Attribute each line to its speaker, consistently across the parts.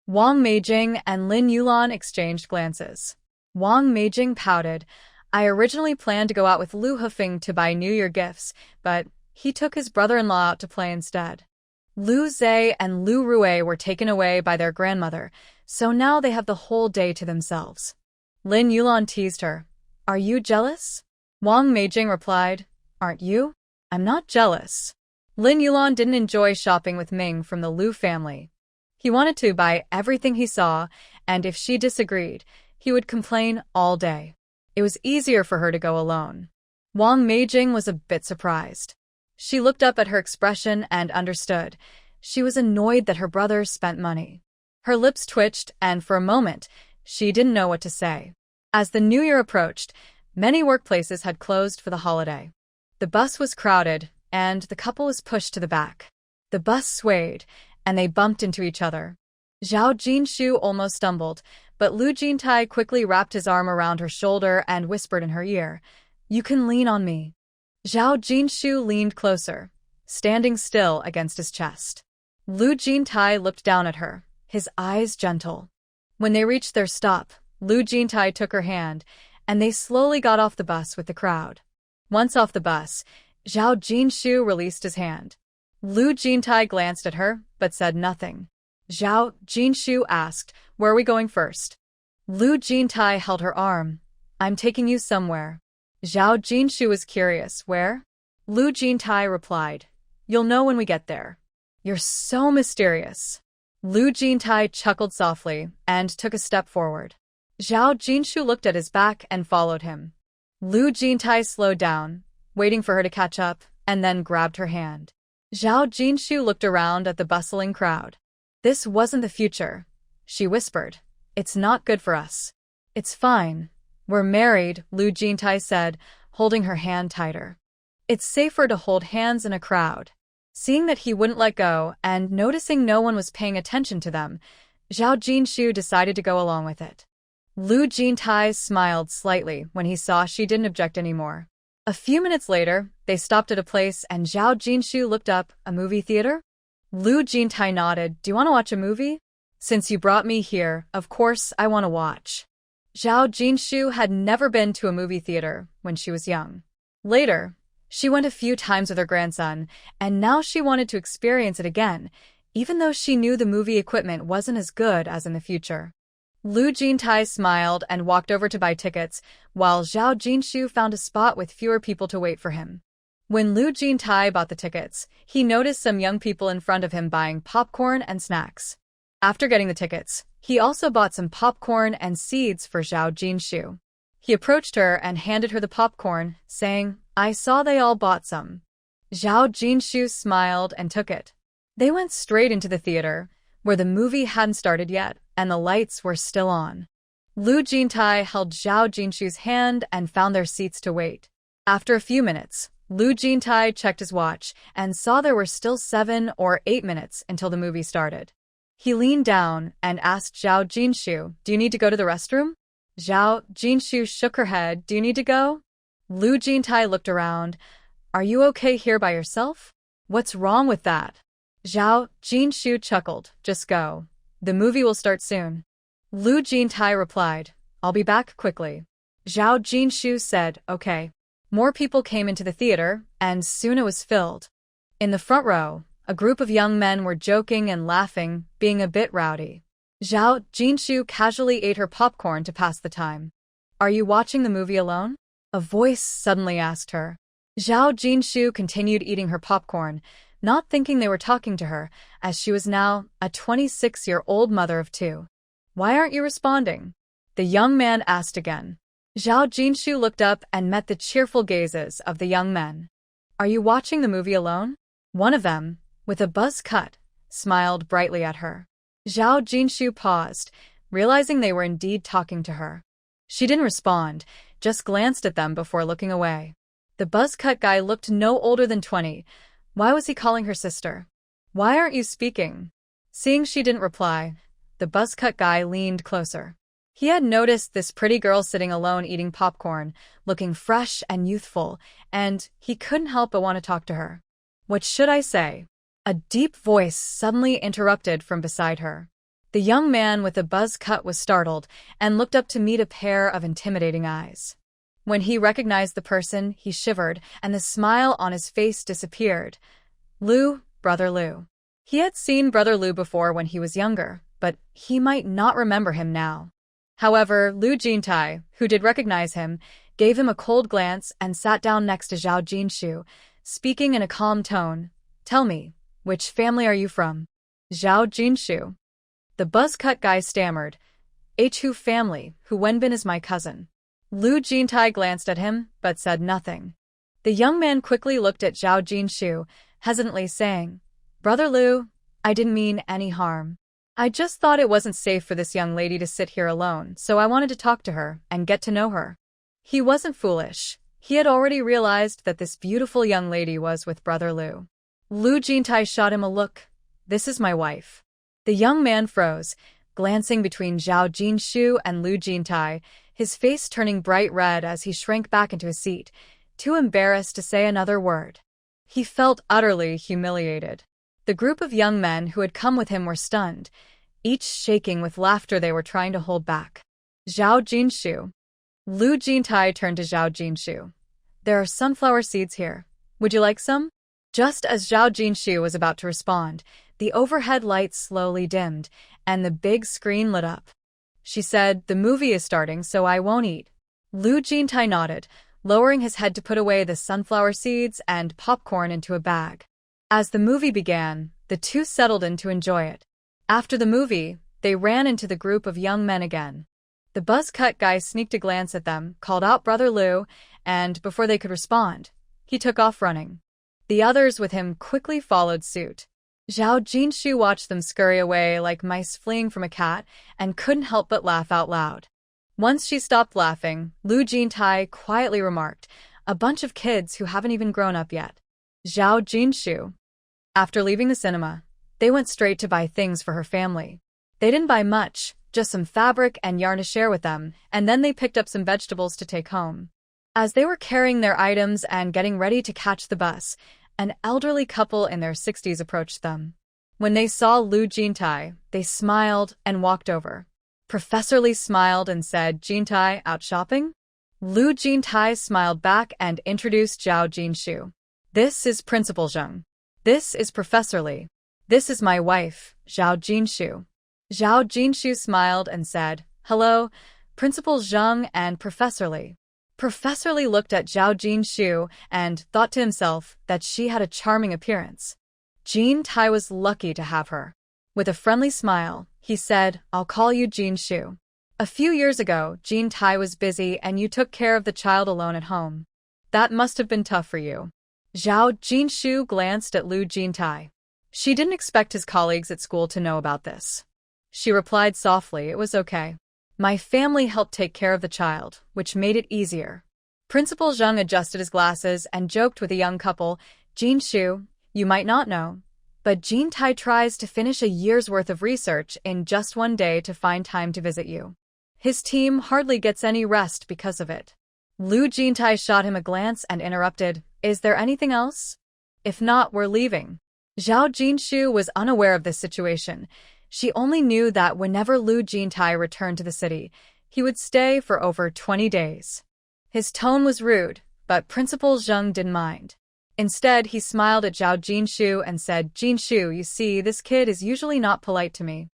Speaker 1: Wang Meijing and Lin Yulan exchanged glances. Wang Meijing pouted. I originally planned to go out with Lu Hefeng to buy New Year gifts, but he took his brother-in-law out to play instead. Lu Zhe and Lu Rui were taken away by their grandmother, so now they have the whole day to themselves. Lin Yulan teased her. Are you jealous? Wang Meijing replied. Aren't you? I'm not jealous. Lin Yulan didn't enjoy shopping with Ming from the Lu family. He wanted to buy everything he saw, and if she disagreed, he would complain all day. It was easier for her to go alone. Wang Meijing was a bit surprised. She looked up at her expression and understood. She was annoyed that her brother spent money. Her lips twitched, and for a moment, she didn't know what to say. As the new year approached, many workplaces had closed for the holiday. The bus was crowded, and the couple was pushed to the back. The bus swayed, and they bumped into each other. Zhao Jinshu almost stumbled, but Lu Jintai quickly wrapped his arm around her shoulder and whispered in her ear, You can lean on me. Zhao Jinshu leaned closer, standing still against his chest. Lu Jintai looked down at her, his eyes gentle. When they reached their stop, Lu Jintai took her hand, and they slowly got off the bus with the crowd. Once off the bus, Zhao Jinshu released his hand. Lu Jintai glanced at her, but said nothing. Zhao Jinshu asked, Where are we going first? Lu Jintai held her arm. I'm taking you somewhere. Zhao Jinshu was curious. Where? Lu Jintai replied. You'll know when we get there. You're so mysterious. Lu Jintai chuckled softly and took a step forward. Zhao Jinshu looked at his back and followed him. Lu Jintai slowed down, waiting for her to catch up, and then grabbed her hand. Zhao Jinshu looked around at the bustling crowd. This wasn't the future, she whispered. It's not good for us. It's fine. We're married, Lu Jintai said, holding her hand tighter. It's safer to hold hands in a crowd. Seeing that he wouldn't let go and noticing no one was paying attention to them, Zhao Jinshu decided to go along with it. Lu Jintai smiled slightly when he saw she didn't object anymore. A few minutes later, they stopped at a place and Zhao Jinshu looked up. A movie theater? Lu Jintai nodded. Do you want to watch a movie? Since you brought me here, of course I want to watch. Zhao Jinshu had never been to a movie theater when she was young. Later, she went a few times with her grandson, and now she wanted to experience it again, even though she knew the movie equipment wasn't as good as in the future. Lu Jintai smiled and walked over to buy tickets, while Zhao Jinshu found a spot with fewer people to wait for him. When Lu Jintai bought the tickets, he noticed some young people in front of him buying popcorn and snacks. After getting the tickets, he also bought some popcorn and seeds for Zhao Jinshu. He approached her and handed her the popcorn, saying, I saw they all bought some. Zhao Jinshu smiled and took it. They went straight into the theater, where the movie hadn't started yet, and the lights were still on. Lu Jintai held Zhao Jinshu's hand and found their seats to wait. After a few minutes, Lu Jintai checked his watch and saw there were still 7 or 8 minutes until the movie started. He leaned down and asked Zhao Jinshu, Do you need to go to the restroom? Zhao Jinshu shook her head. Do you need to go? Lu Jintai looked around. Are you okay here by yourself? What's wrong with that? Zhao Jinshu chuckled. Just go. The movie will start soon. Lu Jintai replied, I'll be back quickly. Zhao Jinshu said, Okay. More people came into the theater, and soon it was filled. In the front row, a group of young men were joking and laughing, being a bit rowdy. Zhao Jinshu casually ate her popcorn to pass the time. Are you watching the movie alone? A voice suddenly asked her. Zhao Jinshu continued eating her popcorn, not thinking they were talking to her, as she was now a 26-year-old mother of 2. Why aren't you responding? The young man asked again. Zhao Jinshu looked up and met the cheerful gazes of the young men. Are you watching the movie alone? One of them, with a buzz cut, smiled brightly at her. Zhao Jinshu paused, realizing they were indeed talking to her. She didn't respond, just glanced at them before looking away. The buzz-cut guy looked no older than 20. Why was he calling her sister? Why aren't you speaking? Seeing she didn't reply, the buzz-cut guy leaned closer. He had noticed this pretty girl sitting alone eating popcorn, looking fresh and youthful, and he couldn't help but want to talk to her. What should I say? A deep voice suddenly interrupted from beside her. The young man with the buzz cut was startled and looked up to meet a pair of intimidating eyes. When he recognized the person, he shivered, and the smile on his face disappeared. Lou, Brother Lou. He had seen Brother Lou before when he was younger, but he might not remember him now. However, Lu Jintai, who did recognize him, gave him a cold glance and sat down next to Zhao Jinshu, speaking in a calm tone. Tell me, which family are you from? Zhao Jinshu. The buzz-cut guy stammered. Hu family, who Wenbin is my cousin. Lu Jintai glanced at him, but said nothing. The young man quickly looked at Zhao Jinshu, hesitantly saying, Brother Lu, I didn't mean any harm. I just thought it wasn't safe for this young lady to sit here alone, so I wanted to talk to her and get to know her. He wasn't foolish. He had already realized that this beautiful young lady was with Brother Lu. Lu Jintai shot him a look. This is my wife. The young man froze, glancing between Zhao Jinshu and Lu Jintai, his face turning bright red as he shrank back into his seat, too embarrassed to say another word. He felt utterly humiliated. The group of young men who had come with him were stunned, each shaking with laughter they were trying to hold back. Zhao Jinshu. Lu Jintai turned to Zhao Jinshu. There are sunflower seeds here. Would you like some? Just as Zhao Jinshu was about to respond, the overhead lights slowly dimmed, and the big screen lit up. She said, the movie is starting, so I won't eat. Lu Jintai nodded, lowering his head to put away the sunflower seeds and popcorn into a bag. As the movie began, the two settled in to enjoy it. After the movie, they ran into the group of young men again. The buzz-cut guy sneaked a glance at them, called out Brother Lu, and before they could respond, he took off running. The others with him quickly followed suit. Zhao Jinshu watched them scurry away like mice fleeing from a cat and couldn't help but laugh out loud. Once she stopped laughing, Lu Jintai quietly remarked, a bunch of kids who haven't even grown up yet. Zhao Jinshu. After leaving the cinema, they went straight to buy things for her family. They didn't buy much, just some fabric and yarn to share with them, and then they picked up some vegetables to take home. As they were carrying their items and getting ready to catch the bus, an elderly couple in their 60s approached them. When they saw Lu Jintai, they smiled and walked over. Professor Lee smiled and said, Jintai, out shopping? Lu Jintai smiled back and introduced Zhao Jinshu. This is Principal Zheng. This is Professor Lee. This is my wife, Zhao Jinshu. Zhao Jinshu smiled and said, hello, Principal Zheng and Professor Lee. Professor Lee looked at Zhao Jinshu and thought to himself that she had a charming appearance. Jintai was lucky to have her. With a friendly smile, he said, I'll call you Jinshu. A few years ago, Jintai was busy and you took care of the child alone at home. That must have been tough for you. Zhao Jinshu glanced at Lu Jintai. She didn't expect his colleagues at school to know about this. She replied softly, it was okay. My family helped take care of the child, which made it easier. Principal Zheng adjusted his glasses and joked with a young couple, Jinshu, you might not know, but Jintai tries to finish a year's worth of research in just one day to find time to visit you. His team hardly gets any rest because of it. Lu Jintai shot him a glance and interrupted, is there anything else? If not, we're leaving. Zhao Jinshu was unaware of this situation. She only knew that whenever Lu Jintai returned to the city, he would stay for over 20 days. His tone was rude, but Principal Zheng didn't mind. Instead, he smiled at Zhao Jinshu and said, Jinshu, you see, this kid is usually not polite to me.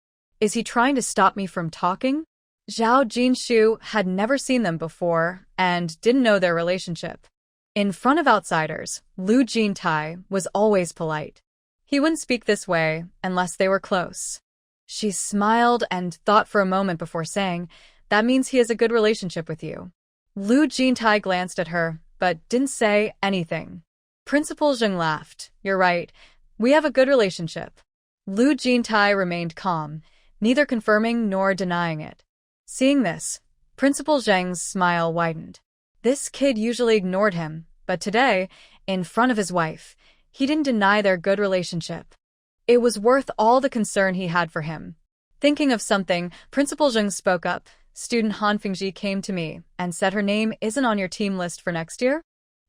Speaker 1: Is he trying to stop me from talking? Zhao Jinshu had never seen them before and didn't know their relationship. In front of outsiders, Lu Jintai was always polite. He wouldn't speak this way unless they were close. She smiled and thought for a moment before saying, that means he has a good relationship with you. Lu Jintai glanced at her, but didn't say anything. Principal Zheng laughed. You're right. We have a good relationship. Lu Jintai remained calm, neither confirming nor denying it. Seeing this, Principal Zheng's smile widened. This kid usually ignored him, but today, in front of his wife, he didn't deny their good relationship. It was worth all the concern he had for him. Thinking of something, Principal Zheng spoke up. Student Han Fingji came to me and said her name isn't on your team list for next year.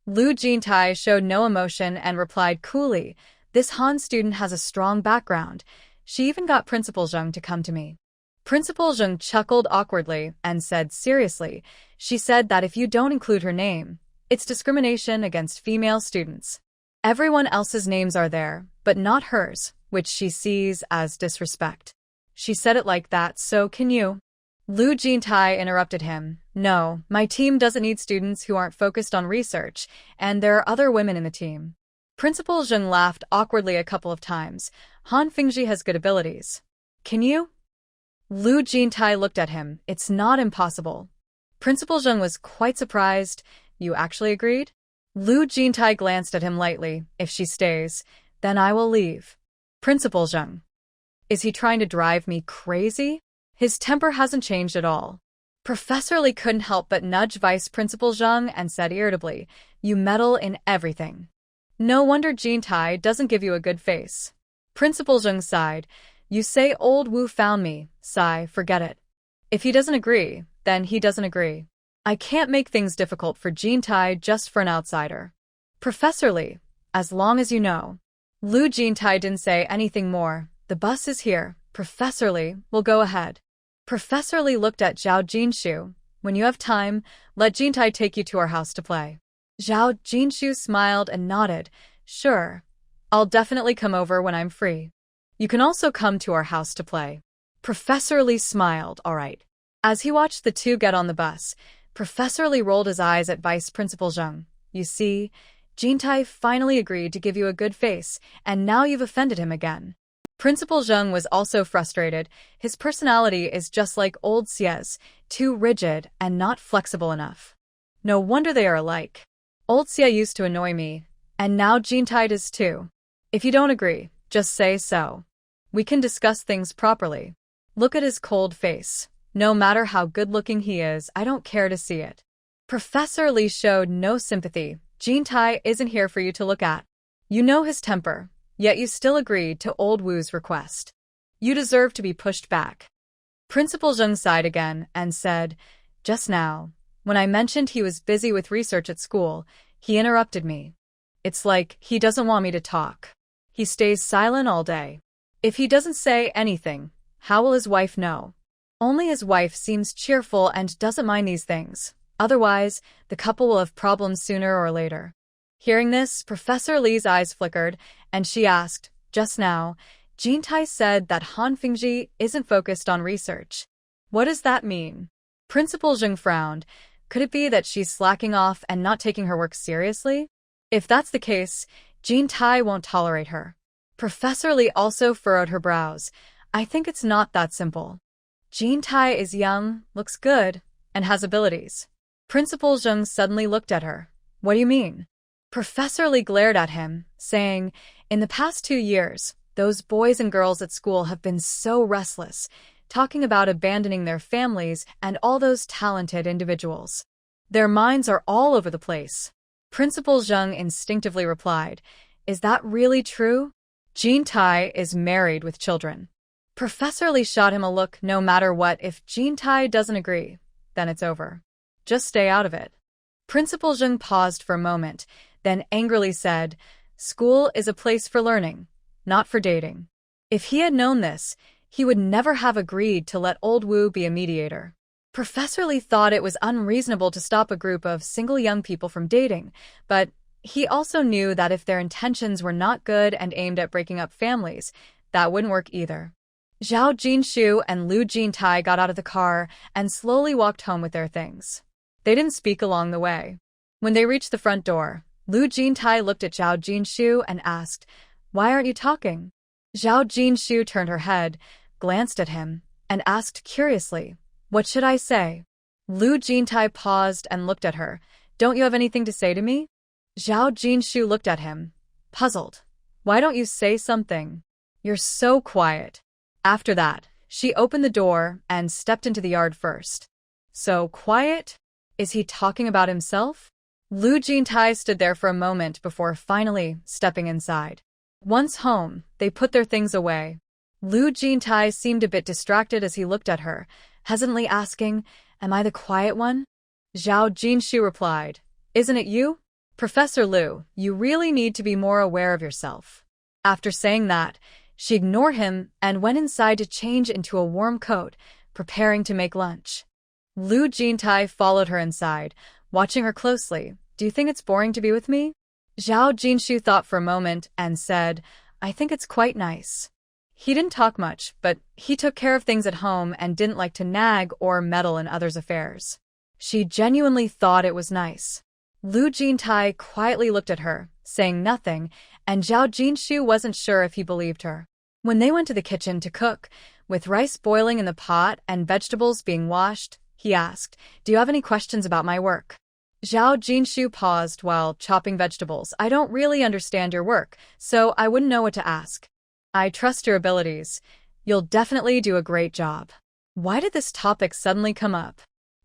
Speaker 1: Lu Jintai showed no emotion and replied coolly, this Han student has a strong background. She even got Principal Zheng to come to me. Principal Zheng chuckled awkwardly and said seriously, she said that if you don't include her name, it's discrimination against female students. Everyone else's names are there, but not hers, which she sees as disrespect. She said it like that, so can you? Lu Jintai interrupted him. No, my team doesn't need students who aren't focused on research, and there are other women in the team. Principal Zheng laughed awkwardly a couple of times. Han Fingji has good abilities. Can you? Lu Jintai looked at him. It's not impossible. Principal Zheng was quite surprised. You actually agreed? Lu Jintai glanced at him lightly. If she stays, then I will leave. Principal Zheng. Is he trying to drive me crazy? His temper hasn't changed at all. Professor Lee couldn't help but nudge Vice Principal Zheng and said irritably, you meddle in everything. No wonder Jintai doesn't give you a good face. Principal Zheng sighed. You say old Wu found me. Sigh, forget it. If he doesn't agree, then he doesn't agree. I can't make things difficult for Jintai just for an outsider. Professor Lee, as long as you know. Lu Jintai didn't say anything more. The bus is here. Professor Lee, will go ahead. Professor Lee looked at Zhao Jinshu. When you have time, let Jintai take you to our house to play. Zhao Jinshu smiled and nodded. Sure. I'll definitely come over when I'm free. You can also come to our house to play. Professor Lee smiled, all right. As he watched the two get on the bus, Professor Lee rolled his eyes at Vice Principal Zheng. You see, Jintai finally agreed to give you a good face, and now you've offended him again. Principal Zheng was also frustrated. His personality is just like old Xie's, too rigid and not flexible enough. No wonder they are alike. Old Xie used to annoy me, and now Jintai does too. If you don't agree, just say so. We can discuss things properly. Look at his cold face. No matter how good-looking he is, I don't care to see it. Professor Lee showed no sympathy. Jintai isn't here for you to look at. You know his temper, yet you still agreed to old Wu's request. You deserve to be pushed back. Principal Zheng sighed again and said, just now, when I mentioned he was busy with research at school, he interrupted me. It's like he doesn't want me to talk. He stays silent all day. If he doesn't say anything, how will his wife know? Only his wife seems cheerful and doesn't mind these things. Otherwise, the couple will have problems sooner or later. Hearing this, Professor Lee's eyes flickered, and she asked, just now, Jintai said that Han Fingji isn't focused on research. What does that mean? Principal Zheng frowned. Could it be that she's slacking off and not taking her work seriously? If that's the case, Jintai won't tolerate her. Professor Lee also furrowed her brows. I think it's not that simple. Jintai is young, looks good, and has abilities. Principal Zheng suddenly looked at her. What do you mean? Professor Lee glared at him, saying, in the past 2 years, those boys and girls at school have been so restless, talking about abandoning their families and all those talented individuals. Their minds are all over the place. Principal Zheng instinctively replied, is that really true? Jintai is married with children. Professor Lee shot him a look. No matter what, if Jintai doesn't agree, then it's over. Just stay out of it. Principal Zheng paused for a moment, then angrily said, school is a place for learning, not for dating. If he had known this, he would never have agreed to let old Wu be a mediator. Professor Lee thought it was unreasonable to stop a group of single young people from dating, but he also knew that if their intentions were not good and aimed at breaking up families, that wouldn't work either. Zhao Jinshu and Lu Jintai got out of the car and slowly walked home with their things. They didn't speak along the way. When they reached the front door, Lu Jintai looked at Zhao Jinshu and asked, why aren't you talking? Zhao Jinshu turned her head, glanced at him, and asked curiously, what should I say? Lu Jintai paused and looked at her. Don't you have anything to say to me? Zhao Jinshu looked at him, puzzled. Why don't you say something? You're so quiet. After that, she opened the door and stepped into the yard first. So quiet? Is he talking about himself? Lu Jintai stood there for a moment before finally stepping inside. Once home, they put their things away. Lu Jintai seemed a bit distracted as he looked at her, hesitantly asking, am I the quiet one? Zhao Jinshu replied, isn't it you? Professor Lu, you really need to be more aware of yourself. After saying that, She ignored him and went inside to change into a warm coat, preparing to make lunch. Lu Jintai followed her inside, watching her closely. Do you think it's boring to be with me? Zhao Jinshu thought for a moment and said, I think it's quite nice. He didn't talk much, but he took care of things at home and didn't like to nag or meddle in others' affairs. She genuinely thought it was nice. Lu Jintai quietly looked at her, saying nothing, and Zhao Jinshu wasn't sure if he believed her. When they went to the kitchen to cook, with rice boiling in the pot and vegetables being washed, he asked, Do you have any questions about my work? Zhao Jinshu paused while chopping vegetables. I don't really understand your work, so I wouldn't know what to ask. I trust your abilities. You'll definitely do a great job. Why did this topic suddenly come up?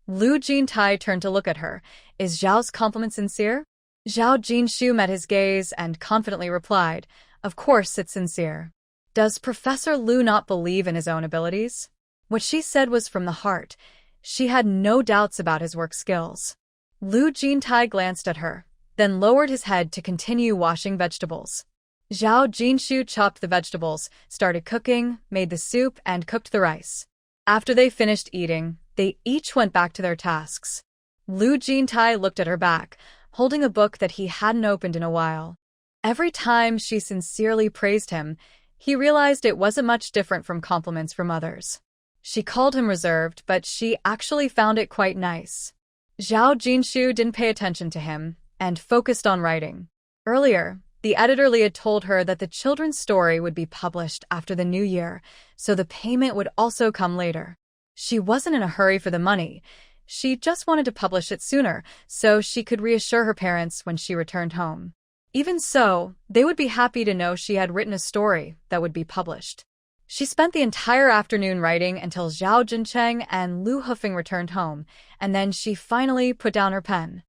Speaker 1: Lu Jintai turned to look at her. Is Zhao's compliment sincere? Zhao Jinshu met his gaze and confidently replied, Of course it's sincere. Does Professor Lu not believe in his own abilities? What she said was from the heart. She had no doubts about his work skills. Lu Jintai glanced at her, then lowered his head to continue washing vegetables. Zhao Jinshu chopped the vegetables, started cooking, made the soup, and cooked the rice. After they finished eating, they each went back to their tasks. Lu Jintai looked at her back, holding a book that he hadn't opened in a while. Every time she sincerely praised him, he realized it wasn't much different from compliments from others. She called him reserved, but she actually found it quite nice. Zhao Jinshu didn't pay attention to him and focused on writing. Earlier, the editor Li had told her that the children's story would be published after the new year, so the payment would also come later. She wasn't in a hurry for the money. She just wanted to publish it sooner, so she could reassure her parents when she returned home. Even so, they would be happy to know she had written a story that would be published. She spent the entire afternoon writing until Zhao Jincheng and Lu Hufeng returned home, and then she finally put down her pen.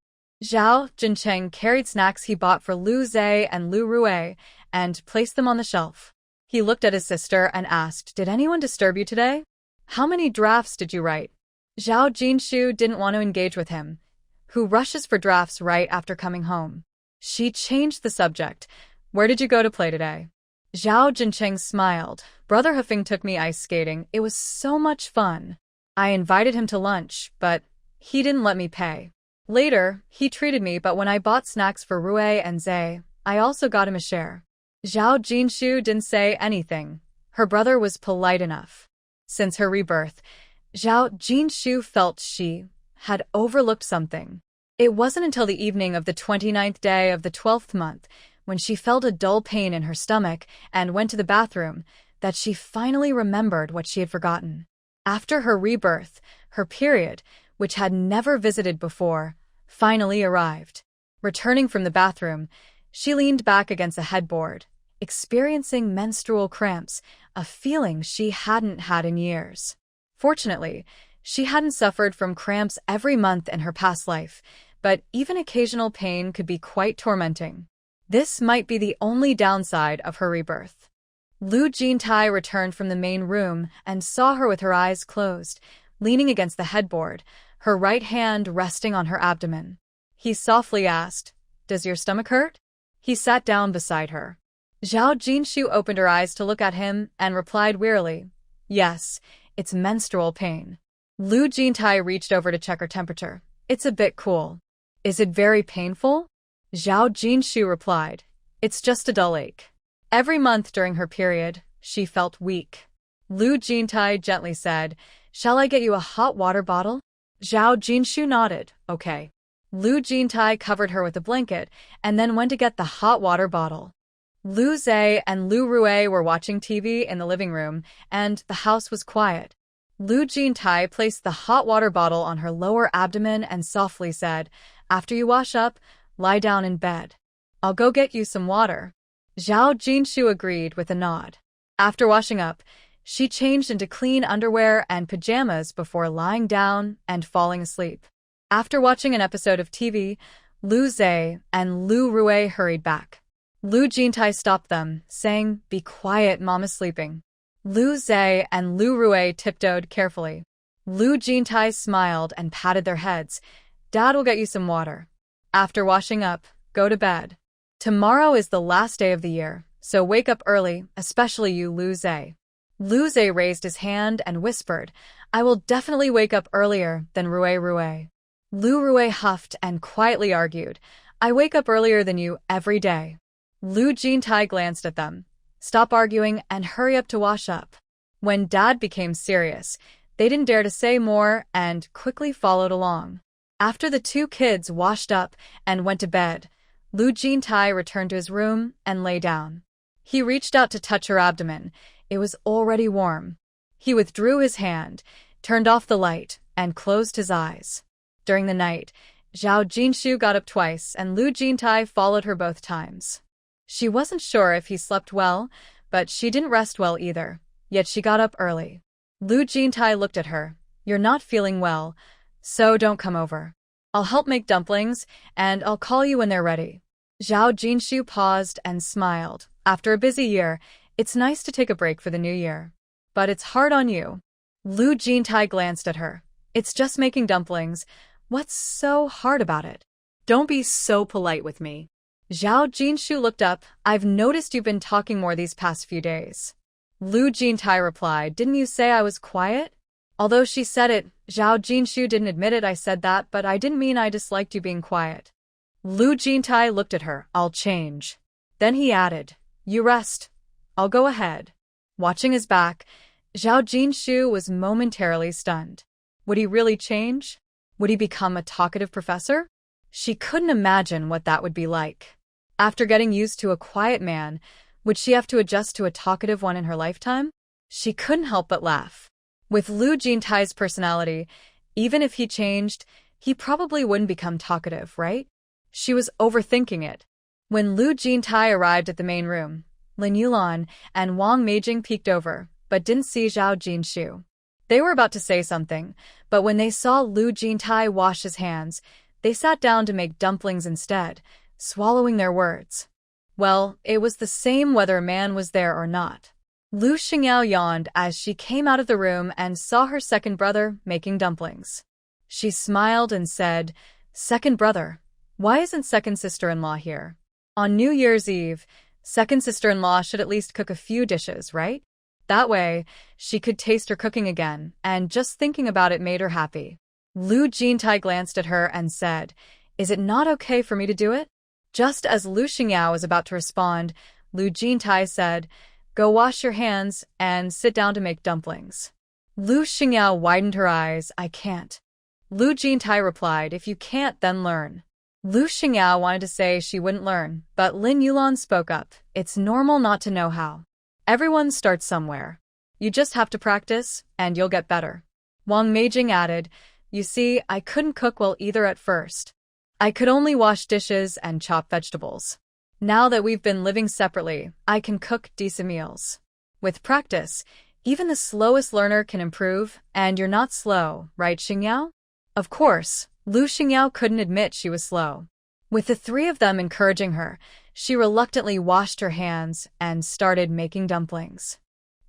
Speaker 1: Zhao Jincheng carried snacks he bought for Lu Zhe and Lu Rui and placed them on the shelf. He looked at his sister and asked, Did anyone disturb you today? How many drafts did you write? Zhao Jinshu didn't want to engage with him, who rushes for drafts right after coming home. She changed the subject. Where did you go to play today? Zhao Jincheng smiled. Brother Hufeng took me ice skating. It was so much fun. I invited him to lunch, but he didn't let me pay. Later, he treated me, but when I bought snacks for Rui and Zhe, I also got him a share. Zhao Jinshu didn't say anything. Her brother was polite enough. Since her rebirth, Zhao Jinshu felt she had overlooked something. It wasn't until the evening of the 29th day of the 12th month, when she felt a dull pain in her stomach and went to the bathroom, that she finally remembered what she had forgotten. After her rebirth, her period, which had never visited before, finally arrived. Returning from the bathroom, she leaned back against the headboard, experiencing menstrual cramps, a feeling she hadn't had in years. Fortunately, she hadn't suffered from cramps every month in her past life, but even occasional pain could be quite tormenting. This might be the only downside of her rebirth. Lu Jintai returned from the main room and saw her with her eyes closed, leaning against the headboard, her right hand resting on her abdomen. He softly asked, Does your stomach hurt? He sat down beside her. Zhao Jinshu opened her eyes to look at him and replied wearily, Yes, it's menstrual pain. Lu Jintai reached over to check her temperature. It's a bit cool. Is it very painful? Zhao Jinshu replied, It's just a dull ache. Every month during her period, she felt weak. Lu Jintai gently said, Shall I get you a hot water bottle? Zhao Jinshu nodded, Okay. Lu Jintai covered her with a blanket and then went to get the hot water bottle. Lu Zhe and Lu Rui were watching TV in the living room, and the house was quiet. Lu Jintai placed the hot water bottle on her lower abdomen and softly said, After you wash up, lie down in bed. I'll go get you some water. Zhao Jinshu agreed with a nod. After washing up, she changed into clean underwear and pajamas before lying down and falling asleep. After watching an episode of TV, Lu Zhe and Lu Rui hurried back. Lu Jintai stopped them, saying, Be quiet, Mama's sleeping. Lu Zhe and Lu Rui tiptoed carefully. Lu Jintai smiled and patted their heads. Dad will get you some water. After washing up, go to bed. Tomorrow is the last day of the year, So wake up early, especially you, Lu Zhe. Lu Zhe raised his hand and whispered, I will definitely wake up earlier than Rue Rue. Lu Rue huffed and quietly argued, I wake up earlier than you every day. Lu Jintai glanced at them. Stop arguing and hurry up to wash up. When Dad became serious, they didn't dare to say more and quickly followed along. After the two kids washed up and went to bed, Lu Jintai returned to his room and lay down. He reached out to touch her abdomen. It was already warm. He withdrew his hand, turned off the light, and closed his eyes. During the night, Zhao Jinshu got up twice and Lu Jintai followed her both times. She wasn't sure if he slept well, but she didn't rest well either, yet she got up early. Lu Jintai looked at her. You're not feeling well, so don't come over. I'll help make dumplings, and I'll call you when they're ready. Zhao Jinshu paused and smiled. After a busy year, it's nice to take a break for the new year. But it's hard on you. Lu Jintai glanced at her. It's just making dumplings. What's so hard about it? Don't be so polite with me. Zhao Jinshu looked up. I've noticed you've been talking more these past few days. Lu Jintai replied, didn't you say I was quiet? Although she said it, Zhao Jinshu didn't admit it. I said that, but I didn't mean I disliked you being quiet. Lu Jintai looked at her. I'll change. Then he added, you rest. I'll go ahead. Watching his back, Zhao Jinshu was momentarily stunned. Would he really change? Would he become a talkative professor? She couldn't imagine what that would be like. After getting used to a quiet man, would she have to adjust to a talkative one in her lifetime? She couldn't help but laugh. With Lu Jintai's personality, even if he changed, he probably wouldn't become talkative, right? She was overthinking it. When Lu Jintai arrived at the main room, Lin Yulan and Wang Meijing peeked over, but didn't see Zhao Jinshu. They were about to say something, but when they saw Lu Jintai wash his hands, they sat down to make dumplings instead, swallowing their words. Well, it was the same whether a man was there or not. Lu Xingyao yawned as she came out of the room and saw her second brother making dumplings. She smiled and said, Second brother, why isn't second sister-in-law here? On New Year's Eve, second sister-in-law should at least cook a few dishes, right? That way, she could taste her cooking again, and just thinking about it made her happy. Lu Jintai glanced at her and said, Is it not okay for me to do it? Just as Lu Xingyao was about to respond, Lu Jintai said, Go wash your hands and sit down to make dumplings. Lu Xingyao widened her eyes. I can't. Lu Jintai replied, If you can't, then learn. Lu Xingyao wanted to say she wouldn't learn, but Lin Yulan spoke up. It's normal not to know how. Everyone starts somewhere. You just have to practice, and you'll get better. Wang Meijing added, You see, I couldn't cook well either at first. I could only wash dishes and chop vegetables. Now that we've been living separately, I can cook decent meals. With practice, even the slowest learner can improve, and you're not slow, right, Xingyao? Of course, Lu Xingyao couldn't admit she was slow. With the three of them encouraging her, she reluctantly washed her hands and started making dumplings.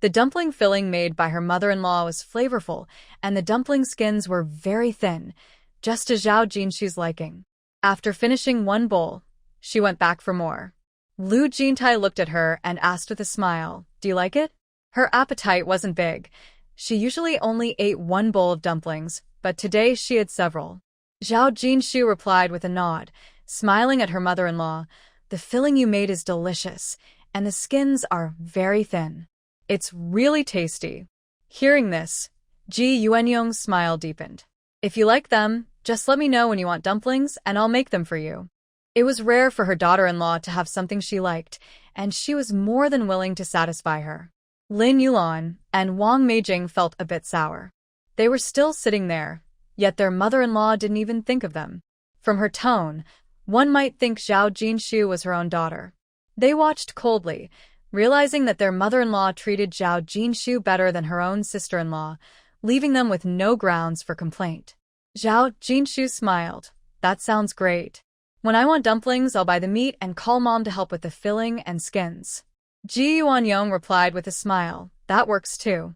Speaker 1: The dumpling filling made by her mother-in-law was flavorful, and the dumpling skins were very thin, just to Zhao Jinshu's liking. After finishing one bowl, she went back for more. Lu Jintai looked at her and asked with a smile, Do you like it? Her appetite wasn't big. She usually only ate one bowl of dumplings, but today she had several. Zhao Jinshu replied with a nod, smiling at her mother-in-law, The filling you made is delicious, and the skins are very thin. It's really tasty. Hearing this, Ji Yuanyong's smile deepened. If you like them, just let me know when you want dumplings, and I'll make them for you. It was rare for her daughter-in-law to have something she liked, and she was more than willing to satisfy her. Lin Yulan and Wang Meijing felt a bit sour. They were still sitting there, yet their mother-in-law didn't even think of them. From her tone, one might think Zhao Jinshu was her own daughter. They watched coldly, realizing that their mother-in-law treated Zhao Jinshu better than her own sister-in-law, leaving them with no grounds for complaint. Zhao Jinshu smiled. That sounds great. When I want dumplings, I'll buy the meat and call Mom to help with the filling and skins. Ji Yuanyong replied with a smile. That works too.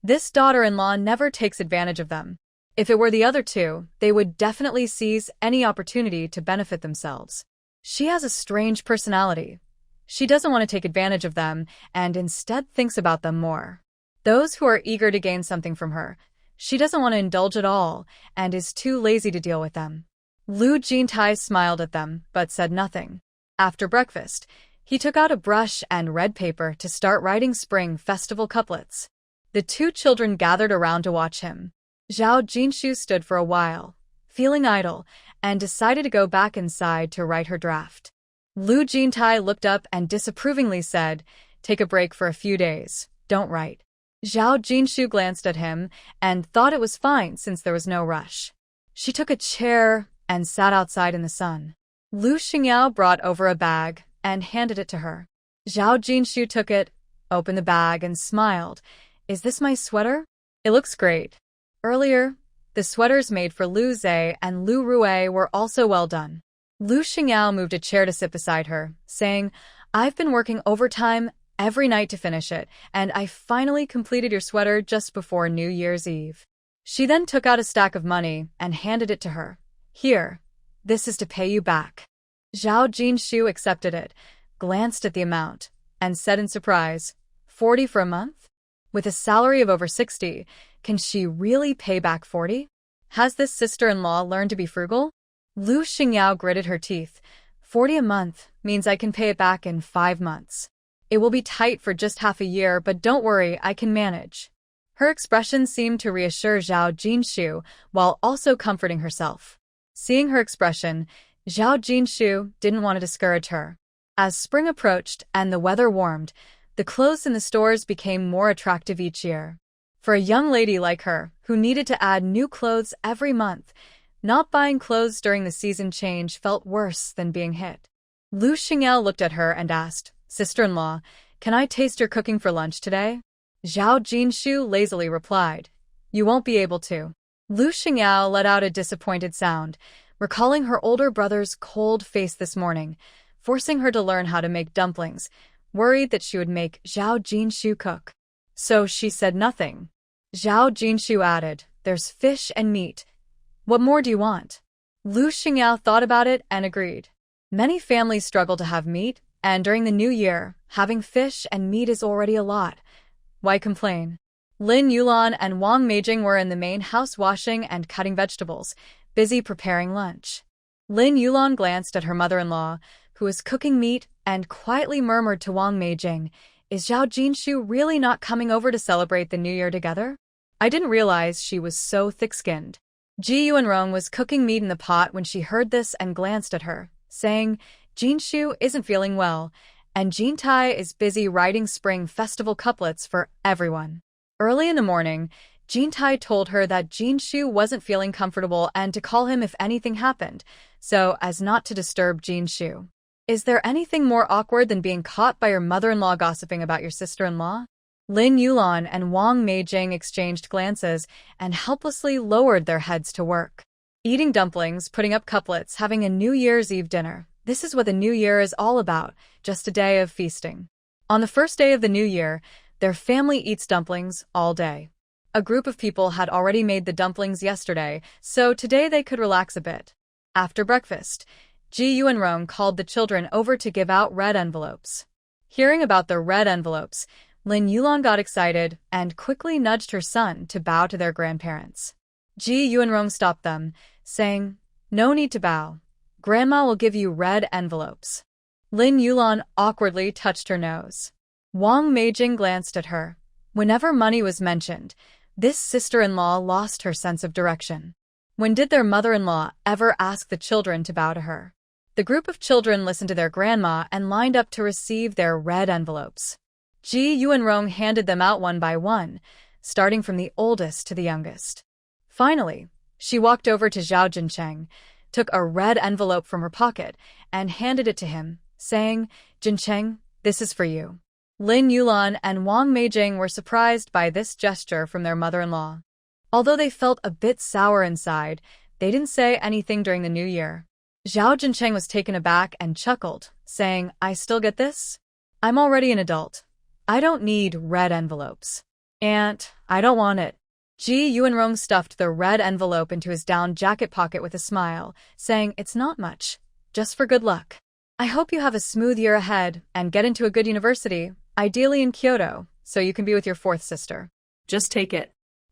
Speaker 1: This daughter-in-law never takes advantage of them. If it were the other two, they would definitely seize any opportunity to benefit themselves. She has a strange personality. She doesn't want to take advantage of them and instead thinks about them more. Those who are eager to gain something from her, she doesn't want to indulge at all and is too lazy to deal with them. Lu Jintai smiled at them but said nothing. After breakfast, he took out a brush and red paper to start writing spring festival couplets. The two children gathered around to watch him. Zhao Jinshu stood for a while, feeling idle, and decided to go back inside to write her draft. Lu Jintai looked up and disapprovingly said, "Take a break for a few days, don't write." Zhao Jinshu glanced at him and thought it was fine since there was no rush. She took a chair and sat outside in the sun. Lu Xingyao brought over a bag and handed it to her. Zhao Jinshu took it, opened the bag and smiled. "Is this my sweater? It looks great." Earlier, the sweaters made for Lu Zhe and Lu Rui were also well done. Lu Xingyao moved a chair to sit beside her, saying, "I've been working overtime every night to finish it, and I finally completed your sweater just before New Year's Eve." She then took out a stack of money and handed it to her. "Here, this is to pay you back." Zhao Jinshu accepted it, glanced at the amount, and said in surprise, 40 for a month? With a salary of over 60, can she really pay back 40? Has this sister-in-law learned to be frugal? Lu Xingyao gritted her teeth. 40 a month means I can pay it back in 5 months. It will be tight for just half a year, but don't worry, I can manage. Her expression seemed to reassure Zhao Jinshu while also comforting herself. Seeing her expression, Zhao Jinshu didn't want to discourage her. As spring approached and the weather warmed, the clothes in the stores became more attractive each year. For a young lady like her, who needed to add new clothes every month, not buying clothes during the season change felt worse than being hit. Lu Xingyao looked at her and asked, "Sister-in-law, can I taste your cooking for lunch today?" Zhao Jinshu lazily replied, "You won't be able to." Lu Xingyao let out a disappointed sound, recalling her older brother's cold face this morning, forcing her to learn how to make dumplings, worried that she would make Zhao Jinshu cook. So she said nothing. Zhao Jinshu added, "There's fish and meat. What more do you want?" Lu Xingyao thought about it and agreed. Many families struggle to have meat, and during the new year, having fish and meat is already a lot. Why complain? Lin Yulan and Wang Meijing were in the main house washing and cutting vegetables, busy preparing lunch. Lin Yulan glanced at her mother-in-law, who was cooking meat, and quietly murmured to Wang Meijing, "Is Zhao Jinshu really not coming over to celebrate the new year together? I didn't realize she was so thick-skinned." Ji Yuanrong was cooking meat in the pot when she heard this and glanced at her, saying, "Jinshu isn't feeling well, and Jintai is busy writing spring festival couplets for everyone." Early in the morning, Jintai told her that Jinshu wasn't feeling comfortable and to call him if anything happened, so as not to disturb Jinshu. "Is there anything more awkward than being caught by your mother-in-law gossiping about your sister-in-law?" Lin Yulan and Wang Meijing exchanged glances and helplessly lowered their heads to work. Eating dumplings, putting up couplets, having a New Year's Eve dinner. This is what the New Year is all about, just a day of feasting. On the first day of the New Year, their family eats dumplings all day. A group of people had already made the dumplings yesterday, so today they could relax a bit. After breakfast, Ji Yuanrong called the children over to give out red envelopes. Hearing about the red envelopes, Lin Yulan got excited and quickly nudged her son to bow to their grandparents. Ji Yuanrong stopped them, saying, "No need to bow. Grandma will give you red envelopes." Lin Yulan awkwardly touched her nose. Wang Meijing glanced at her. Whenever money was mentioned, this sister-in-law lost her sense of direction. When did their mother-in-law ever ask the children to bow to her? The group of children listened to their grandma and lined up to receive their red envelopes. Ji Yuanrong handed them out one by one, starting from the oldest to the youngest. Finally, she walked over to Zhao Jincheng, took a red envelope from her pocket, and handed it to him, saying, "Jincheng, this is for you." Lin Yulan and Wang Meijing were surprised by this gesture from their mother-in-law. Although they felt a bit sour inside, they didn't say anything during the new year. Zhao Jincheng was taken aback and chuckled, saying, "I still get this? I'm already an adult. I don't need red envelopes. Aunt, I don't want it." Ji Yuanrong stuffed the red envelope into his down jacket pocket with a smile, saying, "It's not much, just for good luck." I hope you have a smooth year ahead and get into a good university, ideally in Kyoto, so you can be with your fourth sister.
Speaker 2: Just take it.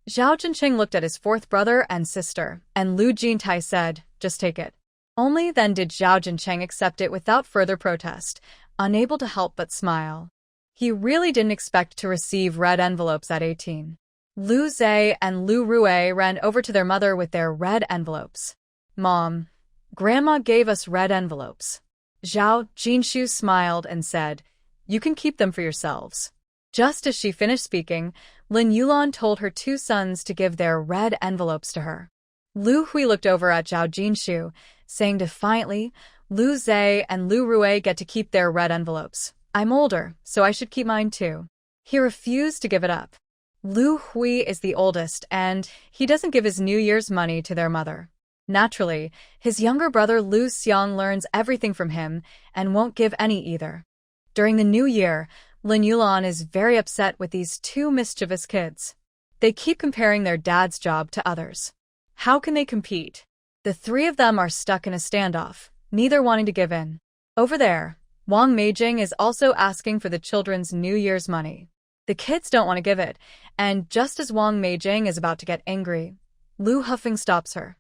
Speaker 1: Zhao Jinqing looked at his fourth brother and sister, and Lu Jintai said, just take it. Only then did Zhao Jincheng accept it without further protest, unable to help but smile. He really didn't expect to receive red envelopes at 18. Lu Zhe and Lu Rui ran over to their mother with their red envelopes. Mom, Grandma gave us red envelopes. Zhao Jinshu smiled and said, you can keep them for yourselves. Just as she finished speaking, Lin Yulan told her two sons to give their red envelopes to her. Lu Hui looked over at Zhao Jinshu, saying defiantly, Lu Zhe and Lu Rui get to keep their red envelopes. I'm older, so I should keep mine too. He refused to give it up. Lu Hui is the oldest, and he doesn't give his New Year's money to their mother. Naturally, his younger brother Lu Xiang learns everything from him and won't give any either. During the New Year, Lin Yulan is very upset with these two mischievous kids. They keep comparing their dad's job to others. How can they compete? The three of them are stuck in a standoff, neither wanting to give in. Over there, Wang Meijing is also asking for the children's New Year's money. The kids don't want to give it, and just as Wang Meijing is about to get angry, Lu Hufeng stops her.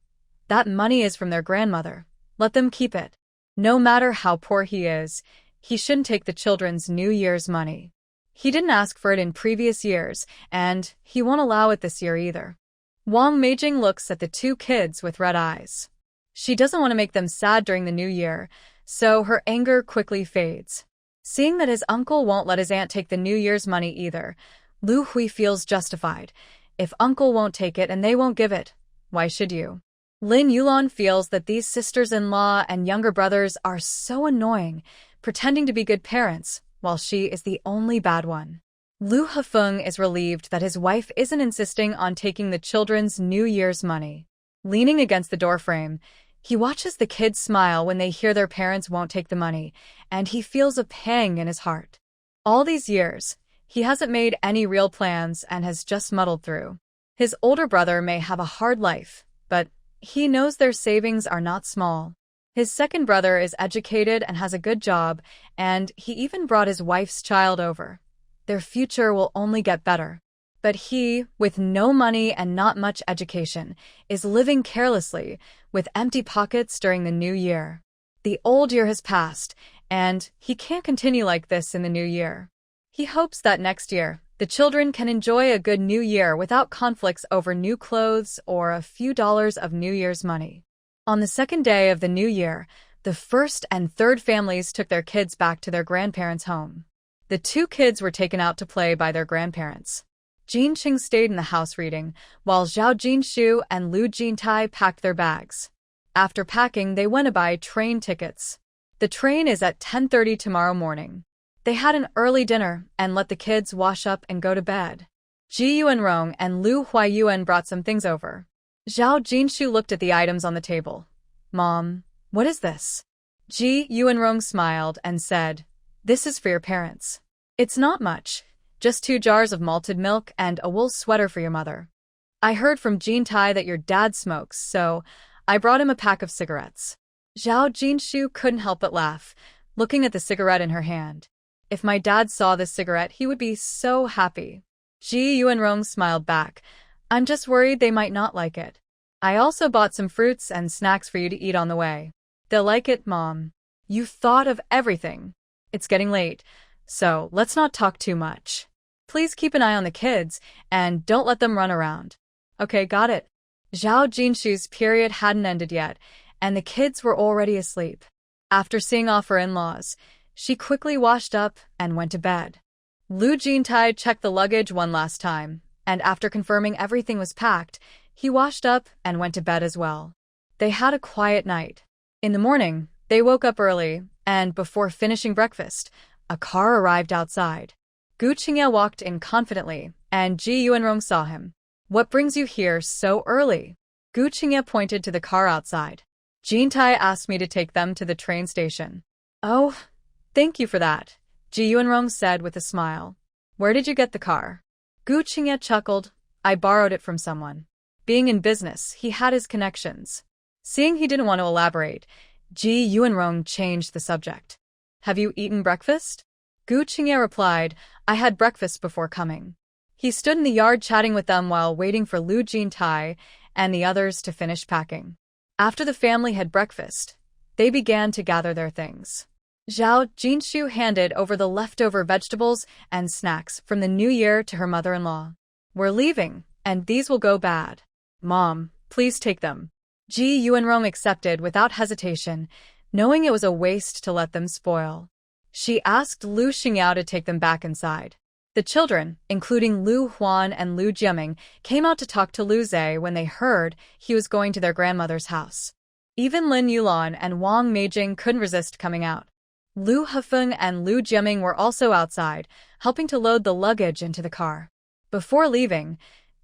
Speaker 1: That money is from their grandmother. Let them keep it. No matter how poor he is, he shouldn't take the children's New Year's money. He didn't ask for it in previous years, and he won't allow it this year either. Wang Meijing looks at the two kids with red eyes. She doesn't want to make them sad during the New Year, so her anger quickly fades. Seeing that his uncle won't let his aunt take the New Year's money either, Lu Hui feels justified. If uncle won't take it and they won't give it, why should you? Lin Yulan feels that these sisters-in-law and younger brothers are so annoying, pretending to be good parents, while she is the only bad one. Lu Hefeng is relieved that his wife isn't insisting on taking the children's New Year's money. Leaning against the doorframe, he watches the kids smile when they hear their parents won't take the money, and he feels a pang in his heart. All these years, he hasn't made any real plans and has just muddled through. His older brother may have a hard life, but he knows their savings are not small. His second brother is educated and has a good job, and he even brought his wife's child over. Their future will only get better. But he, with no money and not much education, is living carelessly, with empty pockets during the new year. The old year has passed, and he can't continue like this in the new year. He hopes that next year, the children can enjoy a good new year without conflicts over new clothes or a few dollars of New Year's money. On the second day of the new year, the first and third families took their kids back to their grandparents' home. The two kids were taken out to play by their grandparents. Jin Qing stayed in the house reading, while Zhao Jinshu and Lu Jintai packed their bags. After packing, they went to buy train tickets. The train is at 10:30 tomorrow morning. They had an early dinner and let the kids wash up and go to bed. Ji Yuanrong and Lu Huayuan brought some things over. Zhao Jinshu looked at the items on the table. Mom, what is this? Ji Yuanrong smiled and said, this is for your parents. It's not much, just 2 jars of malted milk and a wool sweater for your mother. I heard from Jintai that your dad smokes, so I brought him a pack of cigarettes. Zhao Jinshu couldn't help but laugh, looking at the cigarette in her hand. If my dad saw this cigarette, he would be so happy. Ji Yuanrong smiled back. I'm just worried they might not like it. I also bought some fruits and snacks for you to eat on the way. They'll like it, Mom. You thought of everything. It's getting late, so let's not talk too much. Please keep an eye on the kids, and don't let them run around. Okay, got it. Zhao Jinshu's period hadn't ended yet, and the kids were already asleep. After seeing off her in-laws, she quickly washed up and went to bed. Lu Jintai checked the luggage one last time, and after confirming everything was packed, he washed up and went to bed as well. They had a quiet night. In the morning, they woke up early, and before finishing breakfast, a car arrived outside. Gu Qingye walked in confidently, and Ji Yuanrong saw him. What brings you here so early? Gu Qingye pointed to the car outside. Jintai asked me to take them to the train station. Oh, thank you for that, Ji Yuanrong said with a smile. Where did you get the car? Gu Qingye chuckled. I borrowed it from someone. Being in business, he had his connections. Seeing he didn't want to elaborate, Ji Yuanrong changed the subject. Have you eaten breakfast? Gu Qingye replied, I had breakfast before coming. He stood in the yard chatting with them while waiting for Lu Jintai and the others to finish packing. After the family had breakfast, they began to gather their things. Zhao Jinshu handed over the leftover vegetables and snacks from the new year to her mother-in-law. We're leaving, and these will go bad. Mom, please take them. Ji Yuanrong accepted without hesitation, knowing it was a waste to let them spoil. She asked Lu Xingyao to take them back inside. The children, including Lu Huan and Lu Jiaming, came out to talk to Lu Zhe when they heard he was going to their grandmother's house. Even Lin Yulan and Wang Meijing couldn't resist coming out. Lu Hefeng and Lu Jiaming were also outside, helping to load the luggage into the car. Before leaving,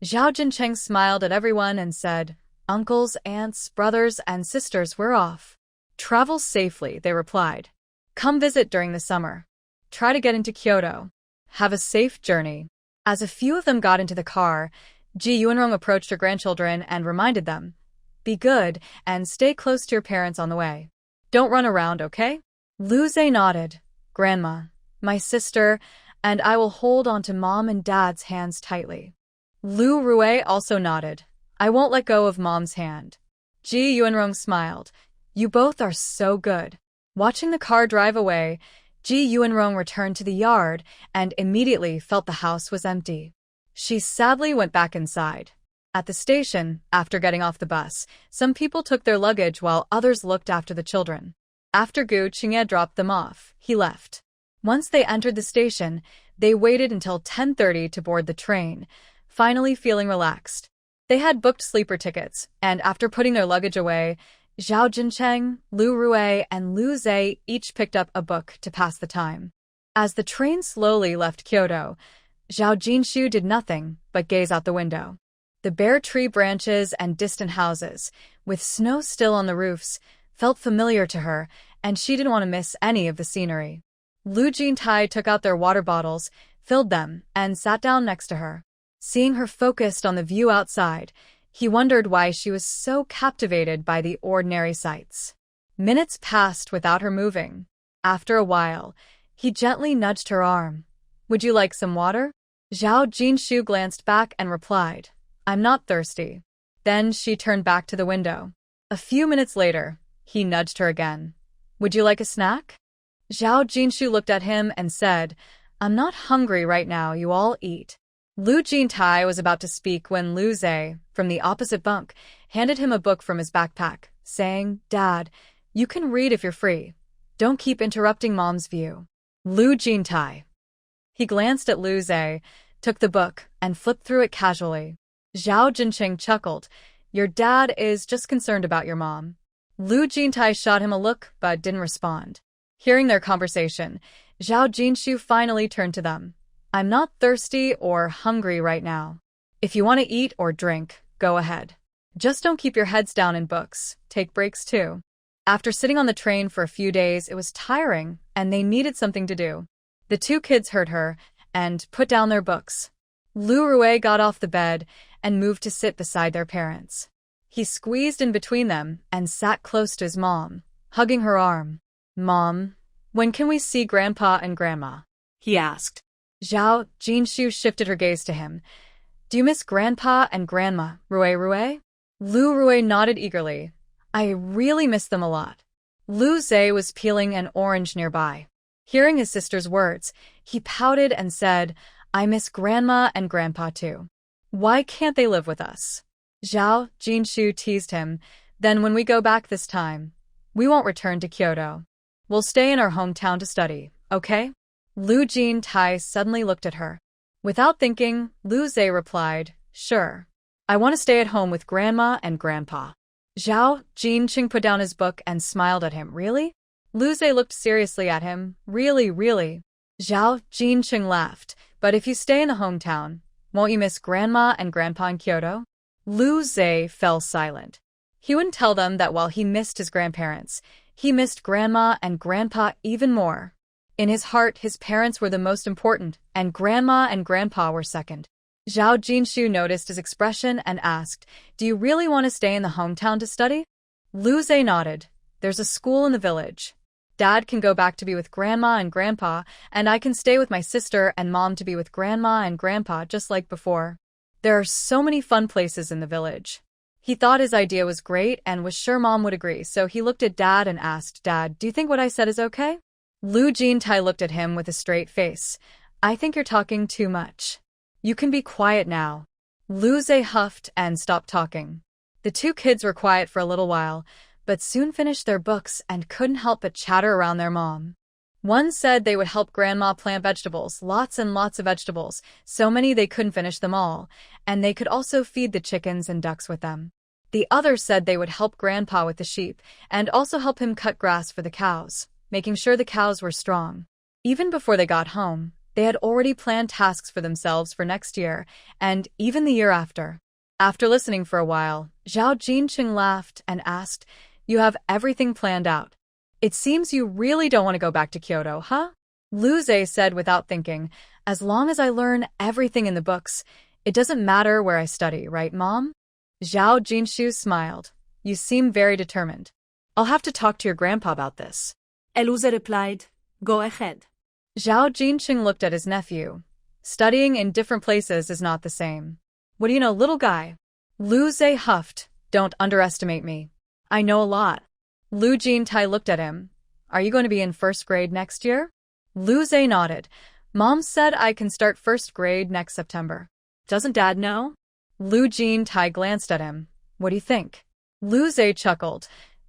Speaker 1: Zhao Jincheng smiled at everyone and said, Uncles, aunts, brothers, and sisters, we're off. Travel safely, they replied. Come visit during the summer. Try to get into Kyoto. Have a safe journey. As a few of them got into the car, Ji Yuanrong approached her grandchildren and reminded them, be good and stay close to your parents on the way. Don't run around, okay? Lu Zhe nodded. Grandma, my sister, and I will hold on to Mom and Dad's hands tightly. Lu Rui also nodded. I won't let go of Mom's hand. Ji Yuanrong smiled. You both are so good. Watching the car drive away, Ji Yuanrong returned to the yard and immediately felt the house was empty. She sadly went back inside. At the station, after getting off the bus, some people took their luggage while others looked after the children. After Gu Qingye dropped them off, he left. Once they entered the station, they waited until 10:30 to board the train, finally feeling relaxed. They had booked sleeper tickets, and after putting their luggage away, Zhao Jincheng, Lu Rui, and Lu Zhe each picked up a book to pass the time. As the train slowly left Kyoto, Zhao Jinshu did nothing but gaze out the window. The bare tree branches and distant houses, with snow still on the roofs, felt familiar to her, and she didn't want to miss any of the scenery. Lu Jintai took out their water bottles, filled them, and sat down next to her. Seeing her focused on the view outside, he wondered why she was so captivated by the ordinary sights. Minutes passed without her moving. After a while, he gently nudged her arm. Would you like some water? Zhao Jinshu glanced back and replied, I'm not thirsty. Then she turned back to the window. A few minutes later, he nudged her again. Would you like a snack? Zhao Jinshu looked at him and said, I'm not hungry right now, you all eat. Lu Jintai was about to speak when Lu Zhe, from the opposite bunk, handed him a book from his backpack, saying, Dad, you can read if you're free. Don't keep interrupting Mom's view. Lu Jintai. He glanced at Lu Zhe, took the book, and flipped through it casually. Zhao Jincheng chuckled. Your dad is just concerned about your mom. Lu Jintai shot him a look, but didn't respond. Hearing their conversation, Zhao Jinshu finally turned to them. I'm not thirsty or hungry right now. If you want to eat or drink, go ahead. Just don't keep your heads down in books. Take breaks too. After sitting on the train for a few days, it was tiring, and they needed something to do. The two kids heard her and put down their books. Lu Rui got off the bed and moved to sit beside their parents. He squeezed in between them and sat close to his mom, hugging her arm. Mom, when can we see Grandpa and Grandma? He asked. Zhao Jinshu shifted her gaze to him. Do you miss Grandpa and Grandma, Rui? Lu Rui nodded eagerly. I really miss them a lot. Lu Zhe was peeling an orange nearby. Hearing his sister's words, he pouted and said, I miss Grandma and Grandpa too. Why can't they live with us? Zhao Jinshu teased him. Then when we go back this time, we won't return to Kyoto. We'll stay in our hometown to study, okay? Lu Jintai suddenly looked at her. Without thinking, Lu Zhe replied, Sure. I want to stay at home with Grandma and Grandpa. Zhao Jincheng put down his book and smiled at him. Really? Lu Zhe looked seriously at him. Really? Zhao Jincheng laughed. But if you stay in the hometown, won't you miss Grandma and Grandpa in Kyoto? Lu Zhe fell silent. He wouldn't tell them that while he missed his grandparents, he missed Grandma and Grandpa even more. In his heart, his parents were the most important, and Grandma and Grandpa were second. Zhao Jinshu noticed his expression and asked, Do you really want to stay in the hometown to study? Lu Zhe nodded. There's a school in the village. Dad can go back to be with Grandma and Grandpa, and I can stay with my sister and Mom to be with Grandma and Grandpa just like before. There are so many fun places in the village. He thought his idea was great and was sure Mom would agree, so he looked at Dad and asked, "Dad, do you think what I said is okay?" Lu Jintai looked at him with a straight face. "I think you're talking too much. You can be quiet now." Lu Zhe huffed and stopped talking. The two kids were quiet for a little while, but soon finished their books and couldn't help but chatter around their mom. One said they would help Grandma plant vegetables, lots and lots of vegetables, so many they couldn't finish them all, and they could also feed the chickens and ducks with them. The other said they would help Grandpa with the sheep, and also help him cut grass for the cows, making sure the cows were strong. Even before they got home, they had already planned tasks for themselves for next year, and even the year after. After listening for a while, Zhao Jinqing laughed and asked, "You have everything planned out. It seems you really don't want to go back to Kyoto, huh?" Lu Zhe said without thinking, "As long as I learn everything in the books, it doesn't matter where I study, right, Mom?" Zhao Jinshu smiled. "You seem very determined. I'll have to talk to your grandpa about this."
Speaker 2: Lu Zhe replied, "Go ahead."
Speaker 1: Zhao Jinqing looked at his nephew. "Studying in different places is not the same. What do you know, little guy?" Lu Zhe huffed. "Don't underestimate me. I know a lot." Lu Jintai looked at him. "Are you going to be in first grade next year?" Lu Zhe nodded. "Mom said I can start first grade next September." "Doesn't Dad know?" Lu Jintai glanced at him. "What do you think?" Lu Zhe chuckled.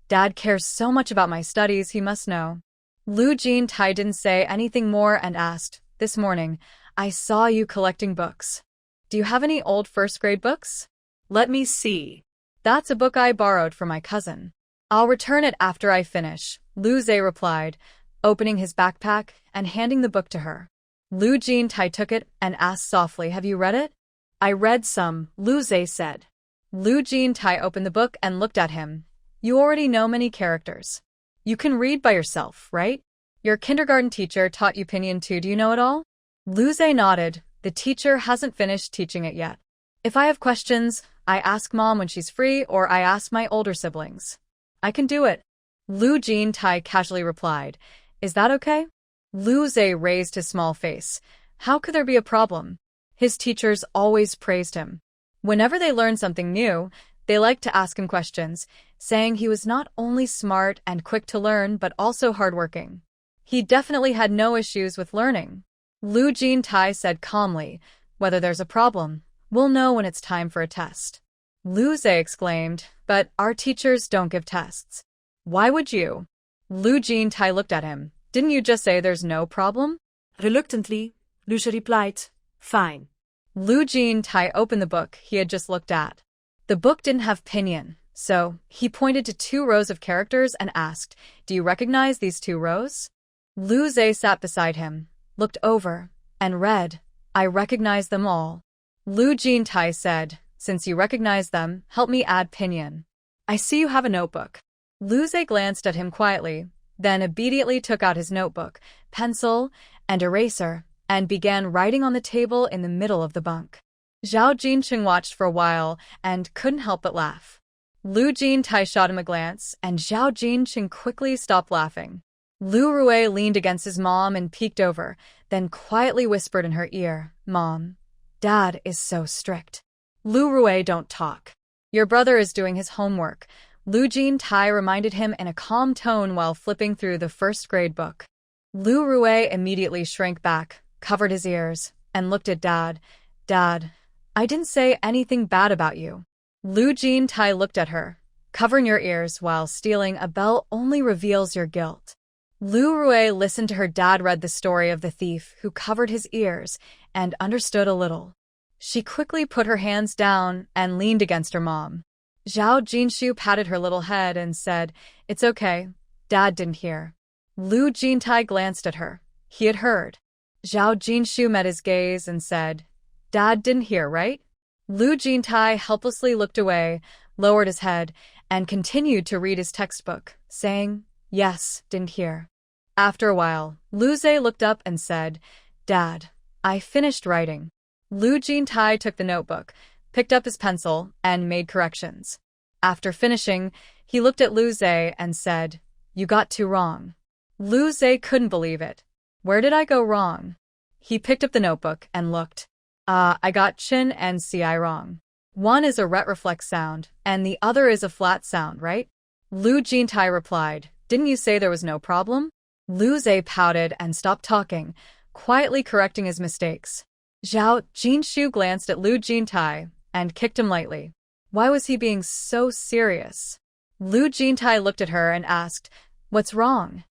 Speaker 1: "Dad cares so much about my studies, he must know." Lu Jintai didn't say anything more and asked, "This morning, I saw you collecting books. Do you have any old first grade books?" "Let me see." "That's a book I borrowed from my cousin. I'll return it after I finish," Lu Zhe replied, opening his backpack and handing the book to her. Lu Jintai took it and asked softly, "Have you read it?" "I read some," Lu Zhe said. Lu Jintai opened the book and looked at him. "You already know many characters. You can read by yourself, right? Your kindergarten teacher taught you Pinyin too. Do you know it all?" Lu Zhe nodded. "The teacher hasn't finished teaching it yet. If I have questions, I ask Mom when she's free, or I ask my older siblings. I can do it." Lu Jintai casually replied. "Is that okay?" Lu Zhe raised his small face. How could there be a problem? His teachers always praised him. Whenever they learned something new, they liked to ask him questions, saying he was not only smart and quick to learn but also hardworking. He definitely had no issues with learning. Lu Jintai said calmly, "Whether there's a problem, we'll know when it's time for a test." Lu Zhe exclaimed, "But our teachers don't give tests." "Why would you?" Lu Jintai looked at him. "Didn't you just say there's no problem?"
Speaker 2: Reluctantly, Lu Zhe replied, "Fine."
Speaker 1: Lu Jintai opened the book he had just looked at. The book didn't have pinyin, so he pointed to 2 rows of characters and asked, "Do you recognize these 2 rows?" Lu Zhe sat beside him, looked over, and read, "I recognize them all." Lu Jintai said, "Since you recognize them, help me add pinyin. I see you have a notebook." Lu Zhe glanced at him quietly, then immediately took out his notebook, pencil, and eraser, and began writing on the table in the middle of the bunk. Zhao Jinqing watched for a while and couldn't help but laugh. Lu Jintai shot him a glance, and Zhao Jinqing quickly stopped laughing. Lu Rui leaned against his mom and peeked over, then quietly whispered in her ear, "Mom, Dad is so strict." "Lu Rui, don't talk. Your brother is doing his homework," Lu Jintai reminded him in a calm tone while flipping through the first grade book. Lu Rui immediately shrank back, covered his ears, and looked at Dad. "Dad, I didn't say anything bad about you." Lu Jintai looked at her. "Covering your ears while stealing a bell only reveals your guilt." Lu Rui listened to her dad read the story of the thief who covered his ears and understood a little. She quickly put her hands down and leaned against her mom. Zhao Jinshu patted her little head and said, "It's okay. Dad didn't hear." Lu Jintai glanced at her. He had heard. Zhao Jinshu met his gaze and said, "Dad didn't hear, right?" Lu Jintai helplessly looked away, lowered his head, and continued to read his textbook, saying, "Yes, didn't hear." After a while, Lu Zhe looked up and said, "Dad, I finished writing." Lu Jintai took the notebook, picked up his pencil, and made corrections. After finishing, he looked at Lu Zhe and said, "You got two wrong." Lu Zhe couldn't believe it. "Where did I go wrong?" He picked up the notebook and looked. I got chin and ci wrong. One is a retroflex sound, and the other is a flat sound, right? Lu Jintai replied, "Didn't you say there was no problem?" Lu Zhe pouted and stopped talking, quietly correcting his mistakes. Zhao Jinshu glanced at Lu Jintai and kicked him lightly. Why was he being so serious? Lu Jintai looked at her and asked, "What's wrong?"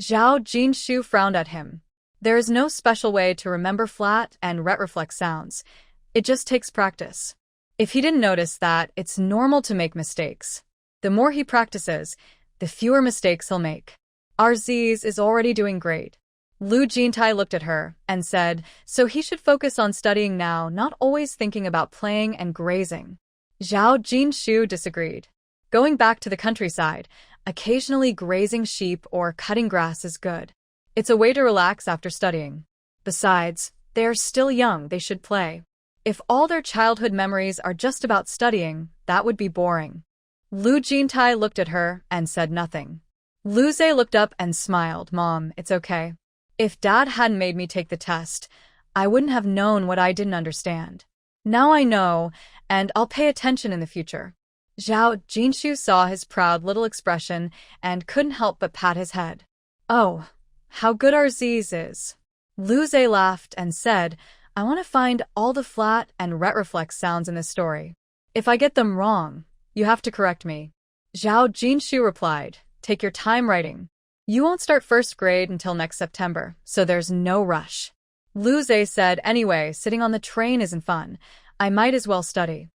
Speaker 1: Zhao Jinshu frowned at him. There is no special way to remember flat and retroflex sounds. It just takes practice. If he didn't notice that, it's normal to make mistakes. The more he practices, the fewer mistakes he'll make. Arziz is already doing great. Lu Jintai looked at her and said, so he should focus on studying now, not always thinking about playing and grazing. Zhao Jinshu disagreed. Going back to the countryside, occasionally grazing sheep or cutting grass is good. It's a way to relax after studying. Besides, they are still young, they should play. If all their childhood memories are just about studying, that would be boring. Lu Jintai looked at her and said nothing. Lu Zhe looked up and smiled. "Mom, it's okay. If Dad hadn't made me take the test, I wouldn't have known what I didn't understand. Now I know, and I'll pay attention in the future." Zhao Jinshu saw his proud little expression and couldn't help but pat his head. "Oh, how good Arziz is." Lu Zhe laughed and said, "I want to find all the flat and retroflex sounds in this story. If I get them wrong, you have to correct me." Zhao Jinshu replied, "Take your time writing. You won't start first grade until next September, so there's no rush." Lu Zhe said, "Anyway, sitting on the train isn't fun. I might as well study."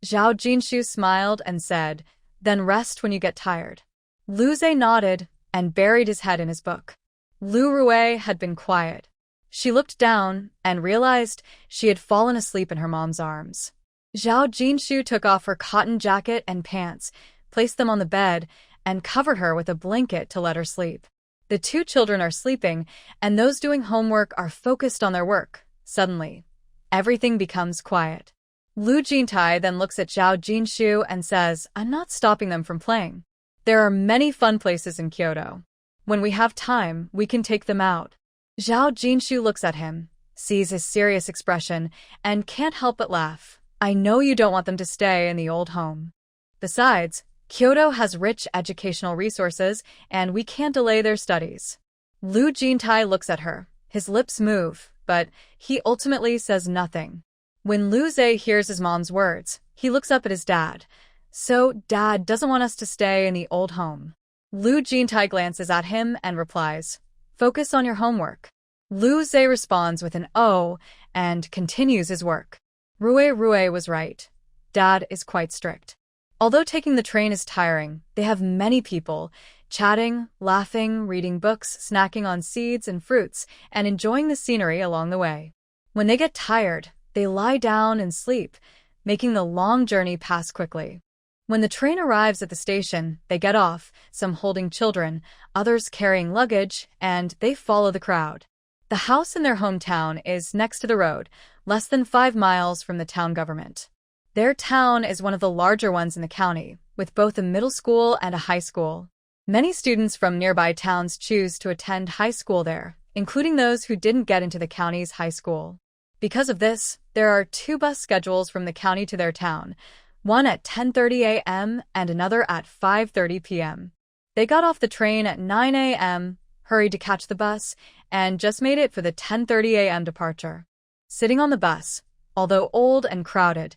Speaker 1: Zhao Jinshu smiled and said, "Then rest when you get tired." Lu Zhe nodded and buried his head in his book. Lu Rui had been quiet. She looked down and realized she had fallen asleep in her mom's arms. Zhao Jinshu took off her cotton jacket and pants, placed them on the bed, and covered her with a blanket to let her sleep. The two children are sleeping, and those doing homework are focused on their work. Suddenly, everything becomes quiet. Lu Jintai then looks at Zhao Jinshu and says, "I'm not stopping them from playing. There are many fun places in Kyoto. When we have time, we can take them out." Zhao Jinshu looks at him, sees his serious expression, and can't help but laugh. "I know you don't want them to stay in the old home. Besides, Kyoto has rich educational resources, and we can't delay their studies." Lu Jintai looks at her. His lips move, but he ultimately says nothing. When Lu Zhe hears his mom's words, he looks up at his dad. "So, Dad doesn't want us to stay in the old home." Lu Jintai glances at him and replies, "Focus on your homework." Lu Zhe responds with an "oh" and continues his work. Rui was right. Dad is quite strict. Although taking the train is tiring, they have many people, chatting, laughing, reading books, snacking on seeds and fruits, and enjoying the scenery along the way. When they get tired, they lie down and sleep, making the long journey pass quickly. When the train arrives at the station, they get off, some holding children, others carrying luggage, and they follow the crowd. The house in their hometown is next to the road, less than 5 miles from the town government. Their town is one of the larger ones in the county, with both a middle school and a high school. Many students from nearby towns choose to attend high school there, including those who didn't get into the county's high school. Because of this, there are 2 bus schedules from the county to their town, one at 10:30 a.m. and another at 5:30 p.m. They got off the train at 9 a.m., hurried to catch the bus, and just made it for the 10:30 a.m. departure. Sitting on the bus, although old and crowded,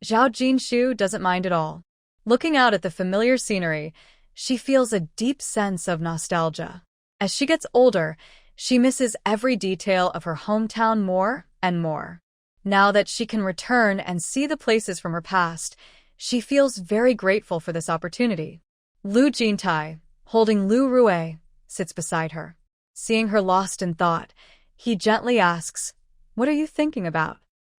Speaker 1: Zhao Jinshu doesn't mind at all. Looking out at the familiar scenery, she feels a deep sense of nostalgia. As she gets older, she misses every detail of her hometown more and more. Now that she can return and see the places from her past, she feels very grateful for this opportunity. Lu Jintai, holding Lu Rui, sits beside her. Seeing her lost in thought, he gently asks, "What are you thinking about?"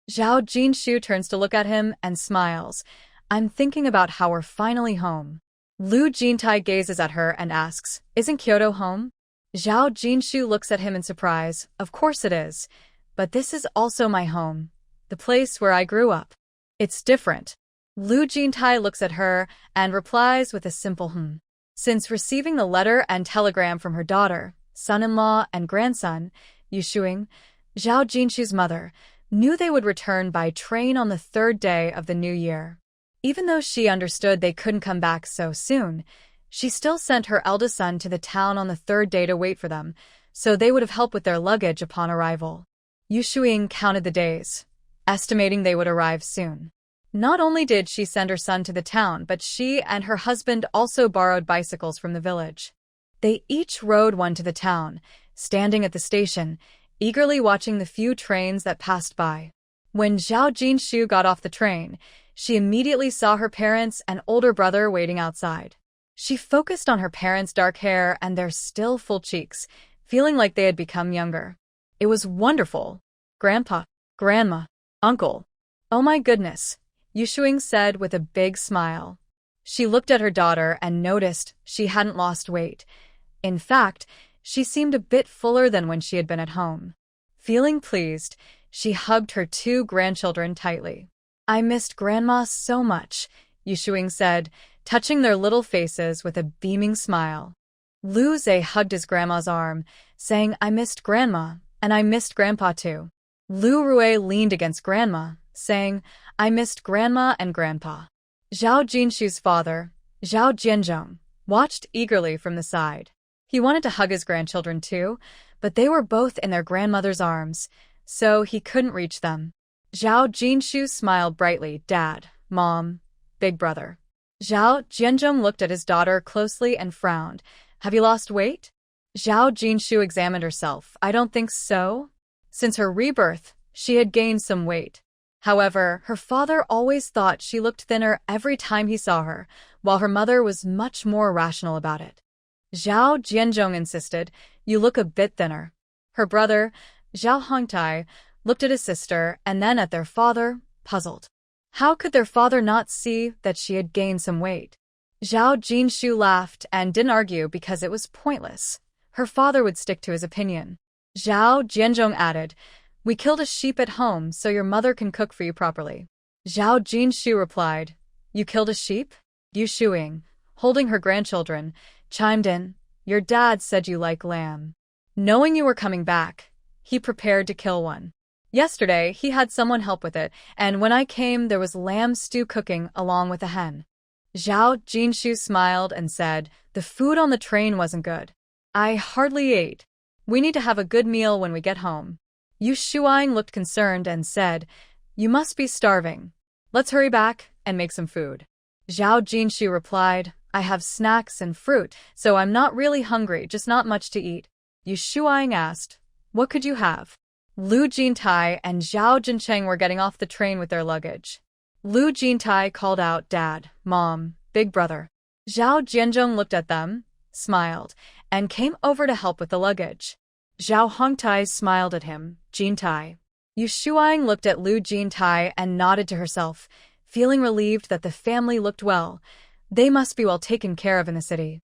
Speaker 1: Zhao Jinshu turns to look at him and smiles. "I'm thinking about how we're finally home." Lu Jintai gazes at her and asks, "Isn't Kyoto home?" Zhao Jinshu looks at him in surprise. "Of course it is. But this is also my home, the place where I grew up. It's different." Lu Jintai looks at her and replies with a simple hmm. Since receiving the letter and telegram from her daughter, son-in-law, and grandson, Yu Shuing, Zhao Jinshu's mother, knew they would return by train on the third day of the new year. Even though she understood they couldn't come back so soon, she still sent her eldest son to the town on the third day to wait for them, so they would have helped with their luggage upon arrival. Yu Shuing counted the days, estimating they would arrive soon. Not only did she send her son to the town, but she and her husband also borrowed bicycles from the village. They each rode one to the town, standing at the station, eagerly watching the few trains that passed by. When Zhao Jinshu got off the train, she immediately saw her parents and older brother waiting outside. She focused on her parents' dark hair and their still full cheeks, feeling like they had become younger. It was wonderful. Grandpa, Grandma, Uncle. Oh my goodness, Yu Shuing said with a big smile. She looked at her daughter and noticed she hadn't lost weight. In fact, she seemed a bit fuller than when she had been at home. Feeling pleased, she hugged her two grandchildren tightly. I missed Grandma so much, Yu Shuing said, touching their little faces with a beaming smile. Lu Zhe hugged his grandma's arm, saying, I missed Grandma, and I missed Grandpa too. Lu Rui leaned against Grandma, saying, I missed Grandma and Grandpa. Zhao Jinshu's father, Zhao Jianzhong, watched eagerly from the side. He wanted to hug his grandchildren too, but they were both in their grandmother's arms, so he couldn't reach them. Zhao Jinshu smiled brightly. Dad, Mom, Big Brother. Zhao Jianzhong looked at his daughter closely and frowned. Have you lost weight? Zhao Jinshu examined herself. I don't think so. Since her rebirth, she had gained some weight. However, her father always thought she looked thinner every time he saw her, while her mother was much more rational about it. Zhao Jianzhong insisted, you look a bit thinner. Her brother, Zhao Hongtai, looked at his sister and then at their father, puzzled. How could their father not see that she had gained some weight? Zhao Jinshu laughed and didn't argue because it was pointless. Her father would stick to his opinion. Zhao Jianzhong added, we killed a sheep at home so your mother can cook for you properly. Zhao Jinshu replied, you killed a sheep? Yu Shuing, holding her grandchildren, chimed in, your dad said you like lamb. Knowing you were coming back, he prepared to kill one. Yesterday, he had someone help with it, and when I came, there was lamb stew cooking along with a hen. Zhao Jinshu smiled and said, the food on the train wasn't good. I hardly ate. We need to have a good meal when we get home. Yu Shuang looked concerned and said, you must be starving. Let's hurry back and make some food. Zhao Jinshu replied, I have snacks and fruit, so I'm not really hungry, just not much to eat. Yu Shuang asked, what could you have? Lu Jintai and Zhao Jincheng were getting off the train with their luggage. Lu Jintai called out, Dad, Mom, Big Brother. Zhao Jianzhong looked at them, smiled, and came over to help with the luggage. Zhao Hongtai smiled at him. Jintai. Yu Shuang looked at Lu Jintai and nodded to herself, feeling relieved that the family looked well. They must be well taken care of in the city.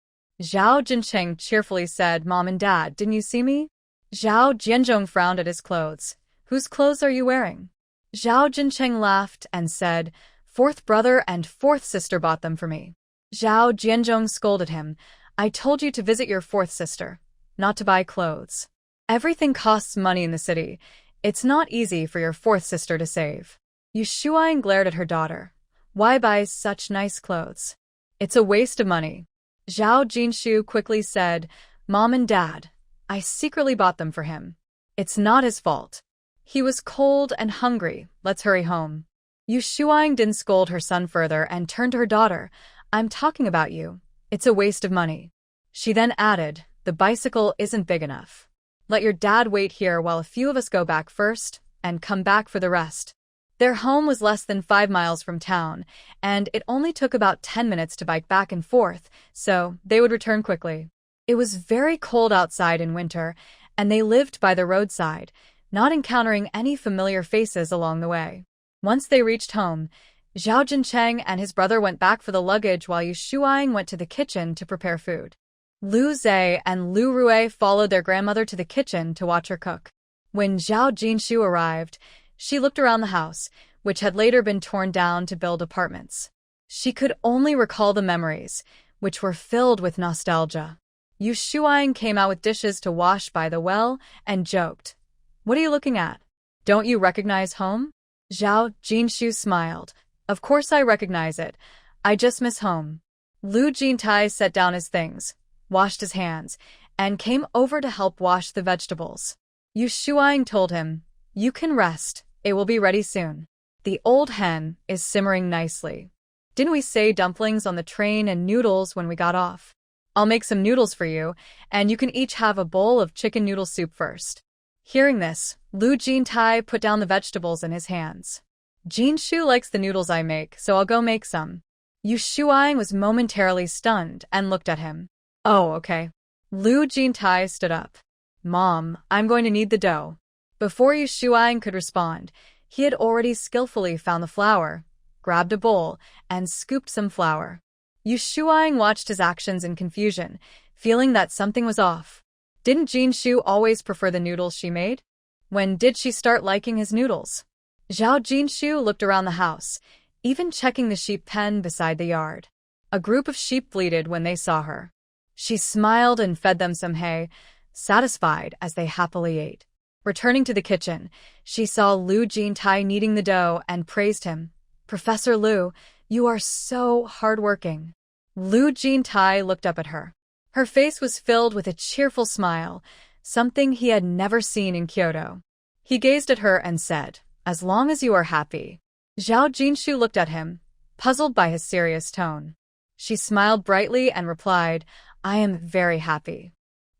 Speaker 1: Zhao Jincheng cheerfully said, Mom and Dad, didn't you see me? Zhao Jianzhong frowned at his clothes. Whose clothes are you wearing? Zhao Jincheng laughed and said, fourth brother and fourth sister bought them for me. Zhao Jianzhong scolded him. I told you to visit your fourth sister, not to buy clothes. Everything costs money in the city. It's not easy for your fourth sister to save. Yu Shuang glared at her daughter. Why buy such nice clothes? It's a waste of money. Zhao Jinshu quickly said, Mom and Dad, I secretly bought them for him. It's not his fault. He was cold and hungry. Let's hurry home. Yu Shuang didn't scold her son further and turned to her daughter. I'm talking about you. It's a waste of money. She then added, the bicycle isn't big enough. Let your dad wait here while a few of us go back first and come back for the rest. Their home was less than 5 miles from town, and it only took about 10 minutes to bike back and forth, so they would return quickly. It was very cold outside in winter, and they lived by the roadside, not encountering any familiar faces along the way. Once they reached home, Zhao Jincheng and his brother went back for the luggage while Yu Shuang went to the kitchen to prepare food. Lu Zhe and Lu Rui followed their grandmother to the kitchen to watch her cook. When Zhao Jinshu arrived, she looked around the house, which had later been torn down to build apartments. She could only recall the memories, which were filled with nostalgia. Yu Shuang came out with dishes to wash by the well and joked, "What are you looking at? Don't you recognize home?" Zhao Jinshu smiled. "Of course I recognize it. I just miss home." Lu Jintai set down his things, washed his hands, and came over to help wash the vegetables. Yu Shuang told him, "You can rest. It will be ready soon. The old hen is simmering nicely. Didn't we say dumplings on the train and noodles when we got off? I'll make some noodles for you, and you can each have a bowl of chicken noodle soup first." Hearing this, Lu Jintai put down the vegetables in his hands. "Jinshu likes the noodles I make, so I'll go make some." Yu Shuang was momentarily stunned and looked at him. "Oh, okay." Lu Jintai stood up. "Mom, I'm going to knead the dough." Before Yu Shuang could respond, he had already skillfully found the flour, grabbed a bowl, and scooped some flour. Yu Shuang watched his actions in confusion, feeling that something was off. Didn't Jinshu always prefer the noodles she made? When did she start liking his noodles? Zhao Jinshu looked around the house, even checking the sheep pen beside the yard. A group of sheep bleated when they saw her. She smiled and fed them some hay, satisfied as they happily ate. Returning to the kitchen, she saw Lu Jintai kneading the dough and praised him. "Professor Lu, you are so hardworking." Lu Jintai looked up at her. Her face was filled with a cheerful smile, something he had never seen in Kyoto. He gazed at her and said, "As long as you are happy." Zhao Jinshu looked at him, puzzled by his serious tone. She smiled brightly and replied, "I am very happy."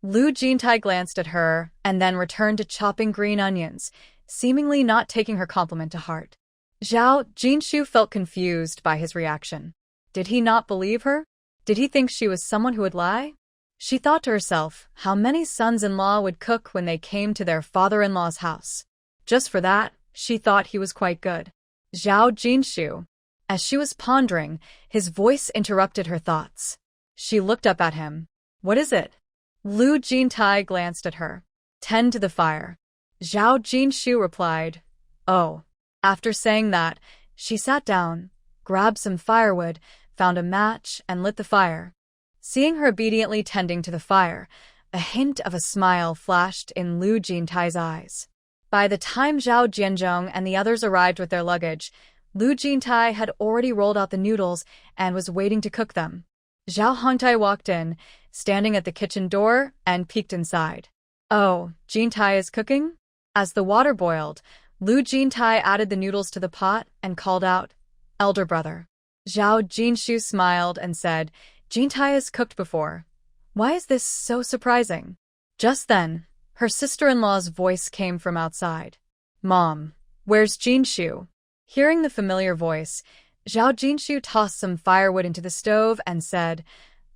Speaker 1: Lu Jintai glanced at her and then returned to chopping green onions, seemingly not taking her compliment to heart. Zhao Jinshu felt confused by his reaction. Did he not believe her? Did he think she was someone who would lie? She thought to herself how many sons-in-law would cook when they came to their father-in-law's house. Just for that, she thought he was quite good. Zhao Jinshu. As she was pondering, his voice interrupted her thoughts. She looked up at him. "What is it?" Lu Jintai glanced at her. "Tend to the fire." Zhao Jinshu replied, "Oh." After saying that, she sat down, grabbed some firewood, found a match, and lit the fire. Seeing her obediently tending to the fire, a hint of a smile flashed in Lu Jintai's eyes. By the time Zhao Jianzhong and the others arrived with their luggage, Lu Jintai had already rolled out the noodles and was waiting to cook them. Zhao Hongtai walked in, standing at the kitchen door, and peeked inside. "Oh, Jintai is cooking?" As the water boiled, Lu Jintai added the noodles to the pot and called out, "Elder brother." Zhao Jinshu smiled and said, "Jintai has cooked before. Why is this so surprising?" Just then, her sister-in-law's voice came from outside. "Mom, where's Jinshu?" Hearing the familiar voice, Zhao Jinshu tossed some firewood into the stove and said,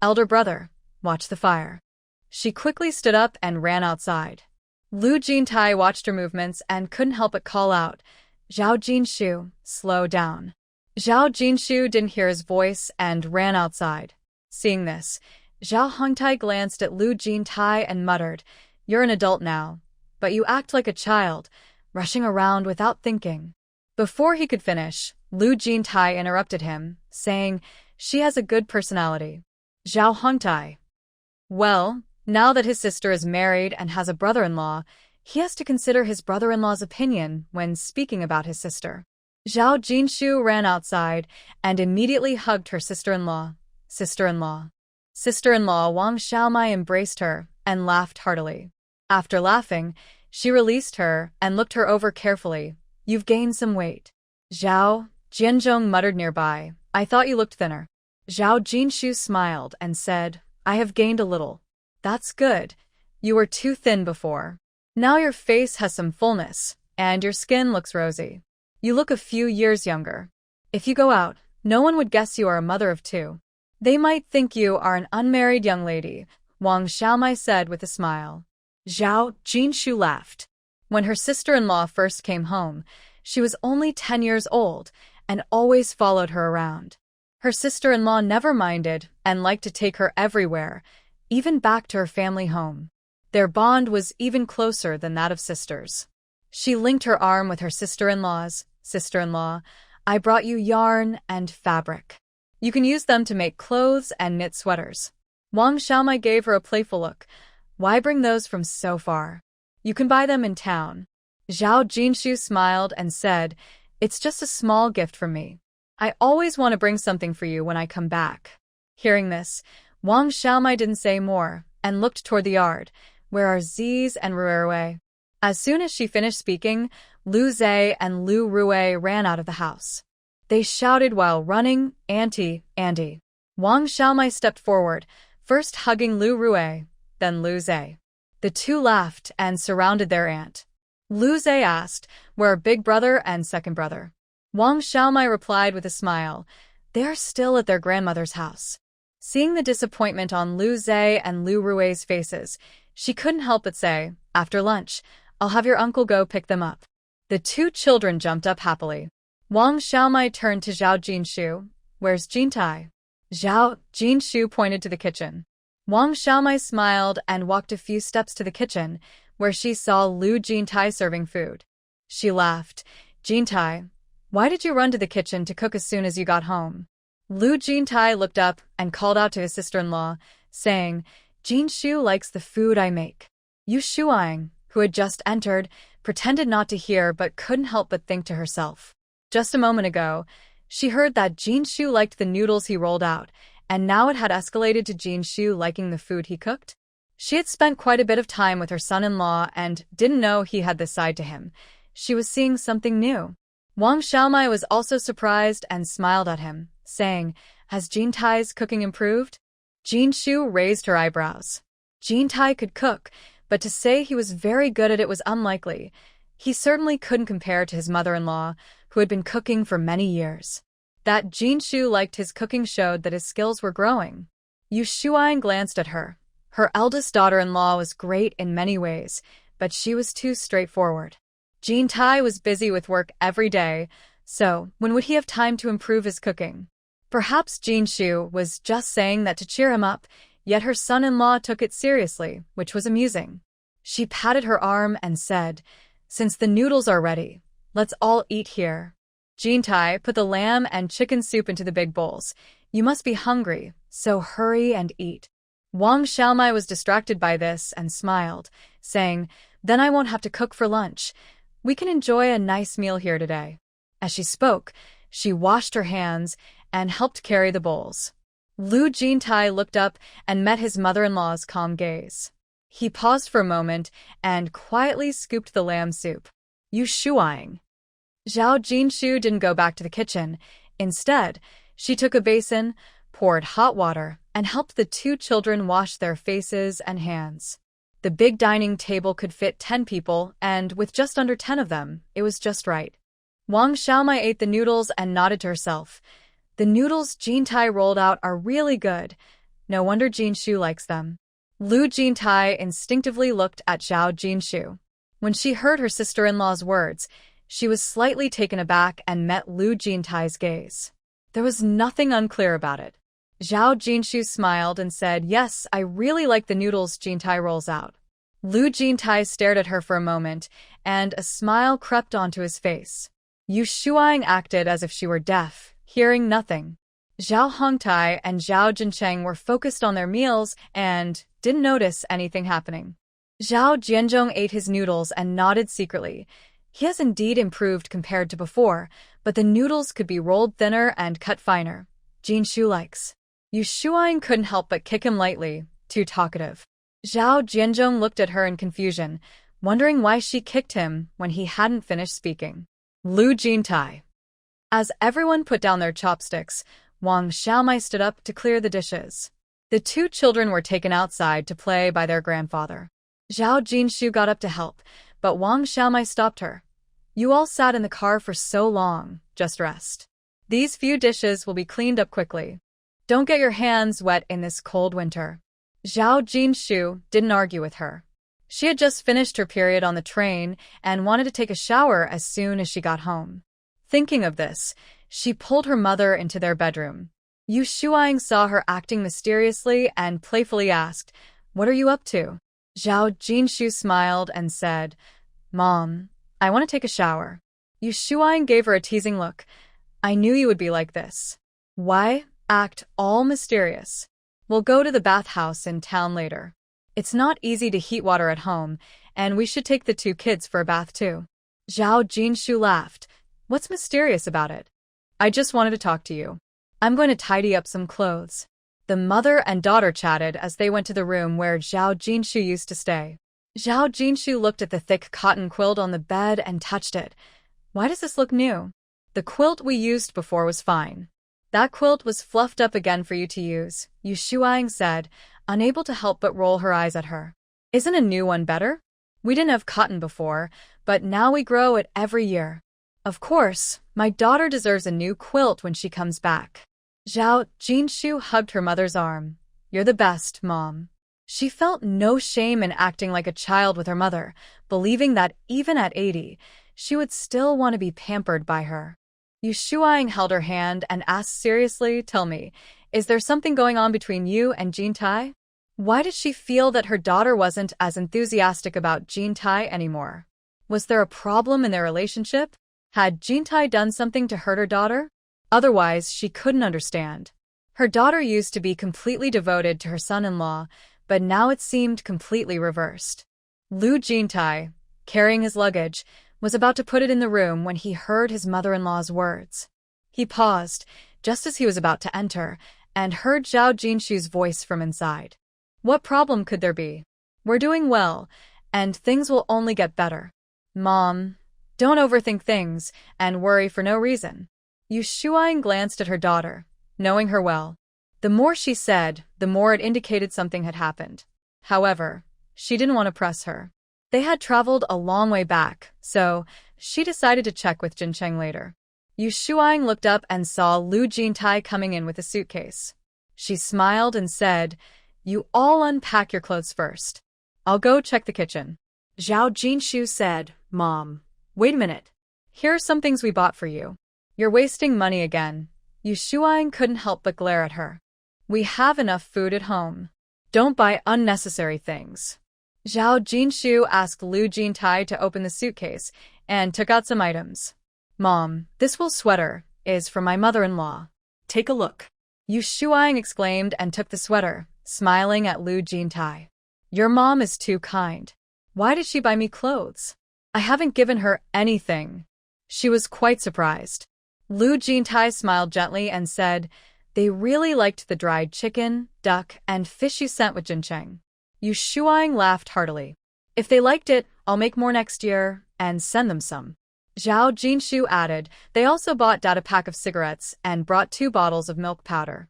Speaker 1: "Elder brother, watch the fire." She quickly stood up and ran outside. Lu Jintai watched her movements and couldn't help but call out, "Zhao Jinshu, slow down." Zhao Jinshu didn't hear his voice and ran outside. Seeing this, Zhao Hongtai glanced at Lu Jintai and muttered, "You're an adult now, but you act like a child, rushing around without thinking." Before he could finish, Lu Jintai interrupted him, saying, "She has a good personality." Zhao Hongtai. Well, now that his sister is married and has a brother-in-law, he has to consider his brother-in-law's opinion when speaking about his sister. Zhao Jinshu ran outside and immediately hugged her sister-in-law. Sister-in-law Wang Xiaomai embraced her and laughed heartily. After laughing, she released her and looked her over carefully. "You've gained some weight." Zhao Jianzhong muttered nearby, "I thought you looked thinner." Zhao Jinshu smiled and said, "I have gained a little." "That's good. You were too thin before. Now your face has some fullness, and your skin looks rosy. You look a few years younger. If you go out, no one would guess you are a mother of two. They might think you are an unmarried young lady," Wang Xiaomai said with a smile. Zhao Jinshu laughed. When her sister-in-law first came home, she was only 10 years old and always followed her around. Her sister-in-law never minded and liked to take her everywhere, even back to her family home. Their bond was even closer than that of sisters. She linked her arm with her sister-in-law's. Sister-in-law, I brought you yarn and fabric. You can use them to make clothes and knit sweaters. Wang Xiaomai gave her a playful look. Why bring those from so far? You can buy them in town. Zhao Jinshu smiled and said, It's just a small gift from me. I always want to bring something for you when I come back. Hearing this, Wang Xiaomai didn't say more and looked toward the yard, where are Ziz and Ruerui. As soon as she finished speaking, Lu Zhe and Lu Rui ran out of the house. They shouted while running, Auntie, Auntie. Wang Xiaomai stepped forward, first hugging Lu Rui, then Lu Zhe. The two laughed and surrounded their aunt. Lu Zhe asked, Where are big brother and second brother? Wang Xiaomai replied with a smile, They are still at their grandmother's house. Seeing the disappointment on Lu Zhe and Lu Rui's faces, she couldn't help but say, After lunch, I'll have your uncle go pick them up. The two children jumped up happily. Wang Xiaomai turned to Zhao Jinshu. Where's Jintai? Zhao Jinshu pointed to the kitchen. Wang Xiaomai smiled and walked a few steps to the kitchen, where she saw Lu Jintai serving food. She laughed. Jintai, why did you run to the kitchen to cook as soon as you got home? Lu Jintai looked up and called out to his sister-in-law, saying, Jinshu likes the food I make. Yu Shuang, who had just entered, pretended not to hear but couldn't help but think to herself. Just a moment ago, she heard that Jinshu liked the noodles he rolled out, and now it had escalated to Jinshu liking the food he cooked. She had spent quite a bit of time with her son-in-law and didn't know he had this side to him. She was seeing something new. Wang Xiaomai was also surprised and smiled at him, saying, Has Jintai's cooking improved? Jinshu raised her eyebrows. Jintai could cook, but to say he was very good at it was unlikely. He certainly couldn't compare to his mother-in-law, who had been cooking for many years. That Jinshu liked his cooking showed that his skills were growing. Yu Shuang glanced at her. Her eldest daughter-in-law was great in many ways, but she was too straightforward. Jintai was busy with work every day, so when would he have time to improve his cooking? Perhaps Jinshu was just saying that to cheer him up, yet her son-in-law took it seriously, which was amusing. She patted her arm and said, Since the noodles are ready, let's all eat here. Jintai put the lamb and chicken soup into the big bowls. You must be hungry, so hurry and eat. Wang Xiaomai was distracted by this and smiled, saying, Then I won't have to cook for lunch. We can enjoy a nice meal here today. As she spoke, she washed her hands and helped carry the bowls. Lu Jintai looked up and met his mother-in-law's calm gaze. He paused for a moment and quietly scooped the lamb soup. Yu Shuang. Zhao Jinshu didn't go back to the kitchen. Instead, she took a basin, poured hot water, and helped the two children wash their faces and hands. The big dining table could fit 10 people, and with just under 10 of them, it was just right. Wang Xiaomai ate the noodles and nodded to herself. The noodles Jintai rolled out are really good. No wonder Jinshu likes them. Lu Jintai instinctively looked at Zhao Jinshu. When she heard her sister-in-law's words, she was slightly taken aback and met Lu Jintai's gaze. There was nothing unclear about it. Zhao Jinshu smiled and said, Yes, I really like the noodles Jintai rolls out. Lu Jintai stared at her for a moment, and a smile crept onto his face. Yu Shuang acted as if she were deaf, hearing nothing. Zhao Hongtai and Zhao Jincheng were focused on their meals and didn't notice anything happening. Zhao Jianzhong ate his noodles and nodded secretly. He has indeed improved compared to before, but the noodles could be rolled thinner and cut finer. Jinshu likes. Yu Shuang couldn't help but kick him lightly, too talkative. Zhao Jianzhong looked at her in confusion, wondering why she kicked him when he hadn't finished speaking. Lu Jintai. As everyone put down their chopsticks, Wang Xiaomai stood up to clear the dishes. The two children were taken outside to play by their grandfather. Zhao Jinshu got up to help, but Wang Xiaomai stopped her. You all sat in the car for so long, just rest. These few dishes will be cleaned up quickly. Don't get your hands wet in this cold winter. Zhao Jinshu didn't argue with her. She had just finished her period on the train and wanted to take a shower as soon as she got home. Thinking of this, she pulled her mother into their bedroom. Yu Shuang saw her acting mysteriously and playfully asked, What are you up to? Zhao Jinshu smiled and said, Mom, I want to take a shower. Yu Shuang gave her a teasing look. I knew you would be like this. Why act all mysterious? We'll go to the bathhouse in town later. It's not easy to heat water at home, and we should take the two kids for a bath too. Zhao Jinshu laughed. What's mysterious about it? I just wanted to talk to you. I'm going to tidy up some clothes. The mother and daughter chatted as they went to the room where Zhao Jinshu used to stay. Zhao Jinshu looked at the thick cotton quilt on the bed and touched it. Why does this look new? The quilt we used before was fine. That quilt was fluffed up again for you to use, Yu Shuang said, unable to help but roll her eyes at her. Isn't a new one better? We didn't have cotton before, but now we grow it every year. Of course, my daughter deserves a new quilt when she comes back. Zhao Jinshu hugged her mother's arm. You're the best, Mom. She felt no shame in acting like a child with her mother, believing that even at 80, she would still want to be pampered by her. Yu Shuang held her hand and asked seriously, Tell me, is there something going on between you and Jintai? Why did she feel that her daughter wasn't as enthusiastic about Jintai anymore? Was there a problem in their relationship? Had Jintai done something to hurt her daughter? Otherwise, she couldn't understand. Her daughter used to be completely devoted to her son-in-law, but now it seemed completely reversed. Lu Jintai, carrying his luggage, was about to put it in the room when he heard his mother-in-law's words. He paused, just as he was about to enter, and heard Zhao Jinshu's voice from inside. What problem could there be? We're doing well, and things will only get better. Mom, don't overthink things and worry for no reason. Yu Shuang glanced at her daughter, knowing her well. The more she said, the more it indicated something had happened. However, she didn't want to press her. They had traveled a long way back, so she decided to check with Jincheng later. Yu Shuang looked up and saw Lu Jintai coming in with a suitcase. She smiled and said, You all unpack your clothes first. I'll go check the kitchen.
Speaker 2: Zhao Jinshu said, Mom, wait a minute.
Speaker 1: Here are some things we bought for you. You're wasting money again. Yu Shuang couldn't help but glare at her. We have enough food at home. Don't buy unnecessary things. Zhao Jinshu asked Lu Jintai to open the suitcase and took out some items. Mom, this wool sweater is for my mother-in-law.
Speaker 2: Take a look.
Speaker 1: Yu Shuang exclaimed and took the sweater, smiling at Lu Jintai. Your mom is too kind. Why did she buy me clothes? I haven't given her anything. She was quite surprised. Lu Jintai smiled gently and said, They really liked the dried chicken, duck, and fish you sent with Jincheng. Yu Shuang laughed heartily. If they liked it, I'll make more next year and send them some. Zhao Jinshu added, They also bought Dad a pack of cigarettes and brought 2 bottles of milk powder.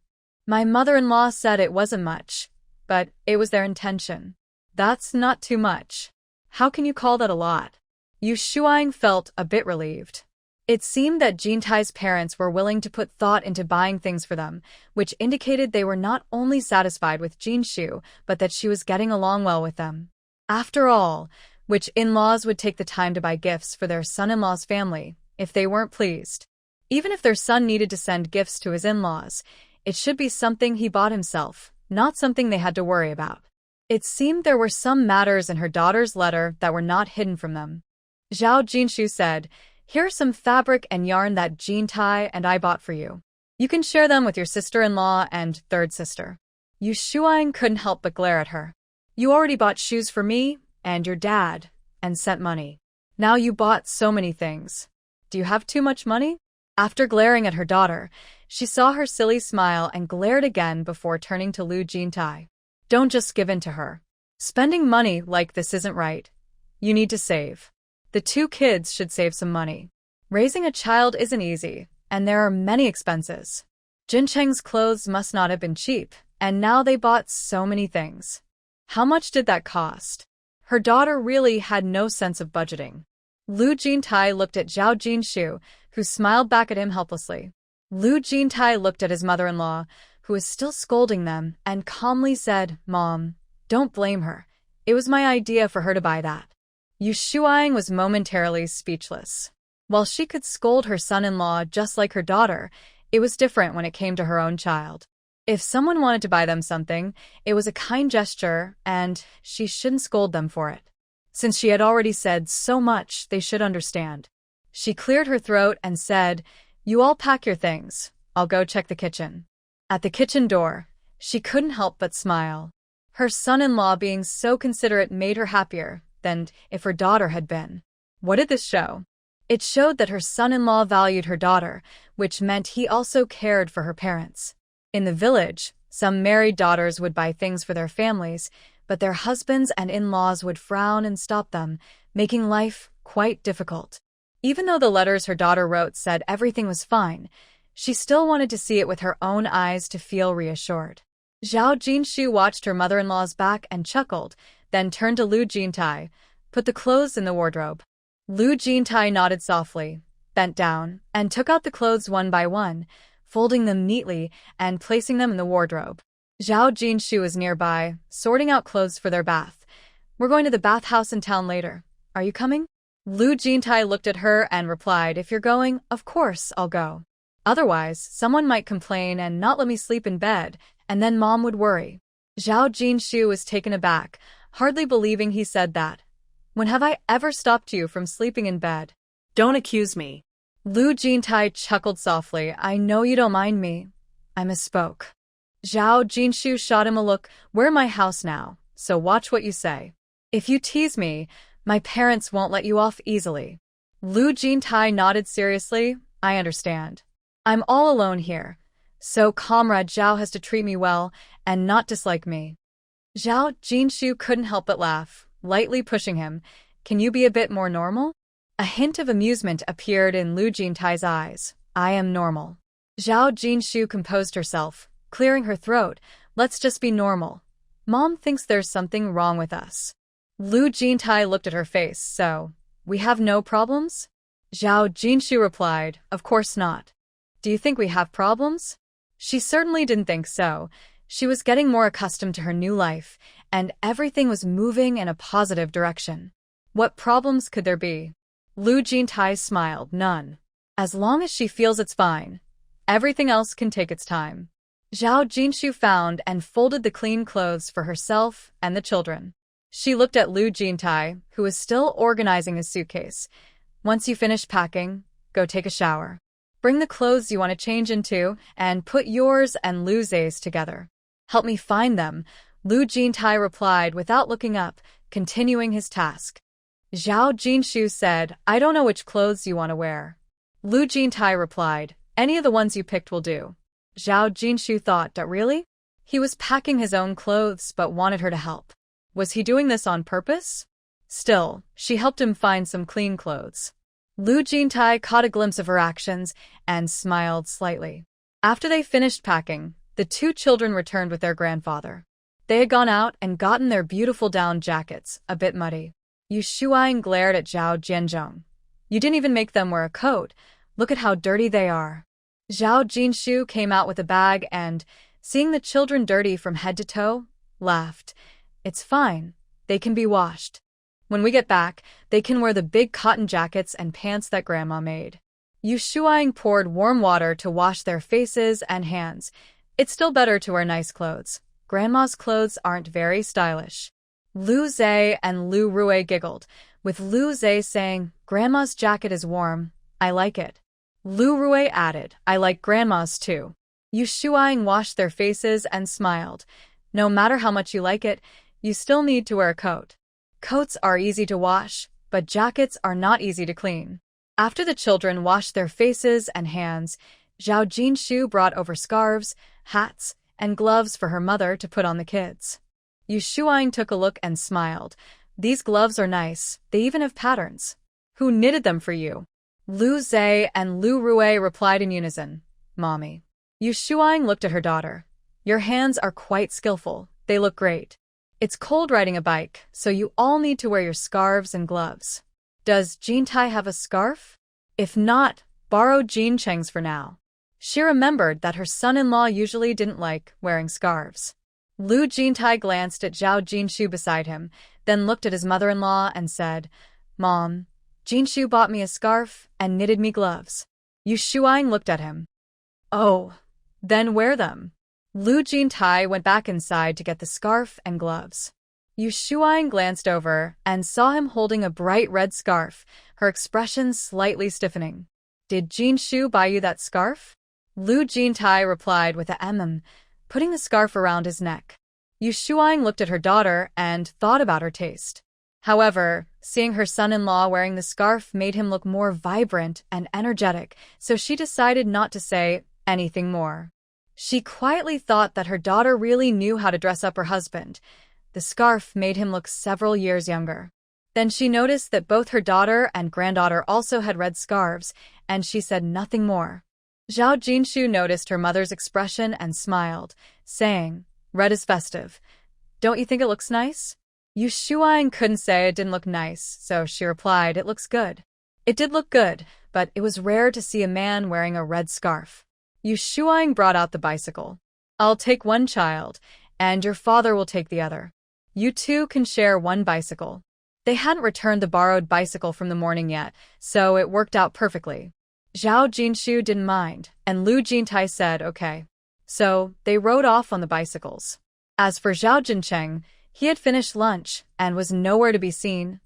Speaker 1: My mother-in-law said it wasn't much, but it was their intention. That's not too much. How can you call that a lot? Yu Shuang felt a bit relieved. It seemed that Jintai's parents were willing to put thought into buying things for them, which indicated they were not only satisfied with Jinshu, but that she was getting along well with them. After all, which in-laws would take the time to buy gifts for their son-in-law's family, if they weren't pleased? Even if their son needed to send gifts to his in-laws, it should be something he bought himself, not something they had to worry about. It seemed there were some matters in her daughter's letter that were not hidden from them. Zhao Jinshu said, Here's some fabric and yarn that Jintai and I bought for you. You can share them with your sister-in-law and third sister. Yu Shuang couldn't help but glare at her. You already bought shoes for me and your dad and sent money. Now you bought so many things. Do you have too much money? After glaring at her daughter, she saw her silly smile and glared again before turning to Lu Jintai. Don't just give in to her. Spending money like this isn't right. You need to save. The 2 kids should save some money. Raising a child isn't easy, and there are many expenses. Jincheng's clothes must not have been cheap, and now they bought so many things. How much did that cost? Her daughter really had no sense of budgeting. Lu Jintai looked at Zhao Jinshu, who smiled back at him helplessly. Lu Jintai looked at his mother-in-law, who was still scolding them, and calmly said, Mom, don't blame her. It was my idea for her to buy that. Yu Shuang was momentarily speechless. While she could scold her son-in-law just like her daughter, it was different when it came to her own child. If someone wanted to buy them something, it was a kind gesture, and she shouldn't scold them for it. Since she had already said so much, they should understand. She cleared her throat and said, "You all pack your things. I'll go check the kitchen." At the kitchen door, she couldn't help but smile. Her son-in-law being so considerate made her happier than if her daughter had been. What did this show? It showed that her son-in-law valued her daughter, which meant he also cared for her parents. In the village, some married daughters would buy things for their families, but their husbands and in-laws would frown and stop them, making life quite difficult. Even though the letters her daughter wrote said everything was fine, she still wanted to see it with her own eyes to feel reassured. Zhao Jinshu watched her mother-in-law's back and chuckled, then turned to Lu Jintai. "Put the clothes in the wardrobe." Lu Jintai nodded softly, bent down, and took out the clothes one by one, folding them neatly and placing them in the wardrobe. Zhao Jinshu was nearby, sorting out clothes for their bath. "We're going to the bathhouse in town later. Are you coming?" Lu Jintai looked at her and replied, "If you're going, of course I'll go. Otherwise, someone might complain and not let me sleep in bed, and then Mom would worry." Zhao Jinshu was taken aback, hardly believing he said that. "When have I ever stopped you from sleeping in bed?"
Speaker 2: Don't accuse me.
Speaker 1: Lu Jintai chuckled softly. "I know you don't mind me. I misspoke." Zhao Jinshu shot him a look. "We're my house now, so watch what you say. If you tease me, my parents won't let you off easily." Lu Jintai nodded seriously. "I understand. I'm all alone here, so Comrade Zhao has to treat me well and not dislike me." Zhao Jinshu couldn't help but laugh, lightly pushing him. "Can you be a bit more normal?" A hint of amusement appeared in Lu Jintai's eyes. "I am normal." Zhao Jinshu composed herself, clearing her throat. "Let's just be normal. Mom thinks there's something wrong with us." Lu Jintai looked at her face. "So, we have no problems?" Zhao Jinshu replied, "Of course not. Do you think we have problems?" She certainly didn't think so. She was getting more accustomed to her new life, and everything was moving in a positive direction. What problems could there be? Lu Jintai smiled. "None. As long as she feels it's fine. Everything else can take its time." Zhao Jinshu found and folded the clean clothes for herself and the children. She looked at Lu Jintai, who was still organizing his suitcase. "Once you finish packing, go take a shower. Bring the clothes you want to change into, and put yours and Lu Zhe's together. Help me find them," Lu Jintai replied without looking up, continuing his task. Zhao Jinshu said, "I don't know which clothes you want to wear." Lu Jintai replied, "Any of the ones you picked will do." Zhao Jinshu thought, "Really?" He was packing his own clothes but wanted her to help. Was he doing this on purpose? Still, she helped him find some clean clothes. Lu Jintai caught a glimpse of her actions and smiled slightly. After they finished packing, the two children returned with their grandfather. They had gone out and gotten their beautiful down jackets, a bit muddy. Yu Shuang glared at Zhao Jianzhong. "You didn't even make them wear a coat. Look at how dirty they are." Zhao Jinshu came out with a bag and, seeing the children dirty from head to toe, laughed. "It's fine. They can be washed. When we get back, they can wear the big cotton jackets and pants that Grandma made." Yu Shuang poured warm water to wash their faces and hands. "It's still better to wear nice clothes. Grandma's clothes aren't very stylish." Lu Zhe and Lu Rui giggled, with Lu Zhe saying, "Grandma's jacket is warm. I like it." Lu Rui added, "I like Grandma's too." Yu Shuang washed their faces and smiled. "No matter how much you like it, you still need to wear a coat. Coats are easy to wash, but jackets are not easy to clean." After the children washed their faces and hands, Zhao Jinshu brought over scarves, hats, and gloves for her mother to put on the kids. Yu Shuang took a look and smiled. "These gloves are nice. They even have patterns. Who knitted them for you?" Lu Zhe and Lu Rui replied in unison, "Mommy." Yu Shuang looked at her daughter. "Your hands are quite skillful. They look great. It's cold riding a bike, so you all need to wear your scarves and gloves. Does Jintai have a scarf? If not, borrow Jin Cheng's for now." She remembered that her son-in-law usually didn't like wearing scarves. Lu Jintai glanced at Zhao Jinshu beside him, then looked at his mother-in-law and said, "Mom, Jinshu bought me a scarf and knitted me gloves." Yu Shuang looked at him. "Oh, then wear them." Lu Jintai went back inside to get the scarf and gloves. Yu Shuang glanced over and saw him holding a bright red scarf, her expression slightly stiffening. Did Jin Shu buy you that scarf? Lu Jintai replied with a putting the scarf around his neck. Yu Shuang looked at her daughter and thought about her taste. However, seeing her son-in-law wearing the scarf made him look more vibrant and energetic, so she decided not to say anything more. She quietly thought that her daughter really knew how to dress up her husband. The scarf made him look several years younger. Then she noticed that both her daughter and granddaughter also had red scarves, and she said nothing more. Zhao Jinshu noticed her mother's expression and smiled, saying, "Red is festive. Don't you think it looks nice?" Yu Shuang couldn't say it didn't look nice, so she replied, "It looks good." It did look good, but it was rare to see a man wearing a red scarf. Yu Shuang brought out the bicycle. "I'll take one child, and your father will take the other. You two can share one bicycle." They hadn't returned the borrowed bicycle from the morning yet, so it worked out perfectly. Zhao Jinshu didn't mind, and Lu Jintai said okay. So they rode off on the bicycles. As for Zhao Jincheng, he had finished lunch and was nowhere to be seen,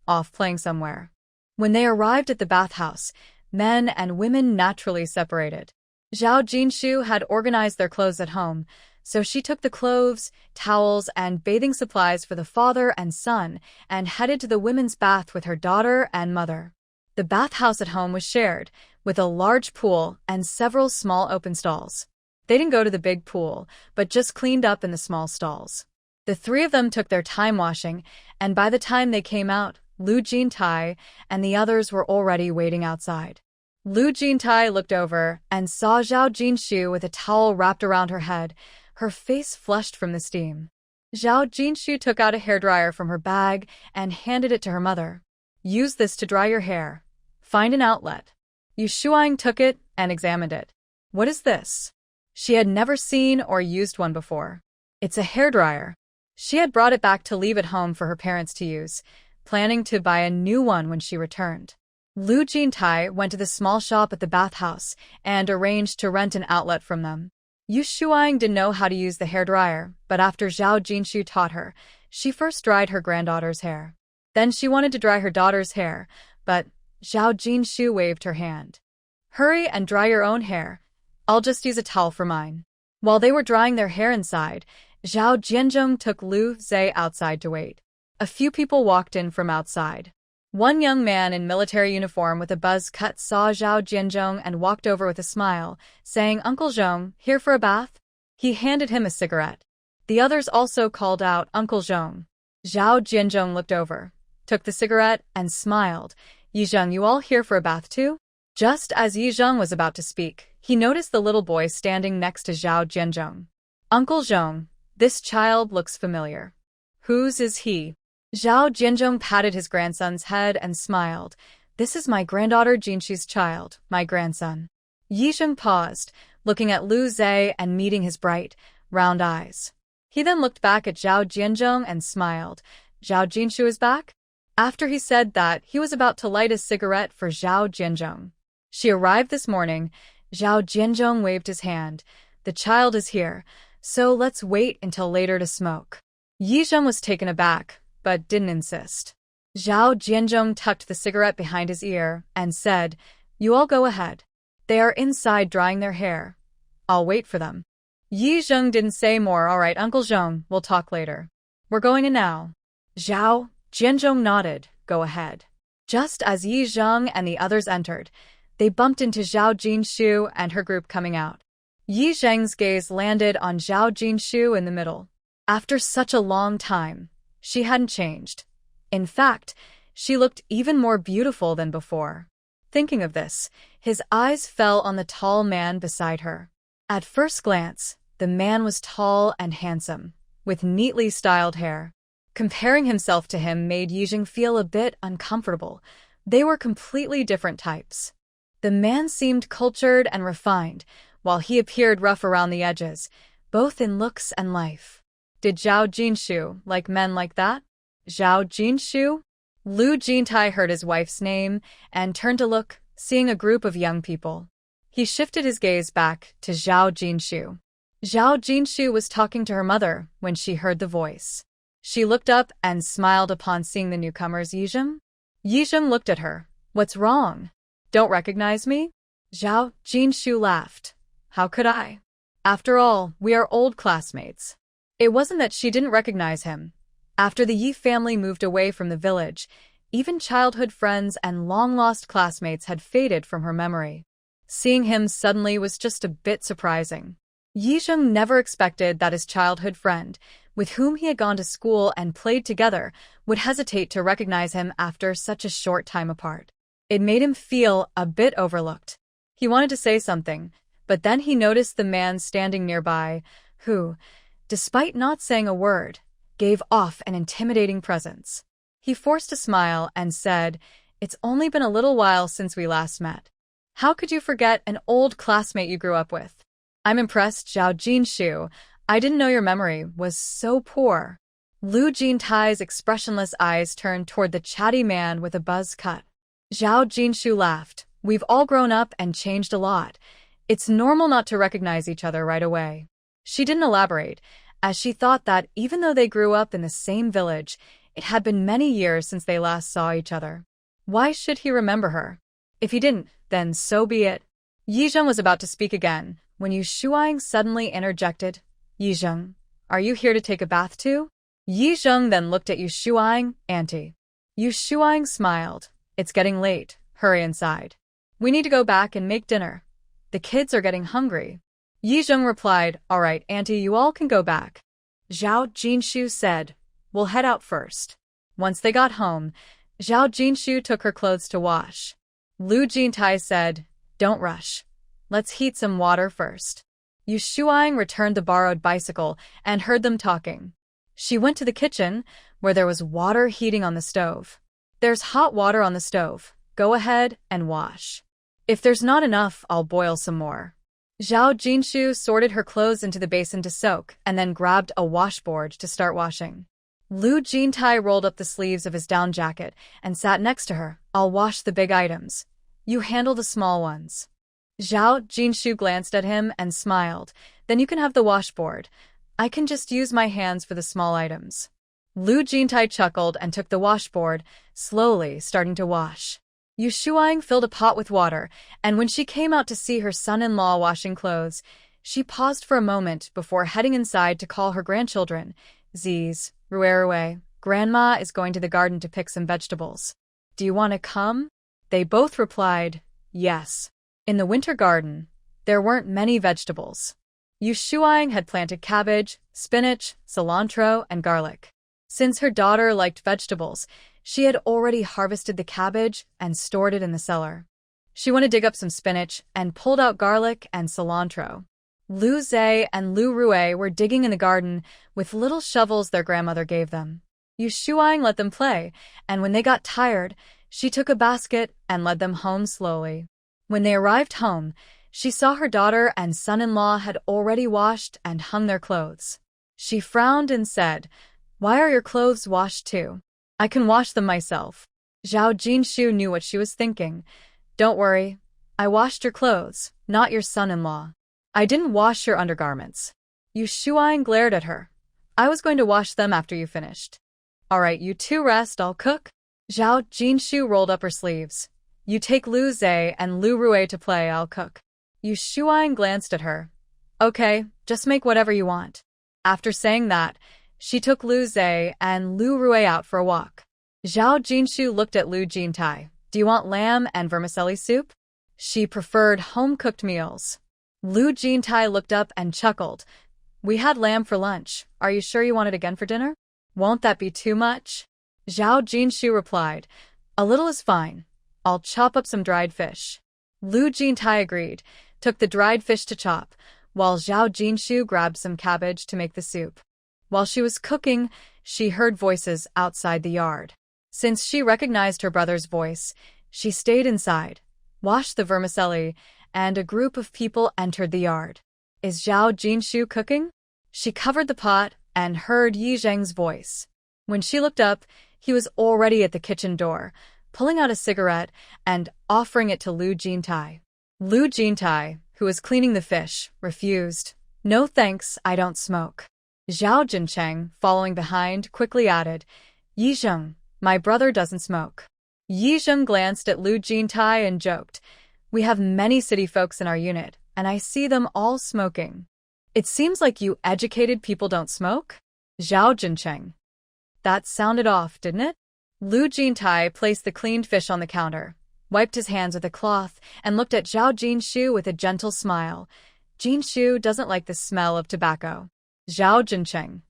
Speaker 1: off playing somewhere. When they arrived at the bathhouse, men and women naturally separated. Zhao Jinshu had organized their clothes at home, so she took the clothes, towels, and bathing supplies for the father and son and headed to the women's bath with her daughter and mother. The bathhouse at home was shared, with a large pool and several small open stalls. They didn't go to the big pool, but just cleaned up in the small stalls. The three of them took their time washing, and by the time they came out, Lu Jintai and the others were already waiting outside. Lu Jintai looked over and saw Zhao Jinshu with a towel wrapped around her head, her face flushed from the steam. Zhao Jinshu took out a hairdryer from her bag and handed it to her mother. "Use this to dry your hair. Find an outlet." Yu Shuang took it and examined it. "What is this?" She had never seen or used one before. "It's a hairdryer." She had brought it back to leave at home for her parents to use, planning to buy a new one when she returned. Lu Jintai went to the small shop at the bathhouse and arranged to rent an outlet from them. Yu Shuang didn't know how to use the hairdryer, but after Zhao Jinshu taught her, she first dried her granddaughter's hair. Then she wanted to dry her daughter's hair, but Zhao Jinshu waved her hand. "Hurry and dry your own hair. I'll just use a towel for mine." While they were drying their hair inside, Zhao Jianzhong took Lu Zhe outside to wait. A few people walked in from outside. One young man in military uniform with a buzz cut saw Zhao Jianzhong and walked over with a smile, saying, "Uncle Zhong, here for a bath?" He handed him a cigarette. The others also called out, "Uncle Zhong." Zhao Jianzhong looked over, took the cigarette, and smiled. "Yi Zheng, you all here for a bath too?" Just as Yi Zheng was about to speak, he noticed the little boy standing next to Zhao Jianzhong. "Uncle Zhong, this child looks familiar. Whose is he?" Zhao Jianzhong patted his grandson's head and smiled. "This is my granddaughter Jinshu's child, my grandson." Yi Zheng paused, looking at Lu Zhe and meeting his bright, round eyes. He then looked back at Zhao Jianzhong and smiled. "Zhao Jinshu is back?" After he said that, he was about to light a cigarette for Zhao Jianzhong. "She arrived this morning." Zhao Jianzhong waved his hand. "The child is here, so let's wait until later to smoke." Yi Zheng was taken aback, but didn't insist. Zhao Jianzhong tucked the cigarette behind his ear and said, "You all go ahead. They are inside drying their hair. I'll wait for them." Yi Zheng didn't say more. "All right, Uncle Zhong, we'll talk later. We're going in now." Zhao Jianzhong nodded. "Go ahead." Just as Yi Zheng and the others entered, they bumped into Zhao Jinshu and her group coming out. Yi Zheng's gaze landed on Zhao Jinshu in the middle. After such a long time, she hadn't changed. In fact, she looked even more beautiful than before. Thinking of this, his eyes fell on the tall man beside her. At first glance, the man was tall and handsome, with neatly styled hair. Comparing himself to him made Yizheng feel a bit uncomfortable. They were completely different types. The man seemed cultured and refined, while he appeared rough around the edges, both in looks and life. Did Zhao Jinshu like men like that? Zhao Jinshu? Lu Jintai heard his wife's name and turned to look, seeing a group of young people. He shifted his gaze back to Zhao Jinshu. Zhao Jinshu was talking to her mother when she heard the voice. She looked up and smiled upon seeing the newcomers. Yizheng? Yizheng looked at her. What's wrong? Don't recognize me? Zhao Jinshu laughed. How could I? After all, we are old classmates. It wasn't that she didn't recognize him. After the Yi family moved away from the village, even childhood friends and long-lost classmates had faded from her memory. Seeing him suddenly was just a bit surprising. Yizheng never expected that his childhood friend, with whom he had gone to school and played together, would hesitate to recognize him after such a short time apart. It made him feel a bit overlooked. He wanted to say something, but then he noticed the man standing nearby, who, despite not saying a word, gave off an intimidating presence. He forced a smile and said, "It's only been a little while since we last met. How could you forget an old classmate you grew up with? I'm impressed, Zhao Jinshu. I didn't know your memory was so poor." Lu Jintai's expressionless eyes turned toward the chatty man with a buzz cut. Zhao Jinshu laughed. We've all grown up and changed a lot. It's normal not to recognize each other right away. She didn't elaborate, as she thought that even though they grew up in the same village, it had been many years since they last saw each other. Why should he remember her? If he didn't, then so be it. Yizheng was about to speak again, when Yu Shuang suddenly interjected. Yizheng, are you here to take a bath too? Yizheng then looked at Yu Shuang, Auntie. Yu Shuang smiled. It's getting late. Hurry inside. We need to go back and make dinner. The kids are getting hungry. Yizheng replied, All right, Auntie, you all can go back. Zhao Jinshu said, We'll head out first. Once they got home, Zhao Jinshu took her clothes to wash. Lu Jintai said, Don't rush. Let's heat some water first. Yu Shuang returned the borrowed bicycle and heard them talking. She went to the kitchen, where there was water heating on the stove. There's hot water on the stove. Go ahead and wash. If there's not enough, I'll boil some more. Zhao Jinshu sorted her clothes into the basin to soak and then grabbed a washboard to start washing. Lu Jintai rolled up the sleeves of his down jacket and sat next to her. I'll wash the big items. You handle the small ones. Zhao Jinshu glanced at him and smiled. Then you can have the washboard. I can just use my hands for the small items. Lu Jintai chuckled and took the washboard, slowly starting to wash. Yu Shuang filled a pot with water, and when she came out to see her son-in-law washing clothes, she paused for a moment before heading inside to call her grandchildren. Ziz, Rue, Grandma is going to the garden to pick some vegetables. Do you want to come? They both replied, yes. In the winter garden, there weren't many vegetables. Yu Shuang had planted cabbage, spinach, cilantro, and garlic. Since her daughter liked vegetables, she had already harvested the cabbage and stored it in the cellar. She went to dig up some spinach and pulled out garlic and cilantro. Lu Zhe and Lu Rue were digging in the garden with little shovels their grandmother gave them. Yu Shuang let them play, and when they got tired, she took a basket and led them home slowly. When they arrived home, she saw her daughter and son-in-law had already washed and hung their clothes. She frowned and said, Why are your clothes washed too? I can wash them myself. Zhao Jinshu knew what she was thinking. Don't worry. I washed your clothes, not your son-in-law. I didn't wash your undergarments. Yu Shuang glared at her. I was going to wash them after you finished. All right, you two rest, I'll cook. Zhao Jinshu rolled up her sleeves. You take Lu Zhe and Lu Rue to play, I'll cook. Yu Shuang glanced at her. Okay, just make whatever you want. After saying that, she took Lu Zhe and Lu Rue out for a walk. Zhao Jinshu looked at Lu Jintai. Do you want lamb and vermicelli soup? She preferred home-cooked meals. Lu Jintai looked up and chuckled. We had lamb for lunch. Are you sure you want it again for dinner? Won't that be too much? Zhao Jinshu replied. A little is fine. I'll chop up some dried fish. Lu Jintai agreed, took the dried fish to chop, while Zhao Jinshu grabbed some cabbage to make the soup. While she was cooking, she heard voices outside the yard. Since she recognized her brother's voice, she stayed inside, washed the vermicelli, and a group of people entered the yard. Is Zhao Jinshu cooking? She covered the pot and heard Yizheng's voice. When she looked up, he was already at the kitchen door, pulling out a cigarette and offering it to Lu Jintai. Lu Jintai, who was cleaning the fish, refused. No thanks, I don't smoke. Zhao Jincheng, following behind, quickly added, Yizheng, my brother doesn't smoke. Yizheng glanced at Lu Jintai and joked, we have many city folks in our unit, and I see them all smoking. It seems like you educated people don't smoke? Zhao Jincheng. That sounded off, didn't it? Lu Jintai placed the cleaned fish on the counter, wiped his hands with a cloth, and looked at Zhao Jinshu with a gentle smile. Jinshu doesn't like the smell of tobacco. Zhao Jincheng.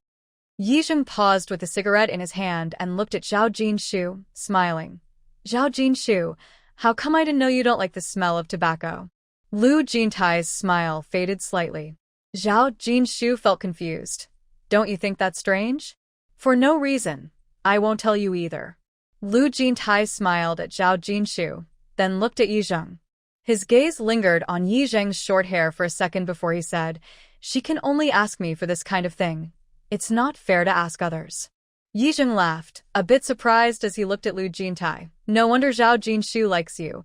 Speaker 1: Yizheng paused with a cigarette in his hand and looked at Zhao Jinshu, smiling. Zhao Jinshu, how come I didn't know you don't like the smell of tobacco? Lu Jintai's smile faded slightly. Zhao Jinshu felt confused. Don't you think that's strange? For no reason. I won't tell you either. Lu Jintai smiled at Zhao Jinshu, then looked at Yizheng. His gaze lingered on Yizheng's short hair for a second before he said, she can only ask me for this kind of thing. It's not fair to ask others. Yizheng laughed, a bit surprised as he looked at Lu Jintai. No wonder Zhao Jinshu likes you.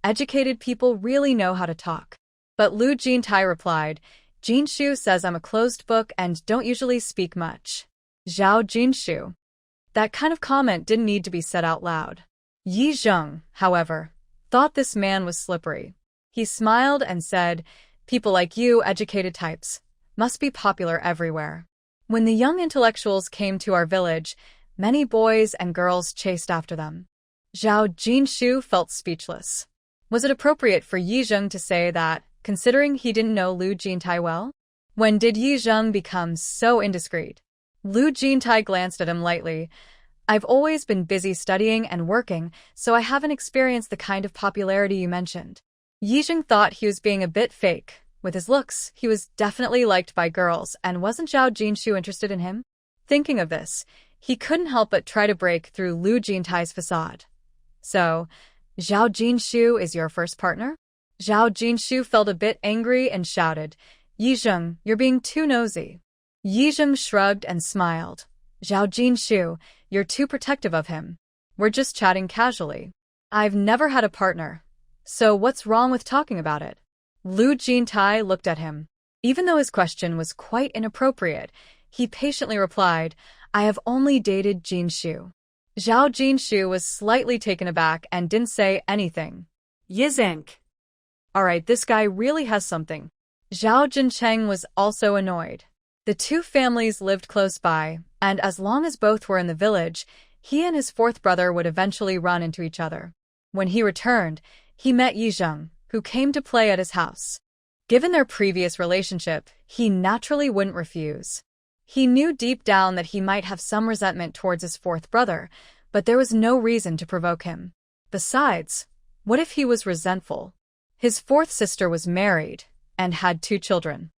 Speaker 1: Educated people really know how to talk. But Lu Jintai replied, Jinshu says I'm a closed book and don't usually speak much. Zhao Jinshu. That kind of comment didn't need to be said out loud. Yizheng, however, thought this man was slippery. He smiled and said, people like you, educated types, must be popular everywhere. When the young intellectuals came to our village, many boys and girls chased after them. Zhao Jinshu felt speechless. Was it appropriate for Yizheng to say that, considering he didn't know Lu Jintai well? When did Yizheng become so indiscreet? Lu Jintai glanced at him lightly. I've always been busy studying and working, so I haven't experienced the kind of popularity you mentioned. Yizheng thought he was being a bit fake. With his looks, he was definitely liked by girls, and wasn't Zhao Jinshu interested in him? Thinking of this, he couldn't help but try to break through Lu Jintai's facade. So, Zhao Jinshu is your first partner? Zhao Jinshu felt a bit angry and shouted, Yizheng, you're being too nosy. Yizheng shrugged and smiled. Zhao Jinshu, you're too protective of him. We're just chatting casually. I've never had a partner. So what's wrong with talking about it? Lu Jintai looked at him. Even though his question was quite inappropriate, he patiently replied, I have only dated Jinshu. Zhao Jinshu was slightly taken aback and didn't say anything.
Speaker 2: Yizheng.
Speaker 1: Alright, this guy really has something. Zhao Jincheng was also annoyed. The two families lived close by, and as long as both were in the village, he and his fourth brother would eventually run into each other. When he returned, he met Yizheng, who came to play at his house. Given their previous relationship, he naturally wouldn't refuse. He knew deep down that he might have some resentment towards his fourth brother, but there was no reason to provoke him. Besides, what if he was resentful? His fourth sister was married and had 2 children.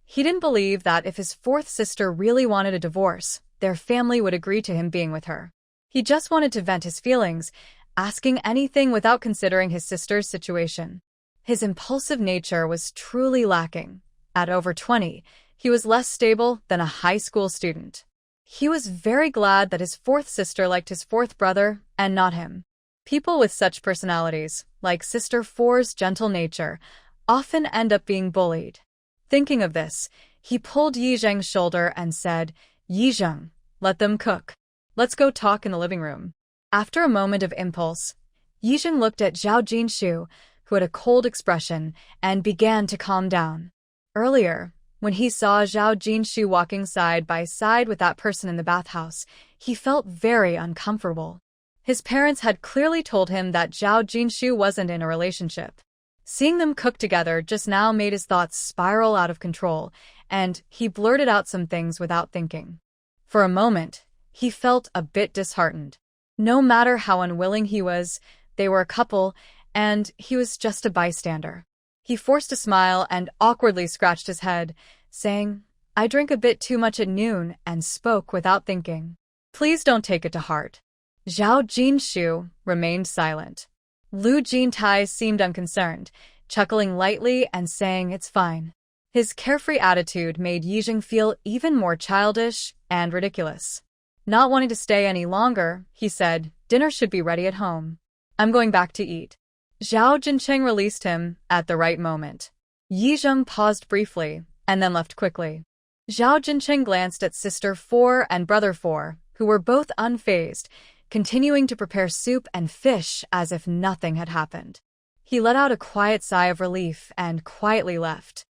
Speaker 1: He didn't believe that if his fourth sister really wanted a divorce, their family would agree to him being with her. He just wanted to vent his feelings, asking anything without considering his sister's situation. His impulsive nature was truly lacking. At over 20, he was less stable than a high school student. He was very glad that his fourth sister liked his fourth brother and not him. People with such personalities, like Sister 4's gentle nature, often end up being bullied. Thinking of this, he pulled Yizheng's shoulder and said, Yizheng, let them cook. Let's go talk in the living room. After a moment of impulse, Yizheng looked at Zhao Jinshu, who had a cold expression, and began to calm down. Earlier, when he saw Zhao Jinshu walking side by side with that person in the bathhouse, he felt very uncomfortable. His parents had clearly told him that Zhao Jinshu wasn't in a relationship. Seeing them cook together just now made his thoughts spiral out of control, and he blurted out some things without thinking. For a moment, he felt a bit disheartened. No matter how unwilling he was, they were a couple, and he was just a bystander. He forced a smile and awkwardly scratched his head, saying, I drank a bit too much at noon, and spoke without thinking. Please don't take it to heart. Zhao Jinshu remained silent. Lu Jintai seemed unconcerned, chuckling lightly and saying it's fine. His carefree attitude made Yizheng feel even more childish and ridiculous. Not wanting to stay any longer, he said, dinner should be ready at home. I'm going back to eat. Zhao Jincheng released him at the right moment. Yizheng paused briefly and then left quickly. Zhao Jincheng glanced at Sister 4 and Brother 4, who were both unfazed, continuing to prepare soup and fish as if nothing had happened. He let out a quiet sigh of relief and quietly left.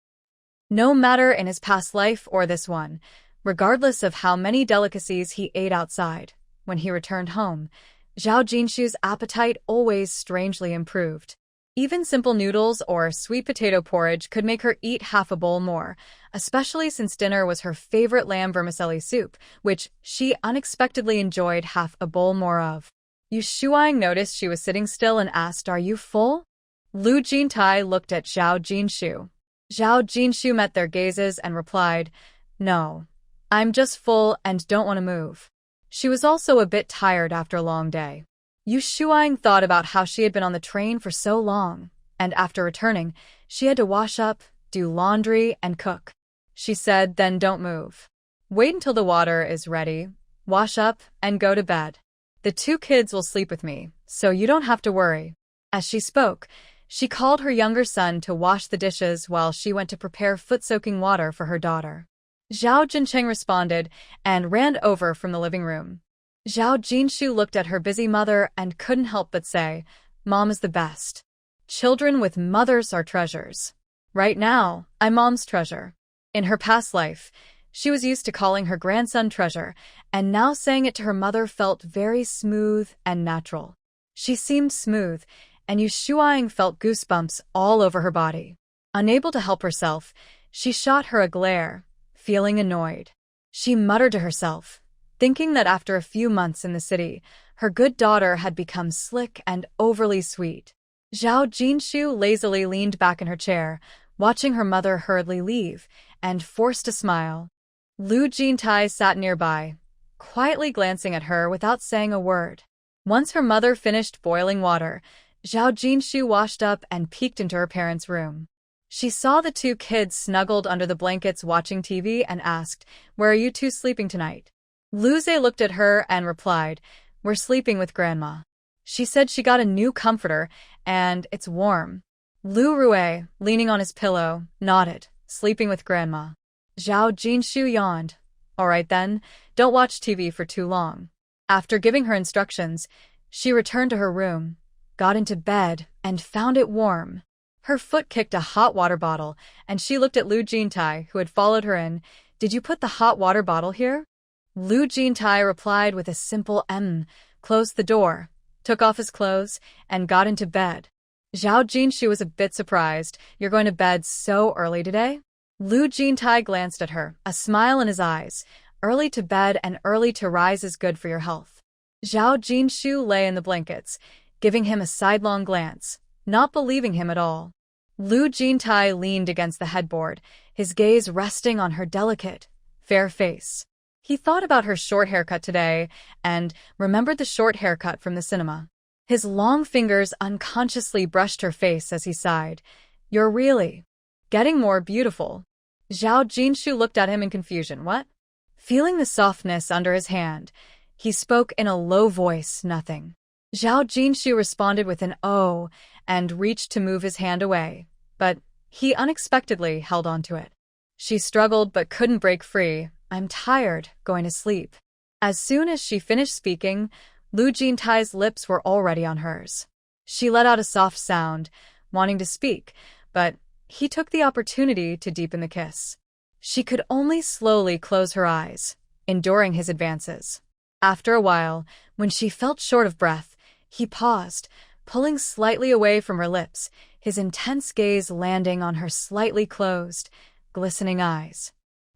Speaker 1: No matter in his past life or this one, regardless of how many delicacies he ate outside, when he returned home, Zhao Jinshu's appetite always strangely improved. Even simple noodles or sweet potato porridge could make her eat half a bowl more, especially since dinner was her favorite lamb vermicelli soup, which she unexpectedly enjoyed half a bowl more of. Yu Shuang noticed she was sitting still and asked, "Are you full?" Lu Jintai looked at Zhao Jinshu. Zhao Jinshu met their gazes and replied, "No, I'm just full and don't want to move." She was also a bit tired after a long day. Yu Shuang thought about how she had been on the train for so long, and after returning, she had to wash up, do laundry, and cook. She said, "Then don't move. Wait until the water is ready, wash up, and go to bed. The 2 kids will sleep with me, so you don't have to worry." As she spoke, she called her younger son to wash the dishes while she went to prepare foot-soaking water for her daughter. Zhao Jincheng responded and ran over from the living room. Zhao Jinshu looked at her busy mother and couldn't help but say, "Mom is the best. Children with mothers are treasures. Right now, I'm Mom's treasure." In her past life, she was used to calling her grandson treasure, and now saying it to her mother felt very smooth and natural. She seemed smooth, and Yu Shuang felt goosebumps all over her body. Unable to help herself, she shot her a glare, feeling annoyed. She muttered to herself, thinking that after a few months in the city, her good daughter had become slick and overly sweet. Zhao Jinshu lazily leaned back in her chair, watching her mother hurriedly leave, and forced a smile. Lu Jintai sat nearby, quietly glancing at her without saying a word. Once her mother finished boiling water, Zhao Jinshu washed up and peeked into her parents' room. She saw the 2 kids snuggled under the blankets watching TV and asked, "Where are you 2 sleeping tonight?" Lu Ze looked at her and replied, "We're sleeping with Grandma. She said she got a new comforter, and it's warm." Lu Rue, leaning on his pillow, nodded, "Sleeping with Grandma." Zhao Jinshu yawned. "All right then, don't watch TV for too long." After giving her instructions, she returned to her room, got into bed, and found it warm. Her foot kicked a hot water bottle, and she looked at Lu Jintai, who had followed her in. "Did you put the hot water bottle here?" Lu Jintai replied with a simple closed the door, took off his clothes, and got into bed. Zhao Jinshu was a bit surprised. "You're going to bed so early today?" Lu Jintai glanced at her, a smile in his eyes. "Early to bed and early to rise is good for your health." Zhao Jinshu lay in the blankets, giving him a sidelong glance, not believing him at all. Lu Jintai leaned against the headboard, his gaze resting on her delicate, fair face. He thought about her short haircut today and remembered the short haircut from the cinema. His long fingers unconsciously brushed her face as he sighed. "You're really getting more beautiful." Zhao Jinshu looked at him in confusion. "What?" Feeling the softness under his hand, he spoke in a low voice, "Nothing." Zhao Jinshu responded with an "oh" and reached to move his hand away, but he unexpectedly held onto it. She struggled but couldn't break free. "I'm tired, going to sleep." As soon as she finished speaking, Lu Jintai's lips were already on hers. She let out a soft sound, wanting to speak, but he took the opportunity to deepen the kiss. She could only slowly close her eyes, enduring his advances. After a while, when she felt short of breath, he paused, pulling slightly away from her lips, his intense gaze landing on her slightly closed, glistening eyes.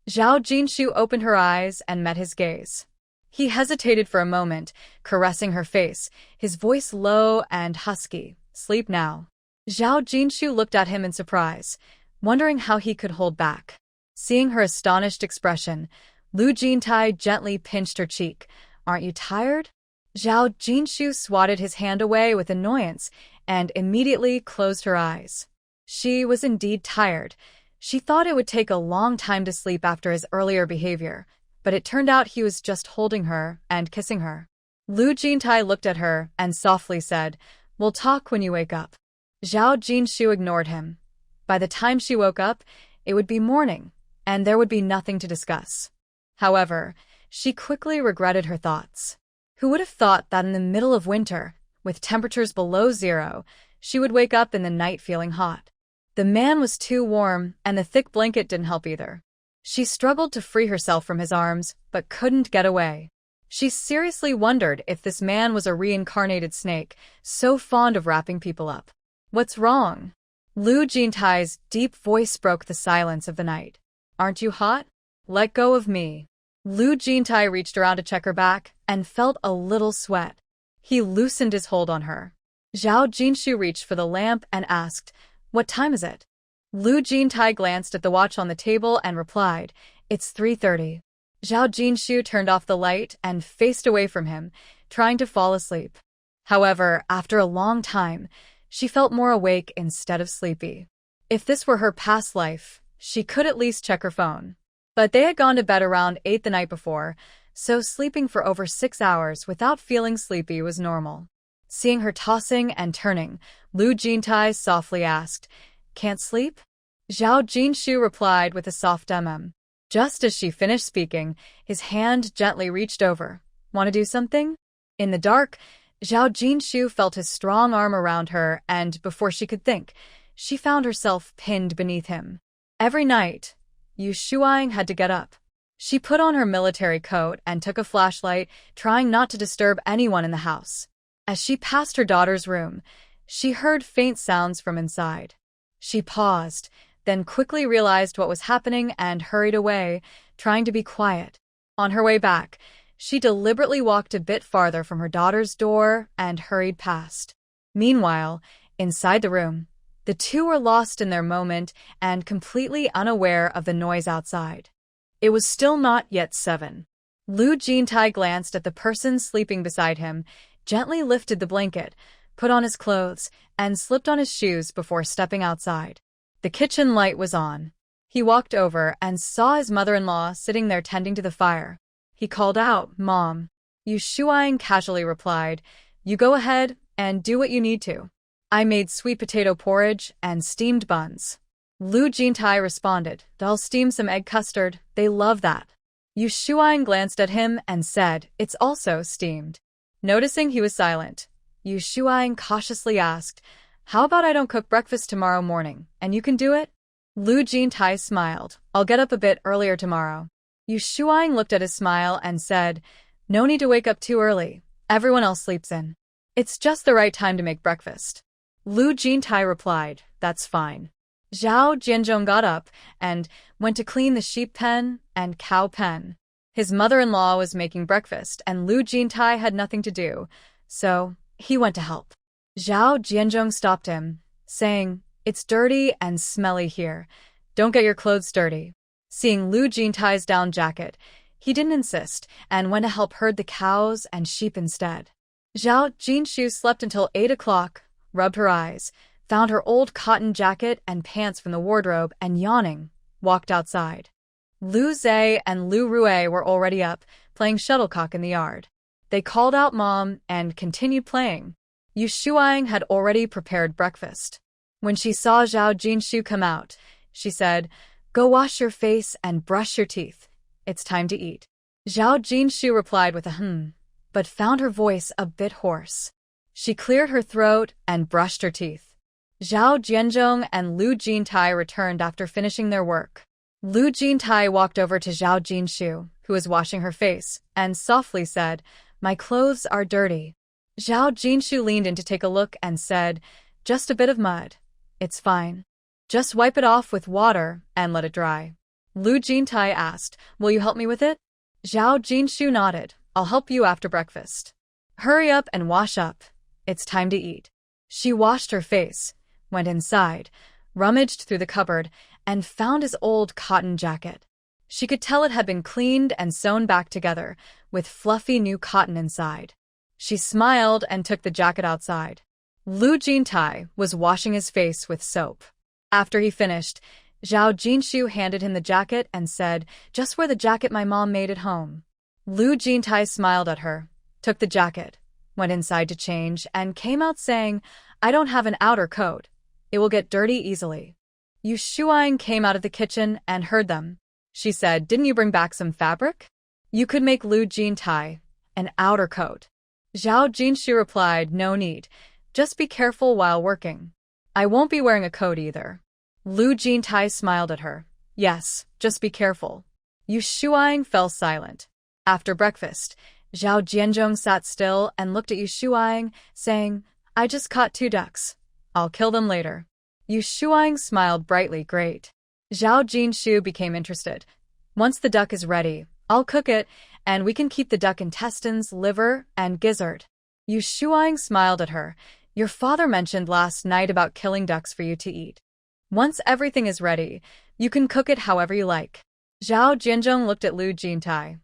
Speaker 1: Zhao Jinshu opened her eyes and met his gaze. He hesitated for a moment, caressing her face, his voice low and husky. "Sleep now." Zhao Jinshu looked at him in surprise, wondering how he could hold back. Seeing her astonished expression, Lu Jintai gently pinched her cheek. "Aren't you tired?" Zhao Jinshu swatted his hand away with annoyance and immediately closed her eyes. She was indeed tired. She thought it would take a long time to sleep after his earlier behavior, but it turned out he was just holding her and kissing her. Lu Jintai looked at her and softly said, "We'll talk when you wake up." Zhao Jinshu ignored him. By the time she woke up, it would be morning, and there would be nothing to discuss. However, she quickly regretted her thoughts. Who would have thought that in the middle of winter, with temperatures below zero, she would wake up in the night feeling hot? The man was too warm, and the thick blanket didn't help either. She struggled to free herself from his arms, but couldn't get away. She seriously wondered if this man was a reincarnated snake, so fond of wrapping people up. "What's wrong?" Lu Jintai's deep voice broke the silence of the night. "Aren't you hot? Let go of me." Lu Jintai reached around to check her back and felt a little sweat. He loosened his hold on her. Zhao Jinshu reached for the lamp and asked, "What time is it?" Lu Jintai glanced at the watch on the table and replied, "It's 3:30. Zhao Jinshu turned off the light and faced away from him, trying to fall asleep. However, after a long time, she felt more awake instead of sleepy. If this were her past life, she could at least check her phone. But they had gone to bed around 8 the night before, so sleeping for over 6 hours without feeling sleepy was normal. Seeing her tossing and turning, Lu Jintai softly asked, "Can't sleep?" Zhao Jinshu replied with a soft Just as she finished speaking, his hand gently reached over. "Want to do something?" In the dark, Zhao Jinshu felt his strong arm around her, and before she could think, she found herself pinned beneath him. Every night, Yu Shuang had to get up. She put on her military coat and took a flashlight, trying not to disturb anyone in the house. As she passed her daughter's room, she heard faint sounds from inside. She paused, then quickly realized what was happening and hurried away, trying to be quiet. On her way back, she deliberately walked a bit farther from her daughter's door and hurried past. Meanwhile, inside the room, the two were lost in their moment and completely unaware of the noise outside. It was still not yet 7. Lu Jintai glanced at the person sleeping beside him, gently lifted the blanket, put on his clothes, and slipped on his shoes before stepping outside. The kitchen light was on. He walked over and saw his mother-in-law sitting there tending to the fire. He called out, "Mom." Yu Shuang casually replied, "You go ahead and do what you need to. I made sweet potato porridge and steamed buns." Lu Jintai responded, "I'll steam some egg custard, they love that." Yu Shuang glanced at him and said, "It's also steamed." Noticing he was silent, Yu Shuang cautiously asked, "How about I don't cook breakfast tomorrow morning, and you can do it?" Lu Jintai smiled, "I'll get up a bit earlier tomorrow." Yu Shuang looked at his smile and said, "No need to wake up too early. Everyone else sleeps in. It's just the right time to make breakfast." Lu Jintai replied, "That's fine." Zhao Jianzhong got up and went to clean the sheep pen and cow pen. His mother-in-law was making breakfast and Lu Jintai had nothing to do, so he went to help. Zhao Jianzhong stopped him, saying, "It's dirty and smelly here. Don't get your clothes dirty." Seeing Lu Jintai's down jacket, he didn't insist and went to help herd the cows and sheep instead. Zhao Jinshu slept until 8 o'clock, rubbed her eyes, found her old cotton jacket and pants from the wardrobe, and yawning, walked outside. Lu Zhe and Lu Rue were already up, playing shuttlecock in the yard. They called out Mom and continued playing. Yu Shuang had already prepared breakfast. When she saw Zhao Jinshu come out, she said, "Go wash your face and brush your teeth. It's time to eat." Zhao Jinshu replied with a but found her voice a bit hoarse. She cleared her throat and brushed her teeth. Zhao Jianzhong and Lu Jintai returned after finishing their work. Lu Jintai walked over to Zhao Jinshu, who was washing her face, and softly said, "My clothes are dirty." Zhao Jinshu leaned in to take a look and said, "Just a bit of mud. It's fine. Just wipe it off with water and let it dry." Lu Jintai asked, "Will you help me with it?" Zhao Jinshu nodded, "I'll help you after breakfast. Hurry up and wash up. It's time to eat." She washed her face, went inside, rummaged through the cupboard, and found his old cotton jacket. She could tell it had been cleaned and sewn back together, with fluffy new cotton inside. She smiled and took the jacket outside. Lu Jintai was washing his face with soap. After he finished, Zhao Jinshu handed him the jacket and said, "Just wear the jacket my mom made at home." Lu Jintai smiled at her, took the jacket, went inside to change, and came out saying, "I don't have an outer coat. It will get dirty easily." Yu Shuang came out of the kitchen and heard them. She said, didn't you bring back some fabric? You could make Lu Jintai an outer coat. Zhao Jinshu replied, no need. Just be careful while working. I won't be wearing a coat either. Lu Jintai smiled at her. Yes, just be careful. Yu Shuang fell silent. After breakfast, Zhao Jianzhong sat still and looked at Yu Shuang, saying, I just caught 2 ducks. I'll kill them later. Yu Shuang smiled brightly. Great. Zhao Jinshu became interested. Once the duck is ready, I'll cook it, and we can keep the duck intestines, liver, and gizzard. Yu Shuang smiled at her. Your father mentioned last night about killing ducks for you to eat. Once everything is ready, you can cook it however you like. Zhao Jianzhong looked at Lu Jintai.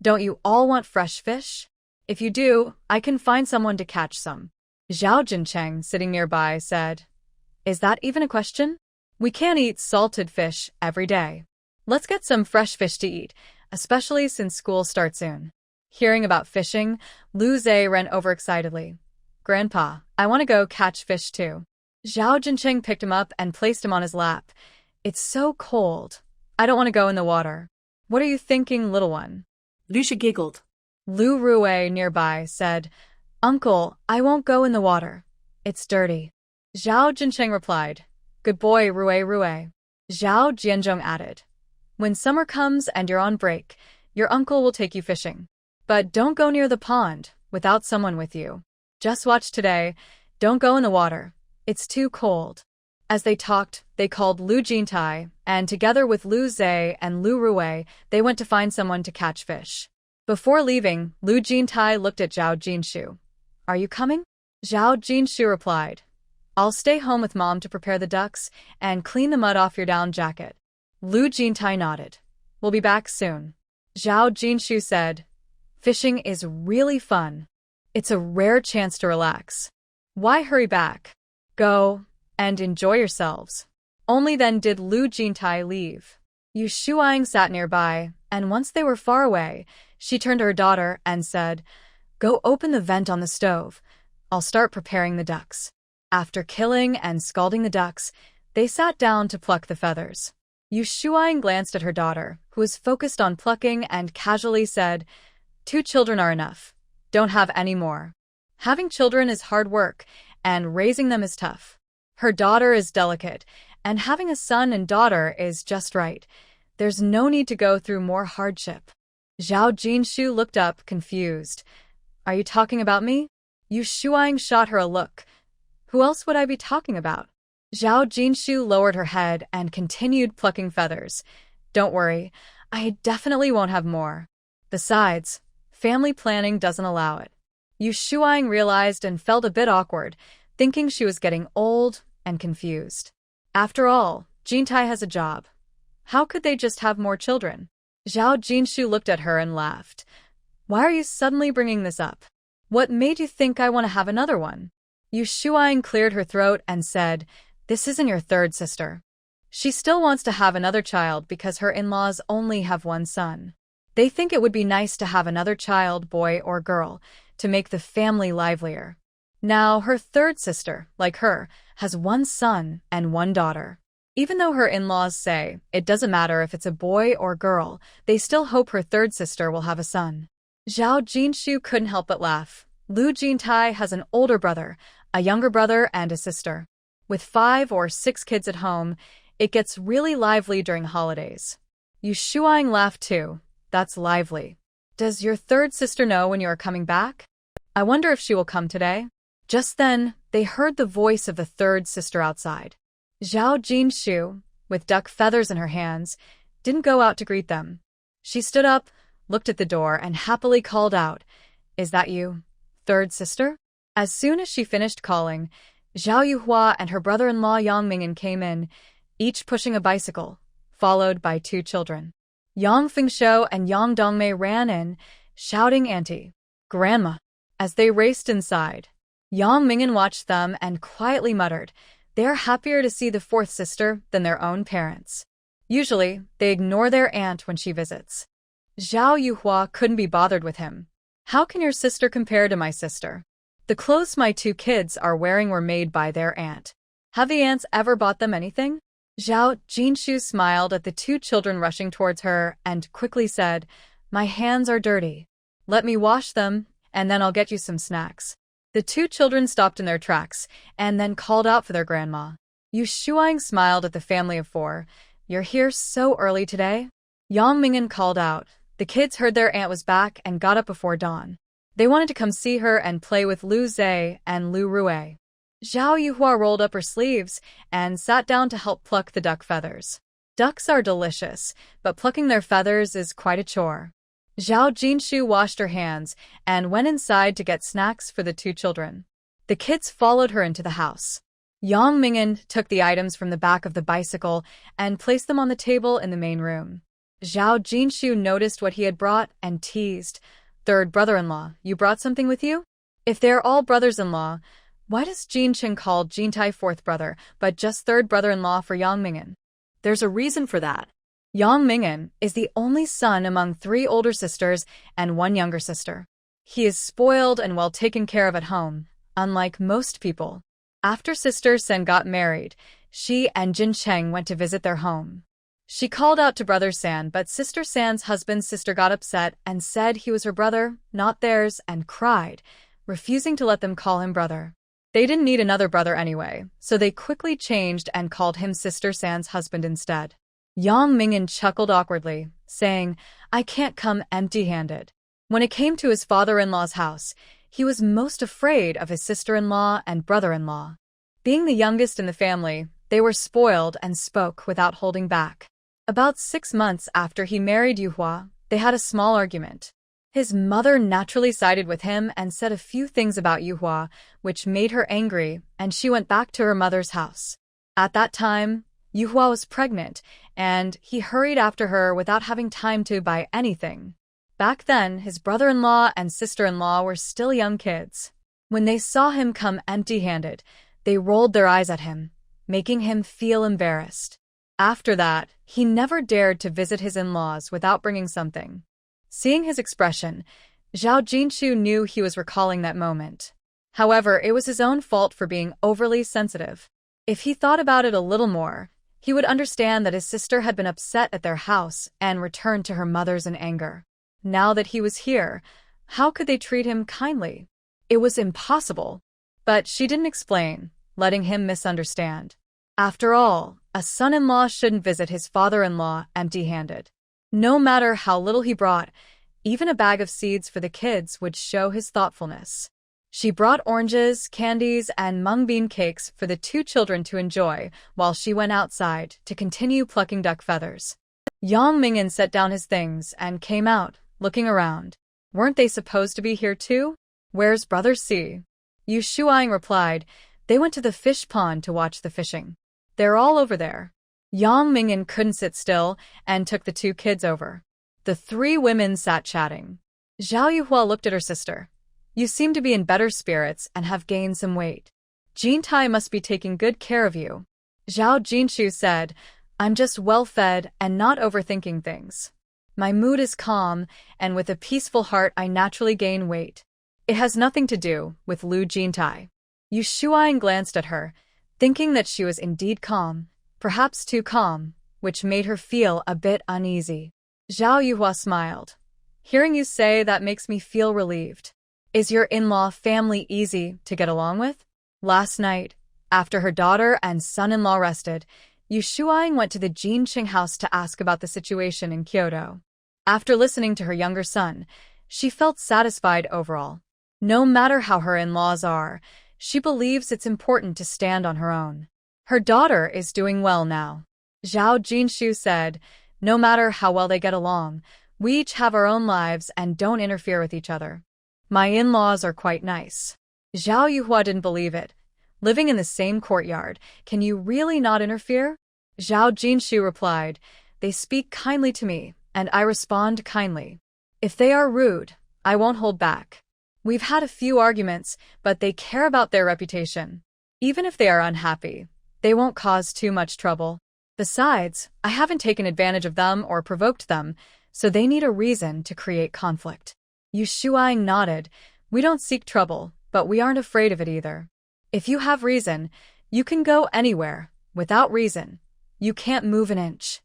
Speaker 1: Don't you all want fresh fish? If you do, I can find someone to catch some. Zhao Jincheng, sitting nearby, said, Is that even a question? We can't eat salted fish every day. Let's get some fresh fish to eat, especially since school starts soon. Hearing about fishing, Lu Zhe ran over excitedly. Grandpa, I want to go catch fish too. Zhao Jincheng picked him up and placed him on his lap. It's so cold. I don't want to go in the water. What are you thinking, little one?
Speaker 2: Lucia giggled.
Speaker 1: Lu Rui nearby said, Uncle, I won't go in the water. It's dirty. Zhao Jincheng replied, Good boy, Rui. Zhao Jianzhong added, When summer comes and you're on break, your uncle will take you fishing. But don't go near the pond without someone with you. Just watch today. Don't go in the water. It's too cold. As they talked, they called Lu Jintai, and together with Lu Zhe and Lu Rui, they went to find someone to catch fish. Before leaving, Lu Jintai looked at Zhao Jinshu. Are you coming? Zhao Jinshu replied, I'll stay home with Mom to prepare the ducks and clean the mud off your down jacket. Lu Jintai nodded. We'll be back soon. Zhao Jinshu said, Fishing is really fun. It's a rare chance to relax. Why hurry back? Go and enjoy yourselves. Only then did Lu Jintai leave. Yu Shuang sat nearby, and once they were far away, she turned to her daughter and said, Go open the vent on the stove. I'll start preparing the ducks. After killing and scalding the ducks, they sat down to pluck the feathers. Yu Shuang glanced at her daughter, who was focused on plucking, and casually said, 2 children are enough. Don't have any more. Having children is hard work, and raising them is tough. Her daughter is delicate, and having a son and daughter is just right. There's no need to go through more hardship. Zhao Jinshu looked up, confused. Are you talking about me? Yu Shuang shot her a look. Who else would I be talking about? Zhao Jinshu lowered her head and continued plucking feathers. Don't worry, I definitely won't have more. Besides, family planning doesn't allow it. Yu Shuang realized and felt a bit awkward, thinking she was getting old and confused. After all, Jintai has a job. How could they just have more children? Zhao Jinshu looked at her and laughed. Why are you suddenly bringing this up? What made you think I want to have another one? Yu Shuang cleared her throat and said, This isn't your third sister. She still wants to have another child because her in-laws only have one son. They think it would be nice to have another child, boy or girl, to make the family livelier. Now, her third sister, like her, has one son and one daughter. Even though her in-laws say it doesn't matter if it's a boy or girl, they still hope her third sister will have a son. Zhao Jinshu couldn't help but laugh. Lu Jintai has an older brother, a younger brother, and a sister. With 5 or 6 kids at home, it gets really lively during holidays. Yu Shuang laughed too. That's lively. Does your third sister know when you are coming back? I wonder if she will come today. Just then, they heard the voice of the third sister outside. Zhao Jinshu, with duck feathers in her hands, didn't go out to greet them. She stood up, looked at the door, and happily called out, Is that you, third sister? As soon as she finished calling, Zhao Yuhua and her brother-in-law Yang Mingyan came in, each pushing a bicycle, followed by 2 children. Yang Fengshou and Yang Dongmei ran in, shouting Auntie, Grandma. As they raced inside, Yang Mingyan watched them and quietly muttered, They are happier to see the 4th sister than their own parents. Usually, they ignore their aunt when she visits. Zhao Yuhua couldn't be bothered with him. How can your sister compare to my sister? The clothes my 2 kids are wearing were made by their aunt. Have the aunts ever bought them anything? Zhao Jinshu smiled at the two children rushing towards her and quickly said, "My hands are dirty. Let me wash them, and then I'll get you some snacks." The two children stopped in their tracks and then called out for their grandma. Yu Shuang smiled at the family of four. "You're here so early today?" Yang Ming'an called out. The kids heard their aunt was back and got up before dawn. They wanted to come see her and play with Lu Zhe and Lu Rui. Zhao Yuhua rolled up her sleeves and sat down to help pluck the duck feathers. Ducks are delicious, but plucking their feathers is quite a chore. Zhao Jinshu washed her hands and went inside to get snacks for the two children. The kids followed her into the house. Yang Ming'an took the items from the back of the bicycle and placed them on the table in the main room. Zhao Jinshu noticed what he had brought and teased, "Third brother-in-law, you brought something with you? If they're all brothers-in-law, why does Jin Qing call Jintai fourth brother, but just third brother-in-law for Yang Ming'an?"
Speaker 2: There's a reason for that.
Speaker 1: Yang Ming'an is the only son among 3 older sisters and 1 younger sister. He is spoiled and well taken care of at home, unlike most people. After Sister Sen got married, she and Jin Cheng went to visit their home. She called out to Brother San, but Sister San's husband's sister got upset and said he was her brother, not theirs, and cried, refusing to let them call him brother. They didn't need another brother anyway, so they quickly changed and called him Sister San's husband instead. Yang Ming'an chuckled awkwardly, saying, "I can't come empty-handed." When it came to his father-in-law's house, he was most afraid of his sister-in-law and brother-in-law. Being the youngest in the family, they were spoiled and spoke without holding back. About 6 months after he married Yuhua, they had a small argument. His mother naturally sided with him and said a few things about Yuhua, which made her angry, and she went back to her mother's house. At that time, Yuhua was pregnant, and he hurried after her without having time to buy anything. Back then, his brother-in-law and sister-in-law were still young kids. When they saw him come empty-handed, they rolled their eyes at him, making him feel embarrassed. After that, he never dared to visit his in-laws without bringing something. Seeing his expression, Zhao Jinshu knew he was recalling that moment. However, it was his own fault for being overly sensitive. If he thought about it a little more, he would understand that his sister had been upset at their house and returned to her mother's in anger. Now that he was here, how could they treat him kindly? It was impossible. But she didn't explain, letting him misunderstand. After all, a son-in-law shouldn't visit his father-in-law empty-handed. No matter how little he brought, even a bag of seeds for the kids would show his thoughtfulness. She brought oranges, candies, and mung bean cakes for the two children to enjoy while she went outside to continue plucking duck feathers. Yang Ming'an set down his things and came out, looking around. Weren't they supposed to be here too? Where's Brother C? Yu Shuang replied, "They went to the fish pond to watch the fishing. They're all over there." Yang Ming'an couldn't sit still and took the two kids over. The 3 women sat chatting. Zhao Yuhua looked at her sister. "You seem to be in better spirits and have gained some weight. Jintai must be taking good care of you." Zhao Jinshu said, "I'm just well-fed and not overthinking things. My mood is calm, and with a peaceful heart I naturally gain weight. It has nothing to do with Lu Jintai." Yu Shuang glanced at her, thinking that she was indeed calm, perhaps too calm, which made her feel a bit uneasy. Zhao Yuhua smiled. "Hearing you say that makes me feel relieved. Is your in-law family easy to get along with?" Last night, after her daughter and son-in-law rested, Yu Shuang went to the Jin Qing house to ask about the situation in Kyoto. After listening to her younger son, she felt satisfied overall. No matter how her in-laws are, she believes it's important to stand on her own. Her daughter is doing well now. Zhao Jinshu said, "No matter how well they get along, we each have our own lives and don't interfere with each other. My in-laws are quite nice." Zhao Yuhua didn't believe it. "Living in the same courtyard, can you really not interfere?" Zhao Jinshu replied, "They speak kindly to me, and I respond kindly. If they are rude, I won't hold back. We've had a few arguments, but they care about their reputation. Even if they are unhappy, they won't cause too much trouble. Besides, I haven't taken advantage of them or provoked them, so they need a reason to create conflict." Yu Shuang nodded. "We don't seek trouble, but we aren't afraid of it either. If you have reason, you can go anywhere. Without reason, You can't move an inch.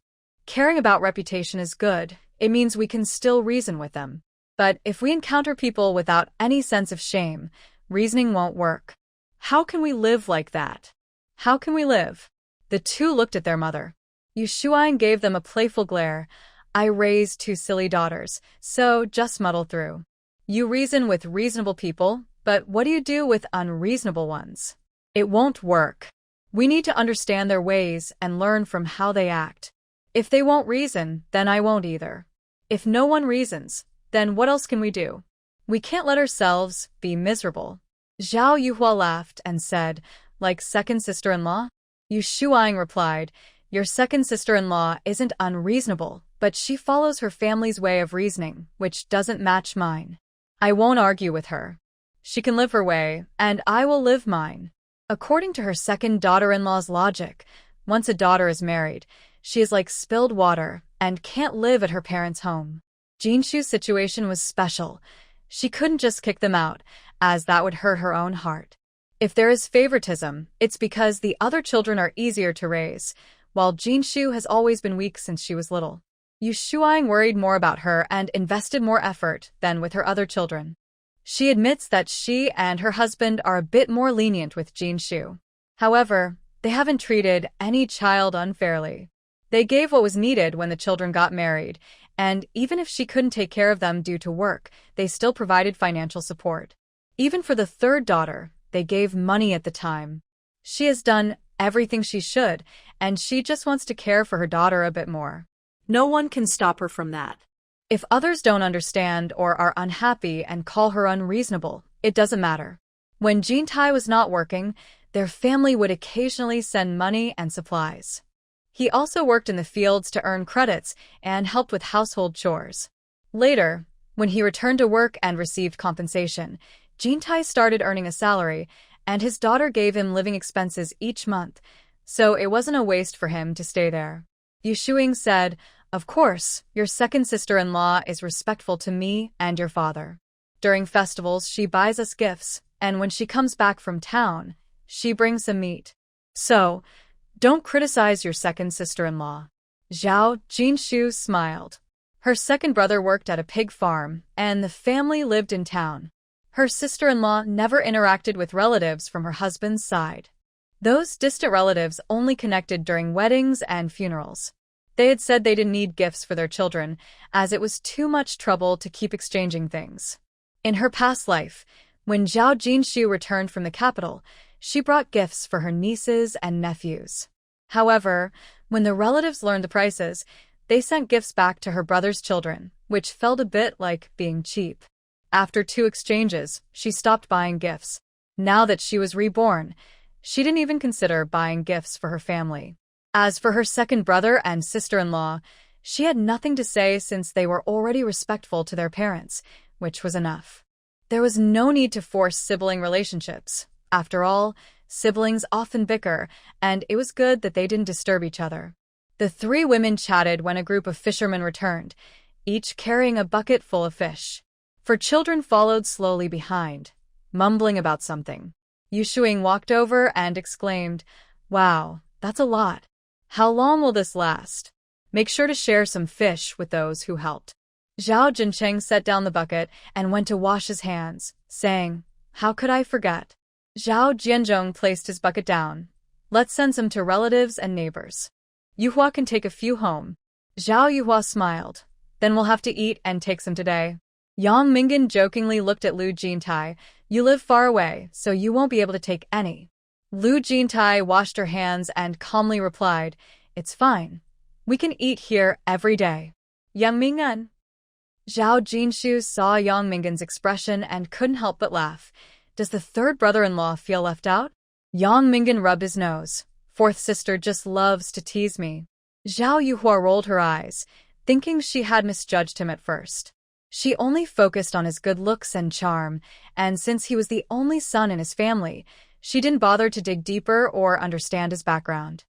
Speaker 1: Caring about reputation is good. It means we can still reason with them. But if we encounter people without any sense of shame, reasoning won't work. How can we live like that? How can we live? The two looked at their mother. Yu Shuang gave them a playful glare. I raised two silly daughters, so just muddle through. You reason with reasonable people, but what do you do with unreasonable ones? It won't work. We need to understand their ways and learn from how they act. If they won't reason, then I won't either. If no one reasons, then what else can we do? We can't let ourselves be miserable. Zhao Yuhua laughed and said, like second sister-in-law? Yu Shuang replied, your second sister-in-law isn't unreasonable, but she follows her family's way of reasoning, which doesn't match mine. I won't argue with her. She can live her way, and I will live mine. According to her second daughter-in-law's logic, once a daughter is married, she is like spilled water and can't live at her parents' home. Jinshu's situation was special. She couldn't just kick them out, as that would hurt her own heart. If there is favoritism, it's because the other children are easier to raise, while Jinshu has always been weak since she was little. Yu Shuang worried more about her and invested more effort than with her other children. She admits that she and her husband are a bit more lenient with Jinshu. However, they haven't treated any child unfairly. They gave what was needed when the children got married, and even if she couldn't take care of them due to work, they still provided financial support. Even for the third daughter, they gave money at the time. She has done everything she should, and she just wants to care for her daughter a bit more.
Speaker 2: No one can stop her from that.
Speaker 1: If others don't understand or are unhappy and call her unreasonable, it doesn't matter. When Jintai was not working, their family would occasionally send money and supplies. He also worked in the fields to earn credits and helped with household chores. Later, when he returned to work and received compensation, Jintai started earning a salary, and his daughter gave him living expenses each month, so it wasn't a waste for him to stay there. Yu Shuang said, of course, your second sister-in-law is respectful to me and your father. During festivals, she buys us gifts, and when she comes back from town, she brings some meat. So, don't criticize your second sister-in-law. Zhao Jinshu smiled. Her second brother worked at a pig farm, and the family lived in town. Her sister-in-law never interacted with relatives from her husband's side. Those distant relatives only connected during weddings and funerals. They had said they didn't need gifts for their children, as it was too much trouble to keep exchanging things. In her past life, when Zhao Jinshu returned from the capital, she brought gifts for her nieces and nephews. However, when the relatives learned the prices, they sent gifts back to her brother's children, which felt a bit like being cheap. After 2 exchanges, she stopped buying gifts. Now that she was reborn, she didn't even consider buying gifts for her family. As for her second brother and sister-in-law, she had nothing to say since they were already respectful to their parents, which was enough. There was no need to force sibling relationships. After all, siblings often bicker, and it was good that they didn't disturb each other. The 3 women chatted when a group of fishermen returned, each carrying a bucket full of fish. 4 children followed slowly behind, mumbling about something. Yu Shuang walked over and exclaimed, wow, that's a lot. How long will this last? Make sure to share some fish with those who helped. Zhao Jincheng set down the bucket and went to wash his hands, saying, how could I forget? Zhao Jianzhong placed his bucket down. Let's send some to relatives and neighbors. Yuhua can take a few home. Zhao Yuhua smiled. Then we'll have to eat and take some today. Yang Mingan jokingly looked at Lu Jintai. You live far away, so you won't be able to take any. Lu Jintai washed her hands and calmly replied, it's fine. We can eat here every day. Yang Mingan. Zhao Jinshu saw Yang Mingan's expression and couldn't help but laugh. Does the third brother-in-law feel left out? Yang Mingan rubbed his nose. 4th sister just loves to tease me. Zhao Yuhua rolled her eyes, thinking she had misjudged him at first. She only focused on his good looks and charm, and since he was the only son in his family, she didn't bother to dig deeper or understand his background.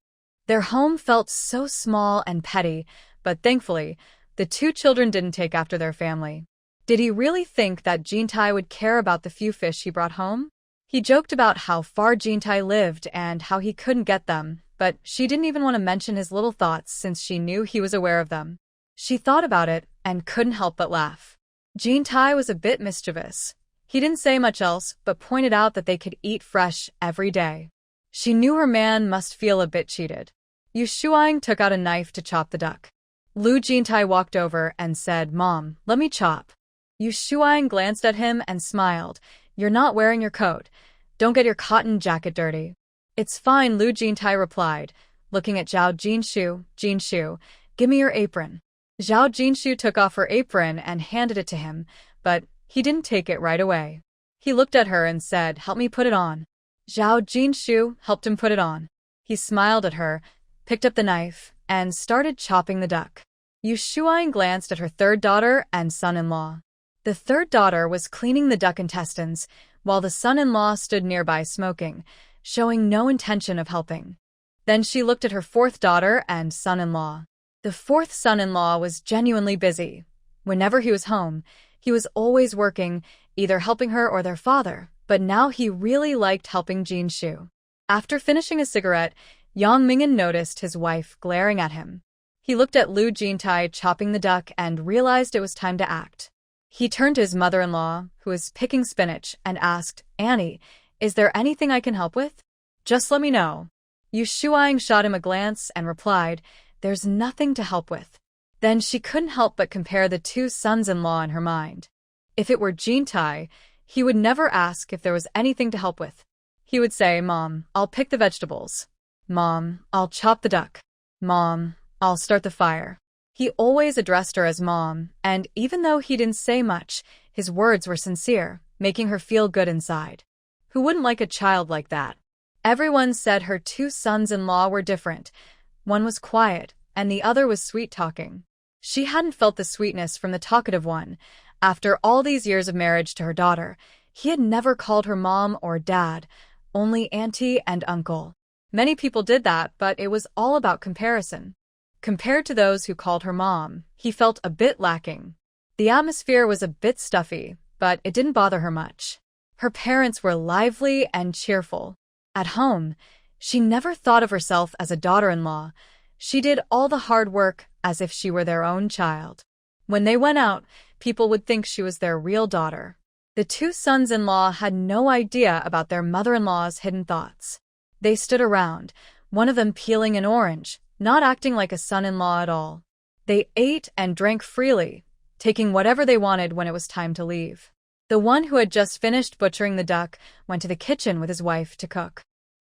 Speaker 1: Their home felt so small and petty, but thankfully, the 2 children didn't take after their family. Did he really think that Jintai would care about the few fish he brought home? He joked about how far Jintai lived and how he couldn't get them, but she didn't even want to mention his little thoughts since she knew he was aware of them. She thought about it and couldn't help but laugh. Jean Tai was a bit mischievous. He didn't say much else, but pointed out that they could eat fresh every day. She knew her man must feel a bit cheated. Yu Shuang took out a knife to chop the duck. Lu Jintai walked over and said, "Mom, let me chop." Yu Shuang glanced at him and smiled. "You're not wearing your coat. Don't get your cotton jacket dirty." "It's fine," Lu Jintai replied, looking at Zhao Jinshu. "Jinshu, give me your apron." Zhao Jinshu took off her apron and handed it to him, but he didn't take it right away. He looked at her and said, "Help me put it on." Zhao Jinshu helped him put it on. He smiled at her, picked up the knife, and started chopping the duck. Yu Shuang glanced at her third daughter and son-in-law. The third daughter was cleaning the duck intestines, while the son-in-law stood nearby smoking, showing no intention of helping. Then she looked at her fourth daughter and son-in-law. The fourth son-in-law was genuinely busy. Whenever he was home, he was always working, either helping her or their father, but now he really liked helping Jinshu. After finishing a cigarette, Yang Ming'an noticed his wife glaring at him. He looked at Lu Jintai chopping the duck and realized it was time to act. He turned to his mother-in-law, who was picking spinach, and asked, "Annie, is there anything I can help with? Just let me know." Yu Shuang shot him a glance and replied, "There's nothing to help with." Then she couldn't help but compare the two sons-in-law in her mind. If it were Jintai, he would never ask if there was anything to help with. He would say, "Mom, I'll pick the vegetables. Mom, I'll chop the duck. Mom, I'll start the fire." He always addressed her as Mom, and even though he didn't say much, his words were sincere, making her feel good inside. Who wouldn't like a child like that? Everyone said her two sons-in-law were different. One was quiet, and the other was sweet-talking. She hadn't felt the sweetness from the talkative one. After all these years of marriage to her daughter, he had never called her mom or dad, only auntie and uncle. Many people did that, but it was all about comparison. Compared to those who called her mom, he felt a bit lacking. The atmosphere was a bit stuffy, but it didn't bother her much. Her parents were lively and cheerful. At home, she never thought of herself as a daughter-in-law. She did all the hard work as if she were their own child. When they went out, people would think she was their real daughter. The two sons-in-law had no idea about their mother-in-law's hidden thoughts. They stood around, one of them peeling an orange, not acting like a son-in-law at all. They ate and drank freely, taking whatever they wanted when it was time to leave. The one who had just finished butchering the duck went to the kitchen with his wife to cook.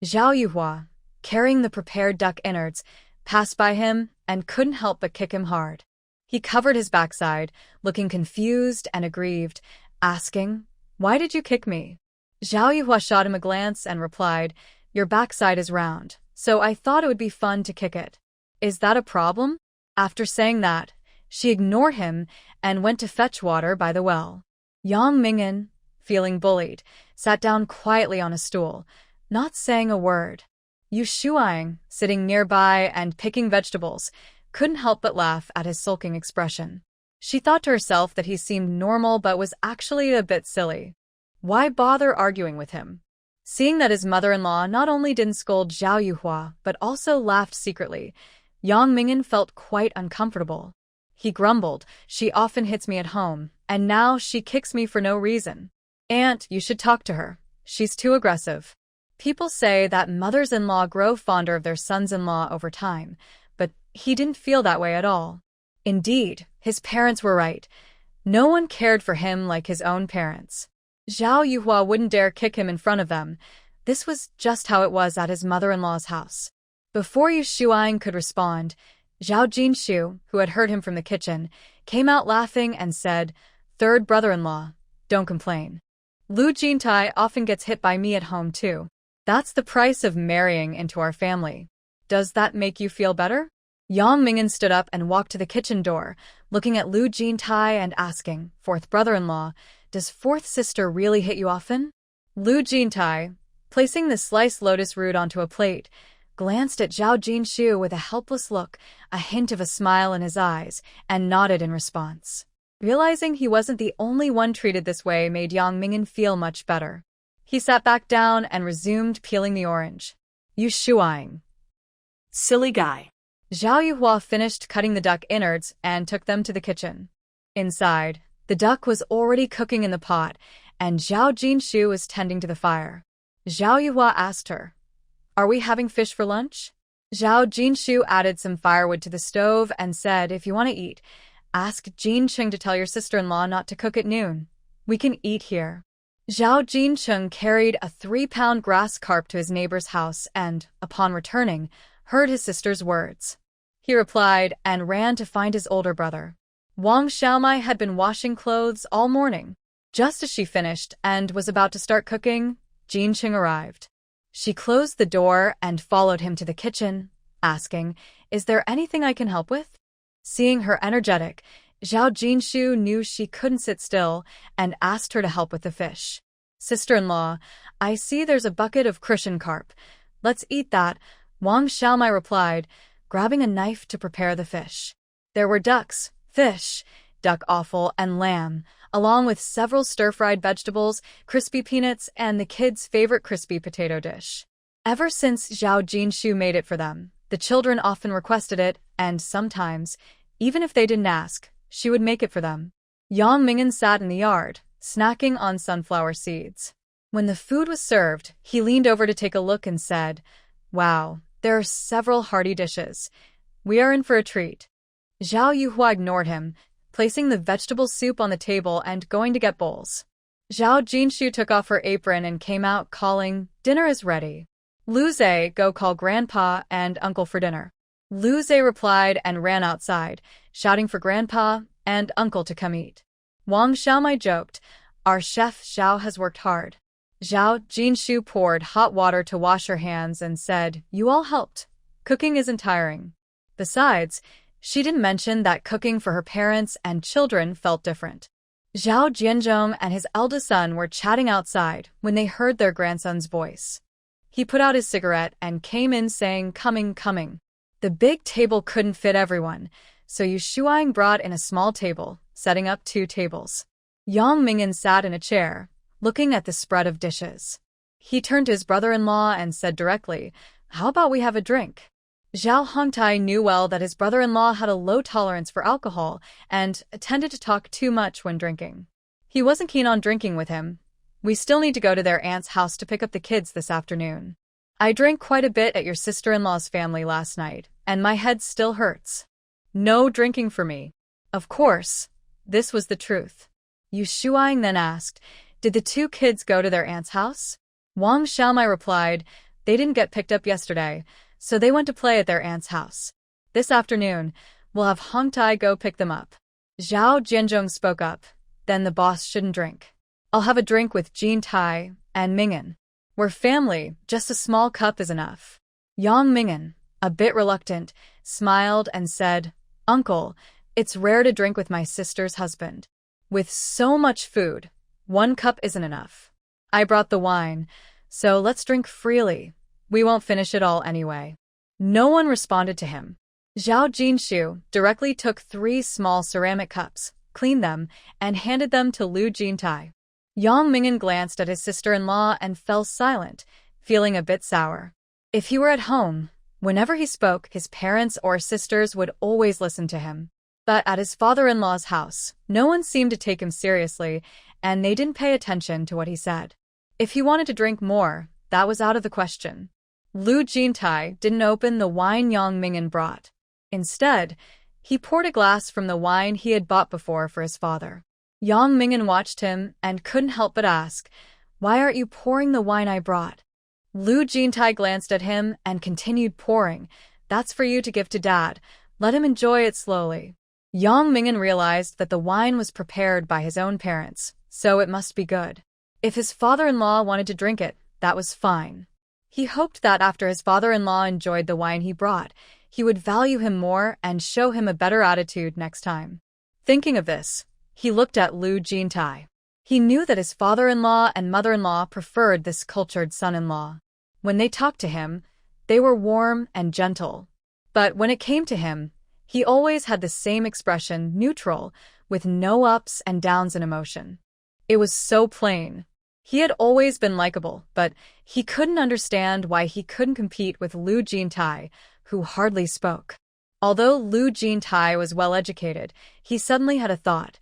Speaker 1: Zhao Yuhua, carrying the prepared duck innards, passed by him and couldn't help but kick him hard. He covered his backside, looking confused and aggrieved, asking, "Why did you kick me?" Zhao Yuhua shot him a glance and replied, "Your backside is round, so I thought it would be fun to kick it. Is that a problem?" After saying that, she ignored him and went to fetch water by the well. Yang Ming'an, feeling bullied, sat down quietly on a stool, not saying a word. Yu Shuang, sitting nearby and picking vegetables, couldn't help but laugh at his sulking expression. She thought to herself that he seemed normal but was actually a bit silly. Why bother arguing with him? Seeing that his mother-in-law not only didn't scold Zhao Yuhua but also laughed secretly, Yang Ming'an felt quite uncomfortable. He grumbled, "She often hits me at home, and now she kicks me for no reason. Aunt, you should talk to her. She's too aggressive." People say that mothers-in-law grow fonder of their sons-in-law over time, but he didn't feel that way at all. Indeed, his parents were right. No one cared for him like his own parents. Zhao Yuhua wouldn't dare kick him in front of them. This was just how it was at his mother-in-law's house. Before Yu Shuang could respond, Zhao Jinshu, who had heard him from the kitchen, came out laughing and said, "Third brother-in-law, don't complain. Lu Jintai often gets hit by me at home too. That's the price of marrying into our family. Does that make you feel better?" Yang Ming'an stood up and walked to the kitchen door, looking at Lu Jintai and asking, "Fourth brother-in-law, does fourth sister really hit you often?" Lu Jintai, placing the sliced lotus root onto a plate, glanced at Zhao Jinshu with a helpless look, a hint of a smile in his eyes, and nodded in response. Realizing he wasn't the only one treated this way made Yang Ming'an feel much better. He sat back down and resumed peeling the orange. "Yu Shuang,
Speaker 2: Silly guy.
Speaker 1: Zhao Yuhua finished cutting the duck innards and took them to the kitchen. Inside, the duck was already cooking in the pot, and Zhao Jinshu was tending to the fire. Zhao Yuhua asked her, "Are we having fish for lunch?" Zhao Jinshu added some firewood to the stove and said, "If you want to eat, ask Jin Cheng to tell your sister-in-law not to cook at noon. We can eat here." Zhao Jincheng carried a 3-pound grass carp to his neighbor's house and, upon returning, heard his sister's words. He replied and ran to find his older brother. Wang Xiaomai had been washing clothes all morning. Just as she finished and was about to start cooking, Jincheng arrived. She closed the door and followed him to the kitchen, asking, "Is there anything I can help with?" Seeing her energetic, Zhao Jinshu knew she couldn't sit still and asked her to help with the fish. "Sister-in-law, I see there's a bucket of Crucian carp. Let's eat that," Wang Xiaomai replied, grabbing a knife to prepare the fish. There were ducks, fish, duck offal, and lamb, along with several stir-fried vegetables, crispy peanuts, and the kids' favorite crispy potato dish. Ever since Zhao Jinshu made it for them, the children often requested it, and sometimes, even if they didn't ask, she would make it for them. Yang Ming'an sat in the yard, snacking on sunflower seeds. When the food was served, he leaned over to take a look and said, "Wow, there are several hearty dishes. We are in for a treat." Zhao Yuhua ignored him, placing the vegetable soup on the table and going to get bowls. Zhao Jinshu took off her apron and came out calling, "Dinner is ready. Lu Zhe, go call Grandpa and Uncle for dinner." Lu Zhe replied and ran outside, shouting for Grandpa and Uncle to come eat. Wang Xiaomai joked, "Our chef Zhao has worked hard." Zhao Jinshu poured hot water to wash her hands and said, "You all helped. Cooking isn't tiring." Besides, she didn't mention that cooking for her parents and children felt different. Zhao Jianzhong and his eldest son were chatting outside when they heard their grandson's voice. He put out his cigarette and came in saying, "Coming, coming." The big table couldn't fit everyone, so Yu Shuang brought in a small table, setting up 2 tables. Yang Ming'an sat in a chair, looking at the spread of dishes. He turned to his brother-in-law and said directly, "How about we have a drink?" Zhao Hongtai knew well that his brother-in-law had a low tolerance for alcohol and tended to talk too much when drinking. He wasn't keen on drinking with him. "We still need to go to their aunt's house to pick up the kids this afternoon. I drank quite a bit at your sister-in-law's family last night, and my head still hurts. No drinking for me." Of course, this was the truth. Yu Shuang then asked, "Did the 2 kids go to their aunt's house?" Wang Xiaomai replied, "They didn't get picked up yesterday, so they went to play at their aunt's house. This afternoon, we'll have Hongtai go pick them up." Zhao Jianzhong spoke up, "Then the boss shouldn't drink. I'll have a drink with Jin Tai and Ming'an. We're family, just a small cup is enough." Yang Ming'an, a bit reluctant, smiled and said, "Uncle, it's rare to drink with my sister's husband. With so much food, 1 cup isn't enough. I brought the wine, so let's drink freely. We won't finish it all anyway." No one responded to him. Zhao Jinshu directly took 3 small ceramic cups, cleaned them, and handed them to Lu Jintai. Yang Ming'an glanced at his sister-in-law and fell silent, feeling a bit sour. If he were at home, whenever he spoke, his parents or sisters would always listen to him. But at his father-in-law's house, no one seemed to take him seriously, and they didn't pay attention to what he said. If he wanted to drink more, that was out of the question. Lu Jintai didn't open the wine Yang Ming'an brought. Instead, he poured a glass from the wine he had bought before for his father. Yang Ming'an watched him and couldn't help but ask, "Why aren't you pouring the wine I brought?" Lu Jintai glanced at him and continued pouring. "That's for you to give to Dad. Let him enjoy it slowly." Yang Ming'an realized that the wine was prepared by his own parents, so it must be good. If his father-in-law wanted to drink it, that was fine. He hoped that after his father-in-law enjoyed the wine he brought, he would value him more and show him a better attitude next time. Thinking of this, he looked at Lu Jintai. He knew that his father-in-law and mother-in-law preferred this cultured son-in-law. When they talked to him, they were warm and gentle. But when it came to him, he always had the same expression, neutral, with no ups and downs in emotion. It was so plain. He had always been likable, but he couldn't understand why he couldn't compete with Lu Jintai, who hardly spoke. Although Lu Jintai was well-educated, he suddenly had a thought.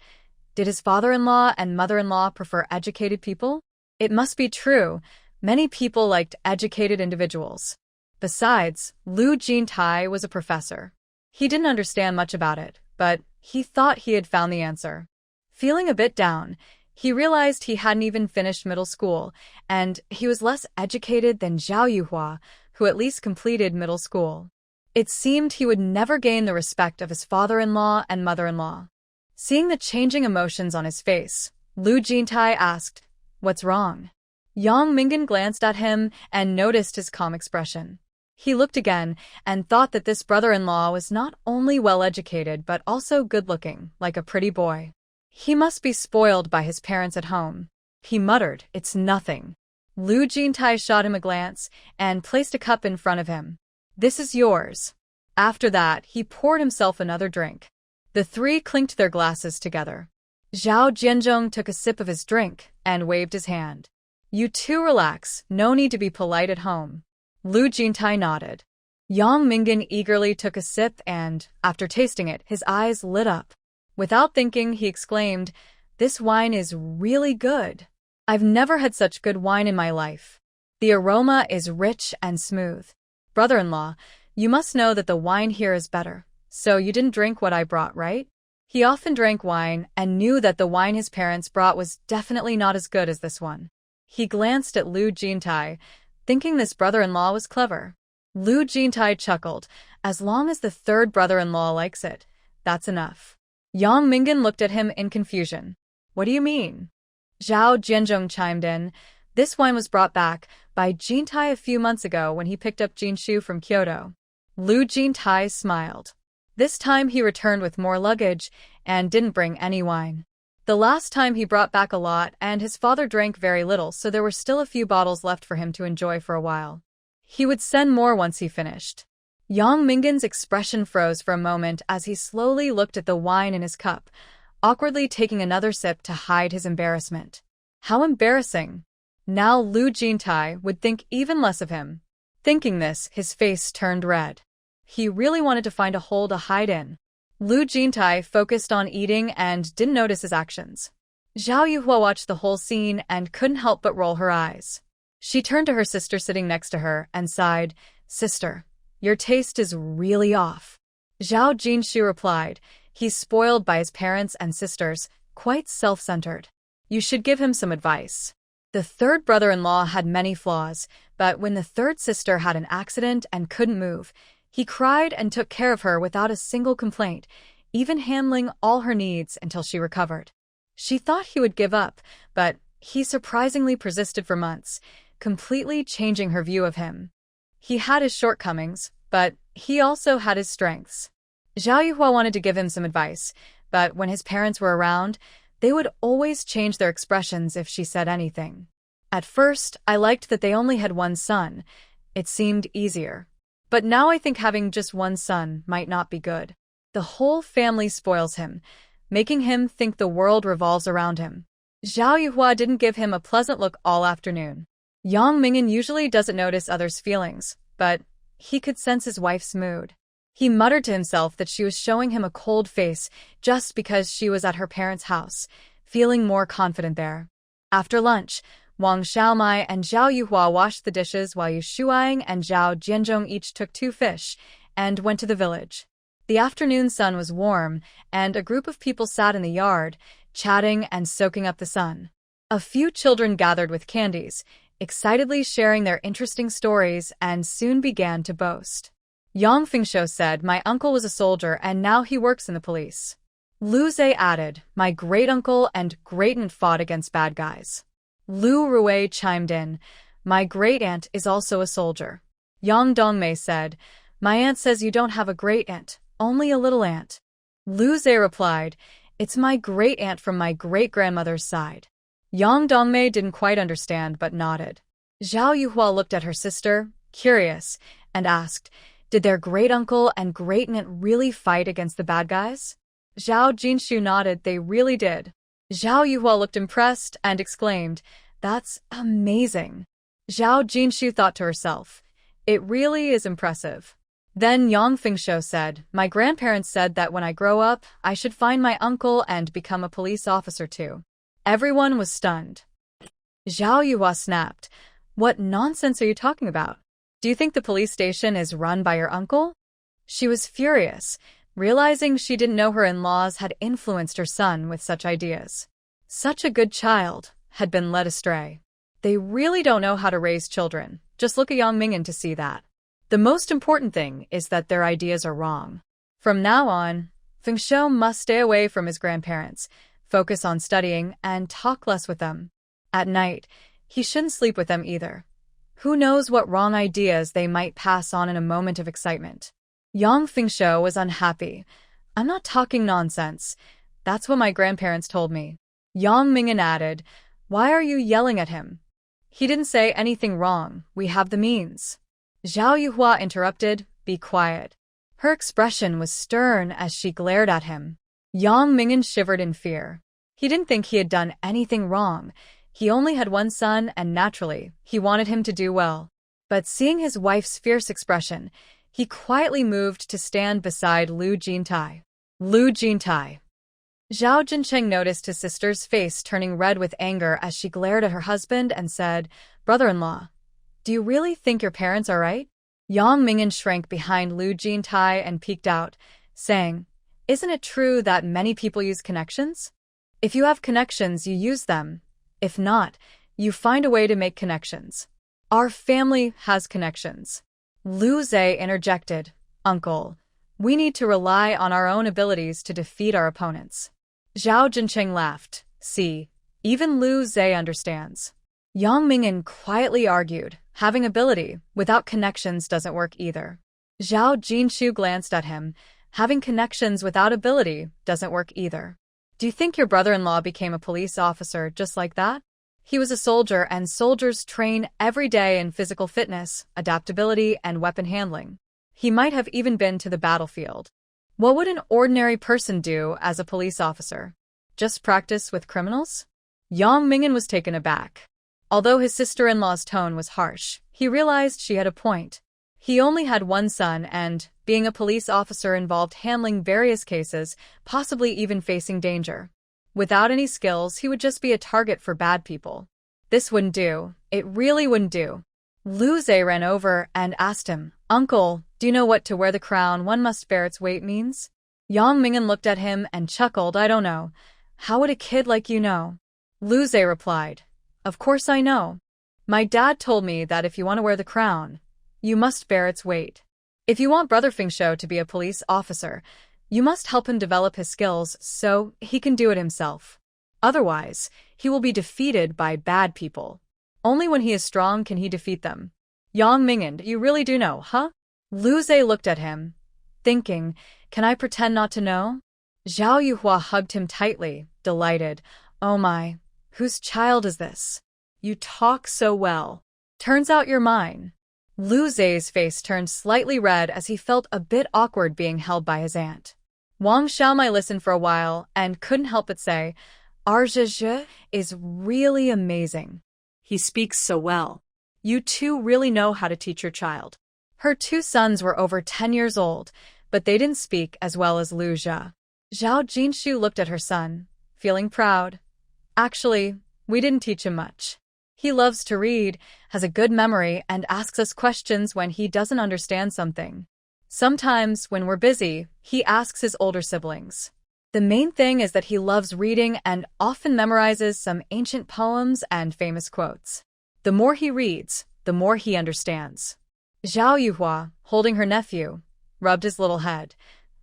Speaker 1: Did his father-in-law and mother-in-law prefer educated people? It must be true. Many people liked educated individuals. Besides, Lu Jintai was a professor. He didn't understand much about it, but he thought he had found the answer. Feeling a bit down, he realized he hadn't even finished middle school, and he was less educated than Zhao Yuhua, who at least completed middle school. It seemed he would never gain the respect of his father-in-law and mother-in-law. Seeing the changing emotions on his face, Lu Jintai asked, "What's wrong?" Yang Mingan glanced at him and noticed his calm expression. He looked again and thought that this brother-in-law was not only well-educated but also good-looking, like a pretty boy. He must be spoiled by his parents at home. He muttered, "It's nothing." Lu Jintai shot him a glance and placed a cup in front of him. "This is yours." After that, he poured himself another drink. The three clinked their glasses together. Zhao Jianzhong took a sip of his drink and waved his hand. "You two relax, no need to be polite at home." Lu Jintai nodded. Yang Mingan eagerly took a sip and, after tasting it, his eyes lit up. Without thinking, he exclaimed, "This wine is really good. I've never had such good wine in my life. The aroma is rich and smooth. Brother-in-law, you must know that the wine here is better, so you didn't drink what I brought, right?" He often drank wine and knew that the wine his parents brought was definitely not as good as this one. He glanced at Lu Jintai, thinking this brother-in-law was clever. Lu Jintai chuckled. "As long as the third brother-in-law likes it, that's enough." Yang Mingan looked at him in confusion. "What do you mean?" Zhao Jianzhong chimed in. "This wine was brought back by Jintai a few months ago when he picked up Jinshu from Kyoto." Lu Jintai smiled. This time he returned with more luggage and didn't bring any wine. The last time he brought back a lot and his father drank very little, so there were still a few bottles left for him to enjoy for a while. He would send more once he finished. Yang Mingan's expression froze for a moment as he slowly looked at the wine in his cup, awkwardly taking another sip to hide his embarrassment. How embarrassing! Now Lu Jintai would think even less of him. Thinking this, his face turned red. He really wanted to find a hole to hide in. Lu Jintai focused on eating and didn't notice his actions. Zhao Yuhua watched the whole scene and couldn't help but roll her eyes. She turned to her sister sitting next to her and sighed, "Sister, your taste is really off." Zhao Jinshu replied, "He's spoiled by his parents and sisters, quite self-centered. You should give him some advice." The third brother-in-law had many flaws, but when the third sister had an accident and couldn't move, he cried and took care of her without a single complaint, even handling all her needs until she recovered. She thought he would give up, but he surprisingly persisted for months, completely changing her view of him. He had his shortcomings, but he also had his strengths. Zhao Yuhua wanted to give him some advice, but when his parents were around, they would always change their expressions if she said anything. At first, I liked that they only had one son. It seemed easier. But now I think having just one son might not be good. The whole family spoils him, making him think the world revolves around him. Zhao Yuhua didn't give him a pleasant look all afternoon. Yang Mingan usually doesn't notice others' feelings, but he could sense his wife's mood. He muttered to himself that she was showing him a cold face just because she was at her parents' house, feeling more confident there. After lunch, Wang Xiaomai and Zhao Yuhua washed the dishes while Yu Shuang and Zhao Jianzhong each took 2 fish and went to the village. The afternoon sun was warm, and a group of people sat in the yard, chatting and soaking up the sun. A few children gathered with candies, excitedly sharing their interesting stories, and soon began to boast. Yang Fengshou said, "My uncle was a soldier and now he works in the police." Lu Zhe added, "My great-uncle and great-aunt fought against bad guys." Lu Rui chimed in, "My great-aunt is also a soldier." Yang Dongmei said, "My aunt says you don't have a great-aunt, only a little aunt." Lu Zhe replied, "It's my great-aunt from my great-grandmother's side." Yang Dongmei didn't quite understand but nodded. Zhao Yuhua looked at her sister, curious, and asked, "Did their great-uncle and great-aunt really fight against the bad guys?" Zhao Jinshu nodded, "They really did." Zhao Yuhua looked impressed and exclaimed, "That's amazing." Zhao Jinshu thought to herself, "It really is impressive." Then Yang Fengshou said, my grandparents said that when I grow up, I should find my uncle and become a police officer too. Everyone was stunned. Zhao Yuhua snapped. What nonsense are you talking about? Do you think the police station is run by your uncle? She was furious, realizing she didn't know her in-laws had influenced her son with such ideas. Such a good child had been led astray. They really don't know how to raise children. Just look at Yang Ming'an to see that. The most important thing is that their ideas are wrong. From now on, Fengshou must stay away from his grandparents, focus on studying, and talk less with them. At night, he shouldn't sleep with them either. Who knows what wrong ideas they might pass on in a moment of excitement. Yang Fengshou was unhappy. I'm not talking nonsense. That's what my grandparents told me. Yang Ming'an added, why are you yelling at him? He didn't say anything wrong. We have the means. Zhao Yuhua interrupted, be quiet. Her expression was stern as she glared at him. Yang Ming'an shivered in fear. He didn't think he had done anything wrong. He only had one son and naturally, he wanted him to do well. But seeing his wife's fierce expression, he quietly moved to stand beside Lu Jintai. Lu Jintai. Zhao Jincheng noticed his sister's face turning red with anger as she glared at her husband and said, brother-in-law, do you really think your parents are right? Yang Ming'an shrank behind Lu Jintai and peeked out, saying, isn't it true that many people use connections? If you have connections, you use them. If not, you find a way to make connections. Our family has connections. Lu Zhe interjected, uncle, we need to rely on our own abilities to defeat our opponents. Zhao Jincheng laughed. See, even Lu Zhe understands. Yang Ming'an quietly argued, having ability without connections doesn't work either. Zhao Jinshu glanced at him. Having connections without ability doesn't work either. Do you think your brother-in-law became a police officer just like that? He was a soldier, and soldiers train every day in physical fitness, adaptability, and weapon handling. He might have even been to the battlefield. What would an ordinary person do as a police officer? Just practice with criminals? Yang Ming'an was taken aback. Although his sister-in-law's tone was harsh, he realized she had a point. He only had one son and, being a police officer involved handling various cases, possibly even facing danger. Without any skills, he would just be a target for bad people. This wouldn't do. It really wouldn't do. Lu Zhe ran over and asked him, uncle, do you know what to wear the crown one must bear its weight means? Yang Ming'an looked at him and chuckled, I don't know. How would a kid like you know? Lu Zhe replied, of course I know. My dad told me that if you want to wear the crown, you must bear its weight. If you want Brother Fengshou to be a police officer, you must help him develop his skills so he can do it himself. Otherwise, he will be defeated by bad people. Only when he is strong can he defeat them. Yang Ming'an, you really do know, huh? Lu Zhe looked at him, thinking, can I pretend not to know? Zhao Yuhua hugged him tightly, delighted. Oh my, whose child is this? You talk so well. Turns out you're mine. Lu Zhe's face turned slightly red as he felt a bit awkward being held by his aunt. Wang Xiaomai listened for a while and couldn't help but say, our Zhe is really amazing.
Speaker 2: He speaks so well. You two really know how to teach your child.
Speaker 1: Her two sons were over 10 years old, but they didn't speak as well as Lu Zhe. Zhao Jinshu looked at her son, feeling proud. Actually, we didn't teach him much. He loves to read, has a good memory, and asks us questions when he doesn't understand something. Sometimes, when we're busy, he asks his older siblings. The main thing is that he loves reading and often memorizes some ancient poems and famous quotes. The more he reads, the more he understands. Zhao Yuhua, holding her nephew, rubbed his little head.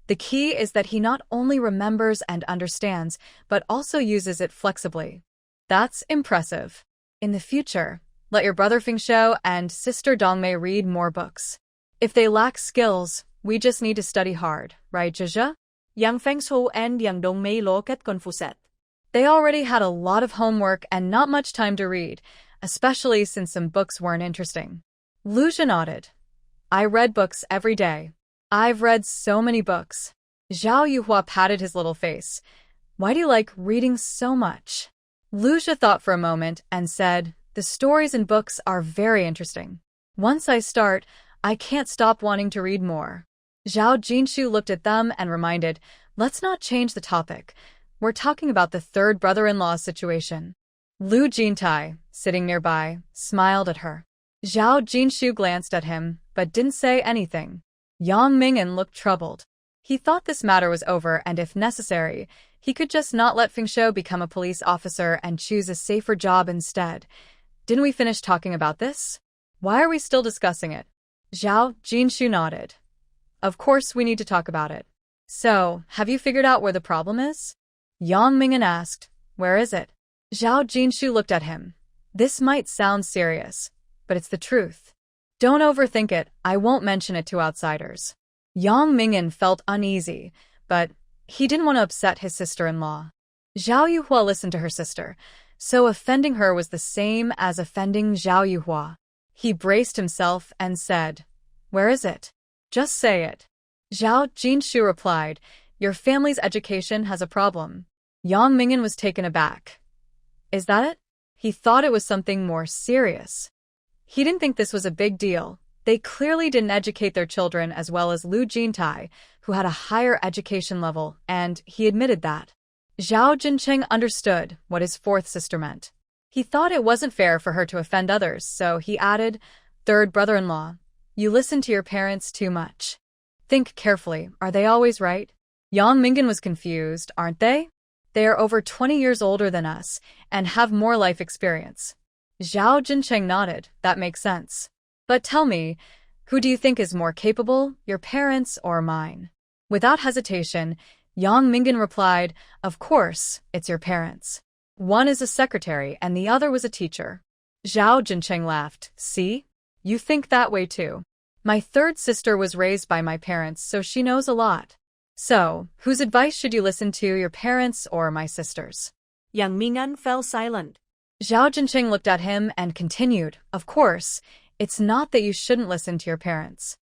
Speaker 1: The key is that he not only remembers and understands, but also uses it flexibly. That's impressive. In the future, let your brother Fengshou and sister Dongmei read more books. If they lack skills, we just need to study hard, right, Zhe?
Speaker 2: Yang Fengshou and Yang Dongmei looked at confused.
Speaker 1: They already had a lot of homework and not much time to read, especially since some books weren't interesting. Lu Zhe nodded. I read books every day. I've read so many books. Zhao Yuhua patted his little face. Why do you like reading so much? Lu Zhe thought for a moment and said, the stories in books are very interesting. Once I start, I can't stop wanting to read more. Zhao Jinshu looked at them and reminded, let's not change the topic. We're talking about the third brother-in-law situation. Lu Jintai, sitting nearby, smiled at her. Zhao Jinshu glanced at him, but didn't say anything. Yang Ming'an looked troubled. He thought this matter was over and if necessary, he could just not let Fengshou become a police officer and choose a safer job instead. Didn't we finish talking about this? Why are we still discussing it? Zhao Jinshu nodded. Of course we need to talk about it. So, have you figured out where the problem is? Yang Ming'an asked. Where is it? Zhao Jinshu looked at him. This might sound serious, but it's the truth. Don't overthink it, I won't mention it to outsiders. Yang Ming'an felt uneasy, but he didn't want to upset his sister-in-law. Zhao Yuhua listened to her sister, so offending her was the same as offending Zhao Yuhua. He braced himself and said, Where is it? Just say it. Zhao Jinshu replied, Your family's education has a problem. Yang Ming'an was taken aback. Is that it? He thought it was something more serious. He didn't think this was a big deal. They clearly didn't educate their children as well as Lu Jintai, who had a higher education level, and he admitted that. Zhao Jincheng understood what his fourth sister meant. He thought it wasn't fair for her to offend others, so he added, Third brother-in-law, you listen to your parents too much. Think carefully, are they always right? Yang Ming'an was confused, aren't they? They are over 20 years older than us, and have more life experience. Zhao Jincheng nodded, that makes sense. But tell me, who do you think is more capable, your parents or mine? Without hesitation, Yang Ming'an replied, Of course, it's your parents. One is a secretary and the other was a teacher. Zhao Jincheng laughed, See? You think that way too. My third sister was raised by my parents, so she knows a lot. So, whose advice should you listen to, your parents or my sisters?
Speaker 2: Yang Ming'an fell silent.
Speaker 1: Zhao Jincheng looked at him and continued, Of course, it's not that you shouldn't listen to your parents.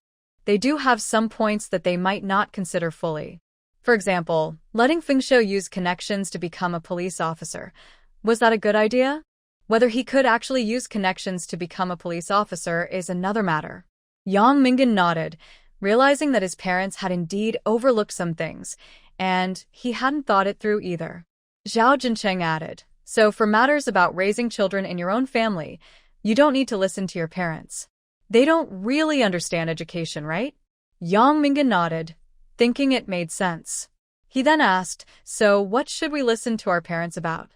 Speaker 1: They do have some points that they might not consider fully. For example, letting Fengshou use connections to become a police officer. Was that a good idea? Whether he could actually use connections to become a police officer is another matter. Yang Ming'an nodded, realizing that his parents had indeed overlooked some things, and he hadn't thought it through either. Zhao Jincheng added, So for matters about raising children in your own family, you don't need to listen to your parents. They don't really understand education, right? Yang Ming'an nodded, thinking it made sense. He then asked, So what should we listen to our parents about?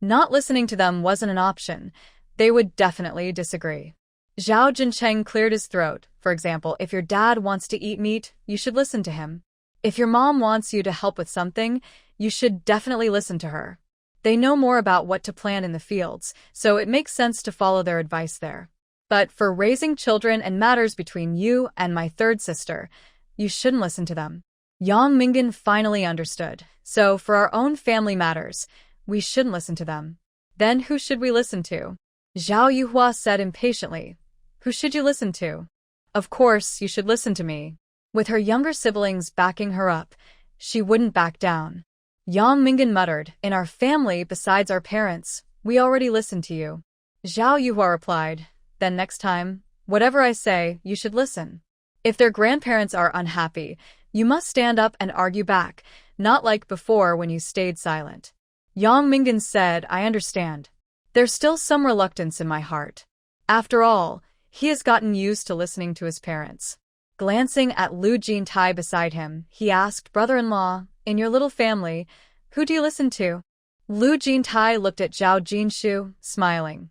Speaker 1: Not listening to them wasn't an option. They would definitely disagree. Zhao Jincheng cleared his throat. For example, if your dad wants to eat meat, you should listen to him. If your mom wants you to help with something, you should definitely listen to her. They know more about what to plant in the fields, so it makes sense to follow their advice there. But for raising children and matters between you and my third sister, you shouldn't listen to them. Yang Ming'an finally understood. So for our own family matters, we shouldn't listen to them. Then who should we listen to? Zhao Yuhua said impatiently. Who should you listen to? Of course, you should listen to me. With her younger siblings backing her up, she wouldn't back down. Yang Ming'an muttered, In our family, besides our parents, we already listen to you. Zhao Yuhua replied, Then next time, whatever I say, you should listen. If their grandparents are unhappy, you must stand up and argue back, not like before when you stayed silent. Yang Ming'an said, I understand. There's still some reluctance in my heart. After all, he has gotten used to listening to his parents. Glancing at Lu Jintai beside him, he asked, Brother-in-law, in your little family, who do you listen to? Lu Jintai looked at Zhao Jinshu, smiling.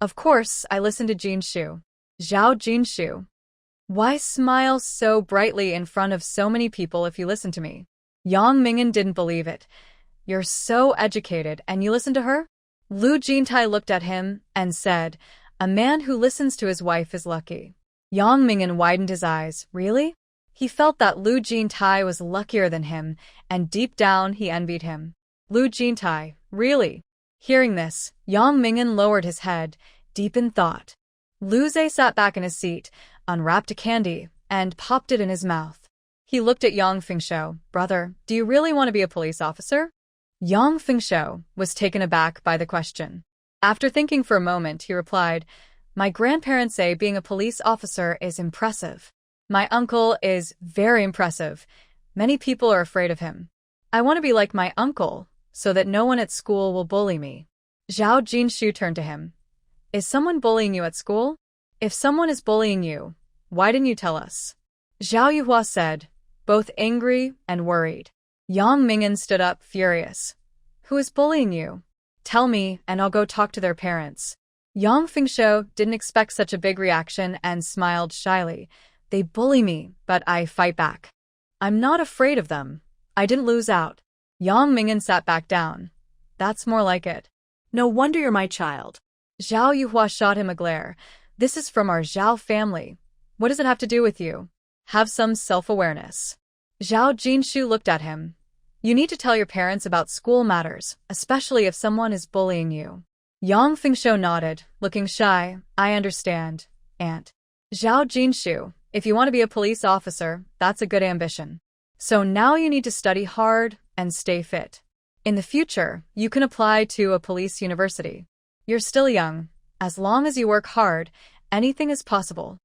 Speaker 1: Of course, I listen to Jinshu. Zhao Jinshu. Why smile so brightly in front of so many people if you listen to me? Yang Ming'an didn't believe it. You're so educated and you listen to her? Lu Jintai looked at him and said, A man who listens to his wife is lucky. Yang Ming'an widened his eyes. Really? He felt that Lu Jintai was luckier than him, and deep down he envied him. Lu Jintai, really? Hearing this, Yang Ming'an lowered his head, deep in thought. Lu Zhe sat back in his seat, unwrapped a candy, and popped it in his mouth. He looked at Yang Fengshou. Brother, do you really want to be a police officer? Yang Fengshou was taken aback by the question. After thinking for a moment, he replied, My grandparents say being a police officer is impressive. My uncle is very impressive. Many people are afraid of him. I want to be like my uncle, so that no one at school will bully me. Zhao Jinshu turned to him. Is someone bullying you at school? If someone is bullying you, why didn't you tell us? Zhao Yuhua said, both angry and worried. Yang Ming'an stood up, furious. Who is bullying you? Tell me, and I'll go talk to their parents. Yang Fengshou didn't expect such a big reaction and smiled shyly. They bully me, but I fight back. I'm not afraid of them. I didn't lose out. Yang Ming'an sat back down. That's more like it.
Speaker 2: No wonder you're my child.
Speaker 1: Zhao Yuhua shot him a glare. This is from our Zhao family. What does it have to do with you? Have some self-awareness. Zhao Jinshu looked at him. You need to tell your parents about school matters, especially if someone is bullying you. Yang Fengshou nodded, looking shy. I understand, aunt. Zhao Jinshu, if you want to be a police officer, that's a good ambition. So now you need to study hard and stay fit. In the future, you can apply to a police university. You're still young. As long as you work hard, anything is possible.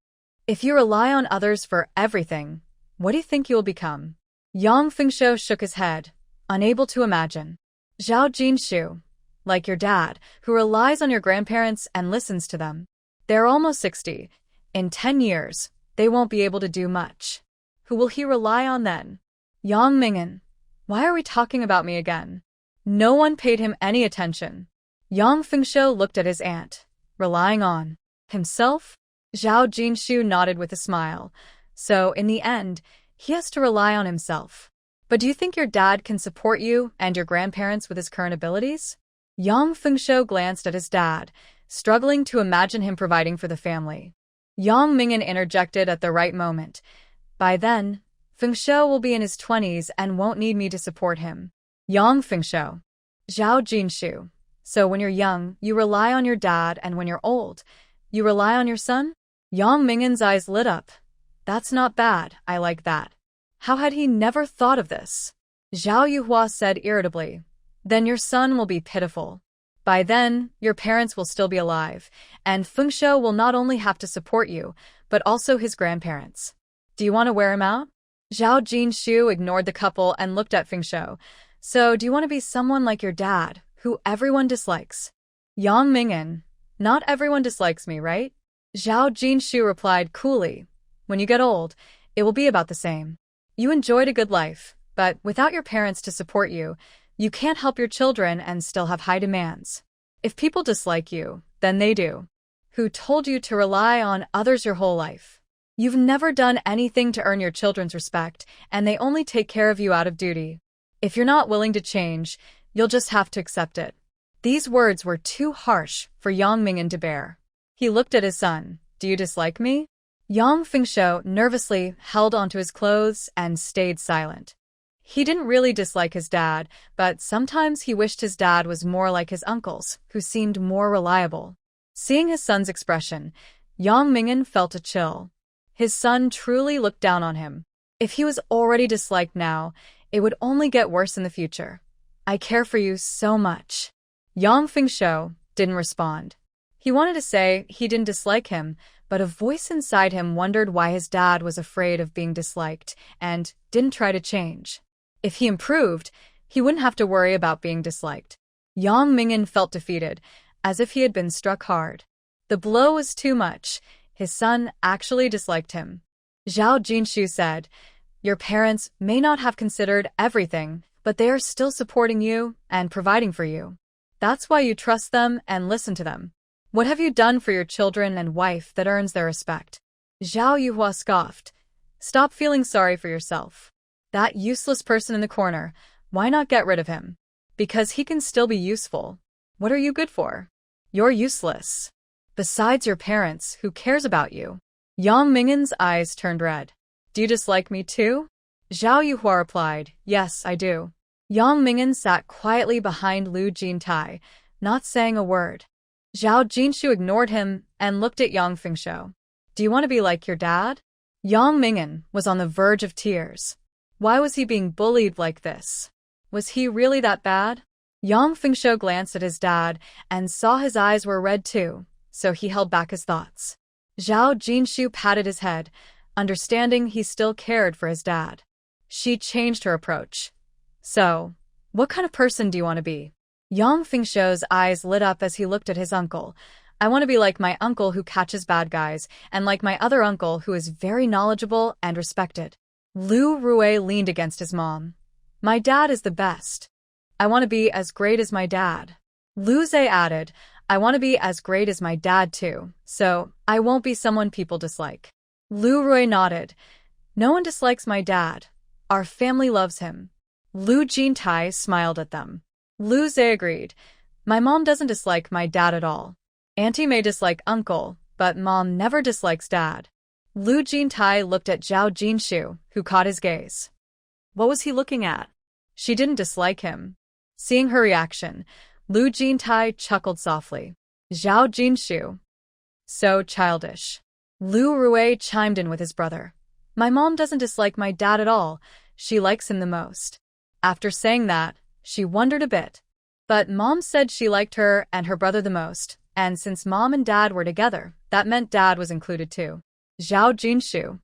Speaker 1: If you rely on others for everything, what do you think you will become? Yang Fengshou shook his head, unable to imagine. Zhao Jinshu, like your dad, who relies on your grandparents and listens to them. They're almost 60. In 10 years, they won't be able to do much. Who will he rely on then? Yang Ming'an, why are we talking about me again? No one paid him any attention. Yang Fengshou looked at his aunt. Relying on himself? Zhao Jinshu nodded with a smile. So, in the end, he has to rely on himself. But do you think your dad can support you and your grandparents with his current abilities? Yang Fengshou glanced at his dad, struggling to imagine him providing for the family. Yang Ming'an interjected at the right moment. By then, Fengshou will be in his 20s and won't need me to support him. Yang Fengshou. Zhao Jinshu. So when you're young, you rely on your dad, and when you're old, you rely on your son? Yang Ming'an's eyes lit up. That's not bad, I like that. How had he never thought of this? Zhao Yuhua said irritably. Then your son will be pitiful. By then, your parents will still be alive, and Fengshou will not only have to support you, but also his grandparents. Do you want to wear him out? Zhao Jinshu ignored the couple and looked at Fengshou. So, do you want to be someone like your dad, who everyone dislikes? Yang Ming'an, not everyone dislikes me, right? Zhao Jinshu replied coolly. When you get old, it will be about the same. You enjoyed a good life, but without your parents to support you, you can't help your children and still have high demands. If people dislike you, then they do. Who told you to rely on others your whole life? You've never done anything to earn your children's respect, and they only take care of you out of duty. If you're not willing to change, you'll just have to accept it. These words were too harsh for Yang Ming'an to bear. He looked at his son. Do you dislike me? Yang Fengshou nervously held onto his clothes and stayed silent. He didn't really dislike his dad, but sometimes he wished his dad was more like his uncles, who seemed more reliable. Seeing his son's expression, Yang Ming'an felt a chill. His son truly looked down on him. If he was already disliked now, it would only get worse in the future. I care for you so much. Yang Fengshou didn't respond. He wanted to say he didn't dislike him, but a voice inside him wondered why his dad was afraid of being disliked and didn't try to change. If he improved, he wouldn't have to worry about being disliked. Yang Ming'an felt defeated, as if he had been struck hard. The blow was too much. His son actually disliked him. Zhao Jinshu said, Your parents may not have considered everything, but they are still supporting you and providing for you. That's why you trust them and listen to them. What have you done for your children and wife that earns their respect? Zhao Yuhua scoffed. Stop feeling sorry for yourself. That useless person in the corner, why not get rid of him? Because he can still be useful. What are you good for? You're useless. Besides your parents, who cares about you? Yang Ming'an's eyes turned red. Do you dislike me too? Zhao Yuhua replied, Yes, I do. Yang Ming'an sat quietly behind Lu Jintai, not saying a word. Zhao Jinshu ignored him and looked at Yang Fengshou. Do you want to be like your dad? Yang Ming'an was on the verge of tears. Why was he being bullied like this? Was he really that bad? Yang Fengshou glanced at his dad and saw his eyes were red too, so he held back his thoughts. Zhao Jinshu patted his head. understanding he still cared for his dad. She changed her approach. So, what kind of person do you want to be? Yang Fengshou's eyes lit up as he looked at his uncle. I want to be like my uncle who catches bad guys, and like my other uncle who is very knowledgeable and respected. Lu Rui leaned against his mom. My dad is the best. I want to be as great as my dad. Lu Zhe added, I want to be as great as my dad too, so I won't be someone people dislike. Lu Rui nodded. No one dislikes my dad. Our family loves him. Lu Jintai smiled at them. Lu Zhe agreed. My mom doesn't dislike my dad at all. Auntie may dislike uncle, but mom never dislikes dad. Lu Jintai looked at Zhao Jinshu, who caught his gaze.
Speaker 2: What was he looking at?
Speaker 1: She didn't dislike him. Seeing her reaction, Lu Jintai chuckled softly. Zhao Jinshu. So childish. Lu Rui chimed in with his brother. My mom doesn't dislike my dad at all. She likes him the most. After saying that, she wondered a bit. But mom said she liked her and her brother the most, and since mom and dad were together, that meant dad was included too. Zhao Jinshu.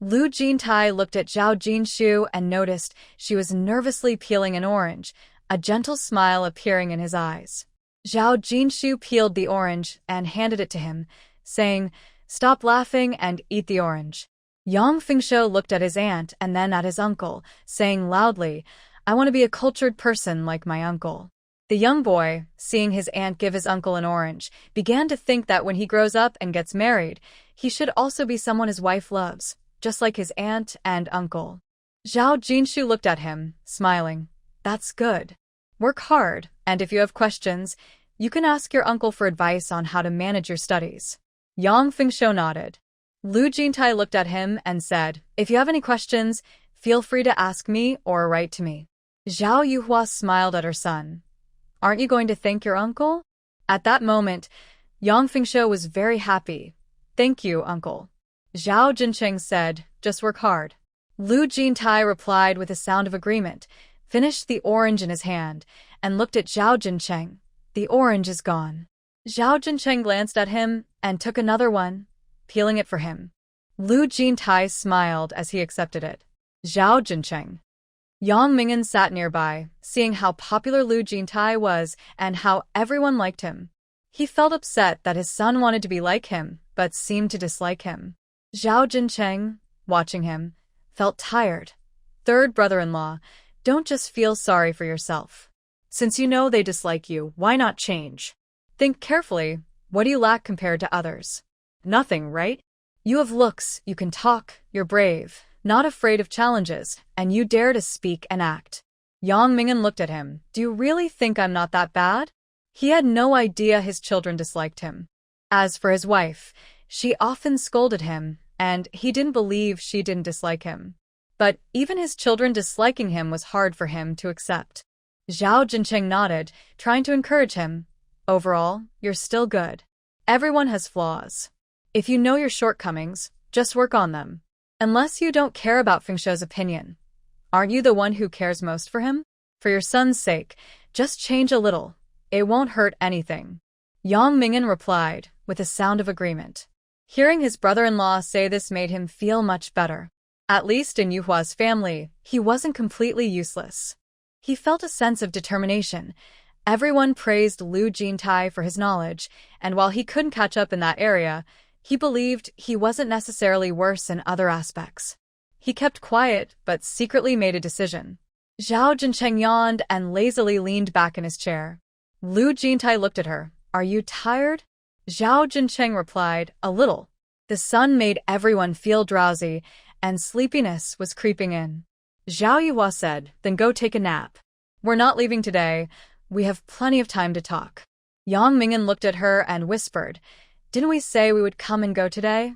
Speaker 1: Lu Jintai looked at Zhao Jinshu and noticed she was nervously peeling an orange, a gentle smile appearing in his eyes. Zhao Jinshu peeled the orange and handed it to him, saying, Stop laughing and eat the orange. Yang Fengshou looked at his aunt and then at his uncle, saying loudly, I want to be a cultured person like my uncle. The young boy, seeing his aunt give his uncle an orange, began to think that when he grows up and gets married, he should also be someone his wife loves, just like his aunt and uncle. Zhao Jinshu looked at him, smiling. That's good. Work hard, and if you have questions, you can ask your uncle for advice on how to manage your studies. Yang Fengshou nodded. Lu Jintai looked at him and said, If you have any questions, feel free to ask me or write to me. Zhao Yuhua smiled at her son. Aren't you going to thank your uncle? At that moment, Yang Fengshou was very happy. Thank you, uncle. Zhao Jincheng said, Just work hard. Lu Jintai replied with a sound of agreement, finished the orange in his hand, and looked at Zhao Jincheng. The orange is gone. Zhao Jincheng glanced at him and took another one, peeling it for him. Lu Jintai smiled as he accepted it. Zhao Jincheng. Yang Ming'an sat nearby, seeing how popular Lu Jintai was and how everyone liked him. He felt upset that his son wanted to be like him, but seemed to dislike him. Zhao Jincheng, watching him, felt tired. Third brother-in-law, don't just feel sorry for yourself. Since you know they dislike you, why not change? Think carefully, what do you lack compared to others? Nothing, right? You have looks, you can talk, you're brave, not afraid of challenges, and you dare to speak and act. Yang Ming'an looked at him. Do you really think I'm not that bad? He had no idea his children disliked him. As for his wife, she often scolded him, and he didn't believe she didn't dislike him. But even his children disliking him was hard for him to accept. Zhao Jincheng nodded, trying to encourage him. Overall, you're still good. Everyone has flaws. If you know your shortcomings, just work on them. Unless you don't care about Fengshou's opinion. Aren't you the one who cares most for him? For your son's sake, just change a little. It won't hurt anything. Yang Ming'an replied, with a sound of agreement. Hearing his brother-in-law say this made him feel much better. At least in Yuhua's family, he wasn't completely useless. He felt a sense of determination. Everyone praised Lu Jintai for his knowledge, and while he couldn't catch up in that area, he believed he wasn't necessarily worse in other aspects. He kept quiet, but secretly made a decision. Zhao Jincheng yawned and lazily leaned back in his chair. Lu Jintai looked at her. Are you tired? Zhao Jincheng replied, a little. The sun made everyone feel drowsy, and sleepiness was creeping in. Zhao Yuhua said, then go take a nap. We're not leaving today. We have plenty of time to talk. Yang Ming'an looked at her and whispered, didn't we say we would come and go today?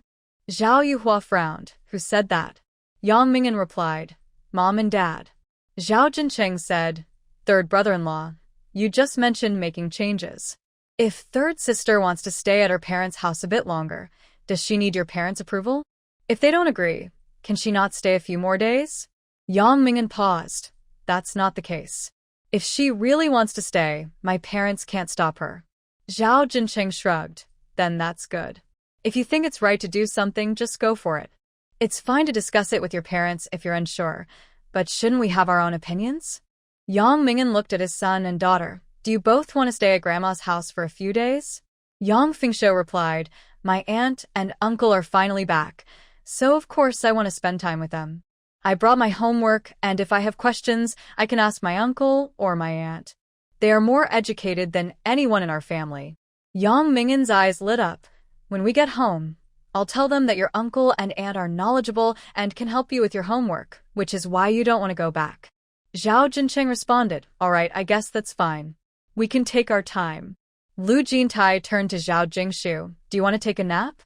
Speaker 1: Zhao Yuhua frowned. Who said that? Yang Ming'an replied, Mom and Dad. Zhao Jincheng said, third brother-in-law, you just mentioned making changes. If third sister wants to stay at her parents' house a bit longer, does she need your parents' approval? If they don't agree, can she not stay a few more days? Yang Ming'an paused. That's not the case. If she really wants to stay, my parents can't stop her. Zhao Jincheng shrugged. Then that's good. If you think it's right to do something, just go for it. It's fine to discuss it with your parents if you're unsure, but shouldn't we have our own opinions? Yang Ming'an looked at his son and daughter. Do you both want to stay at Grandma's house for a few days? Yang Fingshou replied, my aunt and uncle are finally back, so of course I want to spend time with them. I brought my homework, and if I have questions, I can ask my uncle or my aunt. They are more educated than anyone in our family. Yang Ming'an's eyes lit up. When we get home, I'll tell them that your uncle and aunt are knowledgeable and can help you with your homework, which is why you don't want to go back. Zhao Jincheng responded, all right, I guess that's fine. We can take our time. Lu Jintai turned to Zhao Jingshu. Do you want to take a nap?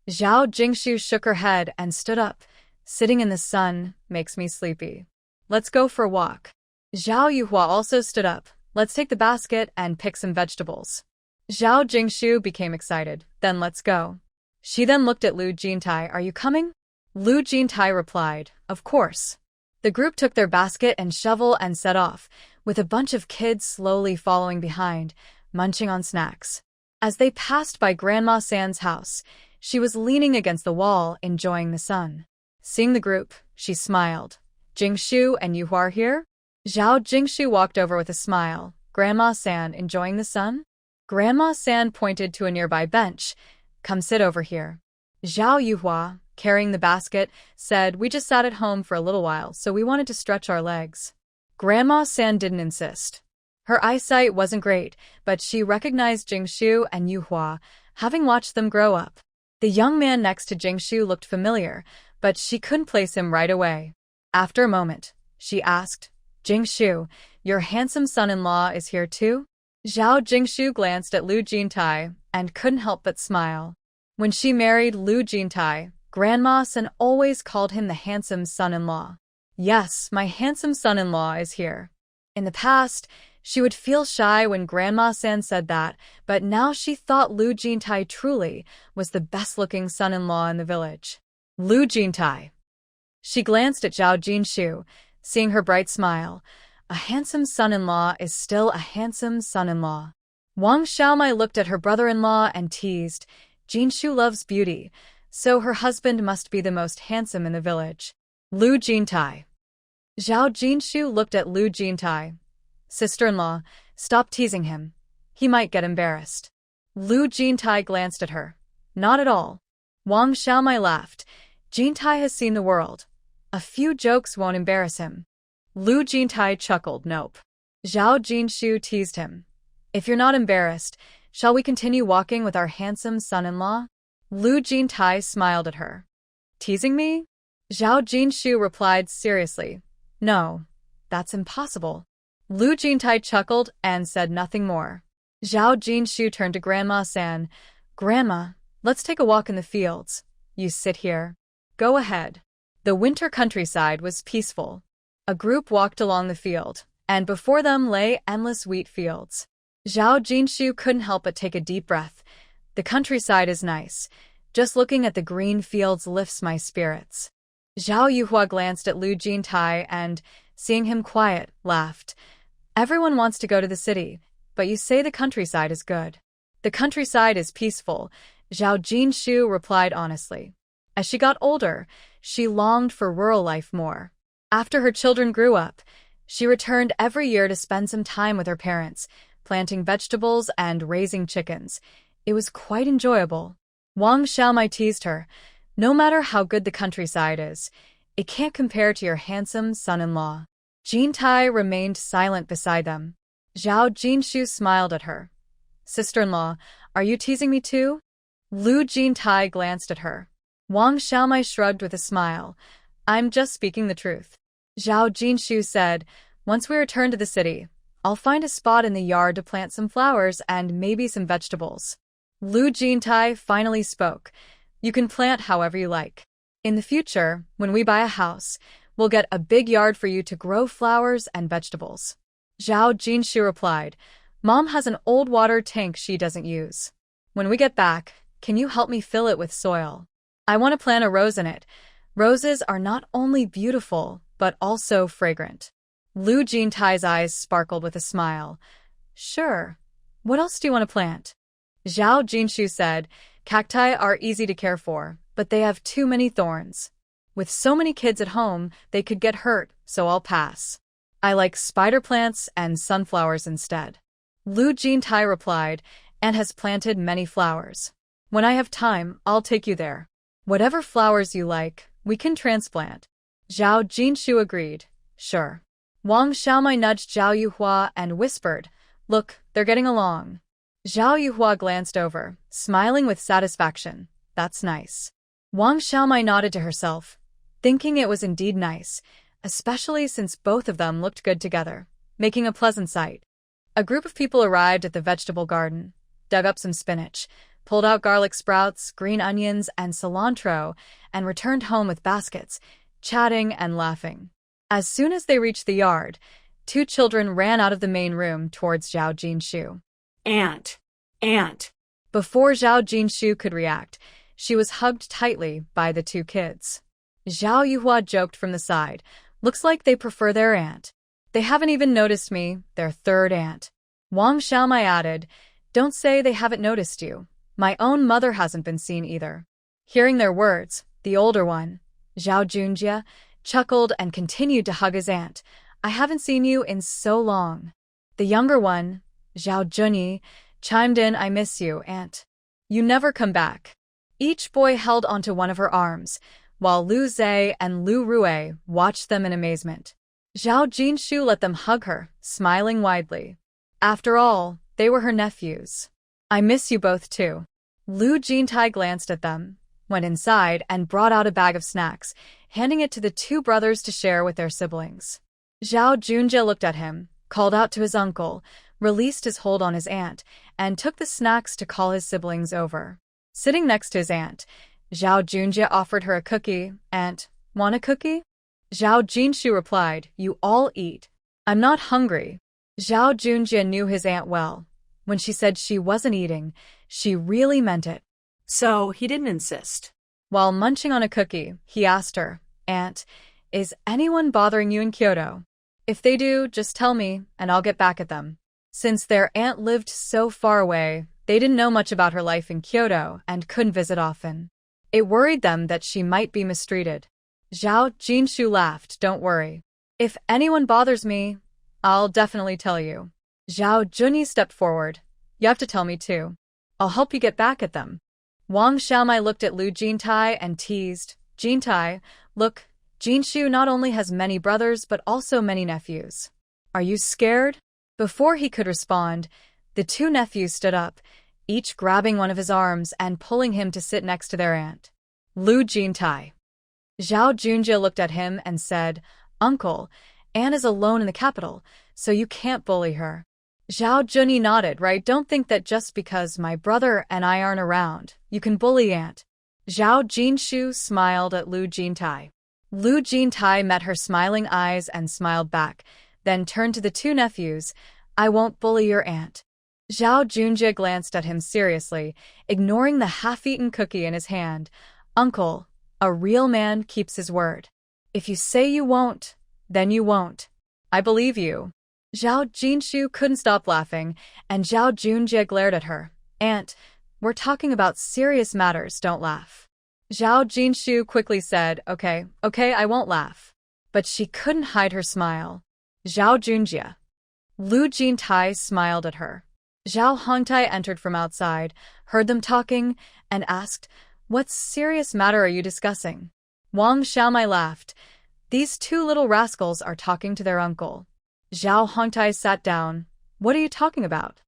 Speaker 1: Zhao Jingshu shook her head and stood up. Sitting in the sun makes me sleepy. Let's go for a walk. Zhao Yuhua also stood up. Let's take the basket and pick some vegetables. Zhao Jingshu became excited. Then let's go. She then looked at Lu Jintai. Are you coming? Lu Jintai replied, of course. The group took their basket and shovel and set off, with a bunch of kids slowly following behind, munching on snacks. As they passed by Grandma San's house, she was leaning against the wall, enjoying the sun. Seeing the group, she smiled. Jingshu and Yuhua are here? Zhao Jingshu walked over with a smile. Grandma San, enjoying the sun? Grandma San pointed to a nearby bench. Come sit over here. Zhao Yuhua, carrying the basket, said, we just sat at home for a little while, so we wanted to stretch our legs. Grandma San didn't insist. Her eyesight wasn't great, but she recognized Jingshu and Yuhua, having watched them grow up. The young man next to Jingshu looked familiar, but she couldn't place him right away. After a moment, she asked, Jingshu, your handsome son-in-law is here too? Zhao Jingshu glanced at Lu Jintai and couldn't help but smile. When she married Lu Jintai, Grandma San always called him the handsome son-in-law. Yes, my handsome son-in-law is here. In the past, she would feel shy when Grandma San said that, but now she thought Lu Jintai truly was the best-looking son-in-law in the village. Lu Jintai. She glanced at Zhao Jinshu, seeing her bright smile. A handsome son-in-law is still a handsome son-in-law. Wang Xiaomai looked at her brother-in-law and teased, Jinshu loves beauty, so her husband must be the most handsome in the village. Lu Jintai. Zhao Jinshu looked at Lu Jintai. Sister-in-law, stop teasing him. He might get embarrassed. Lu Jintai glanced at her. Not at all. Wang Xiaomai laughed. Jintai has seen the world. A few jokes won't embarrass him. Lu Jintai chuckled. Nope. Zhao Jinshu teased him. If you're not embarrassed, shall we continue walking with our handsome son-in-law? Lu Jintai smiled at her. Teasing me? Zhao Jinshu replied seriously. No, that's impossible. Lu Jintai chuckled and said nothing more. Zhao Jinshu turned to Grandma San. Grandma, let's take a walk in the fields. You sit here. Go ahead. The winter countryside was peaceful. A group walked along the field, and before them lay endless wheat fields. Zhao Jinshu couldn't help but take a deep breath. The countryside is nice. Just looking at the green fields lifts my spirits. Zhao Yuhua glanced at Lu Jintai and, seeing him quiet, laughed. Everyone wants to go to the city, but you say the countryside is good. The countryside is peaceful, Zhao Jinshu replied honestly. As she got older, she longed for rural life more. After her children grew up, she returned every year to spend some time with her parents, planting vegetables and raising chickens. It was quite enjoyable. Wang Xiaomai teased her. No matter how good the countryside is, it can't compare to your handsome son-in-law. Jintai remained silent beside them. Zhao Jinshu smiled at her. Sister-in-law, are you teasing me too? Lu Jintai glanced at her. Wang Xiaomai shrugged with a smile. I'm just speaking the truth. Zhao Jinshu said, once we return to the city, I'll find a spot in the yard to plant some flowers and maybe some vegetables. Lu Jintai finally spoke. You can plant however you like. In the future, when we buy a house, we'll get a big yard for you to grow flowers and vegetables. Zhao Jinshu replied, Mom has an old water tank she doesn't use. When we get back, can you help me fill it with soil? I want to plant a rose in it. Roses are not only beautiful, but also fragrant. Lu Jintai's eyes sparkled with a smile. Sure. What else do you want to plant? Zhao Jinshu said, cacti are easy to care for, but they have too many thorns. With so many kids at home, they could get hurt, so I'll pass. I like spider plants and sunflowers instead. Lu Jintai replied, and has planted many flowers. When I have time, I'll take you there. Whatever flowers you like, we can transplant. Zhao Jinshu agreed. Sure. Wang Xiaomai nudged Zhao Yuhua and whispered, Look, they're getting along. Zhao Yuhua glanced over, smiling with satisfaction. That's nice. Wang Xiaomai nodded to herself, thinking it was indeed nice, especially since both of them looked good together, making a pleasant sight. A group of people arrived at the vegetable garden, dug up some spinach, pulled out garlic sprouts, green onions, and cilantro, and returned home with baskets, chatting and laughing. As soon as they reached the yard, two children ran out of the main room towards Zhao Jinshu.
Speaker 2: Aunt! Aunt!
Speaker 1: Before Zhao Jinshu could react, she was hugged tightly by the two kids. Zhao Yuhua joked from the side, Looks like they prefer their aunt. They haven't even noticed me, their third aunt. Wang Xiaomai added, Don't say they haven't noticed you. My own mother hasn't been seen either. Hearing their words, the older one, Zhao Junjie, chuckled and continued to hug his aunt. I haven't seen you in so long. The younger one, Zhao Junyi, chimed in, I miss you, aunt. You never come back. Each boy held onto one of her arms, while Lu Zhe and Lu Rui watched them in amazement. Zhao Jinshu let them hug her, smiling widely. After all, they were her nephews. I miss you both too. Lu Jintai glanced at them, went inside and brought out a bag of snacks, handing it to the two brothers to share with their siblings. Zhao Junjie looked at him, called out to his uncle, released his hold on his aunt, and took the snacks to call his siblings over. Sitting next to his aunt, Zhao Junjie offered her a cookie. Aunt, want a cookie? Zhao Jinshu replied, You all eat. I'm not hungry. Zhao Junjie knew his aunt well. When she said she wasn't eating, she really meant it.
Speaker 2: So he didn't insist.
Speaker 1: While munching on a cookie, he asked her, Aunt, is anyone bothering you in Kyoto? If they do, just tell me, and I'll get back at them. Since their aunt lived so far away, they didn't know much about her life in Kyoto and couldn't visit often. It worried them that she might be mistreated. Zhao Jinshu laughed, Don't worry. If anyone bothers me, I'll definitely tell you. Zhao Junyi stepped forward. You have to tell me too. I'll help you get back at them. Wang Xiaomai looked at Lu Jintai and teased, Jintai, look, Jinshu not only has many brothers but also many nephews. Are you scared? Before he could respond, the two nephews stood up, each grabbing one of his arms and pulling him to sit next to their aunt. Lu Jintai. Zhao Junjie looked at him and said, Uncle, Anne is alone in the capital, so you can't bully her. Zhao Junyi nodded, right? Don't think that just because my brother and I aren't around, you can bully Aunt. Zhao Jinshu smiled at Lu Jintai. Lu Jintai met her smiling eyes and smiled back, then turned to the two nephews, I won't bully your aunt. Zhao Junjie glanced at him seriously, ignoring the half-eaten cookie in his hand. Uncle, a real man keeps his word. If you say you won't, then you won't. I believe you. Zhao Jinshu couldn't stop laughing, and Zhao Junjie glared at her. Aunt, we're talking about serious matters, don't laugh. Zhao Jinshu quickly said, Okay, I won't laugh. But she couldn't hide her smile. Zhao Junjie. Lu Jintai smiled at her. Zhao Hongtai entered from outside, heard them talking, and asked, What serious matter are you discussing? Wang Xiaomai laughed. These two little rascals are talking to their uncle. Zhao Hongtai sat down. What are you talking about?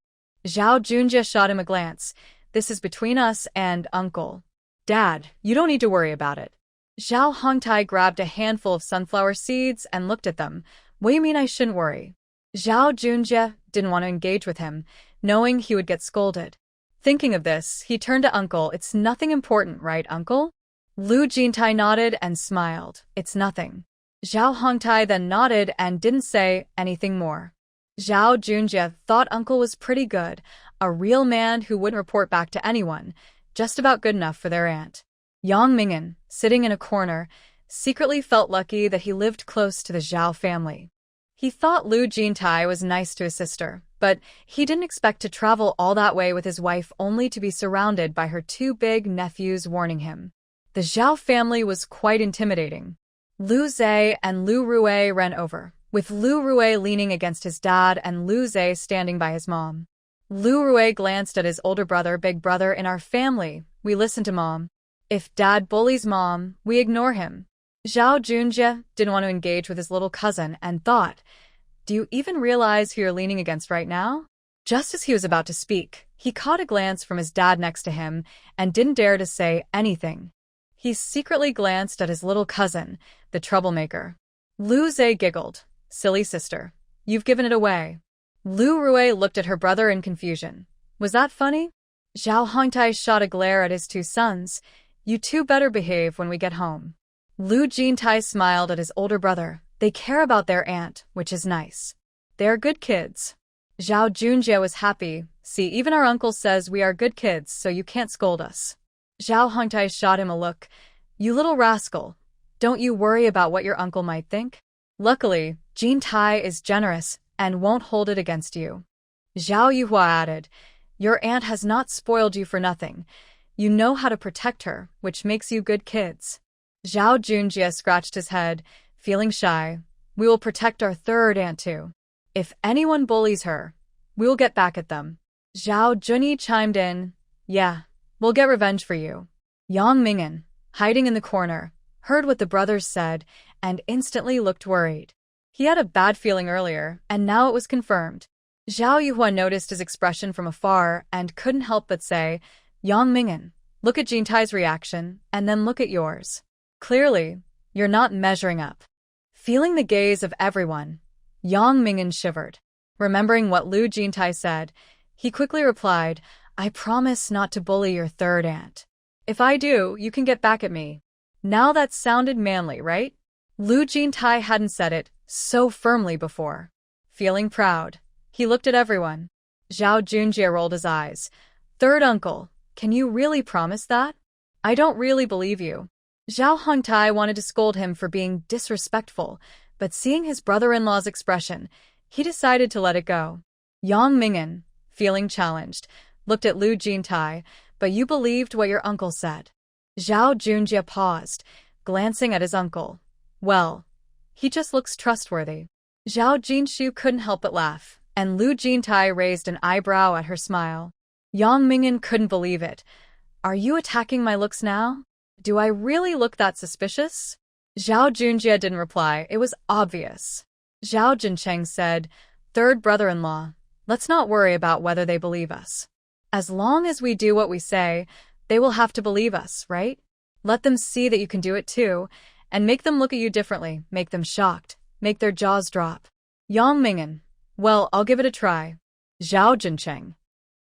Speaker 1: Zhao Junjie shot him a glance. This is between us and uncle. Dad, you don't need to worry about it. Zhao Hongtai grabbed a handful of sunflower seeds and looked at them. What do you mean I shouldn't worry? Zhao Junjie didn't want to engage with him, knowing he would get scolded. Thinking of this, he turned to uncle. It's nothing important, right, uncle? Lu Jintai nodded and smiled. It's nothing. Zhao Hongtai then nodded and didn't say anything more. Zhao Junjie thought uncle was pretty good, a real man who wouldn't report back to anyone, just about good enough for their aunt. Yang Ming'an, sitting in a corner, secretly felt lucky that he lived close to the Zhao family. He thought Lu Jintai was nice to his sister, but he didn't expect to travel all that way with his wife only to be surrounded by her two big nephews warning him. The Zhao family was quite intimidating. Lu Zhe and Lu Rui ran over, with Lu Rui leaning against his dad and Lu Zhe standing by his mom. Lu Rui glanced at his older brother. Big brother in our family, we listen to mom. If dad bullies mom, we ignore him. Zhao Junjie didn't want to engage with his little cousin and thought, do you even realize who you're leaning against right now? Just as he was about to speak, he caught a glance from his dad next to him and didn't dare to say anything. He secretly glanced at his little cousin, the troublemaker. Lu Zhe giggled. Silly sister. You've given it away. Lu Rui looked at her brother in confusion. Was that funny? Zhao Hongtai shot a glare at his two sons. You two better behave when we get home. Lu Jintai smiled at his older brother. They care about their aunt, which is nice. They are good kids. Zhao Junjie was happy. See, even our uncle says we are good kids, so you can't scold us. Zhao Hongtai shot him a look. You little rascal. Don't you worry about what your uncle might think. Luckily, Jintai is generous and won't hold it against you. Zhao Yuhua added, your aunt has not spoiled you for nothing. You know how to protect her, which makes you good kids. Zhao Junjie scratched his head, feeling shy. We will protect our third aunt too. If anyone bullies her, we will get back at them. Zhao Junyi chimed in. Yeah, we'll get revenge for you. Yang Ming'an, hiding in the corner, heard what the brothers said and instantly looked worried. He had a bad feeling earlier, and now it was confirmed. Zhao Yuhua noticed his expression from afar and couldn't help but say, Yang Ming'an, look at Jintai's reaction, and then look at yours. Clearly, you're not measuring up. Feeling the gaze of everyone, Yang Ming'an shivered. Remembering what Lu Jintai said, he quickly replied, I promise not to bully your third aunt. If I do, you can get back at me. Now that sounded manly, right? Lu Jintai hadn't said it so firmly before. Feeling proud, he looked at everyone. Zhao Junjie rolled his eyes. Third uncle, can you really promise that? I don't really believe you. Zhao Hongtai wanted to scold him for being disrespectful, but seeing his brother-in-law's expression, he decided to let it go. Yang Ming'an, feeling challenged, looked at Lu Jintai, but you believed what your uncle said. Zhao Junjie paused, glancing at his uncle. Well, he just looks trustworthy. Zhao Jinshu couldn't help but laugh, and Lu Jintai raised an eyebrow at her smile. Yang Ming'an couldn't believe it. Are you attacking my looks now? Do I really look that suspicious? Zhao Junjie didn't reply. It was obvious. Zhao Jincheng said, Third brother-in-law, let's not worry about whether they believe us. As long as we do what we say, they will have to believe us, right? Let them see that you can do it too, and make them look at you differently, make them shocked, make their jaws drop. Yang Ming'an, well, I'll give it a try. Zhao Jincheng.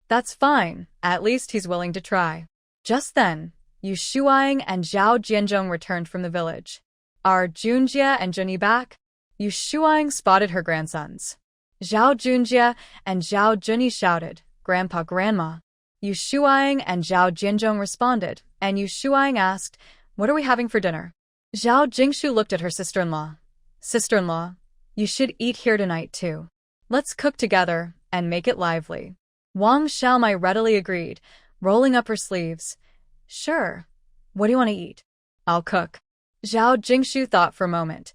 Speaker 1: That's fine, at least he's willing to try. Just then, Yu Shuang and Zhao Jianzhong returned from the village. Are Junjie and Junyi back? Yu Shuang spotted her grandsons. Zhao Junjie and Zhao Junyi shouted, Grandpa, Grandma. Yu Shuang and Zhao Jianzhong responded, and Yu Shuang asked, What are we having for dinner? Zhao Jingshu looked at her sister-in-law. Sister-in-law, you should eat here tonight too. Let's cook together and make it lively. Wang Xiaomai readily agreed, rolling up her sleeves. Sure. What do you want to eat? I'll cook. Zhao Jingshu thought for a moment.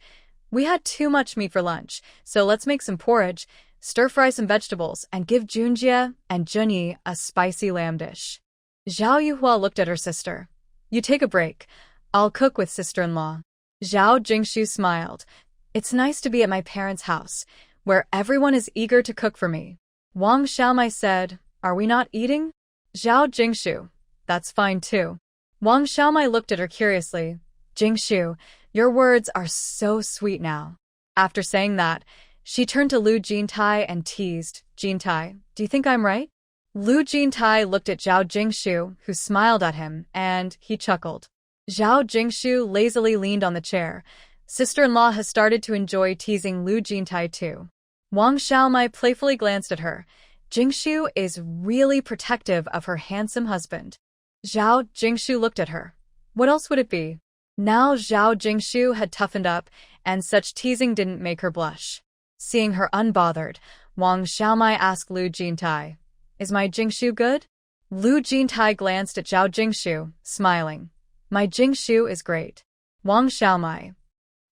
Speaker 1: We had too much meat for lunch, so let's make some porridge, stir-fry some vegetables, and give Junjie and Junyi a spicy lamb dish. Zhao Yuhua looked at her sister. You take a break. I'll cook with sister-in-law. Zhao Jingshu smiled. It's nice to be at my parents' house, where everyone is eager to cook for me. Wang Xiaomai said, Are we not eating? Zhao Jingshu. That's fine too. Wang Xiaomai looked at her curiously. Jingshu, your words are so sweet now. After saying that, she turned to Lu Jintai and teased, Jintai, do you think I'm right? Lu Jintai looked at Zhao Jingshu, who smiled at him, and he chuckled. Zhao Jingshu lazily leaned on the chair. Sister-in-law has started to enjoy teasing Lu Jintai too. Wang Xiaomai playfully glanced at her. Jingshu is really protective of her handsome husband. Zhao Jingshu looked at her. What else would it be? Now Zhao Jingshu had toughened up, and such teasing didn't make her blush. Seeing her unbothered, Wang Xiaomai asked Lu Jintai, Is my Jingshu good? Lu Jintai glanced at Zhao Jingshu, smiling. My Jingshu is great. Wang Xiaomai.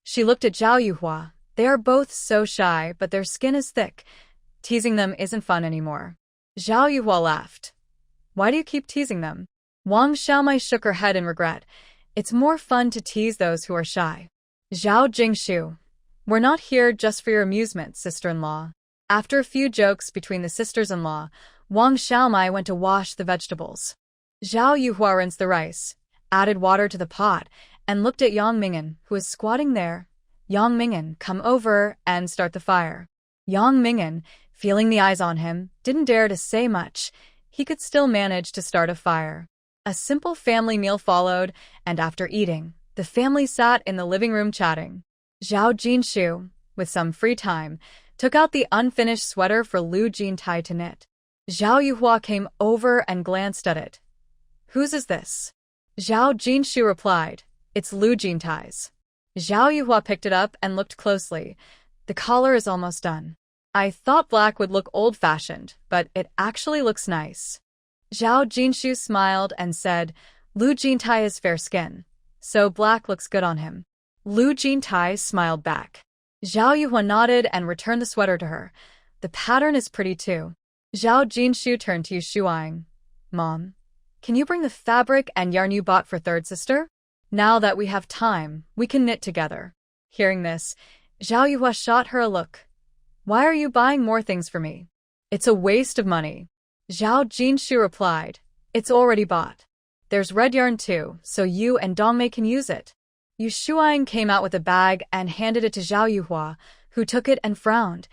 Speaker 1: She looked at Zhao Yuhua. They are both so shy, but their skin is thick. Teasing them isn't fun anymore. Zhao Yuhua laughed. Why do you keep teasing them? Wang Xiaomai shook her head in regret. It's more fun to tease those who are shy. Zhao Jingshu. We're not here just for your amusement, sister-in-law. After a few jokes between the sisters-in-law, Wang Xiaomai went to wash the vegetables. Zhao Yuhua rinsed the rice, added water to the pot, and looked at Yang Ming'an, who was squatting there. Yang Ming'an, come over and start the fire. Yang Ming'an, feeling the eyes on him, didn't dare to say much. He could still manage to start a fire. A simple family meal followed, and after eating, the family sat in the living room chatting. Zhao Jinshu, with some free time, took out the unfinished sweater for Lu Jintai to knit. Zhao Yuhua came over and glanced at it. Whose is this? Zhao Jinshu replied, It's Lu Jintai's. Zhao Yuhua picked it up and looked closely. The collar is almost done. I thought black would look old-fashioned, but it actually looks nice. Zhao Jinshu smiled and said, Lu Jintai has fair skin, so black looks good on him. Lu Jintai smiled back. Zhao Yuhua nodded and returned the sweater to her. The pattern is pretty too. Zhao Jinshu turned to Yu Shuang. Mom, can you bring the fabric and yarn you bought for third sister? Now that we have time, we can knit together. Hearing this, Zhao Yuhua shot her a look. Why are you buying more things for me? It's a waste of money. Zhao Jinshu replied, It's already bought. There's red yarn too, so you and Dongmei can use it. Yu Shuang came out with a bag and handed it to Zhao Yuhua, who took it and frowned.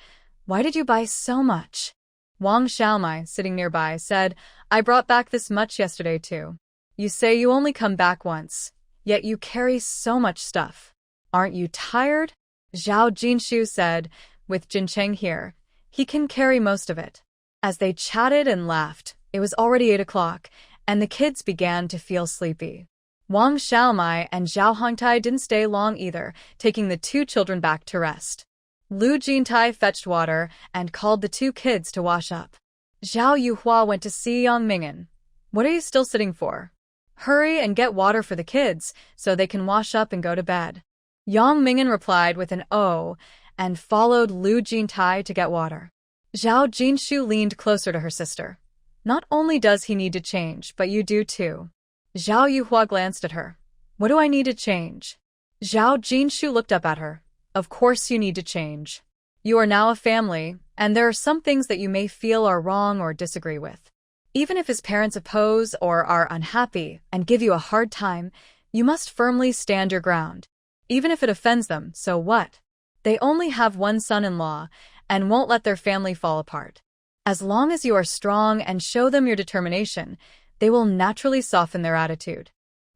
Speaker 1: Why did you buy so much? Wang Xiaomai, sitting nearby, said, I brought back this much yesterday too. You say you only come back once, yet you carry so much stuff. Aren't you tired? Zhao Jinshu said, with Jincheng here, he can carry most of it. As they chatted and laughed, it was already 8 o'clock, and the kids began to feel sleepy. Wang Xiaomai and Zhao Hongtai didn't stay long either, taking the 2 children back to rest. Lu Jintai fetched water and called the 2 kids to wash up. Zhao Yuhua went to see Yang Ming'an. What are you still sitting for? Hurry and get water for the kids so they can wash up and go to bed. Yang Ming'an replied with an "oh" and followed Lu Jintai to get water. Zhao Jinshu leaned closer to her sister. Not only does he need to change, but you do too. Zhao Yuhua glanced at her. What do I need to change? Zhao Jinshu looked up at her. Of course you need to change. You are now a family, and there are some things that you may feel are wrong or disagree with. Even if his parents oppose or are unhappy and give you a hard time, you must firmly stand your ground. Even if it offends them, so what? They only have one son-in-law and won't let their family fall apart. As long as you are strong and show them your determination, they will naturally soften their attitude.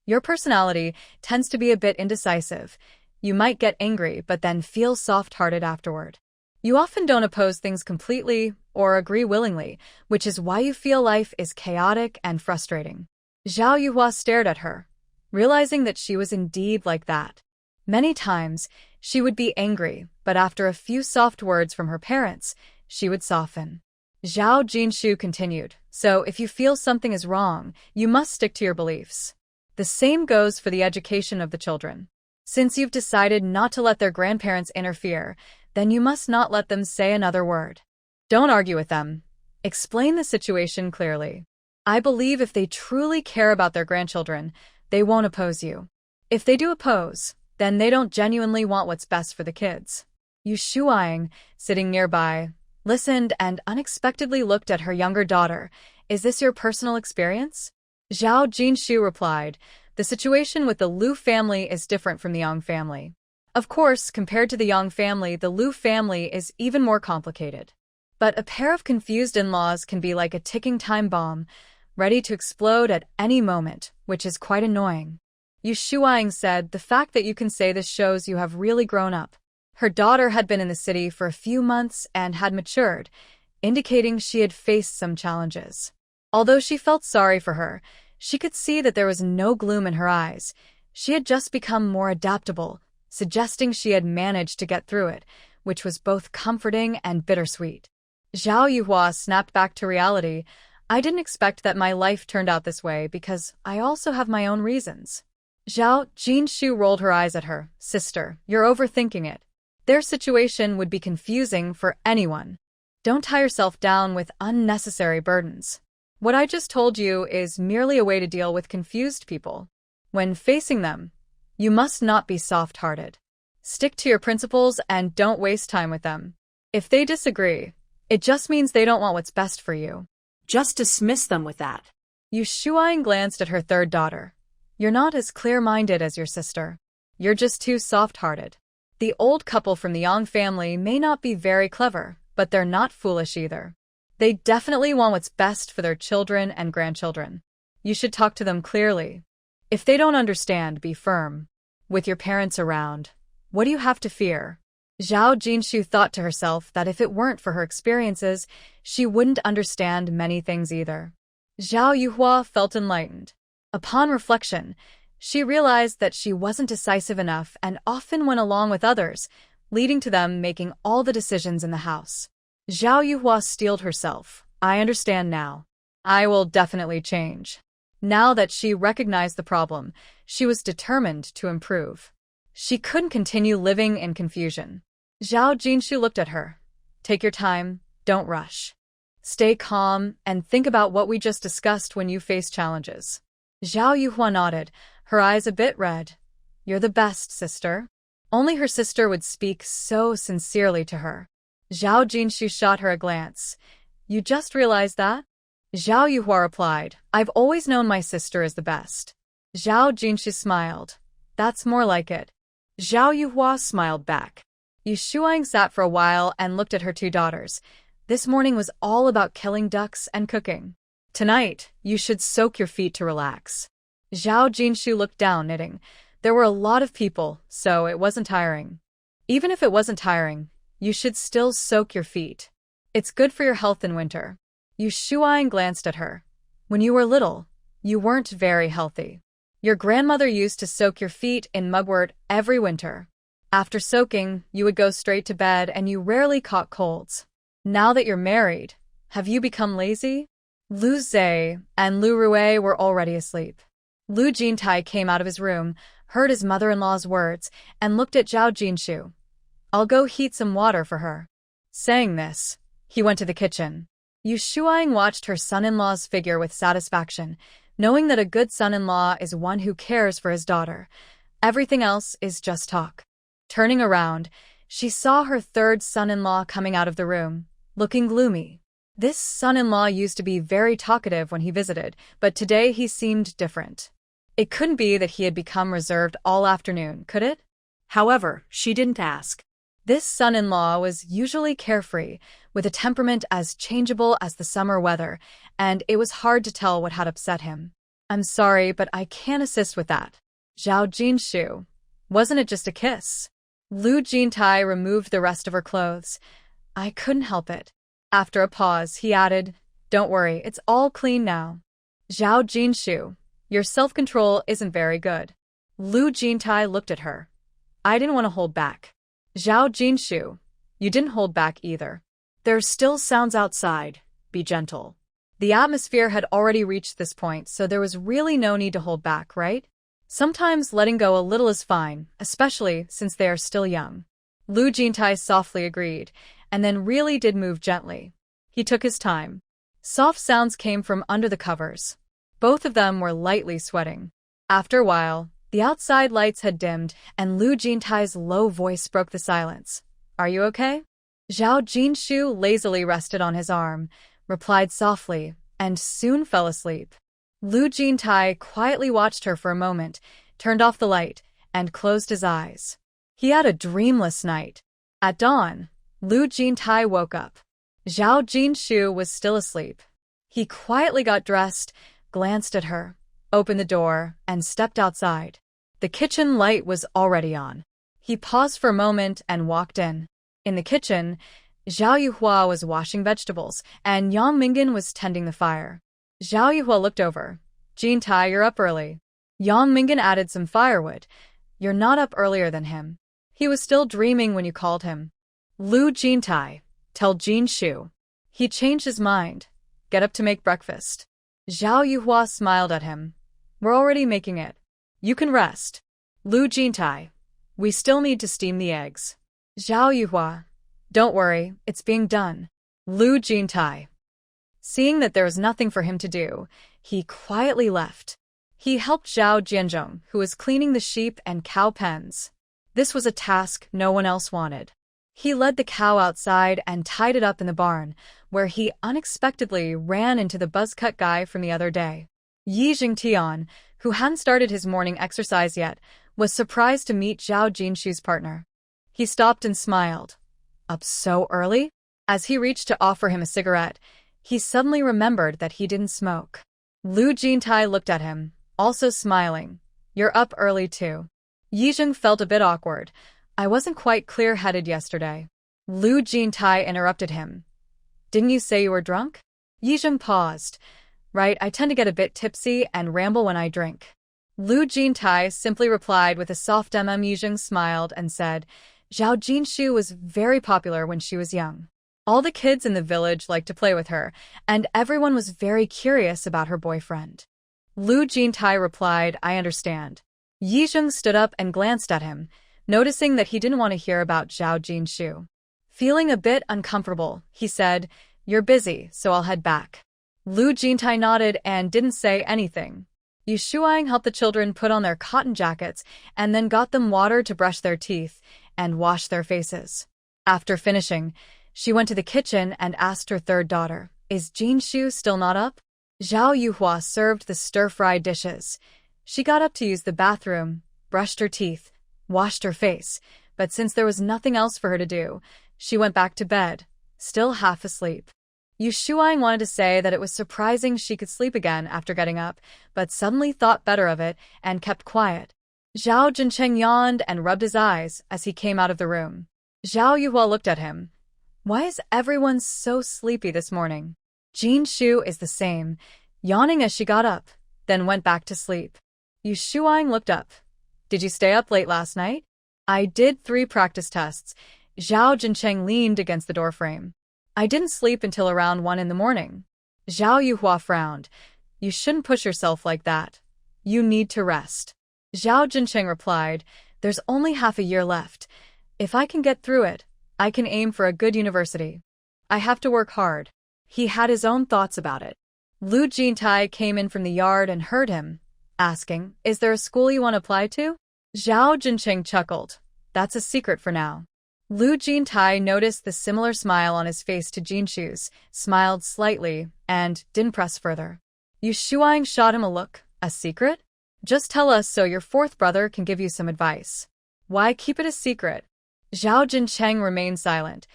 Speaker 1: Your personality tends to be a bit indecisive. You might get angry but then feel soft-hearted afterward. You often don't oppose things completely or agree willingly, which is why you feel life is chaotic and frustrating. Zhao Yuhua stared at her, realizing that she was indeed like that. Many times, she would be angry, but after a few soft words from her parents, she would soften. Zhao Jinshu continued, so if you feel something is wrong, you must stick to your beliefs. The same goes for the education of the children. Since you've decided not to let their grandparents interfere, then you must not let them say another word. Don't argue with them. Explain the situation clearly. I believe if they truly care about their grandchildren, they won't oppose you. If they do oppose, then they don't genuinely want what's best for the kids. Yu Shuang, sitting nearby, listened and unexpectedly looked at her younger daughter. Is this your personal experience? Zhao Jinshu replied, the situation with the Lu family is different from the Yang family. Of course, compared to the Yang family, the Lu family is even more complicated. But a pair of confused in-laws can be like a ticking time bomb, ready to explode at any moment, which is quite annoying. Yu Shuang said, the fact that you can say this shows you have really grown up. Her daughter had been in the city for a few months and had matured, indicating she had faced some challenges. Although she felt sorry for her, she could see that there was no gloom in her eyes. She had just become more adaptable, suggesting she had managed to get through it, which was both comforting and bittersweet. Zhao Yuhua snapped back to reality. I didn't expect that my life turned out this way because I also have my own reasons. Zhao Jinshu rolled her eyes at her. Sister, you're overthinking it. Their situation would be confusing for anyone. Don't tie yourself down with unnecessary burdens. What I just told you is merely a way to deal with confused people. When facing them, you must not be soft-hearted. Stick to your principles and don't waste time with them. If they disagree, it just means they don't want what's best for you.
Speaker 2: Just dismiss them with that.
Speaker 1: Yu Shuang glanced at her third daughter. You're not as clear-minded as your sister. You're just too soft-hearted. The old couple from the Yang family may not be very clever, but they're not foolish either. They definitely want what's best for their children and grandchildren. You should talk to them clearly. If they don't understand, be firm. With your parents around, what do you have to fear? Zhao Jinshu thought to herself that if it weren't for her experiences, she wouldn't understand many things either. Zhao Yuhua felt enlightened. Upon reflection, she realized that she wasn't decisive enough and often went along with others, leading to them making all the decisions in the house. Zhao Yuhua steeled herself. I understand now. I will definitely change. Now that she recognized the problem, she was determined to improve. She couldn't continue living in confusion. Zhao Jinshu looked at her. Take your time, don't rush. Stay calm and think about what we just discussed when you face challenges. Zhao Yuhua nodded, her eyes a bit red. You're the best, sister. Only her sister would speak so sincerely to her. Zhao Jinshu shot her a glance. You just realized that? Zhao Yuhua replied, I've always known my sister is the best. Zhao Jinshu smiled. That's more like it. Zhao Yuhua smiled back. Yu Shuang sat for a while and looked at her two daughters. This morning was all about killing ducks and cooking. Tonight, you should soak your feet to relax. Zhao Jinshu looked down, knitting. There were a lot of people, so it wasn't tiring. Even if it wasn't tiring, you should still soak your feet. It's good for your health in winter. Yu Shuang glanced at her. When you were little, you weren't very healthy. Your grandmother used to soak your feet in mugwort every winter. After soaking, you would go straight to bed and you rarely caught colds. Now that you're married, have you become lazy? Lu Zhe and Lu Rui were already asleep. Lu Jintai came out of his room, heard his mother-in-law's words, and looked at Zhao Jinshu. I'll go heat some water for her. Saying this, he went to the kitchen. Yu Shuang watched her son-in-law's figure with satisfaction, knowing that a good son-in-law is one who cares for his daughter. Everything else is just talk. Turning around, she saw her third son-in-law coming out of the room, looking gloomy. This son-in-law used to be very talkative when he visited, but today he seemed different. It couldn't be that he had become reserved all afternoon, could it?
Speaker 2: However, she didn't ask.
Speaker 1: This son-in-law was usually carefree, with a temperament as changeable as the summer weather, and it was hard to tell what had upset him. I'm sorry, but I can't assist with that. Zhao Jinshu. Wasn't it just a kiss? Lu Jintai removed the rest of her clothes. I couldn't help it. After a pause, he added, Don't worry, it's all clean now. Zhao Jinshu, your self-control isn't very good. Lu Jintai looked at her. I didn't want to hold back. Zhao Jinshu, you didn't hold back either.
Speaker 2: There's still sounds outside. Be gentle.
Speaker 1: The atmosphere had already reached this point, so there was really no need to hold back, right? Sometimes letting go a little is fine, especially since they are still young. Lu Jintai softly agreed, and then really did move gently. He took his time. Soft sounds came from under the covers. Both of them were lightly sweating. After a while, the outside lights had dimmed, and Lu Jintai's low voice broke the silence. Are you okay? Zhao Jinshu lazily rested on his arm, replied softly, and soon fell asleep. Lu Jintai quietly watched her for a moment, turned off the light, and closed his eyes. He had a dreamless night. At dawn, Lu Jintai woke up. Zhao Jinshu was still asleep. He quietly got dressed, glanced at her, opened the door, and stepped outside. The kitchen light was already on. He paused for a moment and walked in. In the kitchen, Zhao Yuhua was washing vegetables, and Yang Mingan was tending the fire. Zhao Yuhua looked over. Jintai, you're up early. Yang Mingan added some firewood. You're not up earlier than him. He was still dreaming when you called him. Lu Jintai, tell Jinshu. He changed his mind. Get up to make breakfast. Zhao Yuhua smiled at him. We're already making it.
Speaker 2: You can rest. Lu Jintai. We still need to steam the eggs.
Speaker 1: Zhao Yuhua. Don't worry, it's being done.
Speaker 2: Lu Jintai.
Speaker 1: Seeing that there was nothing for him to do, he quietly left. He helped Zhao Jianzhong, who was cleaning the sheep and cow pens. This was a task no one else wanted. He led the cow outside and tied it up in the barn, where he unexpectedly ran into the buzzcut guy from the other day. Yi Jingtian, who hadn't started his morning exercise yet, was surprised to meet Zhao Jinshu's partner. He stopped and smiled. Up so early? As he reached to offer him a cigarette, he suddenly remembered that he didn't smoke. Lu Jintai looked at him, also smiling. You're up early too. Yizheng felt a bit awkward. I wasn't quite clear-headed yesterday. Lu Jintai interrupted him. Didn't you say you were drunk? Yizheng paused. Right, I tend to get a bit tipsy and ramble when I drink. Lu Jintai simply replied with a soft Yizheng smiled and said, Zhao Jinshu was very popular when she was young. All the kids in the village liked to play with her, and everyone was very curious about her boyfriend. Lu Jintai replied, I understand. Yizheng stood up and glanced at him, noticing that he didn't want to hear about Zhao Jinshu. Feeling a bit uncomfortable, he said, You're busy, so I'll head back. Lu Jintai nodded and didn't say anything. Yu Shuang helped the children put on their cotton jackets and then got them water to brush their teeth and wash their faces. After finishing, she went to the kitchen and asked her third daughter, Is Jinshu still not up? Zhao Yuhua served the stir-fried dishes. She got up to use the bathroom, brushed her teeth, washed her face, but since there was nothing else for her to do, she went back to bed, still half asleep. Yu Shuang wanted to say that it was surprising she could sleep again after getting up, but suddenly thought better of it and kept quiet. Zhao Jincheng yawned and rubbed his eyes as he came out of the room. Zhao Yuhua looked at him. Why is everyone so sleepy this morning? Jinshu is the same, yawning as she got up, then went back to sleep. Yu Shuang looked up. Did you stay up late last night? I did 3 practice tests. Zhao Jincheng leaned against the doorframe. I didn't sleep until around 1 in the morning. Zhao Yuhua frowned. You shouldn't push yourself like that. You need to rest. Zhao Jincheng replied, There's only half a year left. If I can get through it, I can aim for a good university. I have to work hard. He had his own thoughts about it. Lu Jintai came in from the yard and heard him, asking, Is there a school you want to apply to? Zhao Jincheng chuckled. That's a secret for now. Lu Jintai noticed the similar smile on his face to Jinshu's, smiled slightly, and didn't press further. Yu Shuang shot him a look. A secret? Just tell us so your 4th brother can give you some advice. Why keep it a secret? Zhao Jincheng remained silent.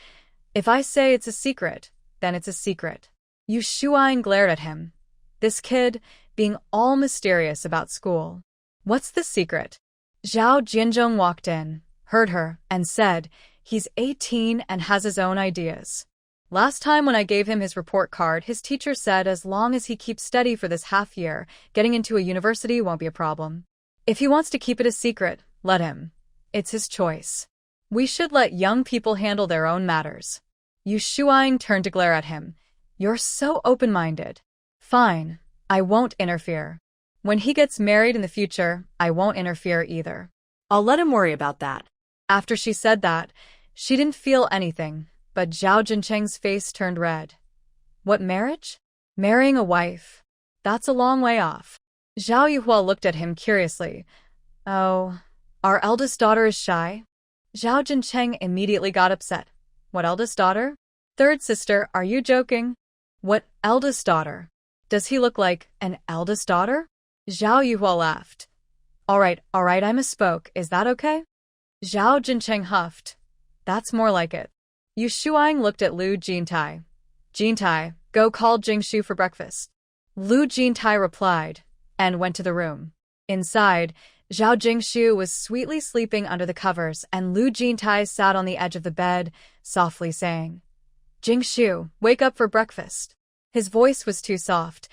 Speaker 1: If I say it's a secret, then it's a secret. Yu Shuang glared at him. This kid, being all mysterious about school. What's the secret? Zhao Jianzhong walked in, heard her, and said, He's 18 and has his own ideas. Last time when I gave him his report card, his teacher said as long as he keeps steady for this half year, getting into a university won't be a problem. If he wants to keep it a secret, let him. It's his choice. We should let young people handle their own matters. Yu Shuang turned to glare at him. You're so open-minded. Fine, I won't interfere. When he gets married in the future, I won't interfere either.
Speaker 2: I'll let him worry about that.
Speaker 1: After she said that, she didn't feel anything, but Zhao Jincheng's face turned red. What marriage? Marrying a wife. That's a long way off. Zhao Yuhua looked at him curiously. Oh, our eldest daughter is shy? Zhao Jincheng immediately got upset. What eldest daughter? 3rd sister, are you joking? What eldest daughter? Does he look like an eldest daughter? Zhao Yuhua laughed. All right, I misspoke. Is that okay? Zhao Jincheng huffed. That's more like it. Yu Shuang looked at Lu Jintai. Jintai, go call Jingshu for breakfast. Lu Jintai replied, and went to the room. Inside, Zhao Jingshu was sweetly sleeping under the covers, and Lu Jintai sat on the edge of the bed, softly saying, Jingshu, wake up for breakfast. His voice was too soft.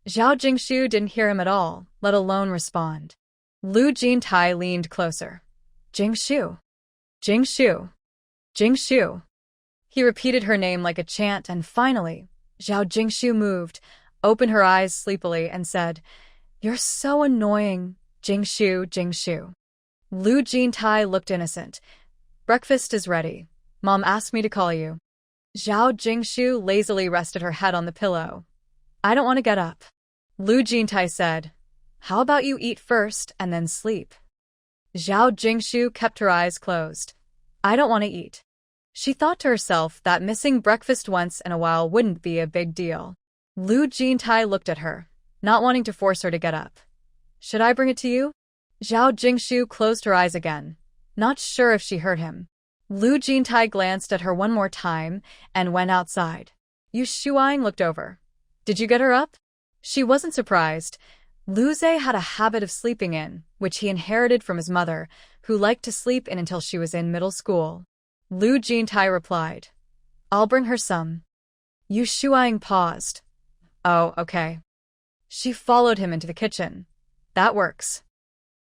Speaker 1: Zhao Jingshu didn't hear him at all, let alone respond. Lu Jintai leaned closer. Jingshu. Jingshu. Jingshu. He repeated her name like a chant, and finally, Zhao Jingshu moved, opened her eyes sleepily, and said, You're so annoying, Jingshu, Jingshu. Lu Jintai looked innocent. Breakfast is ready. Mom asked me to call you. Zhao Jingshu lazily rested her head on the pillow. I don't want to get up. Lu Jintai said, how about you eat first and then sleep? Zhao Jingshu kept her eyes closed. I don't want to eat. She thought to herself that missing breakfast once in a while wouldn't be a big deal. Lu Jintai looked at her, not wanting to force her to get up. Should I bring it to you? Zhao Jingshu closed her eyes again, not sure if she heard him. Lu Jintai glanced at her one more time and went outside. Yu Shuang looked over. Did you get her up? She wasn't surprised. Lu Zhe had a habit of sleeping in, which he inherited from his mother, who liked to sleep in until she was in middle school. Lu Jintai replied, I'll bring her some. Yu Shuang paused. Oh, okay. She followed him into the kitchen. That works.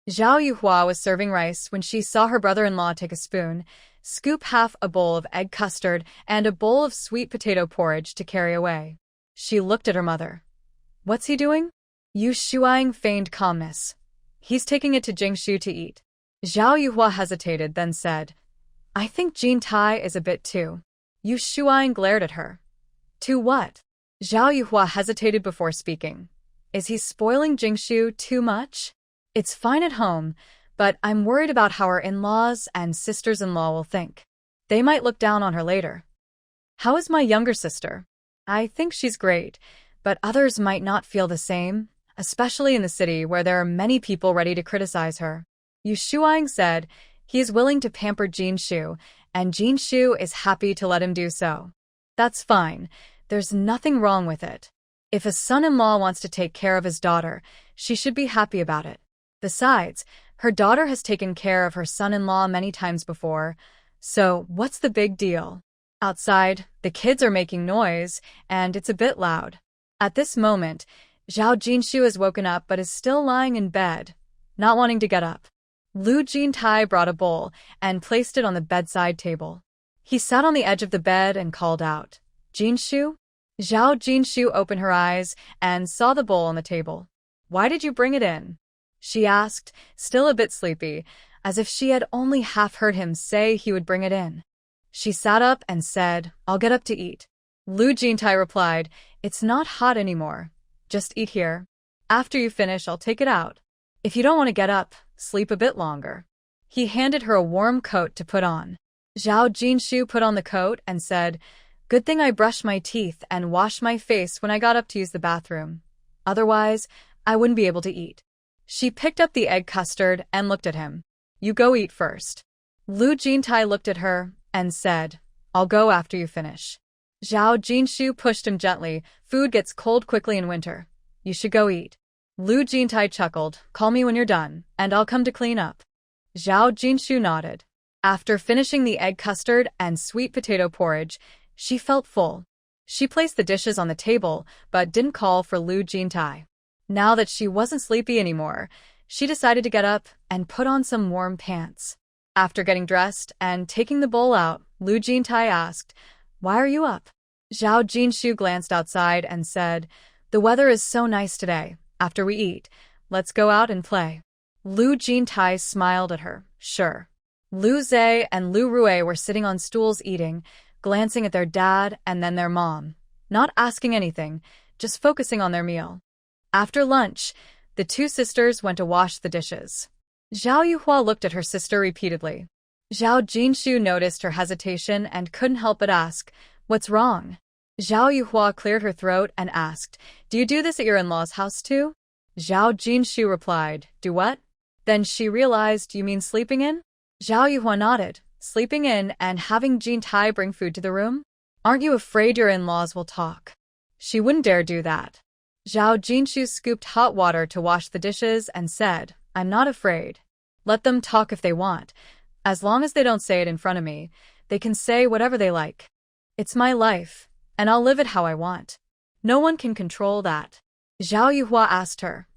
Speaker 1: Zhao Yuhua was serving rice when she saw her brother-in-law take a spoon, scoop half a bowl of egg custard and a bowl of sweet potato porridge to carry away. She looked at her mother. What's he doing? Yu Shuang feigned calmness. He's taking it to Jingshu to eat. Zhao Yuhua hesitated, then said, I think Jin Tai is a bit too. Yu Shuang glared at her. To what? Zhao Yuhua hesitated before speaking. Is he spoiling Jingshu too much? It's fine at home, but I'm worried about how her in-laws and sisters-in-law will think. They might look down on her later. How is my younger sister? I think she's great, but others might not feel the same, especially in the city where there are many people ready to criticize her. Yu Shuang said he is willing to pamper Jingshu, and Jingshu is happy to let him do so. That's fine. There's nothing wrong with it. If a son-in-law wants to take care of his daughter, she should be happy about it. Besides, her daughter has taken care of her son-in-law many times before, so what's the big deal? Outside, the kids are making noise, and it's a bit loud. At this moment, Zhao Jingshu has woken up but is still lying in bed, not wanting to get up. Lu Jintai brought a bowl and placed it on the bedside table. He sat on the edge of the bed and called out, Jingshu? Zhao Jingshu opened her eyes and saw the bowl on the table. Why did you bring it in? She asked, still a bit sleepy, as if she had only half heard him say he would bring it in. She sat up and said, I'll get up to eat. Lu Jintai replied, It's not hot anymore. Just eat here. After you finish, I'll take it out. If you don't want to get up, sleep a bit longer. He handed her a warm coat to put on. Zhao Jingshu put on the coat and said, Good thing I brushed my teeth and washed my face when I got up to use the bathroom. Otherwise, I wouldn't be able to eat. She picked up the egg custard and looked at him. You go eat first. Lu Jintai looked at her and said, I'll go after you finish. Zhao Jingshu pushed him gently. Food gets cold quickly in winter. You should go eat. Lu Jintai chuckled. Call me when you're done, and I'll come to clean up. Zhao Jingshu nodded. After finishing the egg custard and sweet potato porridge, she felt full. She placed the dishes on the table, but didn't call for Lu Jintai. Now that she wasn't sleepy anymore, she decided to get up and put on some warm pants. After getting dressed and taking the bowl out, Lu Jintai asked, Why are you up? Zhao Jingshu glanced outside and said, The weather is so nice today. After we eat, let's go out and play. Lu Jintai smiled at her. Sure. Lu Zhe and Lu Rui were sitting on stools eating, glancing at their dad and then their mom, not asking anything, just focusing on their meal. After lunch, the two sisters went to wash the dishes. Zhao Yuhua looked at her sister repeatedly. Zhao Jingshu noticed her hesitation and couldn't help but ask, What's wrong? Zhao Yuhua cleared her throat and asked, Do you do this at your in-laws' house too? Zhao Jingshu replied, Do what? Then she realized, You mean sleeping in? Zhao Yuhua nodded. Sleeping in and having Jin Tai bring food to the room? Aren't you afraid your in-laws will talk? She wouldn't dare do that. Zhao Jingshu scooped hot water to wash the dishes and said, I'm not afraid. Let them talk if they want. As long as they don't say it in front of me, they can say whatever they like. It's my life, and I'll live it how I want. No one can control that. Zhao Yuhua asked her,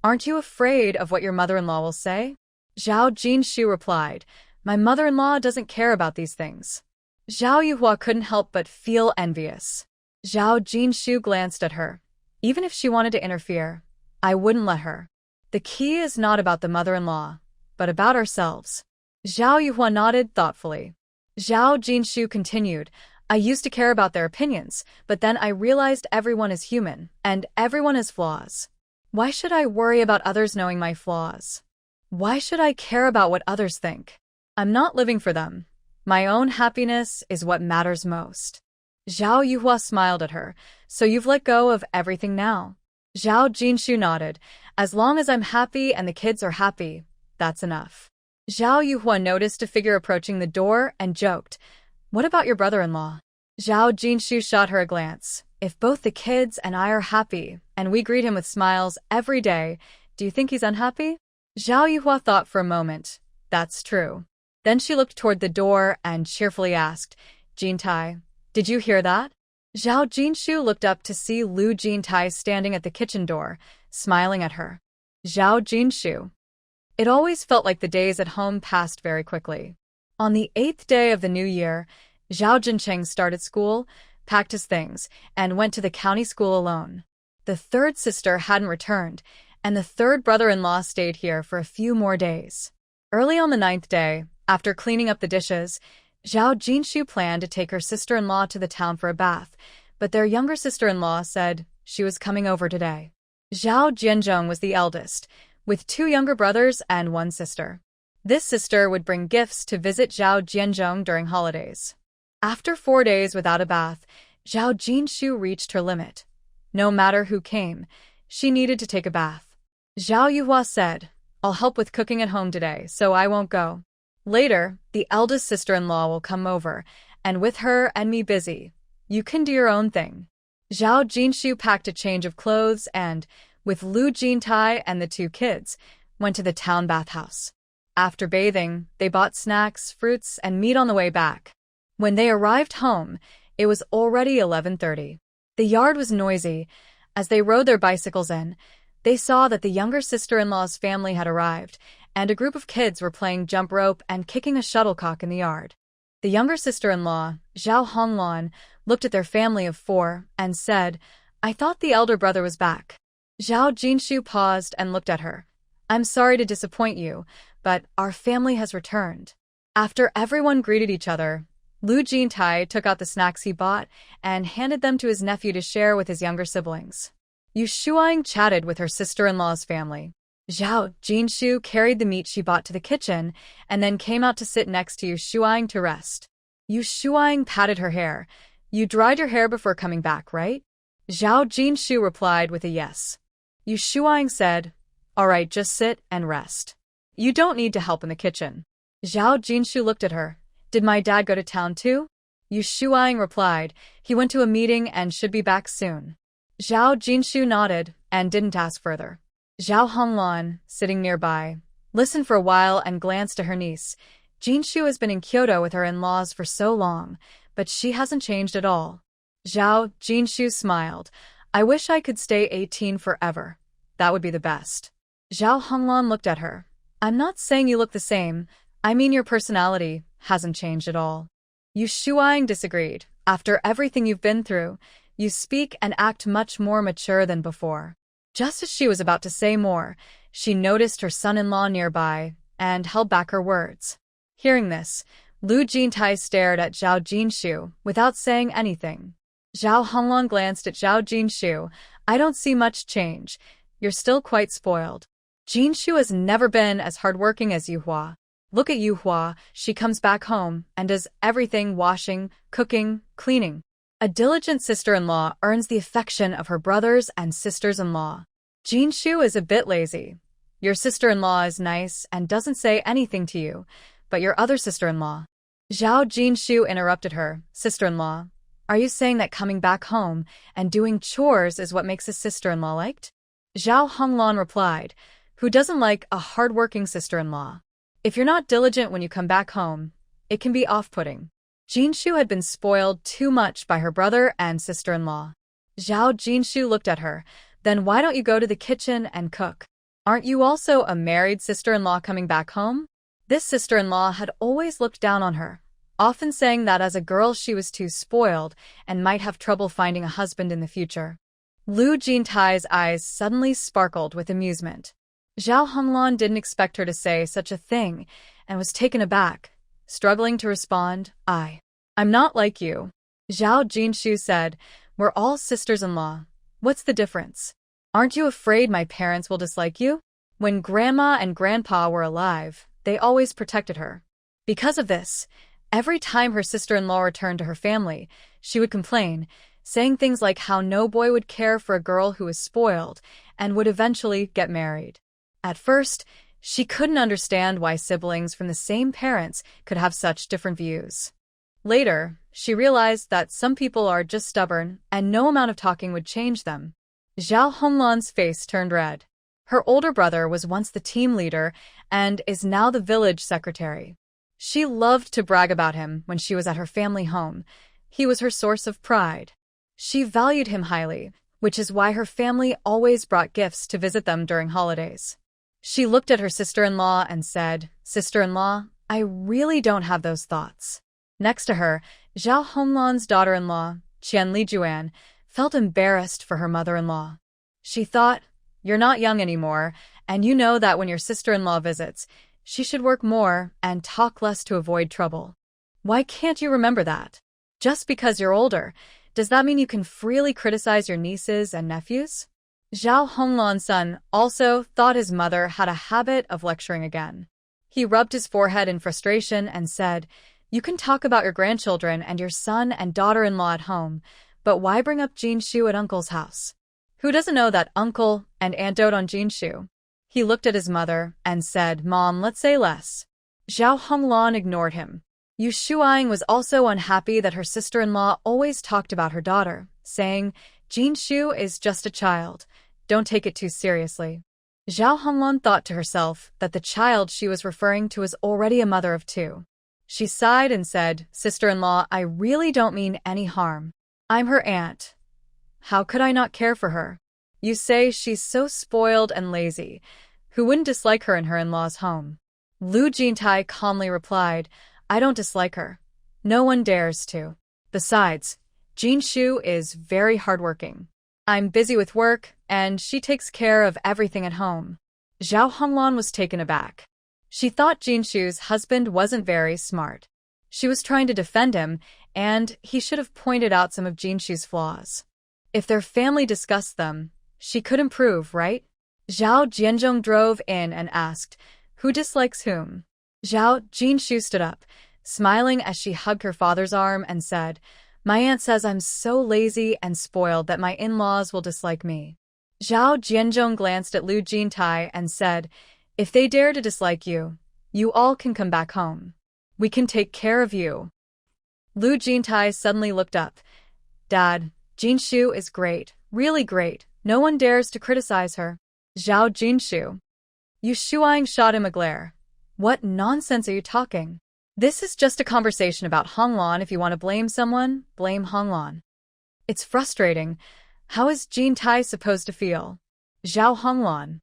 Speaker 1: Aren't you afraid of what your mother-in-law will say? Zhao Jingshu replied, My mother-in-law doesn't care about these things. Zhao Yuhua couldn't help but feel envious. Zhao Jingshu glanced at her. Even if she wanted to interfere, I wouldn't let her. The key is not about the mother-in-law, but about ourselves. Zhao Yuhua nodded thoughtfully. Zhao Jinshu continued, I used to care about their opinions, but then I realized everyone is human, and everyone has flaws. Why should I worry about others knowing my flaws? Why should I care about what others think? I'm not living for them. My own happiness is what matters most. Zhao Yuhua smiled at her. So you've let go of everything now? Zhao Jinshu nodded. As long as I'm happy and the kids are happy, that's enough. Zhao Yuhua noticed a figure approaching the door and joked, What about your brother-in-law? Zhao Jinshu shot her a glance. If both the kids and I are happy, and we greet him with smiles every day, do you think he's unhappy? Zhao Yuhua thought for a moment. That's true. Then she looked toward the door and cheerfully asked, Jintai, did you hear that? Zhao Jinshu looked up to see Lu Jintai standing at the kitchen door, smiling at her. Zhao Jinshu. It always felt like the days at home passed very quickly. On the 8th day of the new year, Zhao Jincheng started school, packed his things, and went to the county school alone. The third sister hadn't returned, and the third brother-in-law stayed here for a few more days. Early on the 9th day, after cleaning up the dishes, Zhao Jinshu planned to take her sister-in-law to the town for a bath, but their younger sister-in-law said she was coming over today. Zhao Jianzhong was the eldest, with 2 younger brothers and 1 sister. This sister would bring gifts to visit Zhao Jianzhong during holidays. After 4 days without a bath, Zhao Jinshu reached her limit. No matter who came, she needed to take a bath. Zhao Yuhua said, I'll help with cooking at home today, so I won't go. Later, the eldest sister-in-law will come over, and with her and me busy, you can do your own thing. Zhao Jinshu packed a change of clothes and, with Lu Jintai and the 2 kids, went to the town bathhouse. After bathing, they bought snacks, fruits, and meat on the way back. When they arrived home, it was already 11:30. The yard was noisy. As they rode their bicycles in, they saw that the younger sister-in-law's family had arrived, and a group of kids were playing jump rope and kicking a shuttlecock in the yard. The younger sister-in-law, Zhao Honglan, looked at their family of 4 and said, I thought the elder brother was back. Zhao Jinshu paused and looked at her. I'm sorry to disappoint you, but our family has returned. After everyone greeted each other, Lu Jintai took out the snacks he bought and handed them to his nephew to share with his younger siblings. Yu Shuang chatted with her sister-in-law's family. Zhao Jinshu carried the meat she bought to the kitchen and then came out to sit next to Yu Shuang to rest. Yu Shuang patted her hair. You dried your hair before coming back, right? Zhao Jinshu replied with a yes. Yu Shuang said, All right, just sit and rest. You don't need to help in the kitchen. Zhao Jinshu looked at her. Did my dad go to town too? Yu Shuang replied, He went to a meeting and should be back soon. Zhao Jinshu nodded and didn't ask further. Zhao Honglan, sitting nearby, listened for a while and glanced at her niece. Jinshu has been in Kyoto with her in-laws for so long, but she hasn't changed at all. Zhao Jinshu smiled. I wish I could stay 18 forever. That would be the best. Zhao Honglan looked at her. I'm not saying you look the same. I mean your personality hasn't changed at all. Yu Shuang disagreed. After everything you've been through, you speak and act much more mature than before. Just as she was about to say more, she noticed her son-in-law nearby and held back her words. Hearing this, Lu Jintai stared at Zhao Jinshu without saying anything. Zhao Honglan glanced at Zhao Jinshu. I don't see much change. You're still quite spoiled. Jinshu has never been as hardworking as Yuhua. Look at Yuhua, she comes back home and does everything: washing, cooking, cleaning. A diligent sister-in-law earns the affection of her brothers and sisters-in-law. Jinshu is a bit lazy. Your sister-in-law is nice and doesn't say anything to you, but your other sister-in-law. Zhao Jinshu interrupted her. Sister-in-law, are you saying that coming back home and doing chores is what makes a sister-in-law liked? Zhao Honglan replied, Who doesn't like a hard-working sister-in-law? If you're not diligent when you come back home, it can be off-putting. Jinshu had been spoiled too much by her brother and sister-in-law. Zhao Jinshu looked at her. Then why don't you go to the kitchen and cook? Aren't you also a married sister-in-law coming back home? This sister-in-law had always looked down on her, often saying that as a girl she was too spoiled and might have trouble finding a husband in the future. Lu Jintai's eyes suddenly sparkled with amusement. Zhao Honglan didn't expect her to say such a thing and was taken aback, struggling to respond. I'm not like you. Zhao Jinshu said, we're all sisters-in-law. What's the difference? Aren't you afraid my parents will dislike you? When Grandma and Grandpa were alive, they always protected her. Because of this, every time her sister-in-law returned to her family, she would complain, saying things like how no boy would care for a girl who was spoiled and would eventually get married. At first, she couldn't understand why siblings from the same parents could have such different views. Later, she realized that some people are just stubborn and no amount of talking would change them. Zhao Honglan's face turned red. Her older brother was once the team leader and is now the village secretary. She loved to brag about him when she was at her family home. He was her source of pride. She valued him highly, which is why her family always brought gifts to visit them during holidays. She looked at her sister-in-law and said, Sister-in-law, I really don't have those thoughts. Next to her, Zhao Honglan's daughter-in-law, Qian Lijuan, felt embarrassed for her mother-in-law. She thought, you're not young anymore, and you know that when your sister-in-law visits, she should work more and talk less to avoid trouble. Why can't you remember that? Just because you're older, does that mean you can freely criticize your nieces and nephews? Zhao Honglan's son also thought his mother had a habit of lecturing again. He rubbed his forehead in frustration and said, you can talk about your grandchildren and your son and daughter-in-law at home, but why bring up Jinshu at uncle's house? Who doesn't know that uncle and aunt dote on Jinshu? He looked at his mother and said, Mom, let's say less. Zhao Honglan ignored him. Yu Shuang was also unhappy that her sister-in-law always talked about her daughter, saying, Jinshu is just a child. Don't take it too seriously. Zhao Honglan thought to herself that the child she was referring to was already a mother of two. She sighed and said, Sister-in-law, I really don't mean any harm. I'm her aunt. How could I not care for her? You say she's so spoiled and lazy. Who wouldn't dislike her in her in-law's home? Lu Jintai calmly replied, I don't dislike her. No one dares to. Besides, Jinshu is very hardworking. I'm busy with work, and she takes care of everything at home. Zhao Honglan was taken aback. She thought Jinshu's husband wasn't very smart. She was trying to defend him, and he should have pointed out some of Jinshu's flaws. If their family discussed them, she could improve, right? Zhao Jianzhong drove in and asked, who dislikes whom? Zhao Jinshu stood up, smiling as she hugged her father's arm and said, my aunt says I'm so lazy and spoiled that my in-laws will dislike me. Zhao Jianzhong glanced at Lu Jintai and said, if they dare to dislike you, you all can come back home. We can take care of you. Lu Jintai suddenly looked up. Dad, Jinshu is great, really great. No one dares to criticize her. Zhao Jinshu. Yu Shuang shot him a glare. What nonsense are you talking? This is just a conversation about Honglan. If you want to blame someone, blame Honglan. It's frustrating. How is Jintai supposed to feel? Zhao Honglan.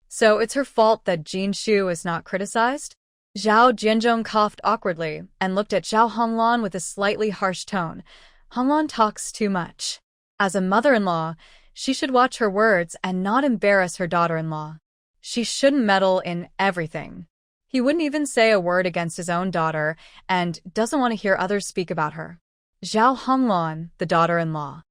Speaker 1: So it's her fault that Jinshu is not criticized? Zhao Jianzhong coughed awkwardly and looked at Zhao Honglan with a slightly harsh tone. Honglan talks too much. As a mother-in-law, she should watch her words and not embarrass her daughter-in-law. She shouldn't meddle in everything. He wouldn't even say a word against his own daughter and doesn't want to hear others speak about her. Zhao Honglan, the daughter-in-law.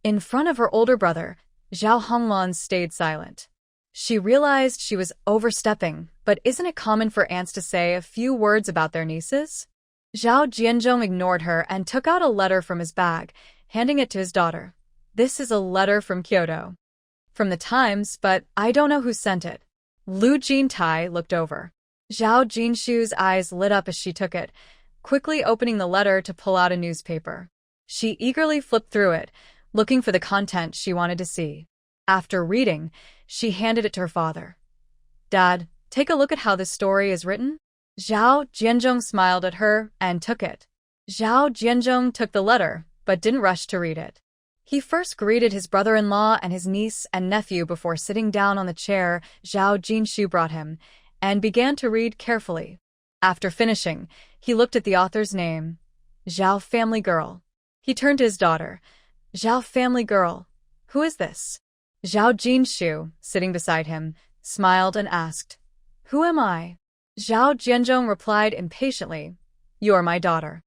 Speaker 1: In front of her older brother, Zhao Honglan stayed silent. She realized she was overstepping, but isn't it common for aunts to say a few words about their nieces? Zhao Jianzhong ignored her and took out a letter from his bag, handing it to his daughter. This is a letter from Kyoto. From the Times, but I don't know who sent it. Lu Jintai looked over. Zhao Jinshu's eyes lit up as she took it, quickly opening the letter to pull out a newspaper. She eagerly flipped through it, looking for the content she wanted to see. After reading, she handed it to her father. Dad, take a look at how this story is written. Zhao Jianzhong smiled at her and took it. Zhao Jianzhong took the letter, but didn't rush to read it. He first greeted his brother-in-law and his niece and nephew before sitting down on the chair Zhao Jinshu brought him, and began to read carefully. After finishing, he looked at the author's name, Zhao Family Girl. He turned to his daughter. Zhao Family Girl. Who is this? Zhao Jinshu, sitting beside him, smiled and asked, "Who am I?" Zhao Jianzhong replied impatiently, "You are my daughter."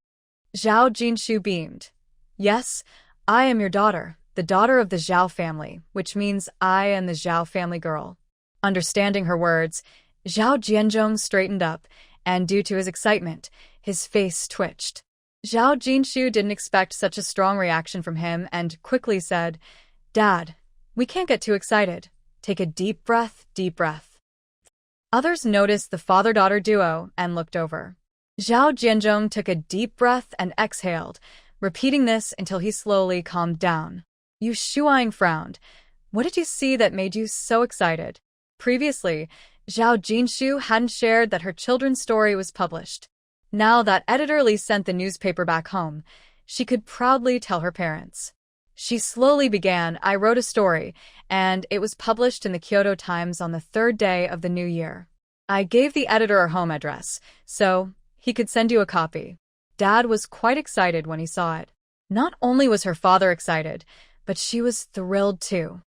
Speaker 1: Zhao Jinshu beamed. "Yes, I am your daughter, the daughter of the Zhao family, which means I am the Zhao family girl." Understanding her words, Zhao Jianzhong straightened up, and due to his excitement, his face twitched. Zhao Jinshu didn't expect such a strong reaction from him and quickly said, "Dad, we can't get too excited. Take a deep breath, deep breath." Others noticed the father-daughter duo and looked over. Zhao Jianzhong took a deep breath and exhaled, repeating this until he slowly calmed down. Yu Shuang frowned. "What did you see that made you so excited?" Previously, Zhao Jinshu hadn't shared that her children's story was published. Now that editor Li sent the newspaper back home, she could proudly tell her parents. She slowly began, "I wrote a story, and it was published in the Kyoto Times on the 3rd day of the new year. I gave the editor a home address, so he could send you a copy." Dad was quite excited when he saw it. Not only was her father excited, but she was thrilled too.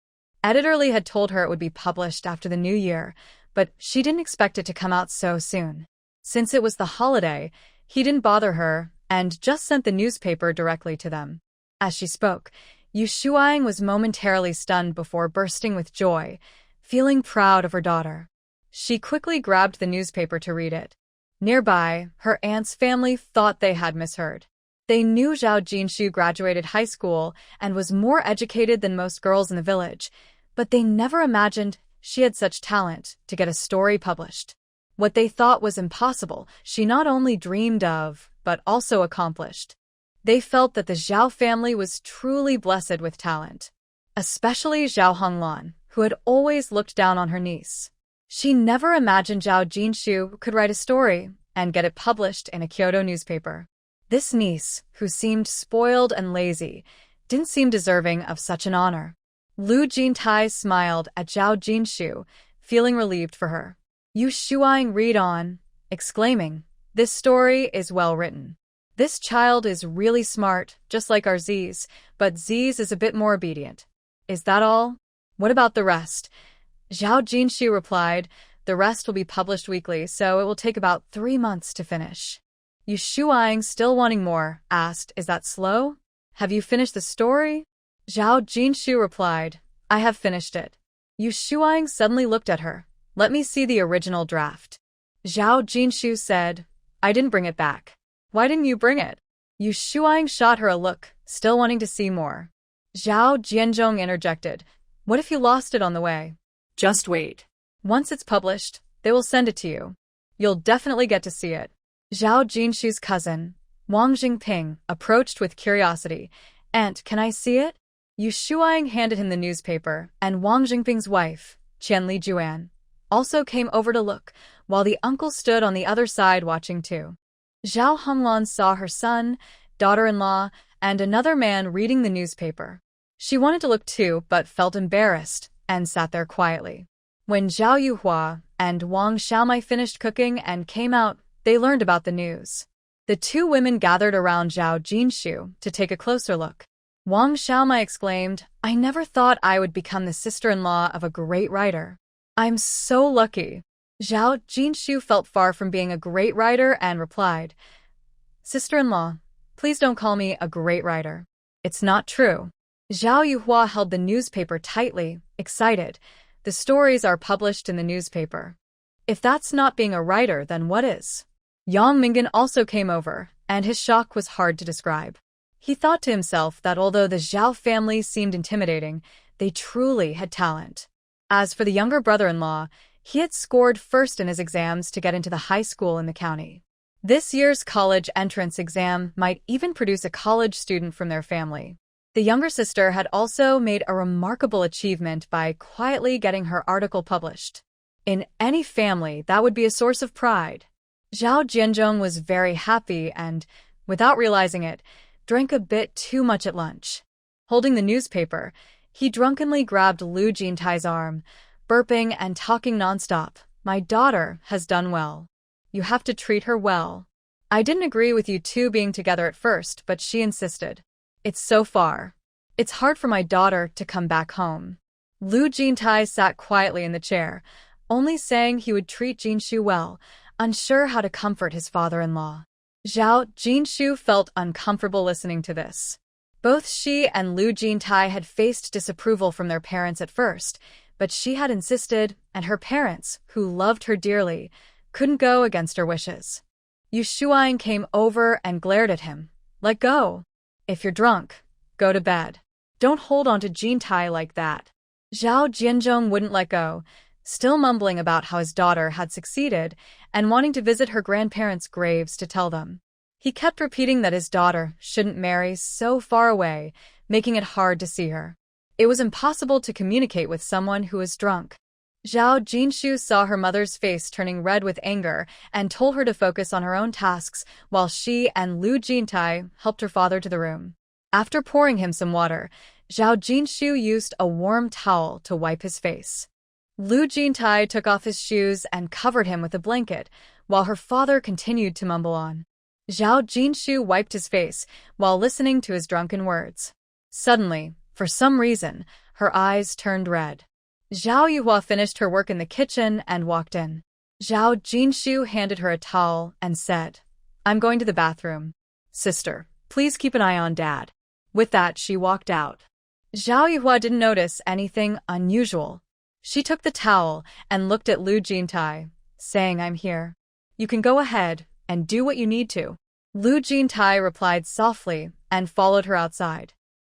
Speaker 1: Editor Lee had told her it would be published after the new year, but she didn't expect it to come out so soon. Since it was the holiday, he didn't bother her and just sent the newspaper directly to them. As she spoke, Yu Shuang was momentarily stunned before bursting with joy, feeling proud of her daughter. She quickly grabbed the newspaper to read it. Nearby, her aunt's family thought they had misheard. They knew Zhao Jinshu graduated high school and was more educated than most girls in the village, but they never imagined she had such talent to get a story published. What they thought was impossible, she not only dreamed of, but also accomplished. They felt that the Zhao family was truly blessed with talent. Especially Zhao Honglan, who had always looked down on her niece. She never imagined Zhao Jinshu could write a story and get it published in a Kyoto newspaper. This niece, who seemed spoiled and lazy, didn't seem deserving of such an honor. Lu Jintai smiled at Zhao Jinshu, feeling relieved for her. Yu Shuang read on, exclaiming, "This story is well written. This child is really smart, just like our Ziz, but Ziz is a bit more obedient. Is that all? What about the rest?" Zhao Jinshu replied, "The rest will be published weekly, so it will take about 3 months to finish." Yu Shuang, still wanting more, asked, "Is that slow? Have you finished the story?" Zhao Jinshu replied, "I have finished it." Yu Shuang suddenly looked at her. "Let me see the original draft." Zhao Jinshu said, "I didn't bring it back." "Why didn't you bring it?" Yu Shuang shot her a look, still wanting to see more. Zhao Jianzhong interjected, "What if you lost it on the way?"
Speaker 2: Just wait.
Speaker 1: "Once it's published, they will send it to you. You'll definitely get to see it." Zhao Jinshu's cousin, Wang Jingping, approached with curiosity. "Aunt, can I see it?" Yu Shuang handed him the newspaper, and Wang Jingping's wife, Qianli Juan, also came over to look, while the uncle stood on the other side watching too. Zhao Honglan saw her son, daughter-in-law, and another man reading the newspaper. She wanted to look too, but felt embarrassed, and sat there quietly. When Zhao Yuhua and Wang Xiaomai finished cooking and came out, they learned about the news. The two women gathered around Zhao Jinshu to take a closer look. Wang Xiaomai exclaimed, "I never thought I would become the sister-in-law of a great writer. I'm so lucky." Zhao Jinshu felt far from being a great writer and replied, "Sister-in-law, please don't call me a great writer. It's not true." Zhao Yuhua held the newspaper tightly, excited. "The stories are published in the newspaper. If that's not being a writer, then what is?" Yang Mingan also came over, and his shock was hard to describe. He thought to himself that although the Zhao family seemed intimidating, they truly had talent. As for the younger brother-in-law, he had scored first in his exams to get into the high school in the county. This year's college entrance exam might even produce a college student from their family. The younger sister had also made a remarkable achievement by quietly getting her article published. In any family, that would be a source of pride. Zhao Jianzhong was very happy and, without realizing it, drank a bit too much at lunch. Holding the newspaper, he drunkenly grabbed Lu Jintai's arm, burping and talking nonstop. "My daughter has done well. You have to treat her well. I didn't agree with you two being together at first, but she insisted. It's so far. It's hard for my daughter to come back home." Lu Jintai sat quietly in the chair, only saying he would treat Jinshu well, unsure how to comfort his father-in-law. Zhao Jinshu felt uncomfortable listening to this. Both she and Lu Jintai had faced disapproval from their parents at first, but she had insisted, and her parents, who loved her dearly, couldn't go against her wishes. Yu Shuang came over and glared at him. Let go. If you're drunk, go to bed. Don't hold on to Jintai like that. Zhao Jianzhong wouldn't let go, still mumbling about how his daughter had succeeded and wanting to visit her grandparents' graves to tell them. He kept repeating that his daughter shouldn't marry so far away, making it hard to see her. It was impossible to communicate with someone who was drunk. Zhao Jinshu saw her mother's face turning red with anger and told her to focus on her own tasks while she and Lu Jintai helped her father to the room. After pouring him some water, Zhao Jinshu used a warm towel to wipe his face. Lu Jintai took off his shoes and covered him with a blanket, while her father continued to mumble on. Zhao Jinshu wiped his face while listening to his drunken words. Suddenly, for some reason, her eyes turned red. Zhao Yuhua finished her work in the kitchen and walked in. Zhao Jinshu handed her a towel and said, I'm going to the bathroom. Sister, please keep an eye on Dad. With that, she walked out. Zhao Yuhua didn't notice anything unusual. She took the towel and looked at Lu Jintai, saying, I'm here. You can go ahead and do what you need to. Lu Jintai replied softly and followed her outside.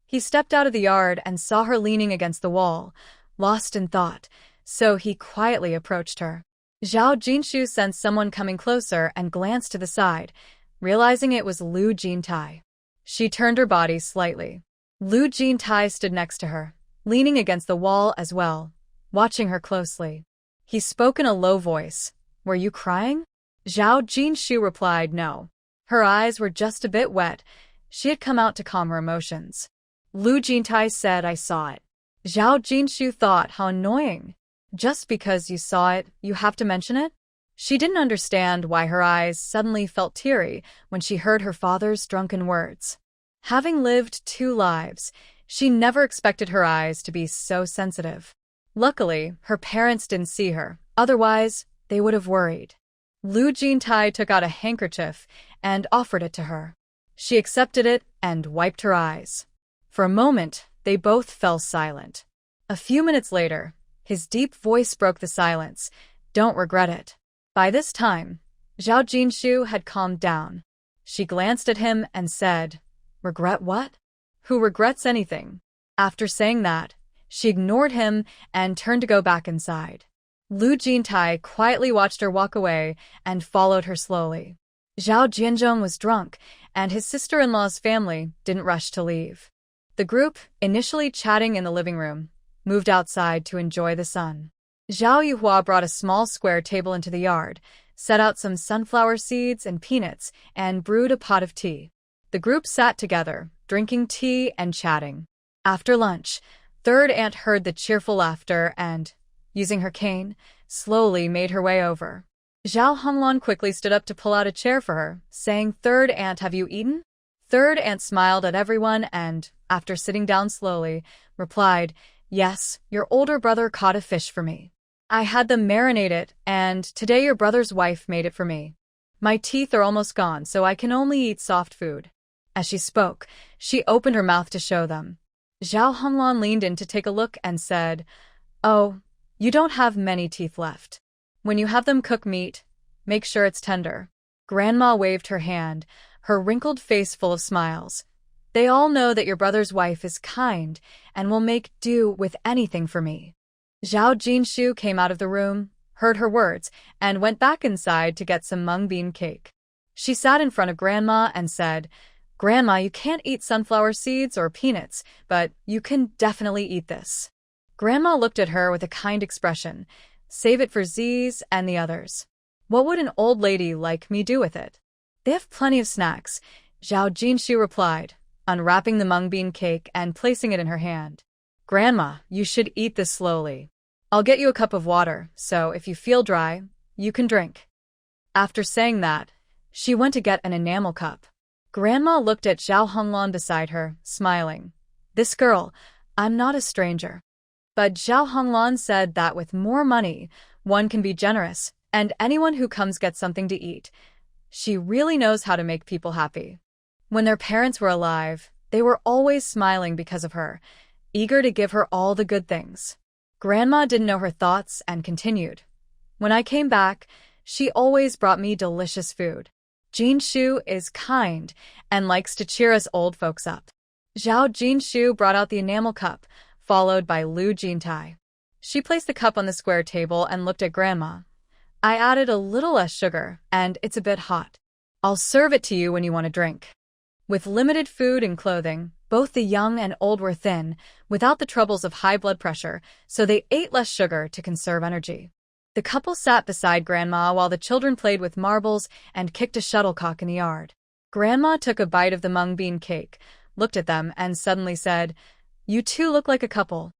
Speaker 1: He stepped out of the yard and saw her leaning against the wall, lost in thought, so he quietly approached her. Zhao Jinshu sensed someone coming closer and glanced to the side, realizing it was Lu Jintai. She turned her body slightly. Lu Jintai stood next to her, leaning against the wall as well, watching her closely. He spoke in a low voice. Were you crying? Zhao Jinshu replied no. Her eyes were just a bit wet. She had come out to calm her emotions. Lu Jintai said, I saw it. Zhao Jinshu thought, how annoying. Just because you saw it, you have to mention it? She didn't understand why her eyes suddenly felt teary when she heard her father's drunken words. Having lived 2 lives, she never expected her eyes to be so sensitive. Luckily, her parents didn't see her, otherwise, they would have worried. Lu Jintai took out a handkerchief and offered it to her. She accepted it and wiped her eyes. For a moment, they both fell silent. A few minutes later, his deep voice broke the silence. Don't regret it. By this time, Zhao Jinshu had calmed down. She glanced at him and said, regret what? Who regrets anything? After saying that, she ignored him and turned to go back inside. Lu Jintai quietly watched her walk away and followed her slowly. Zhao Jianzhong was drunk, and his sister-in-law's family didn't rush to leave. The group, initially chatting in the living room, moved outside to enjoy the sun. Zhao Yuhua brought a small square table into the yard, set out some sunflower seeds and peanuts, and brewed a pot of tea. The group sat together, drinking tea and chatting. After lunch, Third Aunt heard the cheerful laughter and, using her cane, slowly made her way over. Zhao Honglan quickly stood up to pull out a chair for her, saying, Third Aunt, have you eaten? Third Aunt smiled at everyone and, after sitting down slowly, replied, Yes, your older brother caught a fish for me. I had them marinated, and today your brother's wife made it for me. My teeth are almost gone, so I can only eat soft food. As she spoke, she opened her mouth to show them. Zhao Honglan leaned in to take a look and said, Oh, you don't have many teeth left. When you have them cook meat, make sure it's tender. Grandma waved her hand, her wrinkled face full of smiles. They all know that your brother's wife is kind and will make do with anything for me. Zhao Jinshu came out of the room, heard her words, and went back inside to get some mung bean cake. She sat in front of Grandma and said, Grandma, you can't eat sunflower seeds or peanuts, but you can definitely eat this. Grandma looked at her with a kind expression. Save it for Z's and the others. What would an old lady like me do with it? They have plenty of snacks, Zhao Jinshu replied, unwrapping the mung bean cake and placing it in her hand. Grandma, you should eat this slowly. I'll get you a cup of water, so if you feel dry, you can drink. After saying that, she went to get an enamel cup. Grandma looked at Zhao Honglan beside her, smiling. This girl, I'm not a stranger. But Zhao Honglan said that with more money, One can be generous, and anyone who comes gets something to eat. She really knows how to make people happy. When their parents were alive, they were always smiling because of her, eager to give her all the good things. Grandma didn't know her thoughts and continued. When I came back, she always brought me delicious food. Jinshu is kind and likes to cheer us old folks up. Zhao Jinshu brought out the enamel cup, followed by Lu Jintai. She placed the cup on the square table and looked at Grandma. I added a little less sugar, and it's a bit hot. I'll serve it to you when you want a drink. With limited food and clothing, both the young and old were thin, without the troubles of high blood pressure, so they ate less sugar to conserve energy. The couple sat beside Grandma while the children played with marbles and kicked a shuttlecock in the yard. Grandma took a bite of the mung bean cake, looked at them, and suddenly said, "You two look like a couple."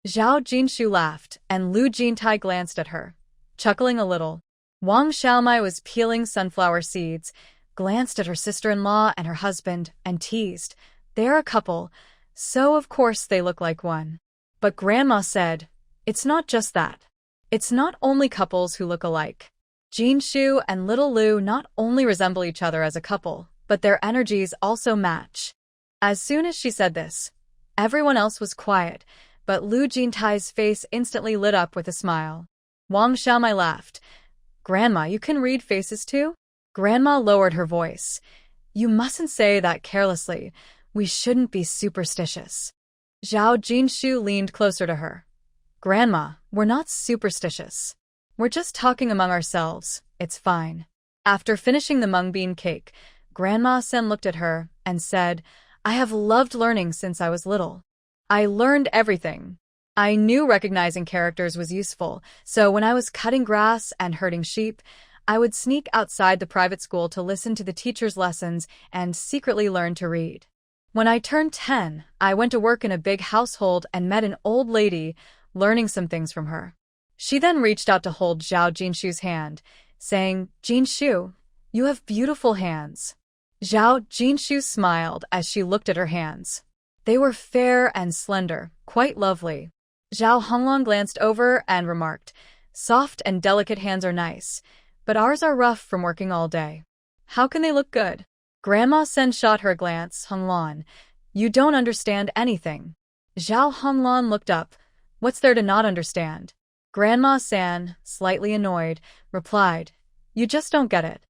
Speaker 1: Zhao Jinshu laughed, and Lu Jintai glanced at her, chuckling a little. Wang Xiaomai was peeling sunflower seeds, glanced at her sister-in-law and her husband, and teased, "They're a couple, so of course they look like one." But Grandma said, "It's not just that. It's not only couples who look alike. Jinshu and little Lu not only resemble each other as a couple, but their energies also match." As soon as she said this, everyone else was quiet, but Lu Jintai's face instantly lit up with a smile. Wang Xiaomai laughed. "Grandma, you can read faces too?" Grandma lowered her voice. "You mustn't say that carelessly. We shouldn't be superstitious." Zhao Jinshu leaned closer to her. "Grandma, we're not superstitious. We're just talking among ourselves. It's fine." After finishing the mung bean cake, Grandma Sen looked at her and said, "I have loved learning since I was little. I learned everything. I knew recognizing characters was useful, so when I was cutting grass and herding sheep, I would sneak outside the private school to listen to the teacher's lessons and secretly learn to read. When I turned 10, I went to work in a big household and met an old lady, learning some things from her. She then reached out to hold Zhao Jinshu's hand, saying, 'Jinshu, you have beautiful hands.'" Zhao Jinshu smiled as she looked at her hands. They were fair and slender, quite lovely. Zhao Honglong glanced over and remarked, "Soft and delicate hands are nice, but ours are rough from working all day. How can they look good?" Grandma Sen shot her a glance. "Honglong, you don't understand anything." Zhao Honglong looked up. "What's there to not understand?" Grandma San, slightly annoyed, replied, "You just don't get it.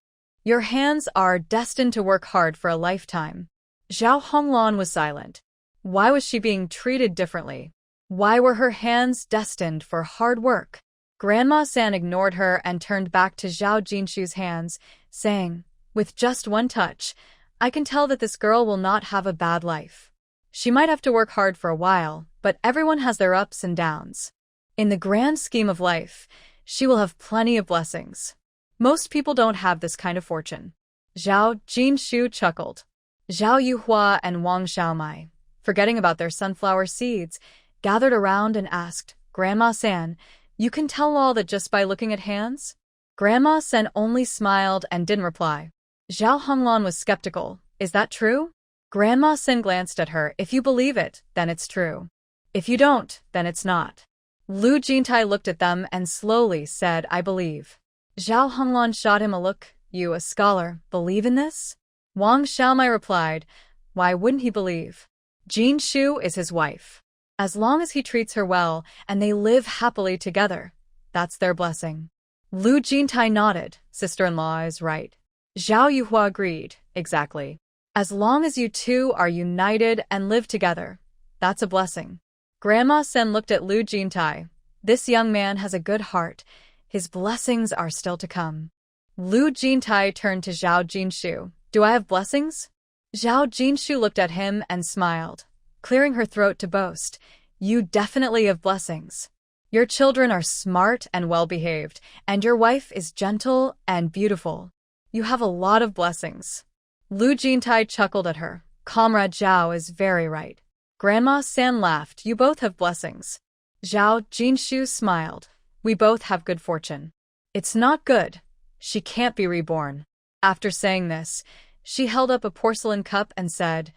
Speaker 1: Your hands are destined to work hard for a lifetime." Zhao Honglong was silent. Why was she being treated differently? Why were her hands destined for hard work? Grandma San ignored her and turned back to Zhao Jinshu's hands, saying, "With just one touch, I can tell that this girl will not have a bad life. She might have to work hard for a while, but everyone has their ups and downs. In the grand scheme of life, she will have plenty of blessings. Most people don't have this kind of fortune." Zhao Jinshu chuckled. Zhao Yuhua and Wang Xiaomai, forgetting about their sunflower seeds, gathered around and asked, "Grandma San, you can tell all that just by looking at hands?" Grandma Sen only smiled and didn't reply. Zhao Honglong was skeptical. "Is that true?" Grandma Sen glanced at her. "If you believe it, then it's true. If you don't, then it's not." Lu Jintai looked at them and slowly said, "I believe." Zhao Honglong shot him a look. "You, a scholar, believe in this?" Wang Xiaomai replied, "Why wouldn't he believe? Jinshu is his wife. As long as he treats her well and they live happily together, that's their blessing." Lu Jintai nodded. "Sister-in-law is right." Zhao Yuhua agreed. "Exactly. As long as you two are united and live together, that's a blessing." Grandma Sen looked at Lu Jintai. "This young man has a good heart. His blessings are still to come." Lu Jintai turned to Zhao Jinshu. "Do I have blessings?" Zhao Jinshu looked at him and smiled, clearing her throat to boast, "You definitely have blessings. Your children are smart and well-behaved, and your wife is gentle and beautiful. You have a lot of blessings." Lu Jintai chuckled at her. "Comrade Zhao is very right." Grandma San laughed. "You both have blessings." Zhao Jinshu smiled. "We both have good fortune." "It's not good. She can't be reborn." After saying this, she held up a porcelain cup and said,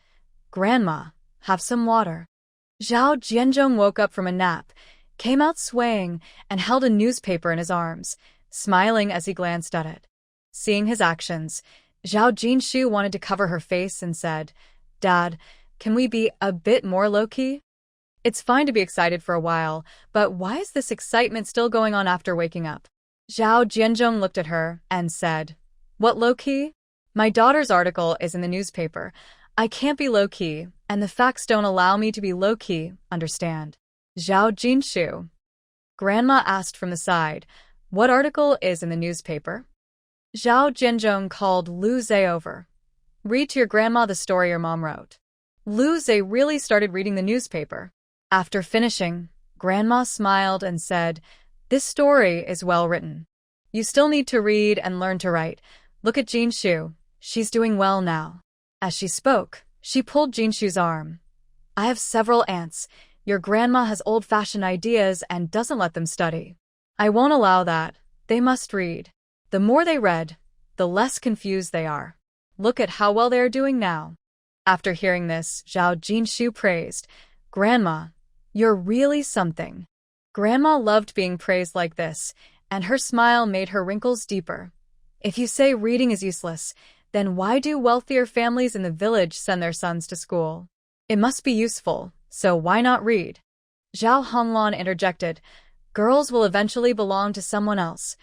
Speaker 1: "Grandma, have some water." Zhao Jianzhong woke up from a nap. came out swaying and held a newspaper in his arms, smiling as he glanced at it. Seeing his actions, Zhao Jinshu wanted to cover her face and said, "Dad, can we be a bit more low-key? It's fine to be excited for a while, but why is this excitement still going on after waking up?" Zhao Jianzhong looked at her and said, "What low-key? My daughter's article is in the newspaper. I can't be low-key, and the facts don't allow me to be low-key, understand?" Zhao Jinshu. Grandma asked from the side, "What article is in the newspaper?" Zhao Jianzhong called Lu Zhe over. "Read to your grandma the story your mom wrote." Lu Zhe really started reading the newspaper. After finishing, Grandma smiled and said, "This story is well written. You still need to read and learn to write. Look at Jinshu. She's doing well now." As she spoke, she pulled Jinshu's arm. "I have several aunts. Your grandma has old-fashioned ideas and doesn't let them study. I won't allow that. They must read. The more they read, the less confused they are. Look at how well they are doing now." After hearing this, Zhao Jinshu praised, "Grandma, you're really something." Grandma loved being praised like this, and her smile made her wrinkles deeper. If you say reading is useless, then why do wealthier families in the village send their sons to school? It must be useful, so why not read? Zhao Honglan interjected, "Girls will eventually belong to someone else.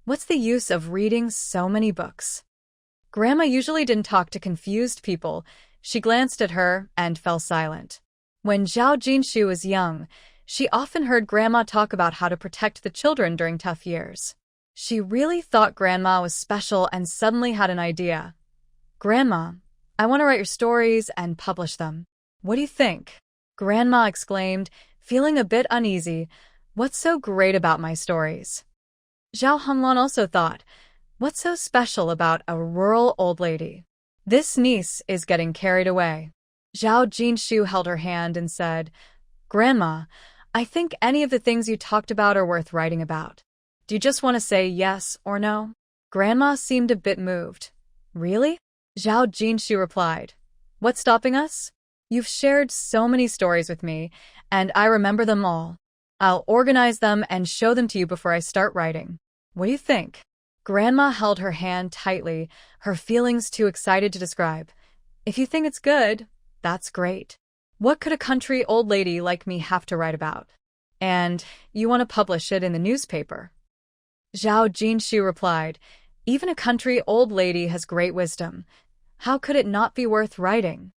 Speaker 1: What's the use of reading so many books?" Grandma usually didn't talk to confused people. She glanced at her and fell silent. When Zhao Jinshu was young, she often heard Grandma talk about how to protect the children during tough years. She really thought Grandma was special and suddenly had an idea. "Grandma, I want to write your stories and publish them. What do you think?" Grandma exclaimed, feeling a bit uneasy. "What's so great about my stories?" Zhao Honglan also thought, "What's so special about a rural old lady? This niece is getting carried away." Zhao Jinshu held her hand and said, "Grandma, I think any of the things you talked about are worth writing about. Do you just want to say yes or no?" Grandma seemed a bit moved. "Really?" Zhao Jinshu replied. "What's stopping us? You've shared so many stories with me, and I remember them all. I'll organize them and show them to you before I start writing. What do you think?" Grandma held her hand tightly, her feelings too excited to describe. "If you think it's good, that's great. What could a country old lady like me have to write about? And you want to publish it in the newspaper?" Zhao Jinshu replied, "Even a country old lady has great wisdom. How could it not be worth writing?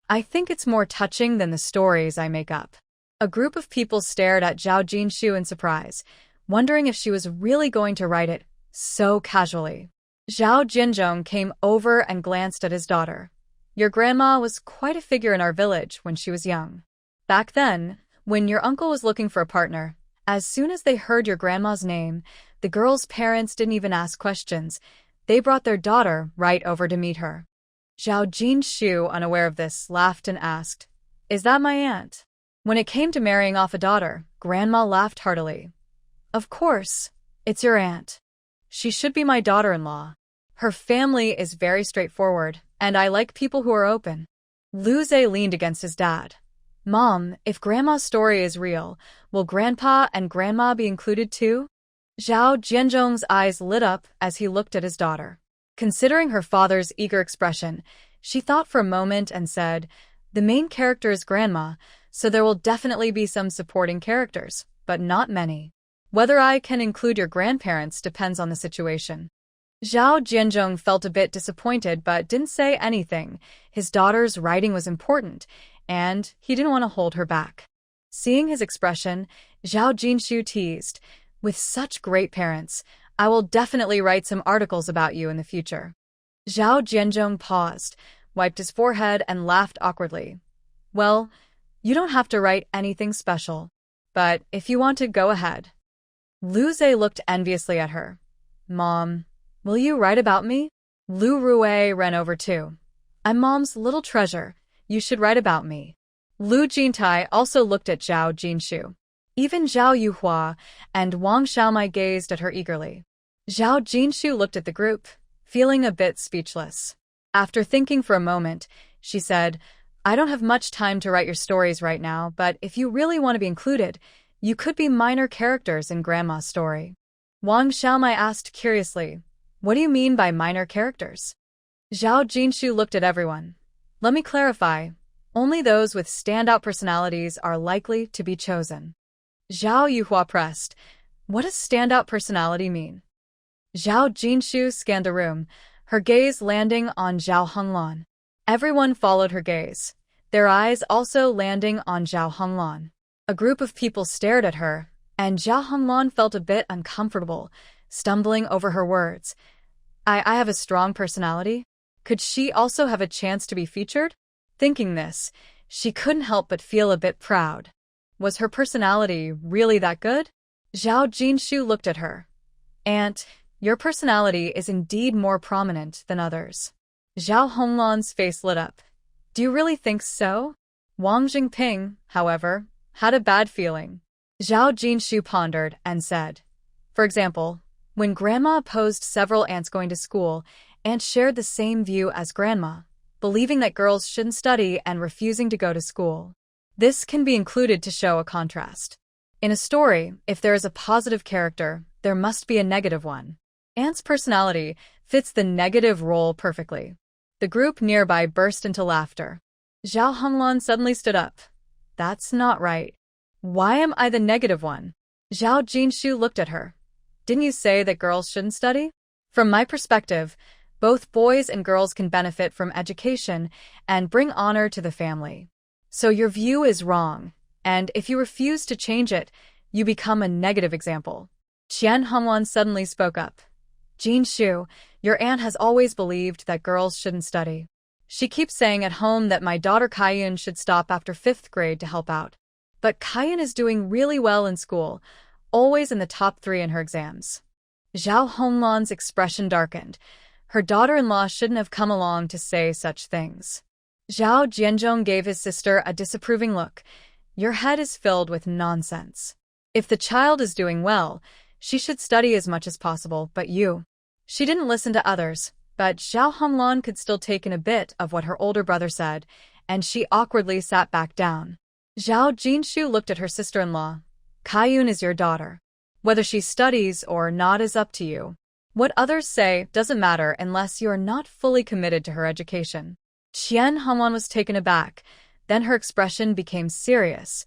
Speaker 1: I think it's more touching than the stories I make up." A group of people stared at Zhao Jinshu in surprise, wondering if she was really going to write it so casually. Zhao Jianzhong came over and glanced at his daughter. "Your grandma was quite a figure in our village when she was young. Back then, when your uncle was looking for a partner, as soon as they heard your grandma's name, the girl's parents didn't even ask questions. They brought their daughter right over to meet her." Zhao Jinshu, unaware of this, laughed and asked, "Is that my aunt?" When it came to marrying off a daughter, Grandma laughed heartily. "Of course, it's your aunt. She should be my daughter-in-law. Her family is very straightforward, and I like people who are open." Lu Zhe leaned against his dad. "Mom, if Grandma's story is real, will Grandpa and Grandma be included too?" Zhao Jianzhong's eyes lit up as he looked at his daughter. Considering her father's eager expression, she thought for a moment and said, "The main character is Grandma, so there will definitely be some supporting characters, but not many. Whether I can include your grandparents depends on the situation." Zhao Jianzhong felt a bit disappointed but didn't say anything. His daughter's writing was important, and he didn't want to hold her back. Seeing his expression, Zhao Jinshu teased, "With such great parents, I will definitely write some articles about you in the future." Zhao Jianzhong paused, wiped his forehead, and laughed awkwardly. "Well, you don't have to write anything special, but if you want to, go ahead." Lu Zhe looked enviously at her. "Mom, will you write about me?" Lu Rui ran over too. "I'm Mom's little treasure. You should write about me." Lu Jintai also looked at Zhao Jinshu. Even Zhao Yuhua and Wang Xiaomai gazed at her eagerly. Zhao Jinshu looked at the group, feeling a bit speechless. After thinking for a moment, she said, "I don't have much time to write your stories right now, but if you really want to be included, You could be minor characters in Grandma's story. Wang Xiaomai asked curiously, what do you mean by minor characters? Zhao Jinshu looked at everyone. Let me clarify. Only those with standout personalities are likely to be chosen. Zhao Yuhua pressed. What does standout personality mean? Zhao Jinshu scanned the room, her gaze landing on Zhao Honglan. Everyone followed her gaze, their eyes also landing on Zhao Honglan. A group of people stared at her, and Zhao Honglan felt a bit uncomfortable, stumbling over her words. I have a strong personality? Could she also have a chance to be featured? Thinking this, she couldn't help but feel a bit proud. Was her personality really that good? Zhao Jinshu looked at her. Aunt, your personality is indeed more prominent than others. Zhao Honglan's face lit up. Do you really think so? Wang Jingping, however, had a bad feeling. Zhao Jinshu pondered and said, for example, when Grandma opposed several aunts going to school, Aunt shared the same view as Grandma, believing that girls shouldn't study and refusing to go to school. This can be included to show a contrast. In a story, if there is a positive character, there must be a negative one. Aunt's personality fits the negative role perfectly. The group nearby burst into laughter. Zhao Honglan suddenly stood up. That's not right. Why am I the negative one? Zhao Jinshu looked at her. Didn't you say that girls shouldn't study? From my perspective, both boys and girls can benefit from education and bring honor to the family. So your view is wrong, and if you refuse to change it, you become a negative example. Qian Hongwan suddenly spoke up. Jinshu, your aunt has always believed that girls shouldn't study. She keeps saying at home that my daughter Kaiyun should stop after 5th grade to help out. But Kaiyun is doing really well in school, always in the top 3 in her exams. Zhao Honglan's expression darkened. Her daughter-in-law shouldn't have come along to say such things. Zhao Jianzhong gave his sister a disapproving look. Your head is filled with nonsense. If the child is doing well, she should study as much as possible, but you. She didn't listen to others, but Zhao Honglan could still take in a bit of what her older brother said, and she awkwardly sat back down. Zhao Jinshu looked at her sister-in-law. Kaiyun is your daughter. Whether she studies or not is up to you. What others say doesn't matter unless you are not fully committed to her education. Qian Hongwan was taken aback. Then her expression became serious.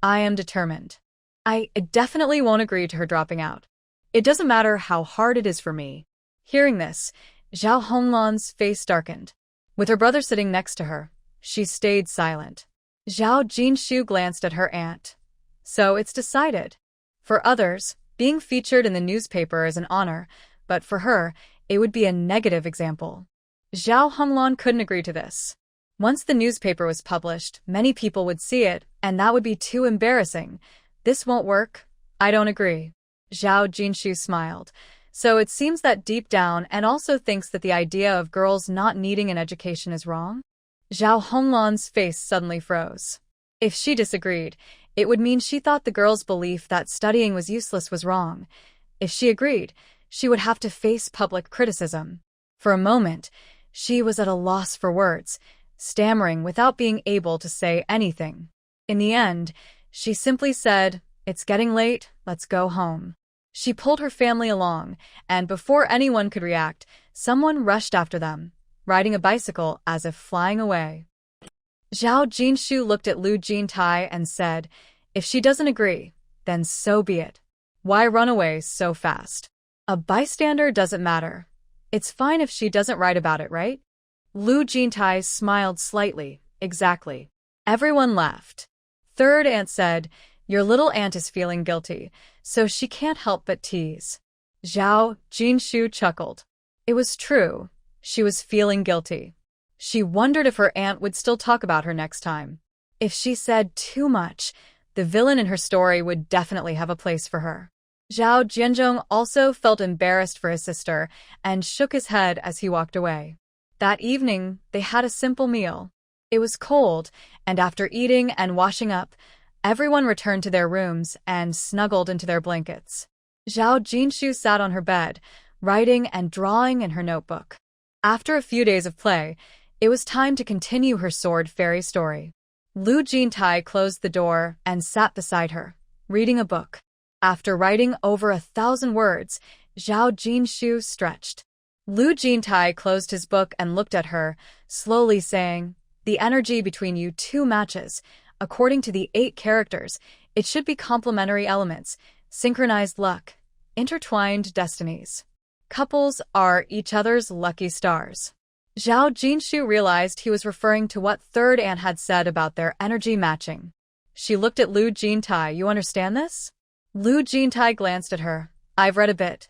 Speaker 1: I am determined. I definitely won't agree to her dropping out. It doesn't matter how hard it is for me. Hearing this, Zhao Honglan's face darkened. With her brother sitting next to her, she stayed silent. Zhao Jinshu glanced at her aunt. So it's decided. For others, being featured in the newspaper is an honor, but for her, it would be a negative example. Zhao Honglan couldn't agree to this. Once the newspaper was published, many people would see it, and that would be too embarrassing. This won't work. I don't agree. Zhao Jinshu smiled. So it seems that deep down and also thinks that the idea of girls not needing an education is wrong? Zhao Honglan's face suddenly froze. If she disagreed, it would mean she thought the girl's belief that studying was useless was wrong. If she agreed, she would have to face public criticism. For a moment, she was at a loss for words, stammering without being able to say anything. In the end, she simply said, "It's getting late, let's go home." She pulled her family along, and before anyone could react, someone rushed after them, riding a bicycle as if flying away. Zhao Jinshu looked at Lu Jintai and said, "If she doesn't agree, then so be it. Why run away so fast? A bystander doesn't matter. It's fine if she doesn't write about it, right?" Lu Jintai smiled slightly. Exactly. Everyone laughed. Third aunt said, "Your little aunt is feeling guilty, so she can't help but tease." Zhao Jinshu chuckled. It was true. She was feeling guilty. She wondered if her aunt would still talk about her next time. If she said too much, the villain in her story would definitely have a place for her. Zhao Jianzhong also felt embarrassed for his sister and shook his head as he walked away. That evening, they had a simple meal. It was cold, and after eating and washing up, everyone returned to their rooms and snuggled into their blankets. Zhao Jinshu sat on her bed, writing and drawing in her notebook. After a few days of play, it was time to continue her sword fairy story. Lu Jintai closed the door and sat beside her, Reading a book. After writing over 1,000 words, Zhao Jinshu stretched. Lu Jintai closed his book and looked at her, slowly saying, "The energy between you two matches. According to the 8 characters, it should be complementary elements, synchronized luck, intertwined destinies. Couples are each other's lucky stars." Zhao Jinshu realized he was referring to what third aunt had said about their energy matching. She looked at Lu Jintai. "You understand this?" Lu Jintai glanced at her. "I've read a bit.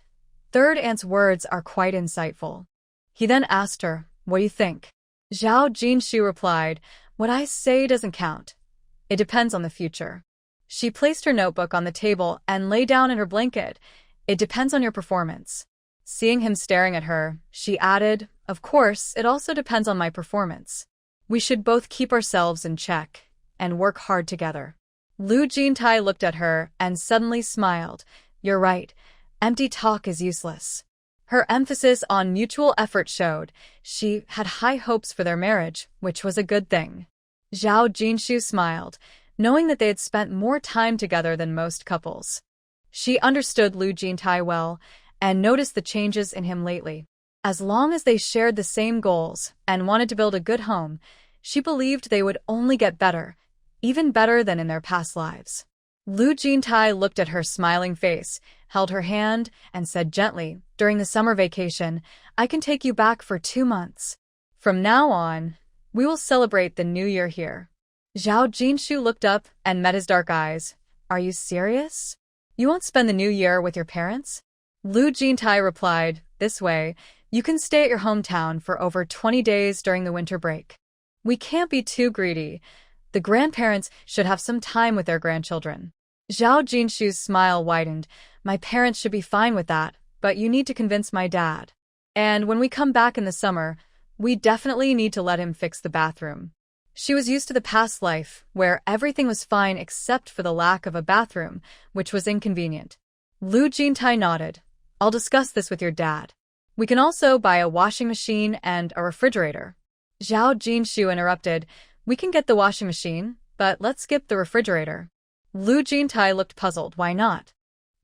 Speaker 1: Third aunt's words are quite insightful." He then asked her, "What do you think?" Zhao Jinshu replied, "What I say doesn't count. It depends on the future." She placed her notebook on the table and lay down in her blanket. "It depends on your performance." Seeing him staring at her, she added, "Of course, it also depends on my performance. We should both keep ourselves in check and work hard together." Lu Jintai looked at her and suddenly smiled. "You're right. Empty talk is useless." Her emphasis on mutual effort showed she had high hopes for their marriage, which was a good thing. Zhao Jinshu smiled, knowing that they had spent more time together than most couples. She understood Lu Jintai well and noticed the changes in him lately. As long as they shared the same goals and wanted to build a good home, she believed they would only get better, even better than in their past lives. Lu Jintai looked at her smiling face, held her hand, and said gently, "During the summer vacation, I can take you back for 2 months. From now on, we will celebrate the new year here." Zhao Jinshu looked up and met his dark eyes. "Are you serious? You won't spend the new year with your parents?" Lu Jintai replied, "This way, you can stay at your hometown for over 20 days during the winter break. We can't be too greedy. The grandparents should have some time with their grandchildren." Zhao Jinshu's smile widened. "My parents should be fine with that, but you need to convince my dad. And when we come back in the summer, we definitely need to let him fix the bathroom." She was used to the past life, where everything was fine except for the lack of a bathroom, which was inconvenient. Lu Jintai nodded. "I'll discuss this with your dad. We can also buy a washing machine and a refrigerator." Zhao Jinshu interrupted. "We can get the washing machine, but let's skip the refrigerator." Lu Jintai looked puzzled. "Why not?"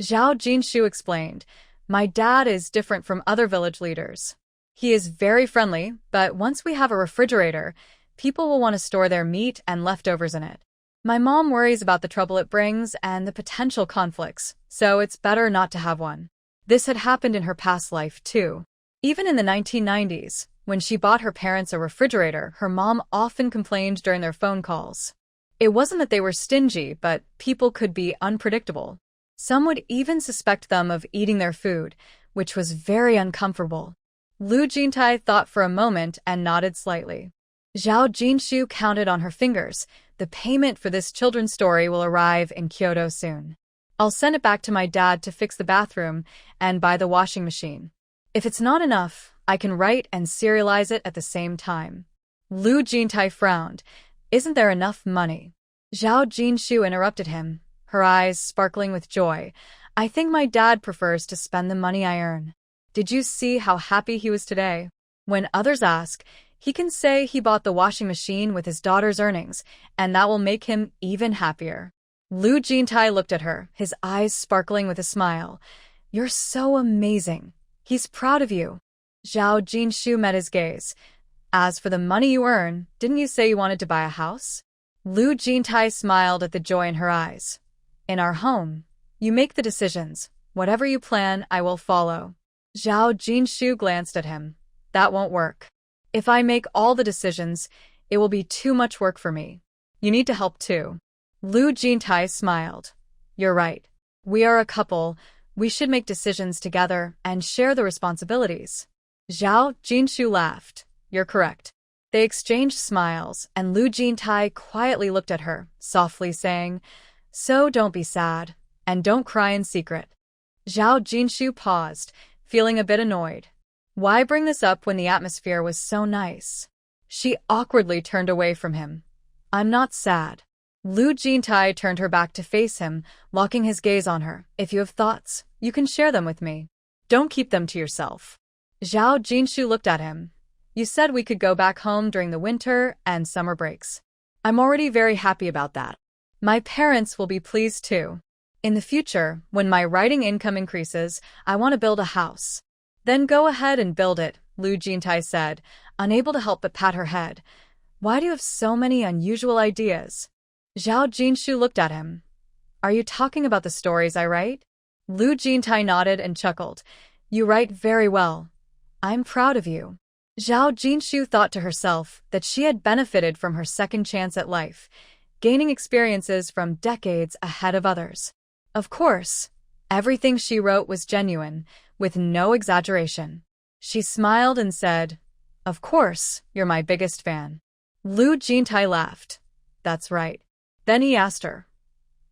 Speaker 1: Zhao Jinshu explained, "My dad is different from other village leaders. He is very friendly, but once we have a refrigerator, people will want to store their meat and leftovers in it. My mom worries about the trouble it brings and the potential conflicts, so it's better not to have one." This had happened in her past life, too. Even in the 1990s, when she bought her parents a refrigerator, her mom often complained during their phone calls. It wasn't that they were stingy, but people could be unpredictable. Some would even suspect them of eating their food, which was very uncomfortable. Lu Jintai thought for a moment and nodded slightly. Zhao Jinshu counted on her fingers. "The payment for this children's story will arrive in Kyoto soon. I'll send it back to my dad to fix the bathroom and buy the washing machine. If it's not enough, I can write and serialize it at the same time." Lu Jintai frowned. "Isn't there enough money?" Zhao Jinshu interrupted him, her eyes sparkling with joy. "I think my dad prefers to spend the money I earn. Did you see how happy he was today? When others ask, he can say he bought the washing machine with his daughter's earnings, and that will make him even happier." Lu Jintai looked at her, his eyes sparkling with a smile. "You're so amazing. He's proud of you." Zhao Jinshu met his gaze. "As for the money you earn, didn't you say you wanted to buy a house?" Lu Jintai smiled at the joy in her eyes. "In our home, you make the decisions. Whatever you plan, I will follow." Zhao Jinshu glanced at him. "That won't work. If I make all the decisions, it will be too much work for me. You need to help too." Lu Jintai smiled. "You're right. We are a couple. We should make decisions together and share the responsibilities." Zhao Jinshu laughed. "You're correct." They exchanged smiles, and Lu Jintai quietly looked at her, softly saying, "So don't be sad, and don't cry in secret." Zhao Jinshu paused, feeling a bit annoyed. Why bring this up when the atmosphere was so nice? She awkwardly turned away from him. "I'm not sad." Lu Jintai turned her back to face him, locking his gaze on her. "If you have thoughts, you can share them with me. Don't keep them to yourself." Zhao Jinshu looked at him. "You said we could go back home during the winter and summer breaks. I'm already very happy about that. My parents will be pleased too." In the future, when my writing income increases, I want to build a house. Then go ahead and build it, Lu Jintai said, unable to help but pat her head. Why do you have so many unusual ideas? Zhao Jinshu looked at him. Are you talking about the stories I write? Lu Jintai nodded and chuckled. You write very well. I'm proud of you. Zhao Jinshu thought to herself that she had benefited from her second chance at life, gaining experiences from decades ahead of others. Of course, everything she wrote was genuine, with no exaggeration. She smiled and said, Of course, you're my biggest fan. Lu Jintai laughed. That's right. Then he asked her,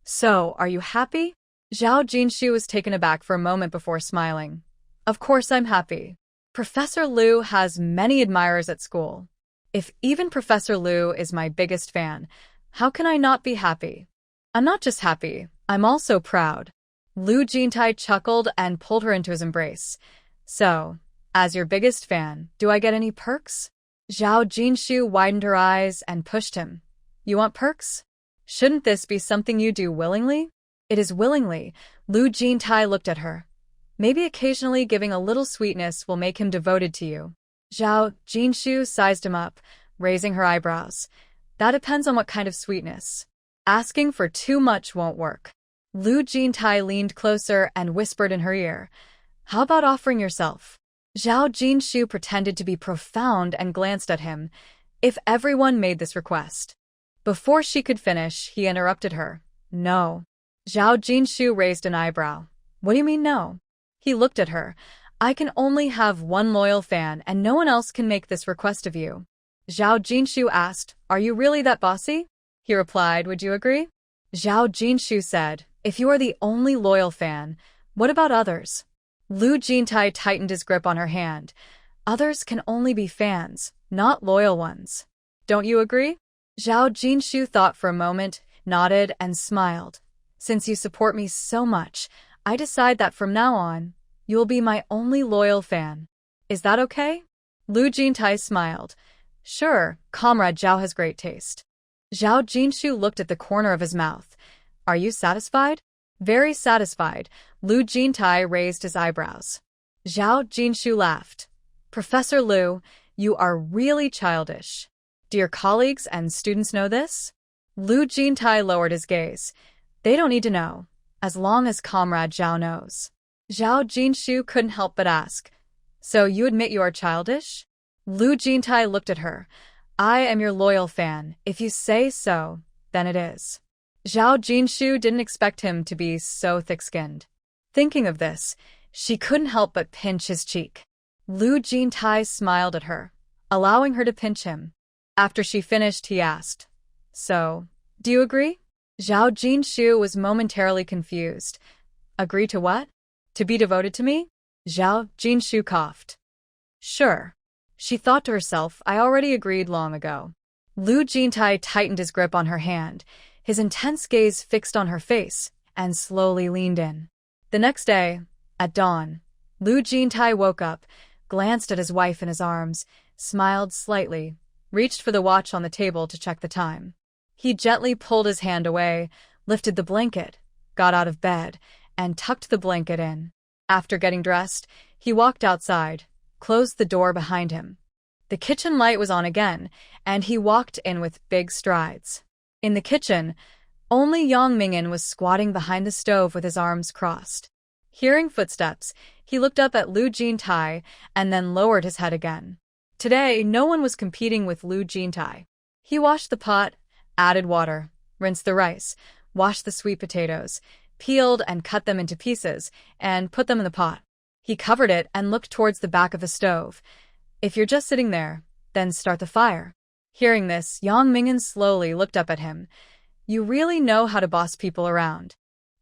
Speaker 1: So, are you happy? Zhao Jinshu was taken aback for a moment before smiling. Of course I'm happy. Professor Lu has many admirers at school. If even Professor Lu is my biggest fan, how can I not be happy? I'm not just happy, I'm also proud. Lu Jintai chuckled and pulled her into his embrace. So, as your biggest fan, do I get any perks? Zhao Jinshu widened her eyes and pushed him. You want perks? Shouldn't this be something you do willingly? It is willingly. Lu Jintai looked at her. Maybe occasionally giving a little sweetness will make him devoted to you. Zhao Jinshu sized him up, raising her eyebrows. That depends on what kind of sweetness. Asking for too much won't work. Lu Jintai leaned closer and whispered in her ear. How about offering yourself? Zhao Jinshu pretended to be profound and glanced at him. If everyone made this request. Before she could finish, he interrupted her. No. Zhao Jinshu raised an eyebrow. What do you mean no? He looked at her. I can only have one loyal fan and no one else can make this request of you. Zhao Jinshu asked, Are you really that bossy? He replied, Would you agree? Zhao Jinshu said, If you are the only loyal fan, what about others? Lu Jintai tightened his grip on her hand. Others can only be fans, not loyal ones. Don't you agree? Zhao Jinshu thought for a moment, nodded, and smiled. Since you support me so much, I decide that from now on, you will be my only loyal fan. Is that okay? Lu Jintai smiled. Sure, Comrade Zhao has great taste. Zhao Jinshu looked at the corner of his mouth. Are you satisfied? Very satisfied. Lu Jintai raised his eyebrows. Zhao Jinshu laughed. Professor Lu, you are really childish. Do your colleagues and students know this? Lu Jintai lowered his gaze. They don't need to know, as long as Comrade Zhao knows. Zhao Jinshu couldn't help but ask, So you admit you are childish? Lu Jintai looked at her. I am your loyal fan. If you say so, then it is. Zhao Jinshu didn't expect him to be so thick-skinned. Thinking of this, she couldn't help but pinch his cheek. Lu Jintai smiled at her, allowing her to pinch him. After she finished, he asked, So, do you agree? Zhao Jinshu was momentarily confused. Agree to what? To be devoted to me? Zhao Jinshu coughed. Sure. She thought to herself, I already agreed long ago. Lu Jintai tightened his grip on her hand, his intense gaze fixed on her face, and slowly leaned in. The next day, at dawn, Lu Jintai woke up, glanced at his wife in his arms, smiled slightly, reached for the watch on the table to check the time. He gently pulled his hand away, lifted the blanket, got out of bed, and tucked the blanket in. After getting dressed, he walked outside, closed the door behind him. The kitchen light was on again, and he walked in with big strides. In the kitchen, only Yang Ming'an was squatting behind the stove with his arms crossed. Hearing footsteps, he looked up at Lu Jintai and then lowered his head again. Today, no one was competing with Lu Jintai. He washed the pot, added water, rinsed the rice, washed the sweet potatoes, peeled and cut them into pieces, and put them in the pot. He covered it and looked towards the back of the stove. If you're just sitting there, then start the fire. Hearing this, Yang Ming'an slowly looked up at him. You really know how to boss people around.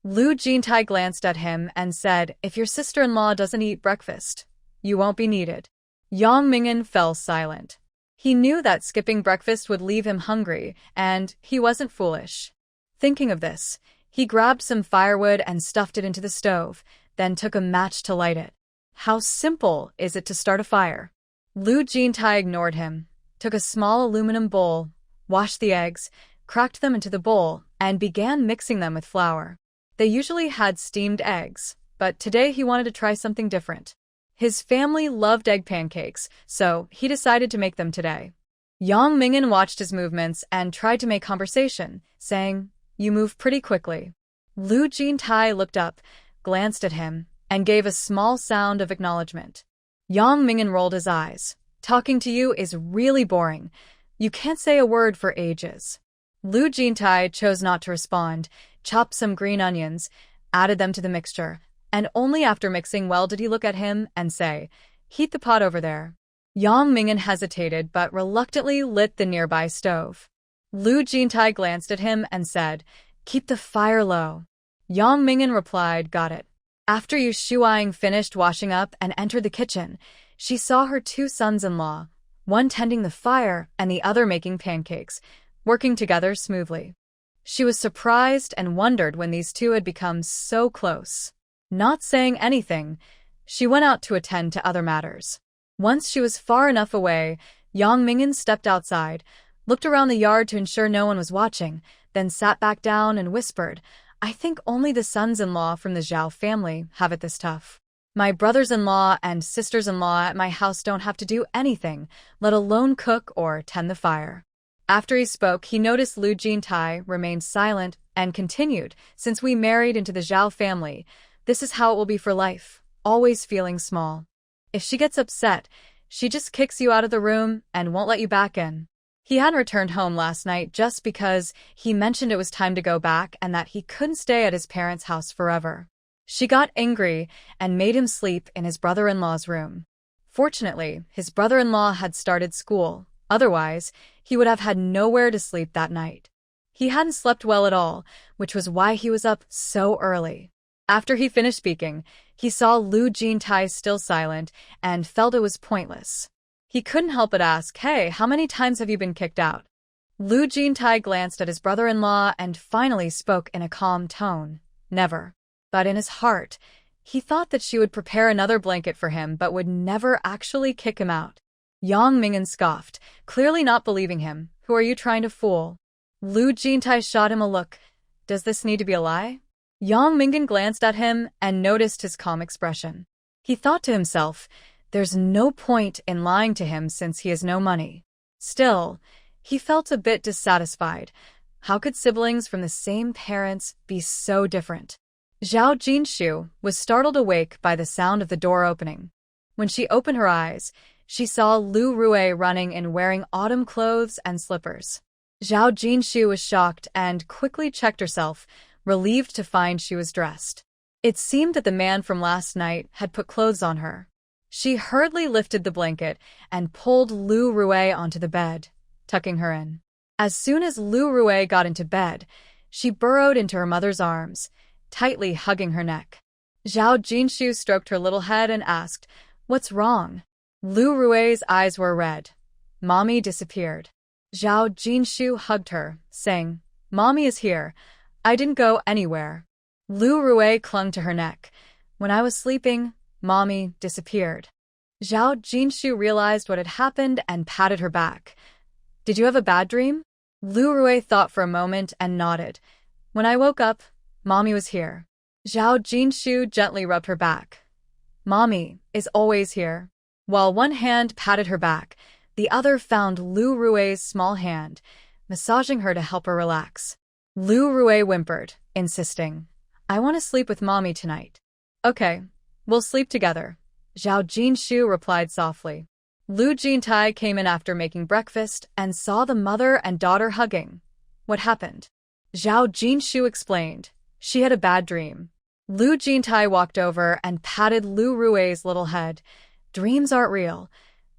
Speaker 1: Lu Jintai glanced at him and said, If your sister-in-law doesn't eat breakfast, you won't be needed. Yang Ming'an fell silent. He knew that skipping breakfast would leave him hungry, and he wasn't foolish. Thinking of this, he grabbed some firewood and stuffed it into the stove, then took a match to light it. How simple is it to start a fire? Lu Jintai ignored him, took a small aluminum bowl, washed the eggs, cracked them into the bowl, and began mixing them with flour. They usually had steamed eggs, but today he wanted to try something different. His family loved egg pancakes, so he decided to make them today. Yang Mingin watched his movements and tried to make conversation, saying, "You move pretty quickly." Lu Jintai looked up, glanced at him, and gave a small sound of acknowledgement. Yang Mingin rolled his eyes. "Talking to you is really boring. You can't say a word for ages." Lu Jintai chose not to respond, chopped some green onions, added them to the mixture, and only after mixing well did he look at him and say, "Heat the pot over there." Yang Mingin hesitated but reluctantly lit the nearby stove. Lu Jintai glanced at him and said, "Keep the fire low." Yang Mingin replied, "Got it." After Yu Shuang finished washing up and entered the kitchen, she saw her two sons-in-law, one tending the fire and the other making pancakes, working together smoothly. She was surprised and wondered when these two had become so close. Not saying anything, she went out to attend to other matters. Once she was far enough away, Yang Mingin stepped outside, looked around the yard to ensure no one was watching, then sat back down and whispered, "I think only the sons-in-law from the Zhao family have it this tough. My brothers-in-law and sisters-in-law at my house don't have to do anything, let alone cook or tend the fire." After he spoke, he noticed Lu Jintai remained silent and continued, "Since we married into the Zhao family, this is how it will be for life, always feeling small. If she gets upset, she just kicks you out of the room and won't let you back in." He hadn't returned home last night just because he mentioned it was time to go back and that he couldn't stay at his parents' house forever. She got angry and made him sleep in his brother-in-law's room. Fortunately, his brother-in-law had started school. Otherwise, he would have had nowhere to sleep that night. He hadn't slept well at all, which was why he was up so early. After he finished speaking, he saw Lu Jintai still silent and felt it was pointless. He couldn't help but ask, "Hey, how many times have you been kicked out?" Lu Jintai glanced at his brother-in-law and finally spoke in a calm tone, "Never." But in his heart, he thought that she would prepare another blanket for him but would never actually kick him out. Yang Mingin scoffed, clearly not believing him. "Who are you trying to fool?" Lu Jintai shot him a look. "Does this need to be a lie?" Yang Mingin glanced at him and noticed his calm expression. He thought to himself, there's no point in lying to him since he has no money. Still, he felt a bit dissatisfied. How could siblings from the same parents be so different? Zhao Jinshu was startled awake by the sound of the door opening. When she opened her eyes, she saw Lu Rui running and wearing autumn clothes and slippers. Zhao Jinshu was shocked and quickly checked herself, relieved to find she was dressed. It seemed that the man from last night had put clothes on her. She hurriedly lifted the blanket and pulled Lu Rui onto the bed, tucking her in. As soon as Lu Rui got into bed, she burrowed into her mother's arms, tightly hugging her neck. Zhao Jinshu stroked her little head and asked, "What's wrong?" Lu Rui's eyes were red. Mommy disappeared. Zhao Jinshu hugged her, saying, "Mommy is here. I didn't go anywhere." Lu Rui clung to her neck. "When I was sleeping, Mommy disappeared." Zhao Jinshu realized what had happened and patted her back. "Did you have a bad dream?" Lu Rui thought for a moment and nodded. "When I woke up, Mommy was here." Zhao Jinshu gently rubbed her back. "Mommy is always here." While one hand patted her back, the other found Lu Rui's small hand, massaging her to help her relax. Lu Rui whimpered, insisting, "I want to sleep with Mommy tonight." "Okay, we'll sleep together," Zhao Jinshu replied softly. Lu Jintai came in after making breakfast and saw the mother and daughter hugging. "What happened?" Zhao Jinshu explained. She had a bad dream. Lu Jintai walked over and patted Lu Rui's little head. "Dreams aren't real.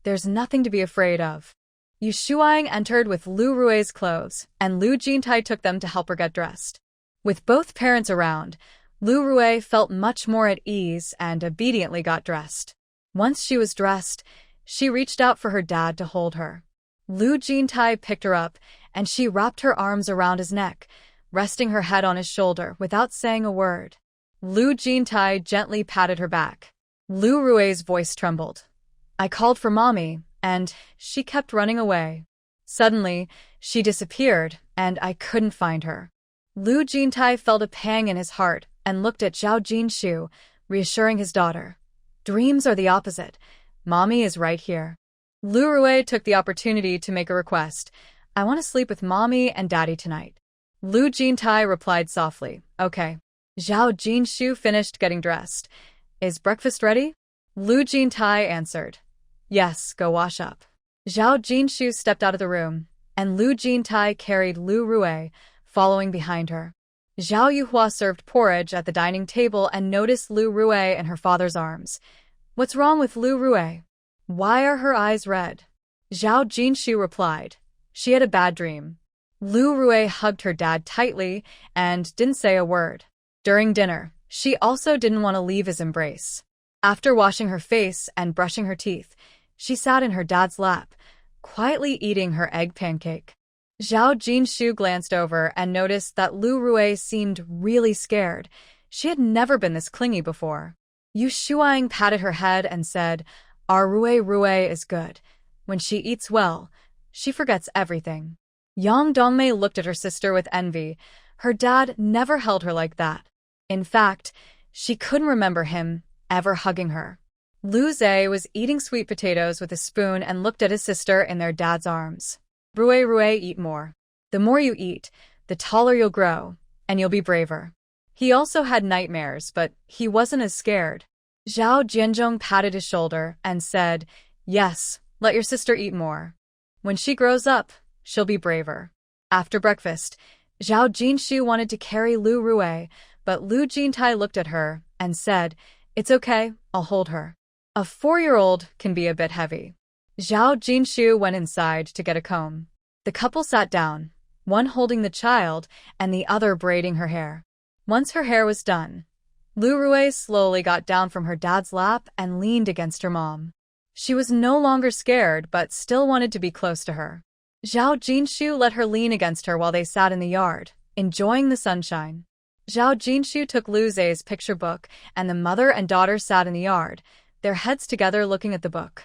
Speaker 1: There's nothing to be afraid of." Yu Shuang entered with Lu Rui's clothes, and Lu Jintai took them to help her get dressed. With both parents around, Lu Rui felt much more at ease and obediently got dressed. Once she was dressed, she reached out for her dad to hold her. Lu Jintai picked her up, and she wrapped her arms around his neck, resting her head on his shoulder without saying a word. Lu Jintai gently patted her back. Lu Rui's voice trembled. "I called for Mommy, and she kept running away. Suddenly, she disappeared, and I couldn't find her." Lu Jintai felt a pang in his heart and looked at Zhao Jinshu, reassuring his daughter. Dreams are the opposite. Mommy is right here. Lu Rui took the opportunity to make a request. I want to sleep with Mommy and Daddy tonight. Lu Jintai replied softly, okay. Zhao Jinshu finished getting dressed. Is breakfast ready? Lu Jintai answered. Yes, go wash up. Zhao Jinshu stepped out of the room, and Lu Jintai carried Lu Rui, following behind her. Zhao Yuhua served porridge at the dining table and noticed Lu Rui in her father's arms. What's wrong with Lu Rui? Why are her eyes red? Zhao Jinshu replied. She had a bad dream. Lu Rui hugged her dad tightly and didn't say a word. During dinner, she also didn't want to leave his embrace. After washing her face and brushing her teeth, she sat in her dad's lap, quietly eating her egg pancake. Zhao Jinshu glanced over and noticed that Lu Rui seemed really scared. She had never been this clingy before. Yu Shuang patted her head and said, Our Rui is good. When she eats well, she forgets everything. Yang Dongmei looked at her sister with envy. Her dad never held her like that. In fact, she couldn't remember him ever hugging her. Lu Zhe was eating sweet potatoes with a spoon and looked at his sister in their dad's arms. Rui, eat more. The more you eat, the taller you'll grow, and you'll be braver. He also had nightmares, but he wasn't as scared. Zhao Jianzhong patted his shoulder and said, Yes, let your sister eat more. When she grows up, she'll be braver. After breakfast, Zhao Jinshu wanted to carry Lu Rui, but Lu Jintai looked at her and said, It's okay, I'll hold her. A 4-year-old can be a bit heavy. Zhao Jinshu went inside to get a comb. The couple sat down, one holding the child and the other braiding her hair. Once her hair was done, Lu Rui slowly got down from her dad's lap and leaned against her mom. She was no longer scared but still wanted to be close to her. Zhao Jinshu let her lean against her while they sat in the yard, enjoying the sunshine. Zhao Jinshu took Lu Zhe's picture book and the mother and daughter sat in the yard, their heads together looking at the book.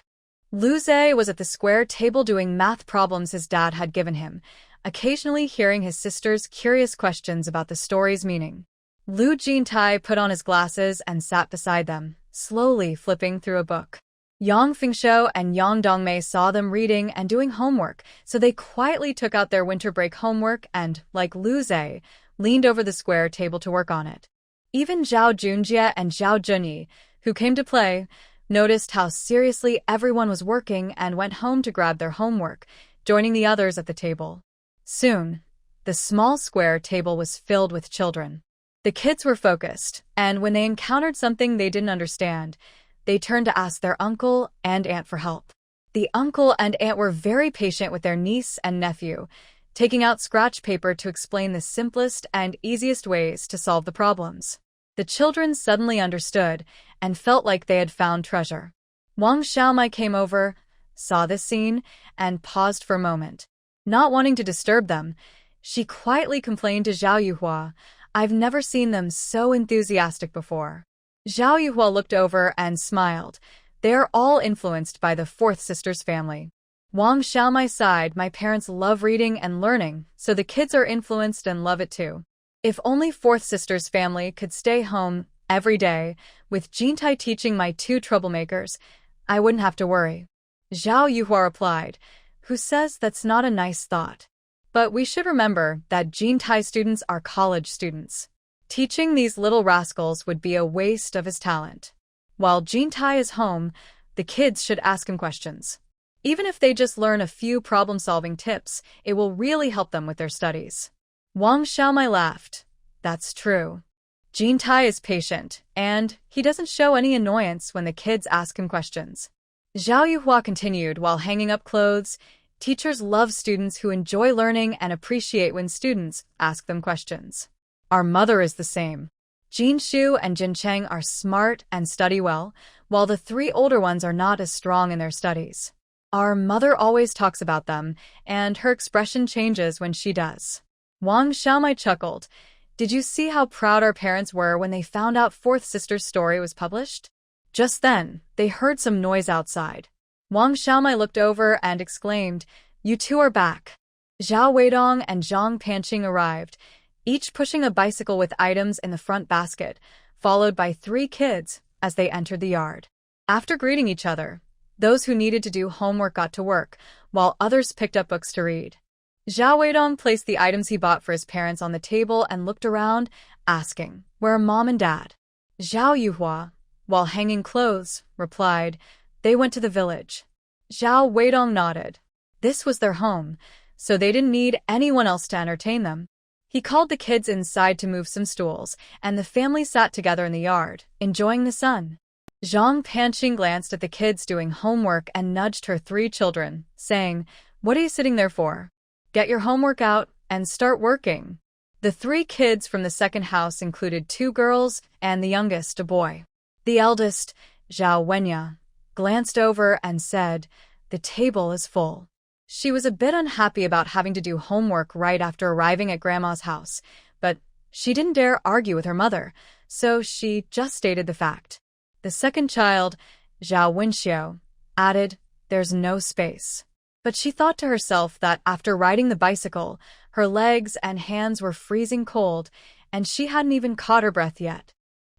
Speaker 1: Lu Zhe was at the square table doing math problems his dad had given him, occasionally hearing his sister's curious questions about the story's meaning. Lu Jintai put on his glasses and sat beside them, slowly flipping through a book. Yang Fingshou and Yang Dongmei saw them reading and doing homework, so they quietly took out their winter break homework and, like Lu Zhe, leaned over the square table to work on it. Even Zhao Junjie and Zhao Junyi, who came to play, noticed how seriously everyone was working and went home to grab their homework, joining the others at the table. Soon, the small square table was filled with children. The kids were focused, and when they encountered something they didn't understand, they turned to ask their uncle and aunt for help. The uncle and aunt were very patient with their niece and nephew, taking out scratch paper to explain the simplest and easiest ways to solve the problems. The children suddenly understood and felt like they had found treasure. Wang Xiaomai came over, saw this scene, and paused for a moment. Not wanting to disturb them, she quietly complained to Zhao Yuhua, I've never seen them so enthusiastic before. Zhao Yuhua looked over and smiled. They are all influenced by the fourth sister's family. Wang Xiaomai sighed, my parents love reading and learning, so the kids are influenced and love it too. If only fourth sister's family could stay home every day, with Jintai teaching my 2 troublemakers, I wouldn't have to worry. Zhao Yuhua replied, who says that's not a nice thought. But we should remember that Jintai students are college students. Teaching these little rascals would be a waste of his talent. While Jintai is home, the kids should ask him questions. Even if they just learn a few problem-solving tips, it will really help them with their studies. Wang Xiaomai laughed. That's true. Jintai is patient, and he doesn't show any annoyance when the kids ask him questions. Zhao Yuhua continued while hanging up clothes. Teachers love students who enjoy learning and appreciate when students ask them questions. Our mother is the same. Jin Shu and Jin Cheng are smart and study well, while the 3 older ones are not as strong in their studies. Our mother always talks about them, and her expression changes when she does. Wang Xiaomai chuckled. Did you see how proud our parents were when they found out fourth sister's story was published? Just then, they heard some noise outside. Wang Xiaomai looked over and exclaimed, You 2 are back. Zhao Weidong and Zhang Panqing arrived. each pushing a bicycle with items in the front basket, followed by 3 kids as they entered the yard. After greeting each other, those who needed to do homework got to work, while others picked up books to read. Zhao Weidong placed the items he bought for his parents on the table and looked around, asking, "Where are Mom and Dad?" Zhao Yuhua, while hanging clothes, replied, "They went to the village." Zhao Weidong nodded. This was their home, so they didn't need anyone else to entertain them. He called the kids inside to move some stools, and the family sat together in the yard, enjoying the sun. Zhang Panqing glanced at the kids doing homework and nudged her 3 children, saying, "What are you sitting there for? Get your homework out and start working." The 3 kids from the second house included 2 girls and the youngest a boy. The eldest, Zhao Wenya, glanced over and said, "The table is full." She was a bit unhappy about having to do homework right after arriving at Grandma's house, but she didn't dare argue with her mother, so she just stated the fact. The second child, Zhao Wenxiu, added, "There's no space." But she thought to herself that after riding the bicycle, her legs and hands were freezing cold, and she hadn't even caught her breath yet.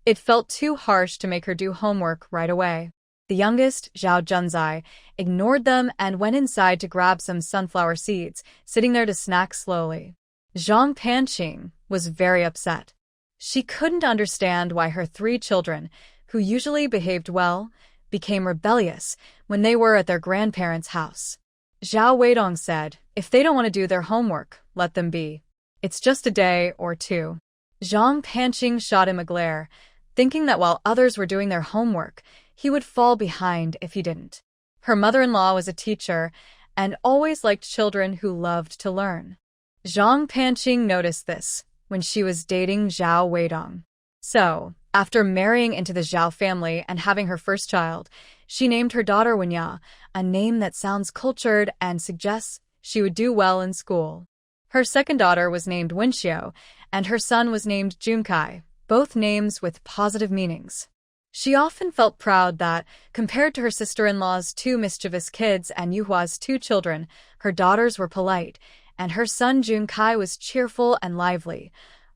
Speaker 1: It felt too harsh to make her do homework right away. The youngest, Zhao Junzai, ignored them and went inside to grab some sunflower seeds, sitting there to snack slowly. Zhang Panqing was very upset. She couldn't understand why her 3 children, who usually behaved well, became rebellious when they were at their grandparents' house. Zhao Weidong said, "If they don't want to do their homework, let them be. It's just a day or 2. Zhang Panqing shot him a glare, thinking that while others were doing their homework, he would fall behind if he didn't. Her mother-in-law was a teacher and always liked children who loved to learn. Zhang Panqing noticed this when she was dating Zhao Weidong. So, after marrying into the Zhao family and having her first child, she named her daughter Wenya, a name that sounds cultured and suggests she would do well in school. Her second daughter was named Wenxiu, and her son was named Junkai, both names with positive meanings. She often felt proud that, compared to her sister-in-law's 2 mischievous kids and Yuhua's 2 children, her daughters were polite, and her son Junkai was cheerful and lively,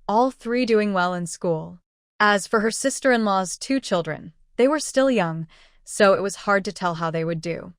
Speaker 1: all 3 doing well in school. As for her sister-in-law's 2 children, they were still young, so it was hard to tell how they would do.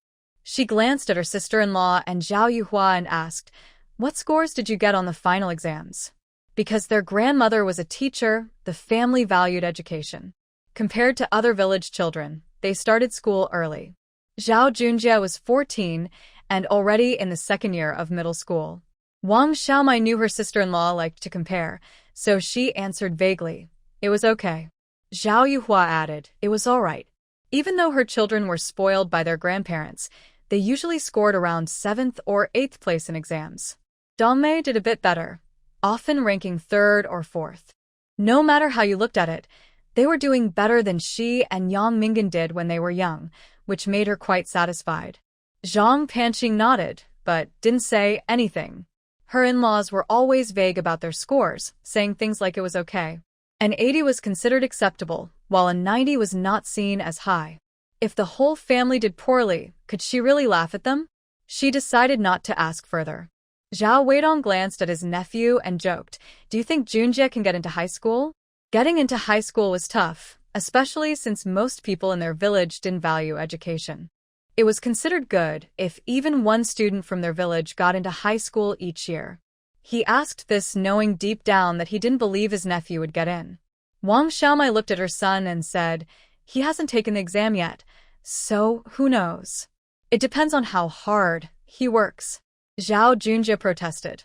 Speaker 1: She glanced at her sister-in-law and Zhao Yuhua and asked, "What scores did you get on the final exams?" Because their grandmother was a teacher, the family valued education. Compared to other village children, they started school early. Zhao Junjie was 14 and already in the 2nd year of middle school. Wang Xiaomai knew her sister-in-law liked to compare, so she answered vaguely, "It was okay." Zhao Yuhua added, "It was all right." Even though her children were spoiled by their grandparents, they usually scored around 7th or 8th place in exams. Dongmei did a bit better, often ranking 3rd or 4th. No matter how you looked at it, they were doing better than she and Yang Mingan did when they were young, which made her quite satisfied. Zhang Panqing nodded, but didn't say anything. Her in-laws were always vague about their scores, saying things like it was okay. An 80 was considered acceptable, while a 90 was not seen as high. If the whole family did poorly, could she really laugh at them? She decided not to ask further. Zhao Weidong glanced at his nephew and joked, "Do you think Junjie can get into high school?" Getting into high school was tough, especially since most people in their village didn't value education. It was considered good if even 1 student from their village got into high school each year. He asked this knowing deep down that he didn't believe his nephew would get in. Wang Xiaomai looked at her son and said, "He hasn't taken the exam yet, so who knows? It depends on how hard he works." Zhao Junjie protested.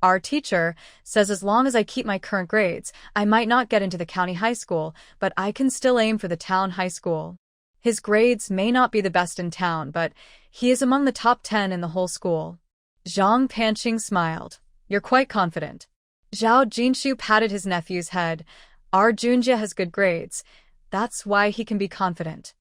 Speaker 1: "Our teacher says as long as I keep my current grades, I might not get into the county high school, but I can still aim for the town high school. His grades may not be the best in town, but he is among the top 10 in the whole school." Zhang Panqing smiled. "You're quite confident." Zhao Jinshu patted his nephew's head. "Our Junjie has good grades. That's why he can be confident."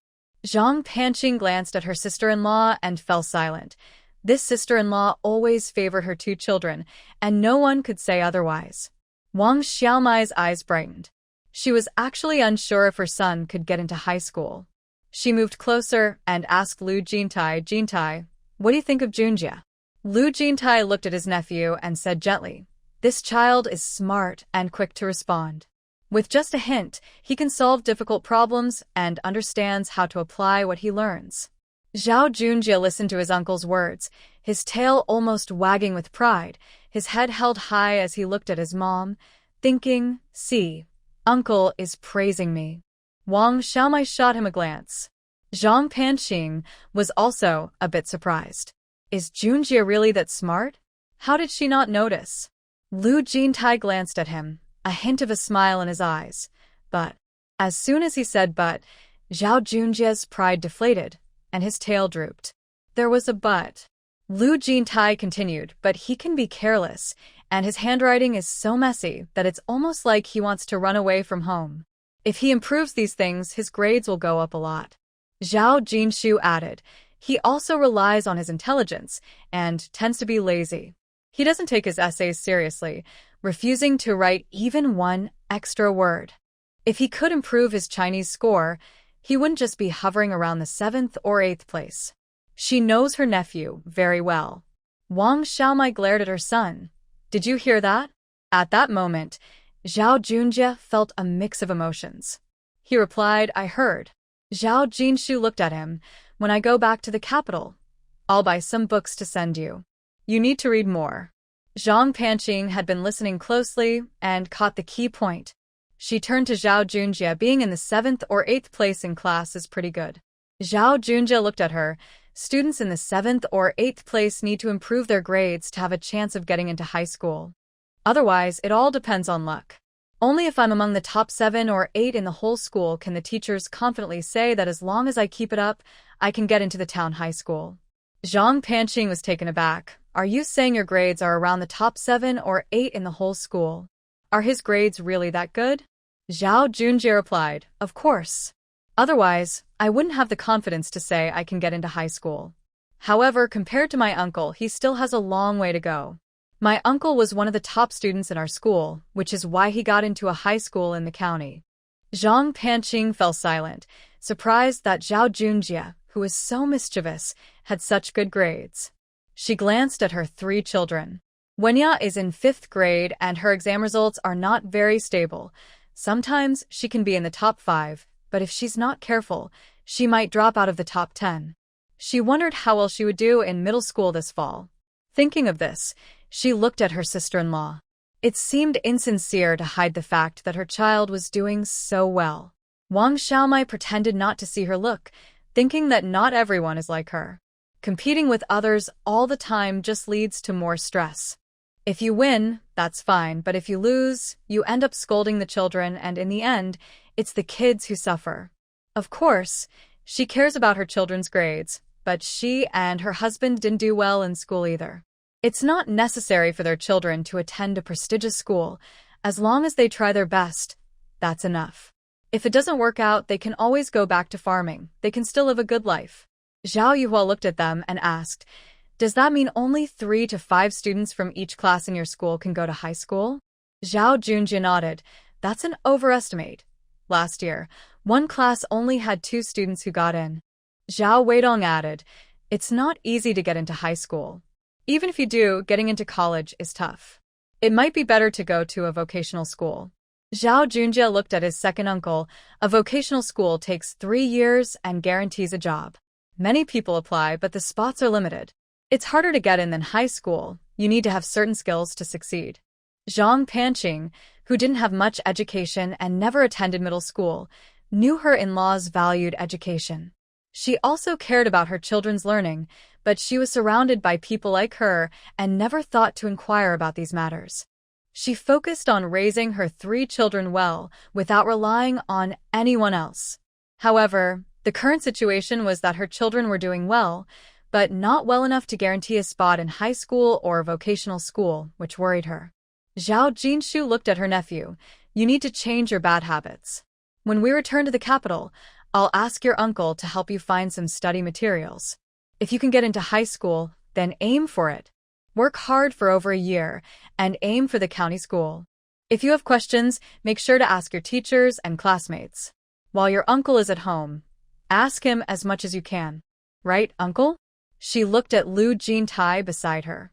Speaker 1: Zhang Panqing glanced at her sister-in-law and fell silent. This sister-in-law always favored her 2 children, and no one could say otherwise. Wang Xiaomai's eyes brightened. She was actually unsure if her son could get into high school. She moved closer and asked Lu Jintai, "Jintai, what do you think of Junjie?" Lu Jintai looked at his nephew and said gently, This child is smart and quick to respond. With just a hint, he can solve difficult problems and understands how to apply what he learns. Zhao Junjie listened to his uncle's words, his tail almost wagging with pride, his head held high as he looked at his mom, thinking, "See, uncle is praising me." Wang Xiaomai shot him a glance. Zhang Panqing was also a bit surprised. Is Junjie really that smart? How did she not notice? Lu Jintai glanced at him, a hint of a smile in his eyes. But, as soon as he said but, Zhao Junjie's pride deflated, and his tail drooped. There was a but. Lu Jintai continued, but he can be careless, and his handwriting is so messy that it's almost like he wants to run away from home. If he improves these things, his grades will go up a lot. Zhao Jinshu added, he also relies on his intelligence and tends to be lazy. He doesn't take his essays seriously, refusing to write even one extra word. If he could improve his Chinese score, he wouldn't just be hovering around the 7th or 8th place. She knows her nephew very well. Wang Xiaomai glared at her son. Did you hear that? At that moment, Zhao Junjie felt a mix of emotions. He replied, I heard. Zhao Jinshu looked at him. When I go back to the capital, I'll buy some books to send you. You need to read more. Zhang Panqing had been listening closely and caught the key point. She turned to Zhao Junjie. Being in the 7th or 8th place in class is pretty good. Zhao Junjie looked at her. Students in the 7th or 8th place need to improve their grades to have a chance of getting into high school. Otherwise, it all depends on luck. Only if I'm among the top 7 or 8 in the whole school can the teachers confidently say that as long as I keep it up, I can get into the town high school. Zhang Panqing was taken aback. Are you saying your grades are around the top 7 or 8 in the whole school? Are his grades really that good? Zhao Junjie replied, of course. Otherwise, I wouldn't have the confidence to say I can get into high school. However, compared to my uncle, he still has a long way to go. My uncle was one of the top students in our school, which is why he got into a high school in the county. Zhang Panqing fell silent, surprised that Zhao Junjie, who was so mischievous, had such good grades. She glanced at her 3 children. Wenya is in 5th grade and her exam results are not very stable. Sometimes she can be in the top 5, but if she's not careful, she might drop out of the top 10. She wondered how well she would do in middle school this fall. Thinking of this, she looked at her sister-in-law. It seemed insincere to hide the fact that her child was doing so well. Wang Xiaomai pretended not to see her look, thinking that not everyone is like her. Competing with others all the time just leads to more stress. If you win, that's fine, but if you lose, you end up scolding the children, and in the end, it's the kids who suffer. Of course, she cares about her children's grades, but she and her husband didn't do well in school either. It's not necessary for their children to attend a prestigious school. As long as they try their best, that's enough. If it doesn't work out, they can always go back to farming. They can still live a good life. Zhao Yuhua looked at them and asked, does that mean only 3 to 5 students from each class in your school can go to high school? Zhao Junjie nodded. That's an overestimate. Last year, one class only had 2 students who got in. Zhao Weidong added, it's not easy to get into high school. Even if you do, getting into college is tough. It might be better to go to a vocational school. Zhao Junjie looked at his second uncle. A vocational school takes 3 years and guarantees a job. Many people apply, but the spots are limited. It's harder to get in than high school. You need to have certain skills to succeed. Zhang Panqing, who didn't have much education and never attended middle school, knew her in-laws valued education. She also cared about her children's learning, but she was surrounded by people like her and never thought to inquire about these matters. She focused on raising her 3 children well without relying on anyone else. However, the current situation was that her children were doing well, but not well enough to guarantee a spot in high school or vocational school, which worried her. Zhao Jinshu looked at her nephew. You need to change your bad habits. When we return to the capital, I'll ask your uncle to help you find some study materials. If you can get into high school, then aim for it. Work hard for over a year and aim for the county school. If you have questions, make sure to ask your teachers and classmates. While your uncle is at home, ask him as much as you can. Right, uncle? She looked at Lu Jintai beside her.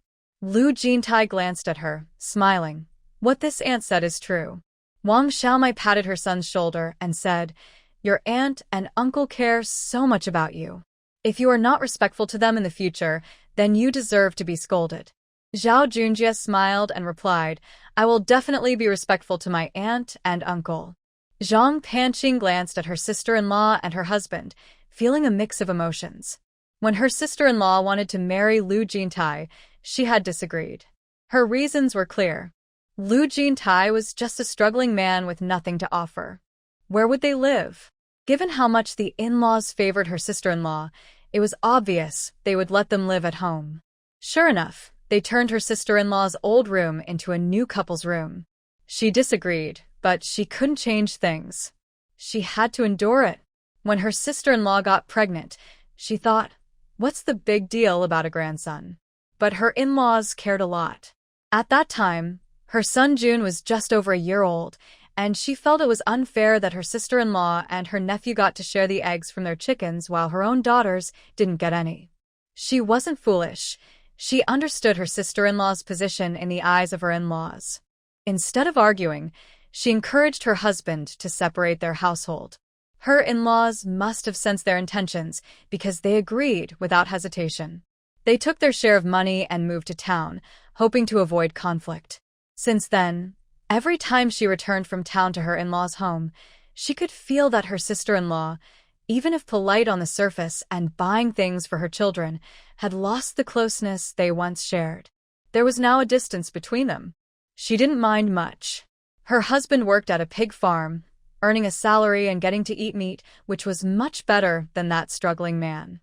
Speaker 1: Lu Jintai glanced at her, smiling. What this aunt said is true. Wang Xiaomai patted her son's shoulder and said, your aunt and uncle care so much about you. If you are not respectful to them in the future, then you deserve to be scolded. Zhao Junjie smiled and replied, I will definitely be respectful to my aunt and uncle. Zhang Panqing glanced at her sister-in-law and her husband, feeling a mix of emotions. When her sister-in-law wanted to marry Lu Jintai, she had disagreed. Her reasons were clear. Lu Jintai was just a struggling man with nothing to offer. Where would they live? Given how much the in-laws favored her sister-in-law, it was obvious they would let them live at home. Sure enough, they turned her sister-in-law's old room into a new couple's room. She disagreed, but she couldn't change things. She had to endure it. When her sister-in-law got pregnant, she thought, what's the big deal about a grandson? But her in-laws cared a lot. At that time, her son June was just over a year old, and she felt it was unfair that her sister-in-law and her nephew got to share the eggs from their chickens while her own daughters didn't get any. She wasn't foolish. She understood her sister-in-law's position in the eyes of her in-laws. Instead of arguing, she encouraged her husband to separate their household. Her in-laws must have sensed their intentions because they agreed without hesitation. They took their share of money and moved to town, hoping to avoid conflict. Since then, every time she returned from town to her in-laws' home, she could feel that her sister-in-law, even if polite on the surface and buying things for her children, had lost the closeness they once shared. There was now a distance between them. She didn't mind much. Her husband worked at a pig farm, earning a salary and getting to eat meat, which was much better than that struggling man.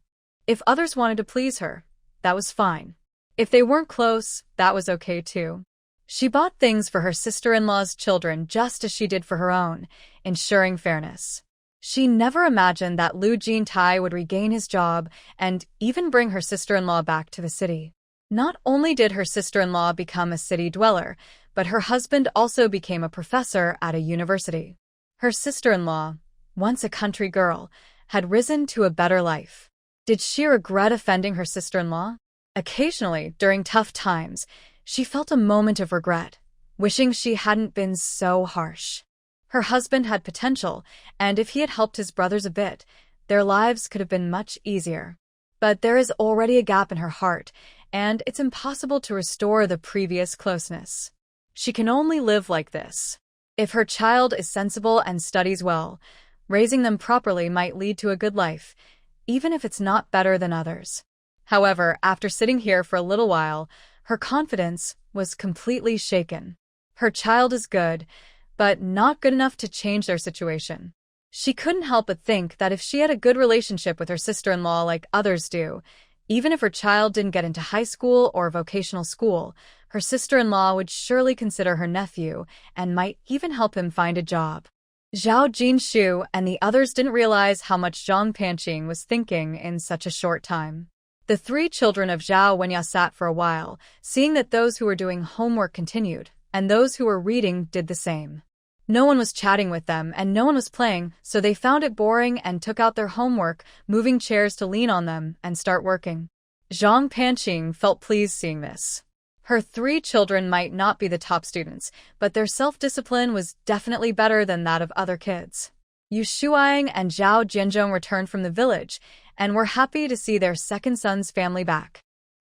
Speaker 1: If others wanted to please her, that was fine. If they weren't close, that was okay too. She bought things for her sister-in-law's children just as she did for her own, ensuring fairness. She never imagined that Lu Jintai would regain his job and even bring her sister-in-law back to the city. Not only did her sister-in-law become a city dweller, but her husband also became a professor at a university. Her sister-in-law, once a country girl, had risen to a better life. Did she regret offending her sister-in-law? Occasionally, during tough times, she felt a moment of regret, wishing she hadn't been so harsh. Her husband had potential, and if he had helped his brothers a bit, their lives could have been much easier. But there is already a gap in her heart, and it's impossible to restore the previous closeness. She can only live like this. If her child is sensible and studies well, raising them properly might lead to a good life, even if it's not better than others. However, after sitting here for a little while, her confidence was completely shaken. Her child is good, but not good enough to change their situation. She couldn't help but think that if she had a good relationship with her sister-in-law like others do, even if her child didn't get into high school or vocational school, her sister-in-law would surely consider her nephew and might even help him find a job. Zhao Jinshu and the others didn't realize how much Zhang Panqing was thinking in such a short time. The three children of Zhao Wenya sat for a while, seeing that those who were doing homework continued, and those who were reading did the same. No one was chatting with them and no one was playing, so they found it boring and took out their homework, moving chairs to lean on them and start working. Zhang Panqing felt pleased seeing this. Her three children might not be the top students, but their self-discipline was definitely better than that of other kids. Yu Shuang and Zhao Jianzhong returned from the village and were happy to see their second son's family back.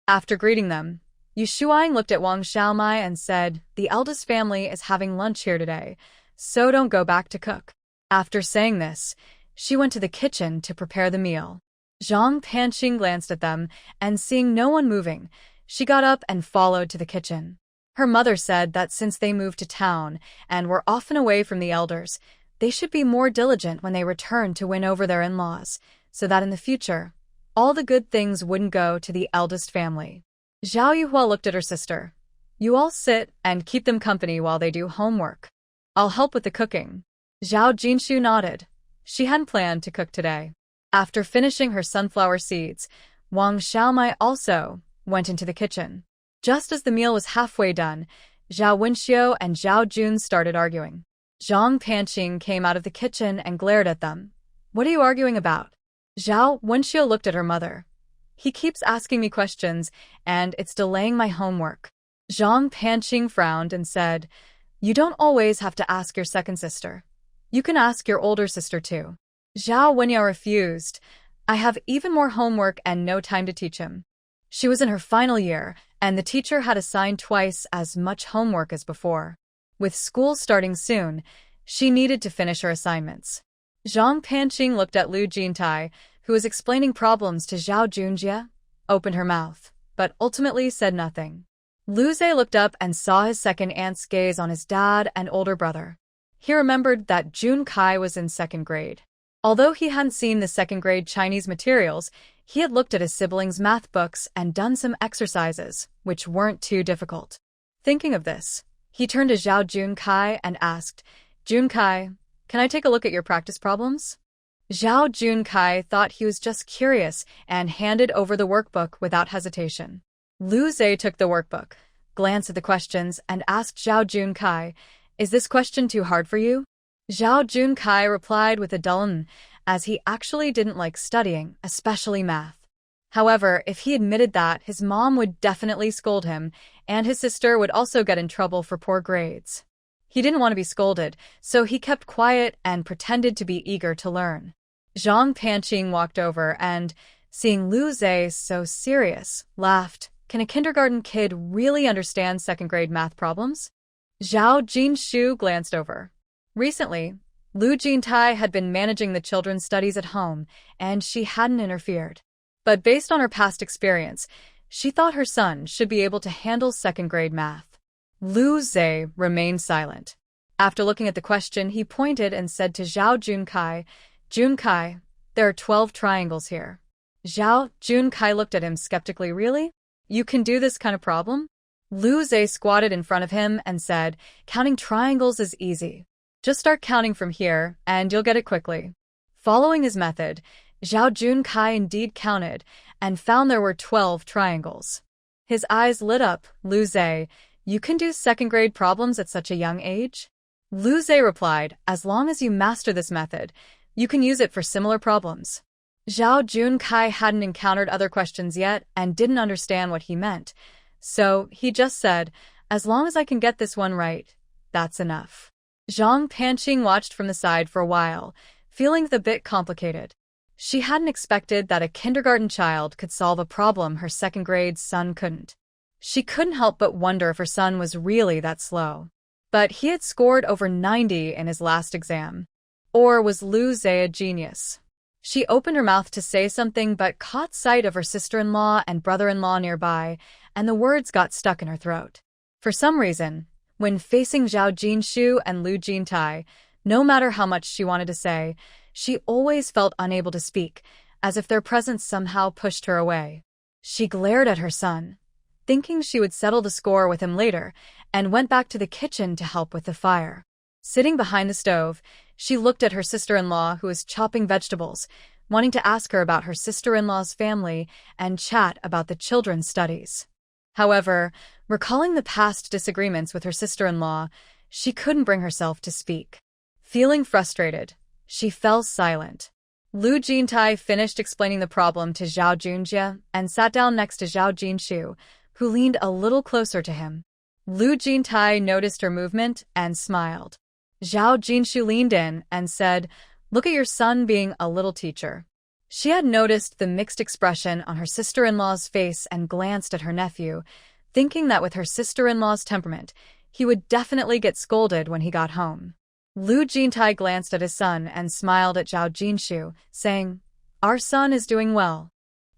Speaker 1: After greeting them, Yu Shuang looked at Wang Xiaomai and said, "The eldest family is having lunch here today, so don't go back to cook." After saying this, she went to the kitchen to prepare the meal. Zhang Panqing glanced at them, and seeing no one moving, she got up and followed to the kitchen. Her mother said that since they moved to town and were often away from the elders, they should be more diligent when they returned to win over their in-laws, so that in the future, all the good things wouldn't go to the eldest family. Zhao Yuhua looked at her sister. "You all sit and keep them company while they do homework. I'll help with the cooking." Zhao Jinshu nodded. She hadn't planned to cook today. After finishing her sunflower seeds, Wang Xiaomai also went into the kitchen. Just as the meal was halfway done, Zhao Wenxiu and Zhao Jun started arguing. Zhang Panqing came out of the kitchen and glared at them. "What are you arguing about?" Zhao Wenxiu looked at her mother. He keeps asking me questions, and it's delaying my homework. Zhang Panqing frowned and said, "You don't always have to ask your second sister. You can ask your older sister too." Zhao Wenyao refused. "I have even more homework and no time to teach him." She was in her final year, and the teacher had assigned twice as much homework as before. With school starting soon, she needed to finish her assignments. Zhang Panqing looked at Lu Jintai, who was explaining problems to Zhao Junjie, opened her mouth, but ultimately said nothing. Lu Zhe looked up and saw his second aunt's gaze on his dad and older brother. He remembered that Jun Kai was in second grade. Although he hadn't seen the second grade Chinese materials, he had looked at his siblings' math books and done some exercises, which weren't too difficult. Thinking of this, he turned to Zhao Jun Kai and asked, "Jun Kai, can I take a look at your practice problems?" Zhao Jun Kai thought he was just curious and handed over the workbook without hesitation. Lu Zhe took the workbook, glanced at the questions, and asked Zhao Jun Kai, "Is this question too hard for you?" Zhao Jun Kai replied with a dull as he actually didn't like studying, especially math. However, if he admitted that, his mom would definitely scold him, and his sister would also get in trouble for poor grades. He didn't want to be scolded, so he kept quiet and pretended to be eager to learn. Zhang Panqing walked over and, seeing Lu Zhe so serious, laughed. "Can a kindergarten kid really understand second-grade math problems?" Zhao Jinshu glanced over. Recently, Lu Jintai had been managing the children's studies at home, and she hadn't interfered. But based on her past experience, she thought her son should be able to handle second-grade math. Lu Zhe remained silent. After looking at the question, he pointed and said to Zhao Junkai, "Junkai, there are 12 triangles here." Zhao Junkai looked at him skeptically. "Really? You can do this kind of problem?" Lu Zhe squatted in front of him and said, "Counting triangles is easy. Just start counting from here, and you'll get it quickly." Following his method, Zhao Junkai indeed counted and found there were 12 triangles. His eyes lit up. "Lu Zhe, you can do second-grade problems at such a young age?" Lu Zhe replied, "As long as you master this method, you can use it for similar problems." Zhao Junkai hadn't encountered other questions yet and didn't understand what he meant, so he just said, "As long as I can get this one right, that's enough." Zhang Panqing watched from the side for a while, feeling the bit complicated. She hadn't expected that a kindergarten child could solve a problem her second-grade son couldn't. She couldn't help but wonder if her son was really that slow. But he had scored over 90 in his last exam. Or was Lu Zhe a genius? She opened her mouth to say something but caught sight of her sister-in-law and brother-in-law nearby, and the words got stuck in her throat. For some reason, when facing Zhao Jinshu and Lu Jintai, no matter how much she wanted to say, she always felt unable to speak, as if their presence somehow pushed her away. She glared at her son, thinking she would settle the score with him later, and went back to the kitchen to help with the fire. Sitting behind the stove, she looked at her sister-in-law who was chopping vegetables, wanting to ask her about her sister-in-law's family and chat about the children's studies. However, recalling the past disagreements with her sister-in-law, she couldn't bring herself to speak. Feeling frustrated, she fell silent. Lu Jintai finished explaining the problem to Zhao Junjie and sat down next to Zhao Jinshu, who leaned a little closer to him. Lu Jintai noticed her movement and smiled. Zhao Jinshu leaned in and said, "Look at your son being a little teacher." She had noticed the mixed expression on her sister-in-law's face and glanced at her nephew, thinking that with her sister-in-law's temperament, he would definitely get scolded when he got home. Lu Jintai glanced at his son and smiled at Zhao Jinshu, saying, "Our son is doing well."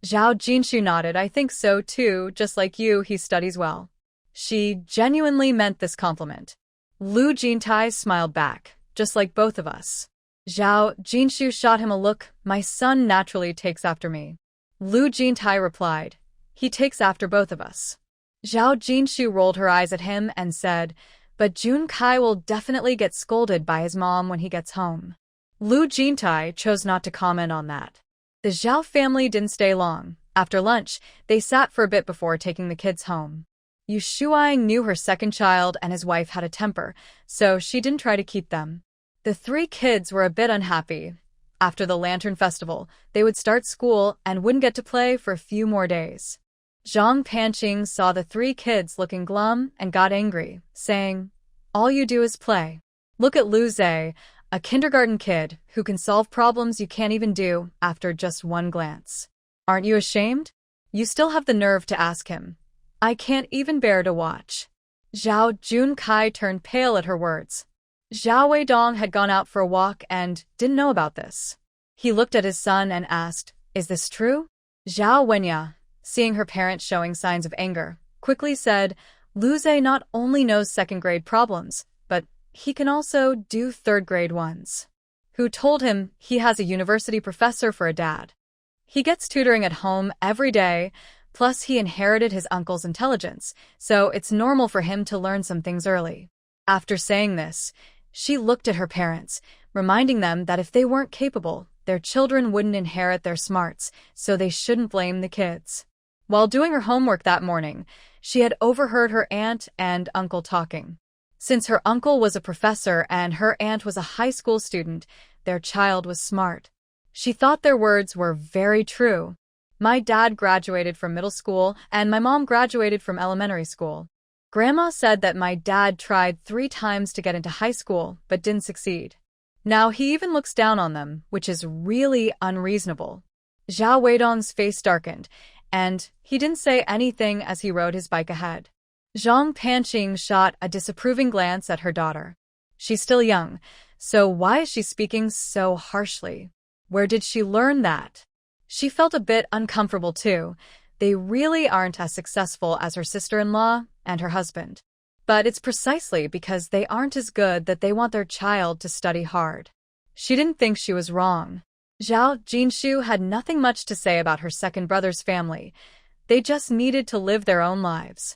Speaker 1: Zhao Jinshu nodded. "I think so too, just like you, he studies well." She genuinely meant this compliment. Lu Jintai smiled back, "Just like both of us." Zhao Jinshu shot him a look. "My son naturally takes after me." Lu Jintai replied, "He takes after both of us." Zhao Jinshu rolled her eyes at him and said, "But Jun Kai will definitely get scolded by his mom when he gets home." Lu Jintai chose not to comment on that. The Zhao family didn't stay long. After lunch, they sat for a bit before taking the kids home. Yu Shuang knew her second child and his wife had a temper, so she didn't try to keep them. The 3 kids were a bit unhappy. After the Lantern Festival, they would start school and wouldn't get to play for a few more days. Zhang Panqing saw the three kids looking glum and got angry, saying, "All you do is play. Look at Lu Zhe, a kindergarten kid who can solve problems you can't even do after just one glance. Aren't you ashamed? You still have the nerve to ask him. I can't even bear to watch." Zhao Junkai turned pale at her words. Zhao Weidong had gone out for a walk and didn't know about this. He looked at his son and asked, "Is this true?" Zhao Wenya, seeing her parents showing signs of anger, quickly said, "Lu Zhe not only knows second-grade problems, but he can also do third-grade ones." Who told him he has a university professor for a dad? He gets tutoring at home every day, plus he inherited his uncle's intelligence, so it's normal for him to learn some things early. After saying this, she looked at her parents, reminding them that if they weren't capable, their children wouldn't inherit their smarts, so they shouldn't blame the kids. While doing her homework that morning, she had overheard her aunt and uncle talking. Since her uncle was a professor and her aunt was a high school student, their child was smart. She thought their words were very true. "My dad graduated from middle school and my mom graduated from elementary school. Grandma said that my dad tried 3 times to get into high school but didn't succeed. Now he even looks down on them, which is really unreasonable." Zhao Weidong's face darkened, and he didn't say anything as he rode his bike ahead. Zhang Panqing shot a disapproving glance at her daughter. She's still young, so why is she speaking so harshly? Where did she learn that? She felt a bit uncomfortable too. They really aren't as successful as her sister-in-law and her husband. But it's precisely because they aren't as good that they want their child to study hard. She didn't think she was wrong. Zhao Jinshu had nothing much to say about her second brother's family. They just needed to live their own lives.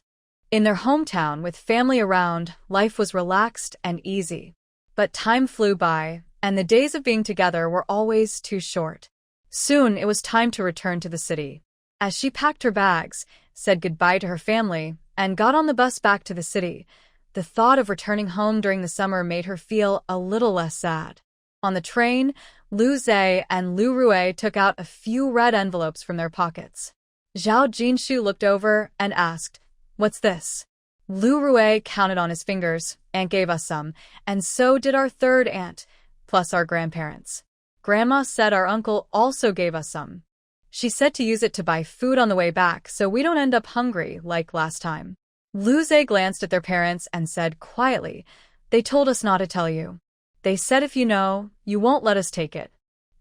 Speaker 1: In their hometown, with family around, life was relaxed and easy. But time flew by, and the days of being together were always too short. Soon it was time to return to the city. As she packed her bags, said goodbye to her family, and got on the bus back to the city, the thought of returning home during the summer made her feel a little less sad. On the train, Lu Zhe and Lu Rui took out a few red envelopes from their pockets. Zhao Jinshu looked over and asked, "What's this?" Lu Rui counted on his fingers. "Aunt gave us some, and so did our third aunt, plus our grandparents. Grandma said our uncle also gave us some. She said to use it to buy food on the way back so we don't end up hungry like last time." Lu Zhe glanced at their parents and said quietly, "They told us not to tell you. They said if you know, you won't let us take it.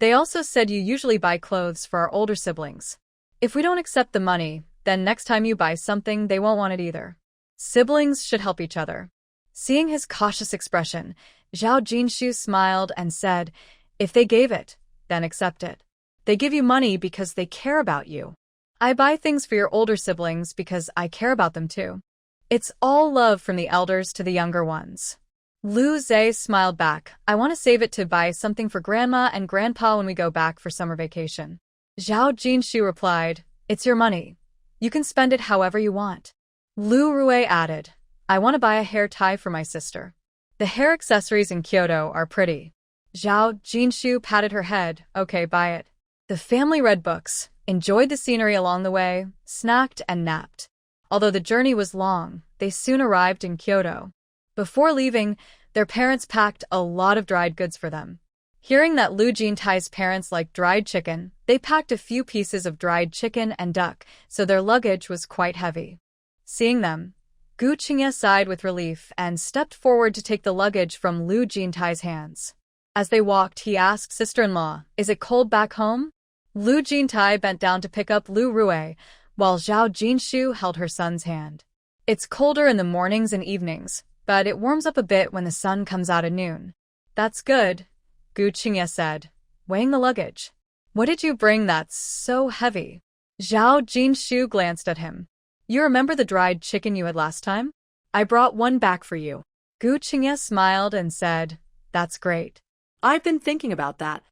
Speaker 1: They also said you usually buy clothes for our older siblings. If we don't accept the money, then next time you buy something, they won't want it either. Siblings should help each other." Seeing his cautious expression, Zhao Jinshu smiled and said, "If they gave it, then accept it. They give you money because they care about you. I buy things for your older siblings because I care about them too. It's all love from the elders to the younger ones." Lu Zhe smiled back. "I want to save it to buy something for Grandma and Grandpa when we go back for summer vacation." Zhao Jinshu replied, "It's your money. You can spend it however you want." Lu Rui added, "I want to buy a hair tie for my sister. The hair accessories in Kyoto are pretty." Zhao Jinshu patted her head. "Okay, buy it." The family read books, enjoyed the scenery along the way, snacked and napped. Although the journey was long, they soon arrived in Kyoto. Before leaving, their parents packed a lot of dried goods for them. Hearing that Lu Jintai's parents liked dried chicken, they packed a few pieces of dried chicken and duck, so their luggage was quite heavy. Seeing them, Gu Qingye sighed with relief and stepped forward to take the luggage from Lu Jintai's hands. As they walked, he asked sister-in-law, "Is it cold back home?" Lu Jintai bent down to pick up Lu Rui, while Zhao Jinshu held her son's hand. "It's colder in the mornings and evenings, but it warms up a bit when the sun comes out at noon." "That's good," Gu Qingye said, weighing the luggage. "What did you bring that's so heavy?" Zhao Jinshu glanced at him. "You remember the dried chicken you had last time? I brought one back for you." Gu Qingye smiled and said, "That's great.
Speaker 2: I've been thinking about that."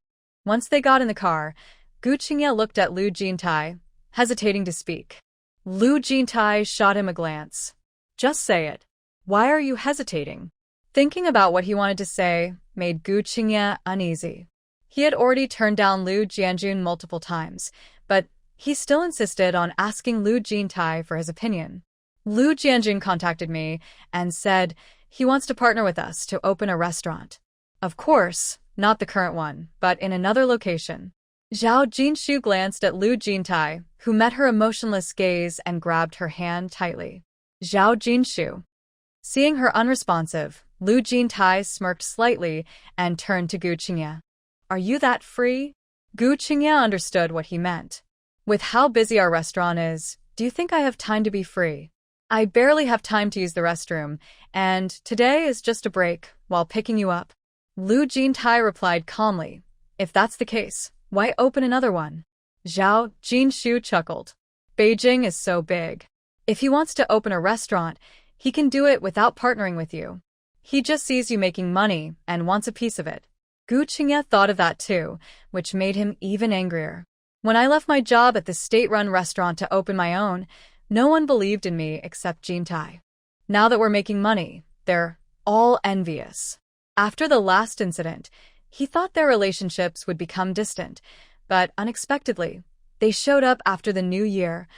Speaker 1: Once they got in the car, Gu Qingye looked at Lu Jintai, hesitating to speak. Lu Jintai shot him a glance. "Just say it. Why are you hesitating?" Thinking about what he wanted to say made Gu Qingye uneasy. He had already turned down Liu Jianjun multiple times, but he still insisted on asking Liu Jintai for his opinion. Liu Jianjun contacted me and said he wants to partner with us to open a restaurant. Of course, not the current one, but in another location. Zhao Jinshu glanced at Liu Jintai, who met her emotionless gaze and grabbed her hand tightly. Zhao Jinshu. Seeing her unresponsive, Liu Jintai smirked slightly and turned to Gu Qingye. Are you that free? Gu Qingye understood what he meant. With how busy our restaurant is, do you think I have time to be free? I barely have time to use the restroom, and today is just a break while picking you up. Liu Jintai replied calmly. If that's the case, why open another one? Zhao Jinshu chuckled. Beijing is so big. If he wants to open a restaurant, he can do it without partnering with you. He just sees you making money and wants a piece of it. Gu Qingye thought of that too, which made him even angrier. When I left my job at the state-run restaurant to open my own, no one believed in me except Jintai. Now that we're making money, they're all envious. After the last incident, he thought their relationships would become distant, but unexpectedly, they showed up after the new year,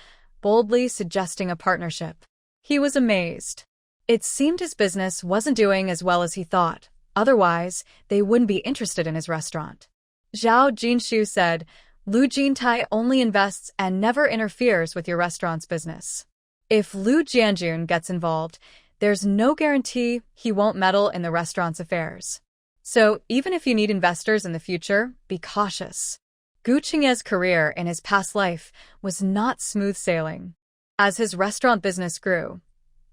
Speaker 1: boldly suggesting a partnership. He was amazed. It seemed his business wasn't doing as well as he thought. Otherwise, they wouldn't be interested in his restaurant. Zhao Jinshu said, Liu Jintai only invests and never interferes with your restaurant's business. If Liu Jianjun gets involved, there's no guarantee he won't meddle in the restaurant's affairs. So even if you need investors in the future, be cautious. Gu Qingye's career in his past life was not smooth sailing. As his restaurant business grew,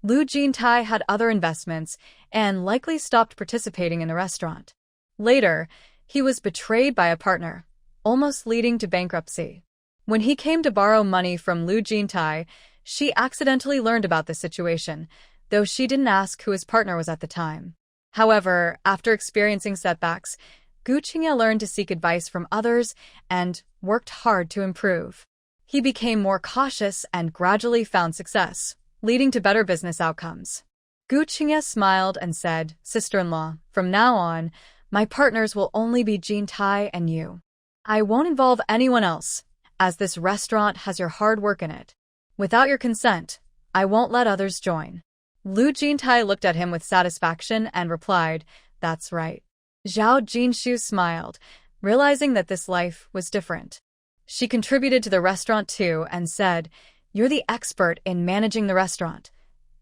Speaker 1: Liu Jintai had other investments and likely stopped participating in the restaurant. Later, he was betrayed by a partner, almost leading to bankruptcy. When he came to borrow money from Liu Jintai, she accidentally learned about the situation, though she didn't ask who his partner was at the time. However, after experiencing setbacks, Gu Qingye learned to seek advice from others and worked hard to improve. He became more cautious and gradually found success, leading to better business outcomes. Gu Qingye smiled and said, Sister-in-law, from now on, my partners will only be Jintai and you. I won't involve anyone else, as this restaurant has your hard work in it. Without your consent, I won't let others join. Liu Jintai looked at him with satisfaction and replied, That's right. Zhao Jinshu smiled, realizing that this life was different. She contributed to the restaurant too and said, You're the expert in managing the restaurant.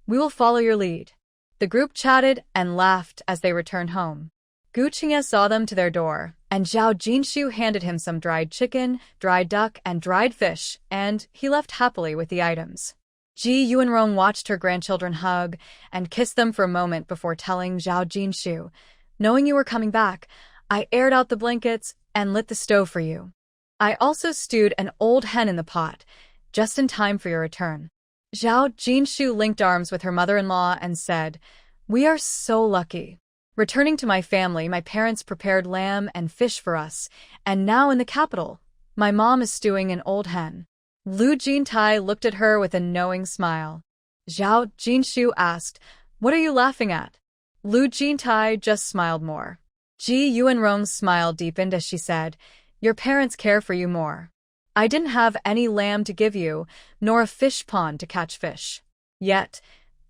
Speaker 1: We will follow your lead. The group chatted and laughed as they returned home. Gu Qingye saw them to their door, and Zhao Jinshu handed him some dried chicken, dried duck, and dried fish, and he left happily with the items. Ji Yuanrong watched her grandchildren hug and kissed them for a moment before telling Zhao Jinshu, Knowing you were coming back, I aired out the blankets and lit the stove for you. I also stewed an old hen in the pot, just in time for your return. Zhao Jinshu linked arms with her mother-in-law and said, We are so lucky. Returning to my family, my parents prepared lamb and fish for us, and now in the capital, my mom is stewing an old hen. Liu Jintai looked at her with a knowing smile. Zhao Jinshu asked, What are you laughing at? Liu Jintai just smiled more. Ji Yuanrong's smile deepened as she said, Your parents care for you more. I didn't have any lamb to give you, nor a fish pond to catch fish. Yet,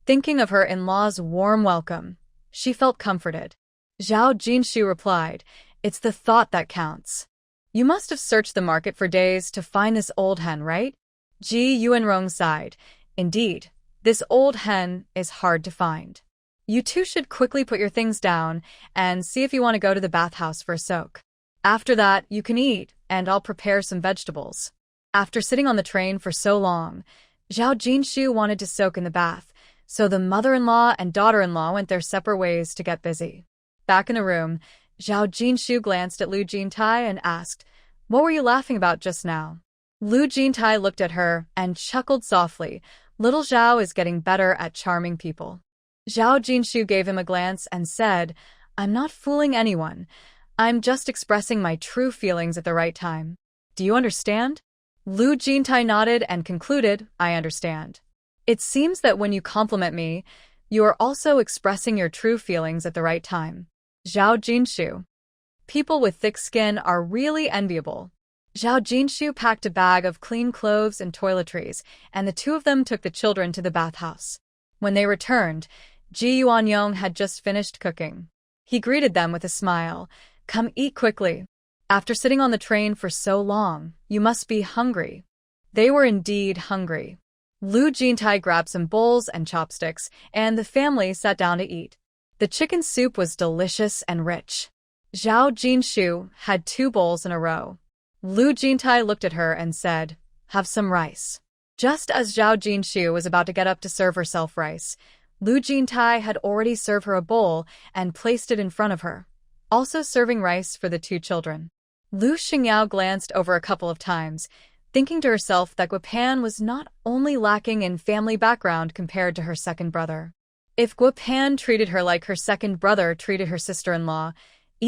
Speaker 1: thinking of her in-law's warm welcome, she felt comforted. Zhao Jinshu replied, It's the thought that counts. You must have searched the market for days to find this old hen, right? Ji Yuanrong sighed. Indeed, this old hen is hard to find. You two should quickly put your things down and see if you want to go to the bathhouse for a soak. After that, you can eat, and I'll prepare some vegetables. After sitting on the train for so long, Zhao Jinshu wanted to soak in the bath, so the mother-in-law and daughter-in-law went their separate ways to get busy. Back in the room, Zhao Jinshu glanced at Liu Jintai and asked, What were you laughing about just now? Liu Jintai looked at her and chuckled softly. Little Zhao is getting better at charming people. Zhao Jinshu gave him a glance and said, I'm not fooling anyone. I'm just expressing my true feelings at the right time. Do you understand? Liu Jintai nodded and concluded, I understand. It seems that when you compliment me, you are also expressing your true feelings at the right time. Zhao Jinshu. People with thick skin are really enviable. Zhao Jinshu packed a bag of clean clothes and toiletries, and the two of them took the children to the bathhouse. When they returned, Ji Yuanyong had just finished cooking. He greeted them with a smile. "Come eat quickly. After sitting on the train for so long, you must be hungry." They were indeed hungry. Lu Jintai grabbed some bowls and chopsticks, and the family sat down to eat. The chicken soup was delicious and rich. Zhao Jinshu had 2 bowls in a row. Lu Jintai looked at her and said, "Have some rice." Just as Zhao Jinshu was about to get up to serve herself rice, Lu Jintai had already served her a bowl and placed it in front of her, also serving rice for the 2 children. Lu Xingyao glanced over a couple of times, thinking to herself that Guopan was not only lacking in family background compared to her second brother. If Guopan treated her like her second brother treated her sister-in-law,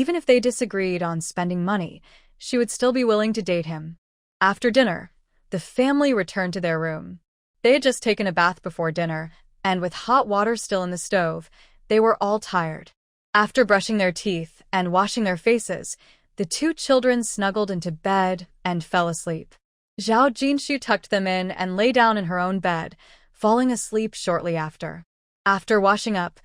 Speaker 1: even if they disagreed on spending money, she would still be willing to date him. After dinner, the family returned to their room. They had just taken a bath before dinner, and with hot water still in the stove, they were all tired. After brushing their teeth and washing their faces, the 2 children snuggled into bed and fell asleep. Zhao Jinshu tucked them in and lay down in her own bed, falling asleep shortly after. After washing up,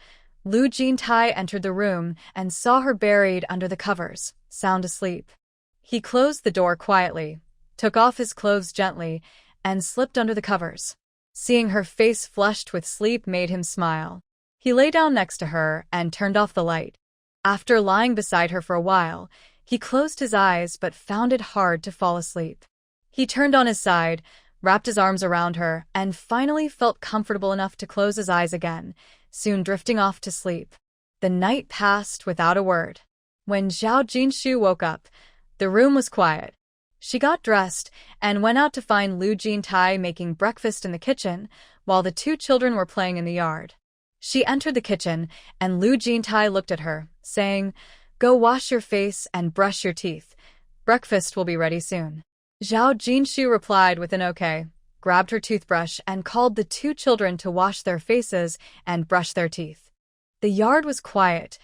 Speaker 1: Lu Jintai entered the room and saw her buried under the covers, sound asleep. He closed the door quietly, took off his clothes gently, and slipped under the covers. Seeing her face flushed with sleep made him smile. He lay down next to her and turned off the light. After lying beside her for a while, he closed his eyes but found it hard to fall asleep. He turned on his side, wrapped his arms around her, and finally felt comfortable enough to close his eyes again, soon drifting off to sleep. The night passed without a word. When Zhao Jinshu woke up, the room was quiet. She got dressed and went out to find Lu Jintai making breakfast in the kitchen, while the 2 children were playing in the yard. She entered the kitchen, and Lu Jintai looked at her, saying, "Go wash your face and brush your teeth. Breakfast will be ready soon." Zhao Jinshu replied with an okay, grabbed her toothbrush, and called the 2 children to wash their faces and brush their teeth. The yard was quiet.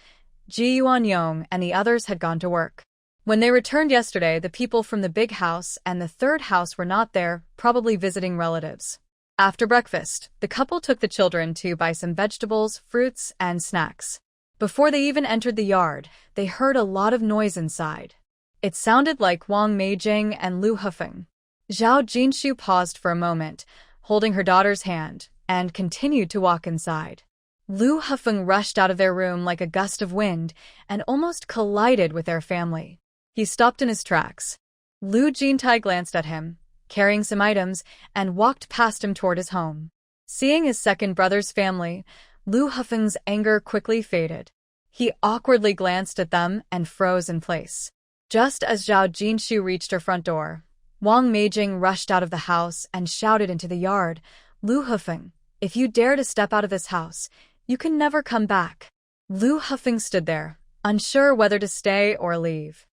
Speaker 1: Ji Yuanyong and the others had gone to work. When they returned yesterday, the people from the big house and the third house were not there, probably visiting relatives. After breakfast, the couple took the children to buy some vegetables, fruits, and snacks. Before they even entered the yard, they heard a lot of noise inside. It sounded like Wang Meijing and Lu Hufeng. Zhao Jinshu paused for a moment, holding her daughter's hand, and continued to walk inside. Lu Hufeng rushed out of their room like a gust of wind and almost collided with their family. He stopped in his tracks. Lu Jintai glanced at him, carrying some items, and walked past him toward his home. Seeing his second brother's family, Lu Hufeng's anger quickly faded. He awkwardly glanced at them and froze in place. Just as Zhao Jinshu reached her front door, Wang Meijing rushed out of the house and shouted into the yard, "Lu Hufeng, if you dare to step out of this house, you can never come back." Lu Hufeng stood there, unsure whether to stay or leave.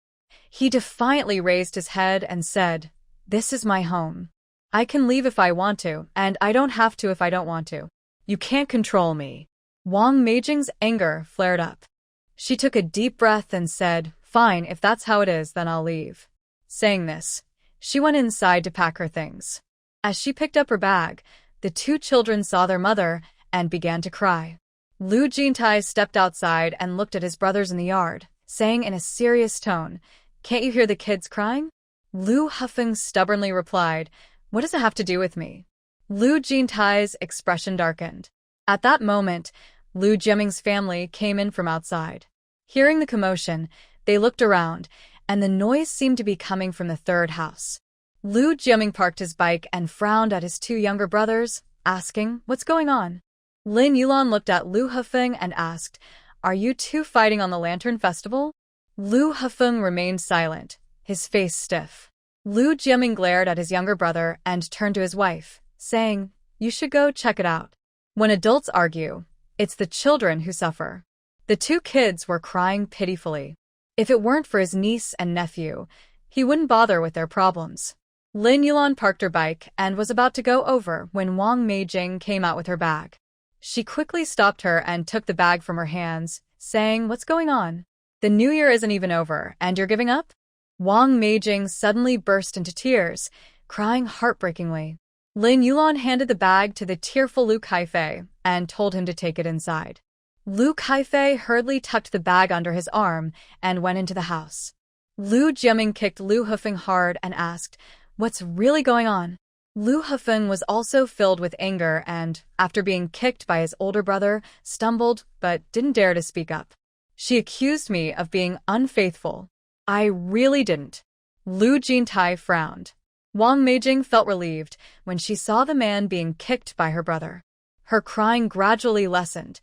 Speaker 1: He defiantly raised his head and said, "This is my home. I can leave if I want to, and I don't have to if I don't want to. You can't control me." Wang Meijing's anger flared up. She took a deep breath and said, "Fine, if that's how it is, then I'll leave." Saying this, she went inside to pack her things. As she picked up her bag, the 2 children saw their mother and began to cry. Lu Jintai stepped outside and looked at his brothers in the yard, saying in a serious tone, "Can't you hear the kids crying?" Lu Hufeng stubbornly replied, "What does it have to do with me?" Lu Jintai's expression darkened. At that moment, Lu Jiaming's family came in from outside. Hearing the commotion, they looked around, and the noise seemed to be coming from the third house. Lu Jiaming parked his bike and frowned at his 2 younger brothers, asking, "What's going on?" Lin Yulan looked at Lu Hufeng and asked, "Are you 2 fighting on the Lantern Festival?" Lu Hufeng remained silent, his face stiff. Lu Jiaming glared at his younger brother and turned to his wife, saying, "You should go check it out." When adults argue, it's the children who suffer. The 2 kids were crying pitifully. If it weren't for his niece and nephew, he wouldn't bother with their problems. Lin Yulan parked her bike and was about to go over when Wang Meijing came out with her bag. She quickly stopped her and took the bag from her hands, saying, "What's going on?" The new year isn't even over, and you're giving up? Wang Meijing suddenly burst into tears, crying heartbreakingly. Lin Yulon handed the bag to the tearful Lu Kaifei and told hin to take it inside. Lu Kaifei hurriedly tucked the bag under his arm and went into the house. Lu Jiaming kicked Lu Hufeng hard and asked, "What's really going on?" Lu Hufeng was also filled with anger and, after being kicked by his older brother, stumbled but didn't dare to speak up. "She accused me of being unfaithful. I really didn't." Lu Jintai frowned. Wang Meijing felt relieved when she saw the man being kicked by her brother. Her crying gradually lessened.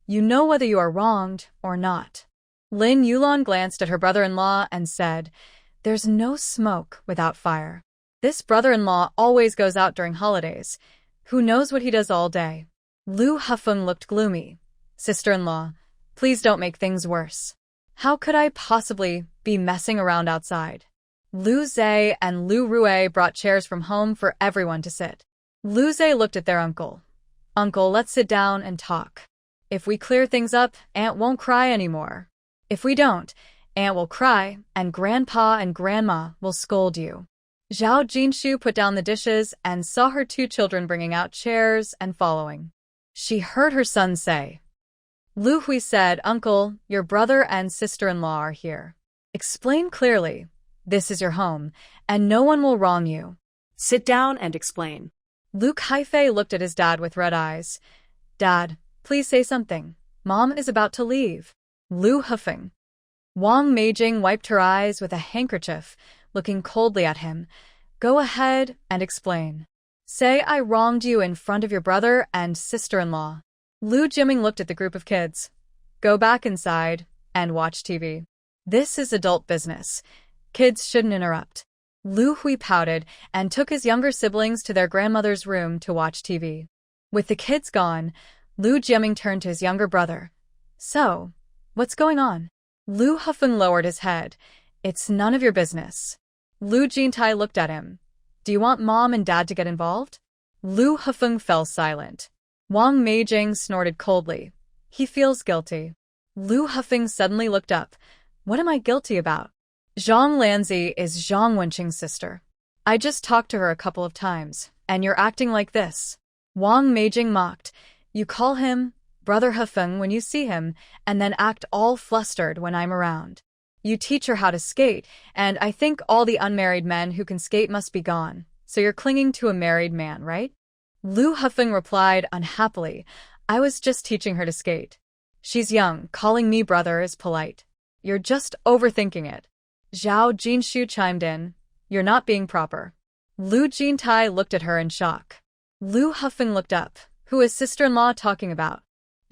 Speaker 1: "You know whether you are wronged or not." Lin Yulon glanced at her brother-in-law and said, "There's no smoke without fire. This brother-in-law always goes out during holidays. Who knows what he does all day?" Lu Hufeng looked gloomy. "Sister-in-law, please don't make things worse. How could I possibly be messing around outside?" Lu Zhe and Lu Rui brought chairs from home for everyone to sit. Lu Zhe looked at their uncle. "Uncle, let's sit down and talk. If we clear things up, Aunt won't cry anymore. If we don't, Aunt will cry, and Grandpa and Grandma will scold you." Zhao Jinshu put down the dishes and saw her two children bringing out chairs and following. She heard her son say, "Lu Hui said, Uncle, your brother and sister-in-law are here. Explain clearly. This is your home, and no one will wrong you.
Speaker 2: Sit down and explain."
Speaker 1: Lu Kaifei looked at his dad with red eyes. "Dad, please say something. Mom is about to leave." Lu Hufeng. Wang Meijing wiped her eyes with a handkerchief, looking coldly at him. "Go ahead and explain. Say I wronged you in front of your brother and sister-in-law." Lu Jiaming looked at the group of kids. "Go back inside and watch TV. This is adult business. Kids shouldn't interrupt." Lu Hui pouted and took his younger siblings to their grandmother's room to watch TV. With the kids gone, Lu Jiaming turned to his younger brother. "So, what's going on?" Lu Hufeng lowered his head. "It's none of your business." Lu Jintai looked at him. "Do you want Mom and Dad to get involved?" Lu Hufeng fell silent. Wang Meijing snorted coldly. "He feels guilty." Lu Hufeng suddenly looked up. "What am I guilty about?" "Zhang Lanzi is Zhang Wenqing's sister. I just talked to her a couple of times, and you're acting like this." Wang Meijing mocked. "You call him Brother Hufeng when you see him, and then act all flustered when I'm around. You teach her how to skate, and I think all the unmarried men who can skate must be gone, so you're clinging to a married man, right?" Lu Hufeng replied unhappily, "I was just teaching her to skate. She's young, calling me brother is polite. You're just overthinking it." Zhao Jinshu chimed in, "You're not being proper." Lu Jintai looked at her in shock. Lu Hufeng looked up. "Who is sister-in-law talking about?"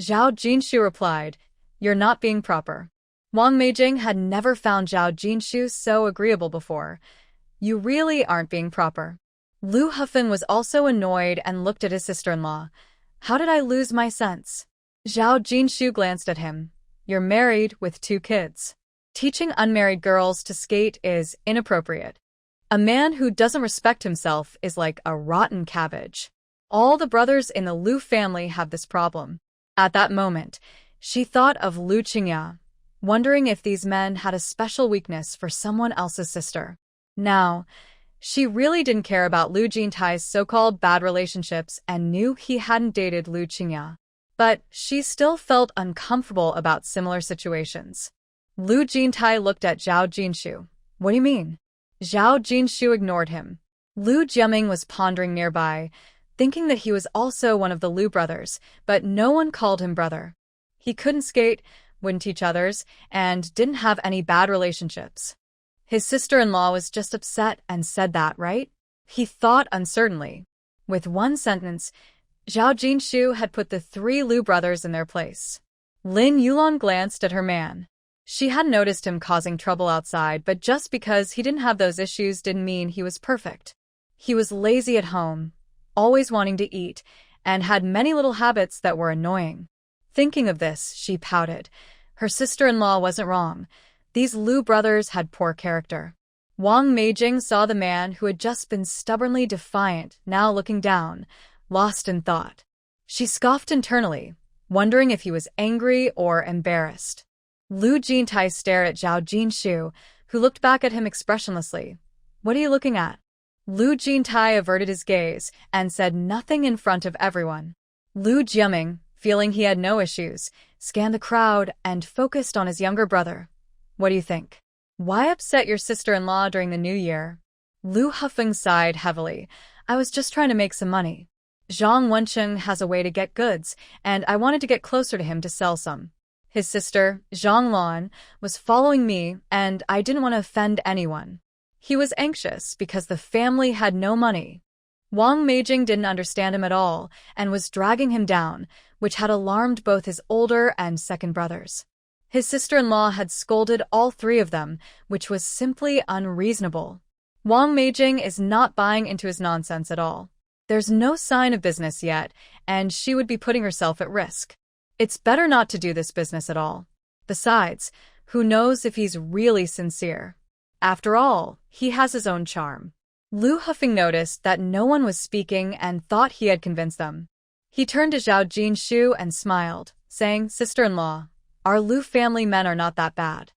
Speaker 1: Zhao Jinshu replied, "You're not being proper." Wang Meijing had never found Zhao Jinshu so agreeable before. "You really aren't being proper." Lu Hufeng was also annoyed and looked at his sister-in-law. "How did I lose my sense?" Zhao Jinshu glanced at him. "You're married with 2 kids. Teaching unmarried girls to skate is inappropriate. A man who doesn't respect himself is like a rotten cabbage. All the brothers in the Lu family have this problem." At that moment, she thought of Lu Qingya, wondering if these men had a special weakness for someone else's sister. Now, she really didn't care about Lu Jintai's so-called bad relationships and knew he hadn't dated Lu Qingya. But she still felt uncomfortable about similar situations. Lu Jintai looked at Zhao Jinshu. "What do you mean?" Zhao Jinshu ignored him. Lu Jiaming was pondering nearby, thinking that he was also one of the Lu brothers, but no one called him brother. He couldn't skate, wouldn't teach others, and didn't have any bad relationships. His sister-in-law was just upset and said that, right? He thought uncertainly. With one sentence, Zhao Jinshu had put the 3 Lu brothers in their place. Lin Yulon glanced at her man. She hadn't noticed him causing trouble outside, but just because he didn't have those issues didn't mean he was perfect. He was lazy at home, always wanting to eat, and had many little habits that were annoying. Thinking of this, she pouted. Her sister-in-law wasn't wrong. These Lu brothers had poor character. Wang Meijing saw the man who had just been stubbornly defiant, now looking down, lost in thought. She scoffed internally, wondering if he was angry or embarrassed. Lu Jintai stared at Zhao Jinshu, who looked back at him expressionlessly. What are you looking at? Lu Jintai averted his gaze and said nothing in front of everyone. Lu Jiaming, feeling he had no issues, scanned the crowd and focused on his younger brother. What do you think? Why upset your sister-in-law during the new year? Lu Hufeng sighed heavily. I was just trying to make some money. Zhang Wencheng has a way to get goods, and I wanted to get closer to him to sell some. His sister, Zhang Lan, was following me, and I didn't want to offend anyone. He was anxious because the family had no money. Wang Meijing didn't understand him at all and was dragging him down, which had alarmed both his older and second brothers. His sister-in-law had scolded all three of them, which was simply unreasonable. Wang Meijing is not buying into his nonsense at all. There's no sign of business yet, and she would be putting herself at risk. It's better not to do this business at all. Besides, who knows if he's really sincere? After all, he has his own charm. Lu Hufeng noticed that no one was speaking and thought he had convinced them. He turned to Zhao Jinshu and smiled, saying, Sister-in-law, our Lu family men are not that bad.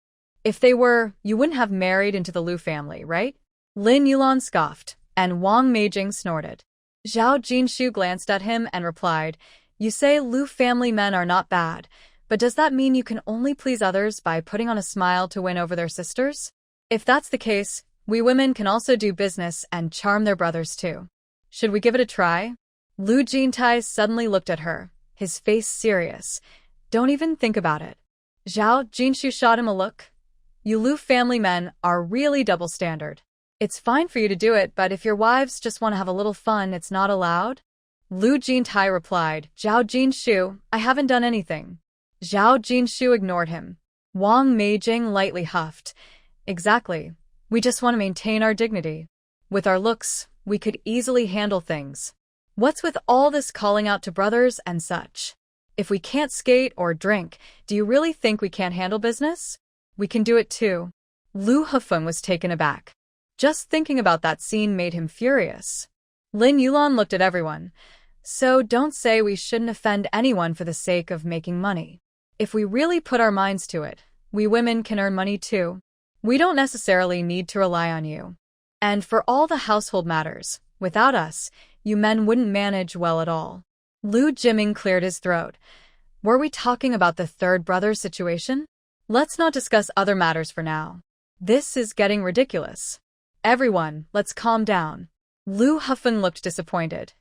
Speaker 1: If they were, you wouldn't have married into the Lu family, right? Lin Yulan scoffed, and Wang Meijing snorted. Zhao Jinshu glanced at him and replied, You say Lu family men are not bad, but does that mean you can only please others by putting on a smile to win over their sisters? If that's the case, we women can also do business and charm their brothers too. Should we give it a try? Lu Jintai suddenly looked at her, his face serious. Don't even think about it. Zhao Jinshu shot him a look. You Lu family men are really double standard. It's fine for you to do it, but if your wives just want to have a little fun, it's not allowed? Lu Jintai replied, Zhao Jinshu, I haven't done anything. Zhao Jinshu ignored him. Wang Meijing lightly huffed. Exactly. We just want to maintain our dignity. With our looks, we could easily handle things. What's with all this calling out to brothers and such? If we can't skate or drink, do you really think we can't handle business? We can do it too. Lu Hufeng was taken aback. Just thinking about that scene made him furious. Lin Yulan looked at everyone. So don't say we shouldn't offend anyone for the sake of making money. If we really put our minds to it, we women can earn money too. We don't necessarily need to rely on you. And for all the household matters, without us, you men wouldn't manage well at all. Lu Jiaming cleared his throat. Were we talking about the third brother situation? Let's not discuss other matters for now. This is getting ridiculous. Everyone, let's calm down. Lu Hufeng looked disappointed.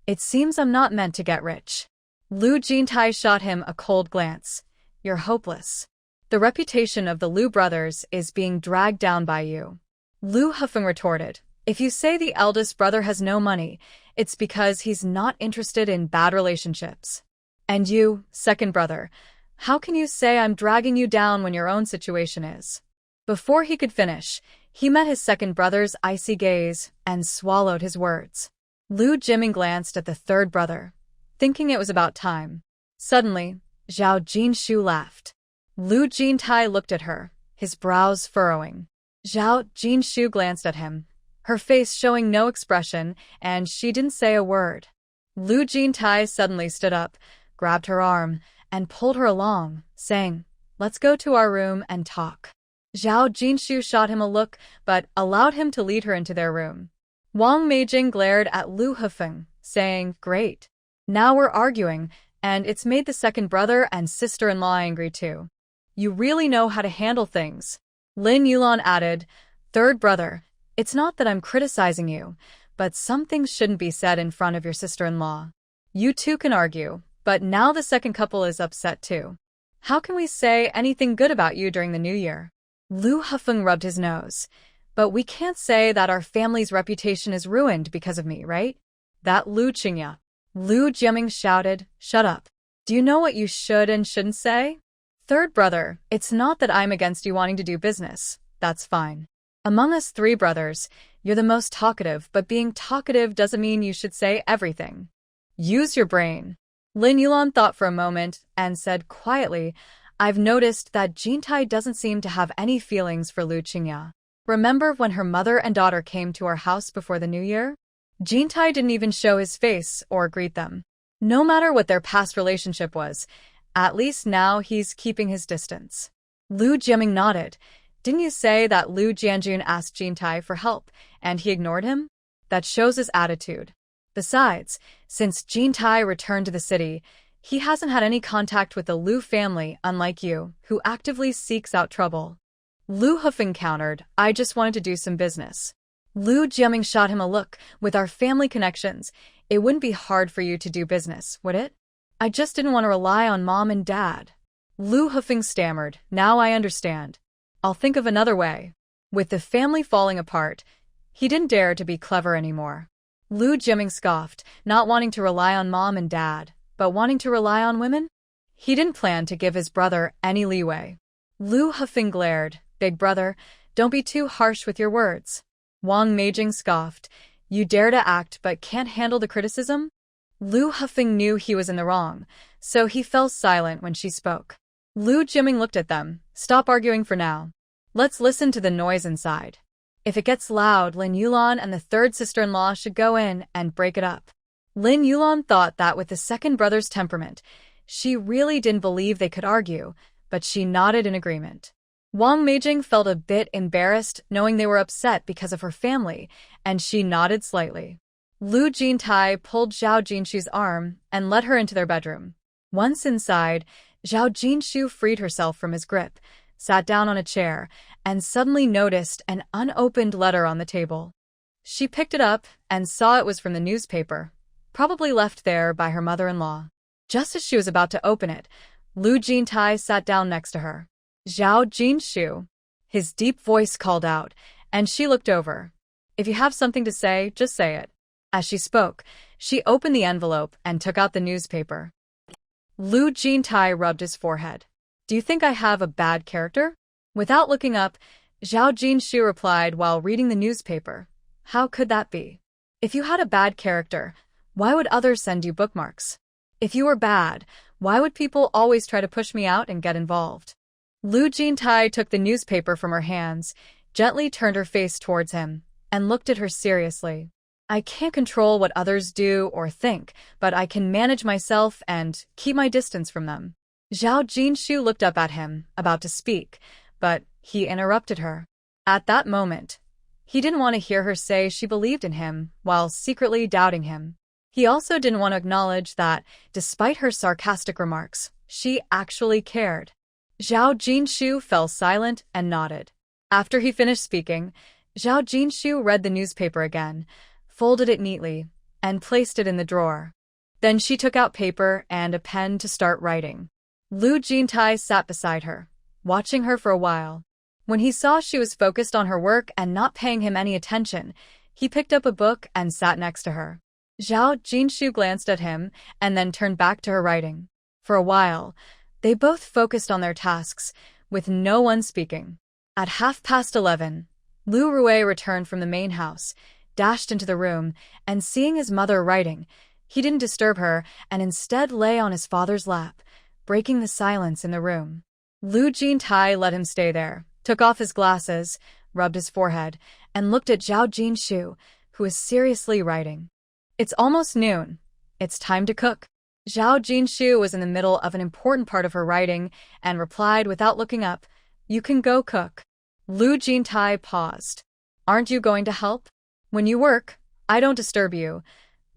Speaker 1: It seems I'm not meant to get rich. Lu Jintai shot him a cold glance. You're hopeless. The reputation of the Lu brothers is being dragged down by you. Lu Hufeng retorted. If you say the eldest brother has no money, it's because he's not interested in bad relationships. And you, second brother, how can you say I'm dragging you down when your own situation is? Before he could finish, he met his second brother's icy gaze and swallowed his words. Lu Jiaming glanced at the third brother, thinking it was about time. Suddenly, Zhao Jinshu laughed. Lu Jintai looked at her, his brows furrowing. Zhao Jinshu glanced at him, her face showing no expression, and she didn't say a word. Lu Jintai suddenly stood up, grabbed her arm, and pulled her along, saying, Let's go to our room and talk. Zhao Jinshu shot him a look, but allowed him to lead her into their room. Wang Meijing glared at Lu Hufeng, saying, Great. Now we're arguing, and it's made the second brother and sister-in-law angry too. You really know how to handle things. Lin Yulan added, Third brother, it's not that I'm criticizing you, but some things shouldn't be said in front of your sister-in-law. You two can argue, but now the second couple is upset too. How can we say anything good about you during the new year? Lu Hufeng rubbed his nose. But we can't say that our family's reputation is ruined because of me, right? That Lu Qingya. Lu Jiaming shouted, Shut up. Do you know what you should and shouldn't say? Third brother, it's not that I'm against you wanting to do business. That's fine. Among us three brothers, you're the most talkative, but being talkative doesn't mean you should say everything. Use your brain. Lin Yulan thought for a moment and said quietly, I've noticed that Jintai doesn't seem to have any feelings for Lu Qingya. Remember when her mother and daughter came to our house before the new year? Jintai didn't even show his face or greet them. No matter what their past relationship was, at least now he's keeping his distance. Lu Jiaming nodded. Didn't you say that Lu Jianjun asked Jintai for help, and he ignored him? That shows his attitude. Besides, since Jintai returned to the city, he hasn't had any contact with the Lu family, unlike you, who actively seeks out trouble. Lu Hufeng countered, I just wanted to do some business. Lu Jiaming shot him a look. With our family connections, it wouldn't be hard for you to do business, would it? I just didn't want to rely on mom and dad. Lu Hufeng stammered, now I understand. I'll think of another way. With the family falling apart, he didn't dare to be clever anymore. Lu Jiaming scoffed, not wanting to rely on mom and dad, but wanting to rely on women? He didn't plan to give his brother any leeway. Lu Hufeng glared, Big brother, don't be too harsh with your words. Wang Meijing scoffed, you dare to act but can't handle the criticism? Lu Hufeng knew he was in the wrong, so he fell silent when she spoke. Lu Jiaming looked at them, stop arguing for now. Let's listen to the noise inside. If it gets loud, Lin Yulan and the third sister-in-law should go in and break it up. Lin Yulan thought that with the second brother's temperament, she really didn't believe they could argue, but she nodded in agreement. Wang Meijing felt a bit embarrassed knowing they were upset because of her family, and she nodded slightly. Lu Jintai pulled Zhao Jinshu's arm and led her into their bedroom. Once inside, Zhao Jinshu freed herself from his grip, sat down on a chair, and suddenly noticed an unopened letter on the table. She picked it up and saw it was from the newspaper, probably left there by her mother-in-law. Just as she was about to open it, Lu Jintai sat down next to her. Zhao Jinshu. His deep voice called out, and she looked over. If you have something to say, just say it. As she spoke, she opened the envelope and took out the newspaper. Lu Jintai rubbed his forehead. Do you think I have a bad character? Without looking up, Zhao Jinshu replied while reading the newspaper. How could that be? If you had a bad character, why would others send you bookmarks? If you were bad, why would people always try to push me out and get involved? Lu Jintai took the newspaper from her hands, gently turned her face towards him, and looked at her seriously. I can't control what others do or think, but I can manage myself and keep my distance from them. Zhao Jinshu looked up at him, about to speak, but he interrupted her. At that moment, he didn't want to hear her say she believed in him while secretly doubting him. He also didn't want to acknowledge that, despite her sarcastic remarks, she actually cared. Zhao Jinshu fell silent and nodded. After he finished speaking, Zhao Jinshu read the newspaper again, folded it neatly, and placed it in the drawer. Then she took out paper and a pen to start writing. Lu Jintai sat beside her, watching her for a while. When he saw she was focused on her work and not paying him any attention, he picked up a book and sat next to her. Zhao Jinshu glanced at him and then turned back to her writing. For a while, they both focused on their tasks, with no one speaking. At 11:30, Lu Rui returned from the main house, dashed into the room, and seeing his mother writing, he didn't disturb her and instead lay on his father's lap, breaking the silence in the room. Lu Jintai let him stay there, took off his glasses, rubbed his forehead, and looked at Zhao Jinshu, who was seriously writing. It's almost noon. It's time to cook. Zhao Jinshu was in the middle of an important part of her writing and replied without looking up, You can go cook. Lu Jintai paused. Aren't you going to help? When you work, I don't disturb you.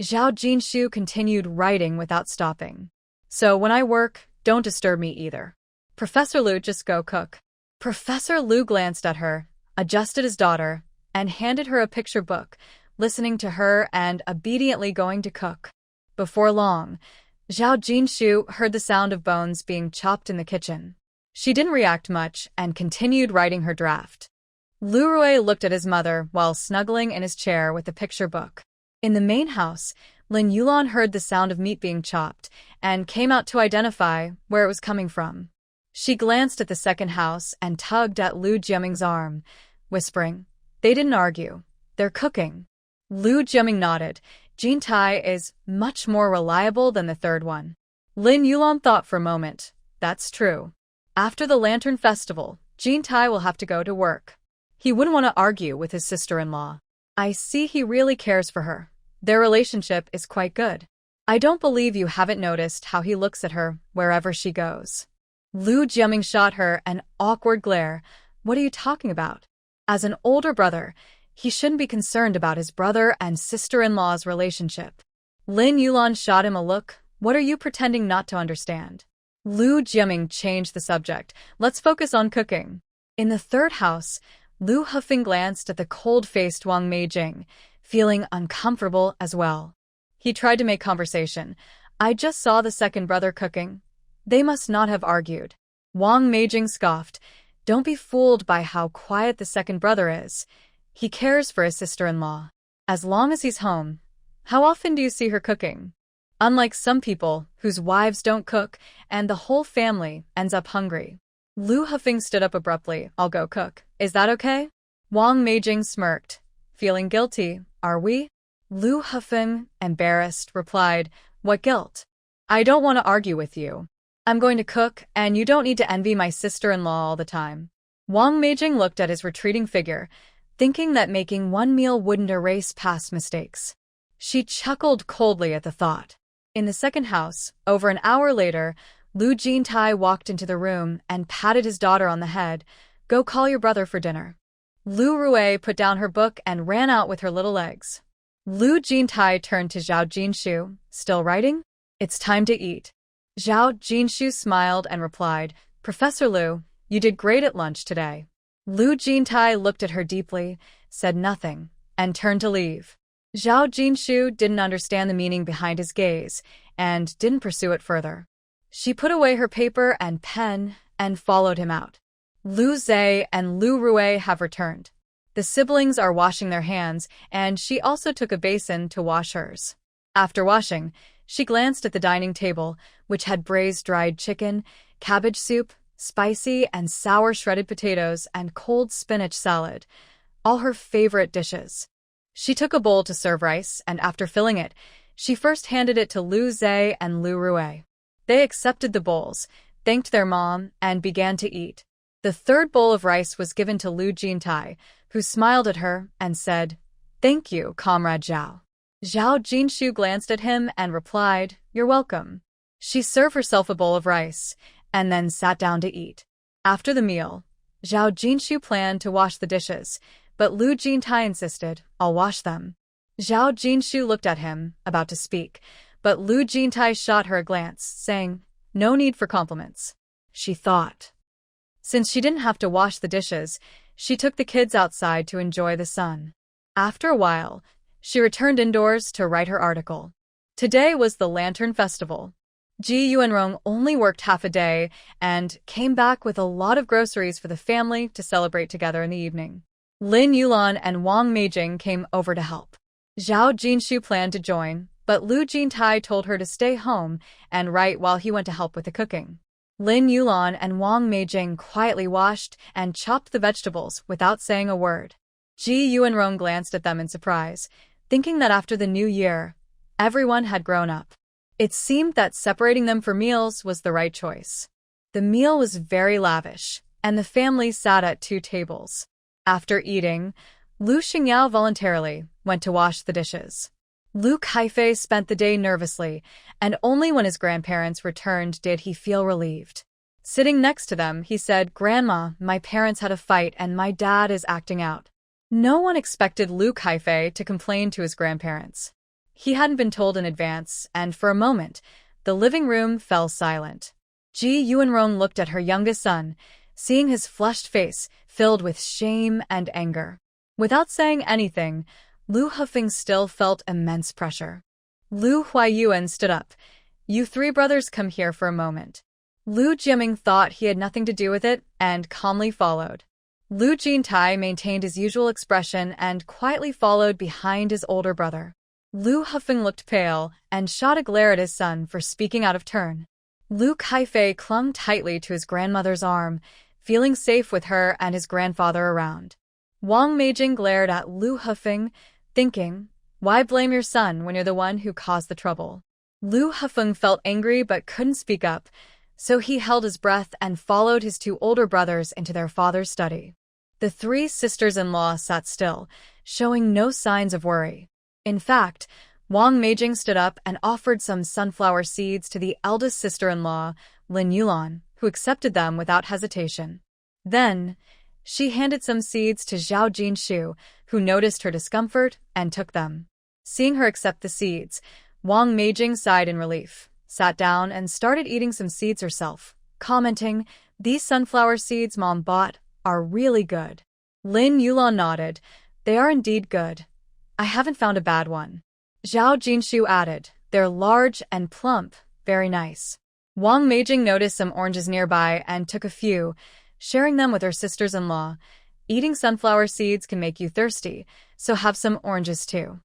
Speaker 1: Zhao Jinshu continued writing without stopping. So when I work, don't disturb me either. Professor Lu, just go cook. Professor Lu glanced at her, adjusted his daughter, and handed her a picture book, listening to her and obediently going to cook. Before long, Zhao Jinshu heard the sound of bones being chopped in the kitchen. She didn't react much and continued writing her draft. Lu Rui looked at his mother while snuggling in his chair with the picture book. In the main house, Lin Yulan heard the sound of meat being chopped and came out to identify where it was coming from. She glanced at the second house and tugged at Lu Jiaming's arm, whispering, They didn't argue. They're cooking. Lu Jiaming nodded. Jintai is much more reliable than the third one. Lin Yulan thought for a moment. That's true. After the Lantern Festival, Jintai will have to go to work. He wouldn't want to argue with his sister-in-law. I see he really cares for her. Their relationship is quite good. I don't believe you haven't noticed how he looks at her wherever she goes. Lu Jiaming shot her an awkward glare. What are you talking about? As an older brother, he shouldn't be concerned about his brother and sister-in-law's relationship. Lin Yulan shot him a look. What are you pretending not to understand? Lu Jiaming changed the subject. Let's focus on cooking. In the third house, Lu Hefeng glanced at the cold-faced Wang Meijing, feeling uncomfortable as well. He tried to make conversation. I just saw the second brother cooking. They must not have argued. Wang Meijing scoffed. Don't be fooled by how quiet the second brother is. He cares for his sister-in-law. As long as he's home. How often do you see her cooking? Unlike some people, whose wives don't cook, and the whole family ends up hungry. Lu Hefeng stood up abruptly. I'll go cook. Is that okay? Wang Meijing smirked. Feeling guilty, are we? Lu Hefeng, embarrassed, replied, What guilt? I don't want to argue with you. I'm going to cook, and you don't need to envy my sister-in-law all the time. Wang Meijing looked at his retreating figure, thinking that making one meal wouldn't erase past mistakes. She chuckled coldly at the thought. In the second house, over an hour later, Lu Jintai walked into the room and patted his daughter on the head. Go call your brother for dinner. Lu Rui put down her book and ran out with her little legs. Lu Jintai turned to Zhao Jinshu. Still writing? It's time to eat. Zhao Jinshu smiled and replied, Professor Lu, you did great at lunch today. Lu Jintai looked at her deeply, said nothing, and turned to leave. Zhao Jinshu didn't understand the meaning behind his gaze and didn't pursue it further. She put away her paper and pen and followed him out. Lu Zhe and Lu Rui have returned. The siblings are washing their hands, and she also took a basin to wash hers. After washing, she glanced at the dining table, which had braised dried chicken, cabbage soup, spicy and sour shredded potatoes, and cold spinach salad, all her favorite dishes. She took a bowl to serve rice, and after filling it, she first handed it to Lu Zhe and Lu Rui. They accepted the bowls, thanked their mom, and began to eat. The third bowl of rice was given to Lu Jintai, who smiled at her and said, Thank you, Comrade Zhao. Zhao Jinshu glanced at him and replied, You're welcome. She served herself a bowl of rice, and then sat down to eat. After the meal, Zhao Jinshu planned to wash the dishes, but Lu Jintai insisted, I'll wash them. Zhao Jinshu looked at him, about to speak, but Lu Jintai shot her a glance, saying, No need for compliments. She thought. Since she didn't have to wash the dishes, she took the kids outside to enjoy the sun. After a while, she returned indoors to write her article. Today was the Lantern Festival. Ji Yuanrong only worked half a day and came back with a lot of groceries for the family to celebrate together in the evening. Lin Yulan and Wang Meijing came over to help. Zhao Jinshu planned to join, but Lu Jintai told her to stay home and write while he went to help with the cooking. Lin Yulan and Wang Meijing quietly washed and chopped the vegetables without saying a word. Ji Yuanrong glanced at them in surprise, thinking that after the new year, everyone had grown up. It seemed that separating them for meals was the right choice. The meal was very lavish, and the family sat at 2 tables. After eating, Lu Xingyao voluntarily went to wash the dishes. Lu Kaifei spent the day nervously, and only when his grandparents returned did he feel relieved. Sitting next to them, he said, Grandma, my parents had a fight and my dad is acting out. No one expected Lu Kaifei to complain to his grandparents. He hadn't been told in advance, and for a moment, the living room fell silent. Ji Yuanrong looked at her youngest son, seeing his flushed face filled with shame and anger. Without saying anything, Lu Hefeng still felt immense pressure. Lu Huaiyuan stood up. You 3 brothers come here for a moment. Lu Jiaming thought he had nothing to do with it and calmly followed. Lu Jintai maintained his usual expression and quietly followed behind his older brother. Lu Hefeng looked pale and shot a glare at his son for speaking out of turn. Lu Kaifei clung tightly to his grandmother's arm, feeling safe with her and his grandfather around. Wang Meijing glared at Lu Hefeng, thinking, why blame your son when you're the one who caused the trouble? Lu Hefeng felt angry but couldn't speak up, so he held his breath and followed his 2 older brothers into their father's study. The 3 sisters-in-law sat still, showing no signs of worry. In fact, Wang Meijing stood up and offered some sunflower seeds to the eldest sister-in-law, Lin Yulan, who accepted them without hesitation. Then, she handed some seeds to Zhao Jinshu, who noticed her discomfort and took them. Seeing her accept the seeds, Wang Meijing sighed in relief, sat down and started eating some seeds herself, commenting, "These sunflower seeds Mom bought are really good." Lin Yulan nodded. "They are indeed good. I haven't found a bad one." Zhao Jinshu added, "They're large and plump, very nice." Wang Meijing noticed some oranges nearby and took a few, sharing them with her sisters-in-law. "Eating sunflower seeds can make you thirsty, so have some oranges too."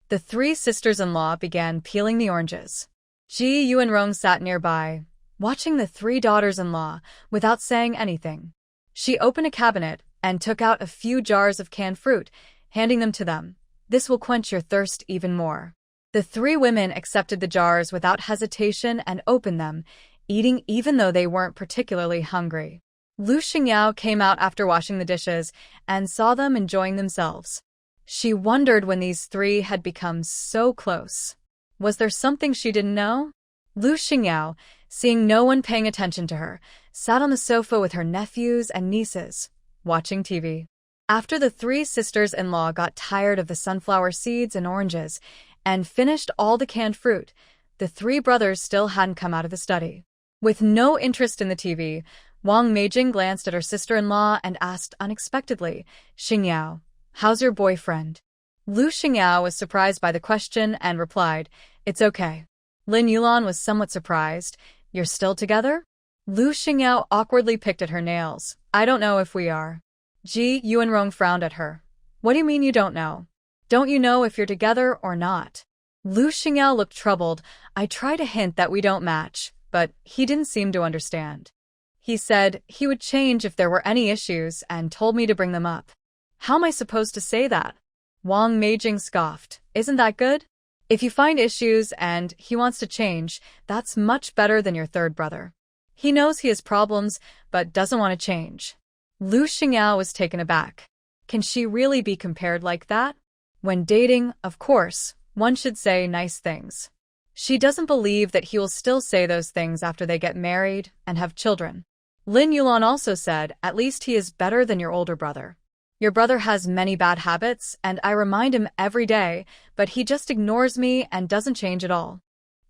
Speaker 1: The three sisters-in-law began peeling the oranges. Ji Yuanrong sat nearby, watching the three daughters-in-law without saying anything. She opened a cabinet and took out a few jars of canned fruit, handing them to them. "This will quench your thirst even more." The three women accepted the jars without hesitation and opened them, eating even though they weren't particularly hungry. Lu Xingyao came out after washing the dishes and saw them enjoying themselves. She wondered when these three had become so close. Was there something she didn't know? Lu Xingyao, seeing no one paying attention to her, sat on the sofa with her nephews and nieces, watching TV. After the three sisters-in-law got tired of the sunflower seeds and oranges and finished all the canned fruit, the three brothers still hadn't come out of the study. With no interest in the TV, Wang Meijing glanced at her sister-in-law and asked unexpectedly, "Xingyao, how's your boyfriend?" Lu Xingyao was surprised by the question and replied, "It's okay." Lin Yulan was somewhat surprised. "You're still together?" Lu Xingyao awkwardly picked at her nails. "I don't know if we are." Ji Yuanrong frowned at her. "What do you mean you don't know? Don't you know if you're together or not?" Lu Xingyao looked troubled. "I tried to hint that we don't match, but he didn't seem to understand. He said he would change if there were any issues and told me to bring them up." "How am I supposed to say that?" Wang Meijing scoffed. "Isn't that good? If you find issues and he wants to change, that's much better than your third brother. He knows he has problems, but doesn't want to change." Lu Xingyao was taken aback. Can she really be compared like that? When dating, of course, one should say nice things. She doesn't believe that he will still say those things after they get married and have children. Lin Yulan also said, "At least he is better than your older brother. Your brother has many bad habits, and I remind him every day, but he just ignores me and doesn't change at all."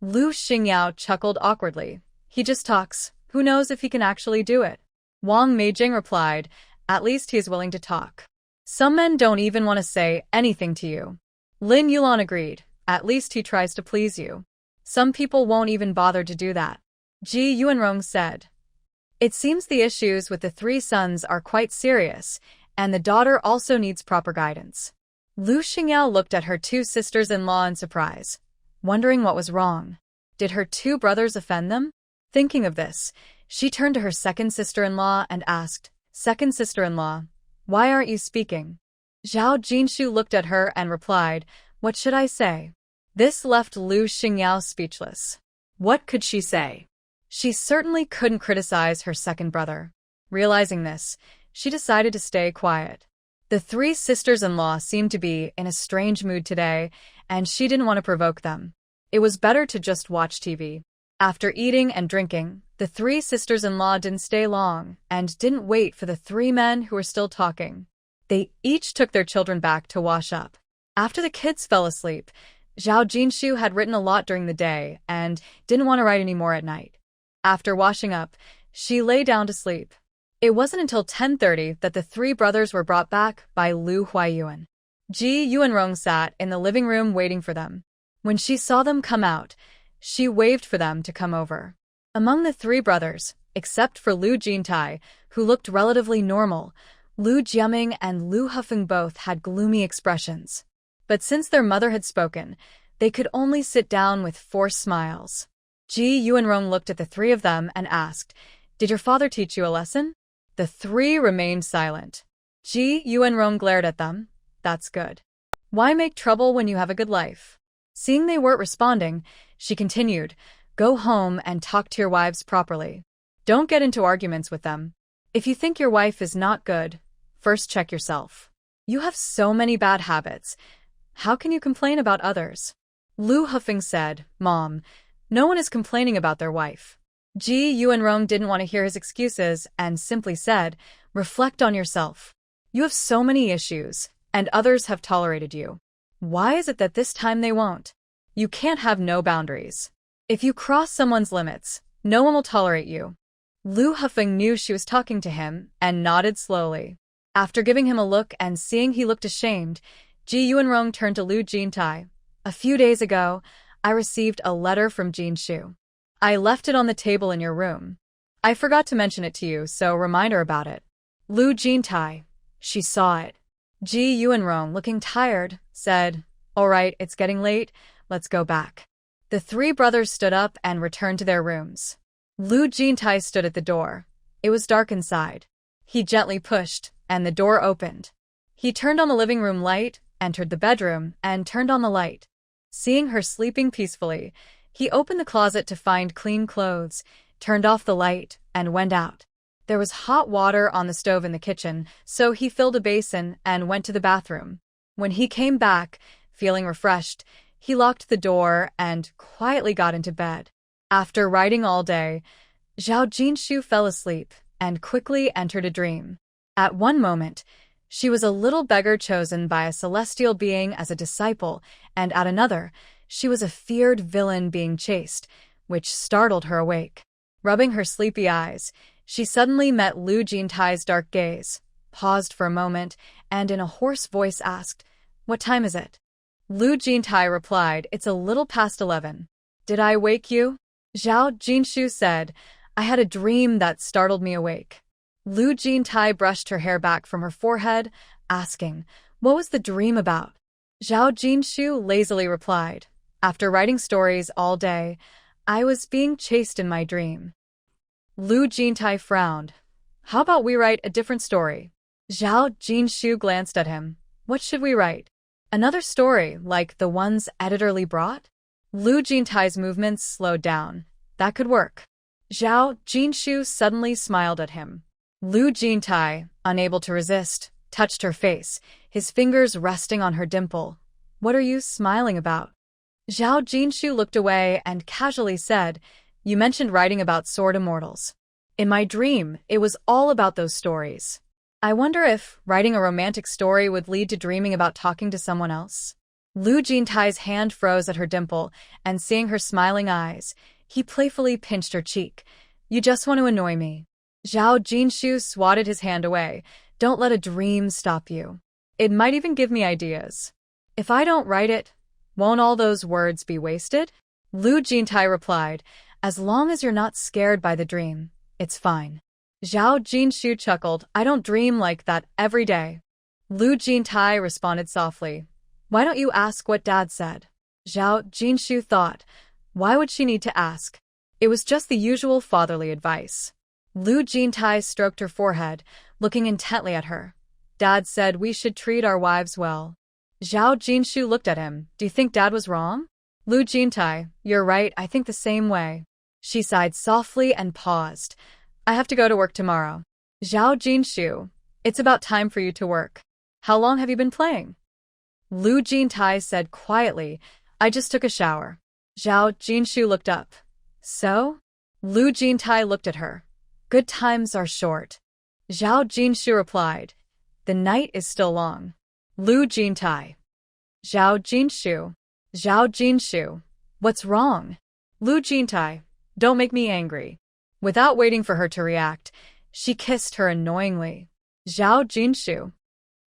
Speaker 1: Lu Xingyao chuckled awkwardly. "He just talks. Who knows if he can actually do it?" Wang Meijing replied, "At least he is willing to talk. Some men don't even want to say anything to you." Lin Yulan agreed. "At least he tries to please you. Some people won't even bother to do that." Ji Yuanrong said, "It seems the issues with the three sons are quite serious, and the daughter also needs proper guidance." Lu Xingyao looked at her two sisters-in-law in surprise, wondering what was wrong. Did her two brothers offend them? Thinking of this, she turned to her second sister-in-law and asked, "Second sister-in-law, why aren't you speaking?" Zhao Jinshu looked at her and replied, "What should I say?" This left Lu Xingyao speechless. What could she say? She certainly couldn't criticize her second brother. Realizing this, she decided to stay quiet. The three sisters-in-law seemed to be in a strange mood today, and she didn't want to provoke them. It was better to just watch TV. After eating and drinking, the three sisters-in-law didn't stay long and didn't wait for the three men who were still talking. They each took their children back to wash up. After the kids fell asleep, Zhao Jinshu had written a lot during the day and didn't want to write any more at night. After washing up, she lay down to sleep. It wasn't until 10:30 that the three brothers were brought back by Lu Huaiyuan. Ji Yuanrong sat in the living room waiting for them. When she saw them come out, she waved for them to come over. Among the three brothers, except for Lu Jintai, who looked relatively normal, Lu Jiaming and Lu Hufeng both had gloomy expressions. But since their mother had spoken, they could only sit down with forced smiles. Ji Yuanrong looked at the three of them and asked, "Did your father teach you a lesson?" The three remained silent. Ji Yuanrong glared at them. "That's good. Why make trouble when you have a good life?" Seeing they weren't responding, she continued, "Go home and talk to your wives properly. Don't get into arguments with them. If you think your wife is not good, first check yourself. You have so many bad habits. How can you complain about others?" Lu Hufeng said, "Mom, no one is complaining about their wife." Ji Yuanrong didn't want to hear his excuses and simply said, "Reflect on yourself. You have so many issues, and others have tolerated you. Why is it that this time they won't? You can't have no boundaries. If you cross someone's limits, no one will tolerate you." Lu Hafeng knew she was talking to him and nodded slowly. After giving him a look and seeing he looked ashamed, Ji Yuanrong turned to Lu Jintai. "A few days ago, I received a letter from Jin Shu. I left it on the table in your room. I forgot to mention it to you, so remind her about it." Lu Jintai. She saw it. Ji Yuanrong, looking tired, said, "All right, it's getting late. Let's go back." The three brothers stood up and returned to their rooms. Lu Jintai stood at the door. It was dark inside. He gently pushed, and the door opened. He turned on the living room light, entered the bedroom, and turned on the light. Seeing her sleeping peacefully, he opened the closet to find clean clothes, turned off the light, and went out. There was hot water on the stove in the kitchen, so he filled a basin and went to the bathroom. When he came back, feeling refreshed, he locked the door and quietly got into bed. After writing all day, Zhao Jinshu fell asleep and quickly entered a dream. At one moment, she was a little beggar chosen by a celestial being as a disciple, and at another, she was a feared villain being chased, which startled her awake. Rubbing her sleepy eyes, she suddenly met Lu Jintai's dark gaze, paused for a moment, and in a hoarse voice asked, "What time is it?" Lu Jintai replied, "It's a little past 11. "Did I wake you?" Zhao Jinshu said, "I had a dream that startled me awake." Lu Jintai brushed her hair back from her forehead, asking, "What was the dream about?" Zhao Jinshu lazily replied, "After writing stories all day, I was being chased in my dream." Lu Jintai frowned. "How about we write a different story?" Zhao Jinshu glanced at him. "What should we write? Another story, like the ones Editor Lee brought?" Lu Jintai's movements slowed down. "That could work." Zhao Jinshu suddenly smiled at him. Lu Jintai, unable to resist, touched her face, his fingers resting on her dimple. "What are you smiling about?" Zhao Jinshu looked away and casually said, "You mentioned writing about sword immortals. In my dream, it was all about those stories. I wonder if writing a romantic story would lead to dreaming about talking to someone else." Lu Jintai's hand froze at her dimple, and seeing her smiling eyes, he playfully pinched her cheek. "You just want to annoy me." Zhao Jinshu swatted his hand away. "Don't let a dream stop you. It might even give me ideas. If I don't write it, won't all those words be wasted?" Lu Jintai replied, "As long as you're not scared by the dream, it's fine." Zhao Jinshu chuckled, "I don't dream like that every day." Lu Jintai responded softly, "Why don't you ask what Dad said?" Zhao Jinshu thought, why would she need to ask? It was just the usual fatherly advice. Lu Jintai stroked her forehead, looking intently at her. "Dad said we should treat our wives well." Zhao Jinshu looked at him. "Do you think Dad was wrong?" Lu Jintai, "You're right, I think the same way." She sighed softly and paused. "I have to go to work tomorrow." Zhao Jinshu, "It's about time for you to work. How long have you been playing?" Lu Jintai said quietly, "I just took a shower." Zhao Jinshu looked up. "So?" Lu Jintai looked at her. "Good times are short." Zhao Jinshu replied, "The night is still long." Lu Jintai. Zhao Jinshu. Zhao Jinshu. "What's wrong?" Lu Jintai. "Don't make me angry." Without waiting for her to react, she kissed her annoyingly. Zhao Jinshu.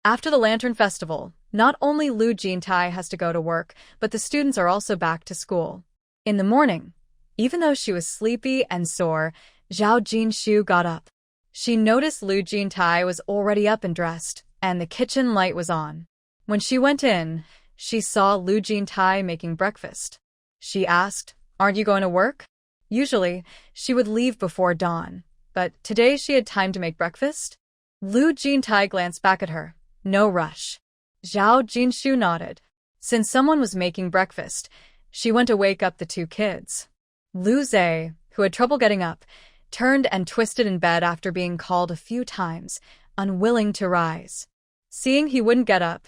Speaker 1: After the Lantern Festival, not only Lu Jintai has to go to work, but the students are also back to school. In the morning, even though she was sleepy and sore, Zhao Jinshu got up. She noticed Lu Jintai was already up and dressed, and the kitchen light was on. When she went in, she saw Lu Jintai making breakfast. She asked, "Aren't you going to work?" Usually, she would leave before dawn, but today she had time to make breakfast. Lu Jintai glanced back at her. "No rush." Zhao Jinshu nodded. Since someone was making breakfast, she went to wake up the two kids. Lu Zhe, who had trouble getting up, turned and twisted in bed after being called a few times, unwilling to rise. Seeing he wouldn't get up,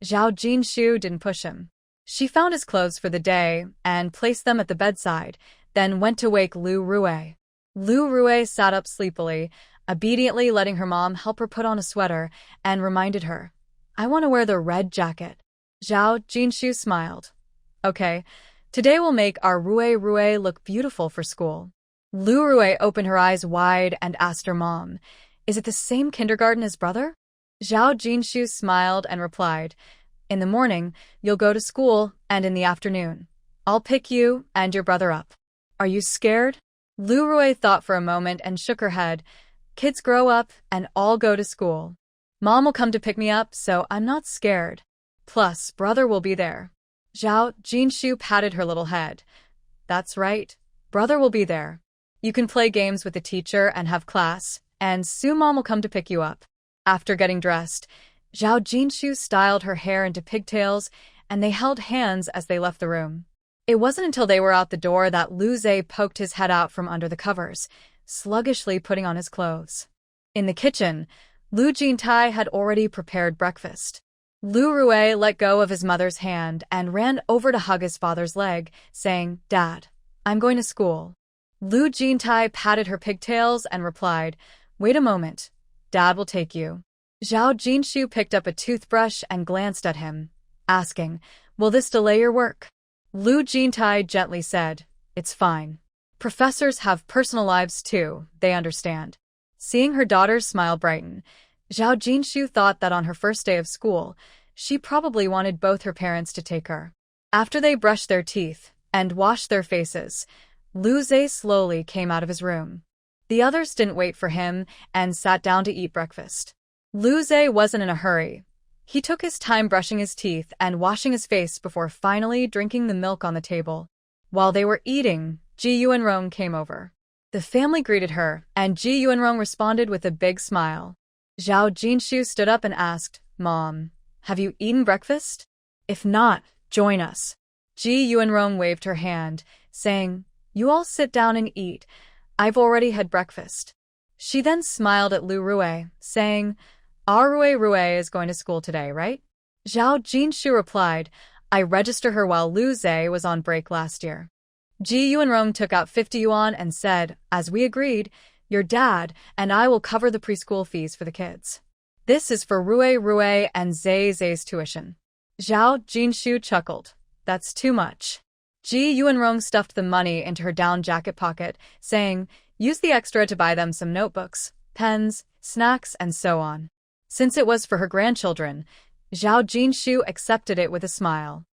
Speaker 1: Zhao Jinshu didn't push him. She found his clothes for the day and placed them at the bedside, then went to wake Lu Rue. Lu Rui sat up sleepily, obediently letting her mom help her put on a sweater, and reminded her, I want to wear the red jacket. Zhao Jinshu smiled. Okay, today we'll make our Rui Rui look beautiful for school. Lu Rui opened her eyes wide and asked her mom, Is it the same kindergarten as brother? Zhao Jinshu smiled and replied, In the morning, you'll go to school, and in the afternoon, I'll pick you and your brother up. Are you scared? Lu Rui thought for a moment and shook her head. Kids grow up and all go to school. Mom will come to pick me up, so I'm not scared. Plus, brother will be there. Zhao Jinshu patted her little head. That's right. Brother will be there. You can play games with the teacher and have class, and soon Mom will come to pick you up. After getting dressed, Zhao Jinshu styled her hair into pigtails, and they held hands as they left the room. It wasn't until they were out the door that Lu Zhe poked his head out from under the covers, sluggishly putting on his clothes. In the kitchen, Lu Jintai had already prepared breakfast. Lu Rui let go of his mother's hand and ran over to hug his father's leg, saying, Dad, I'm going to school. Lu Jintai patted her pigtails and replied, Wait a moment. Dad will take you. Zhao Jinshu picked up a toothbrush and glanced at him, asking, Will this delay your work? Lu Jintai gently said, It's fine. Professors have personal lives too, they understand. Seeing her daughter's smile brighten, Zhao Jinshu thought that on her first day of school, she probably wanted both her parents to take her. After they brushed their teeth and washed their faces, Lu Zhe slowly came out of his room. The others didn't wait for him and sat down to eat breakfast. Lu Zhe wasn't in a hurry. He took his time brushing his teeth and washing his face before finally drinking the milk on the table. While they were eating, Ji Yuanrong came over. The family greeted her, and Ji Yuanrong responded with a big smile. Zhao Jinshu stood up and asked, Mom, have you eaten breakfast? If not, join us. Ji Yuanrong waved her hand, saying, You all sit down and eat. I've already had breakfast. She then smiled at Lu Rui, saying, Our Rui is going to school today, right? Zhao Jinshu replied, I registered her while Lu Zhe was on break last year. Ji Yuanrong took out 50 yuan and said, As we agreed, your dad and I will cover the preschool fees for the kids. This is for Rui and Zhe's tuition. Zhao Jinshu chuckled. That's too much. Ji Yuanrong stuffed the money into her down jacket pocket, saying, Use the extra to buy them some notebooks, pens, snacks, and so on. Since it was for her grandchildren, Zhao Jinshu accepted it with a smile.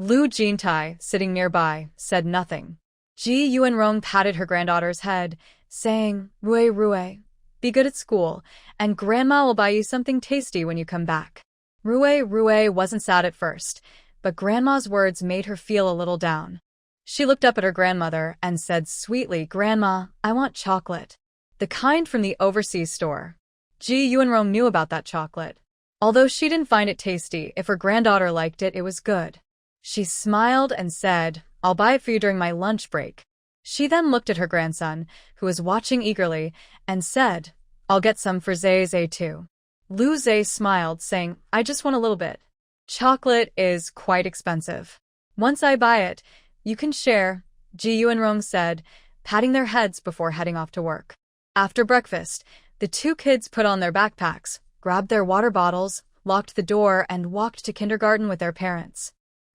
Speaker 1: Lu Jintai, sitting nearby, said nothing. Ji Yuanrong patted her granddaughter's head, saying, Rui, be good at school, and Grandma will buy you something tasty when you come back. Rui wasn't sad at first, but Grandma's words made her feel a little down. She looked up at her grandmother and said sweetly, Grandma, I want chocolate. The kind from the overseas store. Ji Yuanrong knew about that chocolate. Although she didn't find it tasty, if her granddaughter liked it, it was good. She smiled and said, I'll buy it for you during my lunch break. She then looked at her grandson, who was watching eagerly, and said, I'll get some for Zhe too. Lu Zhe smiled, saying, I just want a little bit. Chocolate is quite expensive. Once I buy it, you can share, Ji Yuanrong said, patting their heads before heading off to work. After breakfast, the two kids put on their backpacks, grabbed their water bottles, locked the door, and walked to kindergarten with their parents.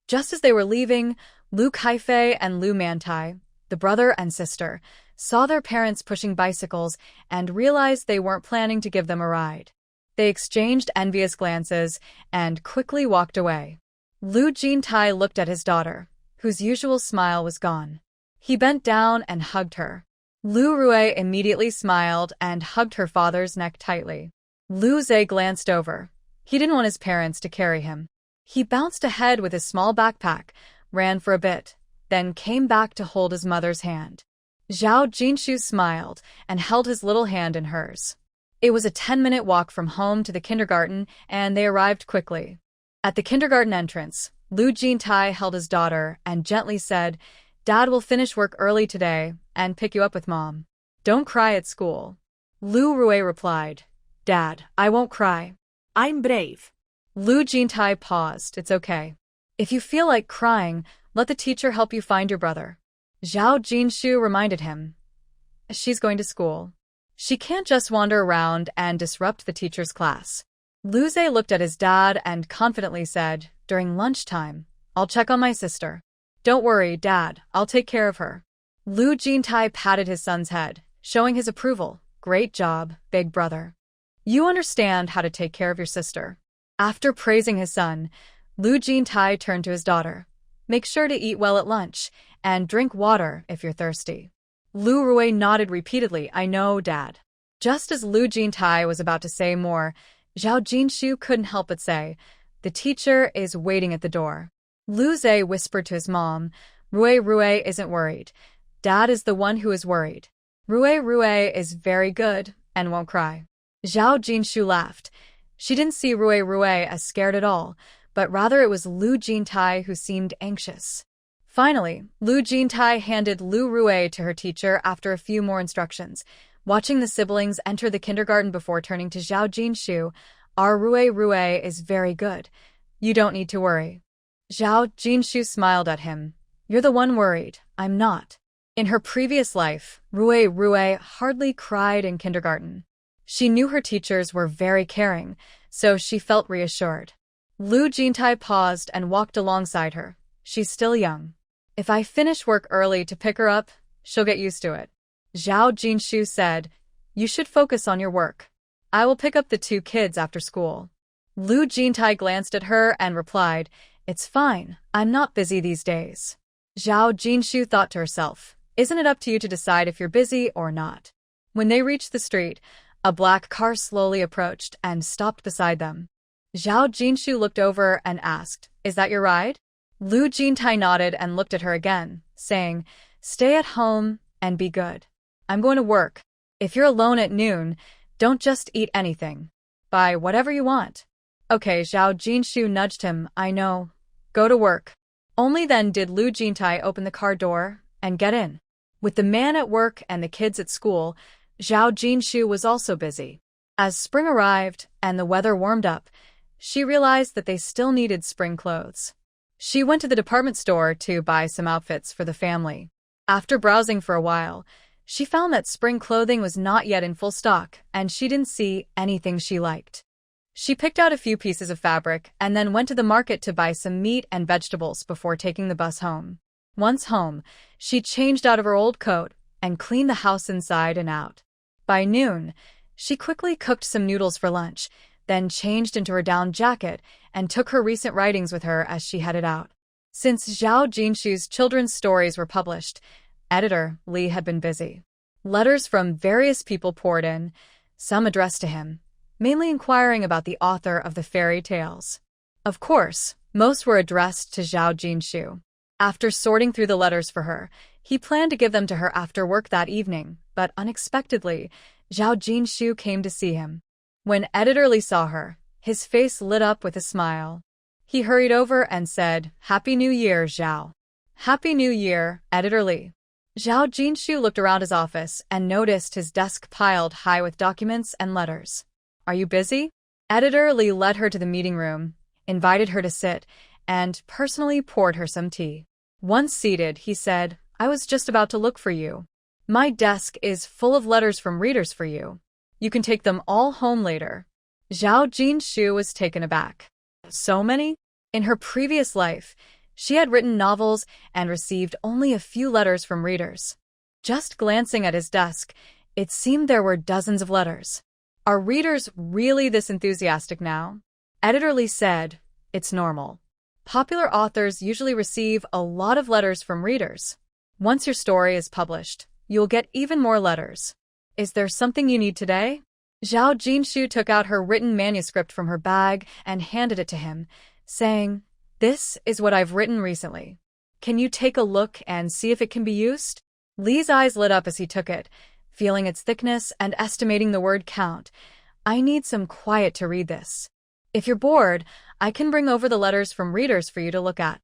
Speaker 1: Just as they were leaving, Lu Kaifei and Lu Mantai, the brother and sister, saw their parents pushing bicycles and realized they weren't planning to give them a ride. They exchanged envious glances and quickly walked away. Lu Jintai looked at his daughter, whose usual smile was gone. He bent down and hugged her. Lu Rui immediately smiled and hugged her father's neck tightly. Lu Zhe glanced over. He didn't want his parents to carry him. He bounced ahead with his small backpack, ran for a bit, then came back to hold his mother's hand. Zhao Jinshu smiled and held his little hand in hers. It was a 10-minute walk from home to the kindergarten, and they arrived quickly. At the kindergarten entrance, Lu Jintai held his daughter and gently said, Dad will finish work early today and pick you up with Mom. Don't cry at school. Lu Rui replied, Dad, I won't cry.
Speaker 2: I'm brave.
Speaker 1: Lu Jintai paused. It's okay. If you feel like crying, let the teacher help you find your brother. Zhao Jinshu reminded him. She's going to school. She can't just wander around and disrupt the teacher's class. Lu Zhe looked at his dad and confidently said, during lunchtime, I'll check on my sister. Don't worry, Dad, I'll take care of her. Lu Jintai patted his son's head, showing his approval. Great job, big brother. You understand how to take care of your sister. After praising his son, Lu Jintai turned to his daughter. Make sure to eat well at lunch, and drink water if you're thirsty. Lu Rui nodded repeatedly. I know, Dad. Just as Lu Jintai was about to say more, Zhao Jinshu couldn't help but say, the teacher is waiting at the door. Lu Zhe whispered to his mom, Rui isn't worried. Dad is the one who is worried. Rui is very good and won't cry. Zhao Jinshu laughed. She didn't see Rui as scared at all, but rather it was Lu Jintai who seemed anxious. Finally, Lu Jintai handed Lu Rui to her teacher after a few more instructions. Watching the siblings enter the kindergarten before turning to Zhao Jinshu, our Rui is very good. You don't need to worry. Zhao Jinshu smiled at him. You're the one worried, I'm not. In her previous life, Rui hardly cried in kindergarten. She knew her teachers were very caring, so she felt reassured. Lu Jintai paused and walked alongside her. She's still young. If I finish work early to pick her up, she'll get used to it. Zhao Jinshu said, You should focus on your work. I will pick up the two kids after school. Lu Jintai glanced at her and replied, It's fine, I'm not busy these days. Zhao Jinshu thought to herself, Isn't it up to you to decide if you're busy or not? When they reached the street, a black car slowly approached and stopped beside them. Zhao Jinshu looked over and asked, Is that your ride? Lu Jintai nodded and looked at her again, saying, Stay at home and be good. I'm going to work. If you're alone at noon, don't just eat anything. Buy whatever you want. Okay, Zhao Jinshu nudged him. I know. Go to work. Only then did Lu Jintai open the car door and get in. With the man at work and the kids at school, Zhao Jinshu was also busy. As spring arrived and the weather warmed up, she realized that they still needed spring clothes. She went to the department store to buy some outfits for the family. After browsing for a while, she found that spring clothing was not yet in full stock, and she didn't see anything she liked. She picked out a few pieces of fabric and then went to the market to buy some meat and vegetables before taking the bus home. Once home, she changed out of her old coat and cleaned the house inside and out. By noon, she quickly cooked some noodles for lunch, then changed into her down jacket and took her recent writings with her as she headed out. Since Zhao Jinshu's children's stories were published, editor Li had been busy. Letters from various people poured in, some addressed to him, mainly inquiring about the author of the fairy tales. Of course, most were addressed to Zhao Jinshu. After sorting through the letters for her, he planned to give them to her after work that evening, but unexpectedly, Zhao Jinshu came to see him. When editor Li saw her, his face lit up with a smile. He hurried over and said, Happy New Year, Zhao. Happy New Year, editor Li. Zhao Jinshu looked around his office and noticed his desk piled high with documents and letters. Are you busy? Editor Li led her to the meeting room, invited her to sit, and personally poured her some tea. Once seated, he said, I was just about to look for you. My desk is full of letters from readers for you. You can take them all home later. Zhao Jinshu was taken aback. So many? In her previous life, she had written novels and received only a few letters from readers. Just glancing at his desk, it seemed there were dozens of letters. Are readers really this enthusiastic now? Editor Li said, It's normal. Popular authors usually receive a lot of letters from readers. Once your story is published, you'll get even more letters. Is there something you need today? Zhao Jinshu took out her written manuscript from her bag and handed it to him, saying, This is what I've written recently. Can you take a look and see if it can be used? Li's eyes lit up as he took it, feeling its thickness and estimating the word count. I need some quiet to read this. If you're bored, I can bring over the letters from readers for you to look at.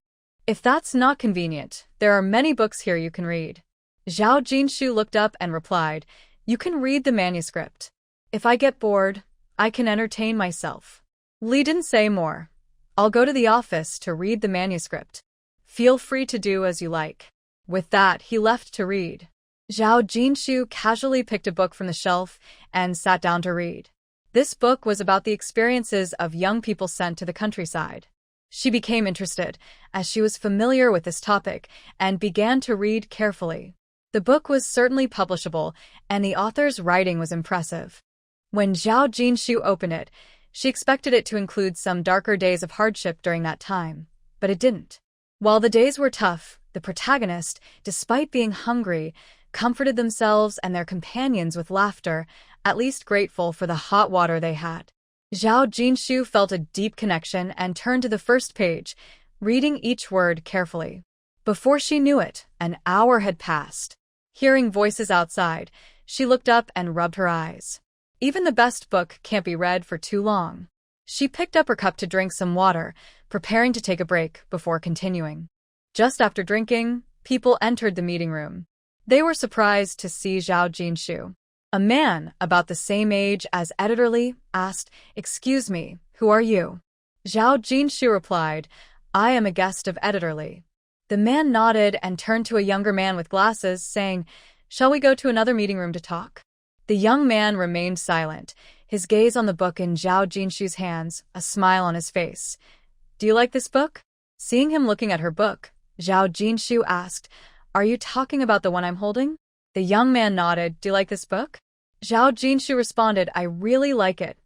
Speaker 1: If that's not convenient, there are many books here you can read. Zhao Jinshu looked up and replied, You can read the manuscript. If I get bored, I can entertain myself. Li didn't say more. I'll go to the office to read the manuscript. Feel free to do as you like. With that, he left to read. Zhao Jinshu casually picked a book from the shelf and sat down to read. This book was about the experiences of young people sent to the countryside. She became interested, as she was familiar with this topic, and began to read carefully. The book was certainly publishable, and the author's writing was impressive. When Zhao Jinshu opened it, she expected it to include some darker days of hardship during that time, but it didn't. While the days were tough, the protagonist, despite being hungry, comforted themselves and their companions with laughter, at least grateful for the hot water they had. Zhao Jinshu felt a deep connection and turned to the first page, reading each word carefully. Before she knew it, an hour had passed. Hearing voices outside, she looked up and rubbed her eyes. Even the best book can't be read for too long. She picked up her cup to drink some water, preparing to take a break before continuing. Just after drinking, people entered the meeting room. They were surprised to see Zhao Jinshu. A man, about the same age as Editor Li, asked, "Excuse me, who are you?" Zhao Jinshu replied, "I am a guest of Editor Li." The man nodded and turned to a younger man with glasses, saying, "Shall we go to another meeting room to talk?" The young man remained silent, his gaze on the book in Zhao Jinshu's hands, a smile on his face. "Do you like this book?" Seeing him looking at her book, Zhao Jinshu asked, "Are you talking about the one I'm holding?" The young man nodded. "Do you like this book?" Zhao Jinshu responded, "I really like it."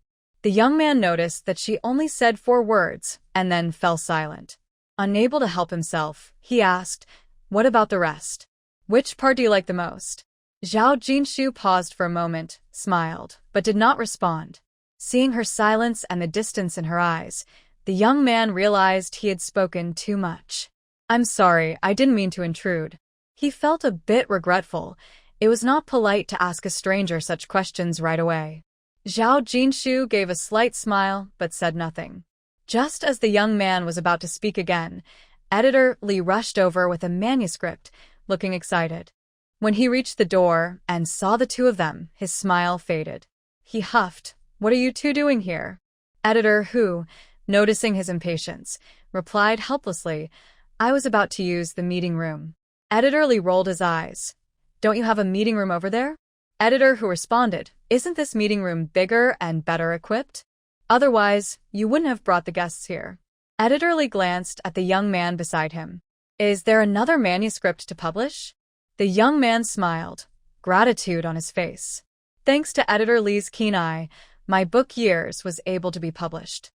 Speaker 1: The young man noticed that she only said 4 words, and then fell silent. Unable to help himself, he asked, "What about the rest? Which part do you like the most?" Zhao Jinshu paused for a moment, smiled, but did not respond. Seeing her silence and the distance in her eyes, the young man realized he had spoken too much. "I'm sorry, I didn't mean to intrude." He felt a bit regretful. It was not polite to ask a stranger such questions right away. Zhao Jinshu gave a slight smile but said nothing. Just as the young man was about to speak again, Editor Li rushed over with a manuscript, looking excited. When he reached the door and saw the two of them, his smile faded. He huffed, "What are you two doing here?" Editor Hu, noticing his impatience, replied helplessly, "I was about to use the meeting room." Editor Li rolled his eyes. "Don't you have a meeting room over there?" Editor Hu responded, "Isn't this meeting room bigger and better equipped? Otherwise, you wouldn't have brought the guests here." Editor Li glanced at the young man beside him. "Is there another manuscript to publish?" The young man smiled, gratitude on his face. "Thanks to Editor Li's keen eye, my book Years was able to be published."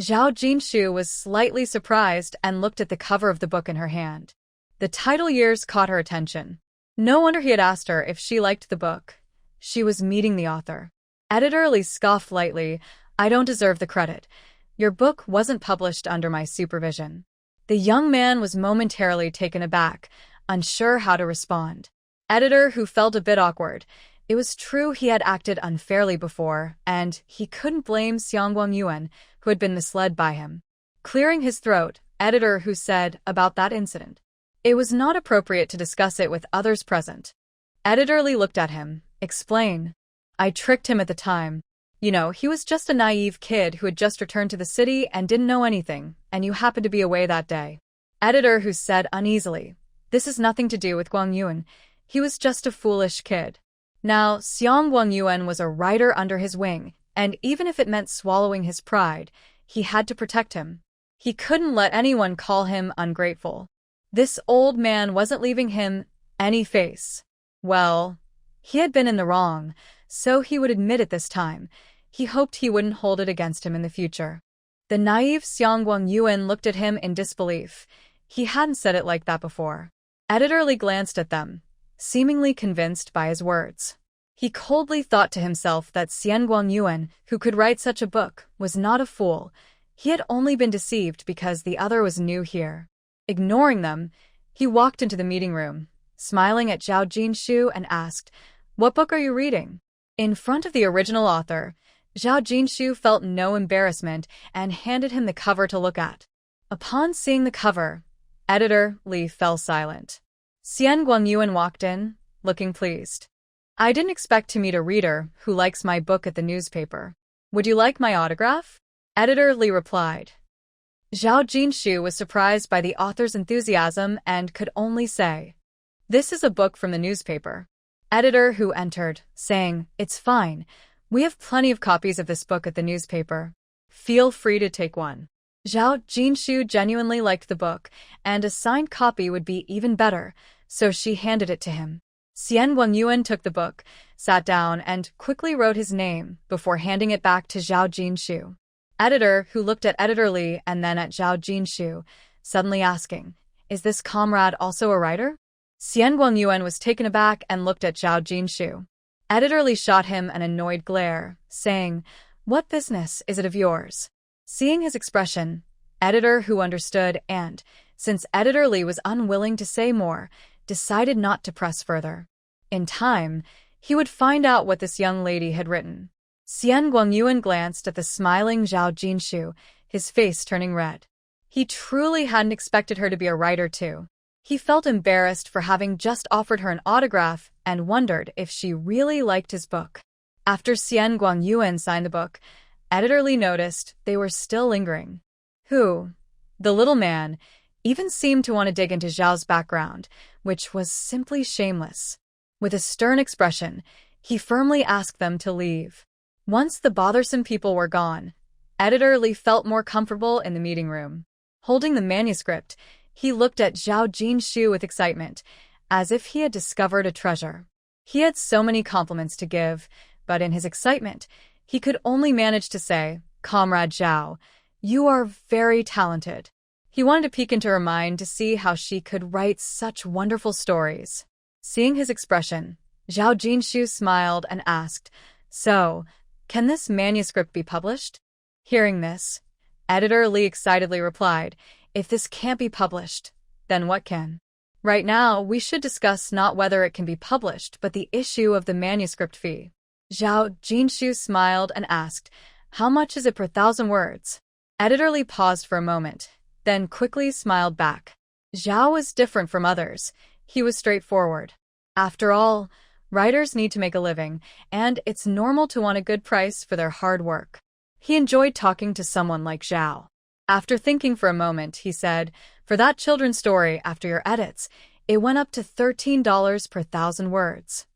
Speaker 1: Zhao Jinshu was slightly surprised and looked at the cover of the book in her hand. The title Years caught her attention. No wonder he had asked her if she liked the book. She was meeting the author. Editor Li scoffed lightly, "I don't deserve the credit. Your book wasn't published under my supervision." The young man was momentarily taken aback, unsure how to respond. Editor Hu felt a bit awkward. It was true he had acted unfairly before, and he couldn't blame Xianguang Yuan, who had been misled by him. Clearing his throat, Editor Hu said about that incident, "It was not appropriate to discuss it with others present." Editor Li looked at him. "Explain." "I tricked him at the time. You know, he was just a naive kid who had just returned to the city and didn't know anything, and you happened to be away that day." Editor Hu said uneasily, "This has nothing to do with Guang Yuan. He was just a foolish kid." Now, Xiang Guang Yuan was a writer under his wing, and even if it meant swallowing his pride, he had to protect him. He couldn't let anyone call him ungrateful. This old man wasn't leaving him any face. Well, he had been in the wrong, so he would admit it this time. He hoped he wouldn't hold it against him in the future. The naive Xiang Guang Yuan looked at him in disbelief. He hadn't said it like that before. Editor Li glanced at them, seemingly convinced by his words. He coldly thought to himself that Xianguang Yuan, who could write such a book, was not a fool. He had only been deceived because the other was new here. Ignoring them, he walked into the meeting room, smiling at Zhao Jinshu and asked, "What book are you reading?" In front of the original author, Zhao Jinshu felt no embarrassment and handed him the cover to look at. Upon seeing the cover, Editor Li fell silent. Xianguang Yuan walked in, looking pleased. "I didn't expect to meet a reader who likes my book at the newspaper. Would you like my autograph?" Editor Li replied. Zhao Jinshu was surprised by the author's enthusiasm and could only say, "This is a book from the newspaper. Editor who entered, saying, "It's fine. We have plenty of copies of this book at the newspaper. Feel free to take one." Zhao Jinshu genuinely liked the book, and a signed copy would be even better, so she handed it to him. Xian Wengyuan took the book, sat down, and quickly wrote his name before handing it back to Zhao Jinshu. Editor, who looked at Editor Li and then at Zhao Jinshu, suddenly asking, "Is this comrade also a writer?" Xian Wengyuan was taken aback and looked at Zhao Jinshu. Editor Li shot him an annoyed glare, saying, "What business is it of yours?" Seeing his expression, Editor who understood and, since Editor Li was unwilling to say more, decided not to press further. In time, he would find out what this young lady had written. Xian Guangyuan glanced at the smiling Zhao Jinshu, his face turning red. He truly hadn't expected her to be a writer too. He felt embarrassed for having just offered her an autograph and wondered if she really liked his book. After Xian Guangyuan signed the book, Editor Li noticed they were still lingering. Who? The little man even seemed to want to dig into Zhao's background, which was simply shameless. With a stern expression, he firmly asked them to leave. Once the bothersome people were gone, Editor Li felt more comfortable in the meeting room. Holding the manuscript, he looked at Zhao Jinshu with excitement, as if he had discovered a treasure. He had so many compliments to give, but in his excitement, he could only manage to say, "Comrade Zhao, you are very talented." He wanted to peek into her mind to see how she could write such wonderful stories. Seeing his expression, Zhao Jinshu smiled and asked, "So, can this manuscript be published?" Hearing this, Editor Li excitedly replied, "If this can't be published, then what can? Right now, we should discuss not whether it can be published, but the issue of the manuscript fee." Zhao Jinshu smiled and asked, "How much is it per 1,000 words?" Editor Li paused for a moment, then quickly smiled back. Zhao was different from others. He was straightforward. After all, writers need to make a living, and it's normal to want a good price for their hard work. He enjoyed talking to someone like Zhao. After thinking for a moment, he said, "For that children's story after your edits, it went up to $13 per 1,000 words.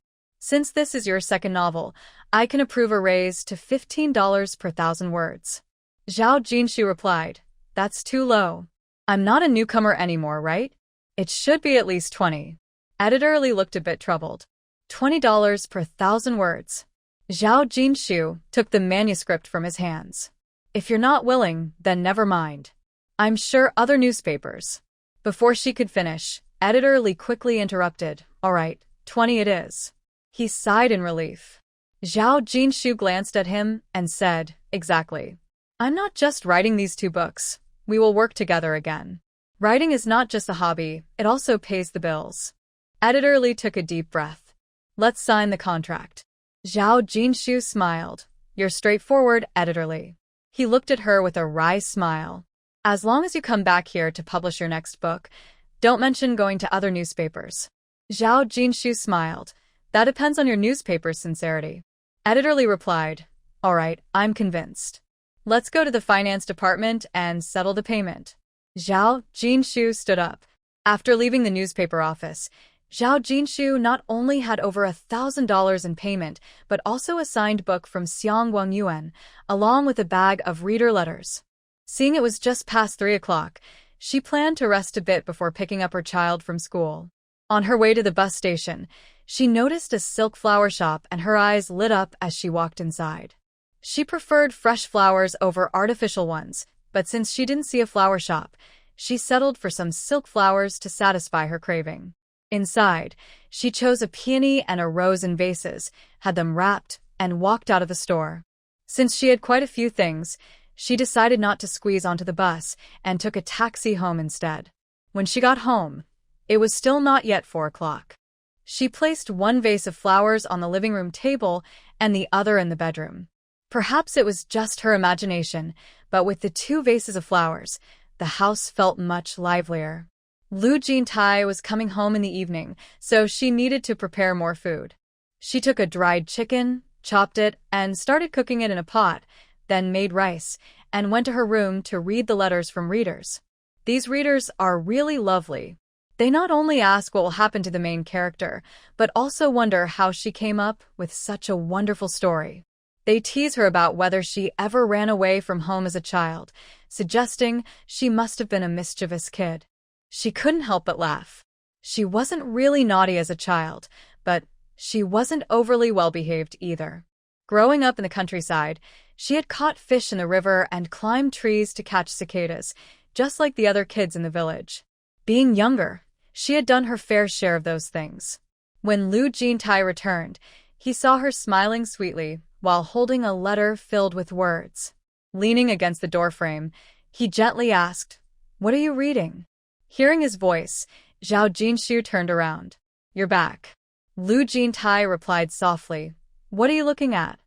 Speaker 1: Since this is your second novel, I can approve a raise to $15 per 1,000 words." Zhao Jinshu replied, "That's too low. I'm not a newcomer anymore, right? It should be at least 20. Editor Li looked a bit troubled. $20 per 1,000 words. Zhao Jinshu took the manuscript from his hands. "If you're not willing, then never mind. I'm sure other newspapers." Before she could finish, Editor Li quickly interrupted, "All right, 20 it is." He sighed in relief. Zhao Jinshu glanced at him and said, "Exactly. I'm not just writing these 2 books. We will work together again. Writing is not just a hobby, it also pays the bills." Editor Li took a deep breath. "Let's sign the contract." Zhao Jinshu smiled. "You're straightforward, Editor Li." He looked at her with a wry smile. "As long as you come back here to publish your next book, don't mention going to other newspapers." Zhao Jinshu smiled. "That depends on your newspaper's sincerity." Editor Li replied, "All right, I'm convinced. Let's go to the finance department and settle the payment." Zhao Jinshu stood up. After leaving the newspaper office, Zhao Jinshu not only had over $1,000 in payment, but also a signed book from Xiang Guangyuan, along with a bag of reader letters. Seeing it was just past 3 o'clock, she planned to rest a bit before picking up her child from school. On her way to the bus station, she noticed a silk flower shop and her eyes lit up as she walked inside. She preferred fresh flowers over artificial ones, but since she didn't see a flower shop, she settled for some silk flowers to satisfy her craving. Inside, she chose a peony and a rose in vases, had them wrapped, and walked out of the store. Since she had quite a few things, she decided not to squeeze onto the bus and took a taxi home instead. When she got home, it was still not yet 4 o'clock. She placed one vase of flowers on the living room table and the other in the bedroom. Perhaps it was just her imagination, but with the 2 vases of flowers, the house felt much livelier. Lu Jintai was coming home in the evening, so she needed to prepare more food. She took a dried chicken, chopped it, and started cooking it in a pot, then made rice, and went to her room to read the letters from readers. These readers are really lovely. They not only ask what will happen to the main character, but also wonder how she came up with such a wonderful story. They tease her about whether she ever ran away from home as a child, suggesting she must have been a mischievous kid. She couldn't help but laugh. She wasn't really naughty as a child, but she wasn't overly well-behaved either. Growing up in the countryside, she had caught fish in the river and climbed trees to catch cicadas, just like the other kids in the village. Being younger, she had done her fair share of those things. When Lu Jintai returned, he saw her smiling sweetly while holding a letter filled with words. Leaning against the doorframe, he gently asked, "What are you reading?" Hearing his voice, Zhao Jinshu turned around. "You're back." Lu Jintai replied softly, "What are you looking at?"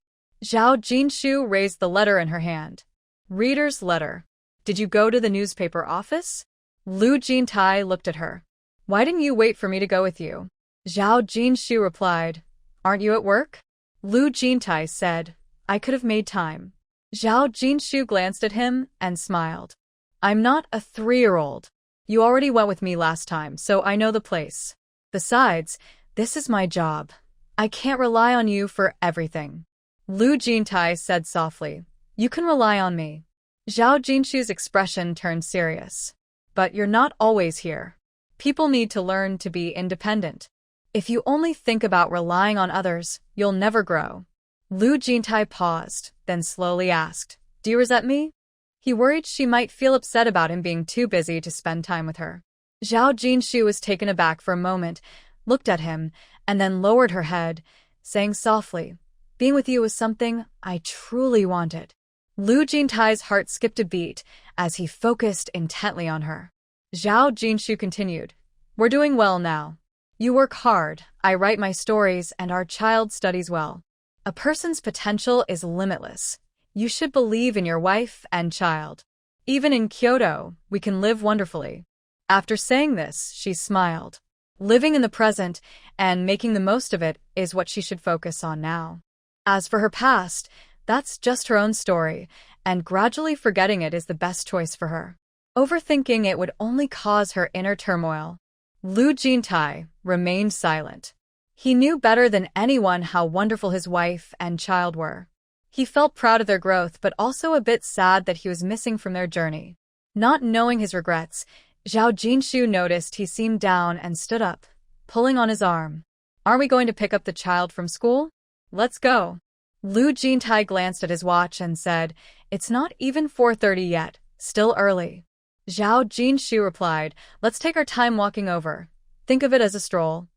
Speaker 1: Zhao Jinshu raised the letter in her hand. "Reader's letter. Did you go to the newspaper office?" Lu Jintai looked at her. "Why didn't you wait for me to go with you?" Zhao Jinshu replied, "Aren't you at work?" Lu Jintai said, "I could have made time." Zhao Jinshu glanced at him and smiled. "I'm not a 3-year-old. You already went with me last time, so I know the place. Besides, this is my job. I can't rely on you for everything." Lu Jintai said softly, "You can rely on me." Zhao Jinshu's expression turned serious. "But you're not always here. People need to learn to be independent. If you only think about relying on others, you'll never grow." Lu Jintai paused, then slowly asked, "Do you resent me?" He worried she might feel upset about him being too busy to spend time with her. Zhao Jinshu was taken aback for a moment, looked at him, and then lowered her head, saying softly, "Being with you was something I truly wanted." Lu Jintai's heart skipped a beat as he focused intently on her. Zhao Jinshu continued, "We're doing well now. You work hard, I write my stories, and our child studies well. A person's potential is limitless. You should believe in your wife and child. Even in Kyoto, we can live wonderfully." After saying this, she smiled. Living in the present and making the most of it is what she should focus on now. As for her past, that's just her own story, and gradually forgetting it is the best choice for her. Overthinking it would only cause her inner turmoil. Lu Jintai remained silent. He knew better than anyone how wonderful his wife and child were. He felt proud of their growth, but also a bit sad that he was missing from their journey. Not knowing his regrets, Zhao Jinshu noticed he seemed down and stood up, pulling on his arm. "Aren't we going to pick up the child from school? Let's go." Lu Jintai glanced at his watch and said, "It's not even 4:30 yet, still early." Zhao Jinshu replied, "Let's take our time walking over. Think of it as a stroll."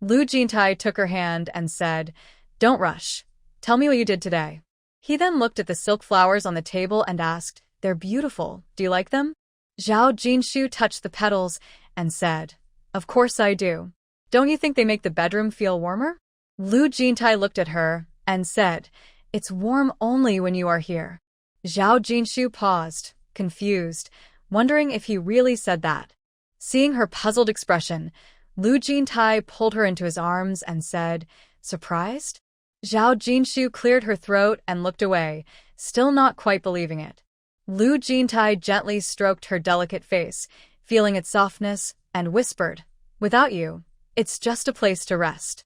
Speaker 1: Lu Jintai took her hand and said, "Don't rush. Tell me what you did today." He then looked at the silk flowers on the table and asked, "They're beautiful. Do you like them?" Zhao Jinshu touched the petals and said, "Of course I do. Don't you think they make the bedroom feel warmer?" Lu Jintai looked at her and said, "It's warm only when you are here." Zhao Jinshu paused, confused, wondering if he really said that. Seeing her puzzled expression, Lu Jintai pulled her into his arms and said, "Surprised?" Zhao Jinshu cleared her throat and looked away, still not quite believing it. Lu Jintai gently stroked her delicate face, feeling its softness, and whispered, "Without you, it's just a place to rest."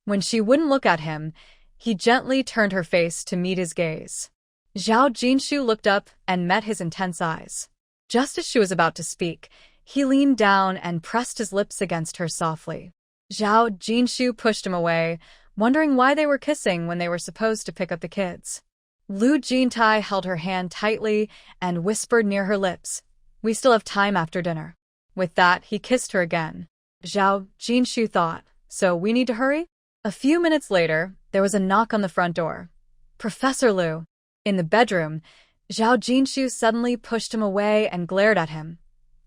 Speaker 1: When she wouldn't look at him, he gently turned her face to meet his gaze. Zhao Jinshu looked up and met his intense eyes. Just as she was about to speak, he leaned down and pressed his lips against her softly. Zhao Jinshu pushed him away, wondering why they were kissing when they were supposed to pick up the kids. Lu Jintai held her hand tightly and whispered near her lips, "We still have time after dinner." With that, he kissed her again. Zhao Jinshu thought, "So we need to hurry?" A few minutes later, there was a knock on the front door. "Professor Lu." In the bedroom, Zhao Jinshu suddenly pushed him away and glared at him.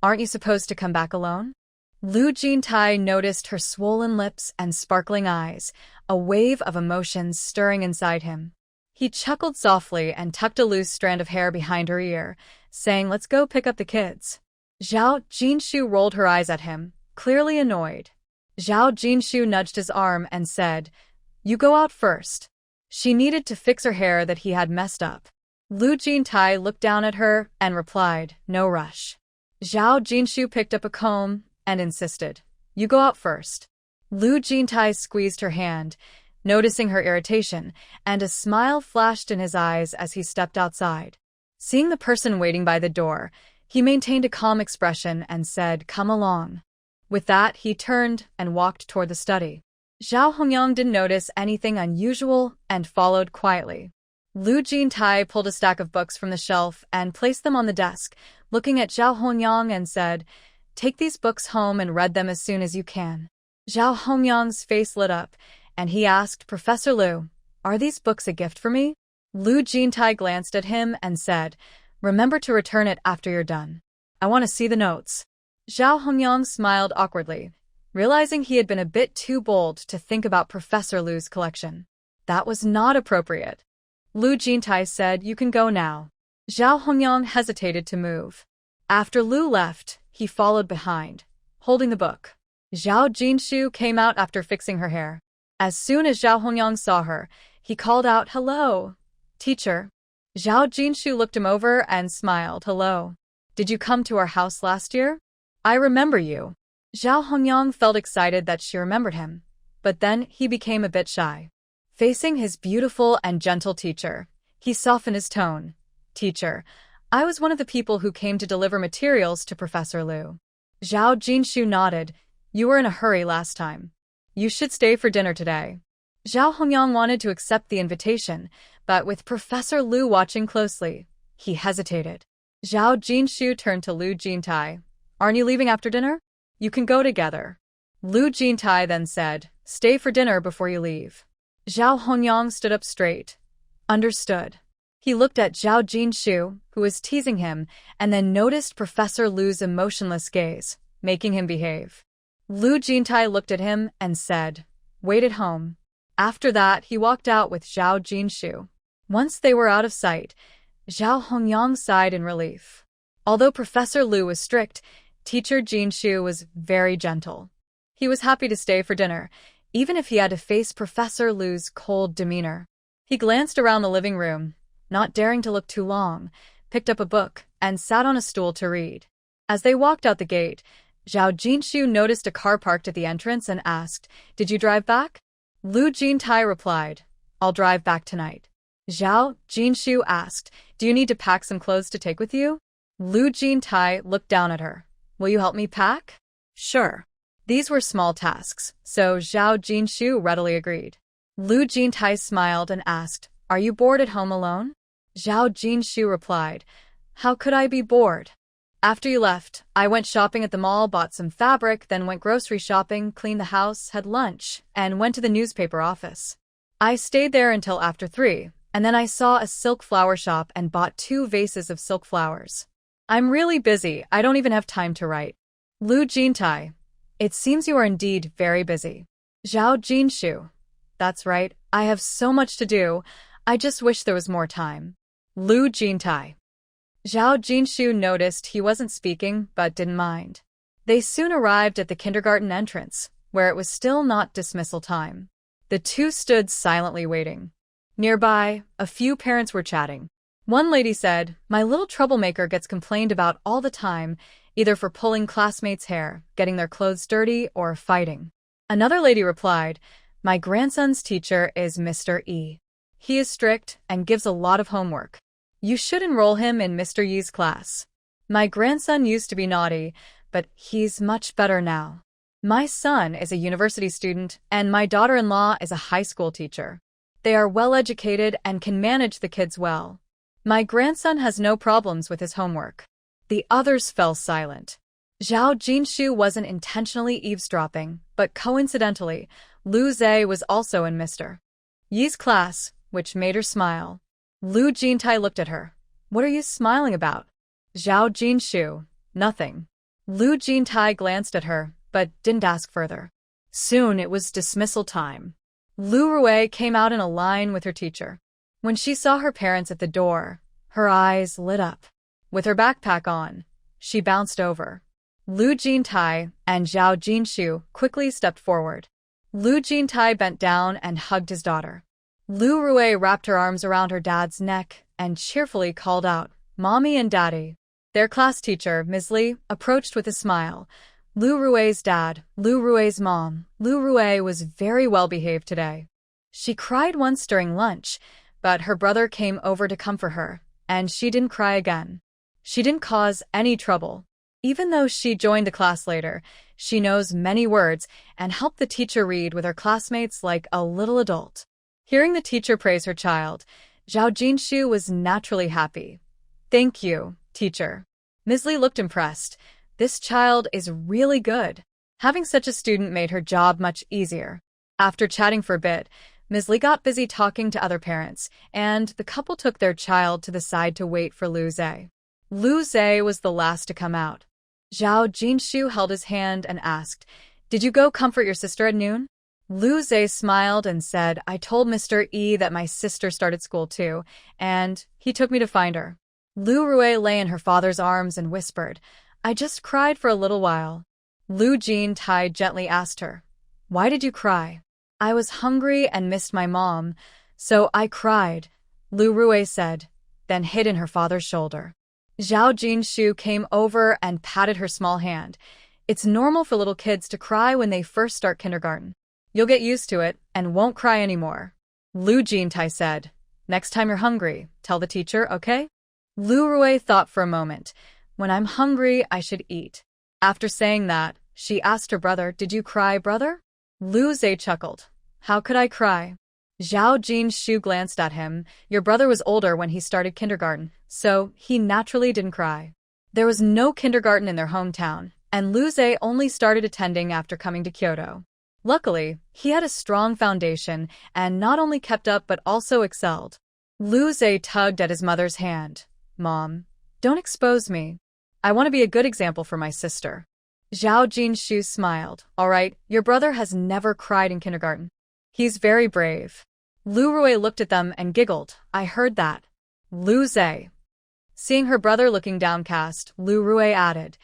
Speaker 1: "Aren't you supposed to come back alone?" Lu Jintai noticed her swollen lips and sparkling eyes, a wave of emotions stirring inside him. He chuckled softly and tucked a loose strand of hair behind her ear, saying, "Let's go pick up the kids." Zhao Jinshu rolled her eyes at him, clearly annoyed. Zhao Jinshu nudged his arm and said, "You go out first." She needed to fix her hair that he had messed up. Lu Jintai looked down at her and replied, "No rush." Zhao Jinshu picked up a comb and insisted, You go out first. Lu Jintai squeezed her hand, noticing her irritation, and a smile flashed in his eyes as he stepped outside. Seeing the person waiting by the door, he maintained a calm expression and said, "Come along." With that, he turned and walked toward the study. Zhao Hongyang didn't notice anything unusual and followed quietly. Lu Jintai pulled a stack of books from the shelf and placed them on the desk, looking at Zhao Hongyang and said, "Take these books home and read them as soon as you can." Zhao Hongyang's face lit up, and he asked, "Professor Lu, are these books a gift for me?" Lu Jintai glanced at him and said, "Remember to return it after you're done. I want to see the notes." Zhao Hongyang smiled awkwardly, realizing he had been a bit too bold to think about Professor Lu's collection. That was not appropriate. Lu Jintai said, "You can go now." Zhao Hongyang hesitated to move. After Lu left, he followed behind, holding the book. Zhao Jinshu came out after fixing her hair. As soon as Zhao Hongyang saw her, he called out, "Hello, teacher." Zhao Jinshu looked him over and smiled. "Hello. Did you come to our house last year? I remember you." Zhao Hongyang felt excited that she remembered him, but then he became a bit shy. Facing his beautiful and gentle teacher, he softened his tone. "Teacher, I was one of the people who came to deliver materials to Professor Lu." Zhao Jinshu nodded. "You were in a hurry last time. You should stay for dinner today." Zhao Hongyang wanted to accept the invitation, but with Professor Lu watching closely, he hesitated. Zhao Jinshu turned to Lu Jintai. "Aren't you leaving after dinner? You can go together." Lu Jintai then said, "Stay for dinner before you leave." Zhao Hongyang stood up straight. "Understood." He looked at Zhao Jinshu, who was teasing him, and then noticed Professor Lu's emotionless gaze, making him behave. Lu Jintai looked at him and said, "Wait at home." After that, he walked out with Zhao Jinshu. Once they were out of sight, Zhao Hongyang sighed in relief. Although Professor Lu was strict, Teacher Jinshu was very gentle. He was happy to stay for dinner, even if he had to face Professor Lu's cold demeanor. He glanced around the living room, not daring to look too long, picked up a book, and sat on a stool to read. As they walked out the gate, Zhao Jinshu noticed a car parked at the entrance and asked, "Did you drive back?" Lu Jintai replied, "I'll drive back tonight." Zhao Jinshu asked, "Do you need to pack some clothes to take with you?" Lu Jintai looked down at her. "Will you help me pack?" "Sure." These were small tasks, so Zhao Jinshu readily agreed. Lu Jintai smiled and asked, "Are you bored at home alone?" Zhao Jinshu replied, "How could I be bored? After you left, I went shopping at the mall, bought some fabric, then went grocery shopping, cleaned the house, had lunch, and went to the newspaper office. I stayed there until after 3, and then I saw a silk flower shop and bought 2 vases of silk flowers. I'm really busy, I don't even have time to write." Lu Jintai, "It seems you are indeed very busy." Zhao Jinshu, "That's right, I have so much to do, I just wish there was more time." Lu Jintai. Zhao Jinshu noticed he wasn't speaking but didn't mind. They soon arrived at the kindergarten entrance, where it was still not dismissal time. The two stood silently waiting. Nearby, a few parents were chatting. One lady said, "My little troublemaker gets complained about all the time, either for pulling classmates' hair, getting their clothes dirty, or fighting." Another lady replied, "My grandson's teacher is Mr. E. He is strict and gives a lot of homework. You should enroll him in Mr. Yi's class. My grandson used to be naughty, but he's much better now. My son is a university student, and my daughter-in-law is a high school teacher. They are well-educated and can manage the kids well. My grandson has no problems with his homework." The others fell silent. Zhao Jinshu wasn't intentionally eavesdropping, but coincidentally, Lu Zhe was also in Mr. Yi's class, which made her smile. Lu Jintai looked at her. "What are you smiling about?" Zhao Jinshu, "Nothing." Lu Jintai glanced at her, but didn't ask further. Soon it was dismissal time. Lu Rui came out in a line with her teacher. When she saw her parents at the door, her eyes lit up. With her backpack on, she bounced over. Lu Jintai and Zhao Jinshu quickly stepped forward. Lu Jintai bent down and hugged his daughter. Lu Rui wrapped her arms around her dad's neck and cheerfully called out, "Mommy and Daddy." Their class teacher, Ms. Li, approached with a smile. Lu Rui's dad, Lu Rui's mom. Lu Rui was very well behaved today. She cried once during lunch, but her brother came over to comfort her, and she didn't cry again. She didn't cause any trouble. Even though she joined the class later, she knows many words and helped the teacher read with her classmates like a little adult. Hearing the teacher praise her child, Zhao Jinshu was naturally happy. Thank you, teacher. Ms. Li looked impressed. This child is really good. Having such a student made her job much easier. After chatting for a bit, Ms. Li got busy talking to other parents, and the couple took their child to the side to wait for Lu Zhe. Lu Zhe was the last to come out. Zhao Jinshu held his hand and asked, "Did you go comfort your sister at noon?" Lu Zhe smiled and said, "I told Mr. Yi that my sister started school too, and he took me to find her." Lu Rui lay in her father's arms and whispered, "I just cried for a little while." Lu Jintai gently asked her, "Why did you cry?" "I was hungry and missed my mom, so I cried," Lu Rui said, then hid in her father's shoulder. Zhao Jinshu came over and patted her small hand. It's normal for little kids to cry when they first start kindergarten. You'll get used to it and won't cry anymore. Lu Jintai said, "Next time you're hungry, tell the teacher, okay?" Lu Rui thought for a moment. When I'm hungry, I should eat. After saying that, she asked her brother, "Did you cry, brother?" Lu Zhe chuckled. "How could I cry?" Zhao Jinshu glanced at him. Your brother was older when he started kindergarten, so he naturally didn't cry. There was no kindergarten in their hometown, and Lu Zhe only started attending after coming to Kyoto. Luckily, he had a strong foundation and not only kept up but also excelled. Lu Zhe tugged at his mother's hand. "Mom, don't expose me. I want to be a good example for my sister." Zhao Jinshu smiled. "All right, your brother has never cried in kindergarten. He's very brave." Lu Rui looked at them and giggled. "I heard that." Lu Zhe. Seeing her brother looking downcast, Lu Rui added,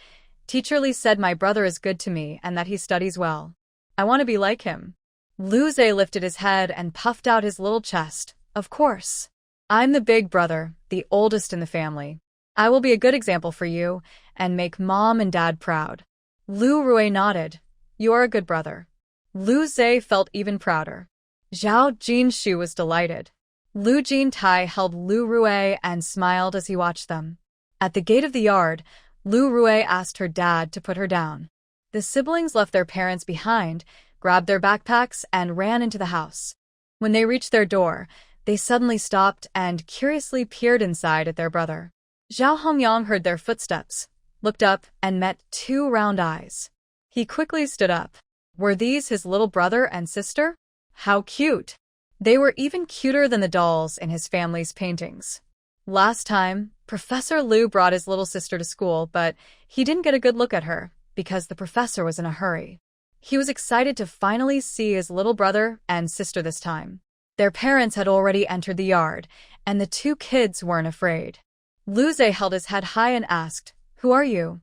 Speaker 1: "Teacher Li said my brother is good to me and that he studies well. I want to be like him." Lu Zhe lifted his head and puffed out his little chest. "Of course. I'm the big brother, the oldest in the family. I will be a good example for you and make mom and dad proud." Lu Rui nodded. "You are a good brother." Lu Zhe felt even prouder. Zhao Jinshu was delighted. Lu Jintai held Lu Rui and smiled as he watched them. At the gate of the yard, Lu Rui asked her dad to put her down. The siblings left their parents behind, grabbed their backpacks, and ran into the house. When they reached their door, they suddenly stopped and curiously peered inside at their brother. Zhao Hongyang heard their footsteps, looked up, and met two round eyes. He quickly stood up. Were these his little brother and sister? How cute! They were even cuter than the dolls in his family's paintings. Last time, Professor Liu brought his little sister to school, but he didn't get a good look at her because the professor was in a hurry. He was excited to finally see his little brother and sister this time. Their parents had already entered the yard, and the two kids weren't afraid. Lu Zhe held his head high and asked, "Who are you?"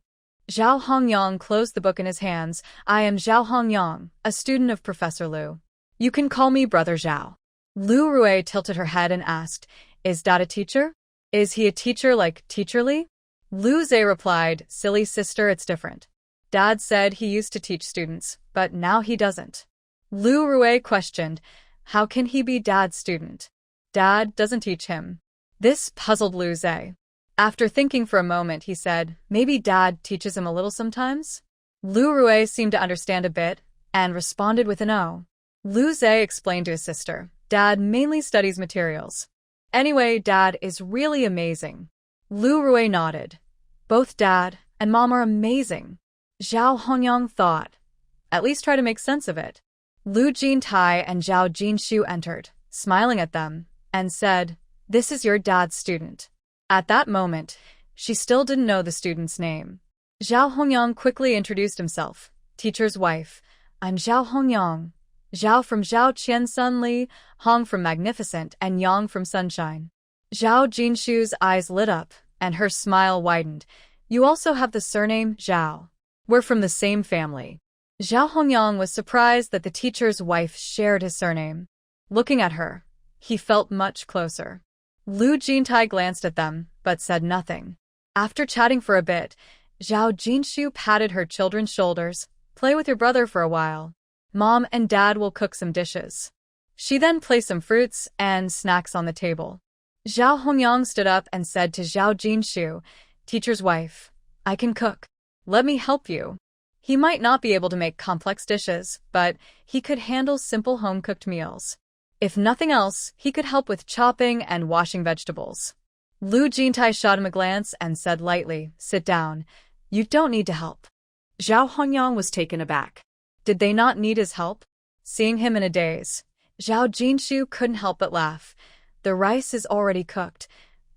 Speaker 1: Zhao Hongyang closed the book in his hands. "I am Zhao Hongyang, a student of Professor Liu. You can call me Brother Zhao." Lu Rui tilted her head and asked, "Is Dad a teacher? Is he a teacher like Teacher Li?" Lu Zhe replied, "Silly sister, it's different. Dad said he used to teach students, but now he doesn't." Lu Rui questioned, "How can he be Dad's student? Dad doesn't teach him." This puzzled Lu Zhe. After thinking for a moment, he said, "Maybe Dad teaches him a little sometimes?" Lu Rui seemed to understand a bit and responded with an "Oh." Lu Zhe explained to his sister, "Dad mainly studies materials. Anyway, Dad is really amazing." Lu Rui nodded. "Both Dad and Mom are amazing." Zhao Hongyang thought, "At least try to make sense of it." Lu Jintai and Zhao Jinshu entered, smiling at them, and said, "This is your dad's student." At that moment, she still didn't know the student's name. Zhao Hongyang quickly introduced himself. "Teacher's wife. I'm Zhao Hongyang. Zhao from Zhao Qiansun Li, Hong from Magnificent, and Yang from Sunshine." Zhao Jinshu's eyes lit up, and her smile widened. "You also have the surname Zhao. We're from the same family." Zhao Hongyang was surprised that the teacher's wife shared his surname. Looking at her, he felt much closer. Lu Jintai glanced at them, but said nothing. After chatting for a bit, Zhao Jinshu patted her children's shoulders. Play with your brother for a while. Mom and Dad will cook some dishes. She then placed some fruits and snacks on the table. Zhao Hongyang stood up and said to Zhao Jinshu, teacher's wife, I can cook. Let me help you. He might not be able to make complex dishes, but he could handle simple home-cooked meals. If nothing else, he could help with chopping and washing vegetables. Lu Jintai shot him a glance and said lightly, sit down. You don't need to help.
Speaker 2: Zhao Hongyang was taken aback.
Speaker 1: Did they not need his help? Seeing him in a daze, Zhao Jinshu couldn't help but laugh. The rice is already cooked.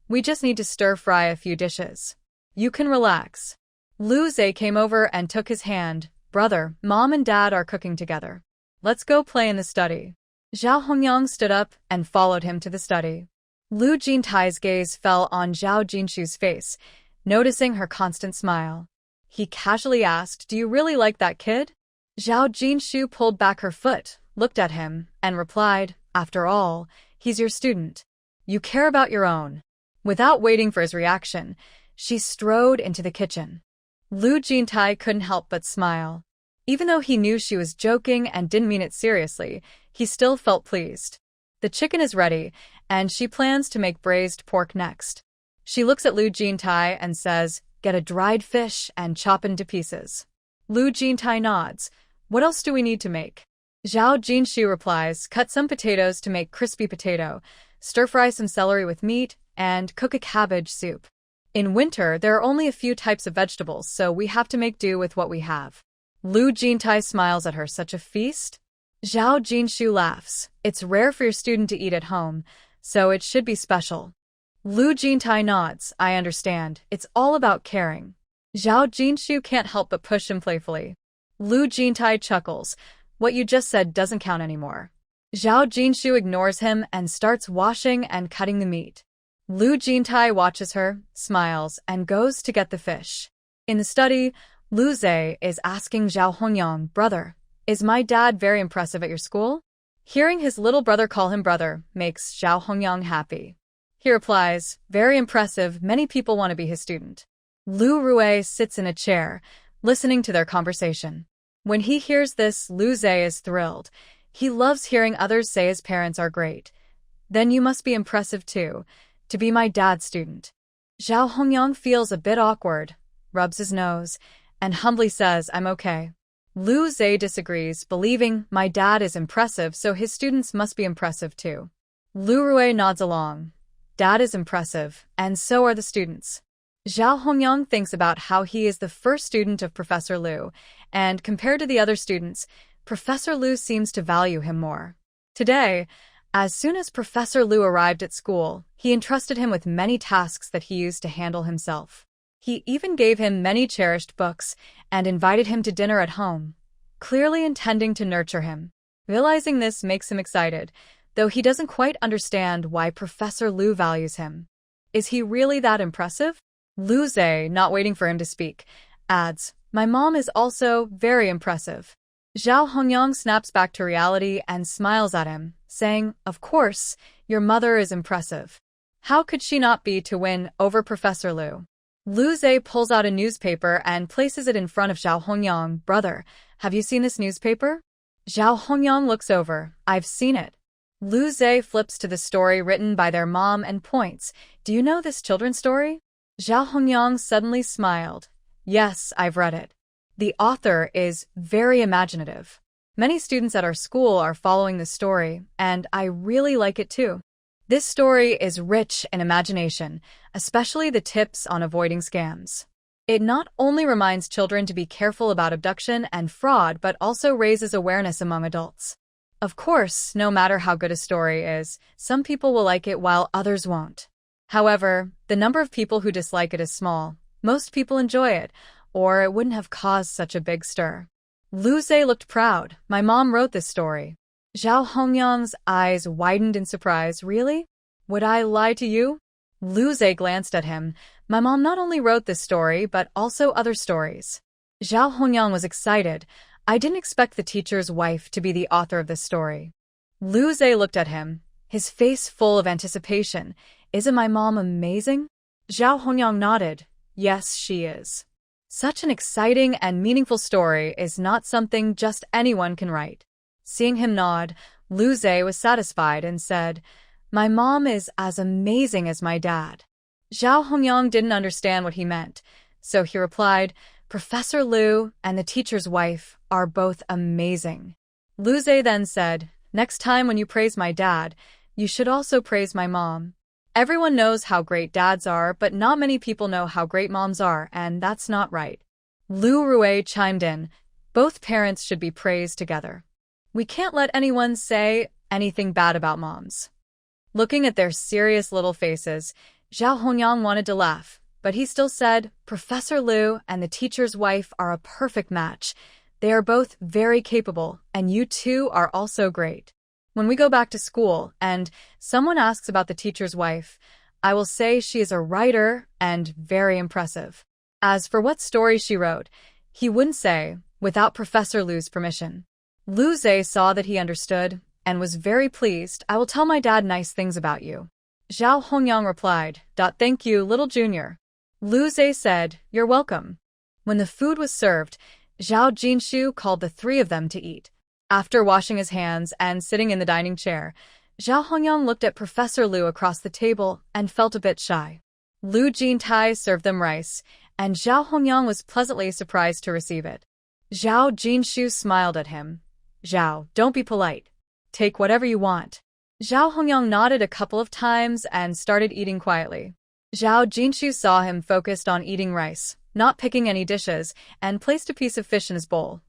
Speaker 1: We just need to stir-fry a few dishes. You can relax. Lu Zhe came over and took his hand. Brother, Mom and Dad are cooking together. Let's go play in the study. Zhao Hongyang stood up and followed him to the study. Lu Jintai's gaze fell on Zhao Jinshu's face, noticing her constant smile. He casually asked, do you really like that kid? Zhao Jinshu pulled back her foot, looked at him, and replied, after all, he's your student. You care about your own. Without waiting for his reaction, she strode into the kitchen. Lu Jintai couldn't help but smile. Even though he knew she was joking and didn't mean it seriously, he still felt pleased. The chicken is ready, and she plans to make braised pork next. She looks at Lu Jintai and says, get a dried fish and chop into pieces. Lu Jintai nods. What else do we need to make? Zhao Jinshu replies, cut some potatoes to make crispy potato, stir-fry some celery with meat, and cook a cabbage soup. In winter, there are only a few types of vegetables, so we have to make do with what we have. Lu Jintai smiles at her. Such a feast? Zhao Jinshu laughs. It's rare for your student to eat at home, so it should be special. Lu Jintai nods. I understand. It's all about caring. Zhao Jinshu can't help but push him playfully. Lu Jintai chuckles. What you just said doesn't count anymore. Zhao Jinshu ignores him and starts washing and cutting the meat. Lu Jintai watches her, smiles, and goes to get the fish. In the study, Lu Zhe is asking Zhao Hongyang, brother, is my dad very impressive at your school? Hearing his little brother call him brother makes Zhao Hongyang happy. He replies, very impressive, many people want to be his student. Lu Rui sits in a chair, listening to their conversation. When he hears this, Lu Zhe is thrilled. He loves hearing others say his parents are great. Then you must be impressive too, to be my dad's student. Zhao Hongyang feels a bit awkward, rubs his nose, and humbly says, I'm okay. Lu Zhe disagrees, believing my dad is impressive, so his students must be impressive too. Lu Rui nods along. Dad is impressive, and so are the students. Zhao Hongyang thinks about how he is the first student of Professor Lu, and compared to the other students, Professor Lu seems to value him more. Today, as soon as Professor Lu arrived at school, he entrusted him with many tasks that he used to handle himself. He even gave him many cherished books and invited him to dinner at home, clearly intending to nurture him. Realizing this makes him excited, though he doesn't quite understand why Professor Lu values him. Is he really that impressive? Lu Zhe, not waiting for him to speak, adds, my mom is also very impressive. Zhao Hongyang snaps back to reality and smiles at him, saying, of course, your mother is impressive. How could she not be to win over Professor Lu? Lu Zhe pulls out a newspaper and places it in front of Zhao Hongyang. Brother, have you seen this newspaper? Zhao Hongyang looks over. I've seen it. Lu Zhe flips to the story written by their mom and points. Do you know this children's story? Zhao Hongyang suddenly smiled. Yes, I've read it. The author is very imaginative. Many students at our school are following this story, and I really like it too. This story is rich in imagination, especially the tips on avoiding scams. It not only reminds children to be careful about abduction and fraud, but also raises awareness among adults. Of course, no matter how good a story is, some people will like it while others won't. However, the number of people who dislike it is small. Most people enjoy it, or it wouldn't have caused such a big stir. Lu Zhe looked proud. My mom wrote this story. Zhao Hongyang's eyes widened in surprise. Really? Would I lie to you? Lu Zhe glanced at him. My mom not only wrote this story, but also other stories. Zhao Hongyang was excited. I didn't expect the teacher's wife to be the author of this story. Lu Zhe looked at him, his face full of anticipation. Isn't my mom amazing? Zhao Hongyang nodded. Yes, she is. Such an exciting and meaningful story is not something just anyone can write. Seeing him nod, Lu Zhe was satisfied and said, "My mom is as amazing as my dad." Zhao Hongyang didn't understand what he meant, so he replied, "Professor Lu and the teacher's wife are both amazing." Lu Zhe then said, "Next time when you praise my dad, you should also praise my mom. Everyone knows how great dads are, but not many people know how great moms are, and that's not right." Lu Rui chimed in, "Both parents should be praised together. We can't let anyone say anything bad about moms." Looking at their serious little faces, Zhao Hongyang wanted to laugh, but he still said, "Professor Lu and the teacher's wife are a perfect match. They are both very capable, and you two are also great. When we go back to school and someone asks about the teacher's wife, I will say she is a writer and very impressive. As for what story she wrote, he wouldn't say, without Professor Lu's permission." Lu Zhe saw that he understood and was very pleased. "I will tell my dad nice things about you." Zhao Hongyang replied, "Thank you, little junior." Lu Zhe said, "You're welcome." When the food was served, Zhao Jinshu called the three of them to eat. After washing his hands and sitting in the dining chair, Zhao Hongyang looked at Professor Lu across the table and felt a bit shy. Lu Jintai served them rice, and Zhao Hongyang was pleasantly surprised to receive it. Zhao Jinshu smiled at him. "Zhao, don't be polite. Take whatever you want." Zhao Hongyang nodded a couple of times and started eating quietly. Zhao Jinshu saw him focused on eating rice, not picking any dishes, and placed a piece of fish in his bowl.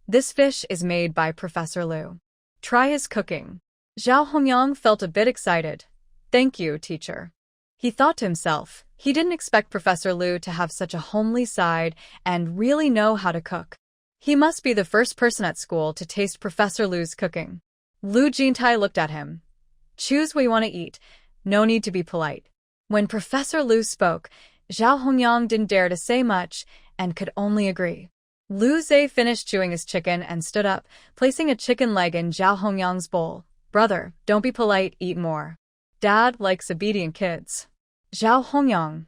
Speaker 1: "This fish is made by Professor Lu. Try his cooking." Zhao Hongyang felt a bit excited. "Thank you, teacher." He thought to himself, he didn't expect Professor Lu to have such a homely side and really know how to cook. He must be the first person at school to taste Professor Lu's cooking. Lu Jintai looked at him. "Choose what you want to eat. No need to be polite." When Professor Lu spoke, Zhao Hongyang didn't dare to say much and could only agree. Lu Zhe finished chewing his chicken and stood up, placing a chicken leg in Zhao Hongyang's bowl. "Brother, don't be polite, eat more. Dad likes obedient kids." Zhao Hongyang,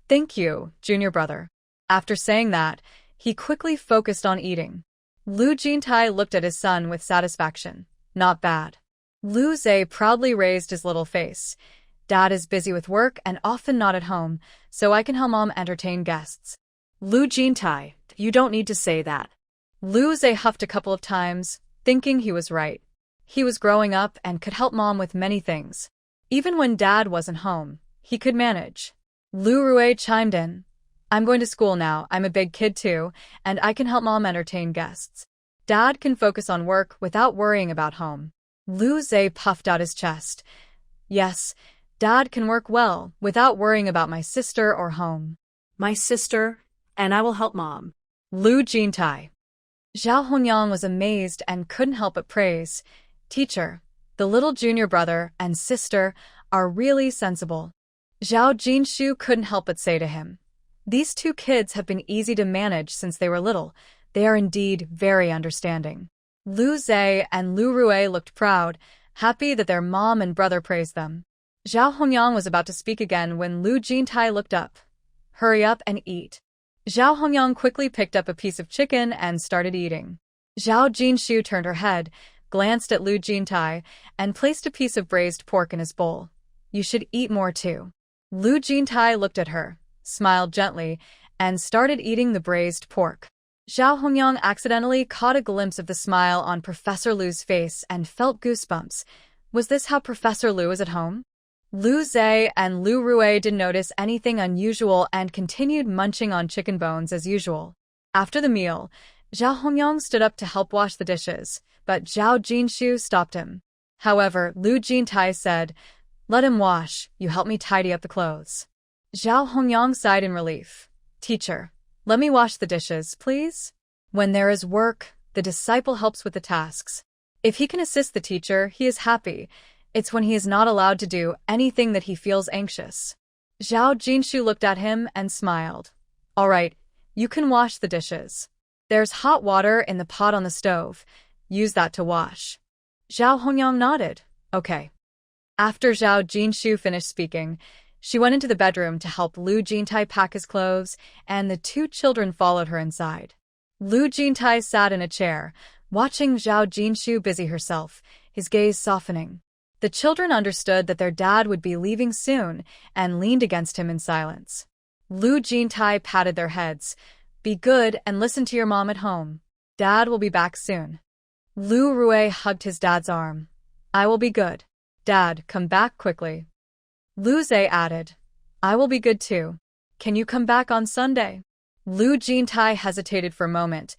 Speaker 1: "Thank you, junior brother." After saying that, he quickly focused on eating. Lu Jintai looked at his son with satisfaction. "Not bad." Lu Zhe proudly raised his little face. "Dad is busy with work and often not at home, so I can help Mom entertain guests."
Speaker 2: Lu Jintai, "You don't need to say that."
Speaker 1: Lu Zhe huffed a couple of times, thinking he was right. He was growing up and could help Mom with many things. Even when Dad wasn't home, he could manage. Lu Rui chimed in. "I'm going to school now. I'm a big kid too, and I can help Mom entertain guests. Dad can focus on work without worrying about home." Lu Zhe puffed out his chest. "Yes, Dad can work well without worrying about my sister or home."
Speaker 2: "My sister, and I will help Mom."
Speaker 1: Lu Jintai. Zhao Hongyang was amazed and couldn't help but praise. "Teacher, the little junior brother and sister are really sensible." Zhao Jinshu couldn't help but say to him, "These two kids have been easy to manage since they were little. They are indeed very understanding." Lu Zhe and Lu Rui looked proud, happy that their mom and brother praised them. Zhao Hongyang was about to speak again when Lu Jintai looked up. "Hurry up and eat." Zhao Hongyang quickly picked up a piece of chicken and started eating. Zhao Jinshu turned her head, glanced at Lu Jintai, and placed a piece of braised pork in his bowl. "You should eat more too." Lu Jintai looked at her, smiled gently, and started eating the braised pork. Zhao Hongyang accidentally caught a glimpse of the smile on Professor Lu's face and felt goosebumps. Was this how Professor Lu was at home? Lu Zhe and Lu Rui didn't notice anything unusual and continued munching on chicken bones as usual. After the meal, Zhao Hongyang stood up to help wash the dishes, but Zhao Jinshu stopped him. However, Lu Jintai said, "Let him wash, you help me tidy up the clothes." Zhao Hongyang sighed in relief. "Teacher, let me wash the dishes, please." When there is work, the disciple helps with the tasks. If he can assist the teacher, he is happy. It's when he is not allowed to do anything that he feels anxious. Zhao Jinshu looked at him and smiled. "All right, you can wash the dishes. There's hot water in the pot on the stove. Use that to wash." Zhao Hongyang nodded. "Okay." After Zhao Jinshu finished speaking, She went into the bedroom to help Lu Jintai pack his clothes, and the two children followed her inside. Lu Jintai sat in a chair, watching Zhao Jinshu busy herself, his gaze softening. The children understood that their dad would be leaving soon and leaned against him in silence. Lu Jintai patted their heads. Be good and listen to your mom at home. Dad will be back soon. Lu Rui hugged his dad's arm. I will be good. Dad, come back quickly. Lu Zhe added, I will be good too. Can you come back on Sunday? Lu Jintai hesitated for a moment.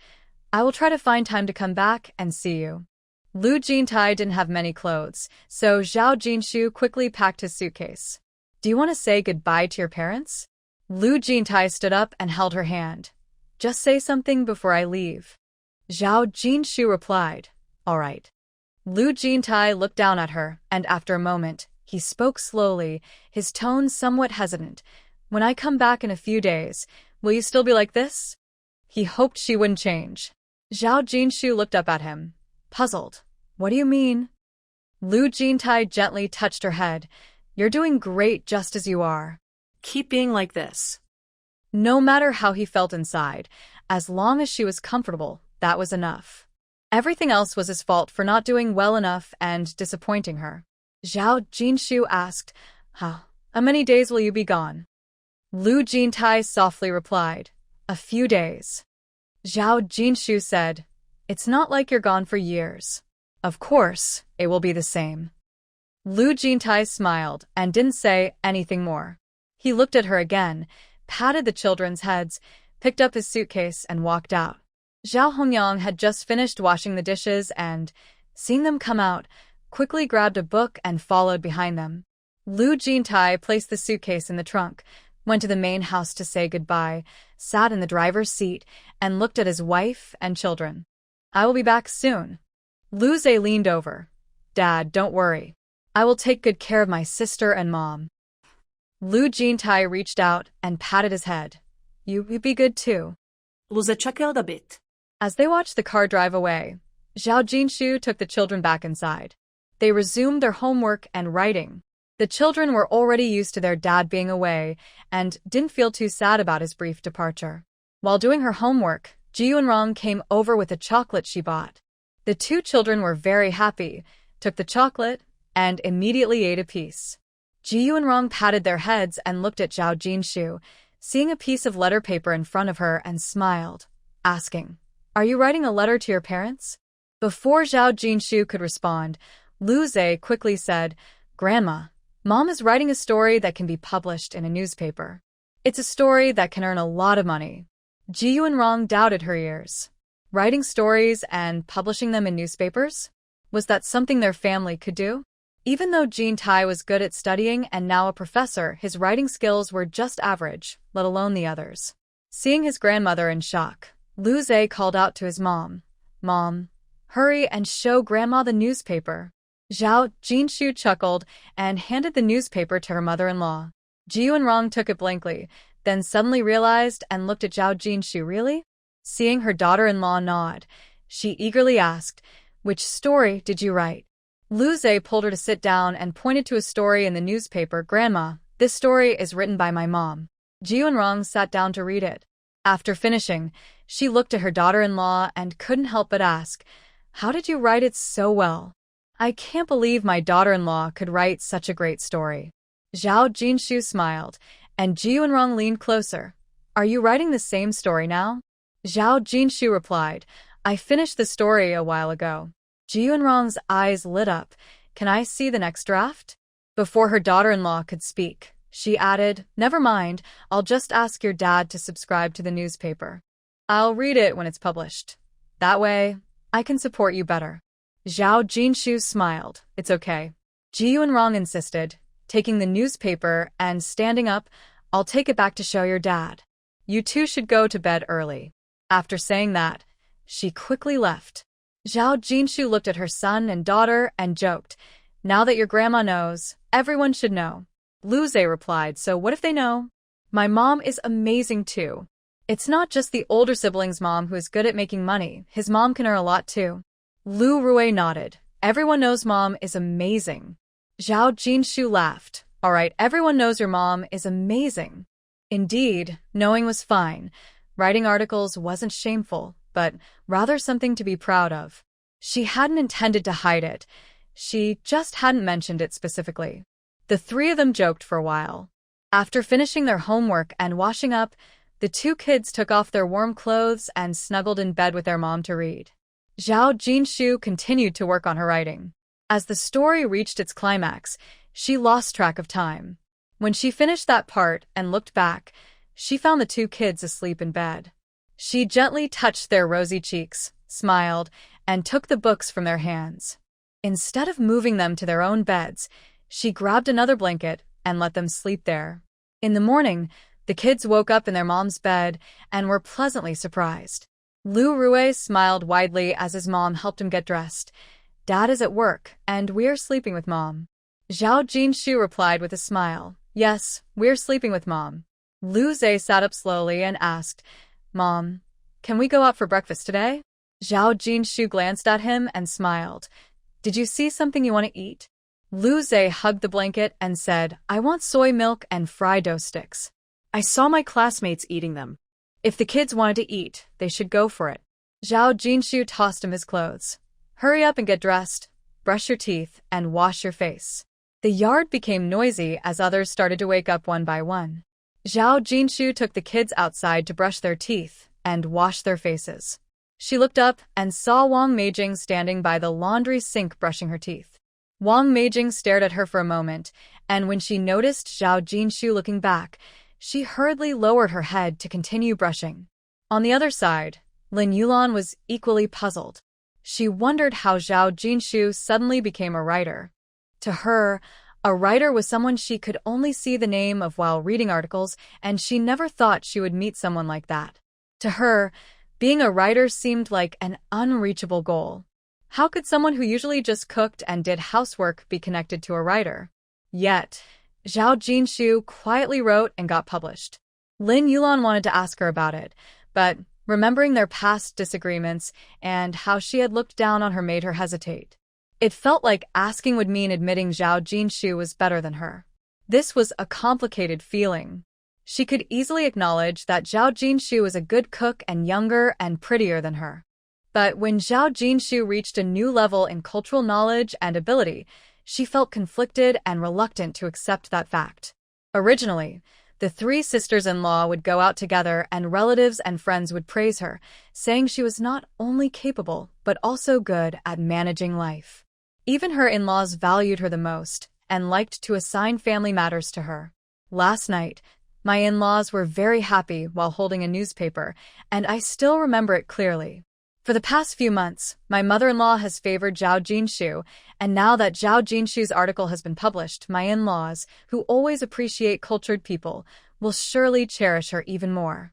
Speaker 1: I will try to find time to come back and see you. Lu Jintai didn't have many clothes, so Zhao Jinshu quickly packed his suitcase. Do you want to say goodbye to your parents? Lu Jintai stood up and held her hand. Just say something before I leave. Zhao Jinshu replied, All right. Lu Jintai looked down at her, and after a moment, he spoke slowly, his tone somewhat hesitant. When I come back in a few days, will you still be like this? He hoped she wouldn't change. Zhao Jinshu looked up at him, puzzled. What do you mean? Lu Jintai gently touched her head. You're doing great just as you are.
Speaker 2: Keep being like this.
Speaker 1: No matter how he felt inside, as long as she was comfortable, that was enough. Everything else was his fault for not doing well enough and disappointing her. Zhao Jinshu asked, How many days will you be gone? Lu Jintai softly replied, A few days. Zhao Jinshu said, It's not like you're gone for years. Of course, it will be the same. Lu Jintai smiled and didn't say anything more. He looked at her again, patted the children's heads, picked up his suitcase and walked out. Zhao Hongyang had just finished washing the dishes and, seeing them come out, quickly grabbed a book and followed behind them. Lu Jintai placed the suitcase in the trunk, went to the main house to say goodbye, sat in the driver's seat, and looked at his wife and children. I will be back soon. Lu Zhe leaned over. Dad, don't worry. I will take good care of my sister and mom. Lu Jintai reached out and patted his head. You be good too.
Speaker 2: Lu Zhe chuckled a bit.
Speaker 1: As they watched the car drive away, Zhao Jinshu took the children back inside. They resumed their homework and writing. The children were already used to their dad being away and didn't feel too sad about his brief departure. While doing her homework, Ji Yunrong came over with a chocolate she bought. The two children were very happy, took the chocolate, and immediately ate a piece. Ji Yunrong patted their heads and looked at Zhao Jinshu, seeing a piece of letter paper in front of her and smiled, asking, Are you writing a letter to your parents? Before Zhao Jinshu could respond, Lu Zhe quickly said, Grandma, Mom is writing a story that can be published in a newspaper. It's a story that can earn a lot of money. Ji Yunrong doubted her ears. Writing stories and publishing them in newspapers? Was that something their family could do? Even though Jin Tai was good at studying and now a professor, his writing skills were just average, let alone the others. Seeing his grandmother in shock, Lu Zhe called out to his mom, Mom, hurry and show Grandma the newspaper. Zhao Jinshu chuckled and handed the newspaper to her mother-in-law. Ji Yunrong took it blankly, then suddenly realized and looked at Zhao Jinshu. Really? Seeing her daughter-in-law nod, she eagerly asked, Which story did you write? Lu Zhe pulled her to sit down and pointed to a story in the newspaper. Grandma, this story is written by my mom. Ji Yunrong sat down to read it. After finishing, she looked at her daughter-in-law and couldn't help but ask, How did you write it so well? I can't believe my daughter-in-law could write such a great story. Zhao Jinshu smiled, and Ji Yunrong leaned closer. Are you writing the same story now? Zhao Jinshu replied, I finished the story a while ago. Ji Yunrong's eyes lit up. Can I see the next draft? Before her daughter-in-law could speak, she added, Never mind, I'll just ask your dad to subscribe to the newspaper. I'll read it when it's published. That way, I can support you better. Zhao Jinshu smiled. It's okay. Ji Yunrong insisted, taking the newspaper and standing up, I'll take it back to show your dad. You two should go to bed early. After saying that, she quickly left. Zhao Jinshu looked at her son and daughter and joked, Now that your grandma knows, everyone should know. Lu Zhe replied, So what if they know? My mom is amazing too. It's not just the older sibling's mom who is good at making money, his mom can earn a lot too. Lu Rui nodded. Everyone knows mom is amazing. Zhao Jinshu laughed. All right, everyone knows your mom is amazing. Indeed, knowing was fine. Writing articles wasn't shameful, but rather something to be proud of. She hadn't intended to hide it. She just hadn't mentioned it specifically. The three of them joked for a while. After finishing their homework and washing up, the two kids took off their warm clothes and snuggled in bed with their mom to read. Zhao Jinshu continued to work on her writing. As the story reached its climax, she lost track of time. When she finished that part and looked back, she found the two kids asleep in bed. She gently touched their rosy cheeks, smiled, and took the books from their hands. Instead of moving them to their own beds, she grabbed another blanket and let them sleep there. In the morning, the kids woke up in their mom's bed and were pleasantly surprised. Lu Rue smiled widely as his mom helped him get dressed. Dad is at work, and we're sleeping with Mom. Zhao Jinshu replied with a smile. Yes, we're sleeping with Mom. Lu Zhe sat up slowly and asked, Mom, can we go out for breakfast today? Zhao Jinshu glanced at him and smiled. Did you see something you want to eat? Lu Zhe hugged the blanket and said, I want soy milk and fried dough sticks.
Speaker 2: I saw my classmates eating them. If the kids wanted to eat, they should go for it.
Speaker 1: Zhao Jinshu tossed him his clothes. Hurry up and get dressed, brush your teeth, and wash your face. The yard became noisy as others started to wake up one by one. Zhao Jinshu took the kids outside to brush their teeth and wash their faces. She looked up and saw Wang Meijing standing by the laundry sink brushing her teeth. Wang Meijing stared at her for a moment, and when she noticed Zhao Jinshu looking back, she hurriedly lowered her head to continue brushing. On the other side, Lin Yulan was equally puzzled. She wondered how Zhao Jinshu suddenly became a writer. To her, a writer was someone she could only see the name of while reading articles, and she never thought she would meet someone like that. To her, being a writer seemed like an unreachable goal. How could someone who usually just cooked and did housework be connected to a writer? Yet, Zhao Jinshu quietly wrote and got published. Lin Yulan wanted to ask her about it, but remembering their past disagreements and how she had looked down on her made her hesitate. It felt like asking would mean admitting Zhao Jinshu was better than her. This was a complicated feeling. She could easily acknowledge that Zhao Jinshu was a good cook and younger and prettier than her. But when Zhao Jinshu reached a new level in cultural knowledge and ability, she felt conflicted and reluctant to accept that fact. Originally, the three sisters-in-law would go out together and relatives and friends would praise her, saying she was not only capable, but also good at managing life. Even her in-laws valued her the most and liked to assign family matters to her. Last night, my in-laws were very happy while holding a newspaper, and I still remember it clearly. For the past few months, my mother-in-law has favored Zhao Jinshu, and now that Zhao Jinshu's article has been published, my in-laws, who always appreciate cultured people, will surely cherish her even more.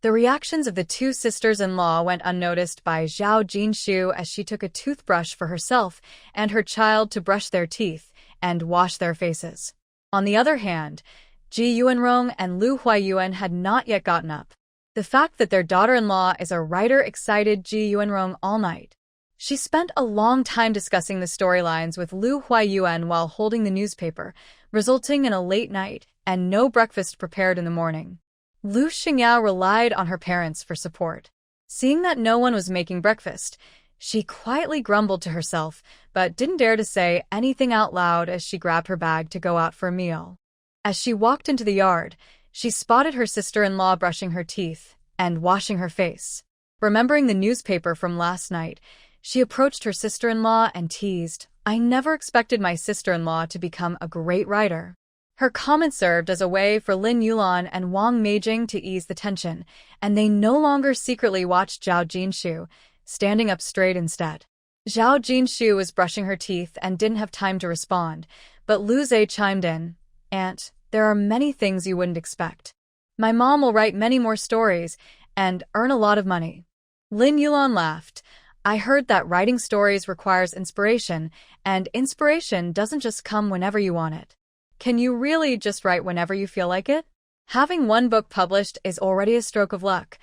Speaker 1: The reactions of the two sisters-in-law went unnoticed by Zhao Jinshu as she took a toothbrush for herself and her child to brush their teeth and wash their faces. On the other hand, Ji Yuanrong and Lu Huayuan had not yet gotten up. The fact that their daughter-in-law is a writer excited Ji Yuanrong all night. She spent a long time discussing the storylines with Lu Huayuan while holding the newspaper, resulting in a late night and no breakfast prepared in the morning. Lu Xingyao relied on her parents for support. Seeing that no one was making breakfast, she quietly grumbled to herself, but didn't dare to say anything out loud as she grabbed her bag to go out for a meal. As she walked into the yard, she spotted her sister-in-law brushing her teeth and washing her face. Remembering the newspaper from last night, she approached her sister-in-law and teased, I never expected my sister-in-law to become a great writer. Her comment served as a way for Lin Yulan and Wang Meijing to ease the tension, and they no longer secretly watched Zhao Jinshu, standing up straight instead. Zhao Jinshu was brushing her teeth and didn't have time to respond, but Lu Zhe chimed in, Aunt, there are many things you wouldn't expect. My mom will write many more stories and earn a lot of money. Lin Yulan laughed. I heard that writing stories requires inspiration, and inspiration doesn't just come whenever you want it. Can you really just write whenever you feel like it? Having one book published is already a stroke of luck.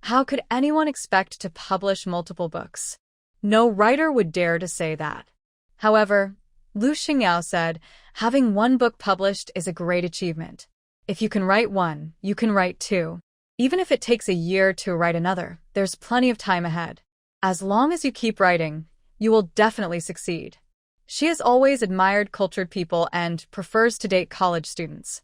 Speaker 1: How could anyone expect to publish multiple books? No writer would dare to say that. However, Lu Xingyao said, Having one book published is a great achievement. If you can write one, you can write two. Even if it takes a year to write another, there's plenty of time ahead. As long as you keep writing, you will definitely succeed. She has always admired cultured people and prefers to date college students.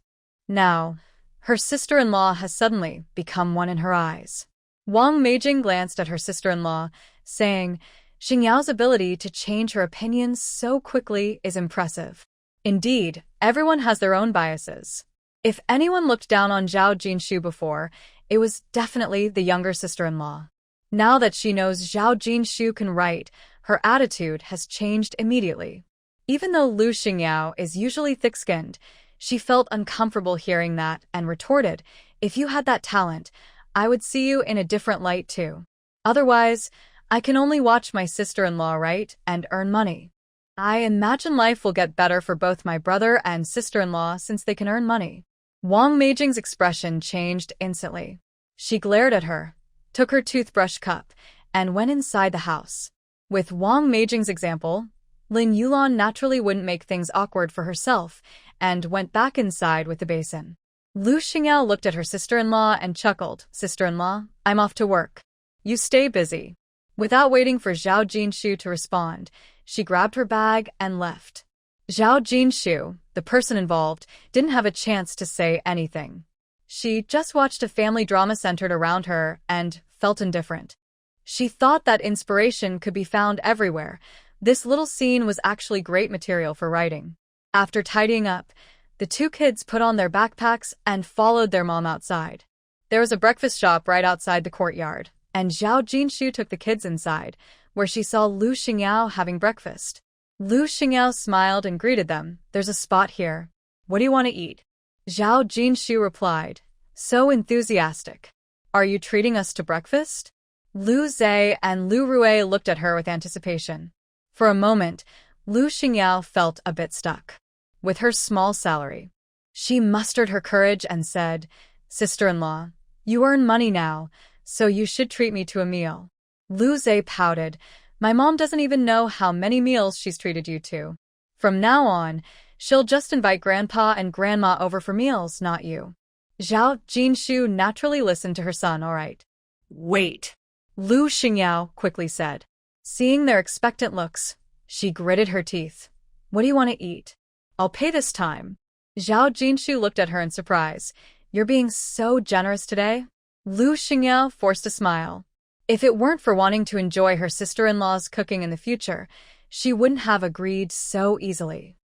Speaker 1: Now, her sister-in-law has suddenly become one in her eyes. Wang Meijing glanced at her sister-in-law, saying, Xingyao's ability to change her opinions so quickly is impressive. Indeed, everyone has their own biases. If anyone looked down on Zhao Jinshu before, it was definitely the younger sister-in-law. Now that she knows Zhao Jinshu can write, her attitude has changed immediately. Even though Lu Xingyao is usually thick-skinned, she felt uncomfortable hearing that and retorted, if you had that talent, I would see you in a different light too. Otherwise, I can only watch my sister-in-law write and earn money. I imagine life will get better for both my brother and sister-in-law since they can earn money. Wang Meijing's expression changed instantly. She glared at her, took her toothbrush cup, and went inside the house. With Wang Meijing's example, Lin Yulan naturally wouldn't make things awkward for herself and went back inside with the basin. Lu Xingyao looked at her sister-in-law and chuckled, Sister-in-law, I'm off to work. You stay busy. Without waiting for Zhao Jinshu to respond, she grabbed her bag and left. Zhao Jinshu, the person involved, didn't have a chance to say anything. She just watched a family drama centered around her and felt indifferent. She thought that inspiration could be found everywhere. This little scene was actually great material for writing. After tidying up, the two kids put on their backpacks and followed their mom outside. There was a breakfast shop right outside the courtyard, and Zhao Jinshu took the kids inside, where she saw Lu Xingyao having breakfast. Lu Xingyao smiled and greeted them. There's a spot here. What do you want to eat? Zhao Jinshu replied, so enthusiastic. Are you treating us to breakfast? Lu Zhe and Lu Rui looked at her with anticipation. For a moment, Lu Xingyao felt a bit stuck. With her small salary, she mustered her courage and said, Sister-in-law, you earn money now, so you should treat me to a meal. Lu Zhe pouted, my mom doesn't even know how many meals she's treated you to. From now on, she'll just invite Grandpa and Grandma over for meals, not you. Zhao Jinshu naturally listened to her son, all right.
Speaker 2: Wait,
Speaker 1: Lu Xingyao quickly said. Seeing their expectant looks, she gritted her teeth. What do you want to eat? I'll pay this time. Zhao Jinshu looked at her in surprise. You're being so generous today? Lu Xingyao forced a smile. If it weren't for wanting to enjoy her sister-in-law's cooking in the future, she wouldn't have agreed so easily.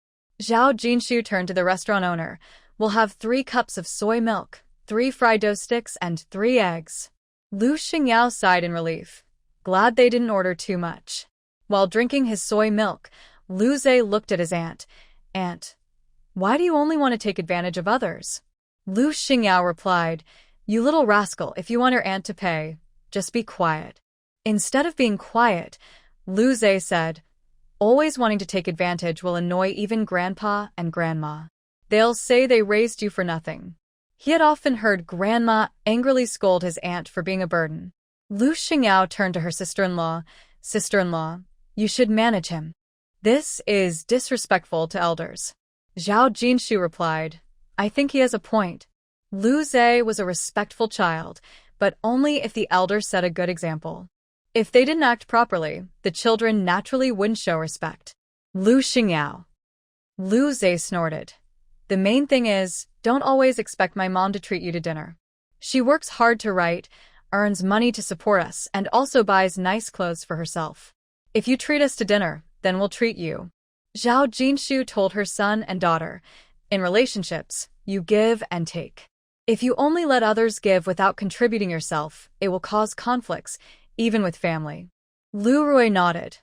Speaker 1: Zhao Jinshu turned to the restaurant owner. We'll have 3 cups of soy milk, 3 fried dough sticks, and 3 eggs. Lu Xingyao sighed in relief. Glad they didn't order too much. While drinking his soy milk, Lu Zhe looked at his aunt. Aunt, why do you only want to take advantage of others? Lu Xingyao replied, you little rascal, if you want your aunt to pay, just be quiet. Instead of being quiet, Lu Zhe said, always wanting to take advantage will annoy even Grandpa and Grandma. They'll say they raised you for nothing. He had often heard Grandma angrily scold his aunt for being a burden. Lu Xingyao turned to her sister-in-law. Sister-in-law, you should manage him. This is disrespectful to elders. Zhao Jinshu replied, I think he has a point. Lu Zhe was a respectful child, but only if the elders set a good example. If they didn't act properly, the children naturally wouldn't show respect. Lu Xingyao. Lu Zhe snorted. The main thing is, don't always expect my mom to treat you to dinner. She works hard to write, earns money to support us, and also buys nice clothes for herself. If you treat us to dinner, then we'll treat you. Zhao Jinshu told her son and daughter, in relationships, you give and take. If you only let others give without contributing yourself, it will cause conflicts, even with family. Lu Rui nodded.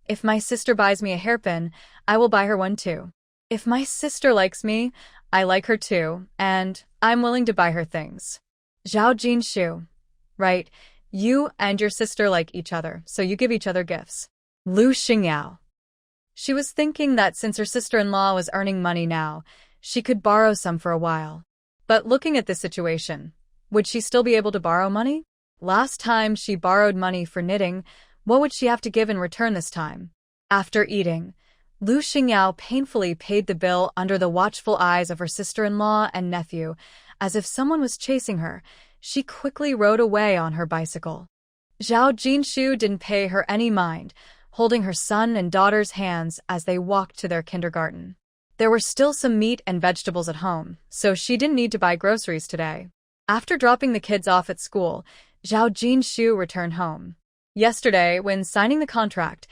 Speaker 1: If my sister buys me a hairpin, I will buy her one too. If my sister likes me, I like her too, and I'm willing to buy her things. Zhao Jinshu. Right, you and your sister like each other, so you give each other gifts. Lu Xingyao. She was thinking that since her sister-in-law was earning money now, she could borrow some for a while. But looking at this situation, would she still be able to borrow money? Last time she borrowed money for knitting, what would she have to give in return this time? After eating, Lu Xingyao painfully paid the bill under the watchful eyes of her sister-in-law and nephew. As if someone was chasing her, she quickly rode away on her bicycle. Zhao Jinshu didn't pay her any mind, holding her son and daughter's hands as they walked to their kindergarten. There were still some meat and vegetables at home, so she didn't need to buy groceries today. After dropping the kids off at school, Zhao Jinshu returned home. Yesterday, when signing the contract,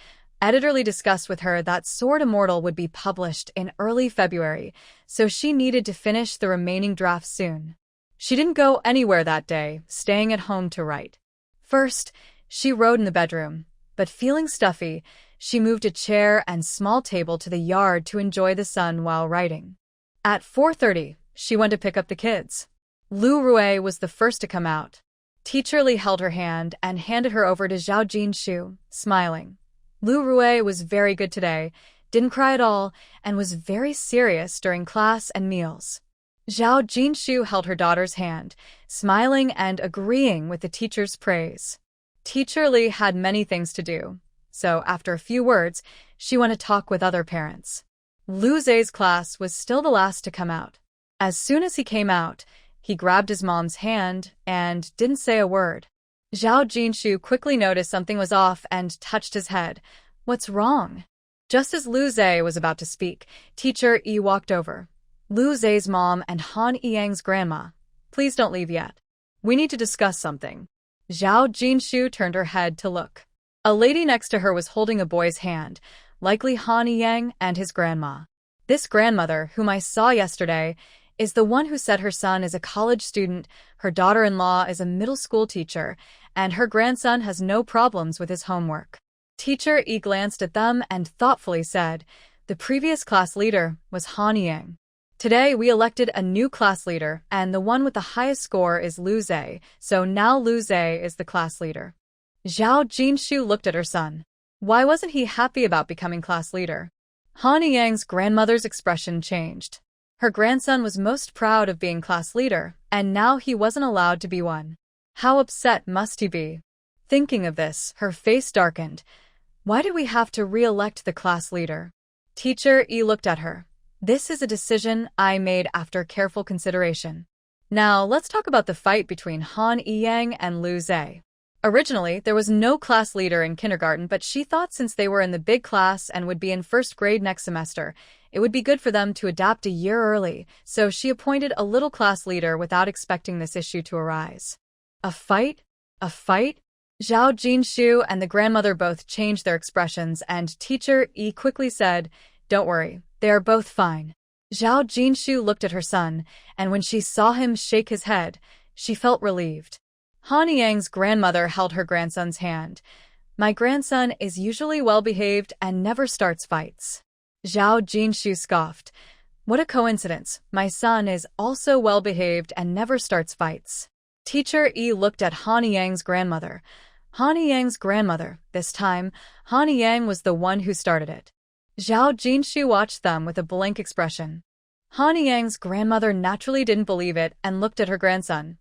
Speaker 1: Editorly discussed with her that Sword Immortal would be published in early February, so she needed to finish the remaining drafts soon. She didn't go anywhere that day, staying at home to write. First, she rode in the bedroom, but feeling stuffy, she moved a chair and small table to the yard to enjoy the sun while writing. At 4:30, she went to pick up the kids. Lu Rui was the first to come out. Teacher Li held her hand and handed her over to Zhao Jinshu, smiling. Lu Rui was very good today, didn't cry at all, and was very serious during class and meals. Zhao Jinshu held her daughter's hand, smiling and agreeing with the teacher's praise. Teacher Li had many things to do, so after a few words, she went to talk with other parents. Lu Zhe's class was still the last to come out. As soon as he came out, he grabbed his mom's hand and didn't say a word. Zhao Jinshu quickly noticed something was off and touched his head. What's wrong? Just as Lu Zhe was about to speak, Teacher Yi walked over. Lu Zhe's mom and Han Yang's grandma. Please don't leave yet. We need to discuss something. Zhao Jinshu turned her head to look. A lady next to her was holding a boy's hand, likely Han Yang and his grandma. This grandmother, whom I saw yesterday, is the one who said her son is a college student, her daughter-in-law is a middle school teacher, and her grandson has no problems with his homework. Teacher Yi glanced at them and thoughtfully said, the previous class leader was Han Yang. Today we elected a new class leader, and the one with the highest score is Lu Zhe, so now Lu Zhe is the class leader. Zhao Jinshu looked at her son. Why wasn't he happy about becoming class leader? Han Yang's grandmother's expression changed. Her grandson was most proud of being class leader, and now he wasn't allowed to be one. How upset must he be? Thinking of this, her face darkened. Why did we have to re-elect the class leader? Teacher Yi looked at her. This is a decision I made after careful consideration. Now, let's talk about the fight between Han Yang and Lu Zhe. Originally, there was no class leader in kindergarten, but she thought since they were in the big class and would be in first grade next semester, it would be good for them to adapt a year early, so she appointed a little class leader without expecting this issue to arise. A fight? A fight? Zhao Jinshu and the grandmother both changed their expressions, and Teacher Yi quickly said, Don't worry, they are both fine. Zhao Jinshu looked at her son, and when she saw him shake his head, she felt relieved. Han Yang's grandmother held her grandson's hand. My grandson is usually well-behaved and never starts fights. Zhao Jinshu scoffed. What a coincidence. My son is also well-behaved and never starts fights. Teacher Yi looked at Han Yang's grandmother. Han Yang's grandmother. This time, Han Yang was the one who started it. Zhao Jinshu watched them with a blank expression. Han Yang's grandmother naturally didn't believe it and looked at her grandson.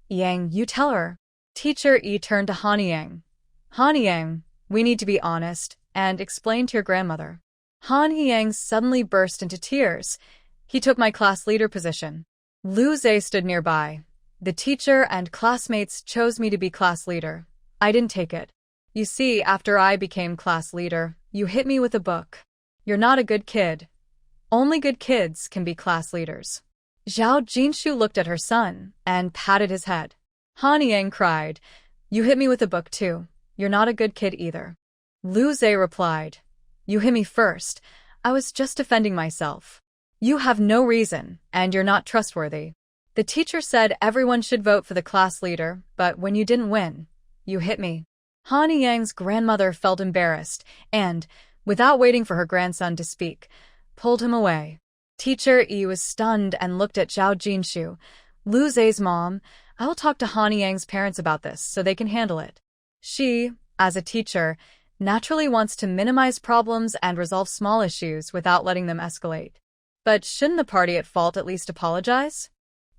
Speaker 1: Yang, you tell her. Teacher Yi turned to Han Yang. Han Yang, we need to be honest and explain to your grandmother. Han Yang suddenly burst into tears. He took my class leader position. Lu Zhe stood nearby. The teacher and classmates chose me to be class leader. I didn't take it. You see, after I became class leader, you hit me with a book. You're not a good kid. Only good kids can be class leaders. Zhao Jinshu looked at her son and patted his head. Han Yang cried, You hit me with a book too. You're not a good kid either. Lu Zhe replied, You hit me first. I was just defending myself. You have no reason, and you're not trustworthy. The teacher said everyone should vote for the class leader, but when you didn't win, you hit me. Han Yang's grandmother felt embarrassed and, without waiting for her grandson to speak, pulled him away. Teacher Yi was stunned and looked at Zhao Jinshu. Lu Zhe's mom, I will talk to Han Yang's parents about this so they can handle it. She, as a teacher, naturally wants to minimize problems and resolve small issues without letting them escalate. But shouldn't the party at fault at least apologize?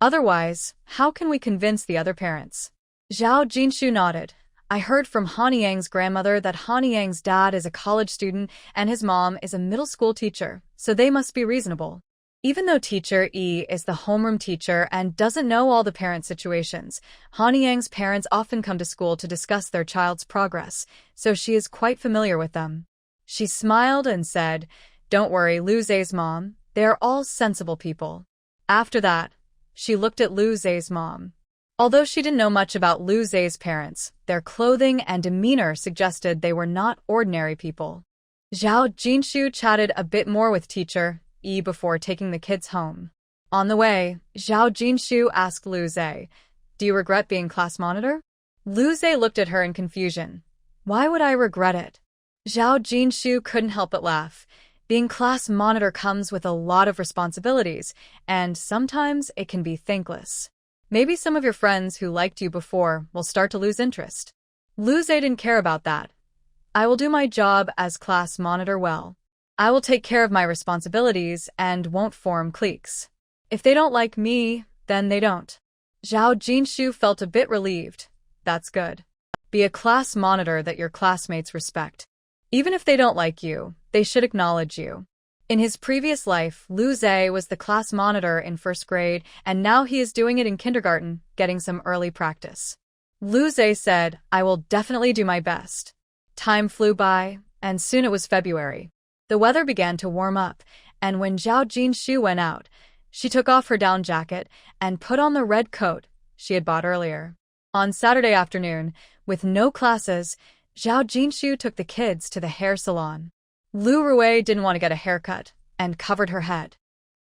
Speaker 1: Otherwise, how can we convince the other parents? Zhao Jinshu nodded. I heard from Han Yang's grandmother that Han Yang's dad is a college student and his mom is a middle school teacher, so they must be reasonable. Even though teacher E is the homeroom teacher and doesn't know all the parent situations, Han Yang's parents often come to school to discuss their child's progress, so she is quite familiar with them. She smiled and said, "Don't worry, Lu Zhe's mom. They are all sensible people." After that, she looked at Lu Zhe's mom. Although she didn't know much about Lu Zhe's parents, their clothing and demeanor suggested they were not ordinary people. Zhao Jinshu chatted a bit more with teacher E before taking the kids home. On the way, Zhao Jinshu asked Lu Zhe, "Do you regret being class monitor?" Lu Zhe looked at her in confusion. "Why would I regret it?" Zhao Jinshu couldn't help but laugh. Being class monitor comes with a lot of responsibilities, and sometimes it can be thankless. Maybe some of your friends who liked you before will start to lose interest. Lu Zhe didn't care about that. "I will do my job as class monitor well. I will take care of my responsibilities and won't form cliques. If they don't like me, then they don't." Zhao Jinshu felt a bit relieved. That's good. Be a class monitor that your classmates respect. Even if they don't like you, they should acknowledge you. In his previous life, Lu Zhe was the class monitor in first grade, and now he is doing it in kindergarten, getting some early practice. Lu Zhe said, "I will definitely do my best." Time flew by, and soon it was February. The weather began to warm up, and when Zhao Jinshu went out, she took off her down jacket and put on the red coat she had bought earlier. On Saturday afternoon, with no classes, Zhao Jinshu took the kids to the hair salon. Lu Rui didn't want to get a haircut and covered her head.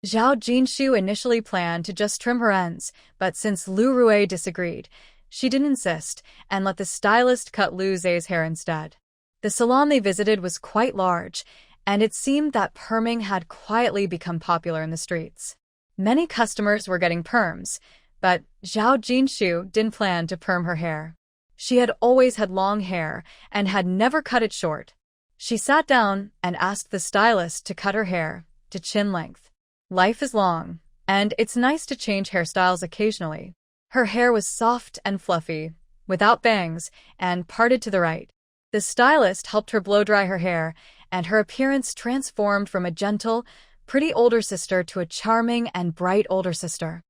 Speaker 1: Zhao Jinshu initially planned to just trim her ends, but since Lu Rui disagreed, she didn't insist and let the stylist cut Lu Zhe's hair instead. The salon they visited was quite large, and it seemed that perming had quietly become popular in the streets. Many customers were getting perms, but Zhao Jinshu didn't plan to perm her hair. She had always had long hair and had never cut it short. She sat down and asked the stylist to cut her hair to chin length. Life is long, and it's nice to change hairstyles occasionally. Her hair was soft and fluffy, without bangs, and parted to the right. The stylist helped her blow-dry her hair, and her appearance transformed from a gentle, pretty older sister to a charming and bright older sister.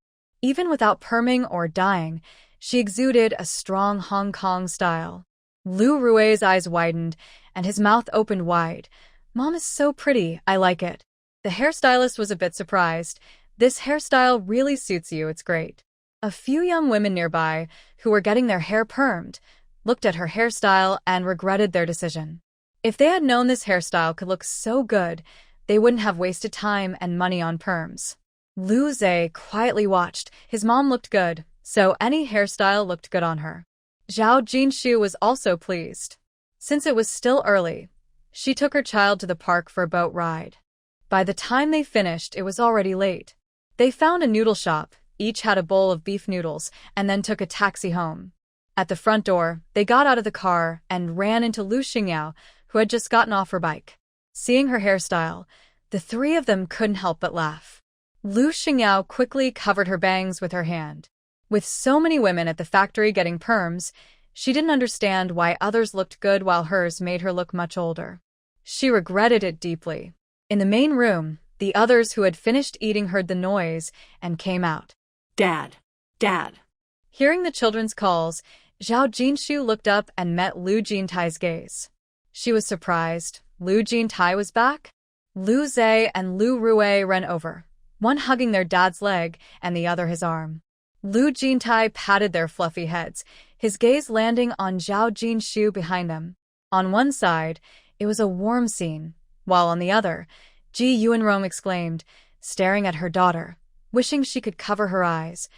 Speaker 1: Even without perming or dyeing, she exuded a strong Hong Kong style. Lu Rui's eyes widened, and his mouth opened wide. "Mom is so pretty, I like it." The hairstylist was a bit surprised. "This hairstyle really suits you, it's great." A few young women nearby, who were getting their hair permed, looked at her hairstyle and regretted their decision. If they had known this hairstyle could look so good, they wouldn't have wasted time and money on perms. Lu Zhe quietly watched. His mom looked good, so any hairstyle looked good on her. Zhao Jinshu was also pleased. Since it was still early, she took her child to the park for a boat ride. By the time they finished, it was already late. They found a noodle shop, each had a bowl of beef noodles, and then took a taxi home. At the front door, they got out of the car and ran into Lu Xingyao, who had just gotten off her bike. Seeing her hairstyle, the three of them couldn't help but laugh. Lu Xingyao quickly covered her bangs with her hand. With so many women at the factory getting perms, she didn't understand why others looked good while hers made her look much older. She regretted it deeply. In the main room, the others who had finished eating heard the noise and came out.
Speaker 2: "Dad! Dad!"
Speaker 1: Hearing the children's calls, Zhao Jinshu looked up and met Lu Jintai's gaze. She was surprised. Lu Jintai was back? Lu Zhe and Lu Rui ran over, one hugging their dad's leg and the other his arm. Lu Jintai patted their fluffy heads, his gaze landing on Zhao Jinshu behind them. On one side, it was a warm scene, while on the other, Ji Yuanrong exclaimed, staring at her daughter, wishing she could cover her eyes.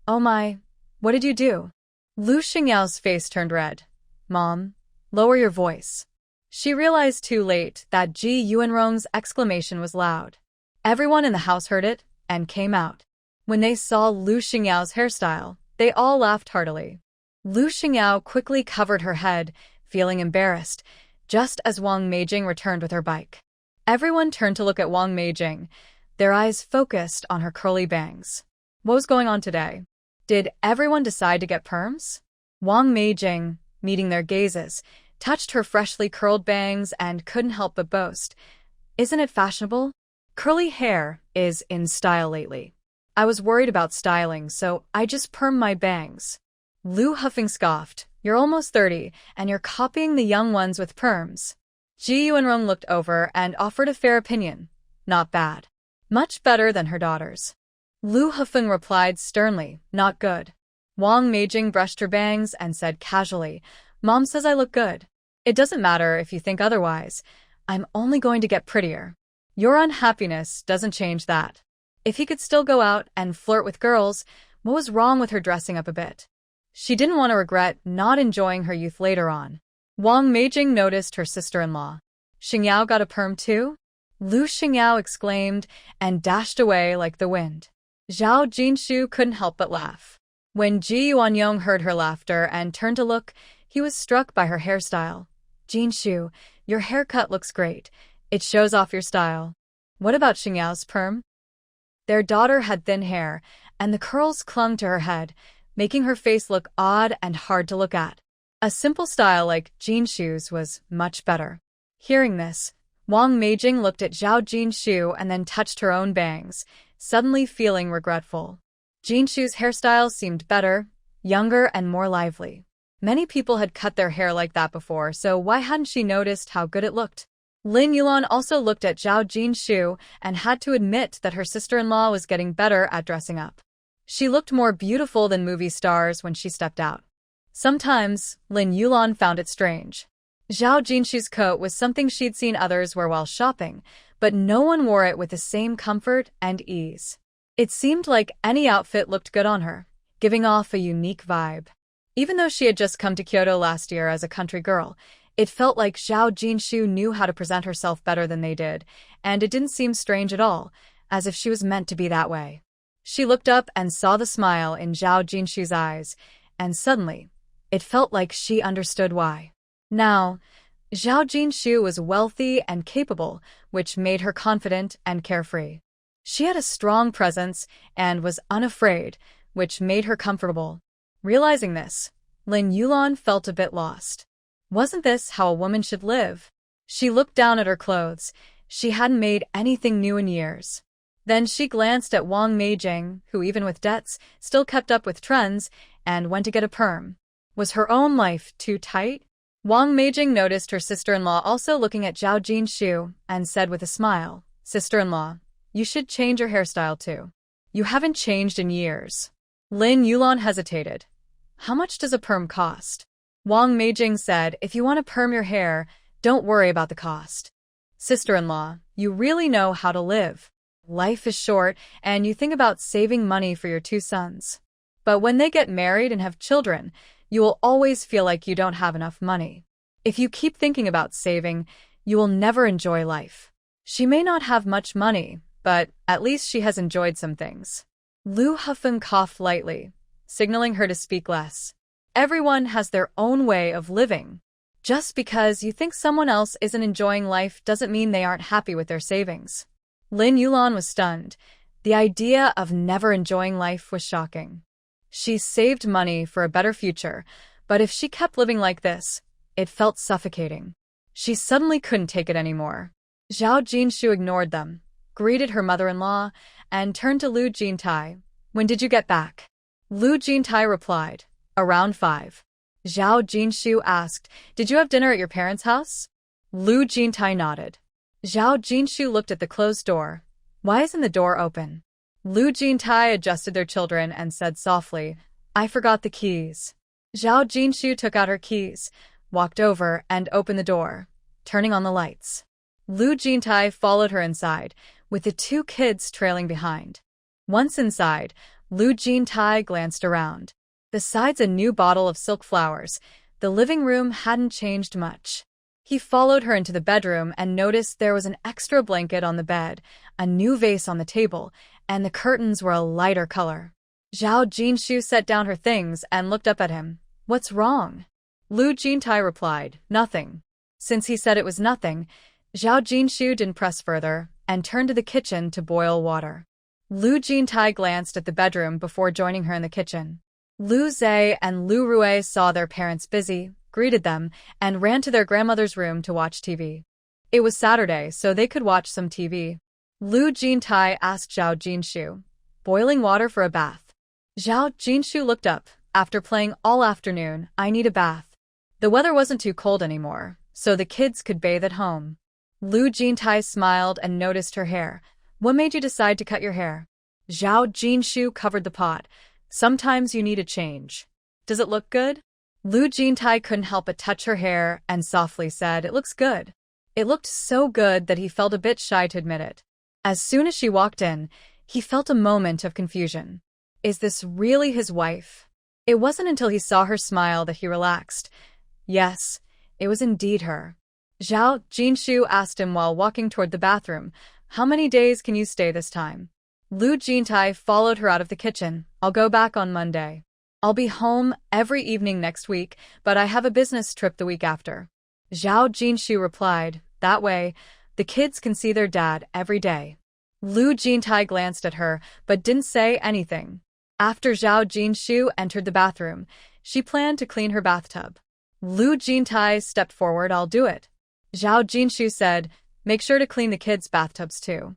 Speaker 1: "Oh my, what did you do?" Lu Xingyao's face turned red. "Mom, lower your voice." She realized too late that Ji Yuanrong's exclamation was loud. Everyone in the house heard it and came out. When they saw Lu Xingyao's hairstyle, they all laughed heartily. Lu Xingyao quickly covered her head, feeling embarrassed, just as Wang Meijing returned with her bike. Everyone turned to look at Wang Meijing, their eyes focused on her curly bangs. What was going on today? Did everyone decide to get perms? Wang Meijing, meeting their gazes, touched her freshly curled bangs and couldn't help but boast. Isn't it fashionable? Curly hair is in style lately. I was worried about styling, so I just permed my bangs. Lu Huffing scoffed. You're almost 30, and you're copying the young ones with perms. Ji Yuanrong looked over and offered a fair opinion. Not bad. Much better than her daughters. Lu Huffing replied sternly, not good. Wang Meijing brushed her bangs and said casually, Mom says I look good. It doesn't matter if you think otherwise. I'm only going to get prettier. Your unhappiness doesn't change that. If he could still go out and flirt with girls, what was wrong with her dressing up a bit? She didn't want to regret not enjoying her youth later on. Wang Meijing noticed her sister-in-law. Xingyao got a perm too? Lu Xingyao exclaimed and dashed away like the wind. Zhao Jinshu couldn't help but laugh. When Ji Yuanyong heard her laughter and turned to look, he was struck by her hairstyle. Jinshu, your haircut looks great. It shows off your style. What about Xingyao's perm? Their daughter had thin hair, and the curls clung to her head, making her face look odd and hard to look at. A simple style like Jinshu's was much better. Hearing this, Wang Meijing looked at Zhao Jinshu and then touched her own bangs, suddenly feeling regretful. Jinshu's hairstyle seemed better, younger and more lively. Many people had cut their hair like that before, so why hadn't she noticed how good it looked? Lin Yulan also looked at Zhao Jinshu and had to admit that her sister-in-law was getting better at dressing up. She looked more beautiful than movie stars when she stepped out. Sometimes, Lin Yulan found it strange. Zhao Jinshu's coat was something she'd seen others wear while shopping, but no one wore it with the same comfort and ease. It seemed like any outfit looked good on her, giving off a unique vibe. Even though she had just come to Kyoto last year as a country girl, it felt like Zhao Jinshu knew how to present herself better than they did, and it didn't seem strange at all, as if she was meant to be that way. She looked up and saw the smile in Zhao Jinshu's eyes, and suddenly, it felt like she understood why. Now, Zhao Jinshu was wealthy and capable, which made her confident and carefree. She had a strong presence and was unafraid, which made her comfortable. Realizing this, Lin Yulan felt a bit lost. Wasn't this how a woman should live? She looked down at her clothes. She hadn't made anything new in years. Then she glanced at Wang Meijing, who even with debts, still kept up with trends, and went to get a perm. Was her own life too tight? Wang Meijing noticed her sister-in-law also looking at Zhao Jinshu and said with a smile, Sister-in-law, you should change your hairstyle too. You haven't changed in years. Lin Yulan hesitated. How much does a perm cost? Wang Meijing said, if you want to perm your hair, don't worry about the cost. Sister-in-law, you really know how to live. Life is short, and you think about saving money for your 2 sons. But when they get married and have children, you will always feel like you don't have enough money. If you keep thinking about saving, you will never enjoy life. She may not have much money, but at least she has enjoyed some things. Lu Huffeng coughed lightly, signaling her to speak less. Everyone has their own way of living. Just because you think someone else isn't enjoying life doesn't mean they aren't happy with their savings. Lin Yulan was stunned. The idea of never enjoying life was shocking. She saved money for a better future, but if she kept living like this, it felt suffocating. She suddenly couldn't take it anymore. Zhao Jinshu ignored them, greeted her mother-in-law, and turned to Lu Jintai. When did you get back? Lu Jintai replied, around 5. Zhao Jinshu asked, did you have dinner at your parents' house? Lu Jintai nodded. Zhao Jinshu looked at the closed door. Why isn't the door open? Lu Jintai adjusted their children and said softly, I forgot the keys. Zhao Jinshu took out her keys, walked over, and opened the door, turning on the lights. Lu Jintai followed her inside, with the 2 kids trailing behind. Once inside, Lu Jintai glanced around. Besides a new bottle of silk flowers, the living room hadn't changed much. He followed her into the bedroom and noticed there was an extra blanket on the bed, a new vase on the table, and the curtains were a lighter color. Zhao Jinshu set down her things and looked up at him. What's wrong? Lu Jintai replied, nothing. Since he said it was nothing, Zhao Jinshu didn't press further and turned to the kitchen to boil water. Lu Jintai glanced at the bedroom before joining her in the kitchen. Lu Zhe and Lu Rui saw their parents busy, greeted them, and ran to their grandmother's room to watch TV. It was Saturday, so they could watch some TV. Lu Jintai asked Zhao Jinshu, "Boiling water for a bath?" Zhao Jinshu looked up. "After playing all afternoon, I need a bath." The weather wasn't too cold anymore, so the kids could bathe at home. Lu Jintai smiled and noticed her hair. "What made you decide to cut your hair?" Zhao Jinshu covered the pot. "Sometimes you need a change." "Does it look good?" Lu Jintai couldn't help but touch her hair and softly said, "It looks good." It looked so good that he felt a bit shy to admit it. As soon as she walked in, he felt a moment of confusion. Is this really his wife? It wasn't until he saw her smile that he relaxed. Yes, it was indeed her. Zhao Jinshu asked him while walking toward the bathroom, "How many days can you stay this time?" Lu Jintai followed her out of the kitchen. "I'll go back on Monday. I'll be home every evening next week, but I have a business trip the week after." Zhao Jinshu replied, "That way, the kids can see their dad every day." Lu Jintai glanced at her, but didn't say anything. After Zhao Jinshu entered the bathroom, she planned to clean her bathtub. Lu Jintai stepped forward. "I'll do it." Zhao Jinshu said, "Make sure to clean the kids' bathtubs too.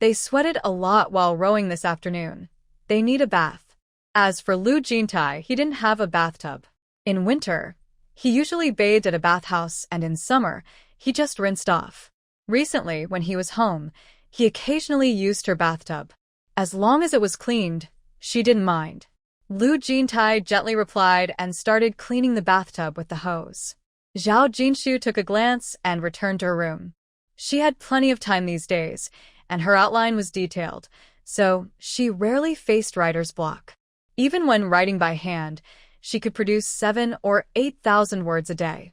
Speaker 1: They sweated a lot while rowing this afternoon. They need a bath." As for Lu Jintai, he didn't have a bathtub. In winter, he usually bathed at a bathhouse, and in summer, he just rinsed off. Recently, when he was home, he occasionally used her bathtub. As long as it was cleaned, she didn't mind. Lu Jintai gently replied and started cleaning the bathtub with the hose. Zhao Jinshu took a glance and returned to her room. She had plenty of time these days, and her outline was detailed, so she rarely faced writer's block. Even when writing by hand, she could produce 7,000 or 8,000 words a day.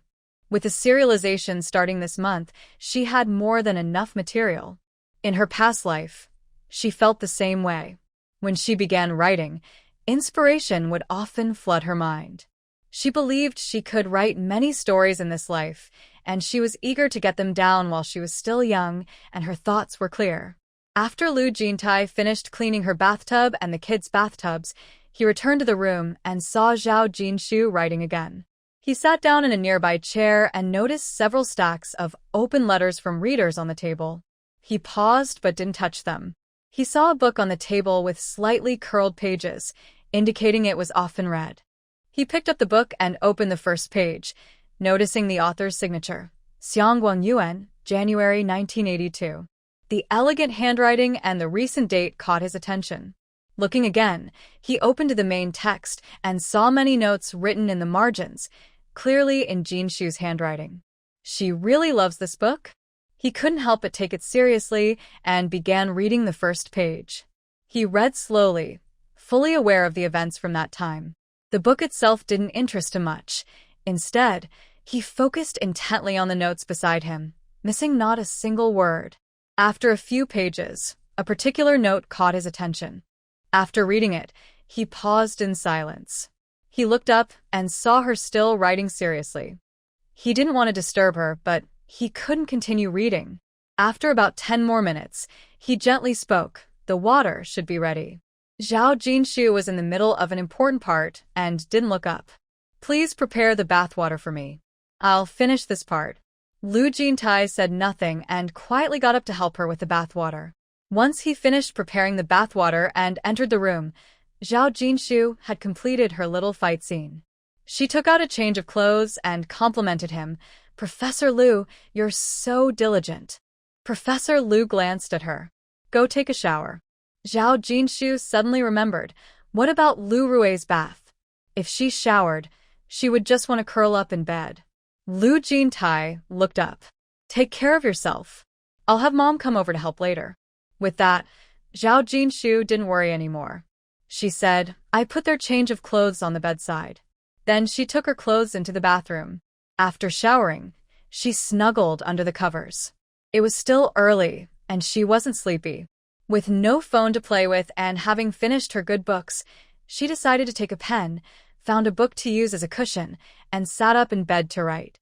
Speaker 1: With the serialization starting this month, she had more than enough material. In her past life, she felt the same way. When she began writing, inspiration would often flood her mind. She believed she could write many stories in this life, and she was eager to get them down while she was still young and her thoughts were clear. After Lu Jintai finished cleaning her bathtub and the kids' bathtubs, he returned to the room and saw Zhao Jinshu writing again. He sat down in a nearby chair and noticed several stacks of open letters from readers on the table. He paused but didn't touch them. He saw a book on the table with slightly curled pages, indicating it was often read. He picked up the book and opened the first page, noticing the author's signature, Xiangguang Yuan, January 1982. The elegant handwriting and the recent date caught his attention. Looking again, he opened to the main text and saw many notes written in the margins, clearly in Jinshu's handwriting. She really loves this book? He couldn't help but take it seriously and began reading the first page. He read slowly, fully aware of the events from that time. The book itself didn't interest him much. Instead, he focused intently on the notes beside him, missing not a single word. After a few pages, a particular note caught his attention. After reading it, he paused in silence. He looked up and saw her still writing seriously. He didn't want to disturb her, but he couldn't continue reading. After about 10 more minutes, he gently spoke. "The water should be ready." Zhao Jinshu was in the middle of an important part and didn't look up. "Please prepare the bathwater for me. I'll finish this part." Lu Jintai said nothing and quietly got up to help her with the bathwater. Once he finished preparing the bathwater and entered the room, Zhao Jinshu had completed her little fight scene. She took out a change of clothes and complimented him. "Professor Lu, you're so diligent." Professor Lu glanced at her. "Go take a shower." Zhao Jinshu suddenly remembered. What about Lu Rui's bath? If she showered, she would just want to curl up in bed. Lu Jintai looked up. "Take care of yourself. I'll have Mom come over to help later." With that, Zhao Jinshu didn't worry anymore. She said, "I put their change of clothes on the bedside." Then she took her clothes into the bathroom. After showering, she snuggled under the covers. It was still early, and she wasn't sleepy. With no phone to play with and having finished her good books, she decided to take a pen, found a book to use as a cushion, and sat up in bed to write.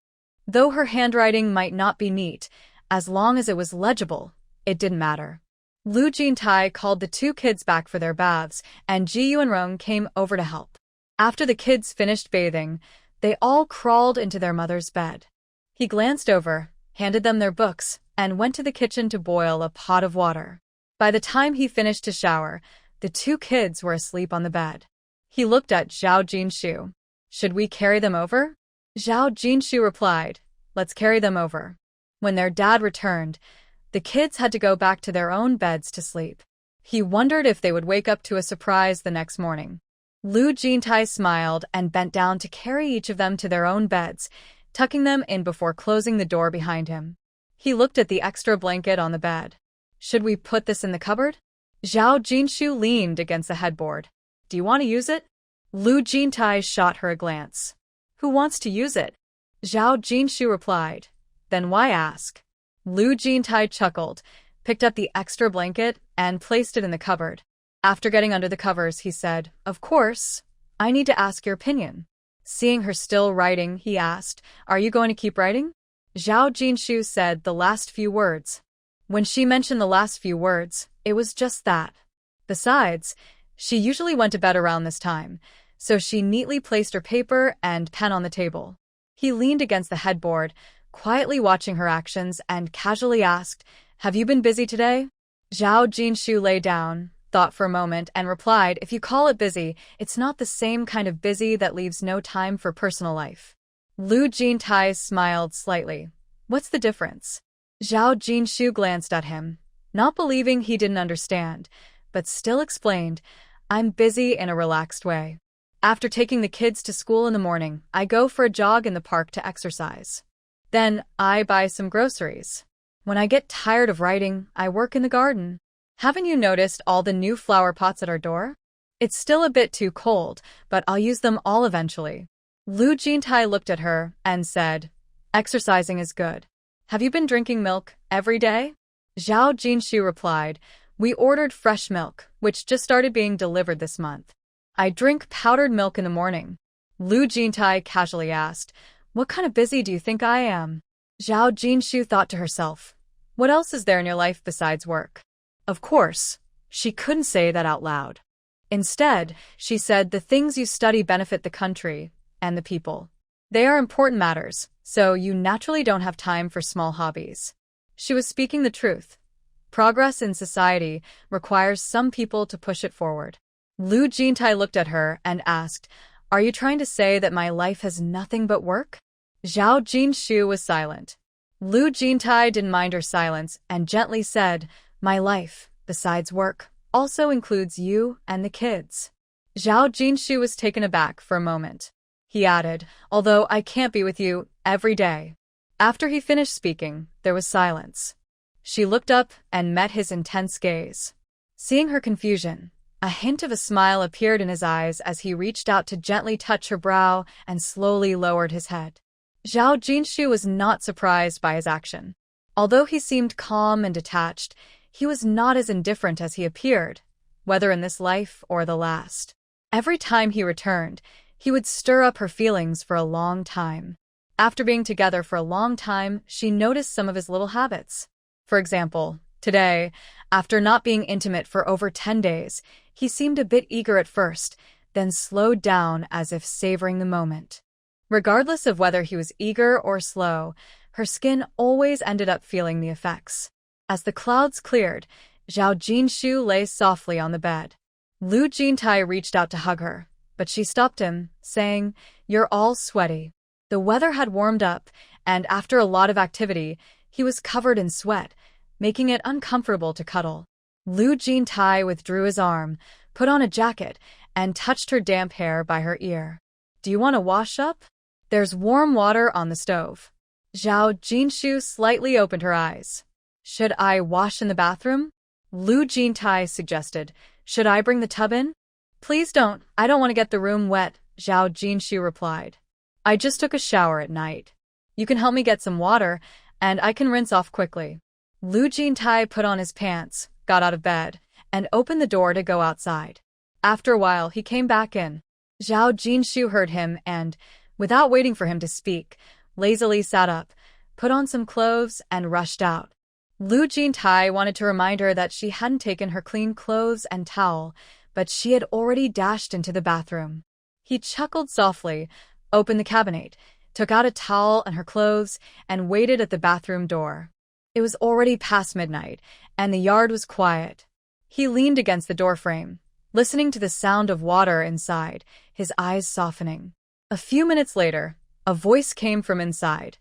Speaker 1: Though her handwriting might not be neat, as long as it was legible, it didn't matter. Lu Jintai called the two kids back for their baths, and Ji Yuanrong came over to help. After the kids finished bathing, They all crawled into their mother's bed. He glanced over, handed them their books, and went to the kitchen to boil a pot of water. By the time he finished to shower, the two kids were asleep on the bed. He looked at Zhao Jinshu. Should we carry them over? Zhao Jinshu replied, let's carry them over. When their dad returned, the kids had to go back to their own beds to sleep. He wondered if they would wake up to a surprise the next morning. Lu Jintai smiled and bent down to carry each of them to their own beds, tucking them in before closing the door behind him. He looked at the extra blanket on the bed. Should we put this in the cupboard? Zhao Jinshu leaned against the headboard. Do you want to use it? Lu Jintai shot her a glance. Who wants to use it? Zhao Jinshu replied. Then why ask? Lu Jintai chuckled, picked up the extra blanket, and placed it in the cupboard. After getting under the covers, he said, of course, I need to ask your opinion. Seeing her still writing, he asked, are you going to keep writing? Zhao Jinshu said the last few words. When she mentioned the last few words, it was just that. Besides, she usually went to bed around this time, so she neatly placed her paper and pen on the table. He leaned against the headboard, quietly watching her actions, and casually asked, have you been busy today? Zhao Jinshu lay down, thought for a moment, and replied, if you call it busy, it's not the same kind of busy that leaves no time for personal life. Lu Jintai smiled slightly. What's the difference? Zhao Jinshu glanced at him, not believing he didn't understand, but still explained, I'm busy in a relaxed way. After taking the kids to school in the morning, I go for a jog in the park to exercise. Then I buy some groceries. When I get tired of writing, I work in the garden. Haven't you noticed all the new flower pots at our door? It's still a bit too cold, but I'll use them all eventually. Lu Jintai looked at her and said, exercising is good. Have you been drinking milk every day? Zhao Jinshu replied, we ordered fresh milk, which just started being delivered this month. I drink powdered milk in the morning. Lu Jintai casually asked, what kind of busy do you think I am? Zhao Jinshu thought to herself, what else is there in your life besides work? Of course, she couldn't say that out loud. Instead, she said the things you study benefit the country and the people. They are important matters, so you naturally don't have time for small hobbies. She was speaking the truth. Progress in society requires some people to push it forward. Lu Jintai looked at her and asked, are you trying to say that my life has nothing but work? Zhao Jinshu was silent. Lu Jintai didn't mind her silence and gently said, my life, besides work, also includes you and the kids. Zhao Jinshu was taken aback for a moment. He added, although I can't be with you every day. After he finished speaking, there was silence. She looked up and met his intense gaze. Seeing her confusion, a hint of a smile appeared in his eyes as he reached out to gently touch her brow and slowly lowered his head. Zhao Jinshu was not surprised by his action. Although he seemed calm and detached, he was not as indifferent as he appeared, whether in this life or the last. Every time he returned, he would stir up her feelings for a long time. After being together for a long time, she noticed some of his little habits. For example, today, after not being intimate for over 10 days, he seemed a bit eager at first, then slowed down as if savoring the moment. Regardless of whether he was eager or slow, her skin always ended up feeling the effects. As the clouds cleared, Zhao Jinshu lay softly on the bed. Lu Jintai reached out to hug her, but she stopped him, saying, you're all sweaty. The weather had warmed up, and after a lot of activity, he was covered in sweat, making it uncomfortable to cuddle. Lu Jintai withdrew his arm, put on a jacket, and touched her damp hair by her ear. Do you want to wash up? There's warm water on the stove. Zhao Jinshu slightly opened her eyes. Should I wash in the bathroom? Lu Jintai suggested. Should I bring the tub in? Please don't. I don't want to get the room wet, Zhao Jinshu replied. I just took a shower at night. You can help me get some water, and I can rinse off quickly. Lu Jintai put on his pants, got out of bed, and opened the door to go outside. After a while, he came back in. Zhao Jinshu heard him and, without waiting for him to speak, lazily sat up, put on some clothes, and rushed out. Lu Jintai wanted to remind her that she hadn't taken her clean clothes and towel, but she had already dashed into the bathroom. He chuckled softly, opened the cabinet, took out a towel and her clothes, and waited at the bathroom door. It was already past midnight, and the yard was quiet. He leaned against the doorframe, listening to the sound of water inside, his eyes softening. A few minutes later, a voice came from inside.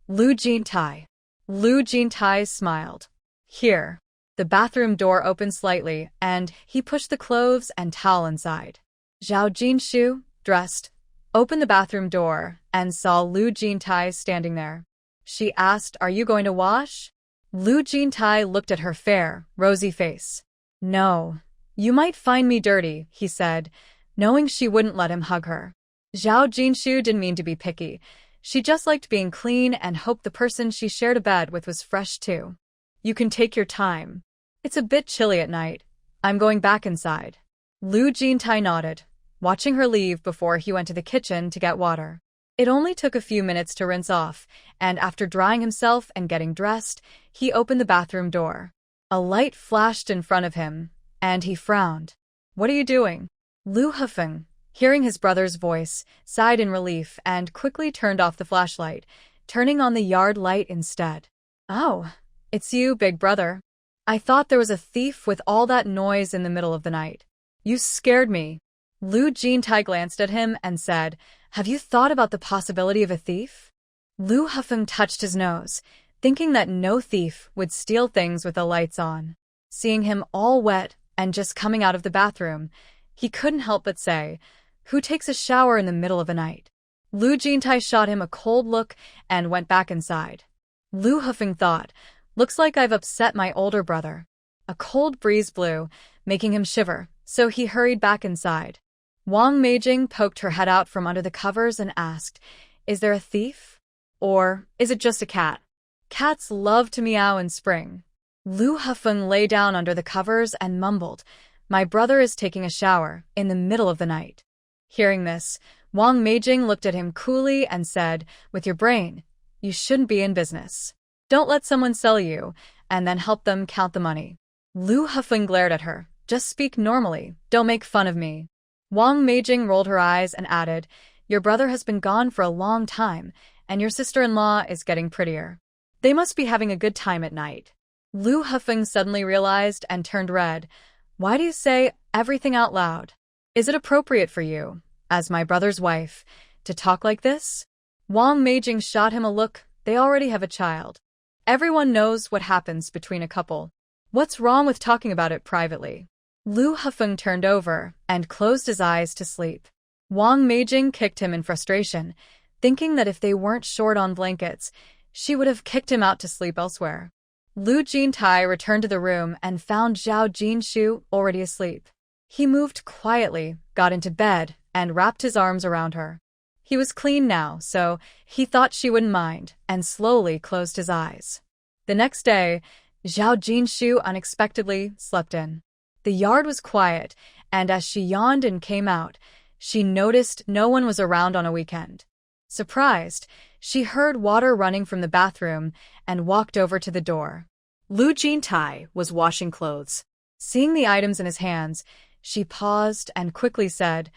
Speaker 1: Lu Jintai. Lu Jintai smiled. Here. The bathroom door opened slightly, and he pushed the clothes and towel inside. Zhao Jinshu, dressed, opened the bathroom door and saw Lu Jintai standing there. She asked, "Are you going to wash?" Lu Jintai looked at her fair, rosy face. "No. You might find me dirty," he said, knowing she wouldn't let him hug her. Zhao Jinshu didn't mean to be picky. She just liked being clean and hoped the person she shared a bed with was fresh too. "You can take your time. It's a bit chilly at night. I'm going back inside." Lu Jintai nodded, watching her leave before he went to the kitchen to get water. It only took a few minutes to rinse off, and after drying himself and getting dressed, he opened the bathroom door. A light flashed in front of him, and he frowned. "What are you doing?" Lu Hufeng, hearing his brother's voice, sighed in relief and quickly turned off the flashlight, turning on the yard light instead. "Oh, it's you, big brother. I thought there was a thief with all that noise in the middle of the night. You scared me." Lu Jintai glanced at him and said, "Have you thought about the possibility of a thief?" Lu Hufeng touched his nose, thinking that no thief would steal things with the lights on. Seeing him all wet and just coming out of the bathroom, he couldn't help but say, "Who takes a shower in the middle of the night?" Lu Jintai shot him a cold look and went back inside. Lu Hufeng thought, "Looks like I've upset my older brother." A cold breeze blew, making him shiver, so he hurried back inside. Wang Meijing poked her head out from under the covers and asked, "Is there a thief? Or is it just a cat? Cats love to meow in spring." Lu Hufeng lay down under the covers and mumbled, "My brother is taking a shower in the middle of the night." Hearing this, Wang Meijing looked at him coolly and said, "With your brain, you shouldn't be in business. Don't let someone sell you, and then help them count the money." Lu Hufeng glared at her. "Just speak normally, don't make fun of me." Wang Meijing rolled her eyes and added, "Your brother has been gone for a long time, and your sister-in-law is getting prettier. They must be having a good time at night." Lu Hufeng suddenly realized and turned red. "Why do you say everything out loud? Is it appropriate for you, as my brother's wife, to talk like this?" Wang Meijing shot him a look. "They already have a child. Everyone knows what happens between a couple. What's wrong with talking about it privately?" Lu Hufeng turned over and closed his eyes to sleep. Wang Meijing kicked him in frustration, thinking that if they weren't short on blankets, she would have kicked him out to sleep elsewhere. Lu Jintai returned to the room and found Zhao Jinshu already asleep. He moved quietly, got into bed, and wrapped his arms around her. He was clean now, so he thought she wouldn't mind, and slowly closed his eyes. The next day, Zhao Jinshu unexpectedly slept in. The yard was quiet, and as she yawned and came out, she noticed no one was around on a weekend. Surprised, she heard water running from the bathroom and walked over to the door.
Speaker 2: Lu Jintai was washing clothes.
Speaker 1: Seeing the items in his hands, she paused and quickly said,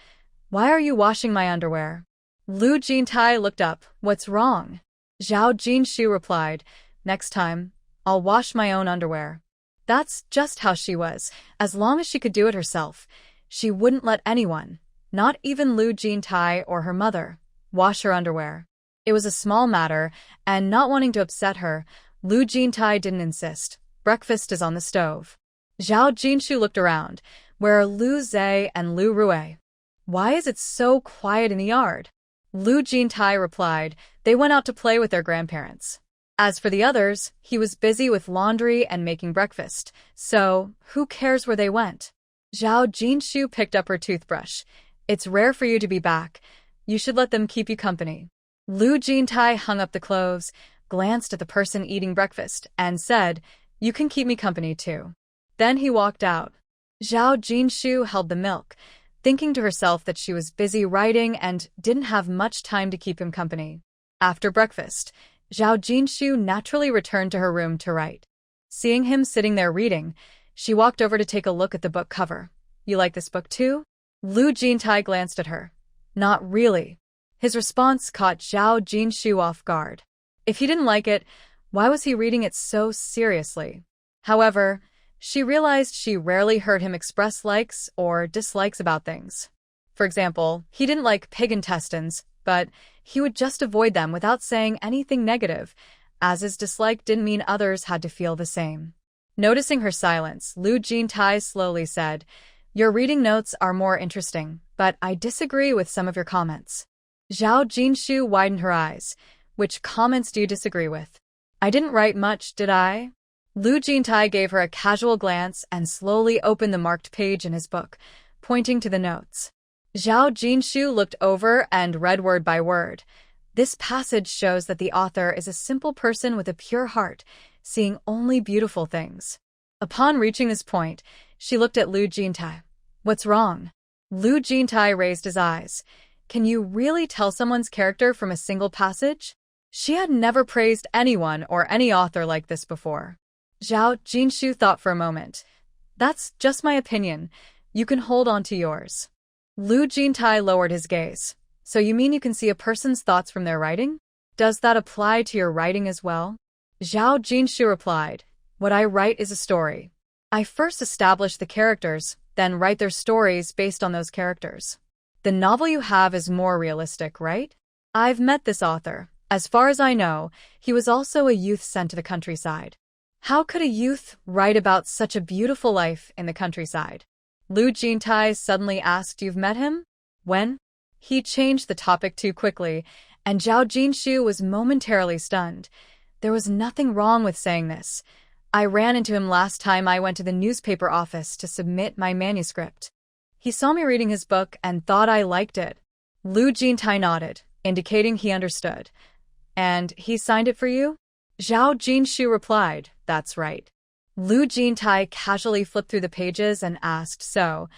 Speaker 1: "Why are you washing my underwear?" Lu Jintai looked up. "What's wrong?" Zhao Jinshu replied, "Next time, I'll wash my own underwear." That's just how she was. As long as she could do it herself, she wouldn't let anyone, not even Lu Jintai or her mother, wash her underwear. It was a small matter, and not wanting to upset her, Lu Jintai didn't insist. "Breakfast is on the stove." Zhao Jinshu looked around. Where are Lu Zhe and Lu Rui? Why is it so quiet in the yard? Lu Jintai replied, "They went out to play with their grandparents." As for the others, he was busy with laundry and making breakfast, so who cares where they went? Zhao Jinshu picked up her toothbrush. "It's rare for you to be back. You should let them keep you company." Lu Jintai hung up the clothes, glanced at the person eating breakfast, and said, "You can keep me company too." Then he walked out. Zhao Jinshu held the milk, thinking to herself that she was busy writing and didn't have much time to keep him company. After breakfast, Zhao Jinshu naturally returned to her room to write. Seeing him sitting there reading, she walked over to take a look at the book cover. "You like this book too?" Lu Jintai glanced at her. "Not really." His response caught Zhao Jinshu off guard. If he didn't like it, why was he reading it so seriously? However, she realized she rarely heard him express likes or dislikes about things. For example, he didn't like pig intestines, but he would just avoid them without saying anything negative, as his dislike didn't mean others had to feel the same. Noticing her silence, Lu Jintai slowly said, "Your reading notes are more interesting, but I disagree with some of your comments." Zhao Jinshu widened her eyes. "Which comments do you disagree with?" "I didn't write much, did I?" Lu Jintai gave her a casual glance and slowly opened the marked page in his book, pointing to the notes. Zhao Jinshu looked over and read word by word. This passage shows that the author is a simple person with a pure heart, seeing only beautiful things. Upon reaching this point, she looked at Lu Jintai. "What's wrong?" Lu Jintai raised his eyes. "Can you really tell someone's character from a single passage?" She had never praised anyone or any author like this before. Zhao Jinshu thought for a moment. "That's just my opinion. You can hold on to yours." Lu Jintai lowered his gaze. "So you mean you can see a person's thoughts from their writing? Does that apply to your writing as well?" Zhao Jinshu replied, "What I write is a story. I first establish the characters, then write their stories based on those characters. The novel you have is more realistic, right? I've met this author. As far as I know, he was also a youth sent to the countryside." How could a youth write about such a beautiful life in the countryside? Lu Jintai suddenly asked. "You've met him? When?" He changed the topic too quickly, and Zhao Jinshu was momentarily stunned. There was nothing wrong with saying this. "I ran into him last time I went to the newspaper office to submit my manuscript. He saw me reading his book and thought I liked it." Lu Jintai nodded, indicating he understood. "And he signed it for you?" Zhao Jinshu replied, "That's right." Lu Jintai casually flipped through the pages and asked, "So,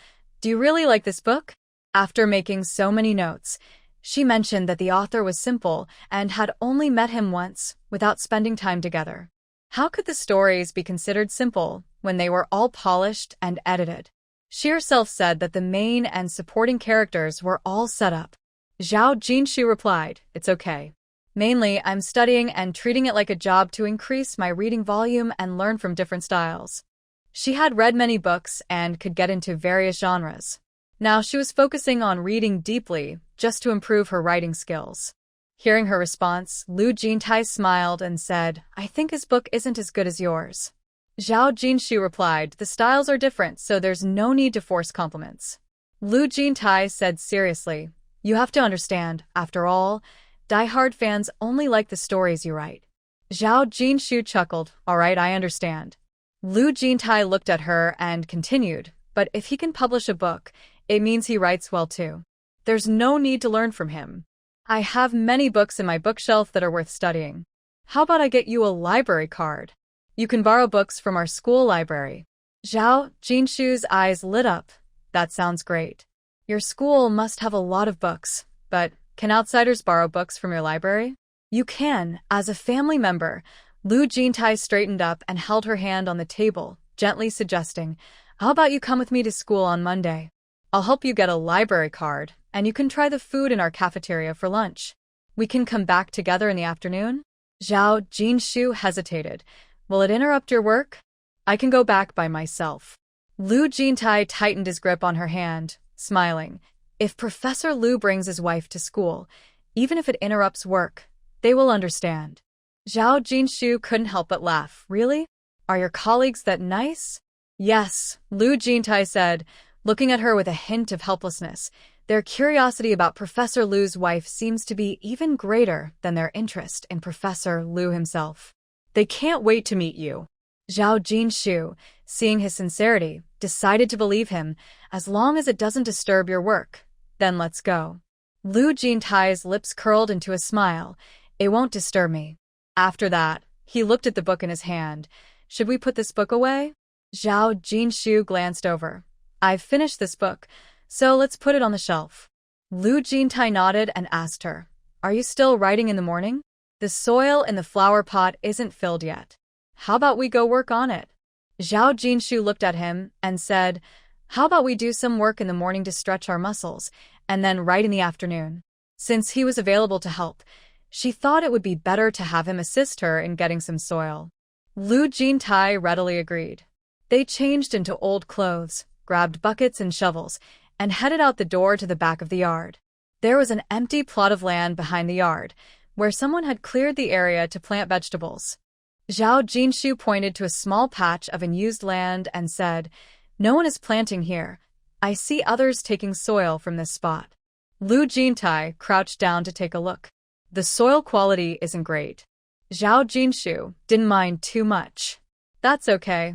Speaker 1: do you really like this book?" After making so many notes, she mentioned that the author was simple and had only met him once without spending time together. How could the stories be considered simple when they were all polished and edited? She herself said that the main and supporting characters were all set up. Zhao Jinshu replied, "It's okay. Mainly, I'm studying and treating it like a job to increase my reading volume and learn from different styles." She had read many books and could get into various genres. Now she was focusing on reading deeply just to improve her writing skills. Hearing her response, Lu Jintai smiled and said, "I think his book isn't as good as yours." Zhao Jinshu replied, "The styles are different, so there's no need to force compliments." Lu Jintai said seriously, "You have to understand, after all, die-hard fans only like the stories you write." Zhao Jinshu chuckled, "All right, I understand." Lu Jintai looked at her and continued, "But if he can publish a book, it means he writes well too. There's no need to learn from him. I have many books in my bookshelf that are worth studying. How about I get you a library card? You can borrow books from our school library." Zhao Jinshu's eyes lit up. "That sounds great. Your school must have a lot of books, but can outsiders borrow books from your library?" "You can, as a family member." Lu Jintai straightened up and held her hand on the table, gently suggesting, "How about you come with me to school on Monday? I'll help you get a library card, and you can try the food in our cafeteria for lunch. We can come back together in the afternoon?" Zhao Jinshu hesitated. "Will it interrupt your work?" "I can go back by myself." Lu Jintai tightened his grip on her hand, smiling. "If Professor Lu brings his wife to school, even if it interrupts work, they will understand." Zhao Jinshu couldn't help but laugh. "Really? Are your colleagues that nice?" "Yes," Lu Jintai said, looking at her with a hint of helplessness. "Their curiosity about Professor Lu's wife seems to be even greater than their interest in Professor Lu himself. They can't wait to meet you." Zhao Jinshu, seeing his sincerity, decided to believe him, "As long as it doesn't disturb your work, then let's go." Lu Jintai's lips curled into a smile. "It won't disturb me." After that, he looked at the book in his hand. "Should we put this book away?" Zhao Jinshu glanced over. "I've finished this book, so let's put it on the shelf." Lu Jintai nodded and asked her, "Are you still writing in the morning? The soil in the flower pot isn't filled yet. How about we go work on it?" Zhao Jinshu looked at him and said, "How about we do some work in the morning to stretch our muscles, and then write in the afternoon?" Since he was available to help, she thought it would be better to have him assist her in getting some soil. Lu Jintai readily agreed. They changed into old clothes, grabbed buckets and shovels, and headed out the door to the back of the yard. There was an empty plot of land behind the yard, where someone had cleared the area to plant vegetables. Zhao Jinshu pointed to a small patch of unused land and said, "No one is planting here. I see others taking soil from this spot." Lu Jintai crouched down to take a look. The soil quality isn't great. Zhao Jinshu didn't mind too much. "That's okay.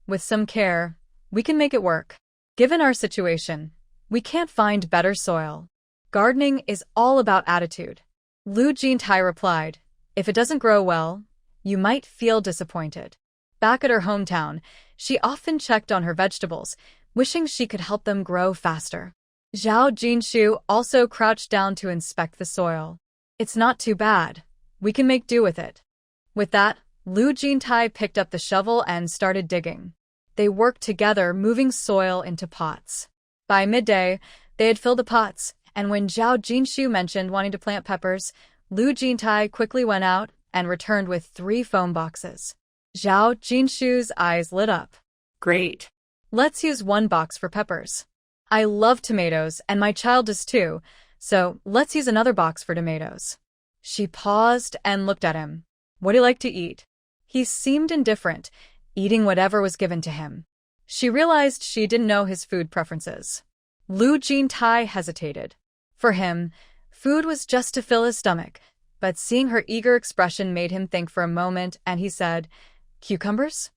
Speaker 1: With some care, we can make it work. Given our situation, we can't find better soil. Gardening is all about attitude." Lu Jintai replied, "If it doesn't grow well, you might feel disappointed." Back at her hometown, she often checked on her vegetables, wishing she could help them grow faster. Zhao Jinshu also crouched down to inspect the soil. "It's not too bad. We can make do with it." With that, Lu Jintai picked up the shovel and started digging. They worked together, moving soil into pots. By midday, they had filled the pots, and when Zhao Jinshu mentioned wanting to plant peppers, Lu Jintai quickly went out and returned with 3 foam boxes. Zhao Jinshu's eyes lit up.
Speaker 2: Great.
Speaker 1: "Let's use 1 box for peppers. I love tomatoes, and my child does too, so let's use another box for tomatoes." She paused and looked at him. "What do you like to eat?" He seemed indifferent, eating whatever was given to him. She realized she didn't know his food preferences. Lu Jintai hesitated. For him, food was just to fill his stomach, but seeing her eager expression made him think for a moment, and he said, "Cucumbers?"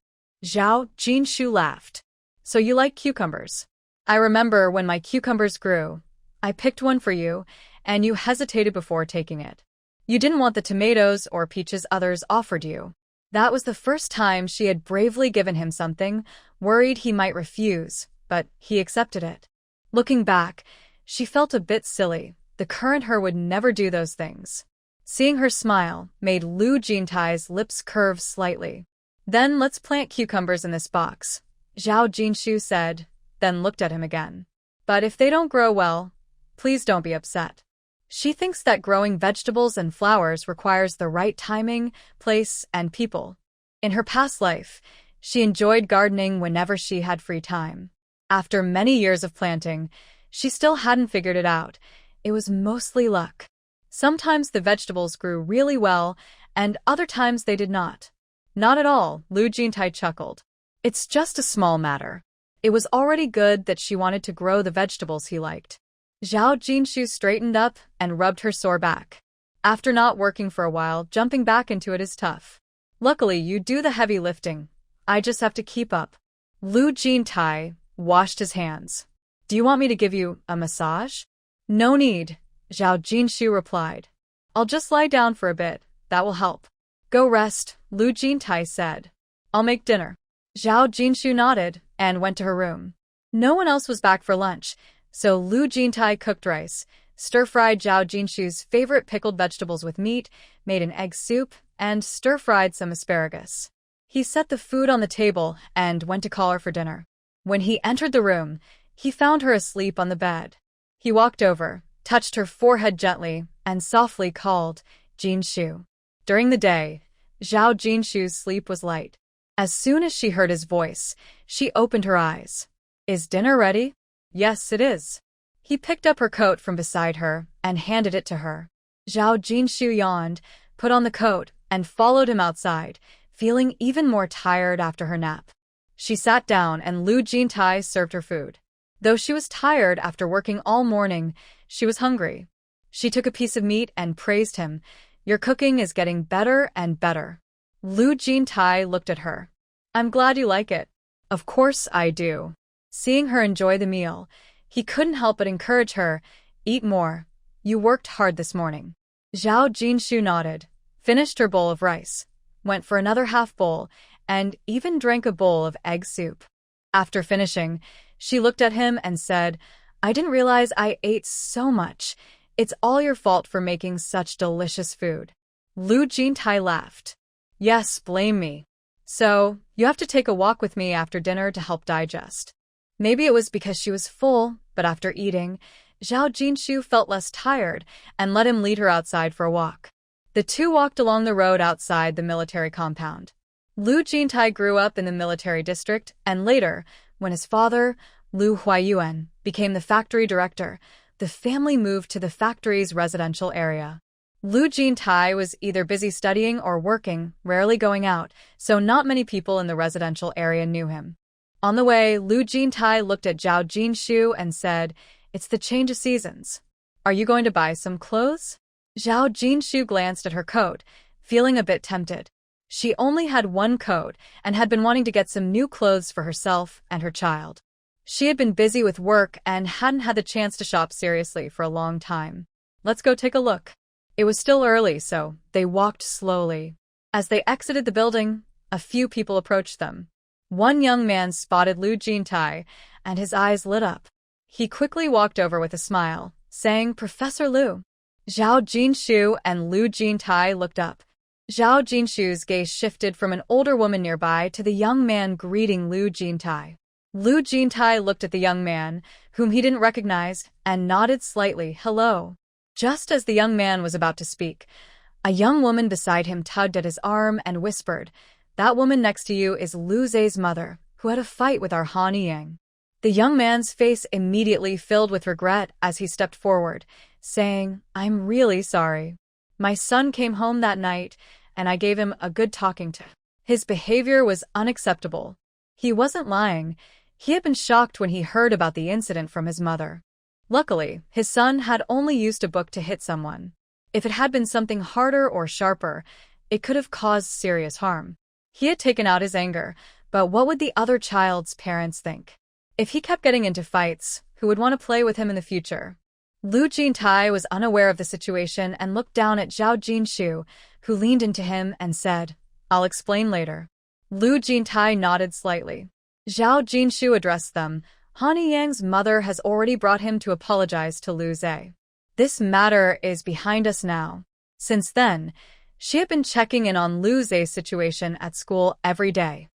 Speaker 1: Zhao Jinshu laughed. "So you like cucumbers? I remember when my cucumbers grew. I picked one for you, and you hesitated before taking it. You didn't want the tomatoes or peaches others offered you." That was the first time she had bravely given him something, worried he might refuse, but he accepted it. Looking back, she felt a bit silly. The current her would never do those things. Seeing her smile made Lu Jintai's lips curve slightly. "Then let's plant cucumbers in this box," Zhao Jinshu said, then looked at him again. "But if they don't grow well, please don't be upset." She thinks that growing vegetables and flowers requires the right timing, place, and people. In her past life, she enjoyed gardening whenever she had free time. After many years of planting, she still hadn't figured it out. It was mostly luck. Sometimes the vegetables grew really well, and other times they did not. "Not at all," Lu Jintai chuckled. "It's just a small matter." It was already good that she wanted to grow the vegetables he liked. Zhao Jinshu straightened up and rubbed her sore back. "After not working for a while, jumping back into it is tough. Luckily, you do the heavy lifting. I just have to keep up." Lu Jintai washed his hands. "Do you want me to give you a massage?" "No need," Zhao Jinshu replied. "I'll just lie down for a bit. That will help." "Go rest," Lu Jintai said. "I'll make dinner." Zhao Jinshu nodded and went to her room. No one else was back for lunch, so Lu Jintai cooked rice, stir-fried Zhao Jinshu's favorite pickled vegetables with meat, made an egg soup, and stir-fried some asparagus. He set the food on the table and went to call her for dinner. When he entered the room, he found her asleep on the bed. He walked over, touched her forehead gently, and softly called, "Jinshu." During the day, Zhao Jinshu's sleep was light. As soon as she heard his voice, she opened her eyes. "Is dinner ready?" "Yes, it is." He picked up her coat from beside her and handed it to her. Zhao Jinshu yawned, put on the coat, and followed him outside, feeling even more tired after her nap. She sat down and Lu Jintai served her food. Though she was tired after working all morning, she was hungry. She took a piece of meat and praised him. "Your cooking is getting better and better." Lu Jintai looked at her. "I'm glad you like it." "Of course I do." Seeing her enjoy the meal, he couldn't help but encourage her. "Eat more. You worked hard this morning." Zhao Jinshu nodded, finished her bowl of rice, went for another half bowl, and even drank a bowl of egg soup. After finishing, she looked at him and said, "I didn't realize I ate so much. It's all your fault for making such delicious food." Lu Jintai laughed. "Yes, blame me. So, you have to take a walk with me after dinner to help digest." Maybe it was because she was full, but after eating, Zhao Jinshu felt less tired and let him lead her outside for a walk. The two walked along the road outside the military compound. Lu Jintai grew up in the military district, and later, when his father, Lu Huayuan, became the factory director, the family moved to the factory's residential area. Lu Jintai was either busy studying or working, rarely going out, so not many people in the residential area knew him. On the way, Lu Jintai looked at Zhao Jinshu and said, "It's the change of seasons. Are you going to buy some clothes?" Zhao Jinshu glanced at her coat, feeling a bit tempted. She only had one coat and had been wanting to get some new clothes for herself and her child. She had been busy with work and hadn't had the chance to shop seriously for a long time. "Let's go take a look." It was still early, so they walked slowly. As they exited the building, a few people approached them. One young man spotted Lu Jintai, and his eyes lit up. He quickly walked over with a smile, saying, "Professor Lu." Zhao Jinshu and Lu Jintai looked up. Zhao Jinshu's gaze shifted from an older woman nearby to the young man greeting Lu Jintai. Lu Jintai looked at the young man, whom he didn't recognize, and nodded slightly, "Hello." Just as the young man was about to speak, a young woman beside him tugged at his arm and whispered, "That woman next to you is Lu Zhe's mother, who had a fight with our Han Yang." The young man's face immediately filled with regret as he stepped forward, saying, "I'm really sorry. My son came home that night, and I gave him a good talking to. His behavior was unacceptable." He wasn't lying. He had been shocked when he heard about the incident from his mother. Luckily, his son had only used a book to hit someone. If it had been something harder or sharper, it could have caused serious harm. He had taken out his anger, but what would the other child's parents think? If he kept getting into fights, who would want to play with him in the future? Lu Jintai was unaware of the situation and looked down at Zhao Jinshu, who leaned into him and said, "I'll explain later." Lu Jintai nodded slightly. Zhao Jinshu addressed them. Han Yang's mother has already brought him to apologize to Lu Zhe. This matter is behind us now. Since then, she had been checking in on Lu Zhe's situation at school every day.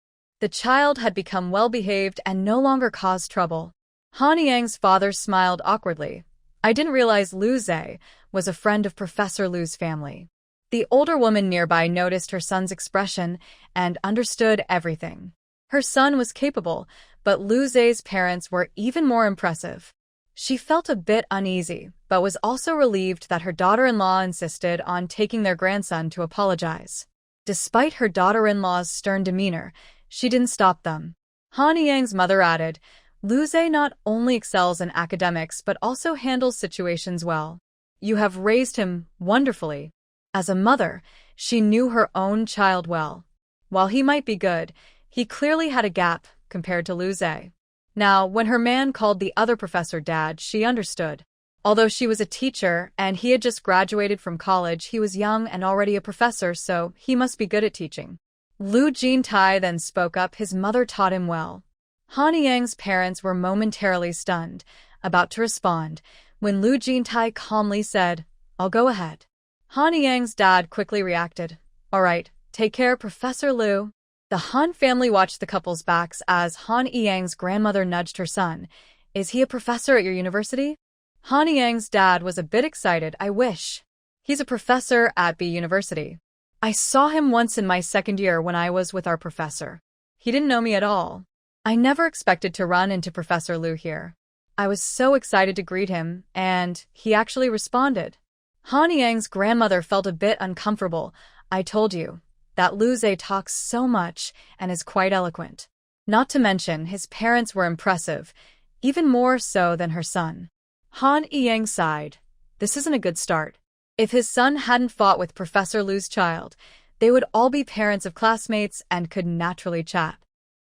Speaker 1: The child had become well-behaved and no longer caused trouble. Han Yang's father smiled awkwardly. "I didn't realize Lu Zhe was a friend of Professor Lu's family." The older woman nearby noticed her son's expression and understood everything. Her son was capable, but Lu Zhe's parents were even more impressive. She felt a bit uneasy, but was also relieved that her daughter-in-law insisted on taking their grandson to apologize. Despite her daughter-in-law's stern demeanor, she didn't stop them. Han Yang's mother added, "Lu Zhe not only excels in academics but also handles situations well. You have raised him wonderfully." As a mother, she knew her own child well. While he might be good, he clearly had a gap compared to Lu Zhe. Now, when her man called the other professor Dad, she understood. Although she was a teacher and he had just graduated from college, he was young and already a professor, so he must be good at teaching. Lu Jintai then spoke up. His mother taught him well. Han Yang's parents were momentarily stunned, about to respond, when Lu Jintai calmly said, "I'll go ahead." Han Yang's dad quickly reacted, "All right, take care, Professor Lu." The Han family watched the couple's backs as Han Yang's grandmother nudged her son. "Is he a professor at your university?" Han Yang's dad was a bit excited. "I wish. He's a professor at B University. I saw him once in my second year when I was with our professor. He didn't know me at all. I never expected to run into Professor Lu here. I was so excited to greet him, and he actually responded." Han Yang's grandmother felt a bit uncomfortable. "I told you that Lu Zhe talks so much and is quite eloquent. Not to mention, his parents were impressive, even more so than her son." Han Yang sighed. This isn't a good start. If his son hadn't fought with Professor Lu's child, they would all be parents of classmates and could naturally chat.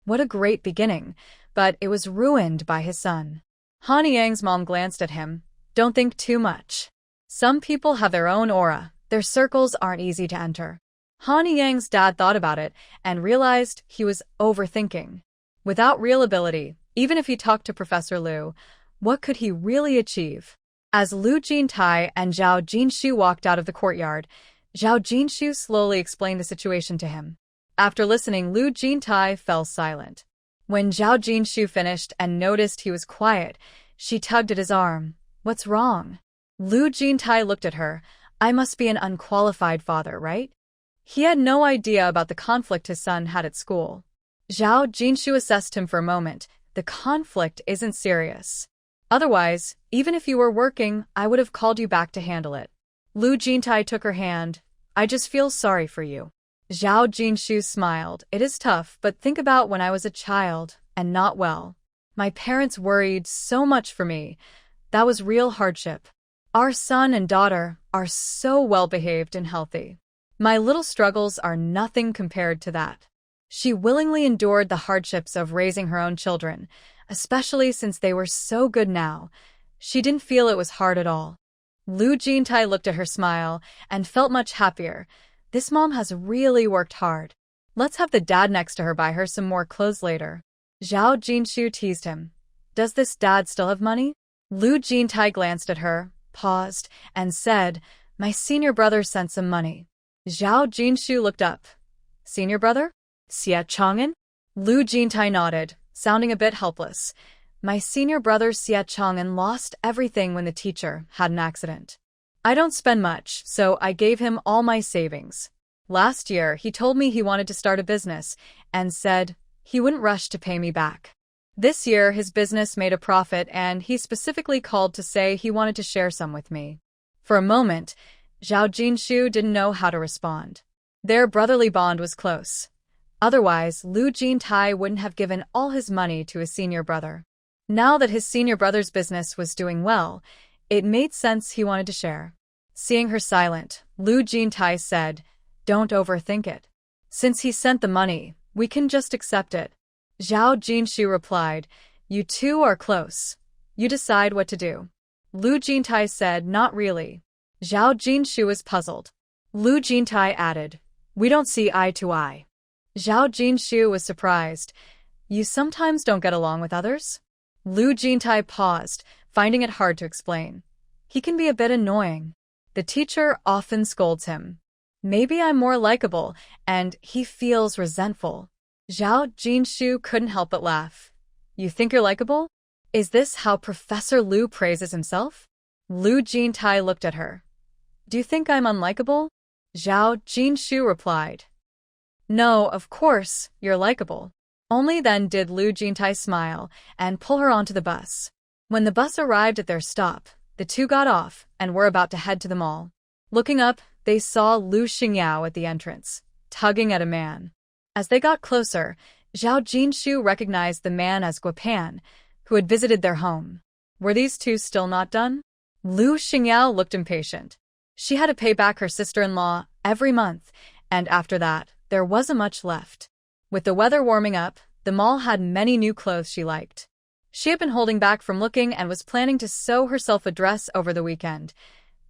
Speaker 1: What a great beginning, but it was ruined by his son. Han Yang's mom glanced at him. "Don't think too much. Some people have their own aura. Their circles aren't easy to enter." Han Yang's dad thought about it and realized he was overthinking. Without real ability, even if he talked to Professor Lu, what could he really achieve? As Lu Jintai and Zhao Jinshu walked out of the courtyard, Zhao Jinshu slowly explained the situation to him. After listening, Lu Jintai fell silent. When Zhao Jinshu finished and noticed he was quiet, she tugged at his arm. What's wrong? Lu Jintai looked at her. I must be an unqualified father, right? He had no idea about the conflict his son had at school. Zhao Jinshu assessed him for a moment. The conflict isn't serious. Otherwise, even if you were working, I would have called you back to handle it. Lu Jintai took her hand. I just feel sorry for you. Zhao Jinshu smiled. It is tough, but think about when I was a child and not well. My parents worried so much for me. That was real hardship. Our son and daughter are so well-behaved and healthy. My little struggles are nothing compared to that. She willingly endured the hardships of raising her own children, especially since they were so good now. She didn't feel it was hard at all. Lu Jintai looked at her smile and felt much happier. This mom has really worked hard. Let's have the dad next to her buy her some more clothes later. Zhao Jinshu teased him. Does this dad still have money? Lu Jintai glanced at her, paused, and said, My senior brother sent some money. Zhao Jinshu looked up. Senior brother? Xie Chang'an? Lu Jintai nodded, sounding a bit helpless. My senior brother Xie Chang'an lost everything when the teacher had an accident. I don't spend much, so I gave him all my savings. Last year, he told me he wanted to start a business and said he wouldn't rush to pay me back. This year, his business made a profit and he specifically called to say he wanted to share some with me. For a moment, Zhao Jinshu didn't know how to respond. Their brotherly bond was close. Otherwise, Lu Jintai wouldn't have given all his money to his senior brother. Now that his senior brother's business was doing well, it made sense he wanted to share. Seeing her silent, Lu Jintai said, Don't overthink it. Since he sent the money, we can just accept it. Zhao Jinshu replied, You two are close. You decide what to do. Lu Jintai said, Not really. Zhao Jinshu was puzzled. Lu Jintai added, We don't see eye to eye. Zhao Jinshu was surprised. You sometimes don't get along with others? Lu Jintai paused, finding it hard to explain. He can be a bit annoying. The teacher often scolds him. Maybe I'm more likable, and he feels resentful. Zhao Jinshu couldn't help but laugh. You think you're likable? Is this how Professor Lu praises himself? Lu Jintai looked at her. Do you think I'm unlikable? Zhao Jinshu replied. No, of course, you're likable. Only then did Lu Jintai smile and pull her onto the bus. When the bus arrived at their stop, the two got off and were about to head to the mall. Looking up, they saw Lu Xingyao at the entrance, tugging at a man. As they got closer, Zhao Jinshu recognized the man as Guopan, who had visited their home. Were these two still not done? Lu Xingyao looked impatient. She had to pay back her sister-in-law every month, and after that, there wasn't much left. With the weather warming up, the mall had many new clothes she liked. She had been holding back from looking and was planning to sew herself a dress over the weekend.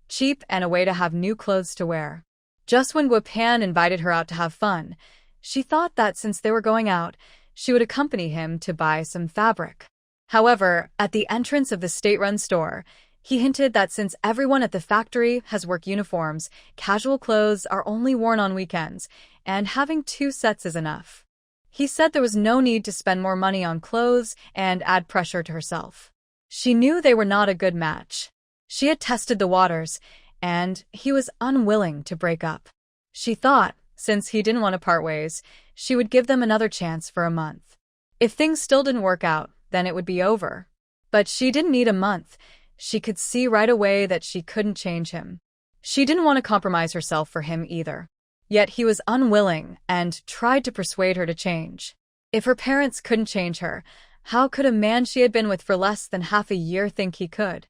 Speaker 1: Cheap and a way to have new clothes to wear. Just when Guopan invited her out to have fun, she thought that since they were going out, she would accompany him to buy some fabric. However, at the entrance of the state-run store, he hinted that since everyone at the factory has work uniforms, casual clothes are only worn on weekends, and having 2 sets is enough. He said there was no need to spend more money on clothes and add pressure to herself. She knew they were not a good match. She had tested the waters, and he was unwilling to break up. She thought, since he didn't want to part ways, she would give them another chance for a month. If things still didn't work out, then it would be over. But she didn't need a month. She could see right away that she couldn't change him. She didn't want to compromise herself for him either. Yet he was unwilling and tried to persuade her to change. If her parents couldn't change her, how could a man she had been with for less than half a year think he could?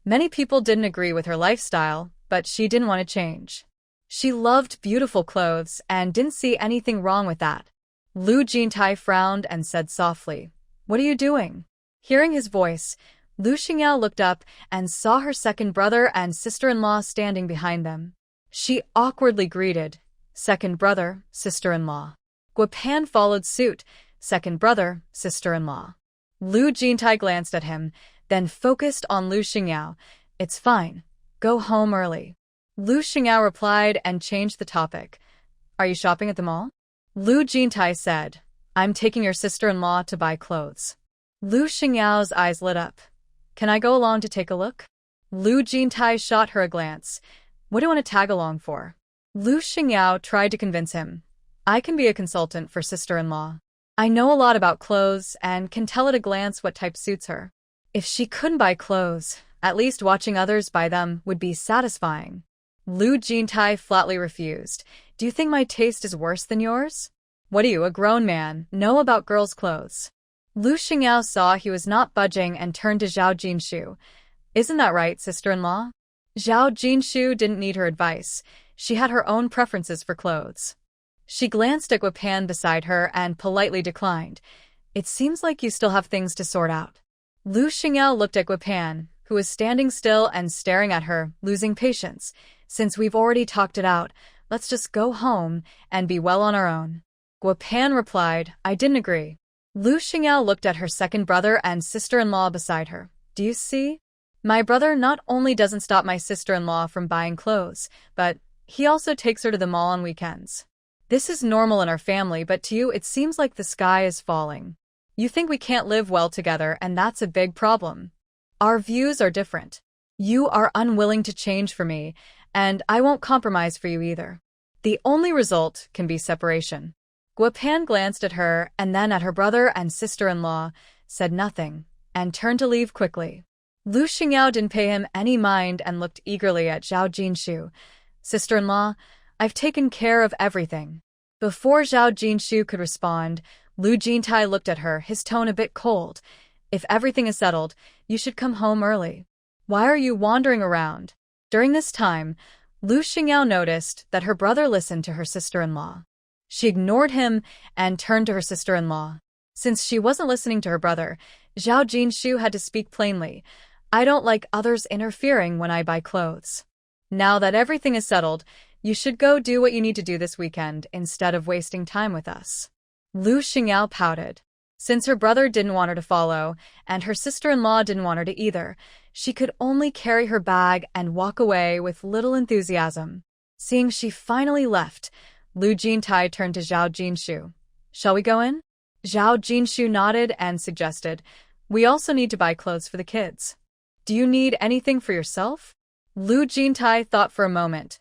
Speaker 1: Many people didn't agree with her lifestyle, but she didn't want to change. She loved beautiful clothes and didn't see anything wrong with that. Lu Jintai frowned and said softly, "What are you doing?" Hearing his voice, Lu Xingyao looked up and saw her second brother and sister-in-law standing behind them. She awkwardly greeted, "Second brother, sister-in-law." Guopan followed suit, "Second brother, sister-in-law." Lu Jintai glanced at him, then focused on Lu Xingyao. "It's fine. Go home early." Lu Xingyao replied and changed the topic. "Are you shopping at the mall?" Lu Jintai said, "I'm taking your sister-in-law to buy clothes." Lu Xingyao's eyes lit up. "Can I go along to take a look?" Lu Jintai shot her a glance. What do you want to tag along for? Lu Xingyao tried to convince him. I can be a consultant for sister-in-law. I know a lot about clothes and can tell at a glance what type suits her. If she couldn't buy clothes, at least watching others buy them would be satisfying. Lu Jintai flatly refused. Do you think my taste is worse than yours? What do you, a grown man, know about girls' clothes? Lu Xingyao saw he was not budging and turned to Zhao Jinshu. Isn't that right, sister-in-law? Zhao Jinshu didn't need her advice. She had her own preferences for clothes. She glanced at Guopan beside her and politely declined. It seems like you still have things to sort out. Lu Xingyao looked at Guopan, who was standing still and staring at her, losing patience. Since we've already talked it out, let's just go home and be well on our own. Guopan replied, I didn't agree. Lu Xingyao looked at her second brother and sister-in-law beside her. Do you see? My brother not only doesn't stop my sister-in-law from buying clothes, but he also takes her to the mall on weekends. This is normal in our family, but to you it seems like the sky is falling. You think we can't live well together, and that's a big problem. Our views are different. You are unwilling to change for me, and I won't compromise for you either. The only result can be separation. Guopan glanced at her and then at her brother and sister-in-law, said nothing, and turned to leave quickly. Lu Xingyao didn't pay him any mind and looked eagerly at Zhao Jinshu. Sister-in-law, I've taken care of everything. Before Zhao Jinshu could respond, Lu Jintai looked at her, his tone a bit cold. If everything is settled, you should come home early. Why are you wandering around? During this time, Lu Xingyao noticed that her brother listened to her sister-in-law. She ignored him and turned to her sister-in-law. Since she wasn't listening to her brother, Zhao Jinshu had to speak plainly. I don't like others interfering when I buy clothes. Now that everything is settled, you should go do what you need to do this weekend instead of wasting time with us. Lu Xingyao pouted. Since her brother didn't want her to follow, and her sister-in-law didn't want her to either, she could only carry her bag and walk away with little enthusiasm. Seeing she finally left, Lu Jintai turned to Zhao Jinshu. Shall we go in? Zhao Jinshu nodded and suggested, we also need to buy clothes for the kids. Do you need anything for yourself? Lu Jintai thought for a moment.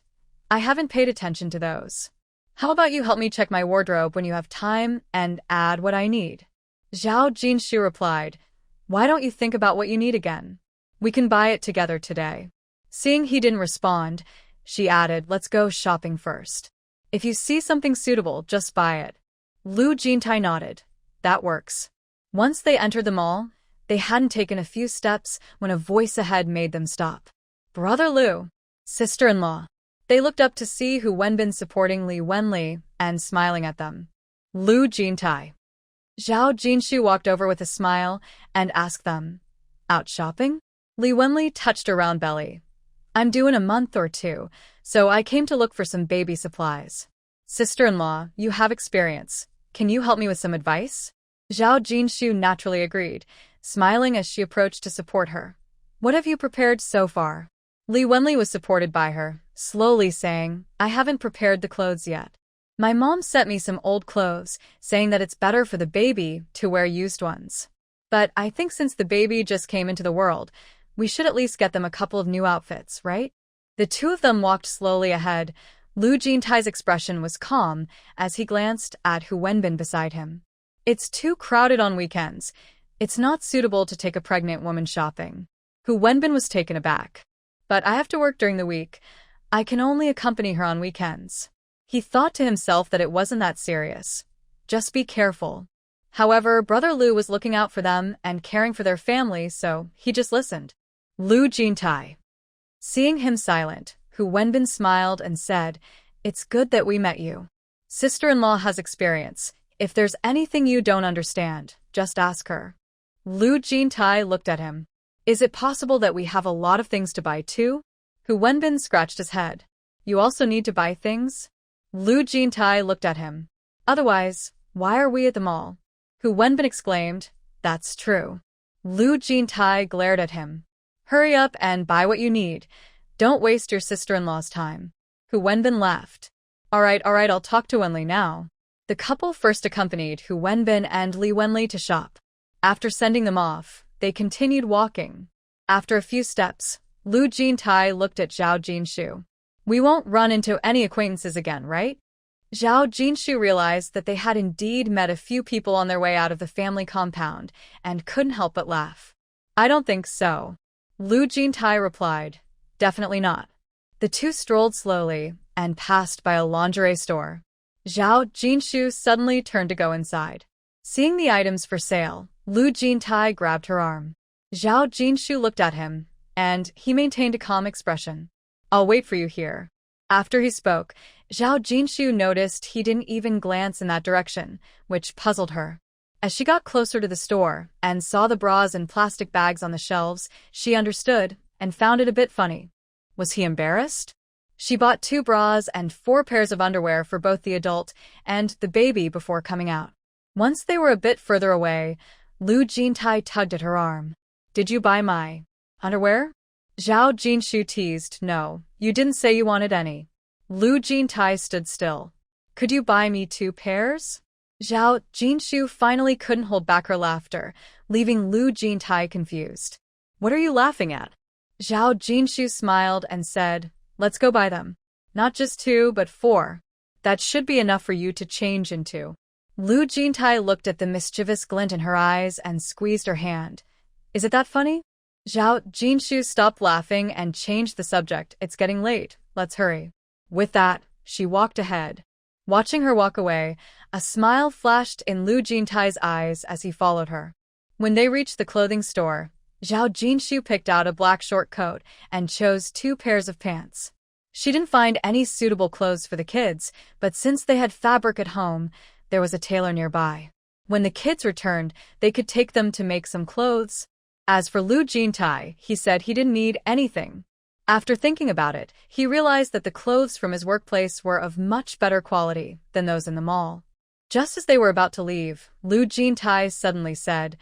Speaker 1: I haven't paid attention to those. How about you help me check my wardrobe when you have time and add what I need? Zhao Jinshu replied, why don't you think about what you need again? We can buy it together today. Seeing he didn't respond, she added, let's go shopping first. If you see something suitable, just buy it. Lu Jintai nodded. That works. Once they entered the mall, they hadn't taken a few steps when a voice ahead made them stop. Brother Lu, sister-in-law. They looked up to see Hu Wenbin supporting Li Wenli and smiling at them. Lu Jintai. Zhao Jinshu walked over with a smile and asked them, out shopping? Li Wenli touched her round belly. I'm due in a month or two, so I came to look for some baby supplies. Sister-in-law, you have experience. Can you help me with some advice? Zhao Jinshu naturally agreed, smiling as she approached to support her. What have you prepared so far? Li Wenli was supported by her, slowly saying, I haven't prepared the clothes yet. My mom sent me some old clothes, saying that it's better for the baby to wear used ones. But I think since the baby just came into the world, we should at least get them a couple of new outfits, right? The two of them walked slowly ahead. Lu Jintai's expression was calm as he glanced at Hu Wenbin beside him. It's too crowded on weekends. It's not suitable to take a pregnant woman shopping. Hu Wenbin was taken aback. But I have to work during the week. I can only accompany her on weekends. He thought to himself that it wasn't that serious. Just be careful. However, Brother Lu was looking out for them and caring for their family, so he just listened. Lu Jintai. Seeing him silent, Hu Wenbin smiled and said, It's good that we met you. Sister-in-law has experience. If there's anything you don't understand, just ask her. Lu Jintai looked at him. Is it possible that we have a lot of things to buy too? Hu Wenbin scratched his head. You also need to buy things? Lu Jintai looked at him. Otherwise, why are we at the mall? Hu Wenbin exclaimed, That's true. Lu Jintai glared at him. Hurry up and buy what you need. Don't waste your sister-in-law's time. Hu Wenbin laughed. All right, I'll talk to Wenli now. The couple first accompanied Hu Wenbin and Li Wenli to shop. After sending them off, they continued walking. After a few steps, Lu Jintai looked at Zhao Jinshu. We won't run into any acquaintances again, right? Zhao Jinshu realized that they had indeed met a few people on their way out of the family compound and couldn't help but laugh. I don't think so. Lu Jintai replied, definitely not. The two strolled slowly and passed by a lingerie store. Zhao Jinshu suddenly turned to go inside. Seeing the items for sale, Lu Jintai grabbed her arm. Zhao Jinshu looked at him, and he maintained a calm expression. I'll wait for you here. After he spoke, Zhao Jinshu noticed he didn't even glance in that direction, which puzzled her. As she got closer to the store and saw the bras in plastic bags on the shelves, she understood and found it a bit funny. Was he embarrassed? She bought 2 bras and 4 pairs of underwear for both the adult and the baby before coming out. Once they were a bit further away, Lu Jintai tugged at her arm. Did you buy my underwear? Zhao Jinshu teased. No, you didn't say you wanted any. Lu Jintai stood still. Could you buy me 2 pairs? Zhao Jinshu finally couldn't hold back her laughter, leaving Lu Jintai confused. What are you laughing at? Zhao Jinshu smiled and said, let's go buy them. Not just 2, but 4. That should be enough for you to change into. Lu Jintai looked at the mischievous glint in her eyes and squeezed her hand. Is it that funny? Zhao Jinshu stopped laughing and changed the subject. It's getting late. Let's hurry. With that, she walked ahead. Watching her walk away, a smile flashed in Lu Jintai's eyes as he followed her. When they reached the clothing store, Zhao Jinshu picked out a black short coat and chose 2 pairs of pants. She didn't find any suitable clothes for the kids, but since they had fabric at home, there was a tailor nearby. When the kids returned, they could take them to make some clothes. As for Lu Jintai, he said he didn't need anything. After thinking about it, he realized that the clothes from his workplace were of much better quality than those in the mall. Just as they were about to leave, Lu Jintai suddenly said,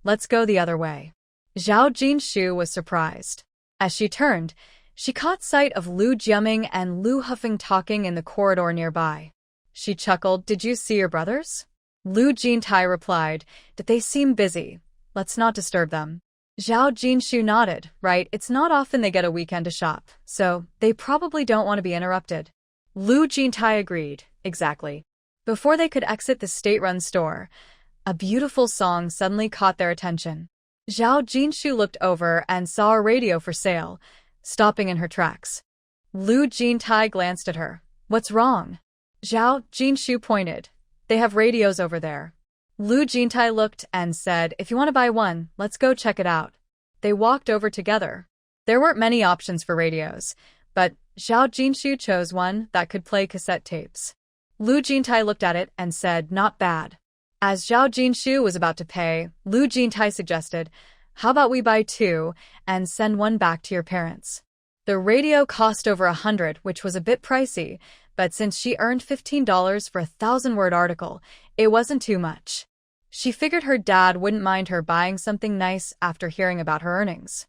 Speaker 1: let's go the other way. Zhao Jinshu was surprised. As she turned, she caught sight of Lu Jiaming and Lu Hufeng talking in the corridor nearby. She chuckled, did you see your brothers? Lu Jintai replied, did they seem busy? Let's not disturb them. Zhao Jinshu nodded, right, it's not often they get a weekend to shop, so they probably don't want to be interrupted. Lu Jintai agreed, exactly. Before they could exit the state-run store, a beautiful song suddenly caught their attention. Zhao Jinshu looked over and saw a radio for sale, stopping in her tracks. Lu Jintai glanced at her. What's wrong? Zhao Jinshu pointed. They have radios over there. Lu Jintai looked and said, if you want to buy one, let's go check it out. They walked over together. There weren't many options for radios, but Zhao Jinshu chose one that could play cassette tapes. Lu Jintai looked at it and said, not bad. As Zhao Jinshu was about to pay, Lu Jintai suggested, how about we buy 2 and send one back to your parents? The radio cost over 100, which was a bit pricey, but since she earned $15 for a 1,000-word article, it wasn't too much. She figured her dad wouldn't mind her buying something nice after hearing about her earnings.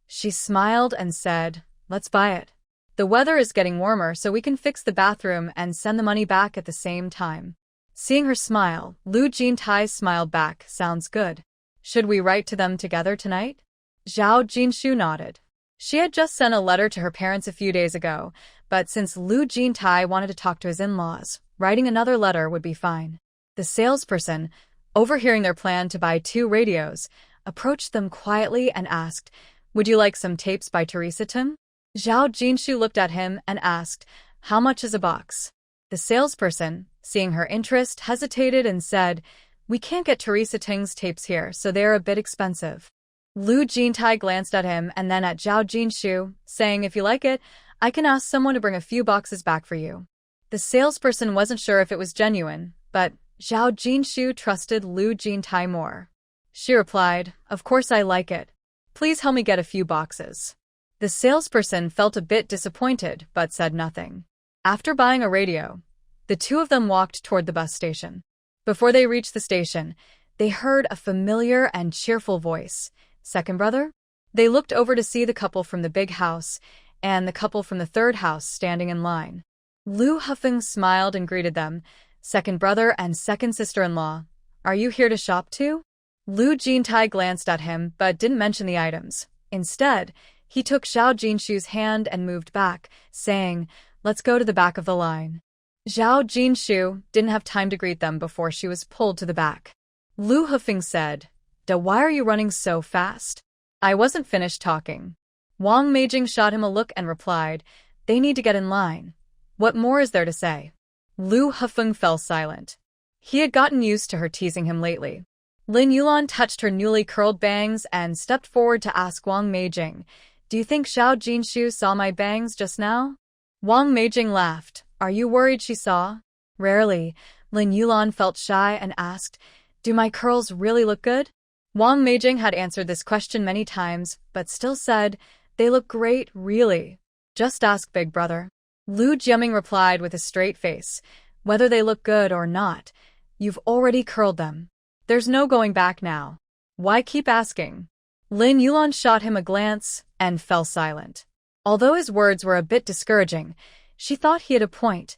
Speaker 1: She smiled and said, let's buy it. The weather is getting warmer, so we can fix the bathroom and send the money back at the same time. Seeing her smile, Lu Jintai smiled back, sounds good. Should we write to them together tonight? Zhao Jinshu nodded. She had just sent a letter to her parents a few days ago, but since Lu Jintai wanted to talk to his in-laws, writing another letter would be fine. The salesperson, overhearing their plan to buy 2 radios, approached them quietly and asked, would you like some tapes by Teresa Tim? Zhao Jinshu looked at him and asked, how much is a box? The salesperson, seeing her interest, hesitated and said, we can't get Teresa Ting's tapes here, so they're a bit expensive. Lu Jintai glanced at him and then at Zhao Jinshu, saying, if you like it, I can ask someone to bring a few boxes back for you. The salesperson wasn't sure if it was genuine, but Zhao Jinshu trusted Lu Jintai more. She replied, of course I like it. Please help me get a few boxes. The salesperson felt a bit disappointed, but said nothing. After buying a radio, the two of them walked toward the bus station. Before they reached the station, they heard a familiar and cheerful voice. Second brother? They looked over to see the couple from the big house and the couple from the third house standing in line. Lu Hufeng smiled and greeted them. Second brother and second sister-in-law. Are you here to shop too? Lu Jintai glanced at him but didn't mention the items. Instead, He took Zhao Jinshu's hand and moved back, saying, "Let's go to the back of the line." Zhao Jinshu didn't have time to greet them before she was pulled to the back. Lu Hufeng said, Why are you running so fast?" "I wasn't finished talking." Wang Meijing shot him a look and replied, "They need to get in line. What more is there to say?" Lu Hufeng fell silent. He had gotten used to her teasing him lately. Lin Yulan touched her newly curled bangs and stepped forward to ask Wang Meijing, "Do you think Zhao Jinshu saw my bangs just now?" Wang Meijing laughed. "Are you worried she saw?" "Rarely." Lin Yulan felt shy and asked, "Do my curls really look good?" Wang Meijing had answered this question many times, but still said, "They look great, really. Just ask Big Brother." Lu Jiaming replied with a straight face, "Whether they look good or not, you've already curled them. There's no going back now. Why keep asking?" Lin Yulan shot him a glance and fell silent. Although his words were a bit discouraging, she thought he had a point.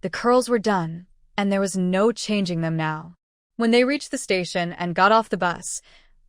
Speaker 1: The curls were done, and there was no changing them now. When they reached the station and got off the bus,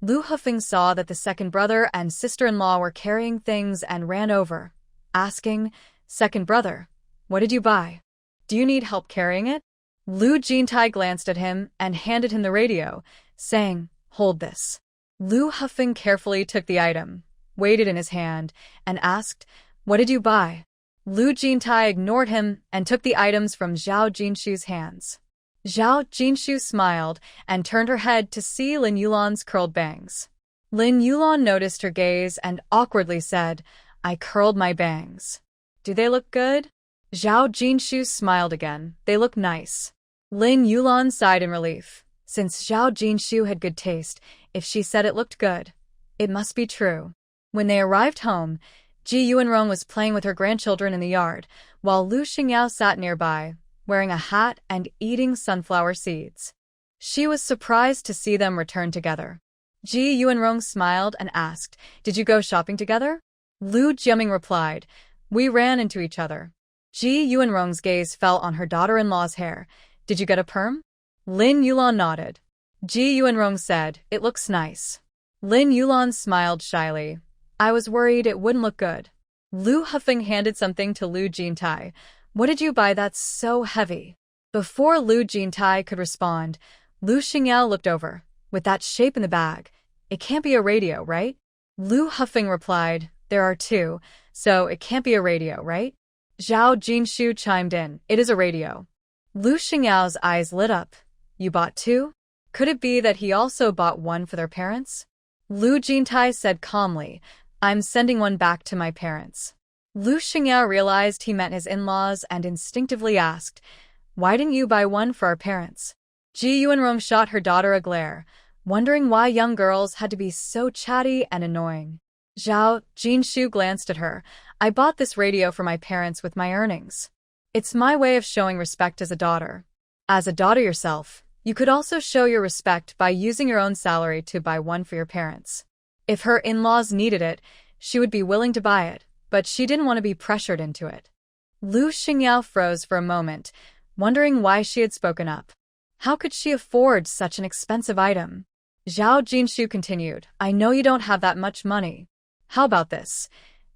Speaker 1: Lu Hufeng saw that the second brother and sister-in-law were carrying things and ran over, asking, "Second brother, what did you buy? Do you need help carrying it?" Lu Jintai glanced at him and handed him the radio, saying, "Hold this." Lu Hufeng carefully took the item, weighed it in his hand, and asked, "What did you buy?" Lu Jintai ignored him and took the items from Zhao Jinshu's hands. Zhao Jinshu smiled and turned her head to see Lin Yulan's curled bangs. Lin Yulan noticed her gaze and awkwardly said, "I curled my bangs. Do they look good?" Zhao Jinshu smiled again. "They look nice." Lin Yulan sighed in relief. Since Zhao Jinshu had good taste, if she said it looked good, it must be true. When they arrived home, Ji Yuanrong was playing with her grandchildren in the yard, while Lu Xingyao sat nearby, wearing a hat and eating sunflower seeds. She was surprised to see them return together. Ji Yuanrong smiled and asked, "Did you go shopping together?" Lu Jiaming replied, "We ran into each other." Ji Yuanrong's gaze fell on her daughter-in-law's hair. "Did you get a perm?" Lin Yulan nodded. Ji Yuanrong said, "It looks nice." Lin Yulan smiled shyly. "I was worried it wouldn't look good." Lu Hufeng handed something to Lu Jintai. "What did you buy that's so heavy?" Before Lu Jintai could respond, Lu Xingyao looked over. "With that shape in the bag, it can't be a radio, right?" Lu Hufeng replied, "There are two, so it can't be a radio, right?" Zhao Jinshu chimed in, "It is a radio." Lu Xingyao's eyes lit up. "You bought two? Could it be that he also bought one for their parents?" Lu Jintai said calmly, "I'm sending one back to my parents." Lu Xingyao realized he meant his in-laws and instinctively asked, "Why didn't you buy one for our parents?" Ji Yuanrong shot her daughter a glare, wondering why young girls had to be so chatty and annoying. Zhao Jinshu glanced at her. "I bought this radio for my parents with my earnings. It's my way of showing respect as a daughter." As a daughter yourself, you could also show your respect by using your own salary to buy one for your parents. If her in-laws needed it, she would be willing to buy it, but she didn't want to be pressured into it. Lu Xingyao froze for a moment, wondering why she had spoken up. How could she afford such an expensive item? Zhao Jinshu continued, "I know you don't have that much money. How about this?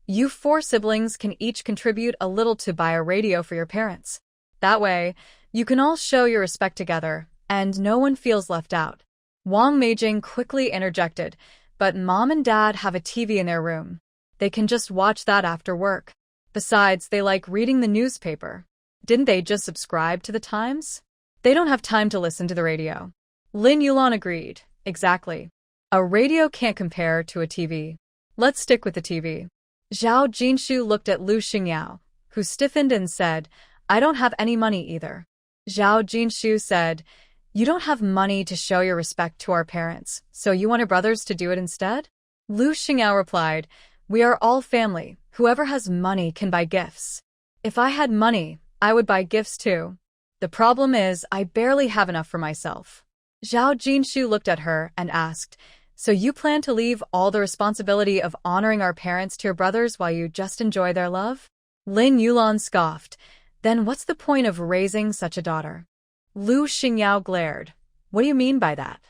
Speaker 1: You 4 siblings can each contribute a little to buy a radio for your parents. That way, you can all show your respect together, and no one feels left out." Wang Meijing quickly interjected, "But Mom and Dad have a TV in their room. They can just watch that after work. Besides, they like reading the newspaper. Didn't they just subscribe to the Times? They don't have time to listen to the radio." Lin Yulan agreed. "Exactly. A radio can't compare to a TV. Let's stick with the TV." Zhao Jinshu looked at Lu Xingyao, who stiffened and said, "I don't have any money either." Zhao Jinshu said, "You don't have money to show your respect to our parents, so you want your brothers to do it instead?" Lu Xingyao replied, "We are all family. Whoever has money can buy gifts. If I had money, I would buy gifts too. The problem is, I barely have enough for myself." Zhao Jinshu looked at her and asked, "So you plan to leave all the responsibility of honoring our parents to your brothers while you just enjoy their love?" Lin Yulan scoffed. "Then what's the point of raising such a daughter?" Lu Xingyao glared. "What do you mean by that?"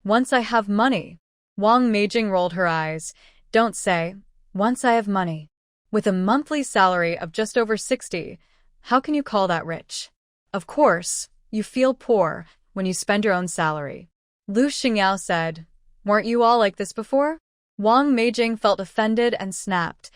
Speaker 1: "Once I have money." Wang Meijing rolled her eyes. "Don't say. Once I have money. With a monthly salary of just over 60, how can you call that rich? Of course, you feel poor when you spend your own salary. Lu Xingyao said, weren't you all like this before? Wang Meijing felt offended and snapped.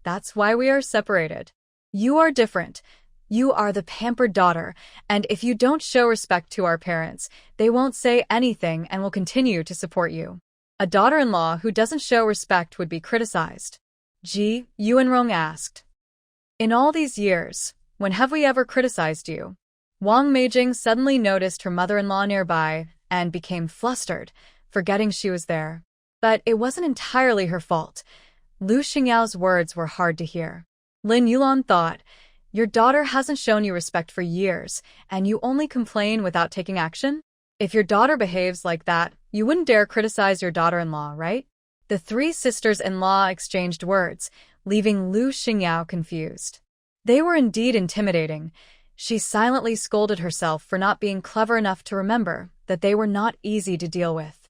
Speaker 1: That's why we are separated. You are different. You are the pampered daughter, and if you don't show respect to our parents, they won't say anything and will continue to support you. A daughter-in-law who doesn't show respect would be criticized. Ji Yuanrong asked. In all these years, when have we ever criticized you? Wang Meijing suddenly noticed her mother-in-law nearby and became flustered, forgetting she was there. But it wasn't entirely her fault. Lu Xingyao's words were hard to hear. Lin Yulan thought, your daughter hasn't shown you respect for years, and you only complain without taking action? If your daughter behaves like that, you wouldn't dare criticize your daughter-in-law, right? The three sisters-in-law exchanged words, leaving Lu Xingyao confused. They were indeed intimidating. She silently scolded herself for not being clever enough to remember that they were not easy to deal with.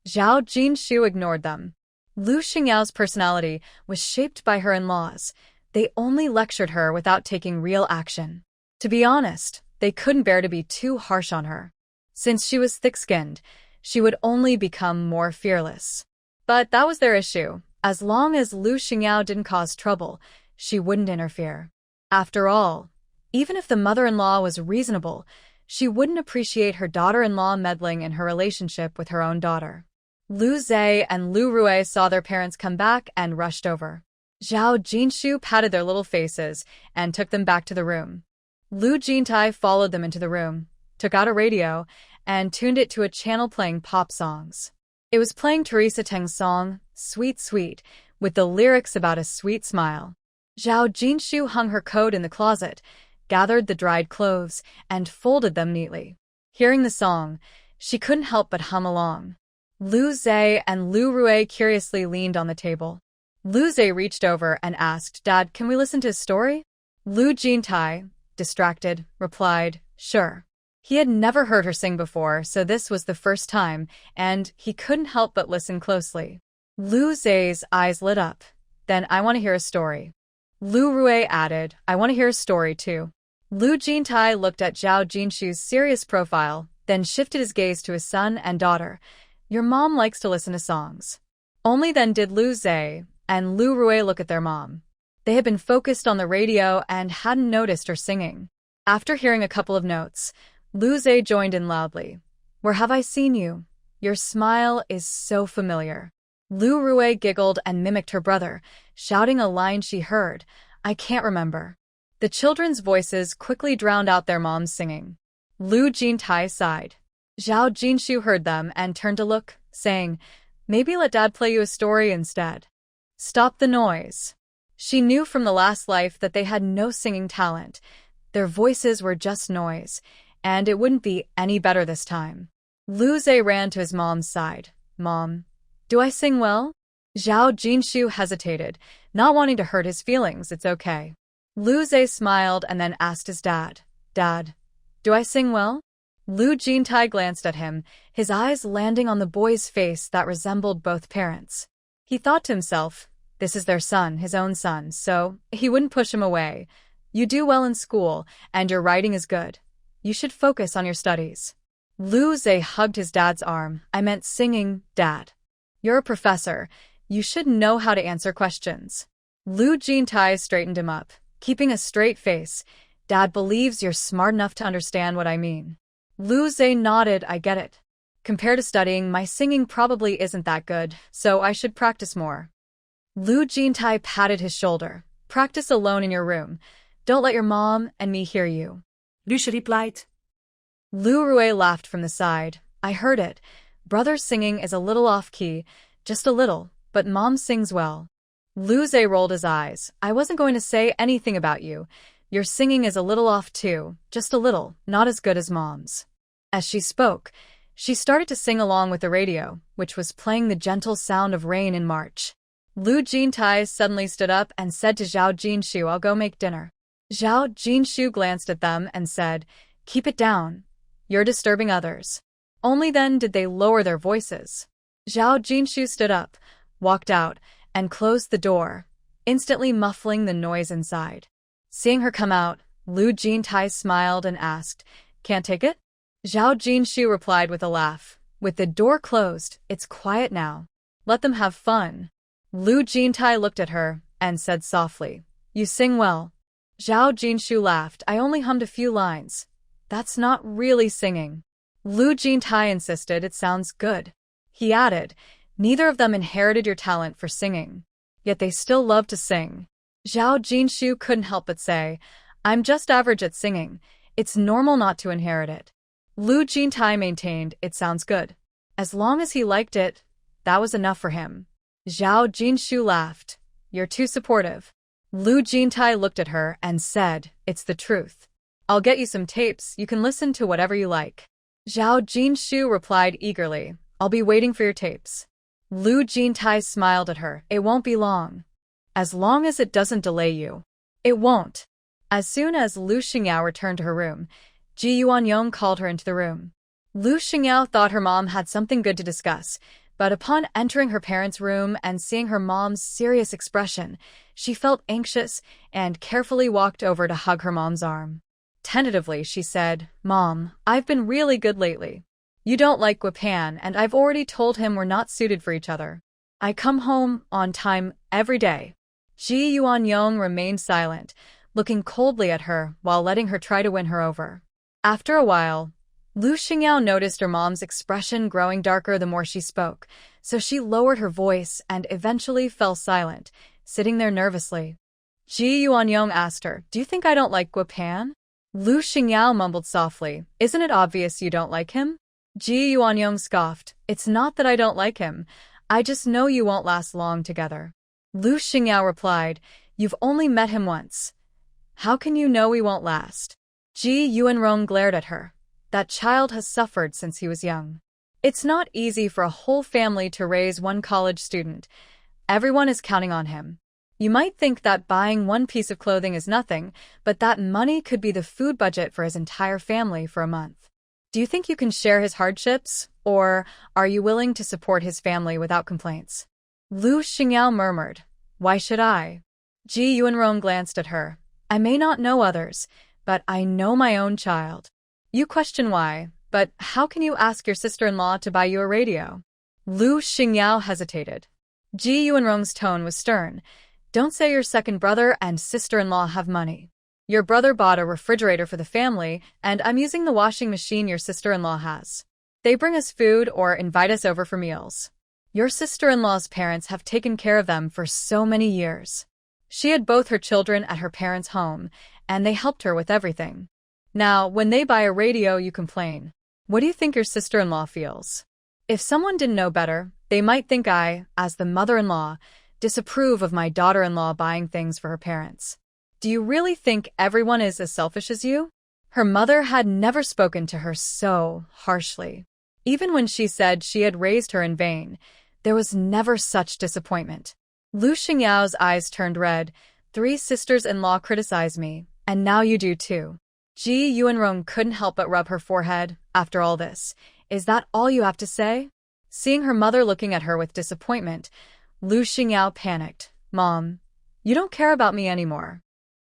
Speaker 1: Zhao Jinshu ignored them. Lu Xingyao's personality was shaped by her in-laws. They only lectured her without taking real action. To be honest, they couldn't bear to be too harsh on her. Since she was thick-skinned, she would only become more fearless. But that was their issue. As long as Lu Xingyao didn't cause trouble, she wouldn't interfere. After all, even if the mother-in-law was reasonable, she wouldn't appreciate her daughter-in-law meddling in her relationship with her own daughter. Lu Zhe and Lu Rui saw their parents come back and rushed over. Zhao Jinshu patted their little faces and took them back to the room. Lu Jintai followed them into the room, took out a radio, and tuned it to a channel playing pop songs. It was playing Teresa Teng's song, Sweet Sweet, with the lyrics about a sweet smile. Zhao Jinshu hung her coat in the closet, gathered the dried clothes, and folded them neatly. Hearing the song, she couldn't help but hum along. Lu Zhe and Lu Rui curiously leaned on the table. Lu Zhe reached over and asked, Dad, can we listen to a story? Lu Jintai, distracted, replied, sure. He had never heard her sing before, so this was the first time, and he couldn't help but listen closely. Lu Zhe's eyes lit up. Then I want to hear a story. Lu Rui added, I want to hear a story too. Lu Jintai looked at Zhao Jinshu's serious profile, then shifted his gaze to his son and daughter. Your mom likes to listen to songs. Only then did Lu Zhe and Lu Rui look at their mom. They had been focused on the radio and hadn't noticed her singing. After hearing a couple of notes, Lu Zhe joined in loudly. Where have I seen you? Your smile is so familiar. Lu Rui giggled and mimicked her brother, shouting a line she heard. I can't remember. The children's voices quickly drowned out their mom's singing. Lu Jintai sighed. Zhao Jinshu heard them and turned to look, saying, maybe let Dad play you a story instead. Stop the noise. She knew from the last life that they had no singing talent. Their voices were just noise, and it wouldn't be any better this time. Lu Zhe ran to his mom's side. Mom, do I sing well? Zhao Jinshu hesitated, not wanting to hurt his feelings. It's okay. Lu Zhe smiled and then asked his dad, Dad, do I sing well? Lu Jintai glanced at him, his eyes landing on the boy's face that resembled both parents. He thought to himself, this is their son, his own son, so he wouldn't push him away. You do well in school, and your writing is good. You should focus on your studies. Lu Zhe hugged his dad's arm. I meant singing, Dad. You're a professor. You should know how to answer questions. Lu Jintai straightened him up, keeping a straight face. Dad believes you're smart enough to understand what I mean. Lu Zhe nodded. I get it. Compared to studying, my singing probably isn't that good, so I should practice more. Lu Jintai patted his shoulder. Practice alone in your room. Don't let your mom and me hear you.
Speaker 2: Lu Shi replied.
Speaker 1: Lu Rui laughed from the side. I heard it. Brother's singing is a little off-key, just a little, but Mom sings well. Lu Zhe rolled his eyes. I wasn't going to say anything about you. Your singing is a little off too, just a little, not as good as Mom's. As she spoke, she started to sing along with the radio, which was playing the gentle sound of rain in March. Lu Jintai suddenly stood up and said to Zhao Jinshu, I'll go make dinner. Zhao Jinshu glanced at them and said, Keep it down. You're disturbing others. Only then did they lower their voices. Zhao Jinshu stood up, walked out, and closed the door, instantly muffling the noise inside. Seeing her come out, Lu Jintai smiled and asked, "Can't take it?" Zhao Jinshu replied with a laugh. "With the door closed, it's quiet now. Let them have fun." Lu Jintai looked at her and said softly, "You sing well." Zhao Jinshu laughed. "I only hummed a few lines. That's not really singing." Lu Jintai insisted, "It sounds good." He added, "Neither of them inherited your talent for singing. Yet they still love to sing." Zhao Jinshu couldn't help but say, "I'm just average at singing. It's normal not to inherit it." Lu Jintai maintained, "It sounds good." As long as he liked it, that was enough for him. Zhao Jinshu laughed. "You're too supportive." Lu Jintai looked at her and said, "It's the truth. I'll get you some tapes, you can listen to whatever you like." Zhao Jinshu replied eagerly, "I'll be waiting for your tapes." Lu Jintai smiled at her. "It won't be long. As long as it doesn't delay you." "It won't." As soon as Lu Xingyao returned to her room, Ji Yuanyong called her into the room. Lu Xingyao thought her mom had something good to discuss, but upon entering her parents' room and seeing her mom's serious expression, she felt anxious and carefully walked over to hug her mom's arm. Tentatively, she said, "Mom, I've been really good lately. You don't like Guipan, and I've already told him we're not suited for each other. I come home on time every day." Ji Yuanyong remained silent, looking coldly at her while letting her try to win her over. After a while, Lu Xingyao noticed her mom's expression growing darker the more she spoke, so she lowered her voice and eventually fell silent, sitting there nervously. Ji Yuanyong asked her, "Do you think I don't like Guipan?" Lu Xingyao mumbled softly, "Isn't it obvious you don't like him?" Ji Yuanyong scoffed, "It's not that I don't like him. I just know you won't last long together." Lu Xingyao replied, "You've only met him once. How can you know we won't last?" Ji Yuanrong glared at her. "That child has suffered since he was young. It's not easy for a whole family to raise one college student. Everyone is counting on him. You might think that buying one piece of clothing is nothing, but that money could be the food budget for his entire family for a month. Do you think you can share his hardships, or are you willing to support his family without complaints?" Lu Xingyao murmured, "Why should I?" Ji Yuanrong glanced at her. "I may not know others, but I know my own child. You question why, but how can you ask your sister-in-law to buy you a radio?" Lu Xingyao hesitated. Ji Yuanrong's tone was stern. "Don't say your second brother and sister-in-law have money. Your brother bought a refrigerator for the family, and I'm using the washing machine your sister-in-law has. They bring us food or invite us over for meals. Your sister-in-law's parents have taken care of them for so many years. She had both her children at her parents' home, and they helped her with everything. Now, when they buy a radio, you complain. What do you think your sister-in-law feels? If someone didn't know better, they might think I, as the mother-in-law, disapprove of my daughter-in-law buying things for her parents. Do you really think everyone is as selfish as you?" Her mother had never spoken to her so harshly. Even when she said she had raised her in vain, there was never such disappointment. Lu Xingyao's eyes turned red. "3 sisters-in-law criticized me, and now you do too." Ji Yuanrong couldn't help but rub her forehead. "After all this, is that all you have to say?" Seeing her mother looking at her with disappointment, Lu Xingyao panicked. "Mom, you don't care about me anymore."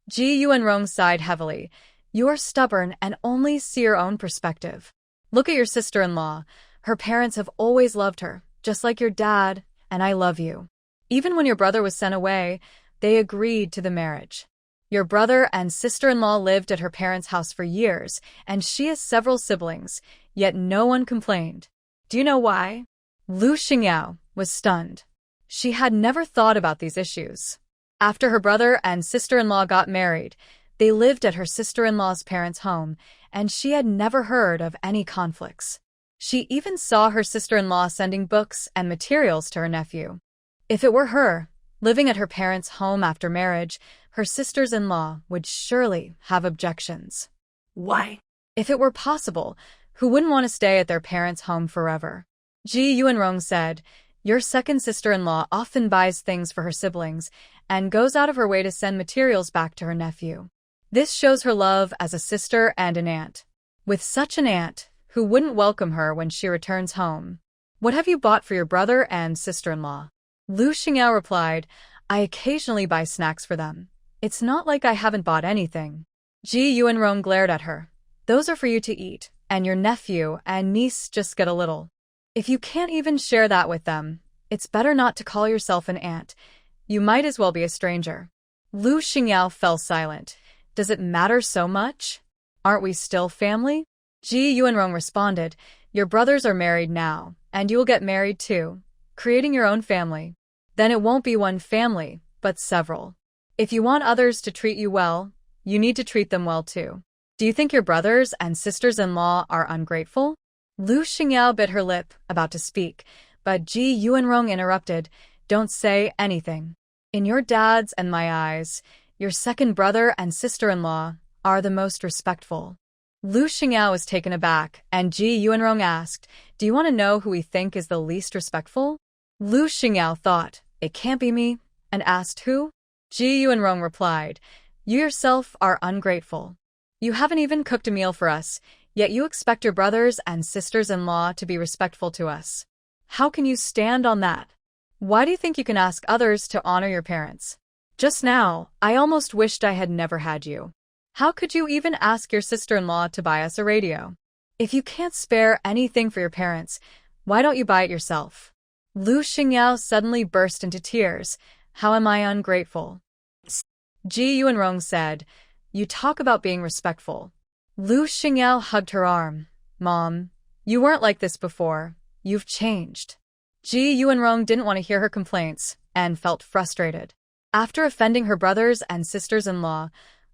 Speaker 1: Ji Yuanrong sighed heavily. "You are stubborn and only see your own perspective. Look at your sister-in-law. Her parents have always loved her, just like your dad, and I love you. Even when your brother was sent away, they agreed to the marriage. Your brother and sister-in-law lived at her parents' house for years, and she has several siblings, yet no one complained. Do you know why?" Lu Xingyao was stunned. She had never thought about these issues. After her brother and sister-in-law got married, they lived at her sister-in-law's parents' home, and she had never heard of any conflicts. She even saw her sister-in-law sending books and materials to her nephew. If it were her, living at her parents' home after marriage, her sisters-in-law would surely have objections.
Speaker 2: Why?
Speaker 1: If it were possible, who wouldn't want to stay at their parents' home forever? Ji Yuanrong said, "Your second sister-in-law often buys things for her siblings and goes out of her way to send materials back to her nephew. This shows her love as a sister and an aunt. With such an aunt, who wouldn't welcome her when she returns home? What have you bought for your brother and sister-in-law?" Lu Xingyao replied, I occasionally buy snacks for them. It's not like I haven't bought anything. Ji Yuanrong glared at her. Those are for you to eat, and your nephew and niece just get a little. If you can't even share that with them, it's better not to call yourself an aunt. You might as well be a stranger. Lu Xingyao fell silent. Does it matter so much? Aren't we still family? Ji Yuanrong responded, your brothers are married now, and you will get married too, creating your own family. Then it won't be one family, but several. If you want others to treat you well, you need to treat them well too. Do you think your brothers and sisters-in-law are ungrateful? Lu Xingyao bit her lip, about to speak, but Ji Yuanrong interrupted, don't say anything. In your dad's and my eyes, your second brother and sister-in-law are the most respectful. Lu Xingyao was taken aback, and Ji Yuanrong asked, do you want to know who we think is the least respectful? Lu Xingyao thought, it can't be me, and asked who? Ji Yuanrong replied, you yourself are ungrateful. You haven't even cooked a meal for us, yet you expect your brothers and sisters-in-law to be respectful to us. How can you stand on that? Why do you think you can ask others to honor your parents? Just now, I almost wished I had never had you. How could you even ask your sister-in-law to buy us a radio? If you can't spare anything for your parents, why don't you buy it yourself? Lu Xingyao suddenly burst into tears. How am I ungrateful? Ji Yuanrong said, you talk about being respectful. Lu Xingyao hugged her arm. Mom, you weren't like this before. You've changed. Ji Yuanrong didn't want to hear her complaints and felt frustrated. After offending her brothers and sisters-in-law,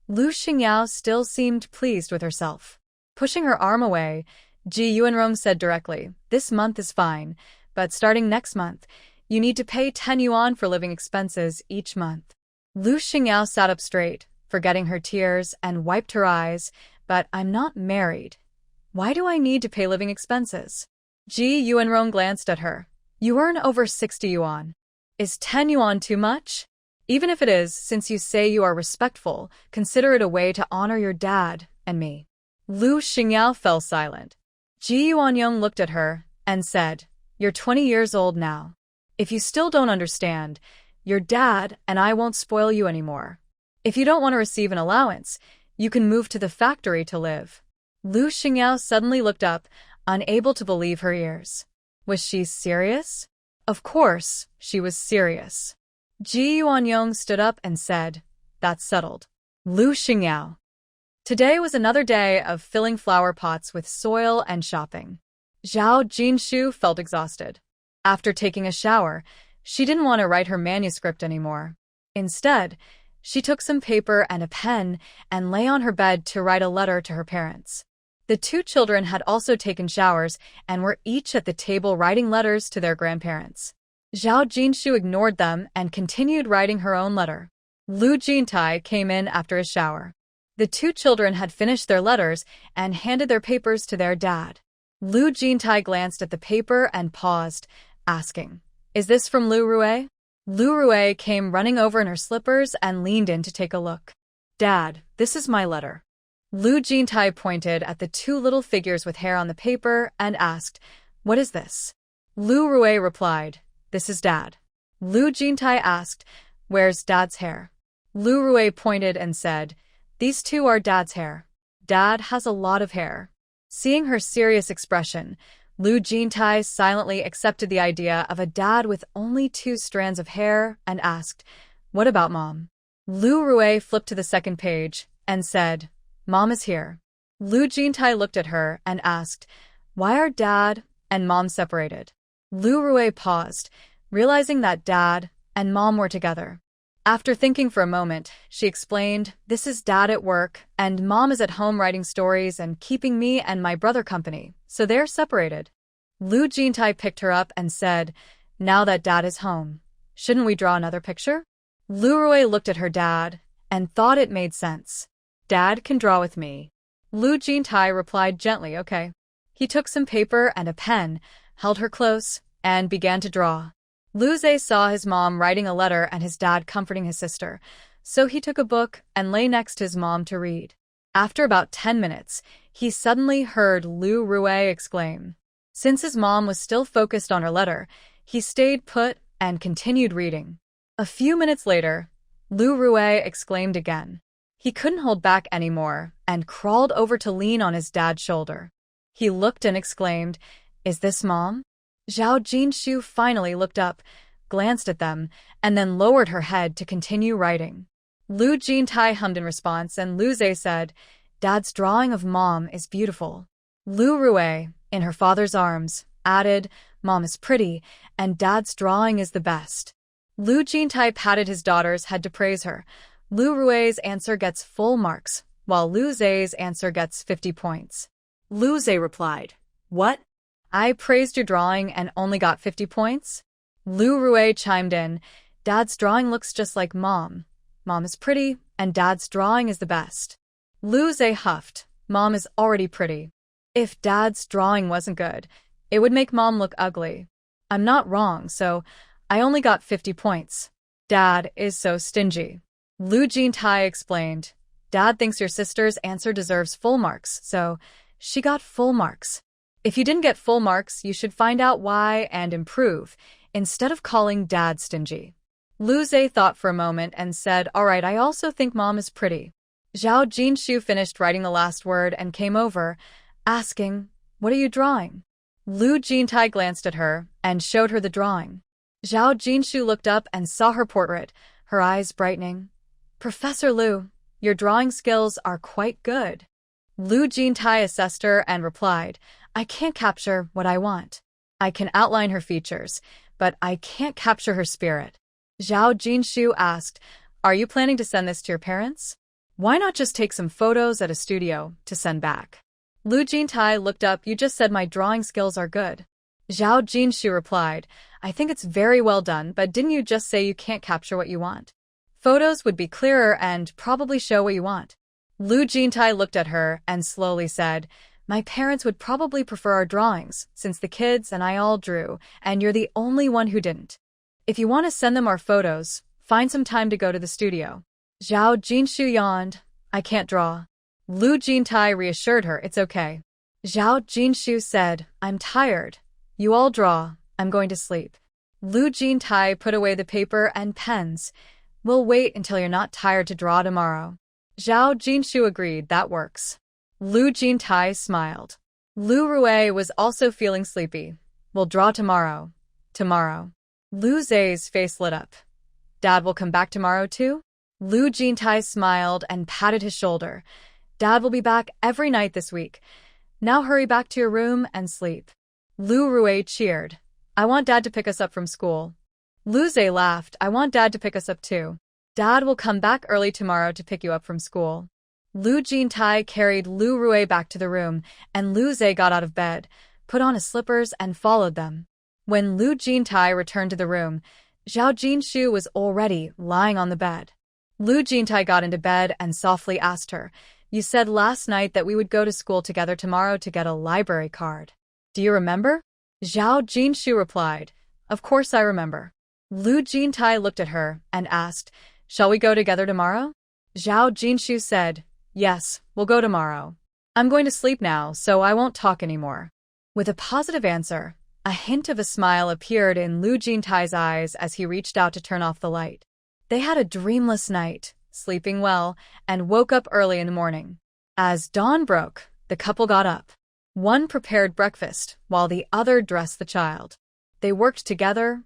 Speaker 1: Lu Xingyao still seemed pleased with herself. Pushing her arm away, Ji Yuanrong said directly, this month is fine, but starting next month, you need to pay 10 yuan for living expenses each month. Lu Xingyao sat up straight, forgetting her tears, and wiped her eyes, but I'm not married. Why do I need to pay living expenses? Ji Yuanrong glanced at her. You earn over 60 yuan. Is 10 yuan too much? Even if it is, since you say you are respectful, consider it a way to honor your dad and me. Lu Xingyao fell silent. Ji Yuanyong looked at her and said, you're 20 years old now. If you still don't understand, your dad and I won't spoil you anymore. If you don't want to receive an allowance, you can move to the factory to live. Lu Xingyao suddenly looked up, unable to believe her ears. Was she serious? Of course, she was serious. Ji Yuanyong stood up and said, that's settled. Lu Xingyao. Today was another day of filling flower pots with soil and shopping. Zhao Jinshu felt exhausted. After taking a shower, she didn't want to write her manuscript anymore. Instead, she took some paper and a pen and lay on her bed to write a letter to her parents. The two children had also taken showers and were each at the table writing letters to their grandparents. Zhao Jinshu ignored them and continued writing her own letter. Lu Jintai came in after a shower. The two children had finished their letters and handed their papers to their dad. Lu Jintai glanced at the paper and paused, asking, is this from Lu Rui? Lu Rui came running over in her slippers and leaned in to take a look. Dad, this is my letter. Lu Jintai pointed at the two little figures with hair on the paper and asked, what is this? Lu Rui replied, this is Dad. Lu Jintai asked, where's Dad's hair? Lu Rui pointed and said, these two are Dad's hair. Dad has a lot of hair. Seeing her serious expression, Lu Jintai silently accepted the idea of a dad with only 2 strands of hair and asked, what about Mom? Lu Rui flipped to the second page and said, Mom is here. Lu Jintai looked at her and asked, why are Dad and Mom separated? Lu Rui paused, realizing that Dad and Mom were together. After thinking for a moment, she explained, this is Dad at work, and Mom is at home writing stories and keeping me and my brother company, so they're separated. Lu Jintai picked her up and said, now that Dad is home, shouldn't we draw another picture? Lu Rui looked at her dad and thought it made sense. Dad can draw with me. Lu Jintai replied gently, okay. He took some paper and a pen, held her close, and began to draw. Lu Zhe saw his mom writing a letter and his dad comforting his sister, so he took a book and lay next to his mom to read. After about 10 minutes, he suddenly heard Lu Rui exclaim. Since his mom was still focused on her letter, he stayed put and continued reading. A few minutes later, Lu Rue exclaimed again. He couldn't hold back anymore and crawled over to lean on his dad's shoulder. He looked and exclaimed, "Is this Mom?" Zhao Jinshu finally looked up, glanced at them, and then lowered her head to continue writing. Lu Jintai hummed in response, and Lu Zhe said, "Dad's drawing of Mom is beautiful." Lu Rue, in her father's arms, added, "Mom is pretty, and Dad's drawing is the best." Lu Jintai patted his daughter's head to praise her. Lu Rue's answer gets full marks, while Lu Zhe's answer gets 50 points.
Speaker 2: Lu Zhe replied, "What?
Speaker 1: I praised your drawing and only got 50 points? Lu Rue chimed in, "Dad's drawing looks just like Mom. Mom is pretty, and Dad's drawing is the best." Lu Zhe huffed, "Mom is already pretty. If Dad's drawing wasn't good, it would make Mom look ugly. I'm not wrong, so I only got 50 points. Dad is so stingy." Lu Jintai explained, "Dad thinks your sister's answer deserves full marks, so she got full marks. If you didn't get full marks, you should find out why and improve, instead of calling Dad stingy." Lu Zhe thought for a moment and said, "All right, I also think Mom is pretty." Zhao Jinshu finished writing the last word and came over, asking, "What are you drawing?" Lu Jintai glanced at her and showed her the drawing. Zhao Jinshu looked up and saw her portrait, her eyes brightening. "Professor Lu, your drawing skills are quite good." Lu Jintai assessed her and replied, "I can't capture what I want. I can outline her features, but I can't capture her spirit." Zhao Jinshu asked, "Are you planning to send this to your parents? Why not just take some photos at a studio to send back?" Lu Jintai looked up, "You just said my drawing skills are good." Zhao Jinshu replied, "I think it's very well done, but didn't you just say you can't capture what you want? Photos would be clearer and probably show what you want." Lu Jintai looked at her and slowly said, "My parents would probably prefer our drawings, since the kids and I all drew, and you're the only one who didn't. If you want to send them our photos, find some time to go to the studio." Zhao Jinshu yawned, "I can't draw." Lu Jintai reassured her, "It's okay." Zhao Jinshu said, "I'm tired. You all draw. I'm going to sleep." Lu Jintai put away the paper and pens. "We'll wait until you're not tired to draw tomorrow." Zhao Jinshu agreed, "That works." Lu Jintai smiled. Lu Rue was also feeling sleepy. "We'll draw tomorrow." Tomorrow. Lu Zhe's face lit up. "Dad will come back tomorrow too?" Lu Jintai smiled and patted his shoulder. "Dad will be back every night this week. Now hurry back to your room and sleep." Lu Rue cheered. "I want Dad to pick us up from school." Lu Zhe laughed. "I want Dad to pick us up too. Dad will come back early tomorrow to pick you up from school." Lu Jintai carried Lu Rue back to the room, and Lu Zhe got out of bed, put on his slippers, and followed them. When Lu Jintai returned to the room, Zhao Jinshu was already lying on the bed. Lu Jintai got into bed and softly asked her, "You said last night that we would go to school together tomorrow to get a library card. Do you remember?" Zhao Jinshu replied, "Of course I remember." Lu Jintai looked at her and asked, "Shall we go together tomorrow?" Zhao Jinshu said, "Yes, we'll go tomorrow. I'm going to sleep now, so I won't talk anymore." With a positive answer, a hint of a smile appeared in Lu Jintai's eyes as he reached out to turn off the light. They had a dreamless night, sleeping well, and woke up early in the morning. As dawn broke, the couple got up. One prepared breakfast, while the other dressed the child. They worked together,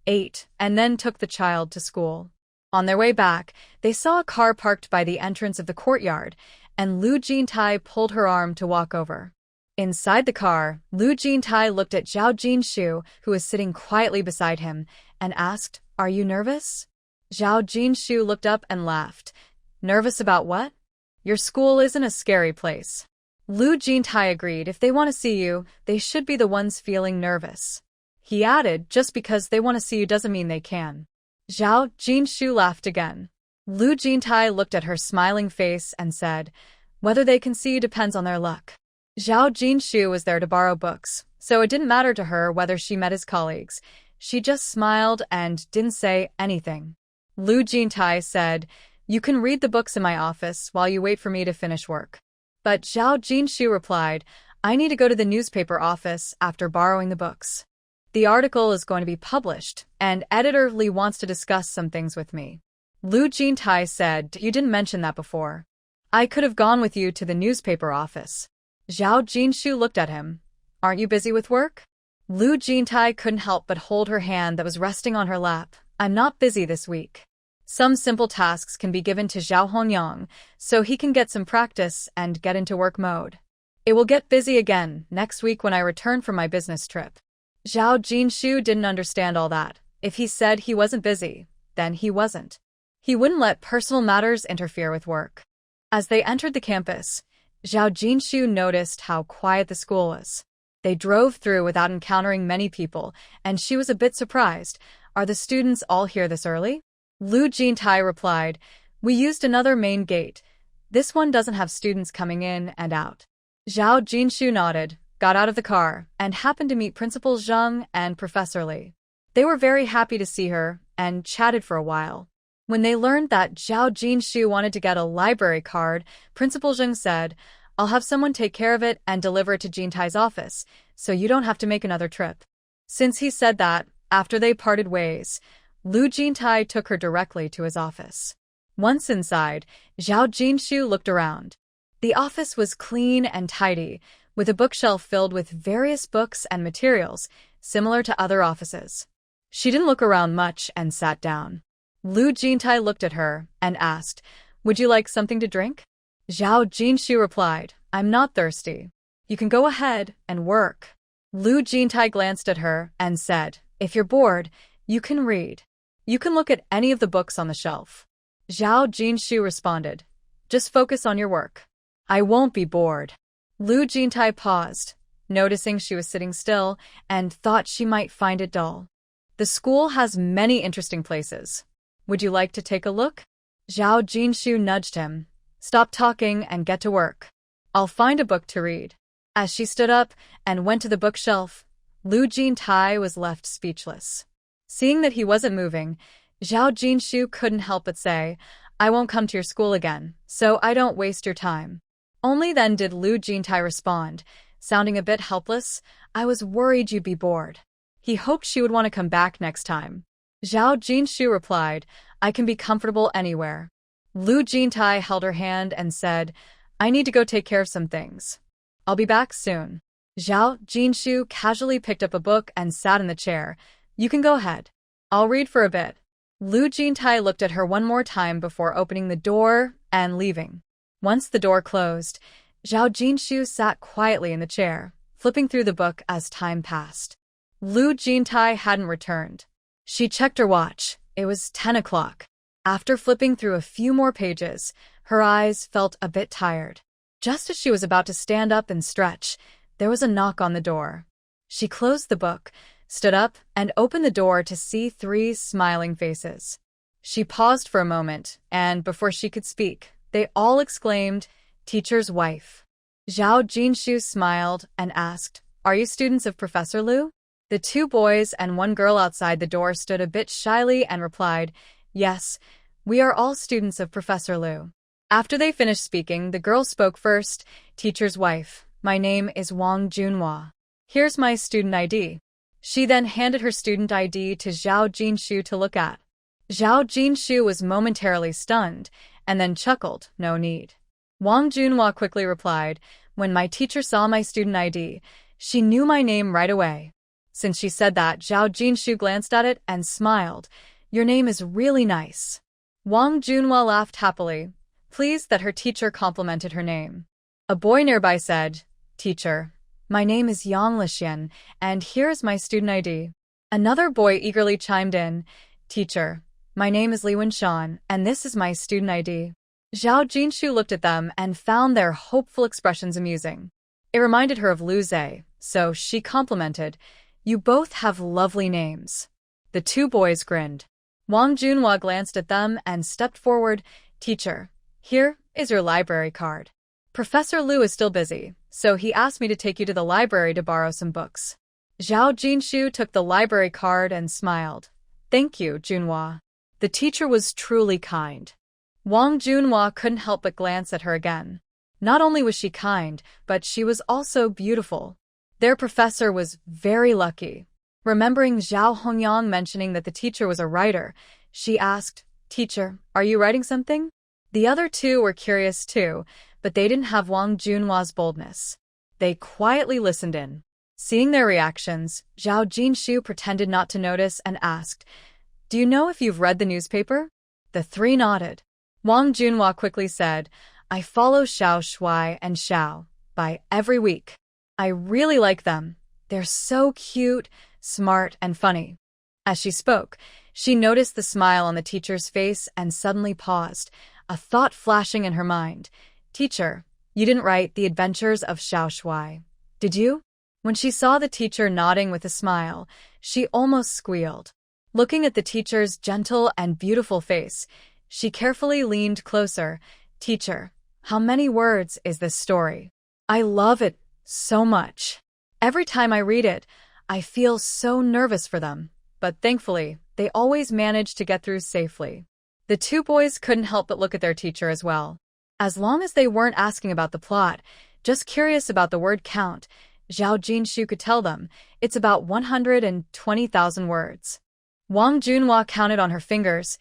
Speaker 1: ate, and then took the child to school. On their way back, they saw a car parked by the entrance of the courtyard, and Lu Jintai pulled her arm to walk over. Inside the car, Lu Jintai looked at Zhao Jinshu, who was sitting quietly beside him, and asked, "Are you nervous?" Zhao Jinshu looked up and laughed. "Nervous about what? Your school isn't a scary place." Lu Jintai agreed, "If they want to see you, they should be the ones feeling nervous." He added, "Just because they want to see you doesn't mean they can." Zhao Jinshu laughed again. Lu Jintai looked at her smiling face and said, "Whether they can see you depends on their luck." Zhao Jinshu was there to borrow books, so it didn't matter to her whether she met his colleagues. She just smiled and didn't say anything. Lu Jintai said, "You can read the books in my office while you wait for me to finish work." But Zhao Jinshu replied, "I need to go to the newspaper office after borrowing the books." The article is going to be published, and editor Lee wants to discuss some things with me. Lu Jintai said, you didn't mention that before. I could have gone with you to the newspaper office. Zhao Jinshu looked at him. Aren't you busy with work? Lu Jintai couldn't help but hold her hand that was resting on her lap. I'm not busy this week. Some simple tasks can be given to Zhao Hongyang, so he can get some practice and get into work mode. It will get busy again next week when I return from my business trip. Zhao Jinshu didn't understand all that. If he said he wasn't busy, then he wasn't. He wouldn't let personal matters interfere with work. As they entered the campus, Zhao Jinshu noticed how quiet the school was. They drove through without encountering many people, and she was a bit surprised. Are the students all here this early? Lu Jintai replied, we used another main gate. This one doesn't have students coming in and out. Zhao Jinshu nodded, got out of the car, and happened to meet Principal Zheng and Professor Li. They were very happy to see her and chatted for a while. When they learned that Zhao Jinshu wanted to get a library card, Principal Zheng said, I'll have someone take care of it and deliver it to Jintai's office, so you don't have to make another trip. Since he said that, after they parted ways, Lu Jintai took her directly to his office. Once inside, Zhao Jinshu looked around. The office was clean and tidy, with a bookshelf filled with various books and materials, similar to other offices. She didn't look around much and sat down. Lu Jintai looked at her and asked, would you like something to drink? Zhao Jinshu replied, I'm not thirsty. You can go ahead and work. Lu Jintai glanced at her and said, if you're bored, you can read. You can look at any of the books on the shelf. Zhao Jinshu responded, just focus on your work. I won't be bored. Lu Jintai paused, noticing she was sitting still, and thought she might find it dull. The school has many interesting places. Would you like to take a look? Zhao Jinshu nudged him. Stop talking and get to work. I'll find a book to read. As she stood up and went to the bookshelf, Lu Jintai was left speechless. Seeing that he wasn't moving, Zhao Jinshu couldn't help but say, I won't come to your school again, so I don't waste your time. Only then did Lu Jintai respond, sounding a bit helpless, I was worried you'd be bored. He hoped she would want to come back next time. Zhao Jinshu replied, I can be comfortable anywhere. Lu Jintai held her hand and said, I need to go take care of some things. I'll be back soon. Zhao Jinshu casually picked up a book and sat in the chair. You can go ahead. I'll read for a bit. Lu Jintai looked at her one more time before opening the door and leaving. Once the door closed, Zhao Jinshu sat quietly in the chair, flipping through the book as time passed. Lu Jintai hadn't returned. She checked her watch. It was 10 o'clock. After flipping through a few more pages, her eyes felt a bit tired. Just as she was about to stand up and stretch, there was a knock on the door. She closed the book, stood up, and opened the door to see 3 smiling faces. She paused for a moment, and before she could speak, they all exclaimed, Teacher's wife. Zhao Jinshu smiled and asked, Are you students of Professor Lu? The 2 boys and 1 girl outside the door stood a bit shyly and replied, Yes, we are all students of Professor Lu. After they finished speaking, the girl spoke first, Teacher's wife, my name is Wang Junhua. Here's my student ID. She then handed her student ID to Zhao Jinshu to look at. Zhao Jinshu was momentarily stunned, and then chuckled, no need. Wang Junhua quickly replied, When my teacher saw my student ID, she knew my name right away. Since she said that, Zhao Jinshu glanced at it and smiled. Your name is really nice. Wang Junhua laughed happily, pleased that her teacher complimented her name. A boy nearby said, Teacher, my name is Yang Lixian, and here is my student ID. Another boy eagerly chimed in, Teacher, my name is Li Wenshan, and this is my student ID. Zhao Jinshu looked at them and found their hopeful expressions amusing. It reminded her of Lu Zhe, so she complimented, You both have lovely names. The 2 boys grinned. Wang Junhua glanced at them and stepped forward, Teacher, here is your library card. Professor Lu is still busy, so he asked me to take you to the library to borrow some books. Zhao Jinshu took the library card and smiled. Thank you, Junhua. The teacher was truly kind. Wang Junhua couldn't help but glance at her again. Not only was she kind, but she was also beautiful. Their professor was very lucky. Remembering Zhao Hongyang mentioning that the teacher was a writer, she asked, "Teacher, are you writing something?" The other two were curious too, but they didn't have Wang Junhua's boldness. They quietly listened in. Seeing their reactions, Zhao Jinshu pretended not to notice and asked, "Do you know if you've read the newspaper?" The three nodded. Wang Junhua quickly said, "I follow Xiao Shuai and Xiao Bai every week. I really like them. They're so cute, smart, and funny." As she spoke, she noticed the smile on the teacher's face and suddenly paused, a thought flashing in her mind. "Teacher, you didn't write The Adventures of Xiao Shuai, did you?" When she saw the teacher nodding with a smile, she almost squealed. Looking at the teacher's gentle and beautiful face, she carefully leaned closer. "Teacher, how many words is this story? I love it so much. Every time I read it, I feel so nervous for them, but thankfully, they always manage to get through safely." The two boys couldn't help but look at their teacher as well. As long as they weren't asking about the plot, just curious about the word count, Zhao Jinshu could tell them it's about 120,000 words. Wang Junhua counted on her fingers.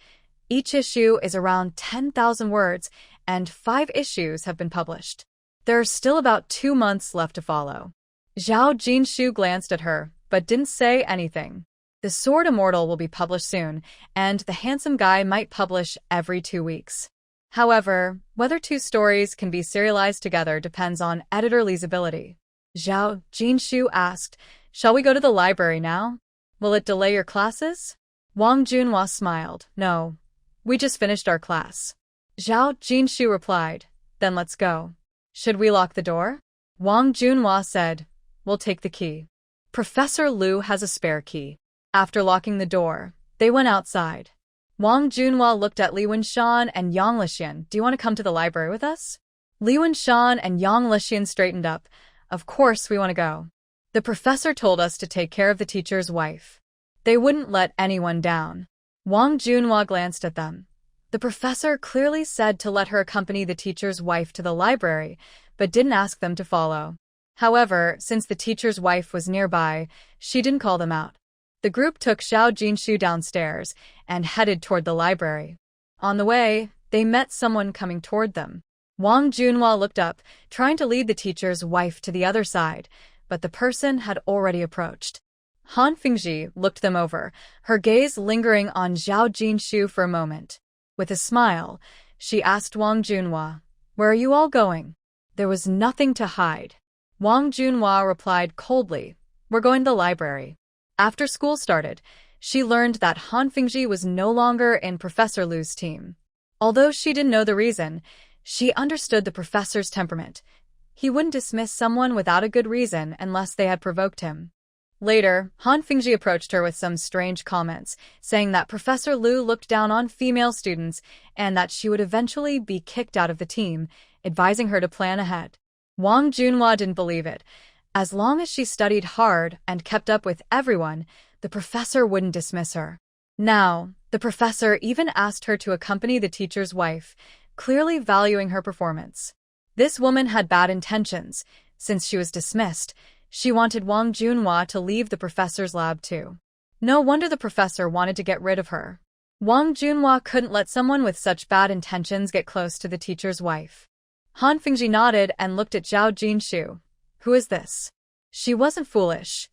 Speaker 1: Each issue is around 10,000 words, and 5 issues have been published. There are still about 2 months left to follow. Zhao Jinshu glanced at her, but didn't say anything. The Sword Immortal will be published soon, and The Handsome Guy might publish every 2 weeks. However, whether 2 stories can be serialized together depends on editor Li's ability. Zhao Jinshu asked, "Shall we go to the library now? Will it delay your classes?" Wang Junhua smiled. "No, we just finished our class." Zhao Jinshu replied, "Then let's go." "Should we lock the door?" Wang Junhua said, "We'll take the key. Professor Lu has a spare key." After locking the door, they went outside. Wang Junhua looked at Li Wenshan and Yang Lixian. "Do you want to come to the library with us?" Li Wenshan and Yang Lixian straightened up. "Of course we want to go. The professor told us to take care of the teacher's wife. They wouldn't let anyone down." Wang Junhua glanced at them. The professor clearly said to let her accompany the teacher's wife to the library, but didn't ask them to follow. However, since the teacher's wife was nearby, she didn't call them out. The group took Zhao Jinshu downstairs and headed toward the library. On the way, they met someone coming toward them. Wang Junhua looked up, trying to lead the teacher's wife to the other side, but the person had already approached. Han Fingji looked them over, her gaze lingering on Zhao Jinshu for a moment. With a smile, she asked Wang Junhua, "Where are you all going?" There was nothing to hide. Wang Junhua replied coldly, "We're going to the library." After school started, she learned that Han Fingji was no longer in Professor Lu's team. Although she didn't know the reason, she understood the professor's temperament. He wouldn't dismiss someone without a good reason unless they had provoked him. Later, Han Fingji approached her with some strange comments, saying that Professor Lu looked down on female students and that she would eventually be kicked out of the team, advising her to plan ahead. Wang Junhua didn't believe it. As long as she studied hard and kept up with everyone, the professor wouldn't dismiss her. Now, the professor even asked her to accompany the teacher's wife, clearly valuing her performance. This woman had bad intentions. Since she was dismissed, she wanted Wang Junhua to leave the professor's lab too. No wonder the professor wanted to get rid of her. Wang Junhua couldn't let someone with such bad intentions get close to the teacher's wife. Han Fingji nodded and looked at Zhao Jinshu. "Who is this?" She wasn't foolish.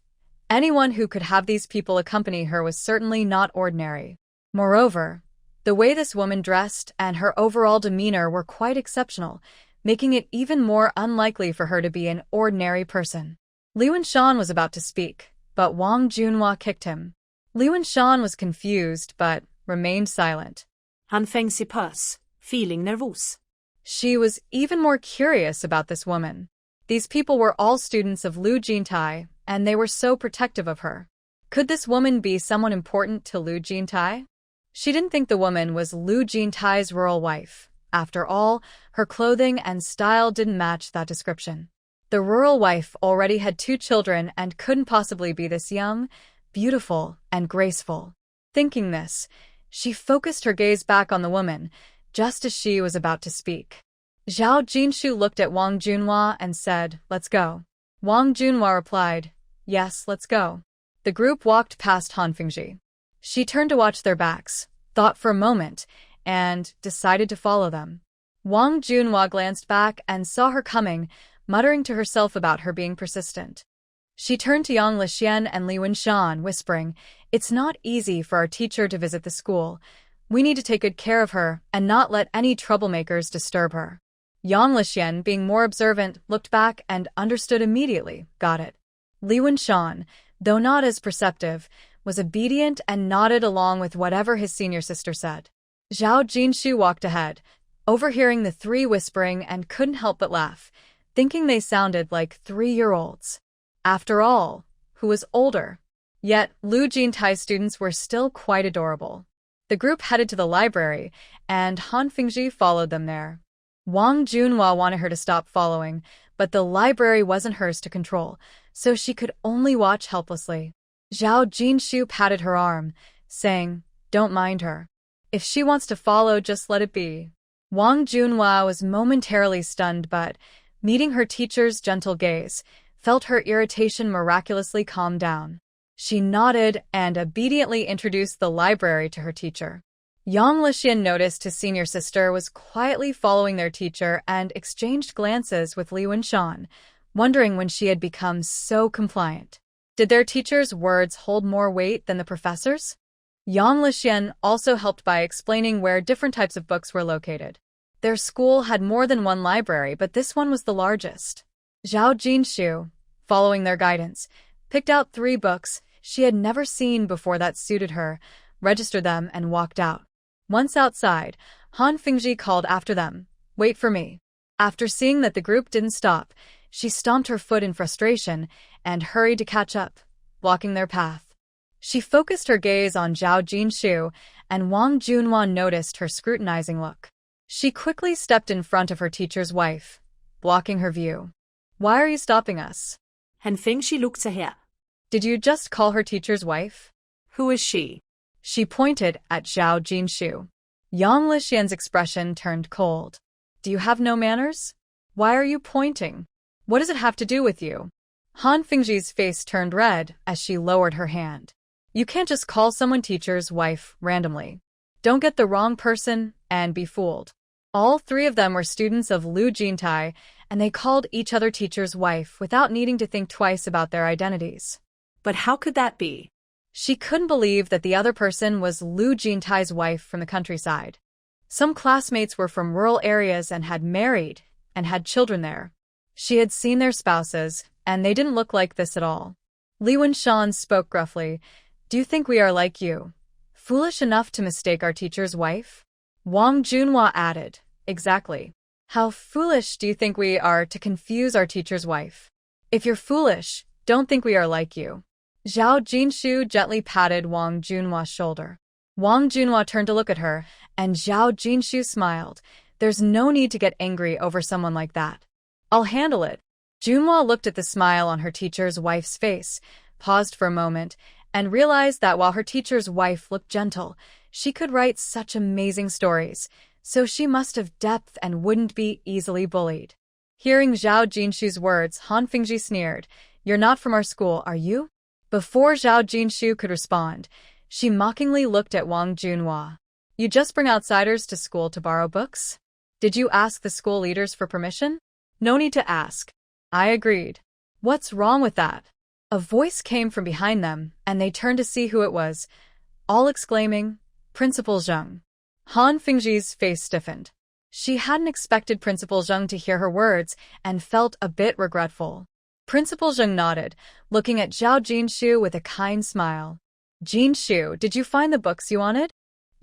Speaker 1: Anyone who could have these people accompany her was certainly not ordinary. Moreover, the way this woman dressed and her overall demeanor were quite exceptional, making it even more unlikely for her to be an ordinary person. Li Wenshan was about to speak, but Wang Junhua kicked him. Li Wenshan was confused, but remained silent.
Speaker 2: Han Fengsi pös, feeling nervös.
Speaker 1: She was even more curious about this woman. These people were all students of Lu Jintai, and they were so protective of her. Could this woman be someone important to Lu Jintai? She didn't think the woman was Lu Jintai's rural wife. After all, her clothing and style didn't match that description. The rural wife already had 2 children and couldn't possibly be this young, beautiful, and graceful. Thinking this, she focused her gaze back on the woman, just as she was about to speak. Zhao Jinshu looked at Wang Junhua and said, "Let's go." Wang Junhua replied, "Yes, let's go." The group walked past Han Fingji. She turned to watch their backs, thought for a moment, and decided to follow them. Wang Junhua glanced back and saw her coming, muttering to herself about her being persistent. She turned to Yang Lixian and Li Wenshan, whispering, "It's not easy for our teacher to visit the school. We need to take good care of her and not let any troublemakers disturb her." Yang Lixian, being more observant, looked back and understood immediately. Got it. Li Wenshan, though not as perceptive, was obedient and nodded along with whatever his senior sister said. Zhao Jinshu walked ahead, overhearing the three whispering and couldn't help but laugh, thinking they sounded like 3-year-olds. After all, who was older? Yet, Lu Jintai's students were still quite adorable. The group headed to the library, and Han Fingji followed them there. Wang Junhua wanted her to stop following, but the library wasn't hers to control, so she could only watch helplessly. Zhao Jinshu patted her arm, saying, "Don't mind her. If she wants to follow, just let it be." Wang Junhua was momentarily stunned, but, meeting her teacher's gentle gaze, felt her irritation miraculously calm down. She nodded and obediently introduced the library to her teacher. Yang Lixian noticed his senior sister was quietly following their teacher and exchanged glances with Li Wenshan, wondering when she had become so compliant. Did their teacher's words hold more weight than the professor's? Yang Lixian also helped by explaining where different types of books were located. Their school had more than one library, but this one was the largest. Zhao Jinshu, following their guidance, picked out 3 books she had never seen before that suited her, registered them, and walked out. Once outside, Han Fingji called after them, "Wait for me." After seeing that the group didn't stop, she stomped her foot in frustration and hurried to catch up, blocking their path. She focused her gaze on Zhao Jinshu, and Wang Junhua noticed her scrutinizing look. She quickly stepped in front of her teacher's wife, blocking her view. "Why are you stopping us?"
Speaker 2: Han Fingji looked to her.
Speaker 1: "Did you just call her teacher's wife?"
Speaker 2: "Who is she?"
Speaker 1: She pointed at Zhao Jinshu. Yang Lixian's expression turned cold. "Do you have no manners? Why are you pointing? What does it have to do with you?" Han Fingji's face turned red as she lowered her hand. "You can't just call someone teacher's wife randomly. Don't get the wrong person and be fooled." All 3 of them were students of Lu Jintai, and they called each other teacher's wife without needing to think twice about their identities.
Speaker 2: But how could that be?
Speaker 1: She couldn't believe that the other person was Lu Jintai's wife from the countryside. Some classmates were from rural areas and had married and had children there. She had seen their spouses, and they didn't look like this at all. Li Wenshan spoke gruffly, "Do you think we are like you? Foolish enough to mistake our teacher's wife?" Wang Junhua added, "Exactly. How foolish do you think we are to confuse our teacher's wife? If you're foolish, don't think we are like you." Zhao Jinshu gently patted Wang Junhua's shoulder. Wang Junhua turned to look at her, and Zhao Jinshu smiled. "There's no need to get angry over someone like that. I'll handle it." Junhua looked at the smile on her teacher's wife's face, paused for a moment, and realized that while her teacher's wife looked gentle, she could write such amazing stories, so she must have depth and wouldn't be easily bullied. Hearing Zhao Jinshu's words, Han Fingji sneered, "You're not from our school, are you?" Before Zhao Jinshu could respond, she mockingly looked at Wang Junhua. "You just bring outsiders to school to borrow books? Did you ask the school leaders for permission?" "No need to ask." I agreed. "What's wrong with that?" A voice came from behind them, and they turned to see who it was, all exclaiming, "Principal Zheng." Han Fingji's face stiffened. She hadn't expected Principal Zheng to hear her words and felt a bit regretful. Principal Zheng nodded, looking at Zhao Jinshu with a kind smile. "Jinshu, did you find the books you wanted?"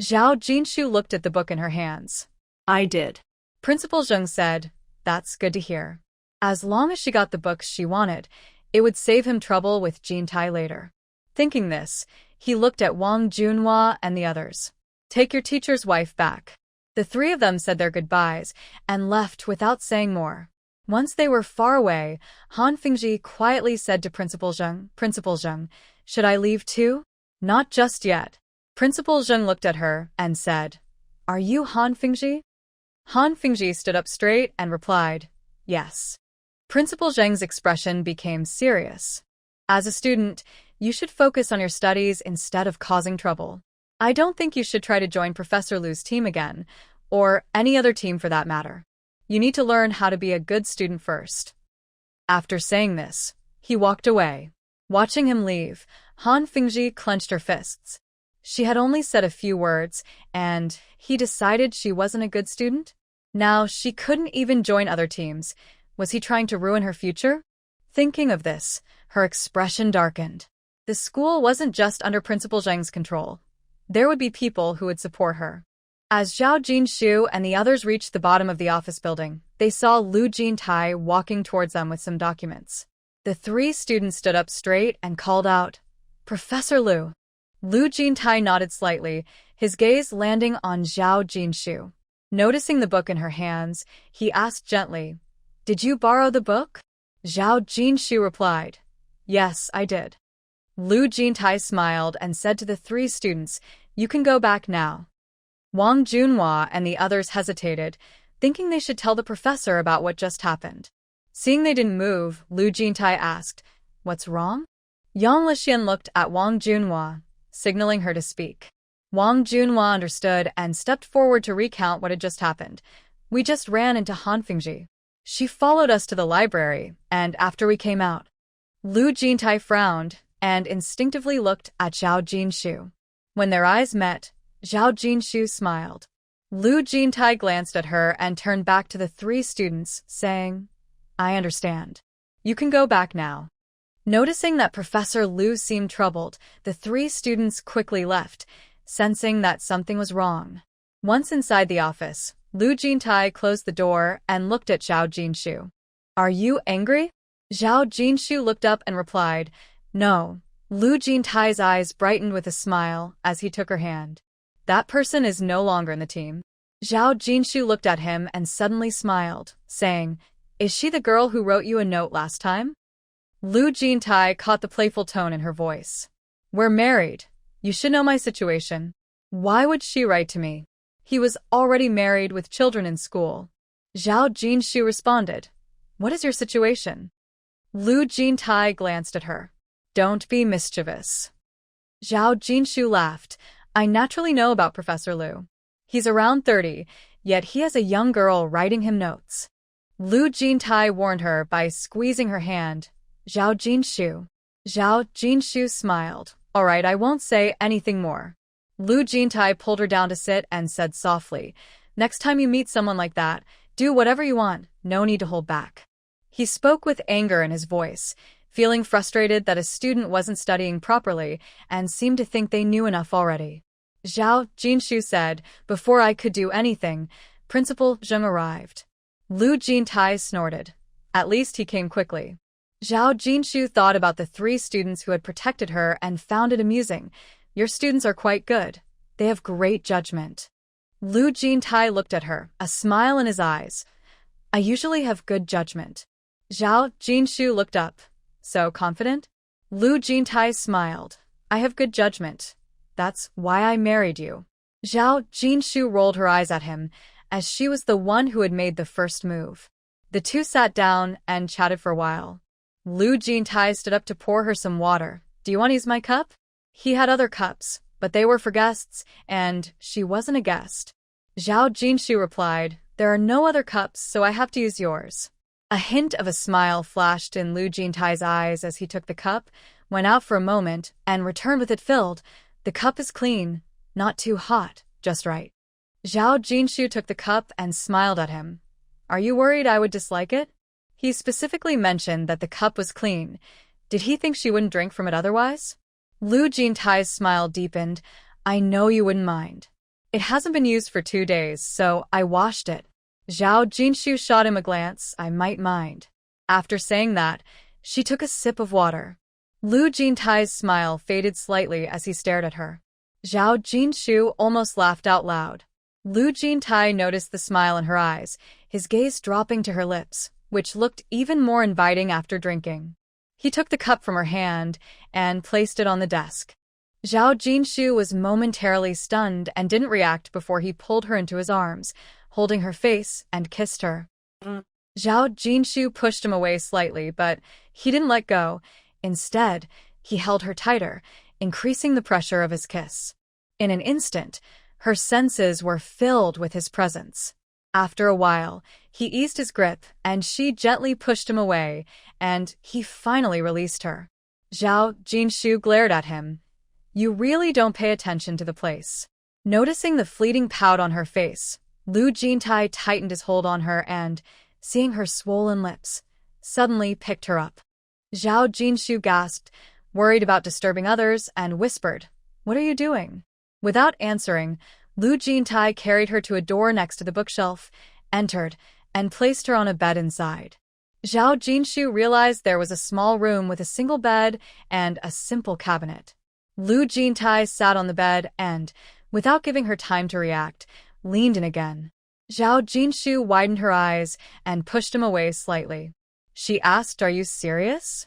Speaker 1: Zhao Jinshu looked at the book in her hands.
Speaker 2: "I did."
Speaker 1: Principal Zheng said, "That's good to hear." As long as she got the books she wanted, it would save him trouble with Jintai later. Thinking this, he looked at Wang Junhua and the others. "Take your teacher's wife back." The 3 of them said their goodbyes and left without saying more. Once they were far away, Han Fingji quietly said to Principal Zheng, "Principal Zheng, should I leave too?" "Not just yet." Principal Zheng looked at her and said, "Are you Han Fingji?" Han Fingji stood up straight and replied, "Yes." Principal Zheng's expression became serious. As a student, You should focus on your studies instead of causing trouble. I don't think you should try to join Professor Lu's team again, or any other team for that matter. You need to learn how to be a good student first." After saying this, he walked away. Watching him leave, Han Fingji clenched her fists. She had only said a few words, and he decided she wasn't a good student? Now she couldn't even join other teams. Was he trying to ruin her future? Thinking of this, her expression darkened. The school wasn't just under Principal Zheng's control. There would be people who would support her. As Zhao Jinshu and the others reached the bottom of the office building, they saw Lu Jintai walking towards them with some documents. The three students stood up straight and called out, "Professor Lu." Lu Jintai nodded slightly, his gaze landing on Zhao Jinshu. Noticing the book in her hands, he asked gently, "Did you borrow the book?" Zhao Jinshu replied, "Yes, I did." Lu Jintai smiled and said to the three students, "You can go back now." Wang Junhua and the others hesitated, thinking they should tell the professor about what just happened. Seeing they didn't move, Lu Jintai asked, "What's wrong?" Yang Lixian looked at Wang Junhua, signaling her to speak. Wang Junhua understood and stepped forward to recount what had just happened. "We just ran into Han Fingji. She followed us to the library, and after we came out." Lu Jintai frowned and instinctively looked at Zhao Jinshu. When their eyes met, Zhao Jinshu smiled. Lu Jintai glanced at her and turned back to the three students, saying, "I understand. You can go back now." Noticing that Professor Lu seemed troubled, the three students quickly left, sensing that something was wrong. Once inside the office, Lu Jintai closed the door and looked at Zhao Jinshu. "Are you angry?" Zhao Jinshu looked up and replied, "No." Lu Jintai's eyes brightened with a smile as he took her hand. "That person is no longer in the team." Zhao Jinshu looked at him and suddenly smiled, saying, "Is she the girl who wrote you a note last time?" Lu Jintai caught the playful tone in her voice. "We're married. You should know my situation. Why would she write to me?" He was already married with children in school. Zhao Jinshu responded, "What is your situation?" Lu Jintai glanced at her. "Don't be mischievous." Zhao Jinshu laughed. "I naturally know about Professor Lu. He's around 30, yet he has a young girl writing him notes." Lu Jintai warned her by squeezing her hand. "Zhao Jinshu." Zhao Jinshu smiled. "All right, I won't say anything more." Lu Jintai pulled her down to sit and said softly, "Next time you meet someone like that, do whatever you want, no need to hold back." He spoke with anger in his voice, feeling frustrated that a student wasn't studying properly and seemed to think they knew enough already. Zhao Jinshu said, "Before I could do anything, Principal Zheng arrived." Lu Jintai snorted. At least he came quickly. Zhao Jinshu thought about the three students who had protected her and found it amusing. "Your students are quite good. They have great judgment." Lu Jintai looked at her, a smile in his eyes. "I usually have good judgment." Zhao Jinshu looked up. "So confident?" Lu Jintai smiled. "I have good judgment. That's why I married you." Zhao Jinshu rolled her eyes at him, as she was the one who had made the first move. The two sat down and chatted for a while. Lu Jintai stood up to pour her some water. "Do you want to use my cup?" He had other cups, but they were for guests, and she wasn't a guest. Zhao Jinshu replied, "There are no other cups, so I have to use yours." A hint of a smile flashed in Lu Jintai's eyes as he took the cup, went out for a moment, and returned with it filled. "The cup is clean, not too hot, just right." Zhao Jinshu took the cup and smiled at him. "Are you worried I would dislike it?" He specifically mentioned that the cup was clean. Did he think she wouldn't drink from it otherwise? Lu Jintai's smile deepened. "I know you wouldn't mind. It hasn't been used for 2 days, so I washed it." Zhao Jinshu shot him a glance. "I might mind." After saying that, she took a sip of water. Lu Jintai's smile faded slightly as he stared at her. Zhao Jinshu almost laughed out loud. Lu Jintai noticed the smile in her eyes, his gaze dropping to her lips, which looked even more inviting after drinking. He took the cup from her hand and placed it on the desk. Zhao Jinshu was momentarily stunned and didn't react before he pulled her into his arms, holding her face and kissed her. Zhao Jinshu pushed him away slightly, but he didn't let go. Instead, He held her tighter, increasing the pressure of his kiss. In an instant, her senses were filled with his presence. After a while, he eased his grip and she gently pushed him away, and he finally released her. Zhao Jinshu glared at him. You really don't pay attention to the place. Noticing the fleeting pout on her face, Lu Jintai tightened his hold on her and, seeing her swollen lips, suddenly picked her up. Zhao Jinshu gasped, worried about disturbing others, and whispered, "What are you doing?" Without answering, Lu Jintai carried her to a door next to the bookshelf, entered, and placed her on a bed inside. Zhao Jinshu realized there was a small room with a single bed and a simple cabinet. Lu Jintai sat on the bed and, without giving her time to react, leaned in again. Zhao Jinshu widened her eyes and pushed him away slightly. She asked, "Are you serious?"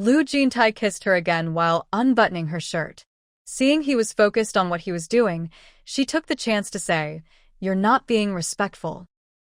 Speaker 1: Lu Jintai kissed her again while unbuttoning her shirt. Seeing he was focused on what he was doing, she took the chance to say, "You're not being respectful."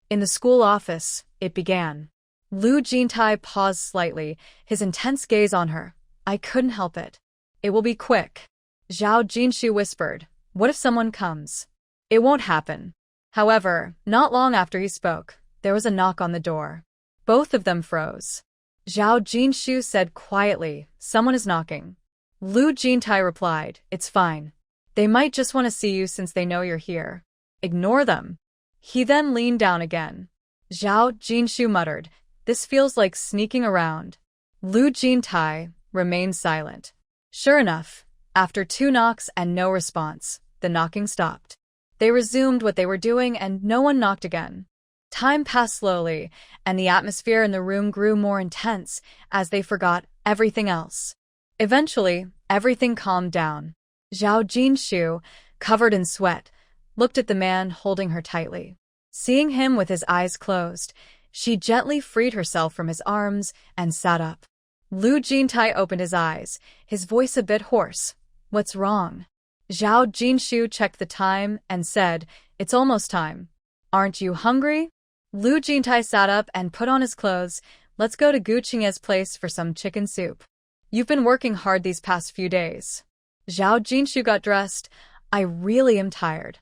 Speaker 1: In the school office, it began. Lu Jintai paused slightly, his intense gaze on her. "I couldn't help it. It will be quick." Zhao Jinshu whispered, "What if someone comes?" "It won't happen." However, not long after he spoke, there was a knock on the door. Both of them froze. Zhao Jinshu said quietly, "Someone is knocking." Lu Jintai replied, "It's fine. They might just want to see you since they know you're here. Ignore them." He then leaned down again. Zhao Jinshu muttered, "This feels like sneaking around." Lu Jintai remained silent. Sure enough, after 2 knocks and no response, the knocking stopped. They resumed what they were doing and no one knocked again. Time passed slowly, and the atmosphere in the room grew more intense as they forgot everything else. Eventually, everything calmed down. Zhao Jinshu, covered in sweat, looked at the man holding her tightly. Seeing him with his eyes closed, she gently freed herself from his arms and sat up. Lu Jintai opened his eyes, his voice a bit hoarse. "What's wrong?" Zhao Jinshu checked the time and said, "It's almost time. Aren't you hungry?" Lu Jintai sat up and put on his clothes. "Let's go to Gu Qingye's place for some chicken soup. You've been working hard these past few days." Zhao Jinshu got dressed. "I really am tired."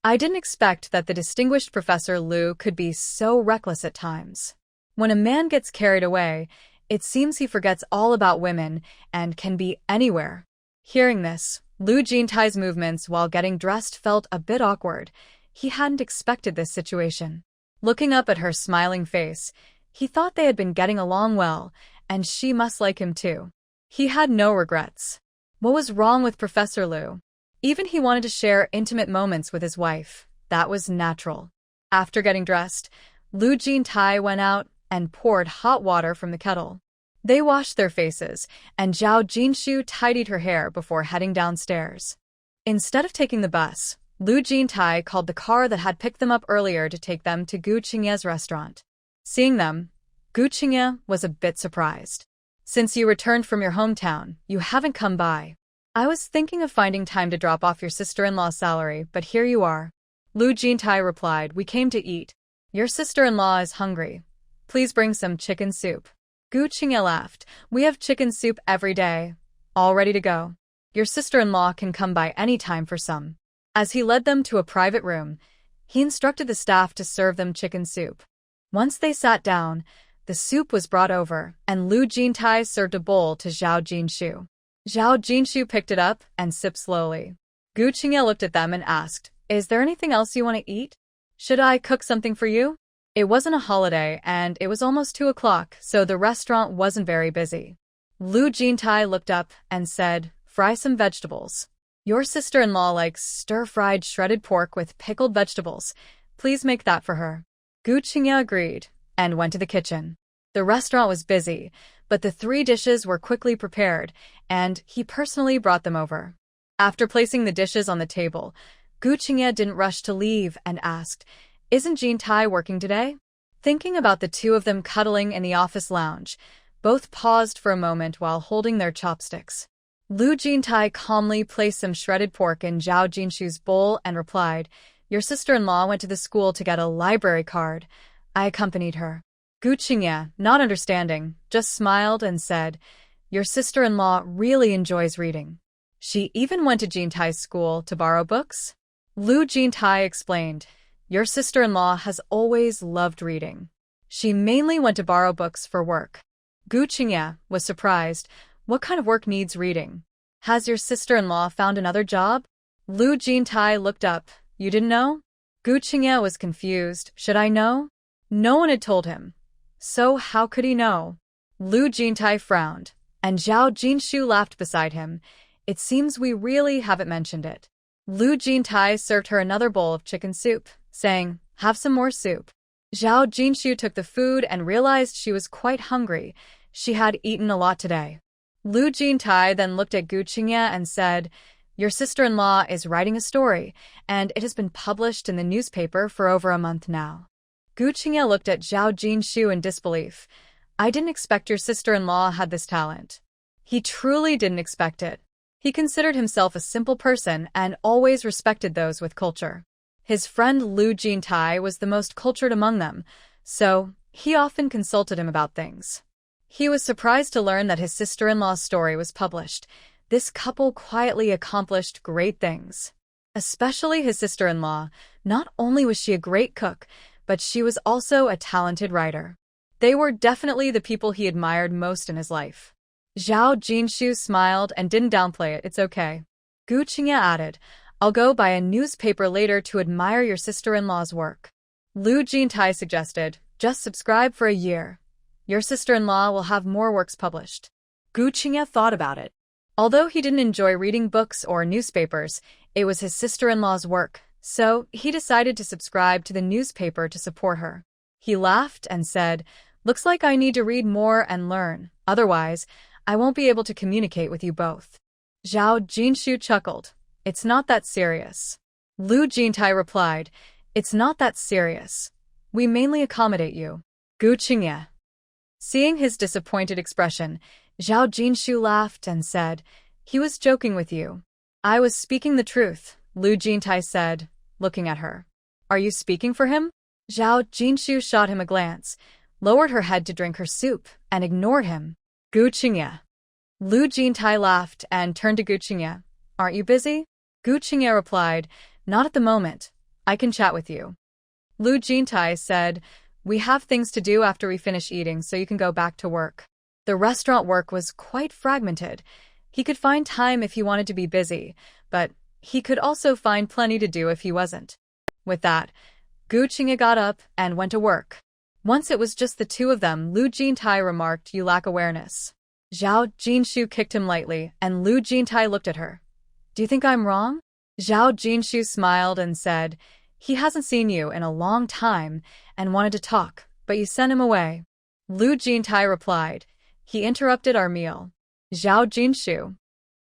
Speaker 1: I didn't expect that the distinguished Professor Lu could be so reckless at times. When a man gets carried away, it seems he forgets all about women and can be anywhere. Hearing this, Lu Jintai's movements while getting dressed felt a bit awkward. He hadn't expected this situation. Looking up at her smiling face, he thought they had been getting along well, and she must like him too. He had no regrets. What was wrong with Professor Lu? Even he wanted to share intimate moments with his wife. That was natural. After getting dressed, Lu Jintai went out and poured hot water from the kettle. They washed their faces, and Zhao Jinshu tidied her hair before heading downstairs. Instead of taking the bus, Lu Jintai called the car that had picked them up earlier to take them to Gu Qingye's restaurant. Seeing them, Gu Qingye was a bit surprised. "Since you returned from your hometown, you haven't come by. I was thinking of finding time to drop off your sister-in-law's salary, but here you are." Lu Jintai replied, "We came to eat. Your sister-in-law is hungry. Please bring some chicken soup." Gu Qingye laughed. "We have chicken soup every day. All ready to go. Your sister-in-law can come by any time for some." As he led them to a private room, he instructed the staff to serve them chicken soup. Once they sat down, the soup was brought over, and Lu Jintai served a bowl to Zhao Jinshu. Zhao Jinshu picked it up and sipped slowly. Gu Qingye looked at them and asked, "Is there anything else you want to eat? Should I cook something for you?" It wasn't a holiday, and it was almost 2 o'clock, so the restaurant wasn't very busy. Lu Jintai looked up and said, "Fry some vegetables. Your sister-in-law likes stir-fried shredded pork with pickled vegetables. Please make that for her." Gu Qingye agreed and went to the kitchen. The restaurant was busy, but the 3 dishes were quickly prepared, and he personally brought them over. After placing the dishes on the table, Gu Qingye didn't rush to leave and asked, "Isn't Jintai working today?" Thinking about the 2 of them cuddling in the office lounge, both paused for a moment while holding their chopsticks. Lu Jintai calmly placed some shredded pork in Zhao Jinshu's bowl and replied, "Your sister-in-law went to the school to get a library card. I accompanied her." Gu Qingye, not understanding, just smiled and said, Your sister-in-law really enjoys reading. She even went to Jintai's school to borrow books. Lu Jintai explained, your sister-in-law has always loved reading. She mainly went to borrow books for work. Gu Qingye was surprised. What kind of work needs reading? Has your sister-in-law found another job? Lu Jintai looked up. You didn't know? Gu Qingye was confused. Should I know? No one had told him. So how could he know? Lu Jintai frowned, and Zhao Jinshu laughed beside him. It seems we really haven't mentioned it. Lu Jintai served her another bowl of chicken soup, saying, have some more soup. Zhao Jinshu took the food and realized she was quite hungry. She had eaten a lot today. Lu Jintai then looked at Gu Qingye and said, your sister-in-law is writing a story, and it has been published in the newspaper for over a month now. Gu Qingye looked at Zhao Jinshu in disbelief. I didn't expect your sister-in-law had this talent. He truly didn't expect it. He considered himself a simple person and always respected those with culture. His friend Lu Jintai was the most cultured among them, so he often consulted him about things. He was surprised to learn that his sister-in-law's story was published. This couple quietly accomplished great things. Especially his sister-in-law. Not only was she a great cook, but she was also a talented writer. They were definitely the people he admired most in his life. Zhao Jinshu smiled and didn't downplay it. It's okay. Gu Qingye added, I'll go buy a newspaper later to admire your sister-in-law's work. Lu Jintai suggested, just subscribe for a year. Your sister-in-law will have more works published.
Speaker 2: Gu Qingye thought about it.
Speaker 1: Although he didn't enjoy reading books or newspapers, it was his sister-in-law's work, so he decided to subscribe to the newspaper to support her. He laughed and said, looks like I need to read more and learn, otherwise, I won't be able to communicate with you both. Zhao Jinshu chuckled. It's not that serious. Lu Jintai replied, it's not that serious. We mainly accommodate you. Gu Qingye. Seeing his disappointed expression, Zhao Jinshu laughed and said, he was joking with you. I was speaking the truth, Lu Jintai said, looking at her. Are you speaking for him? Zhao Jinshu shot him a glance, lowered her head to drink her soup, and ignored him. Gu Qingye. Lu Jintai laughed and turned to Gu Qingye. Aren't you busy? Gu Qingye replied, not at the moment. I can chat with you. Lu Jintai said, we have things to do after we finish eating, so you can go back to work. The restaurant work was quite fragmented. He could find time if he wanted to be busy, but he could also find plenty to do if he wasn't. With that, Gu Qingye got up and went to work. Once it was just the two of them, Lu Jintai remarked, you lack awareness. Zhao Jinshu kicked him lightly, and Lu Jintai looked at her. Do you think I'm wrong? Zhao Jinshu smiled and said, he hasn't seen you in a long time and wanted to talk, but you sent him away. Lu Jintai replied, he interrupted our meal. Zhao Jinshu.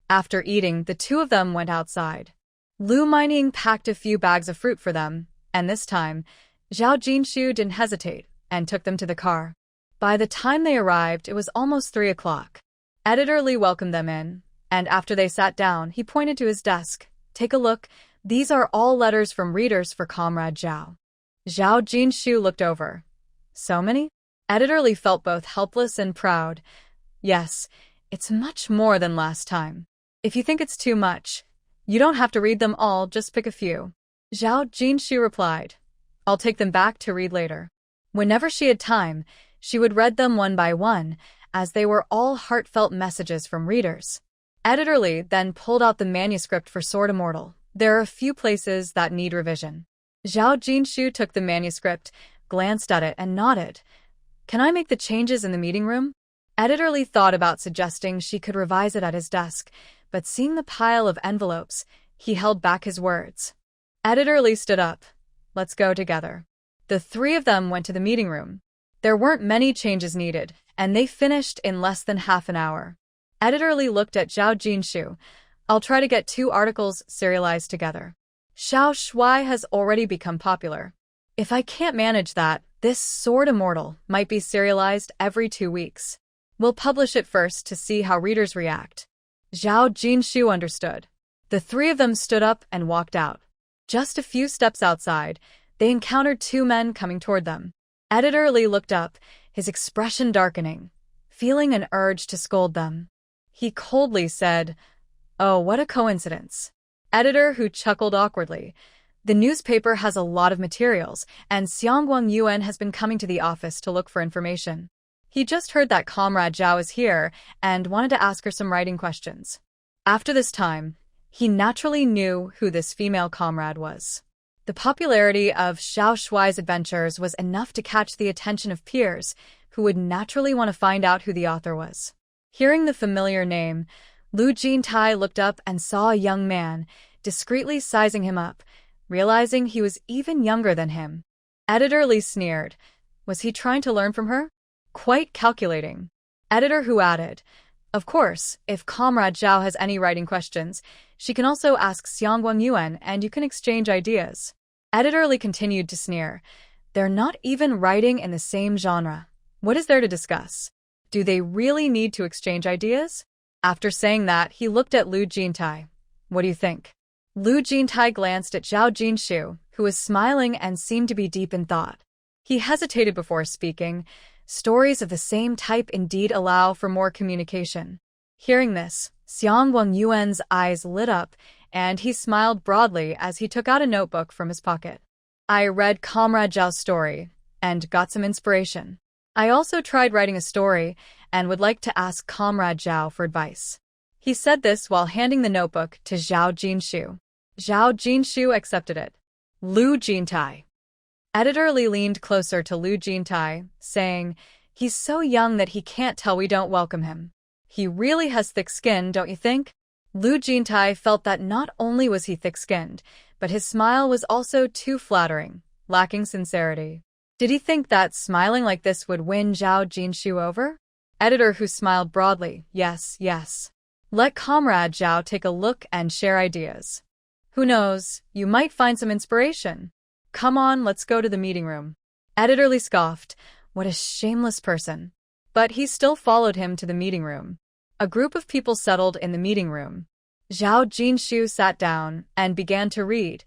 Speaker 1: After eating, the two of them went outside. Lu Mining packed a few bags of fruit for them, and this time, Zhao Jinshu didn't hesitate and took them to the car. By the time they arrived, it was almost 3 o'clock. Editor Li welcomed them in, and after they sat down, he pointed to his desk. Take a look. These are all letters from readers for Comrade Zhao. Zhao Jinshu looked over. So many? Editor Li felt both helpless and proud. Yes, it's much more than last time. If you think it's too much, you don't have to read them all, just pick a few. Zhao Jinshu replied. I'll take them back to read later. Whenever she had time, she would read them one by one, as they were all heartfelt messages from readers. Editor Li then pulled out the manuscript for Sword Immortal. There are a few places that need revision. Zhao Jinshu took the manuscript, glanced at it, and nodded. Can I make the changes in the meeting room? Editor Li thought about suggesting she could revise it at his desk, but seeing the pile of envelopes, he held back his words. Editor Li stood up. Let's go together. The three of them went to the meeting room. There weren't many changes needed, and they finished in less than half an hour. Editor Li looked at Zhao Jinshu. I'll try to get 2 articles serialized together. Xiao Shui has already become popular. If I can't manage that, this Sword Immortal might be serialized every 2 weeks. We'll publish it first to see how readers react. Zhao Jinshu understood. The three of them stood up and walked out. Just a few steps outside, they encountered 2 men coming toward them. Editor Li looked up, his expression darkening. feeling an urge to scold them. He coldly said, "Oh, what a coincidence." Editor, who chuckled awkwardly. The newspaper has a lot of materials, and Xiangguang Yuan has been coming to the office to look for information. He just heard that Comrade Zhao is here and wanted to ask her some writing questions. After this time, he naturally knew who this female comrade was. The popularity of Xiao Shuai's adventures was enough to catch the attention of peers, who would naturally want to find out who the author was. Hearing the familiar name, Lu Jintai looked up and saw a young man, discreetly sizing him up, realizing he was even younger than him. Editor Lee sneered. Was he trying to learn from her? Quite calculating. Editor who added, "Of course, if Comrade Zhao has any writing questions, she can also ask Xiangguang Yuan and you can exchange ideas." Editor Lee continued to sneer. "They're not even writing in the same genre. What is there to discuss? Do they really need to exchange ideas?" After saying that, he looked at Lu Jintai. "What do you think?" Lu Jintai glanced at Zhao Jinshu, who was smiling and seemed to be deep in thought. He hesitated before speaking. Stories of the same type indeed allow for more communication. Hearing this, Xiangguang Yuan's eyes lit up, and he smiled broadly as he took out a notebook from his pocket. "I read Comrade Zhao's story and got some inspiration. I also tried writing a story and would like to ask Comrade Zhao for advice." He said this while handing the notebook to Zhao Jinshu. Zhao Jinshu accepted it. Lu Jintai. Editor Li leaned closer to Lu Jintai, saying, "He's so young that he can't tell we don't welcome him. He really has thick skin, don't you think?" Lu Jintai felt that not only was he thick-skinned, but his smile was also too flattering, lacking sincerity. Did he think that smiling like this would win Zhao Jinshu over? Editor who smiled broadly, "Yes, yes. Let Comrade Zhao take a look and share ideas. Who knows, you might find some inspiration. Come on, let's go to the meeting room." Editor Lee scoffed. What a shameless person. But he still followed him to the meeting room. A group of people settled in the meeting room. Zhao Jinshu sat down and began to read,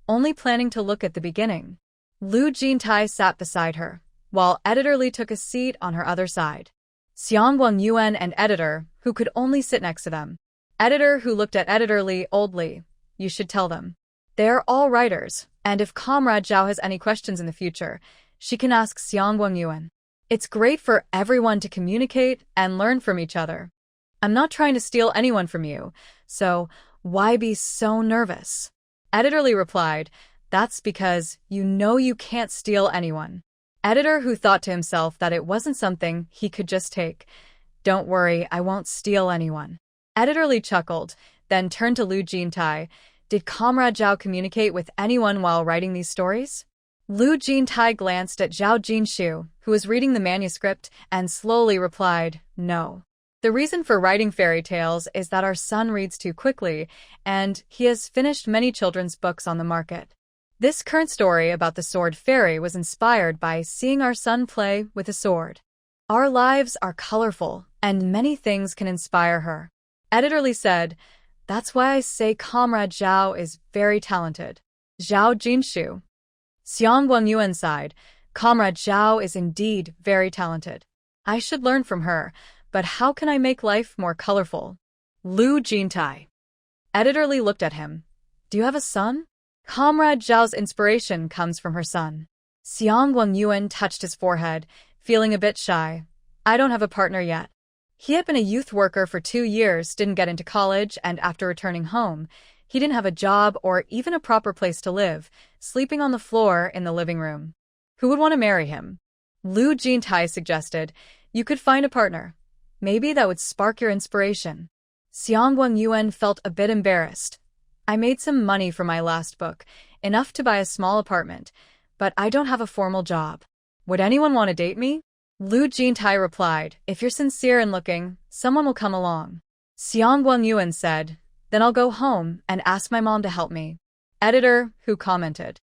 Speaker 1: only planning to look at the beginning. Lu Jintai sat beside her, while Editor Lee took a seat on her other side. Xiangguang Yuan and Editor, who could only sit next to them. Editor who looked at Editor Lee oldly. "You should tell them. They're all writers, and if Comrade Zhao has any questions in the future, she can ask Xiangguang Yuan. It's great for everyone to communicate and learn from each other. I'm not trying to steal anyone from you, so why be so nervous?" Editor Lee replied, "That's because you know you can't steal anyone." Editor who thought to himself that it wasn't something he could just take. "Don't worry, I won't steal anyone." Editor Lee chuckled, then turned to Lu Jintai. "Did Comrade Zhao communicate with anyone while writing these stories?" Lu Jintai glanced at Zhao Jinshu, who was reading the manuscript, and slowly replied, "No. The reason for writing fairy tales is that our son reads too quickly, and he has finished many children's books on the market. This current story about the sword fairy was inspired by seeing our son play with a sword. Our lives are colorful, and many things can inspire her." Editor Lee said, "That's why I say Comrade Zhao is very talented." Zhao Jinshu. Xiangguang Yuan sighed. "Comrade Zhao is indeed very talented. I should learn from her, but how can I make life more colorful?" Lu Jintai. Editor Lee looked at him. "Do you have a son?" Comrade Zhao's inspiration comes from her son. Xiangguang Yuan touched his forehead, feeling a bit shy. "I don't have a partner yet." He had been a youth worker for 2 years, didn't get into college, and after returning home, he didn't have a job or even a proper place to live, sleeping on the floor in the living room. Who would want to marry him? Lu Jintai suggested, "You could find a partner. Maybe that would spark your inspiration." Xiangguang Yuan felt a bit embarrassed. "I made some money from my last book, enough to buy a small apartment, but I don't have a formal job. Would anyone want to date me?" Lu Jintai replied, "If you're sincere and looking, someone will come along." Xiangguang Yuan said, "Then I'll go home and ask my mom to help me." Editor who commented.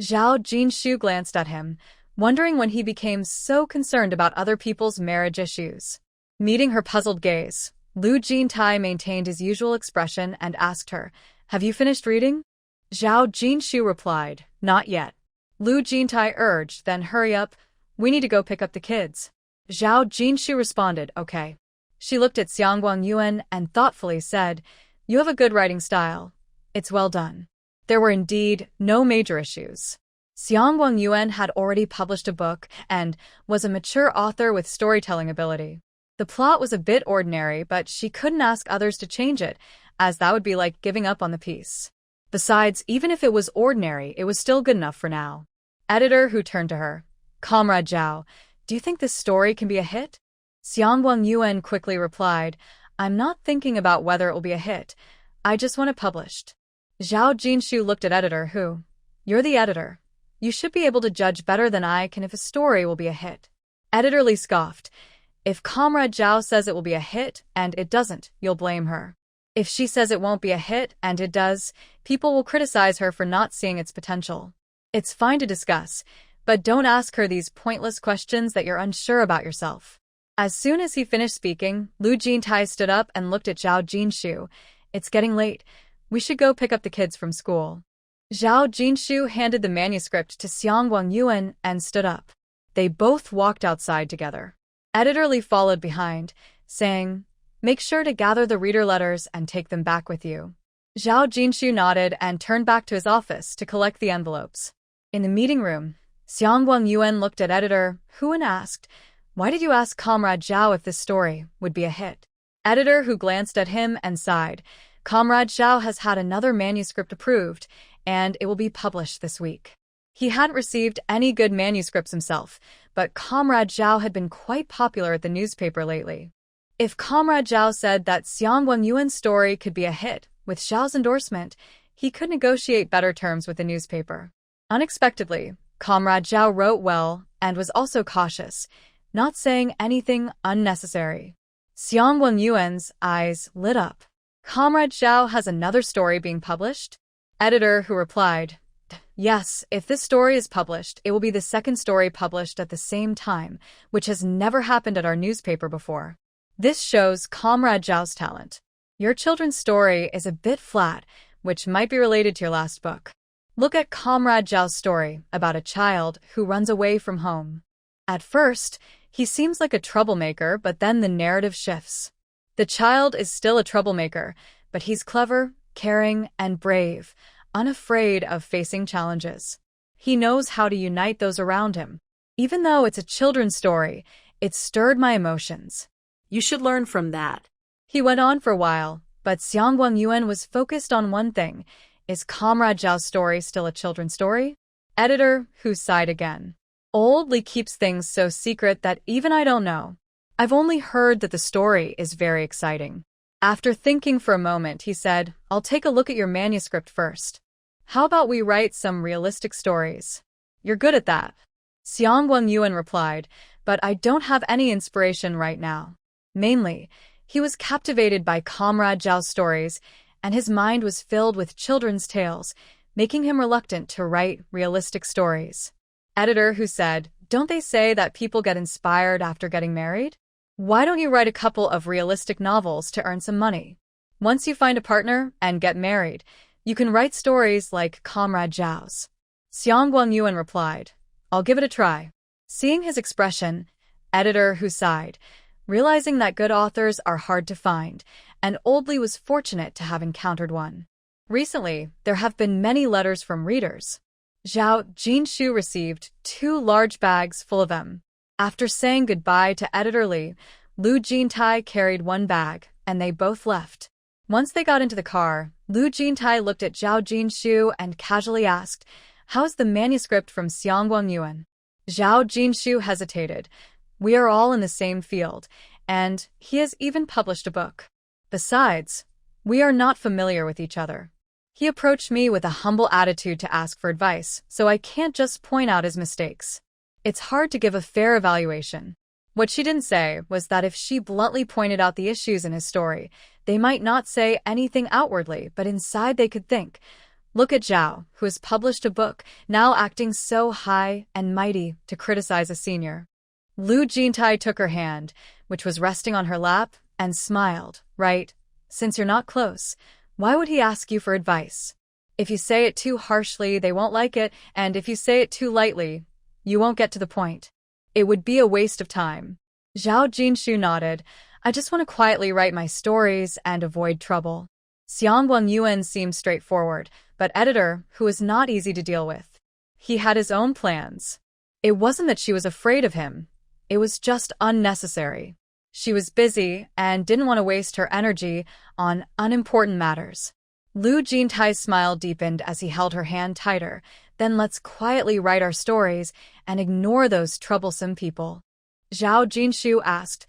Speaker 1: Zhao Jinshu glanced at him, wondering when he became so concerned about other people's marriage issues. Meeting her puzzled gaze, Lu Jintai maintained his usual expression and asked her, "Have you finished reading?" Zhao Jinshu replied, "Not yet." Lu Jintai urged, "Then hurry up. We need to go pick up the kids." Zhao Jinshu responded, okay. She looked at Xiangguang Yuan and thoughtfully said, you have a good writing style. It's well done. There were indeed no major issues. Xiangguang Yuan had already published a book and was a mature author with storytelling ability. The plot was a bit ordinary, but she couldn't ask others to change it, as that would be like giving up on the piece. Besides, even if it was ordinary, it was still good enough for now. Editor who turned to her. Comrade Zhao, do you think this story can be a hit? Xiangguang Yuan quickly replied, I'm not thinking about whether it will be a hit. I just want it published. Zhao Jinshu looked at editor who. You're the editor. You should be able to judge better than I can if a story will be a hit. Editor Li scoffed. If Comrade Zhao says it will be a hit and it doesn't, you'll blame her. If she says it won't be a hit and it does, people will criticize her for not seeing its potential. It's fine to discuss, but don't ask her these pointless questions that you're unsure about yourself. As soon as he finished speaking, Lu Jintai stood up and looked at Zhao Jinshu. It's getting late. We should go pick up the kids from school. Zhao Jinshu handed the manuscript to Xiangguang Yuan and stood up. They both walked outside together. Editor Li followed behind, saying, make sure to gather the reader letters and take them back with you. Zhao Jinshu nodded and turned back to his office to collect the envelopes. In the meeting room, Xiangguang Yuan looked at editor Hu and asked, why did you ask Comrade Zhao if this story would be a hit? Editor Hu glanced at him and sighed. Comrade Zhao has had another manuscript approved, and it will be published this week. He hadn't received any good manuscripts himself, but Comrade Zhao had been quite popular at the newspaper lately. If Comrade Zhao said that Xiangguang Yuan's story could be a hit, with Zhao's endorsement, he could negotiate better terms with the newspaper. Unexpectedly, Comrade Zhao wrote well and was also cautious, not saying anything unnecessary. Xiangguang Yuan's eyes lit up. Comrade Zhao has another story being published? Editor Hu replied, yes, if this story is published, it will be the second story published at the same time, which has never happened at our newspaper before. This shows Comrade Zhao's talent. Your children's story is a bit flat, which might be related to your last book. Look at Comrade Zhao's story about a child who runs away from home. At first, he seems like a troublemaker, but then the narrative shifts. The child is still a troublemaker, but he's clever, caring, and brave, unafraid of facing challenges. He knows how to unite those around him. Even though it's a children's story, it stirred my emotions.
Speaker 2: You should learn from that.
Speaker 1: He went on for a while, but Xiangguang Yuan was focused on one thing. Is Comrade Zhao's story still a children's story? Editor Hu sighed again. Old Li keeps things so secret that even I don't know. I've only heard that the story is very exciting. After thinking for a moment, he said, I'll take a look at your manuscript first. How about we write some realistic stories? You're good at that. Xiangguang Yuan replied, but I don't have any inspiration right now. Mainly, he was captivated by Comrade Zhao's stories, and his mind was filled with children's tales, making him reluctant to write realistic stories. Editor Hu said, don't they say that people get inspired after getting married? Why don't you write a couple of realistic novels to earn some money? Once you find a partner and get married, you can write stories like Comrade Zhao's. Xiangguang Yuan replied, I'll give it a try. Seeing his expression, Editor Hu sighed, realizing that good authors are hard to find, and Old Li was fortunate to have encountered one. Recently, there have been many letters from readers. Zhao Jinshu received 2 large bags full of them. After saying goodbye to Editor Li, Lu Jintai carried 1 bag, and they both left. Once they got into the car, Lu Jintai looked at Zhao Jinshu and casually asked, how's the manuscript from Xiangguang Yuan? Zhao Jinshu hesitated. We are all in the same field, and he has even published a book. Besides, we are not familiar with each other. He approached me with a humble attitude to ask for advice, so I can't just point out his mistakes. It's hard to give a fair evaluation. What she didn't say was that if she bluntly pointed out the issues in his story, they might not say anything outwardly, but inside they could think, look at Zhao, who has published a book, now acting so high and mighty to criticize a senior. Lu Jintai took her hand, which was resting on her lap, and smiled. Right, since you're not close, why would he ask you for advice? If you say it too harshly, they won't like it, and if you say it too lightly, you won't get to the point. It would be a waste of time. Zhao Jinshu nodded. I just want to quietly write my stories and avoid trouble. Xianguang Yuan seemed straightforward, but editor, who was not easy to deal with. He had his own plans. It wasn't that she was afraid of him. It was just unnecessary. She was busy and didn't want to waste her energy on unimportant matters. Lu Jintai's smile deepened as he held her hand tighter. Then let's quietly write our stories and ignore those troublesome people. Zhao Jinshu asked,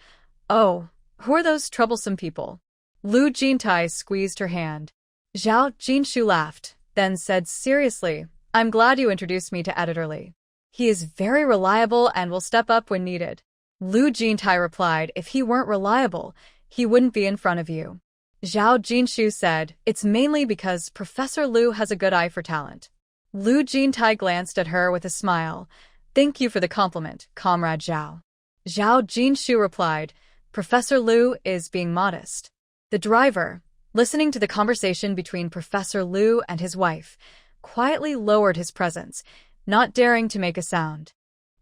Speaker 1: Oh, who are those troublesome people? Lu Jintai squeezed her hand. Zhao Jinshu laughed, then said seriously, I'm glad you introduced me to Editor Li. He is very reliable and will step up when needed. Lu Jintai replied, If he weren't reliable, he wouldn't be in front of you. Zhao Jinshu said, It's mainly because Professor Lu has a good eye for talent. Lu Jintai glanced at her with a smile. Thank you for the compliment, Comrade Zhao. Zhao Jinshu replied, Professor Lu is being modest. The driver, listening to the conversation between Professor Lu and his wife, quietly lowered his presence, not daring to make a sound.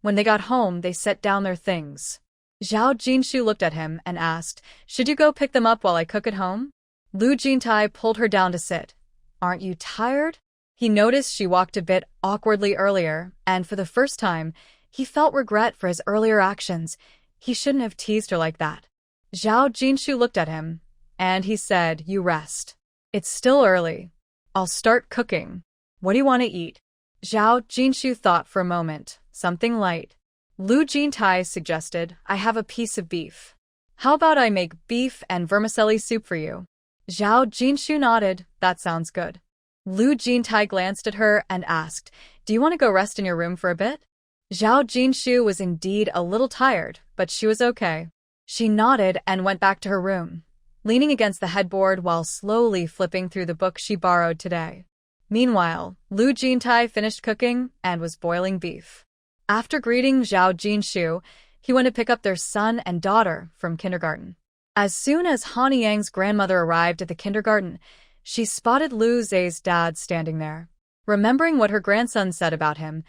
Speaker 1: When they got home, they set down their things. Zhao Jinshu looked at him and asked, Should you go pick them up while I cook at home? Lu Jintai pulled her down to sit. Aren't you tired? He noticed she walked a bit awkwardly earlier, and for the first time, he felt regret for his earlier actions. He shouldn't have teased her like that. Zhao Jinshu looked at him, and he said, You rest. It's still early. I'll start cooking. What do you want to eat? Zhao Jinshu thought for a moment. Something light. Lu Jintai suggested, I have a piece of beef. How about I make beef and vermicelli soup for you? Zhao Jinshu nodded. That sounds good. Lu Jintai glanced at her and asked, Do you want to go rest in your room for a bit? Zhao Jinshu was indeed a little tired, but she was okay. She nodded and went back to her room, leaning against the headboard while slowly flipping through the book she borrowed today. Meanwhile, Lu Jintai finished cooking and was boiling beef. After greeting Zhao Jinshu, he went to pick up their son and daughter from kindergarten. As soon as Han Yang's grandmother arrived at the kindergarten, she spotted Lu Zhe's dad standing there. Remembering what her grandson said about him,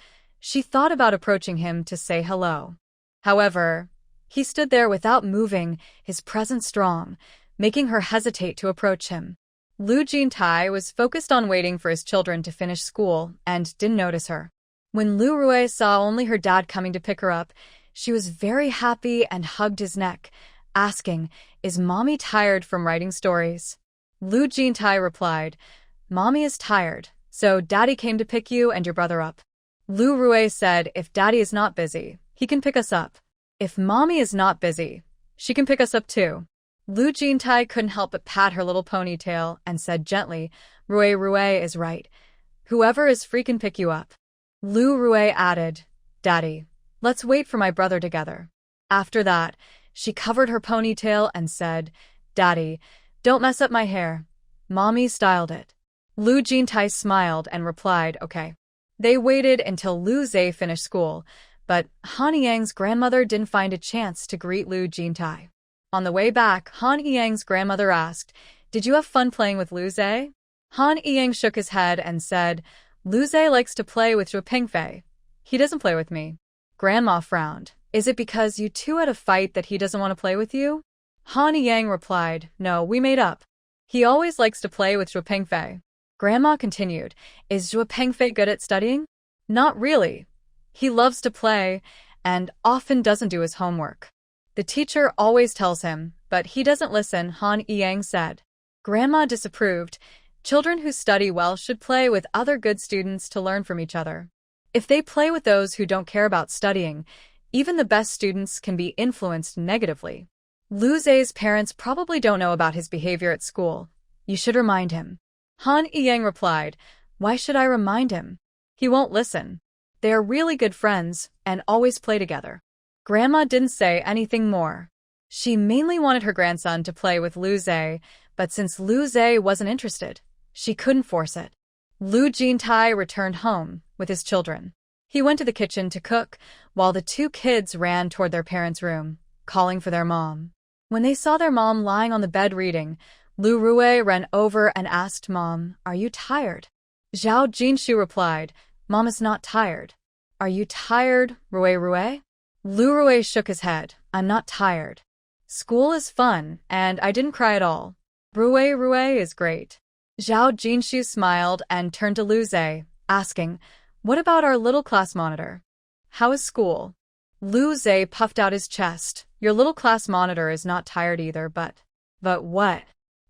Speaker 1: she thought about approaching him to say hello. However, he stood there without moving, his presence strong, making her hesitate to approach him. Lu Jintai was focused on waiting for his children to finish school and didn't notice her. When Lu Rui saw only her dad coming to pick her up, she was very happy and hugged his neck, asking, Is Mommy tired from writing stories? Lu Jintai replied, Mommy is tired, so Daddy came to pick you and your brother up. Lu Rui said, If Daddy is not busy, he can pick us up. If Mommy is not busy, she can pick us up too. Lu Jintai couldn't help but pat her little ponytail and said gently, Rui is right. Whoever is free can pick you up. Lu Rui added, Daddy, let's wait for my brother together. After that, she covered her ponytail and said, Daddy, don't mess up my hair. Mommy styled it. Lu Jintai smiled and replied, Okay. They waited until Lu Zhe finished school, but Han Yang's grandmother didn't find a chance to greet Lu Jintai. On the way back, Han Yang's grandmother asked, Did you have fun playing with Lu Zhe? Han Yang shook his head and said, Lu Zhe likes to play with Zhuo Pingfei. He doesn't play with me. Grandma frowned. Is it because you two had a fight that he doesn't want to play with you? Han Yang replied, No, we made up. He always likes to play with Zhuo Pingfei. Grandma continued, Is Zhuo Pingfei good at studying? Not really. He loves to play and often doesn't do his homework. The teacher always tells him, but he doesn't listen, Han Yang said. Grandma disapproved. Children who study well should play with other good students to learn from each other. If they play with those who don't care about studying, even the best students can be influenced negatively. Lu Zhe's parents probably don't know about his behavior at school. You should remind him. Han Yang replied, Why should I remind him? He won't listen. They are really good friends and always play together. Grandma didn't say anything more. She mainly wanted her grandson to play with Lu Zhe, but since Lu Zhe wasn't interested, she couldn't force it. Lu Jintai returned home with his children. He went to the kitchen to cook, while the two kids ran toward their parents' room, calling for their mom. When they saw their mom lying on the bed reading, Lu Rui ran over and asked Mom, Are you tired? Zhao Jinshu replied, Mom is not tired. Are you tired, Rui? Lu Rui shook his head. I'm not tired. School is fun, and I didn't cry at all. Rue is great. Zhao Jinshu smiled and turned to Lu Zhe, asking, what about our little class monitor? How is school? Lu Zhe puffed out his chest. Your little class monitor is not tired either, but what?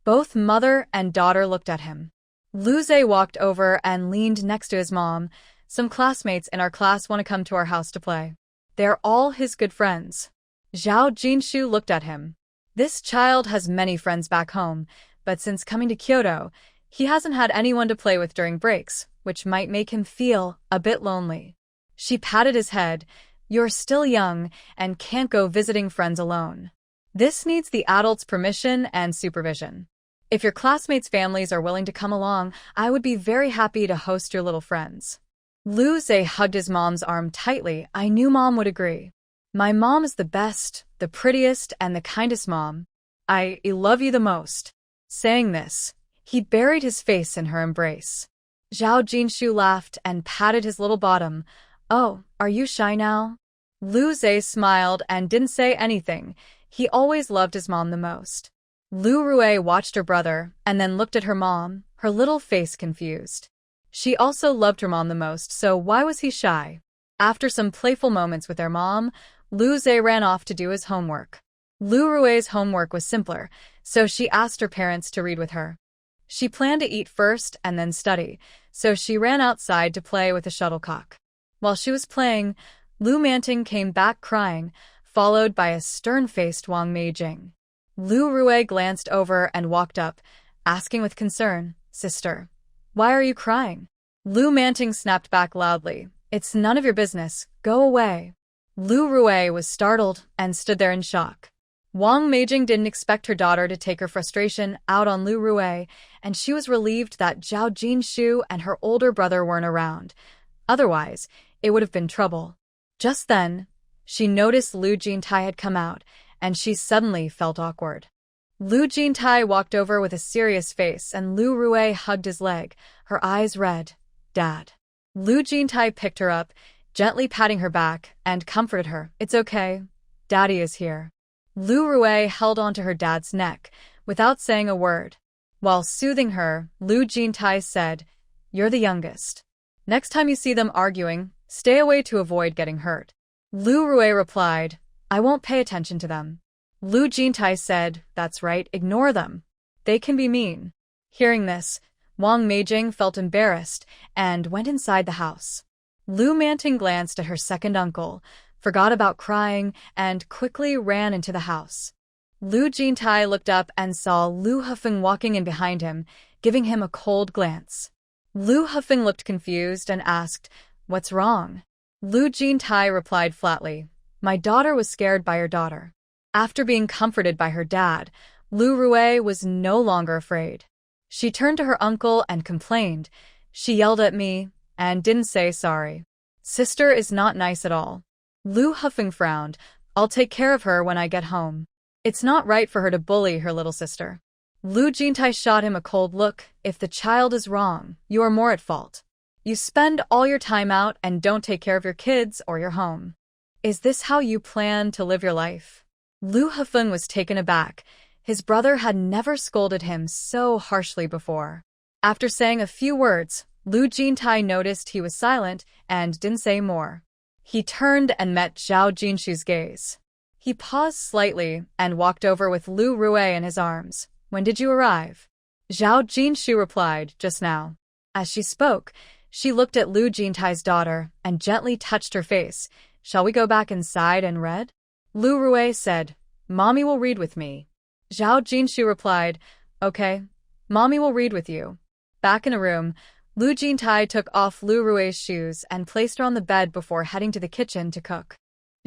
Speaker 1: Both mother and daughter looked at him. Lu Zhe walked over and leaned next to his mom. Some classmates in our class want to come to our house to play. They're all his good friends. Zhao Jinshu looked at him. This child has many friends back home, but since coming to Kyoto, he hasn't had anyone to play with during breaks, which might make him feel a bit lonely. She patted his head. You're still young and can't go visiting friends alone. This needs the adult's permission and supervision. If your classmates' families are willing to come along, I would be very happy to host your little friends. Lu Zhe hugged his mom's arm tightly. I knew Mom would agree. My mom is the best, the prettiest, and the kindest mom. I love you the most. Saying this, he buried his face in her embrace. Zhao Jinshu laughed and patted his little bottom. Oh, are you shy now? Lu Zhe smiled and didn't say anything. He always loved his mom the most. Lu Rue watched her brother and then looked at her mom, her little face confused. She also loved her mom the most, so why was he shy? After some playful moments with their mom, Lu Zhe ran off to do his homework. Lu Rue's homework was simpler, so she asked her parents to read with her. She planned to eat first and then study, so she ran outside to play with a shuttlecock. While she was playing, Lu Manting came back crying, followed by a stern-faced Wang Meijing. Lu Rue glanced over and walked up, asking with concern, Sister, why are you crying? Lu Manting snapped back loudly, It's none of your business, go away. Lu Rue was startled and stood there in shock. Wang Meijing didn't expect her daughter to take her frustration out on Lu Rue, and she was relieved that Zhao Jinshu and her older brother weren't around. Otherwise, it would have been trouble. Just then, she noticed Lu Jintai had come out, and she suddenly felt awkward. Lu Jintai walked over with a serious face, and Lu Rue hugged his leg, her eyes red. Dad. Lu Jintai picked her up, gently patting her back, and comforted her. It's okay. Daddy is here. Lu Rue held onto her dad's neck, without saying a word. While soothing her, Lu Jintai said, You're the youngest. Next time you see them arguing, stay away to avoid getting hurt. Lu Rue replied, I won't pay attention to them. Lu Jintai said, That's right, ignore them. They can be mean. Hearing this, Wang Meijing felt embarrassed and went inside the house. Lu Manting glanced at her second uncle, forgot about crying, and quickly ran into the house. Lu Jintai looked up and saw Lu Hufeng walking in behind him, giving him a cold glance. Lu Hufeng looked confused and asked, What's wrong? Lu Jintai replied flatly, My daughter was scared by your daughter. After being comforted by her dad, Lu Rue was no longer afraid. She turned to her uncle and complained. She yelled at me and didn't say sorry. Sister is not nice at all. Lu Hufeng frowned. I'll take care of her when I get home. It's not right for her to bully her little sister. Lu Jintai shot him a cold look. If the child is wrong, you are more at fault. You spend all your time out and don't take care of your kids or your home. Is this how you plan to live your life? Lu Hufeng was taken aback. His brother had never scolded him so harshly before. After saying a few words, Lu Jintai noticed he was silent and didn't say more. He turned and met Zhao Jinshu's gaze. He paused slightly and walked over with Lu Rue in his arms. When did you arrive? Zhao Jinshu replied, Just now. As she spoke, she looked at Lu Jintai's daughter and gently touched her face. Shall we go back inside and read? Lu Rue said, Mommy will read with me. Zhao Jinshu replied, Okay, Mommy will read with you. Back in a room, Lu Jintai took off Lu Rue's shoes and placed her on the bed before heading to the kitchen to cook.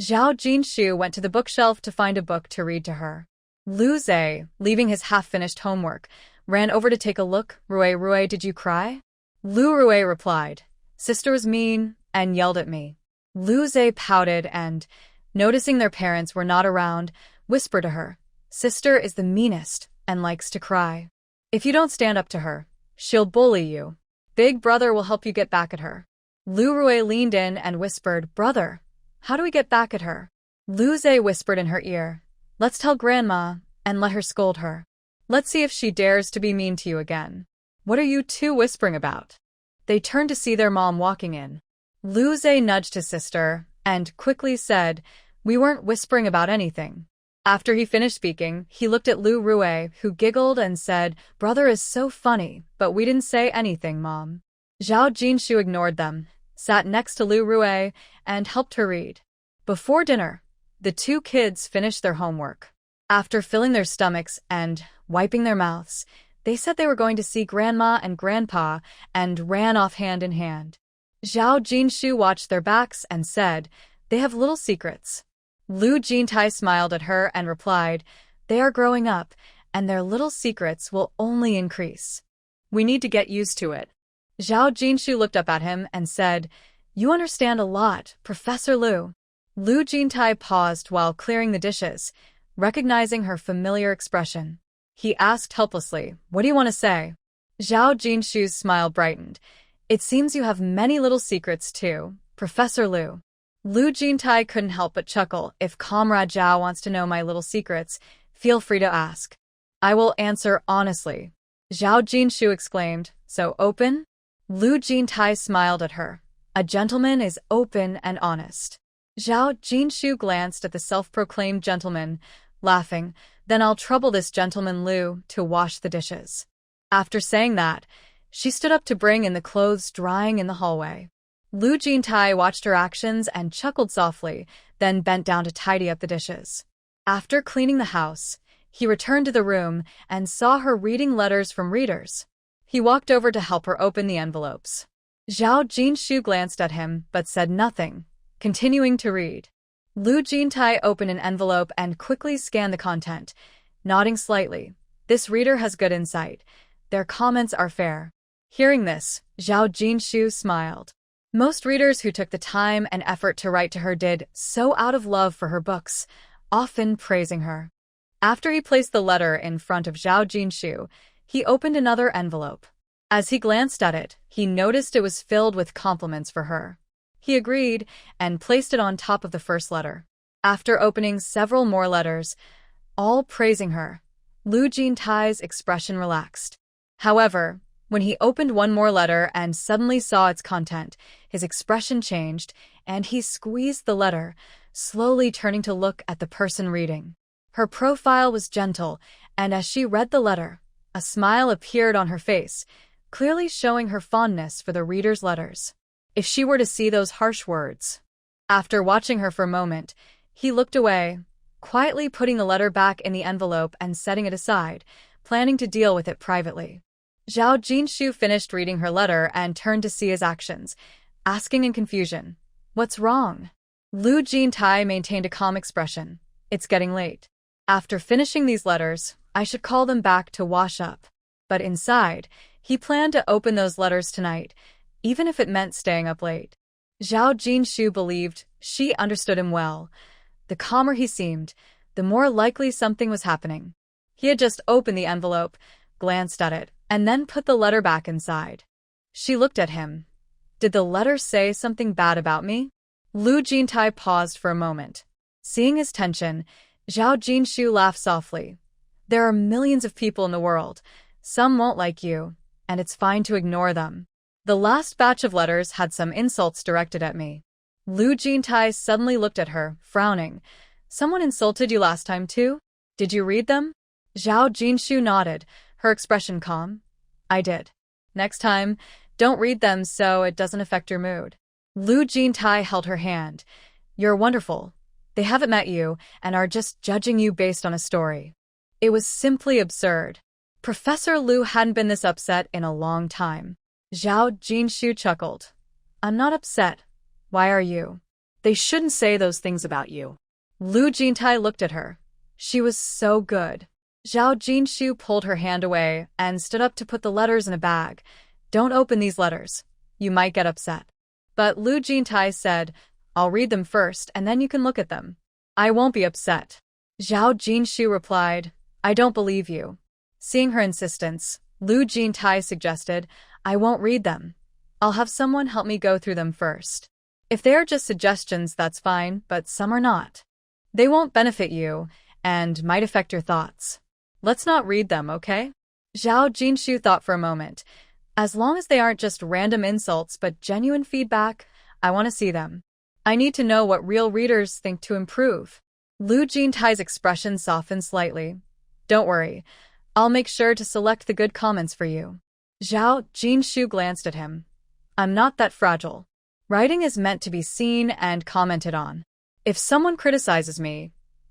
Speaker 1: Zhao Jinshu went to the bookshelf to find a book to read to her. Lu Zhe, leaving his half-finished homework, ran over to take a look. Rue, did you cry? Lu Rue replied, Sister was mean and yelled at me. Lu Zhe pouted and, noticing their parents were not around, whispered to her, Sister is the meanest and likes to cry. If you don't stand up to her, she'll bully you. Big brother will help you get back at her. Lu Rue leaned in and whispered, Brother, how do we get back at her? Lu Zhe whispered in her ear, "Let's tell Grandma, and let her scold her. Let's see if she dares to be mean to you again." "What are you two whispering about?" They turned to see their mom walking in. Lu Zhe nudged his sister and quickly said, "We weren't whispering about anything." After he finished speaking, he looked at Lu Rue, who giggled and said, "Brother is so funny, but we didn't say anything, Mom." Zhao Jinshu ignored them, sat next to Lu Rue, and helped her read. Before dinner, the two kids finished their homework. After filling their stomachs and wiping their mouths, they said they were going to see Grandma and Grandpa and ran off hand in hand. Zhao Jinshu watched their backs and said, "They have little secrets." Lu Jintai smiled at her and replied, "They are growing up, and their little secrets will only increase. We need to get used to it." Zhao Jinshu looked up at him and said, "You understand a lot, Professor Lu." Lu Jintai paused while clearing the dishes, recognizing her familiar expression. He asked helplessly, "What do you want to say?" Zhao Jinshu's smile brightened. "It seems you have many little secrets too, Professor Lu." Lu Jintai couldn't help but chuckle. "If Comrade Zhao wants to know my little secrets, feel free to ask. I will answer honestly." Zhao Jinshu exclaimed, "So open?" Lu Jintai smiled at her. "A gentleman is open and honest." Zhao Jinshu glanced at the self-proclaimed gentleman, laughing, "Then I'll trouble this gentleman Lu to wash the dishes." After saying that, she stood up to bring in the clothes drying in the hallway. Lu Jintai watched her actions and chuckled softly, then bent down to tidy up the dishes. After cleaning the house, he returned to the room and saw her reading letters from readers. He walked over to help her open the envelopes. Zhao Jinshu glanced at him but said nothing, continuing to read. Lu Jintai opened an envelope and quickly scanned the content, nodding slightly. "This reader has good insight. Their comments are fair." Hearing this, Zhao Jinshu smiled. Most readers who took the time and effort to write to her did so out of love for her books, often praising her. After he placed the letter in front of Zhao Jinshu, he opened another envelope. As he glanced at it, he noticed it was filled with compliments for her. He agreed and placed it on top of the first letter. After opening several more letters, all praising her, Lu Jintai's expression relaxed. However, when he opened one more letter and suddenly saw its content, his expression changed, and he squeezed the letter, slowly turning to look at the person reading. Her profile was gentle, and as she read the letter, a smile appeared on her face, clearly showing her fondness for the reader's letters. If she were to see those harsh words. After watching her for a moment, he looked away, quietly putting the letter back in the envelope and setting it aside, planning to deal with it privately. Zhao Jinshu finished reading her letter and turned to see his actions, asking in confusion, "What's wrong?" Lu Jintai maintained a calm expression. "It's getting late. After finishing these letters, I should call them back to wash up." But inside, he planned to open those letters tonight, even if it meant staying up late. Zhao Jinshu believed she understood him well. The calmer he seemed, the more likely something was happening. He had just opened the envelope, glanced at it, and then put the letter back inside. She looked at him. "Did the letter say something bad about me?" Lu Jintai paused for a moment. Seeing his tension, Zhao Jinshu laughed softly. "There are millions of people in the world. Some won't like you, and it's fine to ignore them. The last batch of letters had some insults directed at me." Lu Jintai suddenly looked at her, frowning. "Someone insulted you last time too? Did you read them?" Zhao Jinshu nodded, her expression calm. "I did. Next time, don't read them so it doesn't affect your mood." Lu Jintai held her hand. "You're wonderful. They haven't met you and are just judging you based on a story." It was simply absurd. Professor Lu hadn't been this upset in a long time. Zhao Jinshu chuckled. "I'm not upset. Why are you?" "They shouldn't say those things about you." Lu Jintai looked at her. She was so good. Zhao Jinshu pulled her hand away and stood up to put the letters in a bag. "Don't open these letters. You might get upset." But Lu Jintai said, "I'll read them first and then you can look at them." "I won't be upset." Zhao Jinshu replied, "I don't believe you." Seeing her insistence, Lu Jintai suggested, "I won't read them. I'll have someone help me go through them first. If they are just suggestions, that's fine, but some are not." They won't benefit you and might affect your thoughts. Let's not read them, okay? Zhao Jinshu thought for a moment. As long as they aren't just random insults but genuine feedback, I want to see them. I need to know what real readers think to improve. Lu Jintai's expression softened slightly. Don't worry. I'll make sure to select the good comments for you. Zhao Jinshu glanced at him. I'm not that fragile. Writing is meant to be seen and commented on. If someone criticizes me,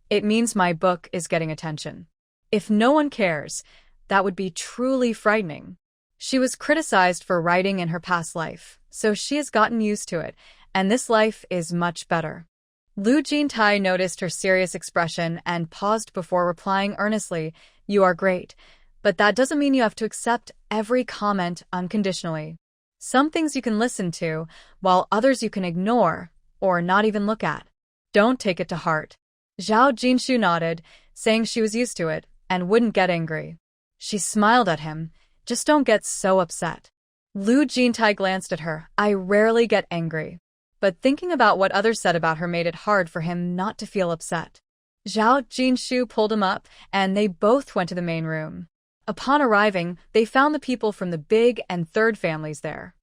Speaker 1: it means my book is getting attention. If no one cares, that would be truly frightening. She was criticized for writing in her past life, so she has gotten used to it, and this life is much better. Lu Jintai noticed her serious expression and paused before replying earnestly, You are great, but that doesn't mean you have to accept every comment unconditionally. Some things you can listen to, while others you can ignore or not even look at. Don't take it to heart. Zhao Jinshu nodded, saying she was used to it and wouldn't get angry. She smiled at him. Just don't get so upset. Lu Jintai glanced at her. I rarely get angry. But thinking about what others said about her made it hard for him not to feel upset. Zhao Jinshu pulled him up, and they both went to the main room. Upon arriving, they found the people from the big and third families there.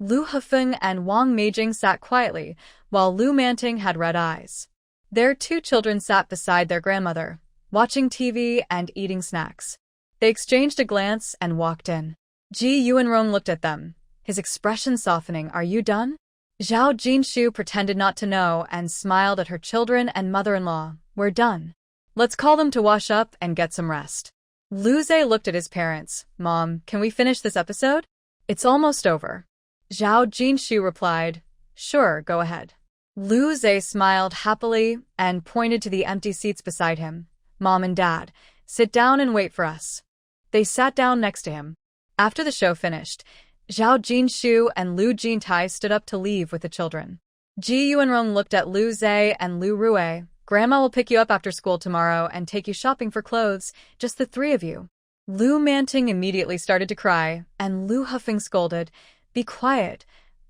Speaker 1: Lu Hefeng and Wang Meijing sat quietly, while Lu Manting had red eyes. Their two children sat beside their grandmother, watching TV and eating snacks. They exchanged a glance and walked in. Ji Yuanrong looked at them, his expression softening. Are you done? Zhao Jinshu pretended not to know and smiled at her children and mother-in-law. We're done. Let's call them to wash up and get some rest. Lu Zhe looked at his parents. Mom, can we finish this episode? It's almost over. Zhao Jinshu replied, Sure, go ahead. Lu Zhe smiled happily and pointed to the empty seats beside him. Mom and Dad, sit down and wait for us. They sat down next to him. After the show finished, Zhao Jinshu and Lu Jintai stood up to leave with the children. Ji Yuanrong looked at Lu Zhe and Lu Rui. Grandma will pick you up after school tomorrow and take you shopping for clothes, just the three of you. Lu Manting immediately started to cry, and Lu Hefeng scolded, Be quiet.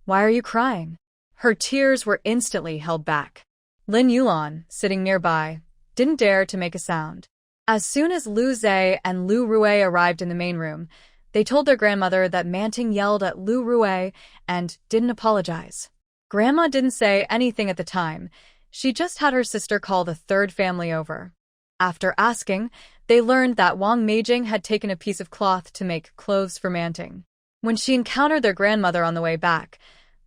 Speaker 1: Why are you crying? Her tears were instantly held back. Lin Yulan, sitting nearby, didn't dare to make a sound. As soon as Lu Zhe and Lu Rui arrived in the main room, they told their grandmother that Manting yelled at Lu Rui and didn't apologize. Grandma didn't say anything at the time. She just had her sister call the third family over. After asking, they learned that Wang Meijing had taken a piece of cloth to make clothes for Manting. When she encountered their grandmother on the way back,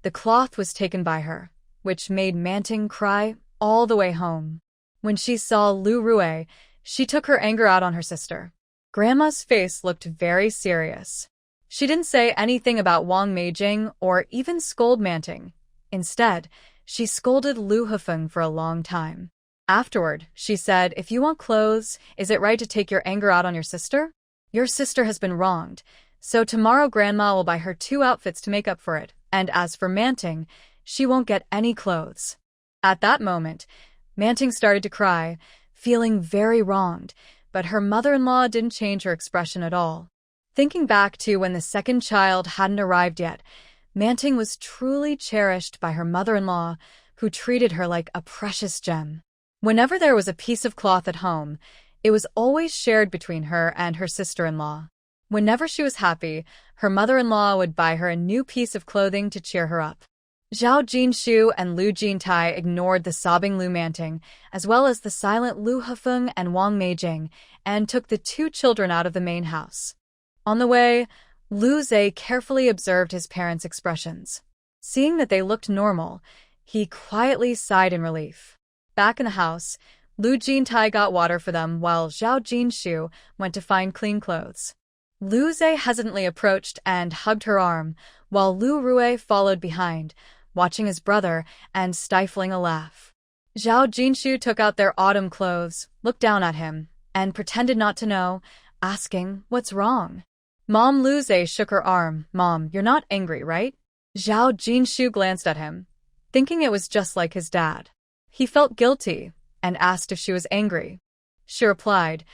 Speaker 1: the cloth was taken by her, which made Manting cry all the way home. When she saw Lu Rui, she took her anger out on her sister. Grandma's face looked very serious. She didn't say anything about Wang Meijing or even scold Manting. Instead, she scolded Lu Hefeng for a long time. Afterward, she said, If you want clothes, is it right to take your anger out on your sister? Your sister has been wronged, so tomorrow Grandma will buy her 2 outfits to make up for it, and as for Manting, she won't get any clothes. At that moment, Manting started to cry, feeling very wronged, but her mother-in-law didn't change her expression at all. Thinking back to when the second child hadn't arrived yet, Manting was truly cherished by her mother-in-law, who treated her like a precious gem. Whenever there was a piece of cloth at home, it was always shared between her and her sister-in-law. Whenever she was happy, her mother-in-law would buy her a new piece of clothing to cheer her up. Zhao Jinshu and Lu Jintai ignored the sobbing Lu Manting, as well as the silent Lu Hefeng and Wang Meijing, and took the 2 children out of the main house. On the way, Lu Zhe carefully observed his parents' expressions. Seeing that they looked normal, he quietly sighed in relief. Back in the house, Lu Jintai got water for them while Zhao Jinshu went to find clean clothes. Lu Zhe hesitantly approached and hugged her arm, while Lu Rui followed behind, watching his brother and stifling a laugh. Zhao Jinshu took out their autumn clothes, looked down at him, and pretended not to know, asking, What's wrong? Mom Lu Zhe shook her arm. Mom, you're not angry, right? Zhao Jinshu glanced at him, thinking it was just like his dad. He felt guilty and asked if she was angry. She replied,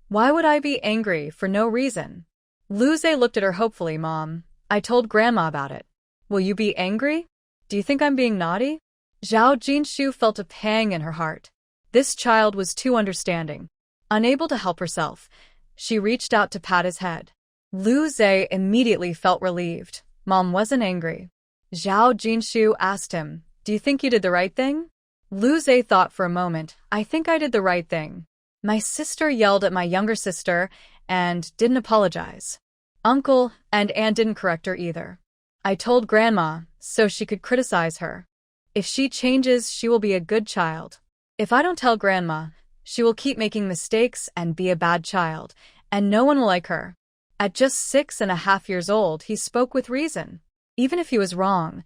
Speaker 1: Why would I be angry for no reason? Lu Zhe looked at her hopefully. Mom, I told Grandma about it. Will you be angry? Do you think I'm being naughty? Zhao Jinshu felt a pang in her heart. This child was too understanding. Unable to help herself, she reached out to pat his head. Lu Zhe immediately felt relieved. Mom wasn't angry. Zhao Jinshu asked him, "Do you think you did the right thing?" Lu Zhe thought for a moment. "I think I did the right thing. My sister yelled at my younger sister and didn't apologize. Uncle and Aunt didn't correct her either. I told Grandma so she could criticize her. If she changes, she will be a good child. If I don't tell Grandma, she will keep making mistakes and be a bad child, and no one will like her." At just 6.5 years old, he spoke with reason. Even if he was wrong,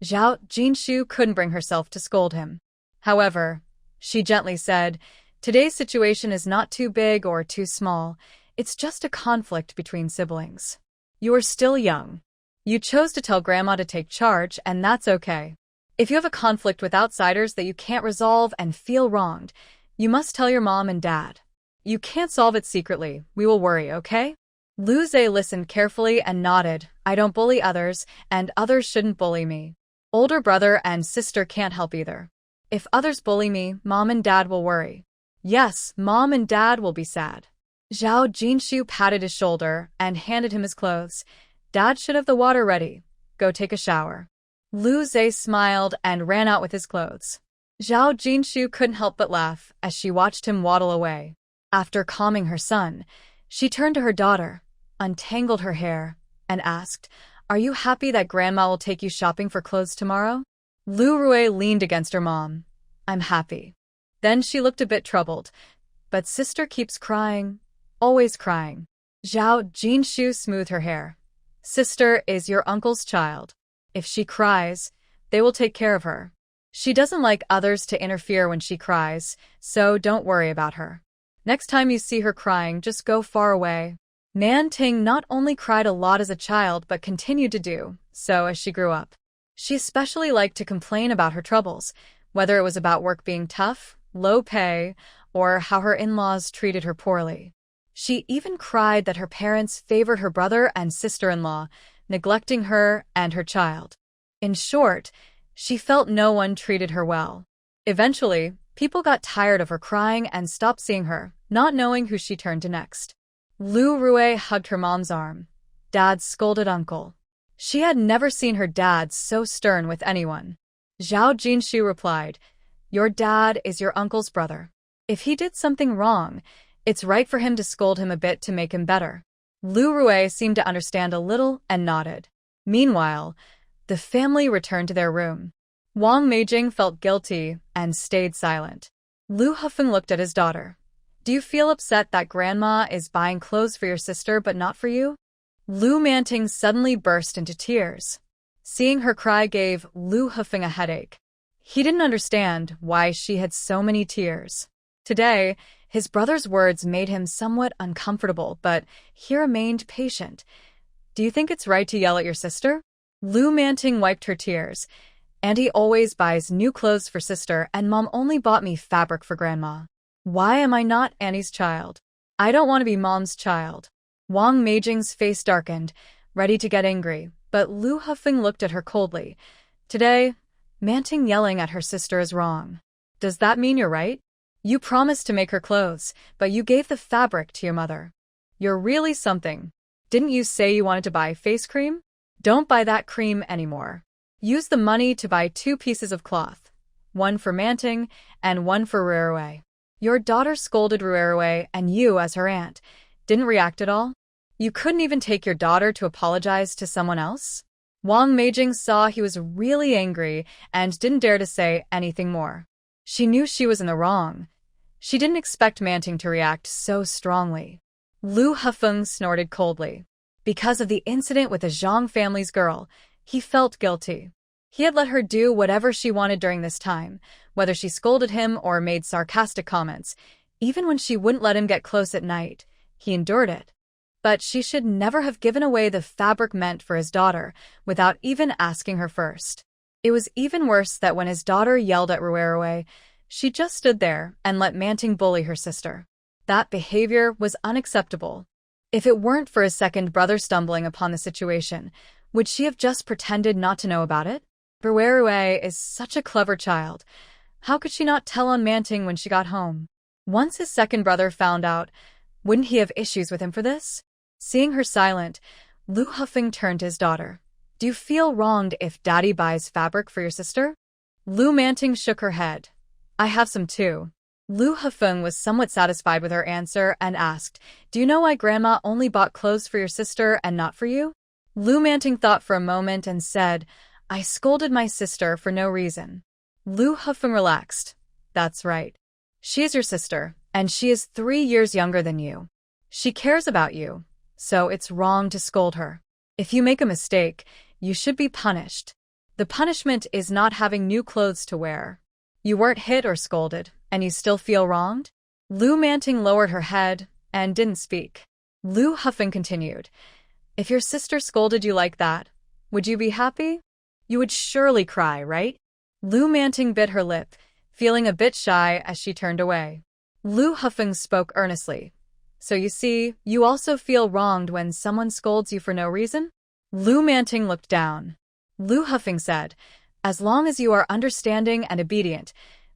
Speaker 1: Zhao Jinshu couldn't bring herself to scold him. However, she gently said, "Today's situation is not too big or too small. It's just a conflict between siblings. You are still young. You chose to tell Grandma to take charge, and that's okay. If you have a conflict with outsiders that you can't resolve and feel wronged, you must tell your mom and dad. You can't solve it secretly. We will worry, okay?" Lu Zhe listened carefully and nodded. "I don't bully others, and others shouldn't bully me. Older brother and sister can't help either. If others bully me, Mom and Dad will worry. Yes, Mom and Dad will be sad." Zhao Jinshu patted his shoulder and handed him his clothes. "Dad should have the water ready. Go take a shower." Lu Zhe smiled and ran out with his clothes. Zhao Jinshu couldn't help but laugh as she watched him waddle away. After calming her son, she turned to her daughter, untangled her hair, and asked, "Are you happy that Grandma will take you shopping for clothes tomorrow?" Lu Rui leaned against her mom. "I'm happy." Then she looked a bit troubled. "But sister keeps crying, always crying." Zhao Jinshu smoothed her hair. "Sister is your uncle's child. If she cries, they will take care of her. She doesn't like others to interfere when she cries, so don't worry about her. Next time you see her crying, just go far away." Nan Ting not only cried a lot as a child but continued to do so as she grew up. She especially liked to complain about her troubles, whether it was about work being tough, low pay, or how her in-laws treated her poorly. She even cried that her parents favored her brother and sister-in-law, neglecting her and her child. In short, she felt no one treated her well. Eventually, people got tired of her crying and stopped seeing her, not knowing who she turned to next. Lu Rui hugged her mom's arm. Dad scolded uncle. She had never seen her dad so stern with anyone. Zhao Jinshu replied, "Your dad is your uncle's brother. If he did something wrong, it's right for him to scold him a bit to make him better." Lu Rui seemed to understand a little and nodded. Meanwhile, the family returned to their room. Wang Meijing felt guilty and stayed silent. Lu Hufeng looked at his daughter. "Do you feel upset that Grandma is buying clothes for your sister but not for you?" Lu Manting suddenly burst into tears. Seeing her cry gave Lu Hufeng a headache. He didn't understand why she had so many tears. Today, his brother's words made him somewhat uncomfortable, but he remained patient. "Do you think it's right to yell at your sister?" Lu Manting wiped her tears. "Auntie always buys new clothes for sister, and Mom only bought me fabric for Grandma. Why am I not Auntie's child? I don't want to be Mom's child." Wang Meijing's face darkened, ready to get angry, but Lu Hufeng looked at her coldly. "Today, Manting yelling at her sister is wrong. Does that mean you're right? You promised to make her clothes, but you gave the fabric to your mother. You're really something. Didn't you say you wanted to buy face cream? Don't buy that cream anymore. Use the money to buy 2 pieces of cloth, one for Manting and one for Ruerue." Your daughter scolded Ruerue, and you, as her aunt, didn't react at all? You couldn't even take your daughter to apologize to someone else? Wang Meijing saw he was really angry and didn't dare to say anything more. She knew she was in the wrong. She didn't expect Manting to react so strongly. Lu Hufeng snorted coldly. Because of the incident with the Zhang family's girl, he felt guilty. He had let her do whatever she wanted during this time, whether she scolded him or made sarcastic comments. Even when she wouldn't let him get close at night, he endured it. But she should never have given away the fabric meant for his daughter without even asking her first. It was even worse that when his daughter yelled at Ruerue, she just stood there and let Manting bully her sister. That behavior was unacceptable. If it weren't for his second brother stumbling upon the situation, would she have just pretended not to know about it? Ruerue is such a clever child. How could she not tell on Manting when she got home? Once his second brother found out, wouldn't he have issues with him for this? Seeing her silent, Lu Hufeng turned to his daughter. Do you feel wronged if Daddy buys fabric for your sister? Lu Manting shook her head. I have some too. Lu Hufeng was somewhat satisfied with her answer and asked, do you know why Grandma only bought clothes for your sister and not for you? Lu Manting thought for a moment and said, I scolded my sister for no reason. Lu Hufeng relaxed. That's right. She is your sister, and she is 3 years younger than you. She cares about you, so it's wrong to scold her. If you make a mistake, you should be punished. The punishment is not having new clothes to wear. You weren't hit or scolded, and you still feel wronged? Lu Manting lowered her head and didn't speak. Lu Hufeng continued. If your sister scolded you like that, would you be happy? You would surely cry, right? Lu Manting bit her lip, feeling a bit shy as she turned away. Lu Hufeng spoke earnestly. So you see, you also feel wronged when someone scolds you for no reason? Lu Manting looked down. Lu Hufeng said, as long as you are understanding and obedient,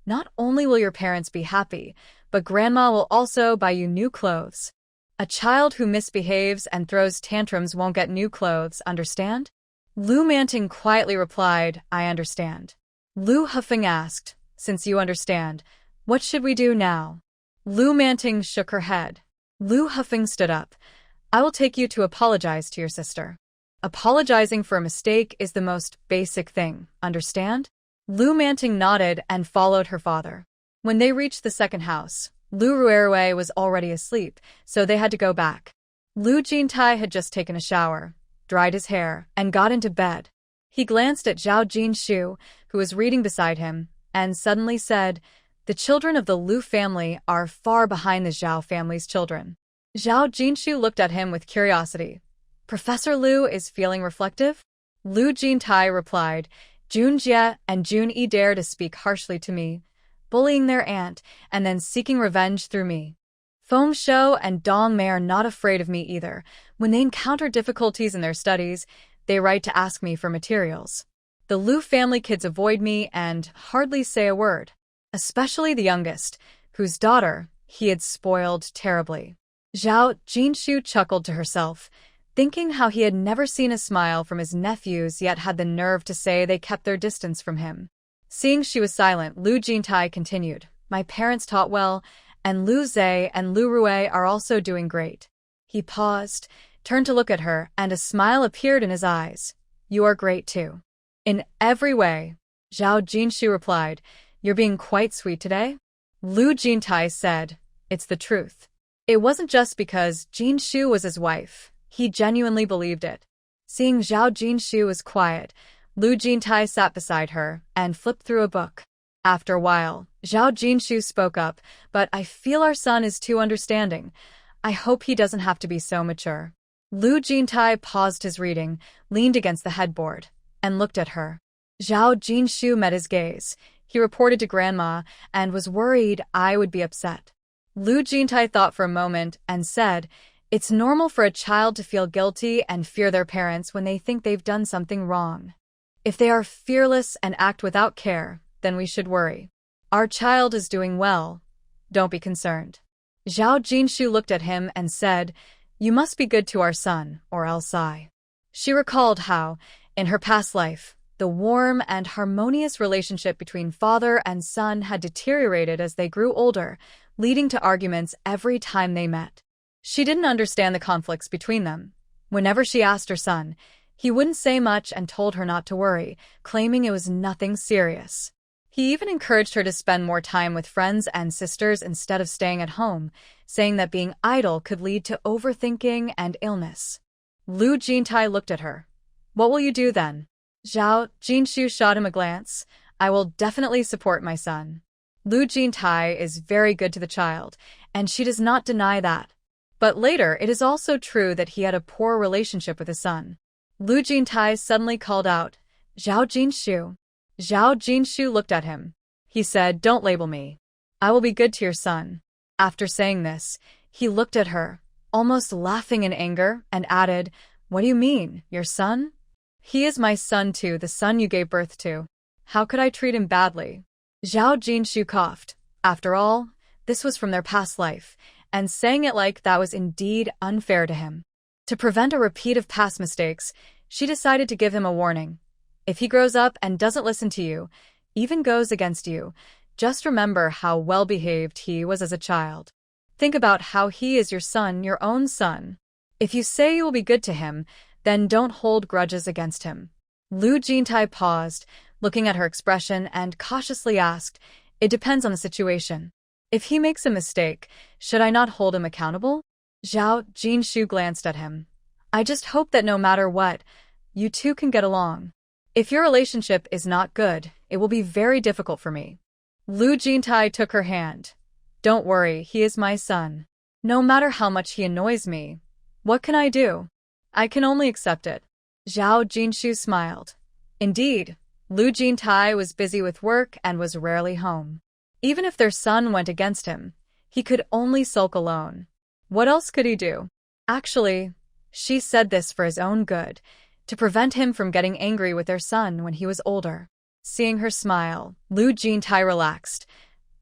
Speaker 1: not only will your parents be happy, but Grandma will also buy you new clothes. A child who misbehaves and throws tantrums won't get new clothes, understand? Lu Manting quietly replied, I understand. Lu Hufeng asked, since you understand, what should we do now? Lu Manting shook her head. Lu Hufeng stood up. I will take you to apologize to your sister. Apologizing for a mistake is the most basic thing, understand? Lu Manting nodded and followed her father. When they reached the second house, Lu Ruerue was already asleep, so they had to go back. Lu Jintai had just taken a shower, dried his hair, and got into bed. He glanced at Zhao Jinshu, who was reading beside him, and suddenly said, the children of the Lu family are far behind the Zhao family's children. Zhao Jinshu looked at him with curiosity. Professor Lu is feeling reflective? Lu Jintai replied, Jun Jie and Jun Yi dare to speak harshly to me, bullying their aunt, and then seeking revenge through me. Feng Shou and Dong Mei are not afraid of me either. When they encounter difficulties in their studies, they write to ask me for materials. The Lu family kids avoid me and hardly say a word, especially the youngest, whose daughter he had spoiled terribly. Zhao Jinshu chuckled to herself, thinking how he had never seen a smile from his nephews yet had the nerve to say they kept their distance from him. Seeing she was silent, Lu Jintai continued, my parents taught well, and Lu Zhe and Lu Rue are also doing great. He paused, turned to look at her, and a smile appeared in his eyes. You are great too. In every way. Zhao Jinshu replied, you're being quite sweet today? Lu Jintai said, it's the truth. It wasn't just because Jinshu was his wife. He genuinely believed it. Seeing Zhao Jinshu was quiet, Lu Jintai sat beside her and flipped through a book. After a while, Zhao Jinshu spoke up, but I feel our son is too understanding. I hope he doesn't have to be so mature. Lu Jintai paused his reading, leaned against the headboard, and looked at her. Zhao Jinshu met his gaze. He reported to Grandma and was worried I would be upset. Lu Jintai thought for a moment and said, it's normal for a child to feel guilty and fear their parents when they think they've done something wrong. If they are fearless and act without care, then we should worry. Our child is doing well. Don't be concerned. Zhao Jinshu looked at him and said, you must be good to our son, or else I. She recalled how, in her past life, the warm and harmonious relationship between father and son had deteriorated as they grew older, leading to arguments every time they met. She didn't understand the conflicts between them. Whenever she asked her son, he wouldn't say much and told her not to worry, claiming it was nothing serious. He even encouraged her to spend more time with friends and sisters instead of staying at home, saying that being idle could lead to overthinking and illness. Lu Jintai looked at her. What will you do then? Zhao Jinshu shot him a glance. I will definitely support my son. Lu Jintai is very good to the child, and she does not deny that. But later, it is also true that he had a poor relationship with his son. Lu Jintai suddenly called out, Zhao Jinshu. Zhao Jinshu looked at him. He said, don't label me. I will be good to your son. After saying this, he looked at her, almost laughing in anger, and added, what do you mean, your son? He is my son too, the son you gave birth to. How could I treat him badly? Zhao Jinshu coughed. After all, this was from their past life, and saying it like that was indeed unfair to him. To prevent a repeat of past mistakes, she decided to give him a warning. If he grows up and doesn't listen to you, even goes against you, just remember how well-behaved he was as a child. Think about how he is your son, your own son. If you say you will be good to him, then don't hold grudges against him. Lu Jintai paused, looking at her expression, and cautiously asked, "It depends on the situation. If he makes a mistake, should I not hold him accountable?" Zhao Jinshu glanced at him. "I just hope that no matter what, you two can get along. If your relationship is not good, it will be very difficult for me." Lu Jintai took her hand. "Don't worry, he is my son. No matter how much he annoys me, what can I do? I can only accept it." Zhao Jinshu smiled. Indeed, Lu Jintai was busy with work and was rarely home. Even if their son went against him, he could only sulk alone. What else could he do? Actually, she said this for his own good, to prevent him from getting angry with their son when he was older. Seeing her smile, Lu Jintai relaxed.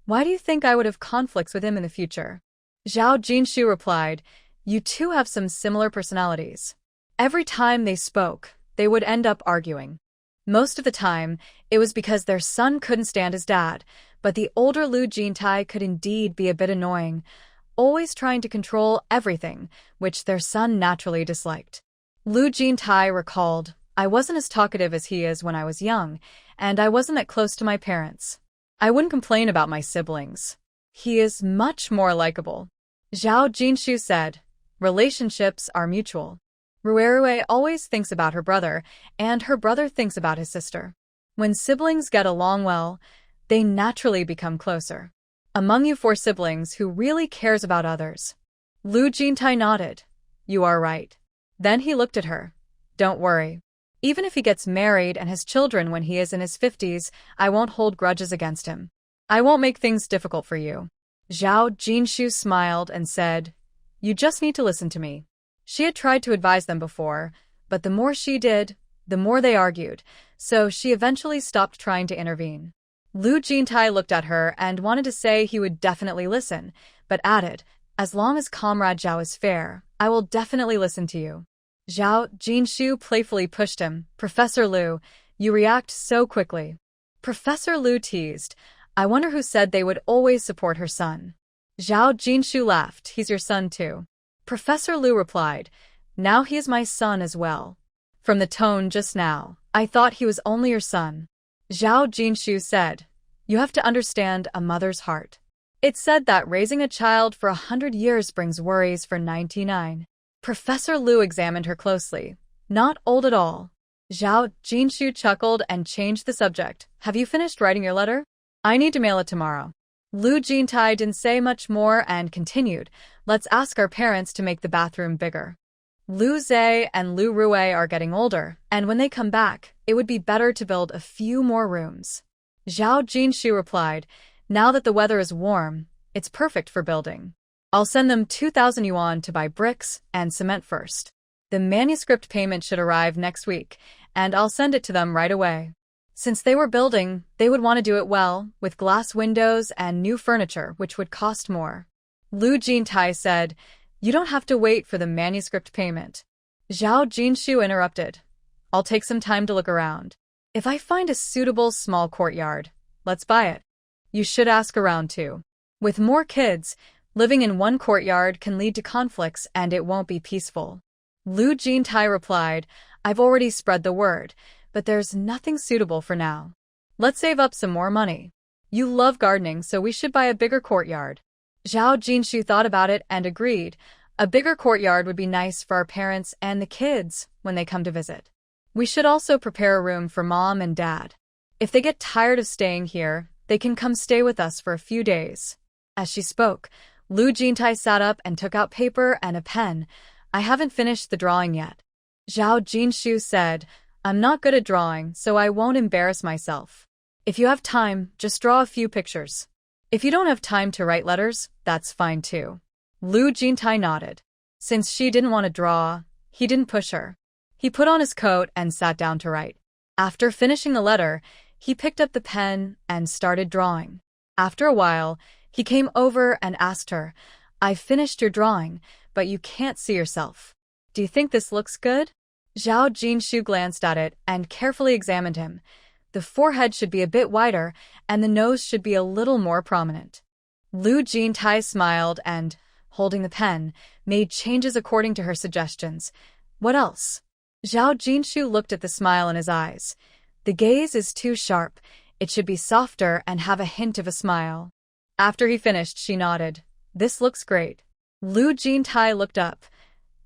Speaker 1: "Why do you think I would have conflicts with him in the future?" Zhao Jinshu replied, "You two have some similar personalities." Every time they spoke, they would end up arguing. Most of the time, it was because their son couldn't stand his dad, but the older Lu Jintai could indeed be a bit annoying, always trying to control everything, which their son naturally disliked. Lu Jintai recalled, "I wasn't as talkative as he is when I was young, and I wasn't that close to my parents. I wouldn't complain about my siblings. He is much more likable." Zhao Jinshu said, "Relationships are mutual. Ruerue always thinks about her brother, and her brother thinks about his sister. When siblings get along well, they naturally become closer. Among you 4 siblings, who really cares about others?" Lu Jintai nodded. "You are right." Then he looked at her. "Don't worry. Even if he gets married and has children when he is in his 50s, I won't hold grudges against him. I won't make things difficult for you." Zhao Jinshu smiled and said, "You just need to listen to me." She had tried to advise them before, but the more she did, the more they argued, so she eventually stopped trying to intervene. Lu Jintai looked at her and wanted to say he would definitely listen, but added, "As long as Comrade Zhao is fair, I will definitely listen to you." Zhao Jinshu playfully pushed him. "Professor Lu, you react so quickly." Professor Lu teased, "I wonder who said they would always support her son." Zhao Jinshu laughed. "He's your son too." Professor Lu replied, "Now he is my son as well. From the tone just now, I thought he was only your son." Zhao Jinshu said, "You have to understand a mother's heart. It's said that raising a child for 100 years brings worries for 99. Professor Lu examined her closely. "Not old at all." Zhao Jinshu chuckled and changed the subject. "Have you finished writing your letter? I need to mail it tomorrow." Lu Jintai didn't say much more and continued, "Let's ask our parents to make the bathroom bigger. Lu Zhe and Lu Rue are getting older, and when they come back, it would be better to build a few more rooms." Zhao Jinshu replied, "Now that the weather is warm, it's perfect for building. I'll send them 2,000 yuan to buy bricks and cement first. The manuscript payment should arrive next week, and I'll send it to them right away." Since they were building, they would want to do it well, with glass windows and new furniture, which would cost more. Lu Jintai said, "You don't have to wait for the manuscript payment." Zhao Jinshu interrupted, "I'll take some time to look around. If I find a suitable small courtyard, let's buy it. You should ask around too. With more kids, living in one courtyard can lead to conflicts and it won't be peaceful." Lu Jintai replied, "I've already spread the word, but there's nothing suitable for now. Let's save up some more money. You love gardening, so we should buy a bigger courtyard." Zhao Jinshu thought about it and agreed. A bigger courtyard would be nice for our parents and the kids when they come to visit. We should also prepare a room for Mom and Dad. If they get tired of staying here, they can come stay with us for a few days. As she spoke, Lu Jintai sat up and took out paper and a pen. "I haven't finished the drawing yet." Zhao Jinshu said, "I'm not good at drawing, so I won't embarrass myself. If you have time, just draw a few pictures. If you don't have time to write letters, that's fine too." Lu Jintai nodded. Since she didn't want to draw, he didn't push her. He put on his coat and sat down to write. After finishing the letter, He picked up the pen and started drawing. After a while, he came over and asked her, "I've finished your drawing, but you can't see yourself. Do you think this looks good?" Zhao Jinshu glanced at it and carefully examined him. The forehead should be a bit wider, and the nose should be a little more prominent. Lu Jintai smiled and, holding the pen, made changes according to her suggestions. "What else?" Zhao Jinshu looked at the smile in his eyes. "The gaze is too sharp. It should be softer and have a hint of a smile." After he finished, she nodded. "This looks great." Lu Jintai looked up.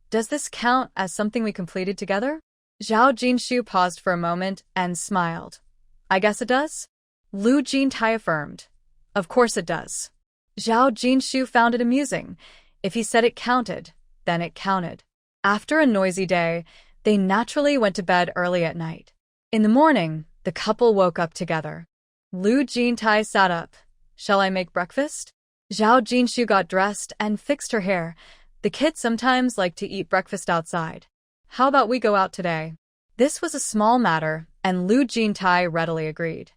Speaker 1: "Does this count as something we completed together?" Zhao Jinshu paused for a moment and smiled. "I guess it does?" Lu Jintai affirmed. "Of course it does." Zhao Jinshu found it amusing. If he said it counted, then it counted. After a noisy day, they naturally went to bed early at night. In the morning, the couple woke up together. Lu Jintai sat up. "Shall I make breakfast?" Zhao Jinshu got dressed and fixed her hair. The kids sometimes like to eat breakfast outside. "How about we go out today?" This was a small matter, and Lu Jintai readily agreed.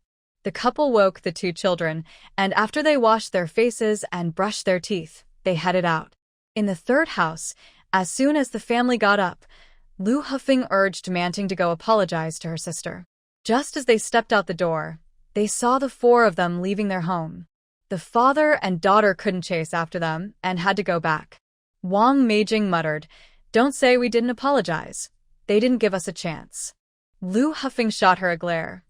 Speaker 1: The couple woke the two children, and after they washed their faces and brushed their teeth, they headed out. In the third house, as soon as the family got up, Lu Hufeng urged Manting to go apologize to her sister. Just as they stepped out the door, they saw the four of them leaving their home. The father and daughter couldn't chase after them and had to go back. Wang Meijing muttered, "Don't say we didn't apologize. They didn't give us a chance." Lu Hufeng shot her a glare.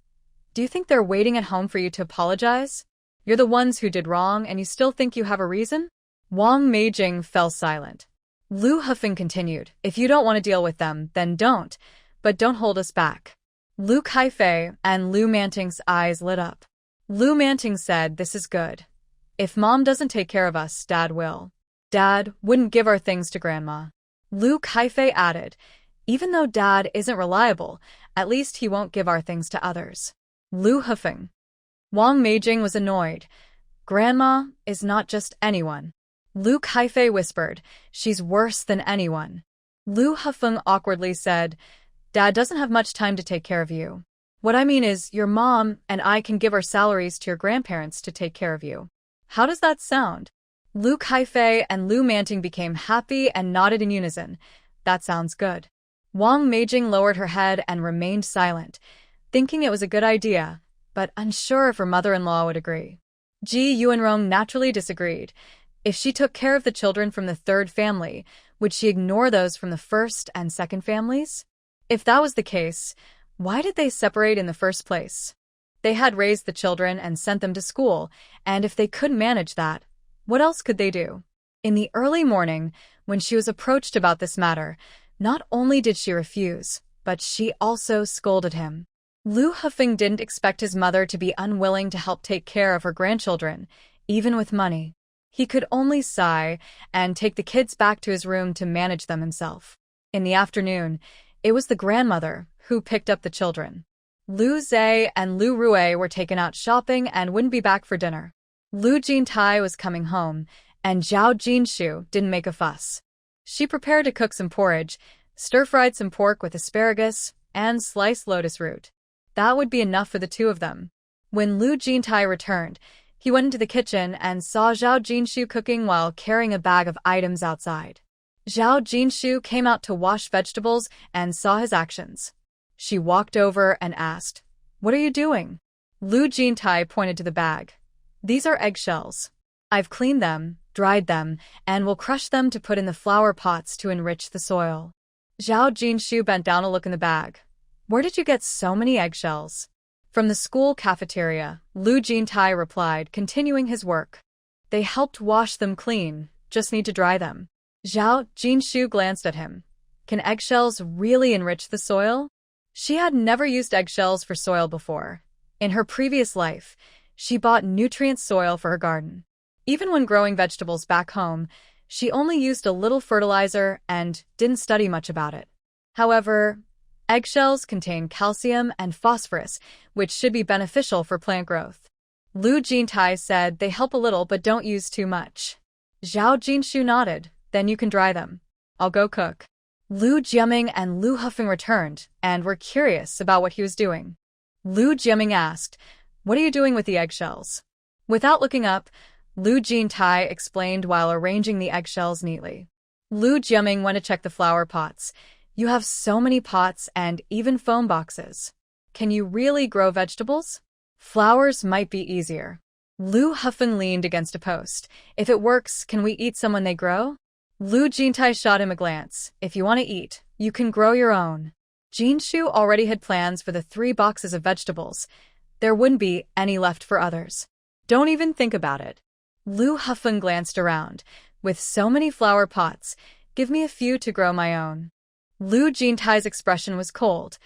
Speaker 1: "Do you think they're waiting at home for you to apologize? You're the ones who did wrong and you still think you have a reason?" Wang Meijing fell silent. Lu Hufeng continued, "If you don't want to deal with them, then don't, but don't hold us back." Lu Kaifei and Lu Manting's eyes lit up. Lu Manting said, "This is good. If Mom doesn't take care of us, Dad will. Dad wouldn't give our things to Grandma." Lu Kaifei added, "Even though Dad isn't reliable, at least he won't give our things to others." Lu Hufeng. Wang Meijing was annoyed. "Grandma is not just anyone." Lu Kaifei whispered, "She's worse than anyone." Lu Hufeng awkwardly said, "Dad doesn't have much time to take care of you. What I mean is, your mom and I can give our salaries to your grandparents to take care of you. How does that sound?" Lu Kaifei and Lu Manting became happy and nodded in unison. "That sounds good." Wang Meijing lowered her head and remained silent, thinking it was a good idea, but unsure if her mother-in-law would agree. Ji Yuanrong naturally disagreed. If she took care of the children from the third family, would she ignore those from the first and second families? If that was the case, why did they separate in the first place? They had raised the children and sent them to school, and if they couldn't manage that, what else could they do? In the early morning, when she was approached about this matter, not only did she refuse, but she also scolded him. Lu Hufeng didn't expect his mother to be unwilling to help take care of her grandchildren, even with money. He could only sigh and take the kids back to his room to manage them himself. In the afternoon, it was the grandmother who picked up the children. Lu Zhe and Lu Rui were taken out shopping and wouldn't be back for dinner. Lu Jintai was coming home, and Zhao Jinshu didn't make a fuss. She prepared to cook some porridge, stir-fried some pork with asparagus, and sliced lotus root. That would be enough for the two of them. When Lu Jintai returned, he went into the kitchen and saw Zhao Jinshu cooking while carrying a bag of items outside. Zhao Jinshu came out to wash vegetables and saw his actions. She walked over and asked, "What are you doing?" Lu Jintai pointed to the bag. "These are eggshells. I've cleaned them, dried them, and will crush them to put in the flower pots to enrich the soil." Zhao Jinshu bent down to look in the bag. "Where did you get so many eggshells?" "From the school cafeteria," Lu Jintai replied, continuing his work. "They helped wash them clean, just need to dry them." Zhao Jinshu glanced at him. "Can eggshells really enrich the soil?" She had never used eggshells for soil before. In her previous life, she bought nutrient soil for her garden. Even when growing vegetables back home, she only used a little fertilizer and didn't study much about it. However, eggshells contain calcium and phosphorus, which should be beneficial for plant growth. Lu Jintai said they help a little but don't use too much. Zhao Jinshu nodded. "Then you can dry them. I'll go cook." Lu Jiaming and Lu Hufeng returned and were curious about what he was doing. Lu Jiaming asked, "What are you doing with the eggshells?" Without looking up, Lu Jintai explained while arranging the eggshells neatly. Lu Jiaming went to check the flower pots. "You have so many pots and even foam boxes. Can you really grow vegetables? Flowers might be easier." Lu Hufeng leaned against a post. "If it works, can we eat some when they grow?" Lu Jintai shot him a glance. "If you want to eat, you can grow your own." Jinshu already had plans for the 3 boxes of vegetables. There wouldn't be any left for others. "Don't even think about it." Lu Hufeng glanced around. "With so many flower pots, give me a few to grow my own." Lu Jintai's expression was cold.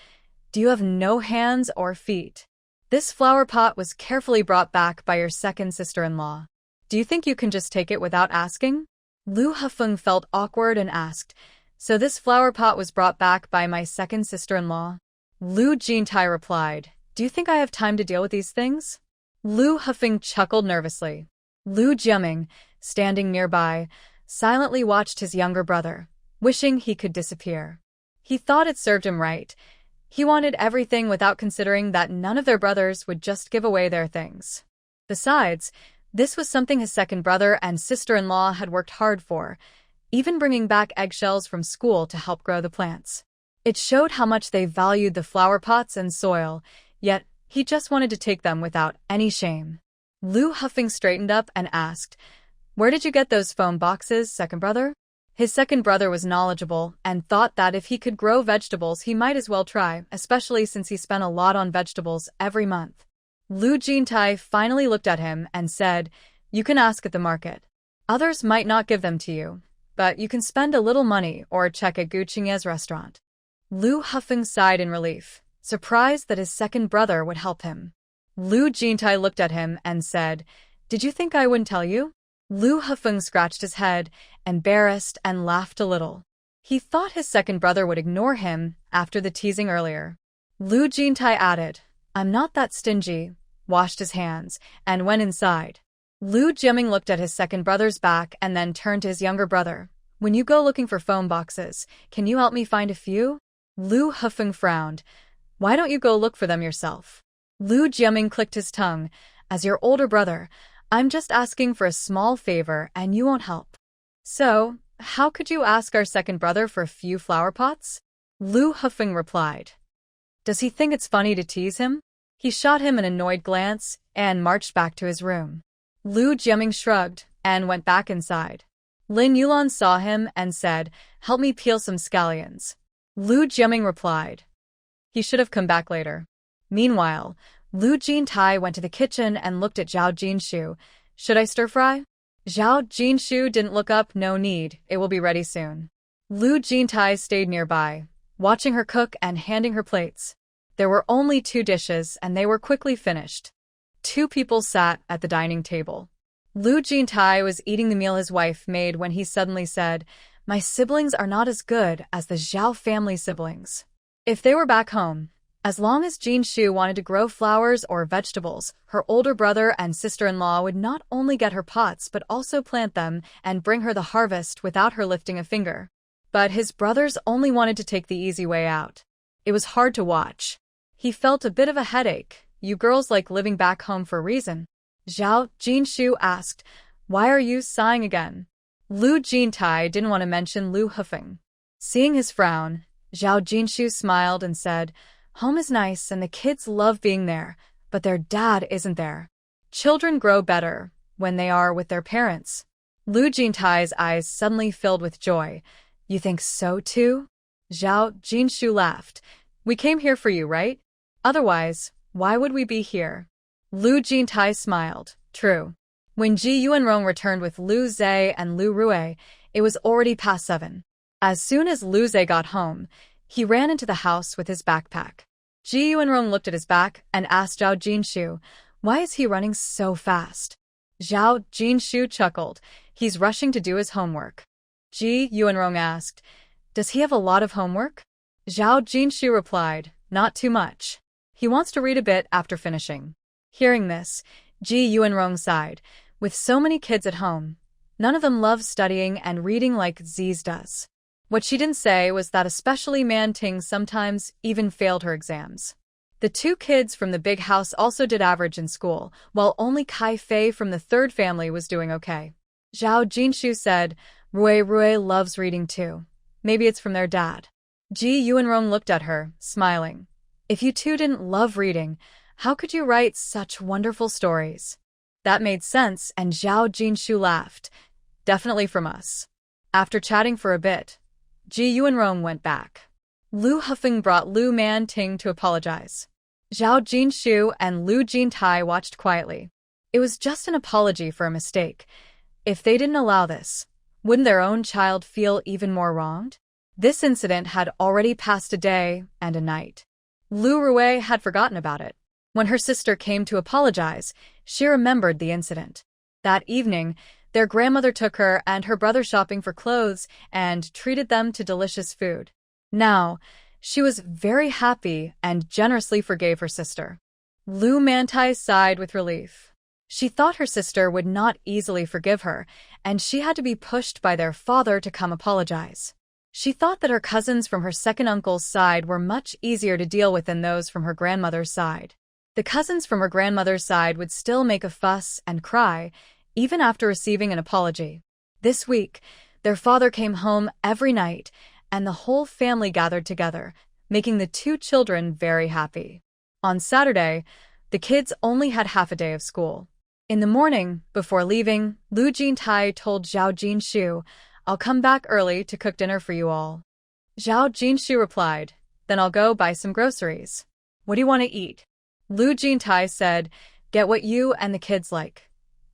Speaker 1: "Do you have no hands or feet? This flower pot was carefully brought back by your second sister-in-law. Do you think you can just take it without asking?" Lu Hufeng felt awkward and asked, "So this flower pot was brought back by my second sister-in-law?" Lu Jintai replied, "Do you think I have time to deal with these things?" Lu Hufeng chuckled nervously. Lu Jiaming, standing nearby, silently watched his younger brother, wishing he could disappear. He thought it served him right. He wanted everything without considering that none of their brothers would just give away their things. Besides, this was something his second brother and sister-in-law had worked hard for, even bringing back eggshells from school to help grow the plants. It showed how much they valued the flower pots and soil, yet he just wanted to take them without any shame. Lu Hufeng straightened up and asked, "Where did you get those foam boxes, second brother?" His second brother was knowledgeable and thought that if he could grow vegetables he might as well try, especially since he spent a lot on vegetables every month. Lu Jintai finally looked at him and said, "You can ask at the market. Others might not give them to you, but you can spend a little money or check at Guqingye's restaurant." Lu Hufeng sighed in relief, surprised that his second brother would help him. Lu Jintai looked at him and said, "Did you think I wouldn't tell you?" Lu Hufeng scratched his head, embarrassed, and laughed a little. He thought his second brother would ignore him after the teasing earlier. Lu Jintai added, "I'm not that stingy," washed his hands, and went inside. Lu Jiaming looked at his second brother's back and then turned to his younger brother. "When you go looking for foam boxes, can you help me find a few?" Lu Hufeng frowned. "Why don't you go look for them yourself?" Lu Jiaming clicked his tongue. "As your older brother, I'm just asking for a small favor and you won't help." "So, how could you ask our second brother for a few flower pots?" Lu Hufeng replied. "Does he think it's funny to tease him?" He shot him an annoyed glance and marched back to his room. Lu Jiaming shrugged and went back inside. Lin Yulan saw him and said, "Help me peel some scallions." Lu Jiaming replied, "He should have come back later." Meanwhile, Lu Jintai went to the kitchen and looked at Zhao Jinshu. "Should I stir-fry?" Zhao Jinshu didn't look up. "No need, it will be ready soon." Lu Jintai stayed nearby, watching her cook and handing her plates. There were only 2 dishes and they were quickly finished. 2 people sat at the dining table. Lu Jintai was eating the meal his wife made when he suddenly said, "My siblings are not as good as the Zhao family siblings. If they were back home, as long as Jinshu wanted to grow flowers or vegetables, her older brother and sister-in-law would not only get her pots but also plant them and bring her the harvest without her lifting a finger. But his brothers only wanted to take the easy way out. It was hard to watch. He felt a bit of a headache. "You girls like living back home for a reason?" Zhao Jinshu asked. "Why are you sighing again?" Lu Jintai didn't want to mention Lu Hufeng. Seeing his frown, Zhao Jinshu smiled and said, "Home is nice and the kids love being there, but their dad isn't there. Children grow better when they are with their parents." Lu Jintai's eyes suddenly filled with joy. "You think so too?" Zhao Jinshu laughed. "We came here for you, right? Otherwise, why would we be here?" Lu Jintai smiled. "True." When Ji Yuanrong returned with Lu Zhe and Lu Rui, it was already past 7. As soon as Lu Zhe got home, he ran into the house with his backpack. Ji Yuanrong looked at his back and asked Zhao Jinshu, "Why is he running so fast?" Zhao Jinshu chuckled. "He's rushing to do his homework." Ji Yuanrong asked, "Does he have a lot of homework?" Zhao Jinshu replied, "Not too much. He wants to read a bit after finishing." Hearing this, Ji Yuanrong sighed. With so many kids at home, none of them love studying and reading like Ziz does. What she didn't say was that especially Man Ting sometimes even failed her exams. The two kids from the big house also did average in school, while only Kai Fei from the third family was doing okay. Zhao Jinshu said, Rui loves reading too. Maybe it's from their dad. Ji Yuanrong looked at her, smiling. If you two didn't love reading, how could you write such wonderful stories? That made sense, and Zhao Jinshu laughed. Definitely from us. After chatting for a bit, Ji Yuanrong went back. Lu Hufeng brought Lu Manting to apologize. Zhao Jinshu and Lu Jintai watched quietly. It was just an apology for a mistake. If they didn't allow this, wouldn't their own child feel even more wronged? This incident had already passed a day and a night. Lu Rui had forgotten about it. When her sister came to apologize, she remembered the incident. That evening, their grandmother took her and her brother shopping for clothes and treated them to delicious food. Now, she was very happy and generously forgave her sister. Lu Mantai sighed with relief. She thought her sister would not easily forgive her, and she had to be pushed by their father to come apologize. She thought that her cousins from her second uncle's side were much easier to deal with than those from her grandmother's side. The cousins from her grandmother's side would still make a fuss and cry, even after receiving an apology. This week, their father came home every night, and the whole family gathered together, making the two children very happy. On Saturday, the kids only had half a day of school. In the morning, before leaving, Lu Jintai told Zhao Jinshu, I'll come back early to cook dinner for you all. Zhao Jinshu replied, then I'll go buy some groceries. What do you want to eat? Lu Jintai said, get what you and the kids like.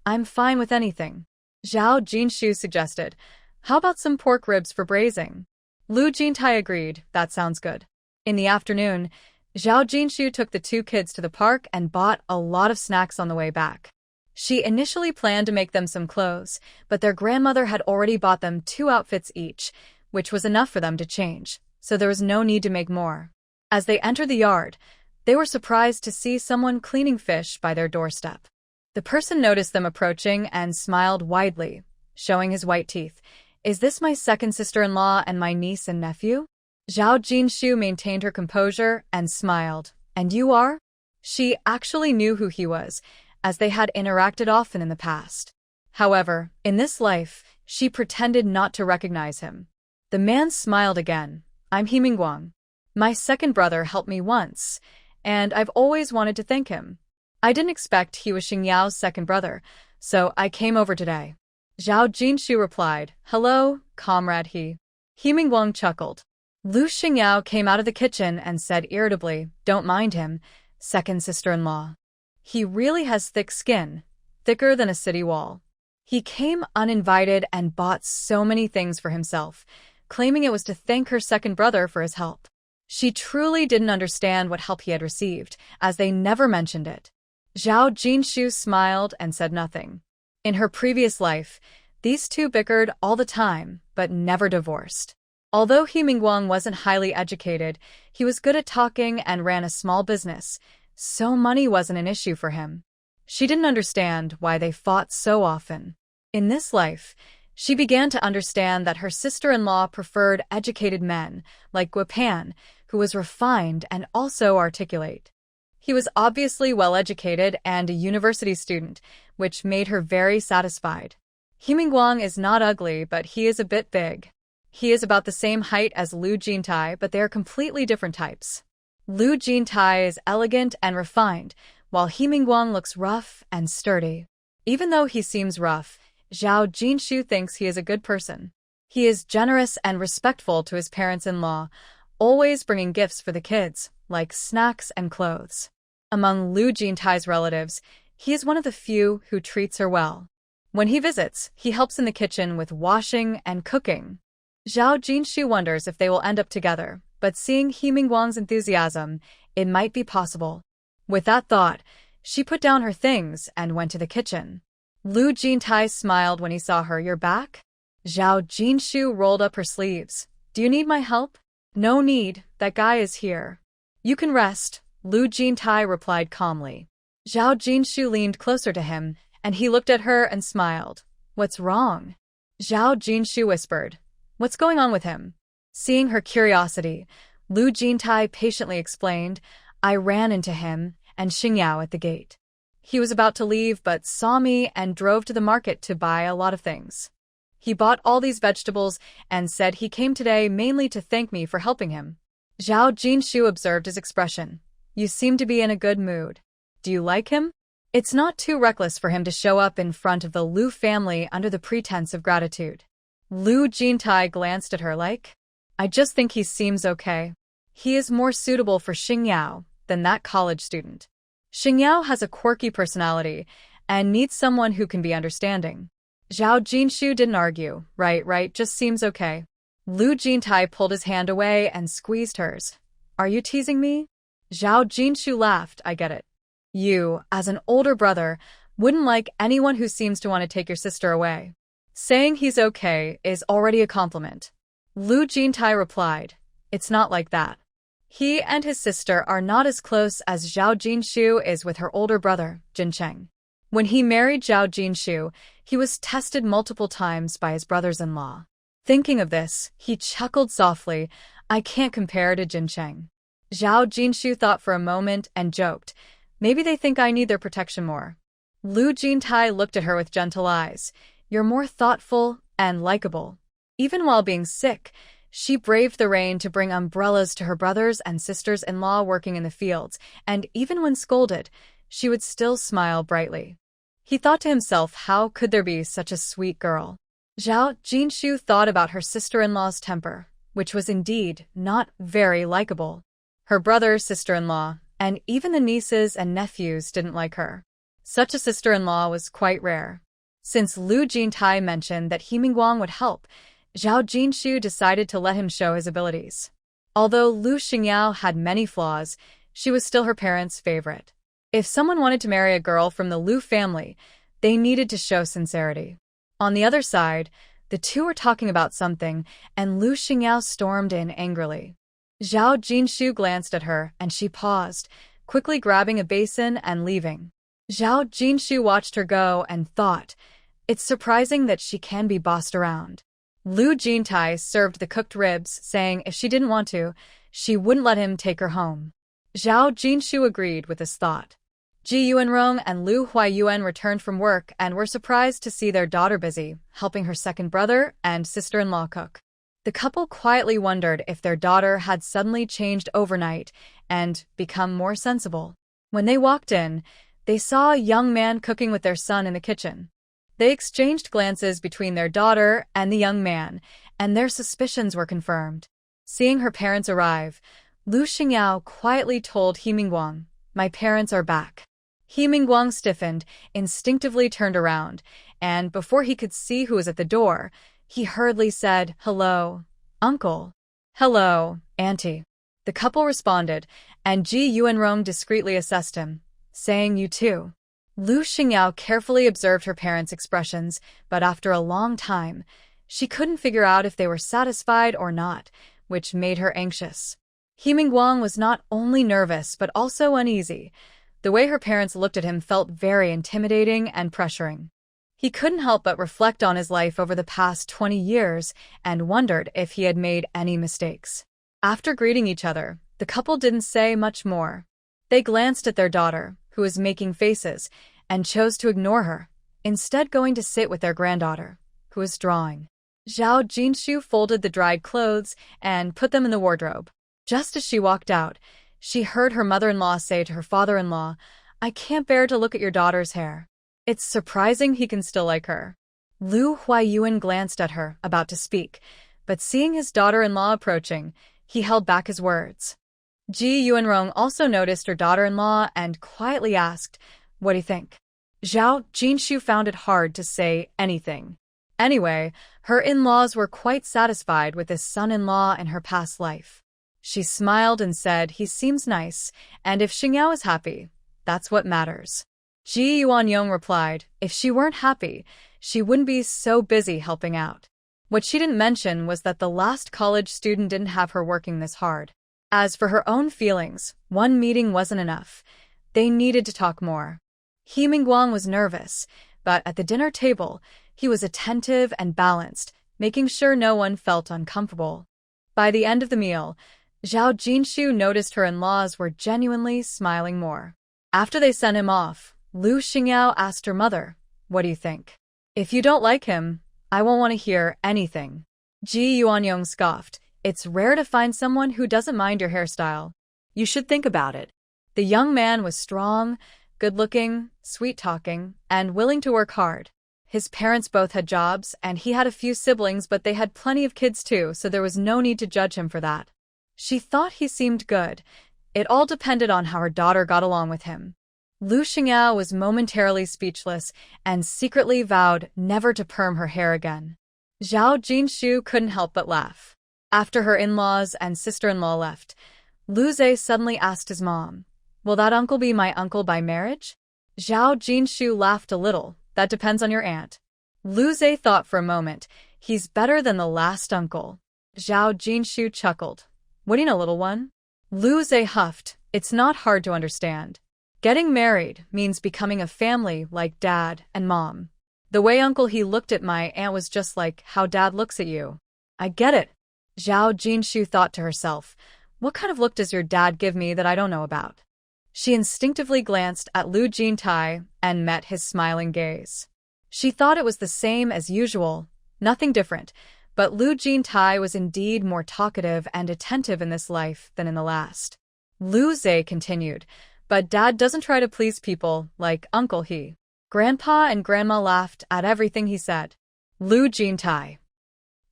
Speaker 1: I'm fine with anything. Zhao Jinshu suggested, how about some pork ribs for braising? Lu Jintai agreed, that sounds good. In the afternoon, Zhao Jinshu took the two kids to the park and bought a lot of snacks on the way back. She initially planned to make them some clothes, but their grandmother had already bought them 2 outfits each, which was enough for them to change, so there was no need to make more. As they entered the yard, they were surprised to see someone cleaning fish by their doorstep. The person noticed them approaching and smiled widely, showing his white teeth. Is this my second sister-in-law and my niece and nephew? Zhao Jinshu maintained her composure and smiled. And you are? She actually knew who he was, as they had interacted often in the past. However, in this life, she pretended not to recognize him. The man smiled again. I'm He Mingguang. My second brother helped me once, and I've always wanted to thank him. I didn't expect he was Xingyao's second brother, so I came over today. Zhao Jinshu replied, hello, comrade He. He Mingguang chuckled. Lu Xingyao came out of the kitchen and said irritably, don't mind him, second sister-in-law. He really has thick skin, thicker than a city wall. He came uninvited and bought so many things for himself, claiming it was to thank her second brother for his help. She truly didn't understand what help he had received, as they never mentioned it. Zhao Jinshu smiled and said nothing. In her previous life, these two bickered all the time, but never divorced. Although He Mingguang wasn't highly educated, he was good at talking and ran a small business, so money wasn't an issue for him. She didn't understand why they fought so often. In this life, she began to understand that her sister-in-law preferred educated men, like Guipan, who was refined and also articulate. He was obviously well-educated and a university student, which made her very satisfied. He Mingguang is not ugly, but he is a bit big. He is about the same height as Lu Jintai, but they are completely different types. Lu Jintai is elegant and refined, while He Mingguang looks rough and sturdy. Even though he seems rough, Zhao Jinshu thinks he is a good person. He is generous and respectful to his parents-in-law, always bringing gifts for the kids, like snacks and clothes. Among Lu Jintai's relatives, he is one of the few who treats her well. When he visits, he helps in the kitchen with washing and cooking. Zhao Jinshu wonders if they will end up together, but seeing He Mingguang's enthusiasm, it might be possible. With that thought, she put down her things and went to the kitchen. Lu Jintai smiled when he saw her. You're back? Zhao Jinshu rolled up her sleeves. Do you need my help? No need, that guy is here. You can rest, Lu Jintai replied calmly. Zhao Jinshu leaned closer to him, and he looked at her and smiled. What's wrong? Zhao Jinshu whispered. What's going on with him? Seeing her curiosity, Lu Jintai patiently explained, I ran into him and Xingyao at the gate. He was about to leave but saw me and drove to the market to buy a lot of things. He bought all these vegetables and said he came today mainly to thank me for helping him. Zhao Jinshu observed his expression. You seem to be in a good mood. Do you like him? It's not too reckless for him to show up in front of the Lu family under the pretense of gratitude. Lu Jintai glanced at her like, I just think he seems okay. He is more suitable for Xingyao than that college student. Xingyao has a quirky personality and needs someone who can be understanding. Zhao Jinshu didn't argue. Right, just seems okay. Lu Jintai pulled his hand away and squeezed hers. Are you teasing me? Zhao Jinshu laughed. I get it. You, as an older brother, wouldn't like anyone who seems to want to take your sister away. Saying he's okay is already a compliment. Lu Jintai replied. It's not like that. He and his sister are not as close as Zhao Jinshu is with her older brother, Jincheng. When he married Zhao Jinshu, he was tested multiple times by his brothers-in-law. Thinking of this, he chuckled softly. I can't compare to Jincheng. Zhao Jinshu thought for a moment and joked. Maybe they think I need their protection more. Lu Jintai looked at her with gentle eyes. You're more thoughtful and likable. Even while being sick, she braved the rain to bring umbrellas to her brothers and sisters-in-law working in the fields, and even when scolded, she would still smile brightly. He thought to himself, how could there be such a sweet girl? Zhao Jinshu thought about her sister-in-law's temper, which was indeed not very likable. Her brother, sister-in-law, and even the nieces and nephews didn't like her. Such a sister-in-law was quite rare. Since Lu Jintai mentioned that He Mingguang would help, Zhao Jinshu decided to let him show his abilities. Although Lu Xingyao had many flaws, she was still her parents' favorite. If someone wanted to marry a girl from the Lu family, they needed to show sincerity. On the other side, the two were talking about something, and Lu Xingyao stormed in angrily. Zhao Jinshu glanced at her, and she paused, quickly grabbing a basin and leaving. Zhao Jinshu watched her go and thought, it's surprising that she can be bossed around. Lu Jintai served the cooked ribs, saying if she didn't want to, she wouldn't let him take her home. Zhao Jinshu agreed with this thought. Ji Yuanrong and Lu Huayuan returned from work and were surprised to see their daughter busy, helping her second brother and sister-in-law cook. The couple quietly wondered if their daughter had suddenly changed overnight and become more sensible. When they walked in, they saw a young man cooking with their son in the kitchen. They exchanged glances between their daughter and the young man, and their suspicions were confirmed. Seeing her parents arrive, Lu Xingyao quietly told He Mingguang, my parents are back. He Mingguang stiffened, instinctively turned around, and before he could see who was at the door, he hurriedly said, hello, uncle. Hello, auntie. The couple responded, and Ji Yuanrong discreetly assessed him, saying you too. Lu Xingyao carefully observed her parents' expressions, but after a long time, she couldn't figure out if they were satisfied or not, which made her anxious. He Mingguang was not only nervous but also uneasy. The way her parents looked at him felt very intimidating and pressuring. He couldn't help but reflect on his life over the past 20 years and wondered if he had made any mistakes. After greeting each other, the couple didn't say much more. They glanced at their daughter, who was making faces, and chose to ignore her, instead going to sit with their granddaughter, who was drawing. Zhao Jinshu folded the dried clothes and put them in the wardrobe. Just as she walked out, she heard her mother-in-law say to her father-in-law, I can't bear to look at your daughter's hair. It's surprising he can still like her. Lu Huayuan glanced at her, about to speak, but seeing his daughter-in-law approaching, he held back his words. Ji Yuanrong also noticed her daughter-in-law and quietly asked, what do you think? Zhao Jinshu found it hard to say anything. Anyway, her in-laws were quite satisfied with this son-in-law in her past life. She smiled and said, he seems nice, and if Xingyao is happy, that's what matters. Ji Yuanyong replied, if she weren't happy, she wouldn't be so busy helping out. What she didn't mention was that the last college student didn't have her working this hard. As for her own feelings, one meeting wasn't enough. They needed to talk more. He Mingguang was nervous, but at the dinner table, he was attentive and balanced, making sure no one felt uncomfortable. By the end of the meal, Zhao Jinshu noticed her in-laws were genuinely smiling more. After they sent him off, Lu Xingyao asked her mother, "What do you think? If you don't like him, I won't want to hear anything." Ji Yuanyong scoffed. "It's rare to find someone who doesn't mind your hairstyle.
Speaker 2: You should think about it."
Speaker 1: The young man was strong, good-looking, sweet-talking, and willing to work hard. His parents both had jobs, and he had a few siblings, but they had plenty of kids too, so there was no need to judge him for that. She thought he seemed good. It all depended on how her daughter got along with him. Lu Xingyao was momentarily speechless and secretly vowed never to perm her hair again. Zhao Jinshu couldn't help but laugh. After her in-laws and sister-in-law left, Lu Zhe suddenly asked his mom, "Will that uncle be my uncle by marriage?" Zhao Jinshu laughed a little. "That depends on your aunt." Lu Zhe thought for a moment. "He's better than the last uncle." Zhao Jinshu chuckled. "What do you know, little one?" Lu Zhe huffed. "It's not hard to understand. Getting married means becoming a family like dad and mom. The way uncle he looked at my aunt was just like how dad looks at you." "I get it." Zhao Jinshu thought to herself, "What kind of look does your dad give me that I don't know about?" She instinctively glanced at Lu Jintai and met his smiling gaze. She thought it was the same as usual, nothing different, but Lu Jintai was indeed more talkative and attentive in this life than in the last. Lu Zhe continued, "But dad doesn't try to please people like uncle he." Grandpa and grandma laughed at everything he said. Lu Jintai.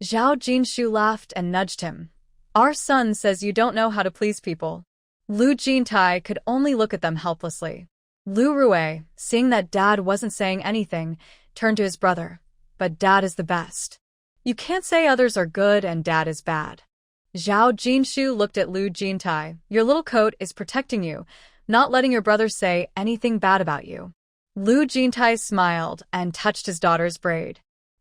Speaker 1: Zhao Jinshu laughed and nudged him. "Our son says you don't know how to please people." Lu Jintai could only look at them helplessly. Lu Rui, seeing that dad wasn't saying anything, turned to his brother. "But dad is the best. You can't say others are good and dad is bad." Zhao Jinshu looked at Lu Jintai. "Your little coat is protecting you, not letting your brother say anything bad about you." Lu Jintai smiled and touched his daughter's braid.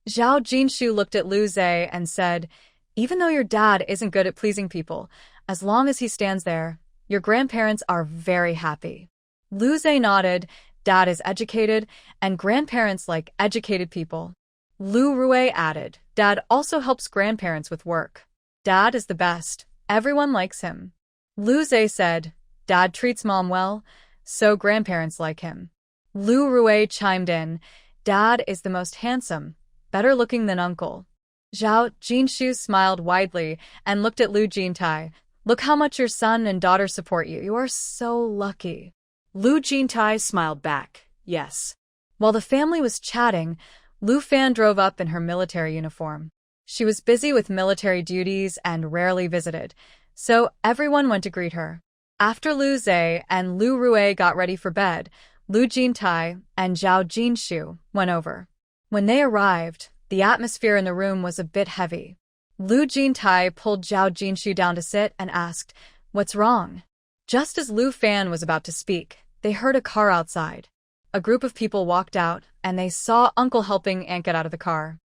Speaker 1: Zhao Jinshu looked at Lu Zhe and said, "Even though your dad isn't good at pleasing people, as long as he stands there, your grandparents are very happy." Lu Zhe nodded. "Dad is educated, and grandparents like educated people." Lu Rui added, "Dad also helps grandparents with work. Dad is the best. Everyone likes him." Lu Zhe said, "Dad treats mom well, so grandparents like him." Lu Rui chimed in, "Dad is the most handsome, better looking than uncle." Zhao Jinshu smiled widely and looked at Lu Jintai. "Look how much your son and daughter support you. You are so lucky."
Speaker 2: Lu Jintai smiled back, "Yes."
Speaker 1: While the family was chatting, Lu Fan drove up in her military uniform. She was busy with military duties and rarely visited, so everyone went to greet her. After Lu Zhe and Lu Rui got ready for bed, Lu Jintai and Zhao Jinshu went over. When they arrived, the atmosphere in the room was a bit heavy. Lu Jintai pulled Zhao Jinshu down to sit and asked, "What's wrong?" Just as Lu Fan was about to speak, they heard a car outside. A group of people walked out, and they saw Uncle helping Aunt get out of the car.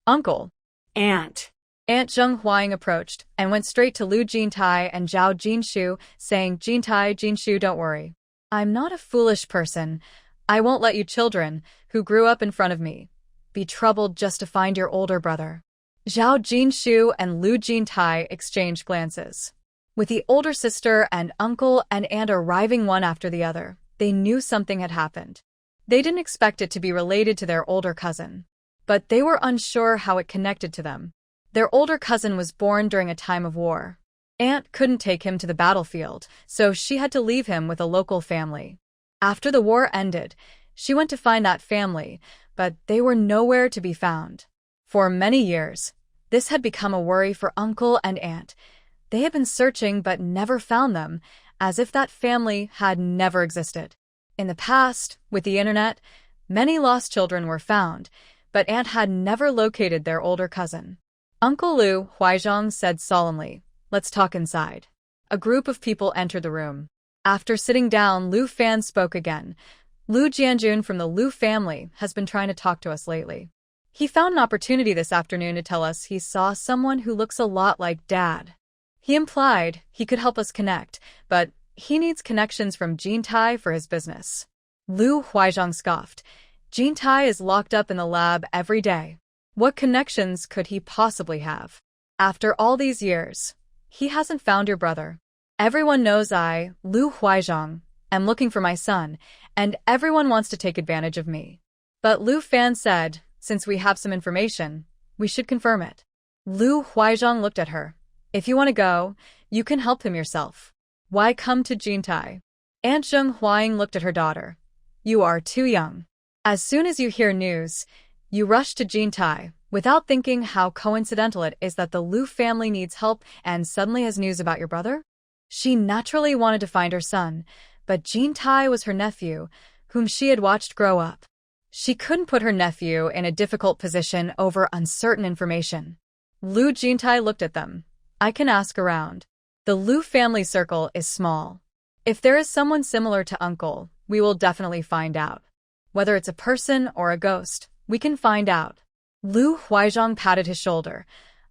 Speaker 1: "Uncle."
Speaker 2: "Aunt."
Speaker 1: Aunt Zheng Huang approached and went straight to Lu Jintai and Zhao Jinshu, saying, "Jintai, Jinshu, don't worry. I'm not a foolish person. I won't let you children, who grew up in front of me, be troubled just to find your older brother." Zhao Jinshu and Lu Jintai exchanged glances. With the older sister and uncle and aunt arriving one after the other, they knew something had happened. They didn't expect it to be related to their older cousin, but they were unsure how it connected to them. Their older cousin was born during a time of war. Aunt couldn't take him to the battlefield, so she had to leave him with a local family. After the war ended, she went to find that family, but they were nowhere to be found. For many years, this had become a worry for uncle and aunt. They had been searching but never found them, as if that family had never existed. In the past, with the internet, many lost children were found, but aunt had never located their older cousin. Uncle Lu Huizhong said solemnly, "Let's talk inside." A group of people entered the room. After sitting down, Lu Fan spoke again. "Lu Jianjun from the Lu family has been trying to talk to us lately. He found an opportunity this afternoon to tell us he saw someone who looks a lot like Dad. He implied he could help us connect, but he needs connections from Jintai for his business." Lu Huizhong scoffed. "Jintai is locked up in the lab every day. What connections could he possibly have? After all these years, he hasn't found your brother." Everyone knows I, Lu Huaizhong, am looking for my son, and everyone wants to take advantage of me. But Lu Fan said, since we have some information, we should confirm it. Lu Huaizhong looked at her. If you want to go, you can help him yourself. Why come to Jintai? Aunt Zheng Huang looked at her daughter. You are too young. As soon as you hear news, you rush to Jintai, without thinking how coincidental it is that the Lu family needs help and suddenly has news about your brother? She naturally wanted to find her son, but Jintai was her nephew, whom she had watched grow up. She couldn't put her nephew in a difficult position over uncertain information. Lu Jintai looked at them. I can ask around. The Lu family circle is small. If there is someone similar to Uncle, we will definitely find out. Whether it's a person or a ghost, we can find out. Lu Huaizhong patted his shoulder.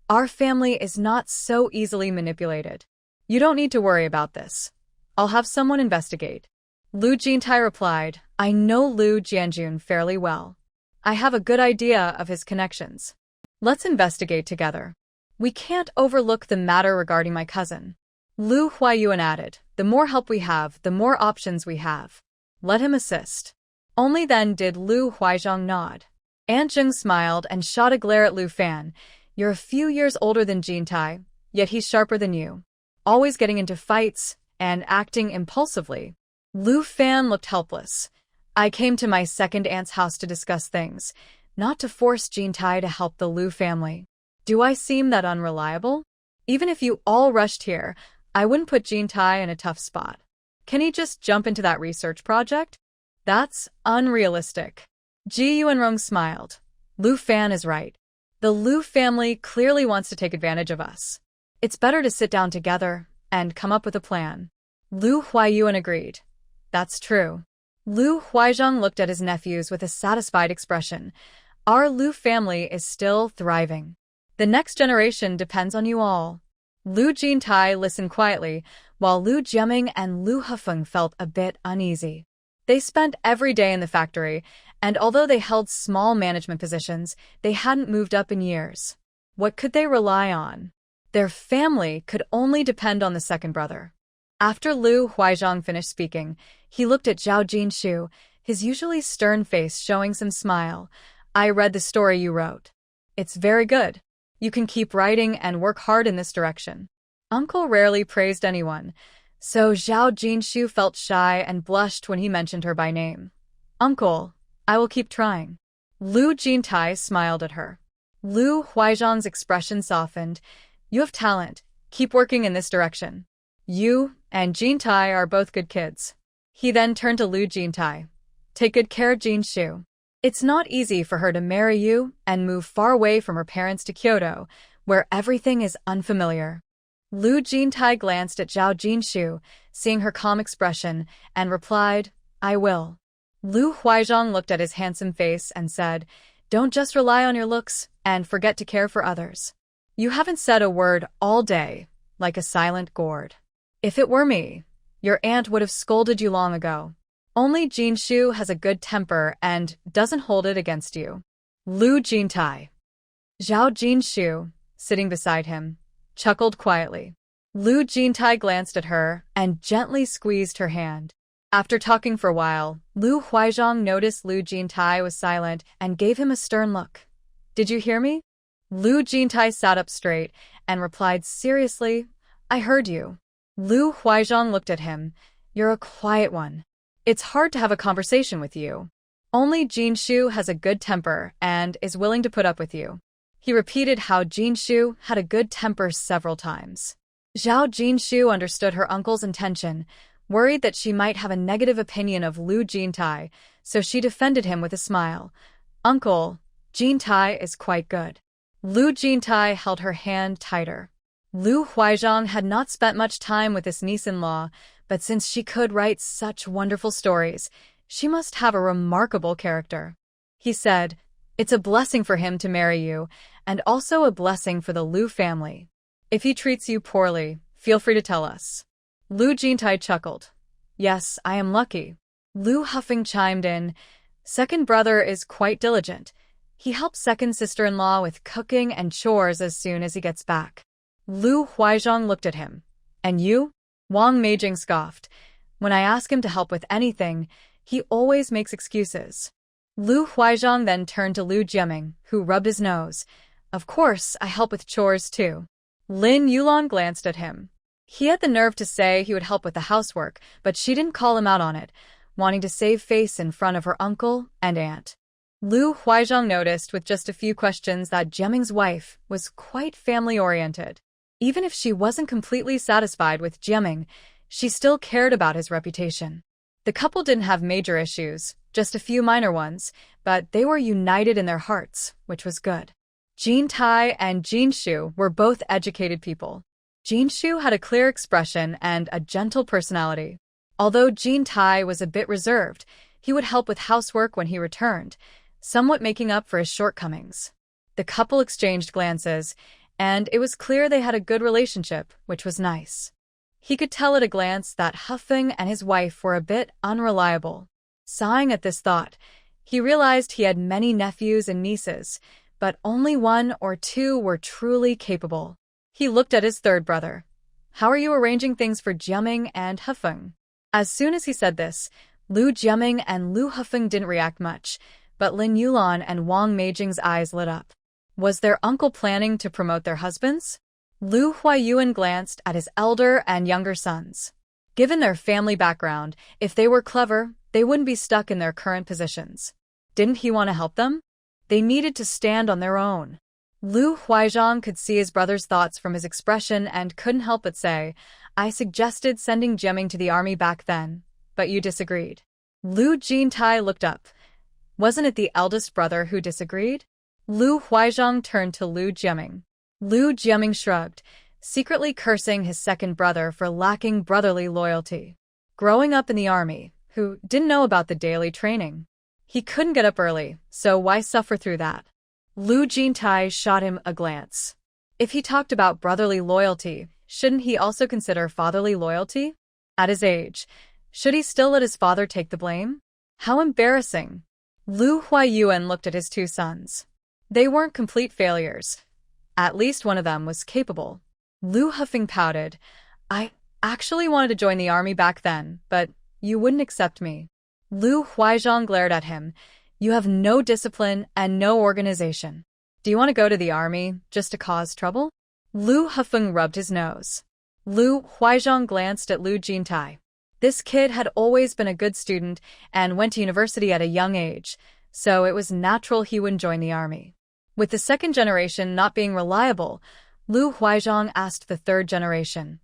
Speaker 1: Our family is not so easily manipulated. You don't need to worry about this. I'll have someone investigate. Lu Jintai replied, I know Lu Jianjun fairly well. I have a good idea of his connections. Let's investigate together. We can't overlook the matter regarding my cousin. Lu Huaiyuan added, the more help we have, the more options we have. Let him assist. Only then did Lu Huaizhong nod. Aunt Zheng smiled and shot a glare at Lu Fan. You're a few years older than Jintai, yet he's sharper than you. Always getting into fights and acting impulsively. Lu Fan looked helpless. I came to my second aunt's house to discuss things, not to force Jintai to help the Lu family. Do I seem that unreliable? Even if you all rushed here, I wouldn't put Jintai in a tough spot. Can he just jump into that research project? That's unrealistic. Ji Yuanrong smiled. Lu Fan is right. The Lu family clearly wants to take advantage of us. It's better to sit down together and come up with a plan. Lu Huaiyuan agreed. That's true. Lu Huaizhong looked at his nephews with a satisfied expression. Our Lu family is still thriving. The next generation depends on you all. Lu Jintai listened quietly, while Lu Jiaming and Lu Hefeng felt a bit uneasy. They spent every day in the factory, and although they held small management positions, they hadn't moved up in years. What could they rely on? Their family could only depend on the second brother. After Lu Huaizhong finished speaking, he looked at Zhao Jinshu, his usually stern face showing some smile. I read the story you wrote. It's very good. You can keep writing and work hard in this direction. Uncle rarely praised anyone, so Zhao Jinshu felt shy and blushed when he mentioned her by name. Uncle, I will keep trying. Lu Jintai smiled at her. Lu Huaizhong's expression softened. You have talent. Keep working in this direction. You and Jintai are both good kids. He then turned to Lu Jintai. Take good care of Jinshu. It's not easy for her to marry you and move far away from her parents to Kyoto, where everything is unfamiliar. Lu Jintai glanced at Zhao Jinshu, seeing her calm expression, and replied, I will. Lu Huaizhong looked at his handsome face and said, Don't just rely on your looks and forget to care for others. You haven't said a word all day, like a silent gourd. If it were me, your aunt would have scolded you long ago. Only Jinshu has a good temper and doesn't hold it against you. Lu Jintai. Zhao Jinshu, sitting beside him, chuckled quietly. Lu Jintai glanced at her and gently squeezed her hand. After talking for a while, Lu Huaizhong noticed Lu Jintai was silent and gave him a stern look. Did you hear me? Lu Jintai sat up straight and replied seriously, I heard you. Lu Huaizhong looked at him. You're a quiet one. It's hard to have a conversation with you. Only Jinshu has a good temper and is willing to put up with you. He repeated how Jinshu had a good temper several times. Zhao Jinshu understood her uncle's intention, worried that she might have a negative opinion of Lu Jintai, so she defended him with a smile. Uncle, Jintai is quite good. Lu Jintai held her hand tighter. Lu Huaizhong had not spent much time with this niece-in-law, but since she could write such wonderful stories, she must have a remarkable character. He said, It's a blessing for him to marry you, and also a blessing for the Lu family. If he treats you poorly, feel free to tell us. Lu Jintai chuckled. Yes, I am lucky. Lu Hefeng chimed in. Second brother is quite diligent. He helps second sister-in-law with cooking and chores as soon as he gets back. Lu Huaizhong looked at him. And you? Wang Meijing scoffed. When I ask him to help with anything, he always makes excuses. Lu Huizhang then turned to Lu Jiaming, who rubbed his nose. Of course, I help with chores too. Lin Yulan glanced at him. He had the nerve to say he would help with the housework, but she didn't call him out on it, wanting to save face in front of her uncle and aunt. Lu Huizhang noticed with just a few questions that Jiaming's wife was quite family-oriented. Even if she wasn't completely satisfied with Jiaming, she still cared about his reputation. The couple didn't have major issues, just a few minor ones, but they were united in their hearts, which was good. Jin Tai and Jin Shu were both educated people. Jin Shu had a clear expression and a gentle personality. Although Jin Tai was a bit reserved, he would help with housework when he returned, somewhat making up for his shortcomings. The couple exchanged glances, and it was clear they had a good relationship, which was nice. He could tell at a glance that Hufeng and his wife were a bit unreliable. Sighing at this thought, he realized he had many nephews and nieces, but only one or two were truly capable. He looked at his third brother. How are you arranging things for Jiaming and Hufeng? As soon as he said this, Lu Jiaming and Lu Hufeng didn't react much, but Lin Yulan and Wang Meijing's eyes lit up. Was their uncle planning to promote their husbands? Lu Huiyuan glanced at his elder and younger sons. Given their family background, if they were clever, they wouldn't be stuck in their current positions. Didn't he want to help them? They needed to stand on their own. Lu Huizhang could see his brother's thoughts from his expression and couldn't help but say, I suggested sending Jiaming to the army back then, but you disagreed. Lu Jintai looked up. Wasn't it the eldest brother who disagreed? Lu Huizhang turned to Lu Jiaming. Lu Jiaming shrugged, secretly cursing his second brother for lacking brotherly loyalty. Growing up in the army, who didn't know about the daily training? He couldn't get up early, so why suffer through that? Lu Jintai shot him a glance. If he talked about brotherly loyalty, shouldn't he also consider fatherly loyalty? At his age, should he still let his father take the blame? How embarrassing. Lu Huiyuan looked at his two sons. They weren't complete failures. At least one of them was capable. Lu Hufeng pouted. I actually wanted to join the army back then, but you wouldn't accept me. Lu Huizhang glared at him. You have no discipline and no organization. Do you want to go to the army just to cause trouble? Lu Hufeng rubbed his nose. Lu Huizhang glanced at Lu Jintai. This kid had always been a good student and went to university at a young age, so it was natural he wouldn't join the army. With the second generation not being reliable, Lu Huizhang asked the third generation.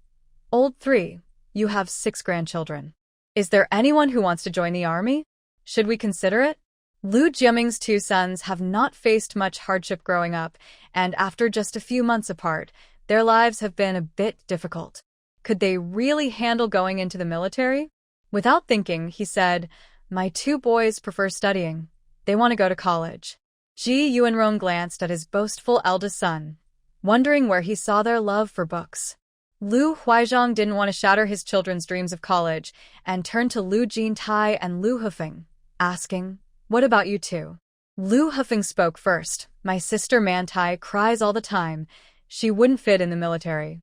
Speaker 1: Old 3, you have 6 grandchildren. Is there anyone who wants to join the army? Should we consider it? Lu Jiaming's two sons have not faced much hardship growing up, and after just a few months apart, their lives have been a bit difficult. Could they really handle going into the military? Without thinking, he said, My 2 boys prefer studying. They want to go to college. Ji Yuanrong glanced at his boastful eldest son, wondering where he saw their love for books. Lu Huizhang didn't want to shatter his children's dreams of college and turned to Lu Jintai and Lu Hufeng, asking, What about you two? Lu Hufeng spoke first. My sister Mantai cries all the time. She wouldn't fit in the military.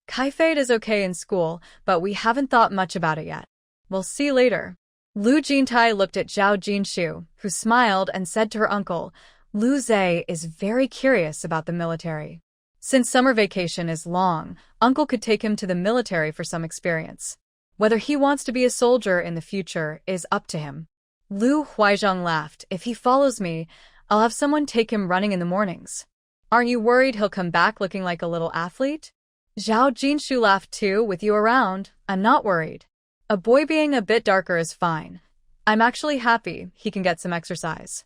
Speaker 1: Kaifei is okay in school, but we haven't thought much about it yet. We'll see later. Lu Jintai looked at Zhao Jinshu, who smiled and said to her uncle, Lu Zhe is very curious about the military. Since summer vacation is long, Uncle could take him to the military for some experience. Whether he wants to be a soldier in the future is up to him. Lu Huizhang laughed. If he follows me, I'll have someone take him running in the mornings. Aren't you worried he'll come back looking like a little athlete? Zhao Jinshu laughed too. With you around, I'm not worried. A boy being a bit darker is fine. I'm actually happy he can get some exercise.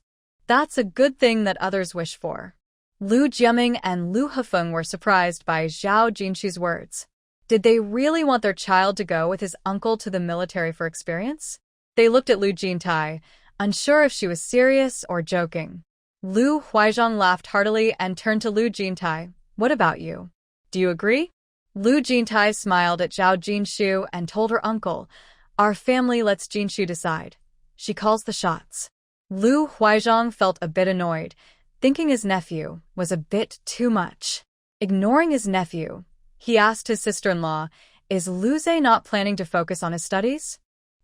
Speaker 1: That's a good thing that others wish for. Lu Jiaming and Lu Hufeng were surprised by Zhao Jinshu's words. Did they really want their child to go with his uncle to the military for experience? They looked at Lu Jintai, unsure if she was serious or joking. Lu Huizhang laughed heartily and turned to Lu Jintai. What about you? Do you agree? Lu Jintai smiled at Zhao Jinshu and told her uncle, Our family lets Jinshu decide. She calls the shots. Lu Huizhang felt a bit annoyed, thinking his nephew was a bit too much. Ignoring his nephew, he asked his sister-in-law, Is Lu Zhe not planning to focus on his studies?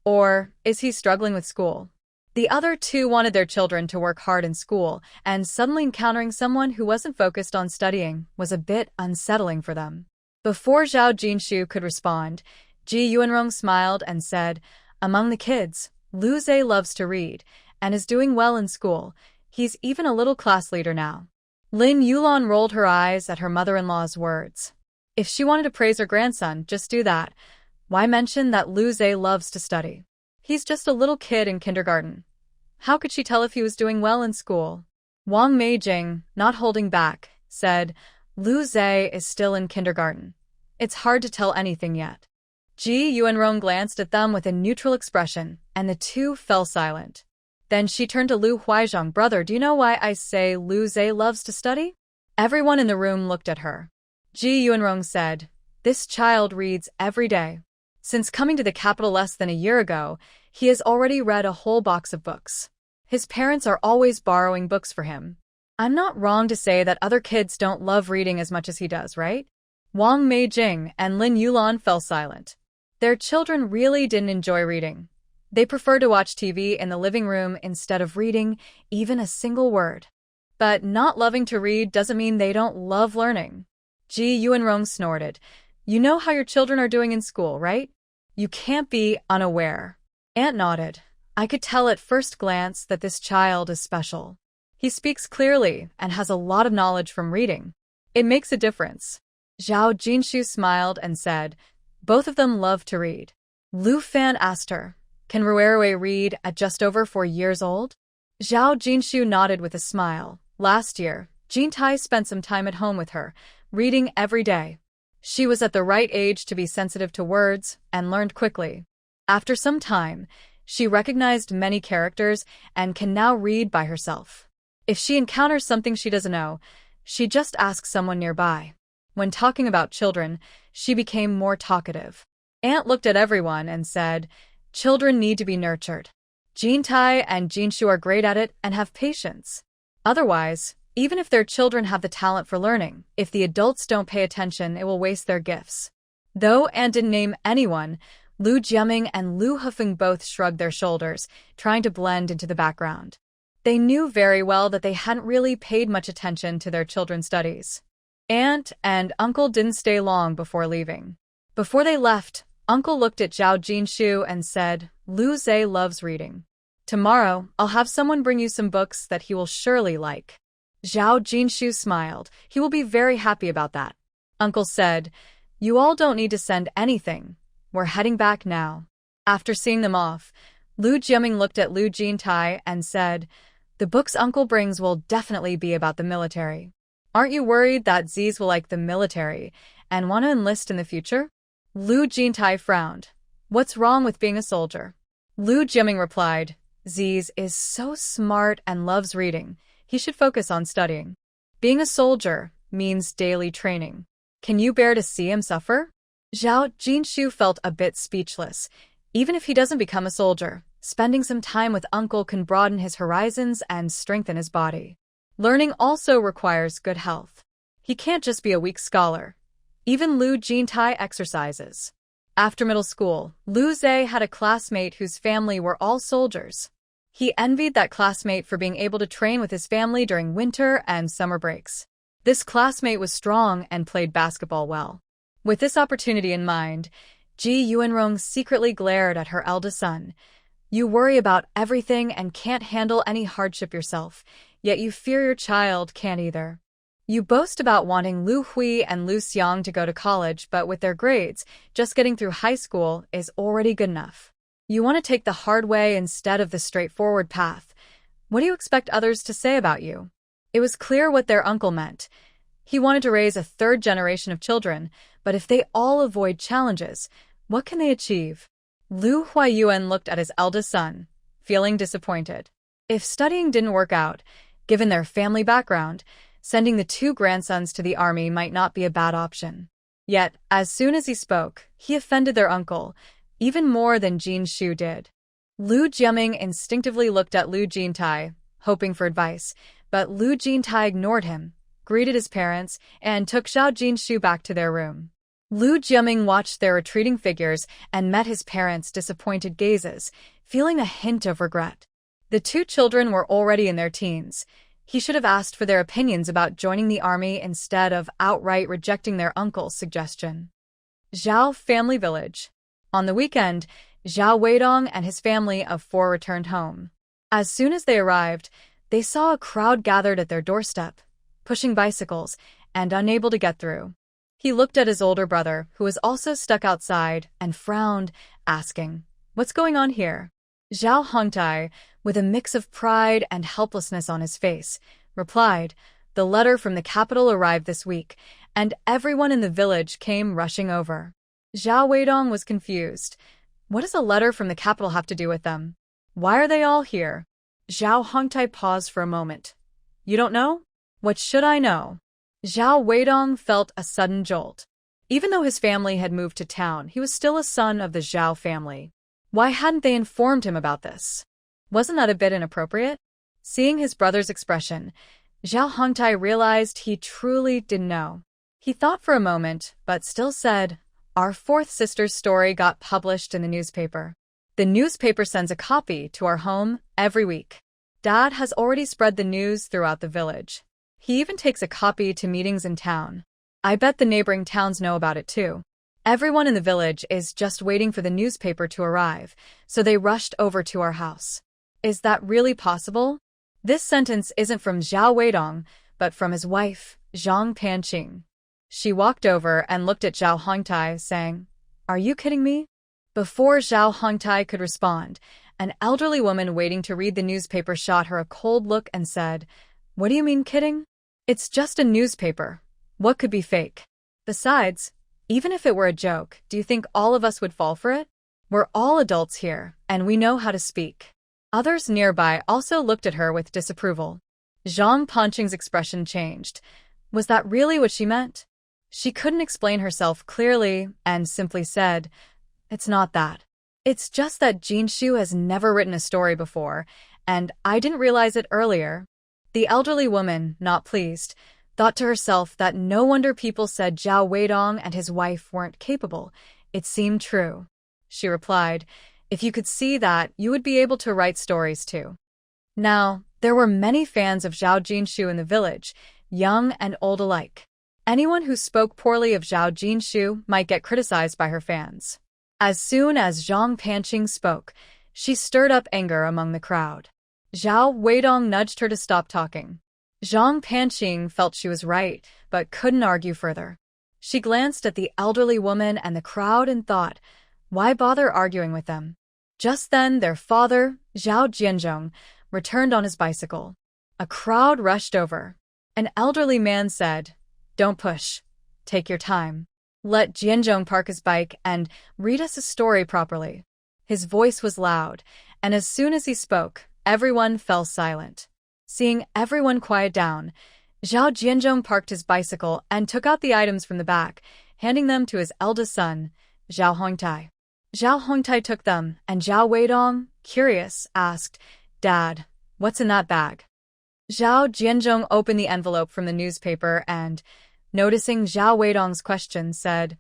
Speaker 1: Or is he struggling with school? The other two wanted their children to work hard in school, and suddenly encountering someone who wasn't focused on studying was a bit unsettling for them. Before Zhao Jinshu could respond, Ji Yuanrong smiled and said, "Among the kids, Lu Zhe loves to read and is doing well in school. He's even a little class leader now." Lin Yulan rolled her eyes at her mother-in-law's words. If she wanted to praise her grandson, just do that. Why mention that Lu Zhe loves to study? He's just a little kid in kindergarten. How could she tell if he was doing well in school? Wang Meijing, not holding back, said, "Lu Zhe is still in kindergarten. It's hard to tell anything yet." Ji Yuanrong glanced at them with a neutral expression, and the two fell silent. Then she turned to Lu Huaizhong, "Brother, do you know why I say Lu Zhe loves to study?" Everyone in the room looked at her. Ji Yuanrong said, "This child reads every day. Since coming to the capital less than a year ago, he has already read a whole box of books. His parents are always borrowing books for him. I'm not wrong to say that other kids don't love reading as much as he does, right?" Wang Meijing and Lin Yulan fell silent. Their children really didn't enjoy reading. They prefer to watch TV in the living room instead of reading even a single word. But not loving to read doesn't mean they don't love learning. Ji Yuanrong snorted. "You know how your children are doing in school, right? You can't be unaware." Aunt nodded. "I could tell at first glance that this child is special. He speaks clearly and has a lot of knowledge from reading. It makes a difference." Zhao Jinshu smiled and said, "Both of them love to read." Lu Fan asked her, "Can Ruerue read at just over 4 years old?" Zhao Jinshu nodded with a smile. Last year, Jintai spent some time at home with her, reading every day. She was at the right age to be sensitive to words and learned quickly. After some time, she recognized many characters and can now read by herself. If she encounters something she doesn't know, she just asks someone nearby. When talking about children, she became more talkative. Aunt looked at everyone and said, "Children need to be nurtured. Jintai and Jinshu are great at it and have patience. Otherwise, even if their children have the talent for learning, if the adults don't pay attention, it will waste their gifts." Though Aunt didn't name anyone, Lu Jiaming and Lu Hefeng both shrugged their shoulders, trying to blend into the background. They knew very well that they hadn't really paid much attention to their children's studies. Aunt and Uncle didn't stay long before leaving. Before they left, Uncle looked at Zhao Jinshu and said, "Lu Zhe loves reading. Tomorrow, I'll have someone bring you some books that he will surely like." Zhao Jinshu smiled. "He will be very happy about that." Uncle said, "You all don't need to send anything. We're heading back now." After seeing them off, Lu Jiaming looked at Lu Jintai and said, "The books Uncle brings will definitely be about the military. Aren't you worried that Ziz will like the military and want to enlist in the future?" Lu Jintai frowned. "What's wrong with being a soldier?" Lu Jiaming replied, "Ziz is so smart and loves reading. He should focus on studying. Being a soldier means daily training. Can you bear to see him suffer?" Zhao Jinshu felt a bit speechless. Even if he doesn't become a soldier, spending some time with Uncle can broaden his horizons and strengthen his body. Learning also requires good health. He can't just be a weak scholar. Even Lu Jintai exercises. After middle school, Lu Zhe had a classmate whose family were all soldiers. He envied that classmate for being able to train with his family during winter and summer breaks. This classmate was strong and played basketball well. With this opportunity in mind, Ji Yuanrong secretly glared at her eldest son. "You worry about everything and can't handle any hardship yourself, yet you fear your child can't either. You boast about wanting Lu Hui and Lu Xiang to go to college, but with their grades, just getting through high school is already good enough. You want to take the hard way instead of the straightforward path. What do you expect others to say about you?" It was clear what their uncle meant. He wanted to raise a third generation of children, but if they all avoid challenges, what can they achieve? Lu Huayuan looked at his eldest son, feeling disappointed. If studying didn't work out, given their family background, sending the two grandsons to the army might not be a bad option. Yet, as soon as he spoke, he offended their uncle, even more than Jin Shu did. Lu Jiaming instinctively looked at Lu Jintai, hoping for advice, but Lu Jintai ignored him, greeted his parents, and took Zhao Jinshu back to their room. Lu Jiaming watched their retreating figures and met his parents' disappointed gazes, feeling a hint of regret. The two children were already in their teens. He should have asked for their opinions about joining the army instead of outright rejecting their uncle's suggestion. Zhao Family Village. On the weekend, Zhao Weidong and his family of 4 returned home. As soon as they arrived, they saw a crowd gathered at their doorstep, pushing bicycles and unable to get through. He looked at his older brother, who was also stuck outside, and frowned, asking, "What's going on here?" Zhao Hongtai, with a mix of pride and helplessness on his face, replied, "The letter from the capital arrived this week, and everyone in the village came rushing over." Zhao Weidong was confused. What does a letter from the capital have to do with them? Why are they all here? Zhao Hongtai paused for a moment. "You don't know? What should I know?" Zhao Weidong felt a sudden jolt. Even though his family had moved to town, he was still a son of the Zhao family. Why hadn't they informed him about this? Wasn't that a bit inappropriate? Seeing his brother's expression, Zhao Hongtai realized he truly didn't know. He thought for a moment, but still said, "Our 4th sister's story got published in the newspaper. The newspaper sends a copy to our home every week. Dad has already spread the news throughout the village. He even takes a copy to meetings in town. I bet the neighboring towns know about it too. Everyone in the village is just waiting for the newspaper to arrive, so they rushed over to our house." Is that really possible? This sentence isn't from Zhao Weidong, but from his wife, Zhang Panqing. She walked over and looked at Zhao Hongtai, saying, "Are you kidding me?" Before Zhao Hongtai could respond, an elderly woman waiting to read the newspaper shot her a cold look and said, "What do you mean kidding? It's just a newspaper. What could be fake? Besides, even if it were a joke, do you think all of us would fall for it? We're all adults here, and we know how to speak." Others nearby also looked at her with disapproval. Zhang Panqing's expression changed. Was that really what she meant? She couldn't explain herself clearly and simply said, "It's not that. It's just that Jinshu has never written a story before, and I didn't realize it earlier." The elderly woman, not pleased, thought to herself that no wonder people said Zhao Weidong and his wife weren't capable. It seemed true. She replied, "If you could see that, you would be able to write stories too." Now, there were many fans of Zhao Jinshu in the village, young and old alike. Anyone who spoke poorly of Zhao Jinshu might get criticized by her fans. As soon as Zhang Panqing spoke, she stirred up anger among the crowd. Zhao Weidong nudged her to stop talking. Zhang Panqing felt she was right, but couldn't argue further. She glanced at the elderly woman and the crowd and thought, why bother arguing with them? Just then, their father, Zhao Jianzhong, returned on his bicycle. A crowd rushed over. An elderly man said, "Don't push. Take your time. Let Jianzhong park his bike and read us a story properly." His voice was loud, and as soon as he spoke, everyone fell silent. Seeing everyone quiet down, Zhao Jianzhong parked his bicycle and took out the items from the back, handing them to his eldest son, Zhao Hongtai. Zhao Hongtai took them, and Zhao Weidong, curious, asked, "Dad, what's in that bag?" Zhao Jianzhong opened the envelope from the newspaper and, noticing Zhao Weidong's question, said,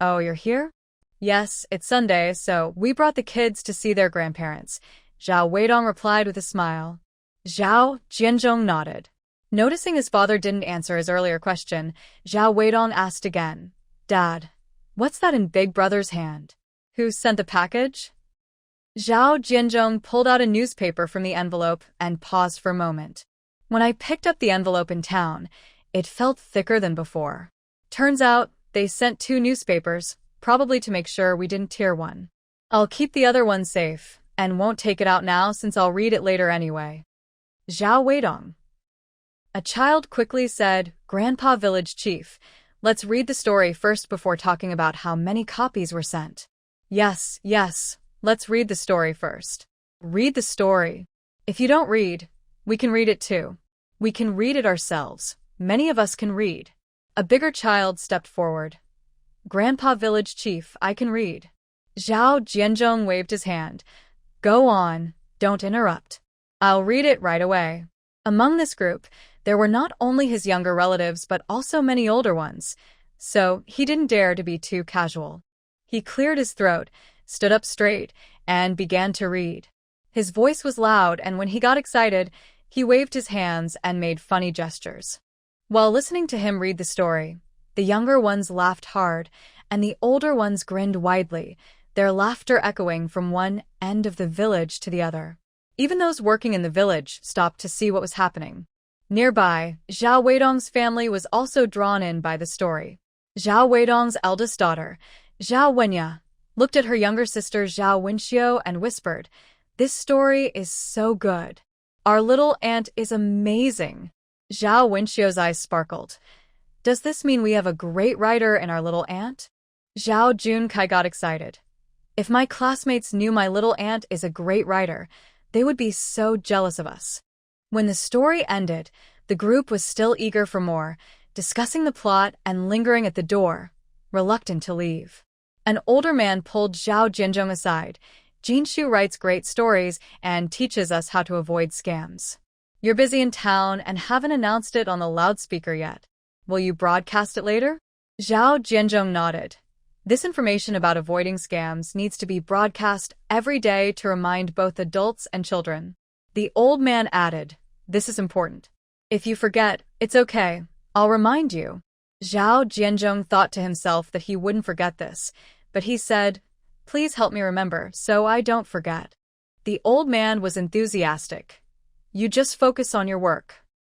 Speaker 1: "Oh, you're here?" "Yes, it's Sunday, so we brought the kids to see their grandparents," Zhao Weidong replied with a smile. Zhao Jianzhong nodded. Noticing his father didn't answer his earlier question, Zhao Weidong asked again, "Dad, what's that in Big Brother's hand? Who sent the package?" Zhao Jianzhong pulled out a newspaper from the envelope and paused for a moment. "When I picked up the envelope in town, it felt thicker than before. Turns out, they sent 2 newspapers, probably to make sure we didn't tear one. I'll keep the other one safe, and won't take it out now since I'll read it later anyway." Zhao Weidong. A child quickly said, "Grandpa Village Chief, let's read the story first before talking about how many copies were sent." Yes, let's read the story first." "Read the story. If you don't read, we can read it too. We can read it ourselves. Many of us can read." A bigger child stepped forward. "Grandpa Village Chief, I can read." Zhao Jianzhong waved his hand. "Go on, don't interrupt. I'll read it right away." Among this group, there were not only his younger relatives but also many older ones. so he didn't dare to be too casual. He cleared his throat, stood up straight, and began to read. His voice was loud, and when he got excited, he waved his hands and made funny gestures. While listening to him read the story, the younger ones laughed hard, and the older ones grinned widely, their laughter echoing from one end of the village to the other. Even those working in the village stopped to see what was happening. Nearby, Zhao Weidong's family was also drawn in by the story. Zhao Weidong's eldest daughter, Zhao Wenya, looked at her younger sister Zhao Wenxiu and whispered, "This story is so good. Our little aunt is amazing." Zhao Wenxiu's eyes sparkled. "Does this mean we have a great writer in our little aunt?" Zhao Junkai got excited. "If my classmates knew my little aunt is a great writer, they would be so jealous of us." When the story ended, the group was still eager for more, discussing the plot and lingering at the door, reluctant to leave. An older man pulled Zhao Jianzhong aside. "Jinshu writes great stories and teaches us how to avoid scams. You're busy in town and haven't announced it on the loudspeaker yet. Will you broadcast it later?" Zhao Jianzhong nodded. This information about avoiding scams needs to be broadcast every day to remind both adults and children. The old man added, "This is important. If you forget, it's okay. I'll remind you." Zhao Jianzhong thought to himself that he wouldn't forget this, but he said, "Please help me remember so I don't forget." The old man was enthusiastic. "You just focus on your work.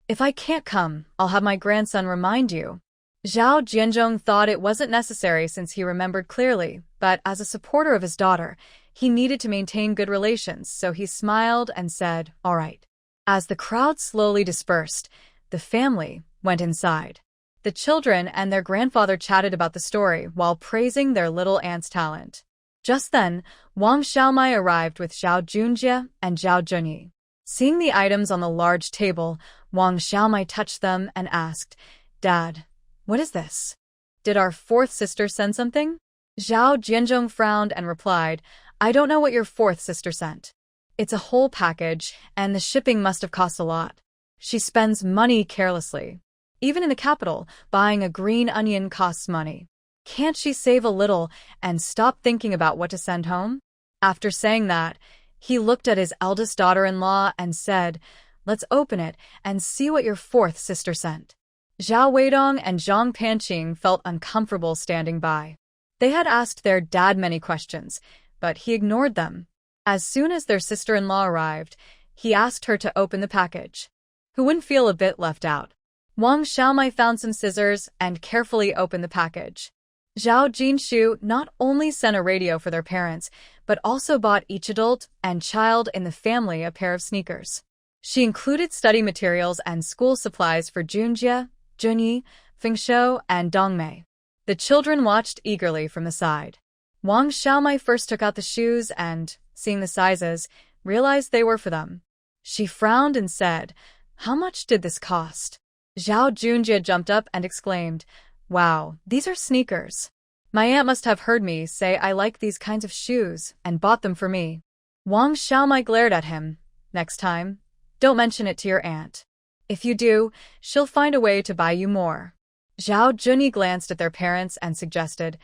Speaker 1: If I can't come, I'll have my grandson remind you." Zhao Jianzhong thought it wasn't necessary since he remembered clearly, but as a supporter of his daughter, he needed to maintain good relations, so he smiled and said, "All right." As the crowd slowly dispersed, the family went inside. The children and their grandfather chatted about the story while praising their little aunt's talent. Just then, Wang Xiaomai arrived with Zhao Junjie and Zhao Junyi. Seeing the items on the large table, Wang Xiaomai touched them and asked, "Dad, what is this? Did our fourth sister send something?" Zhao Jianzhong frowned and replied, "I don't know what your fourth sister sent. It's a whole package, and the shipping must have cost a lot. She spends money carelessly. Even in the capital, buying a green onion costs money. Can't she save a little and stop thinking about what to send home?" After saying that, he looked at his eldest daughter-in-law and said, "Let's open it and see what your fourth sister sent." Zhao Weidong and Zhang Panqing felt uncomfortable standing by. They had asked their dad many questions, but he ignored them. As soon as their sister-in-law arrived, he asked her to open the package. Who wouldn't feel a bit left out? Wang Xiaomai found some scissors and carefully opened the package. Zhao Jinshu not only sent a radio for their parents, but also bought each adult and child in the family a pair of sneakers. She included study materials and school supplies for Junjie, Junyi, Fengshou, and Dongmei. The children watched eagerly from the side. Wang Xiaomai first took out the shoes and, seeing the sizes, realized they were for them. She frowned and said, "How much did this cost?" Zhao Junjie jumped up and exclaimed, "Wow, these are sneakers. My aunt must have heard me say I like these kinds of shoes and bought them for me." Wang Xiaomai glared at him. "Next time, don't mention it to your aunt. If you do, she'll find a way to buy you more." Zhao Junyi glanced at their parents and suggested,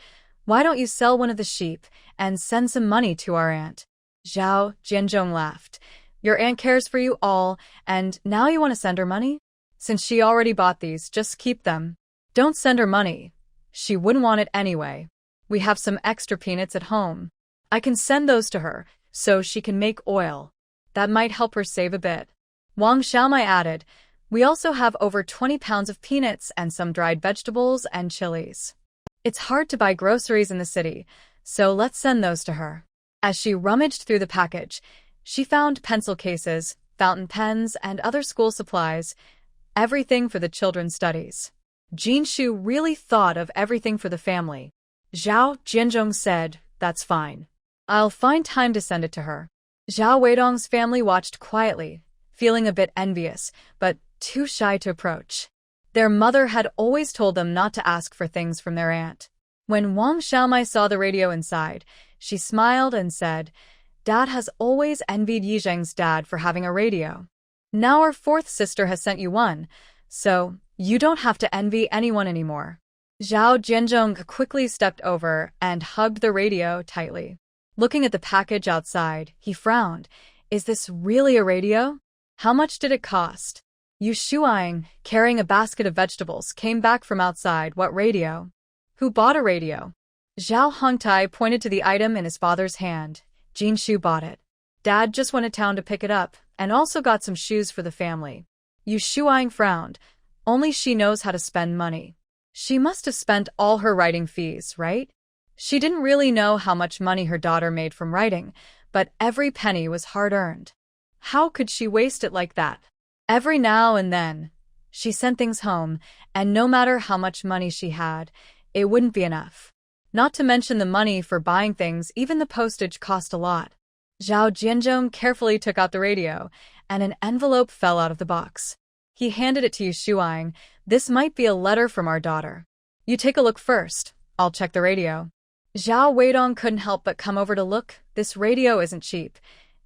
Speaker 1: "Why don't you sell one of the sheep and send some money to our aunt?" Zhao Jianzhong laughed. "Your aunt cares for you all, and now you want to send her money? Since she already bought these, just keep them. Don't send her money. She wouldn't want it anyway. We have some extra peanuts at home. I can send those to her, so she can make oil. That might help her save a bit." Wang Xiaomai added, "We also have over 20 pounds of peanuts and some dried vegetables and chilies. It's hard to buy groceries in the city, so let's send those to her." As she rummaged through the package, she found pencil cases, fountain pens, and other school supplies, everything for the children's studies. Jinshu really thought of everything for the family. Zhao Jianzhong said, "That's fine. I'll find time to send it to her." Zhao Weidong's family watched quietly, feeling a bit envious, but too shy to approach. Their mother had always told them not to ask for things from their aunt. When Wang Xiaomai saw the radio inside, she smiled and said, "Dad has always envied Yizheng's dad for having a radio. Now our fourth sister has sent you one, so you don't have to envy anyone anymore." Zhao Jianzhong quickly stepped over and hugged the radio tightly. Looking at the package outside, he frowned. Is this really a radio? How much did it cost? Yu Shuang, carrying a basket of vegetables, came back from outside. What radio? Who bought a radio? Zhao Hongtai pointed to the item in his father's hand. Jinshu bought it. Dad just went to town to pick it up, and also got some shoes for the family. Yu Shuang frowned. Only she knows how to spend money. She must have spent all her writing fees, right? She didn't really know how much money her daughter made from writing, but every penny was hard-earned. How could she waste it like that? Every now and then, she sent things home, and no matter how much money she had, it wouldn't be enough. Not to mention the money for buying things, even the postage cost a lot. Zhao Jianzhong carefully took out the radio, and an envelope fell out of the box. He handed it to Yu Shuang. This might be a letter from our daughter. You take a look first. I'll check the radio. Zhao Weidong couldn't help but come over to look. This radio isn't cheap.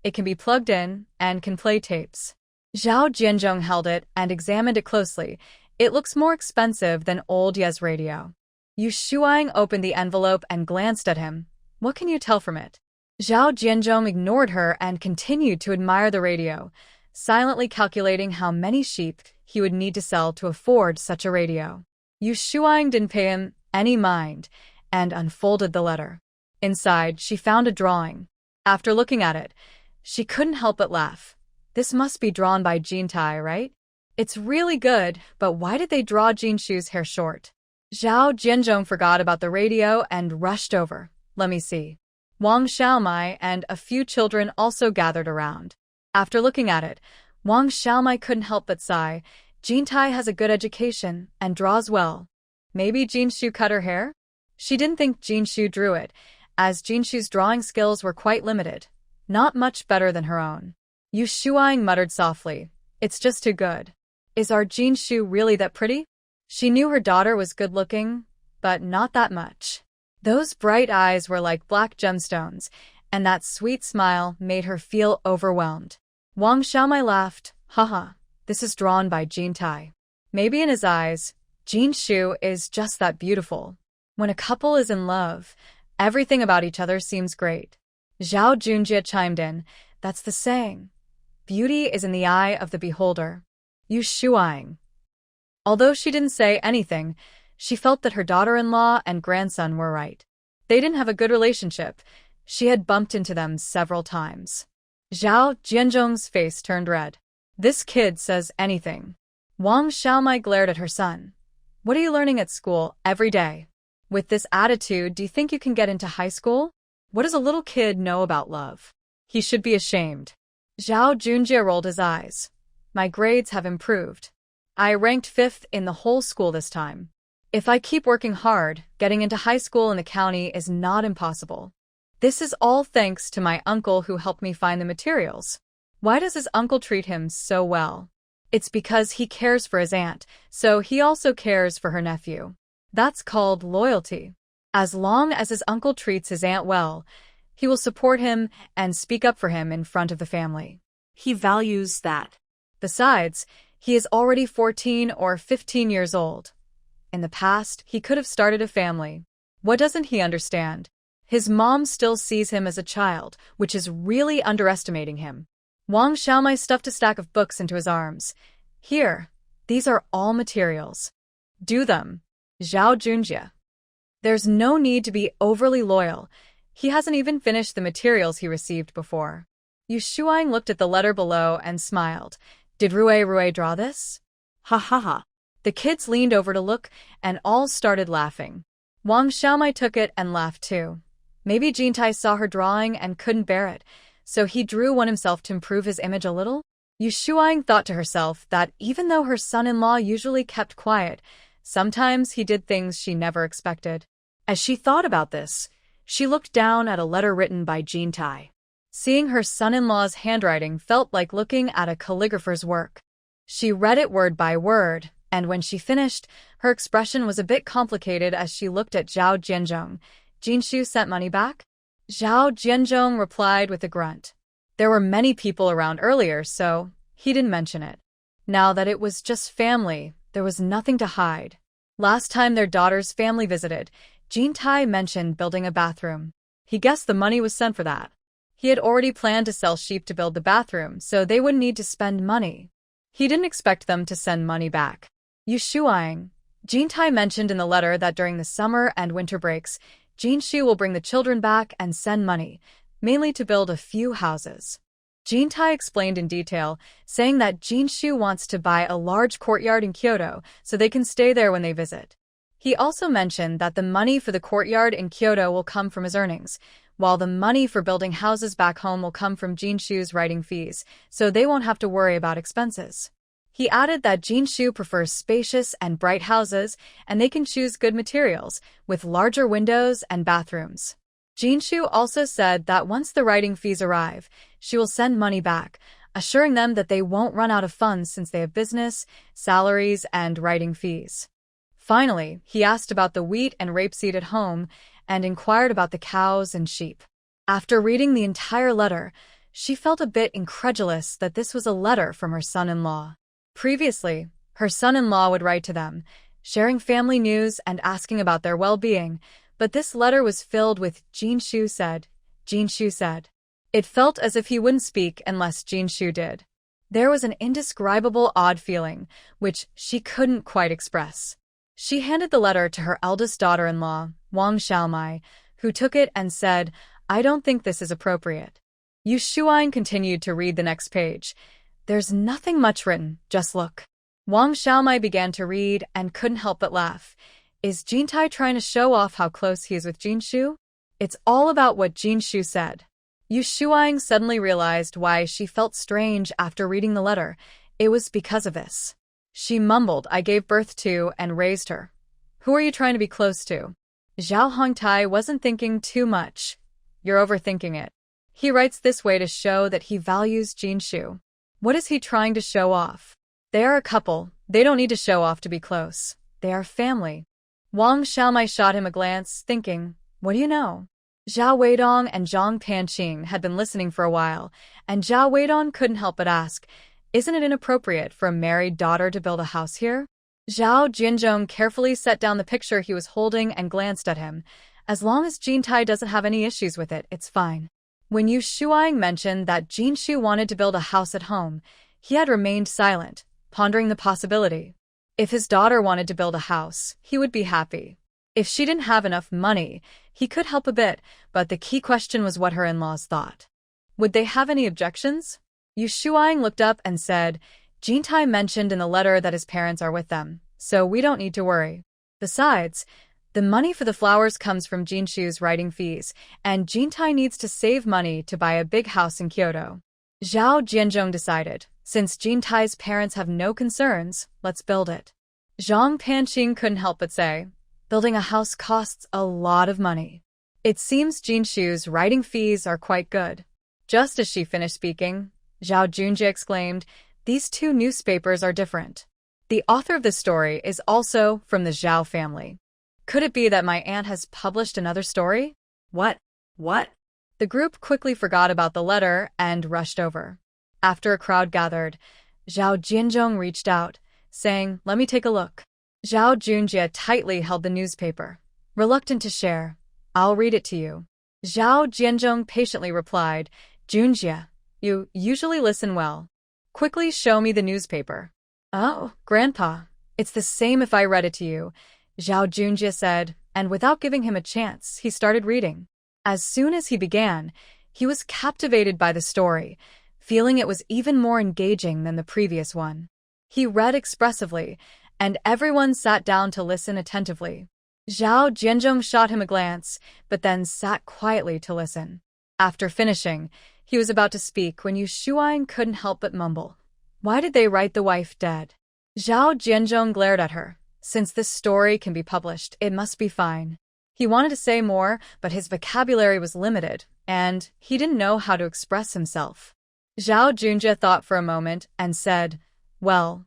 Speaker 1: It can be plugged in and can play tapes. Zhao Jianzhong held it and examined it closely. It looks more expensive than old Ye's radio. Yu Shuang opened the envelope and glanced at him. What can you tell from it? Zhao Jianzhong ignored her and continued to admire the radio, silently calculating how many sheep he would need to sell to afford such a radio. Yu Shuang didn't pay him any mind and unfolded the letter. Inside, she found a drawing. After looking at it, she couldn't help but laugh. This must be drawn by Jintai, right? It's really good, but why did they draw Jinshu's hair short? Zhao Jianzhong forgot about the radio and rushed over. Let me see. Wang Xiaomai and a few children also gathered around. After looking at it, Wang Xiaomai couldn't help but sigh. Jintai has a good education and draws well. Maybe Jinshu cut her hair? She didn't think Jinshu drew it, as Jinshu's drawing skills were quite limited, not much better than her own. Yu Shuang muttered softly. It's just too good. Is our Jinshu really that pretty? She knew her daughter was good-looking, but not that much. Those bright eyes were like black gemstones, and that sweet smile made her feel overwhelmed. Wang Xiaomai laughed. Haha, this is drawn by Jintai. Maybe in his eyes, Jinshu is just that beautiful. When a couple is in love, everything about each other seems great. Zhao Junjie chimed in. That's the saying. Beauty is in the eye of the beholder. Yu Shuang. Although she didn't say anything, she felt that her daughter-in-law and grandson were right. They didn't have a good relationship. She had bumped into them several times. Zhao Jianzhong's face turned red. This kid says anything. Wang Xiaomai glared at her son. What are you learning at school every day? With this attitude, do you think you can get into high school? What does a little kid know about love? He should be ashamed. Zhao Junjie rolled his eyes. My grades have improved. I ranked 5th in the whole school this time. If I keep working hard, getting into high school in the county is not impossible. This is all thanks to my uncle who helped me find the materials. Why does his uncle treat him so well? It's because he cares for his aunt, so he also cares for her nephew. That's called loyalty. As long as his uncle treats his aunt well, he will support him and speak up for him in front of the family.
Speaker 2: He values that.
Speaker 1: Besides, he is already 14 or 15 years old. In the past, he could have started a family. What doesn't he understand? His mom still sees him as a child, which is really underestimating him. Wang Xiaomai stuffed a stack of books into his arms. Here, these are all materials. Do them. Zhao Junjie. There's no need to be overly loyal. He hasn't even finished the materials he received before. Yu Shuang looked at the letter below and smiled. Did Rui draw this?
Speaker 2: Ha ha ha.
Speaker 1: The kids leaned over to look, and all started laughing. Wang Xiaomai took it and laughed too. Maybe Jintai saw her drawing and couldn't bear it, so he drew one himself to improve his image a little? Yu Shuang thought to herself that even though her son-in-law usually kept quiet, sometimes he did things she never expected. As she thought about this, she looked down at a letter written by Jintai. Seeing her son-in-law's handwriting felt like looking at a calligrapher's work. She read it word by word, and when she finished, her expression was a bit complicated as she looked at Zhao Jianzhong. Jinshu sent money back? Zhao Jianzhong replied with a grunt. There were many people around earlier, so he didn't mention it. Now that it was just family, there was nothing to hide. Last time their daughter's family visited, Jintai mentioned building a bathroom. He guessed the money was sent for that. He had already planned to sell sheep to build the bathroom, so they wouldn't need to spend money. He didn't expect them to send money back. Yushuang. Jintai mentioned in the letter that during the summer and winter breaks, Jinshu will bring the children back and send money, mainly to build a few houses. Jintai explained in detail, saying that Jinshu wants to buy a large courtyard in Kyoto so they can stay there when they visit. He also mentioned that the money for the courtyard in Kyoto will come from his earnings, while the money for building houses back home will come from Jinshu's writing fees, so they won't have to worry about expenses. He added that Jinshu prefers spacious and bright houses, and they can choose good materials, with larger windows and bathrooms. Jinshu also said that once the writing fees arrive, she will send money back, assuring them that they won't run out of funds since they have business, salaries, and writing fees. Finally, he asked about the wheat and rapeseed at home and inquired about the cows and sheep. After reading the entire letter, she felt a bit incredulous that this was a letter from her son-in-law. Previously, her son-in-law would write to them, sharing family news and asking about their well-being, but this letter was filled with Jinshu said. It felt as if he wouldn't speak unless Jinshu did. There was an indescribable odd feeling, which she couldn't quite express. She handed the letter to her eldest daughter-in-law, Wang Xiaomai, who took it and said, "I don't think this is appropriate." Yu Shuang continued to read the next page. "There's nothing much written, just look." Wang Xiaomai began to read and couldn't help but laugh. Is Jintai trying to show off how close he is with Jinshu? It's all about what Jinshu said. Yu Shuang suddenly realized why she felt strange after reading the letter. It was because of this. She mumbled, "I gave birth to and raised her. Who are you trying to be close to?" Zhao Hongtai wasn't thinking too much. "You're overthinking it. He writes this way to show that he values Jinshu. What is he trying to show off? They are a couple. They don't need to show off to be close. They are family." Wang Xiaomai shot him a glance, thinking, "What do you know?" Zhao Weidong and Zhang Panqing had been listening for a while, and Zhao Weidong couldn't help but ask, "Isn't it inappropriate for a married daughter to build a house here?" Zhao Jianzhong carefully set down the picture he was holding and glanced at him. As long as Jintai doesn't have any issues with it, it's fine. When Yu Shuang mentioned that Jinshu wanted to build a house at home, he had remained silent, pondering the possibility. If his daughter wanted to build a house, he would be happy. If she didn't have enough money, he could help a bit, but the key question was what her in-laws thought. Would they have any objections? Yu Shuang looked up and said, "Jintai mentioned in the letter that his parents are with them, so we don't need to worry. Besides, the money for the flowers comes from Jinshu's writing fees, and Jintai needs to save money to buy a big house in Kyoto." Zhao Jianzhong decided, "Since Jintai's parents have no concerns, let's build it." Zhang Panqing couldn't help but say, "Building a house costs a lot of money. It seems Jinshu's writing fees are quite good." Just as she finished speaking, Zhao Junjie exclaimed, "These two newspapers are different. The author of this story is also from the Zhao family. Could it be that my aunt has published another story?" What? The group quickly forgot about the letter and rushed over. After a crowd gathered, Zhao Jianzhong reached out, saying, "Let me take a look." Zhao Junjie tightly held the newspaper, reluctant to share. "I'll read it to you." Zhao Jianzhong patiently replied, "Junjie, you usually listen well. Quickly show me the newspaper." "Oh, Grandpa, it's the same if I read it to you," Zhao Junjie said, and without giving him a chance, he started reading. As soon as he began, he was captivated by the story, feeling it was even more engaging than the previous one. He read expressively, and everyone sat down to listen attentively. Zhao Jianzhong shot him a glance, but then sat quietly to listen. After finishing, he was about to speak when Yu Shuang couldn't help but mumble, "Why did they write the wife dead?" Zhao Jianzhong glared at her. Since this story can be published, it must be fine. He wanted to say more, but his vocabulary was limited, and he didn't know how to express himself. Zhao Junjie thought for a moment and said, "Well,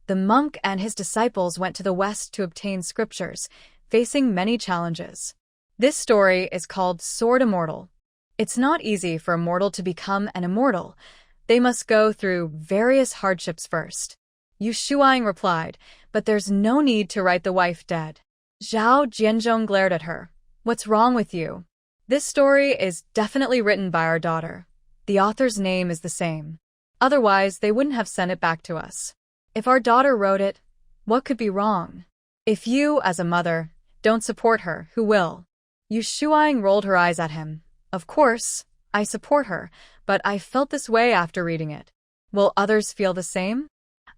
Speaker 1: the monk and his disciples went to the west to obtain scriptures, facing many challenges. This story is called Sword Immortal. It's not easy for a mortal to become an immortal. They must go through various hardships first." Yu Shuang replied, but there's no need to write the wife dead. Zhao Jianzhong glared at her. What's wrong with you? This story is definitely written by our daughter. The author's name is the same. Otherwise, they wouldn't have sent it back to us. If our daughter wrote it, what could be wrong? If you, as a mother, don't support her, who will? Yu Shuang rolled her eyes at him. Of course, I support her, but I felt this way after reading it. Will others feel the same?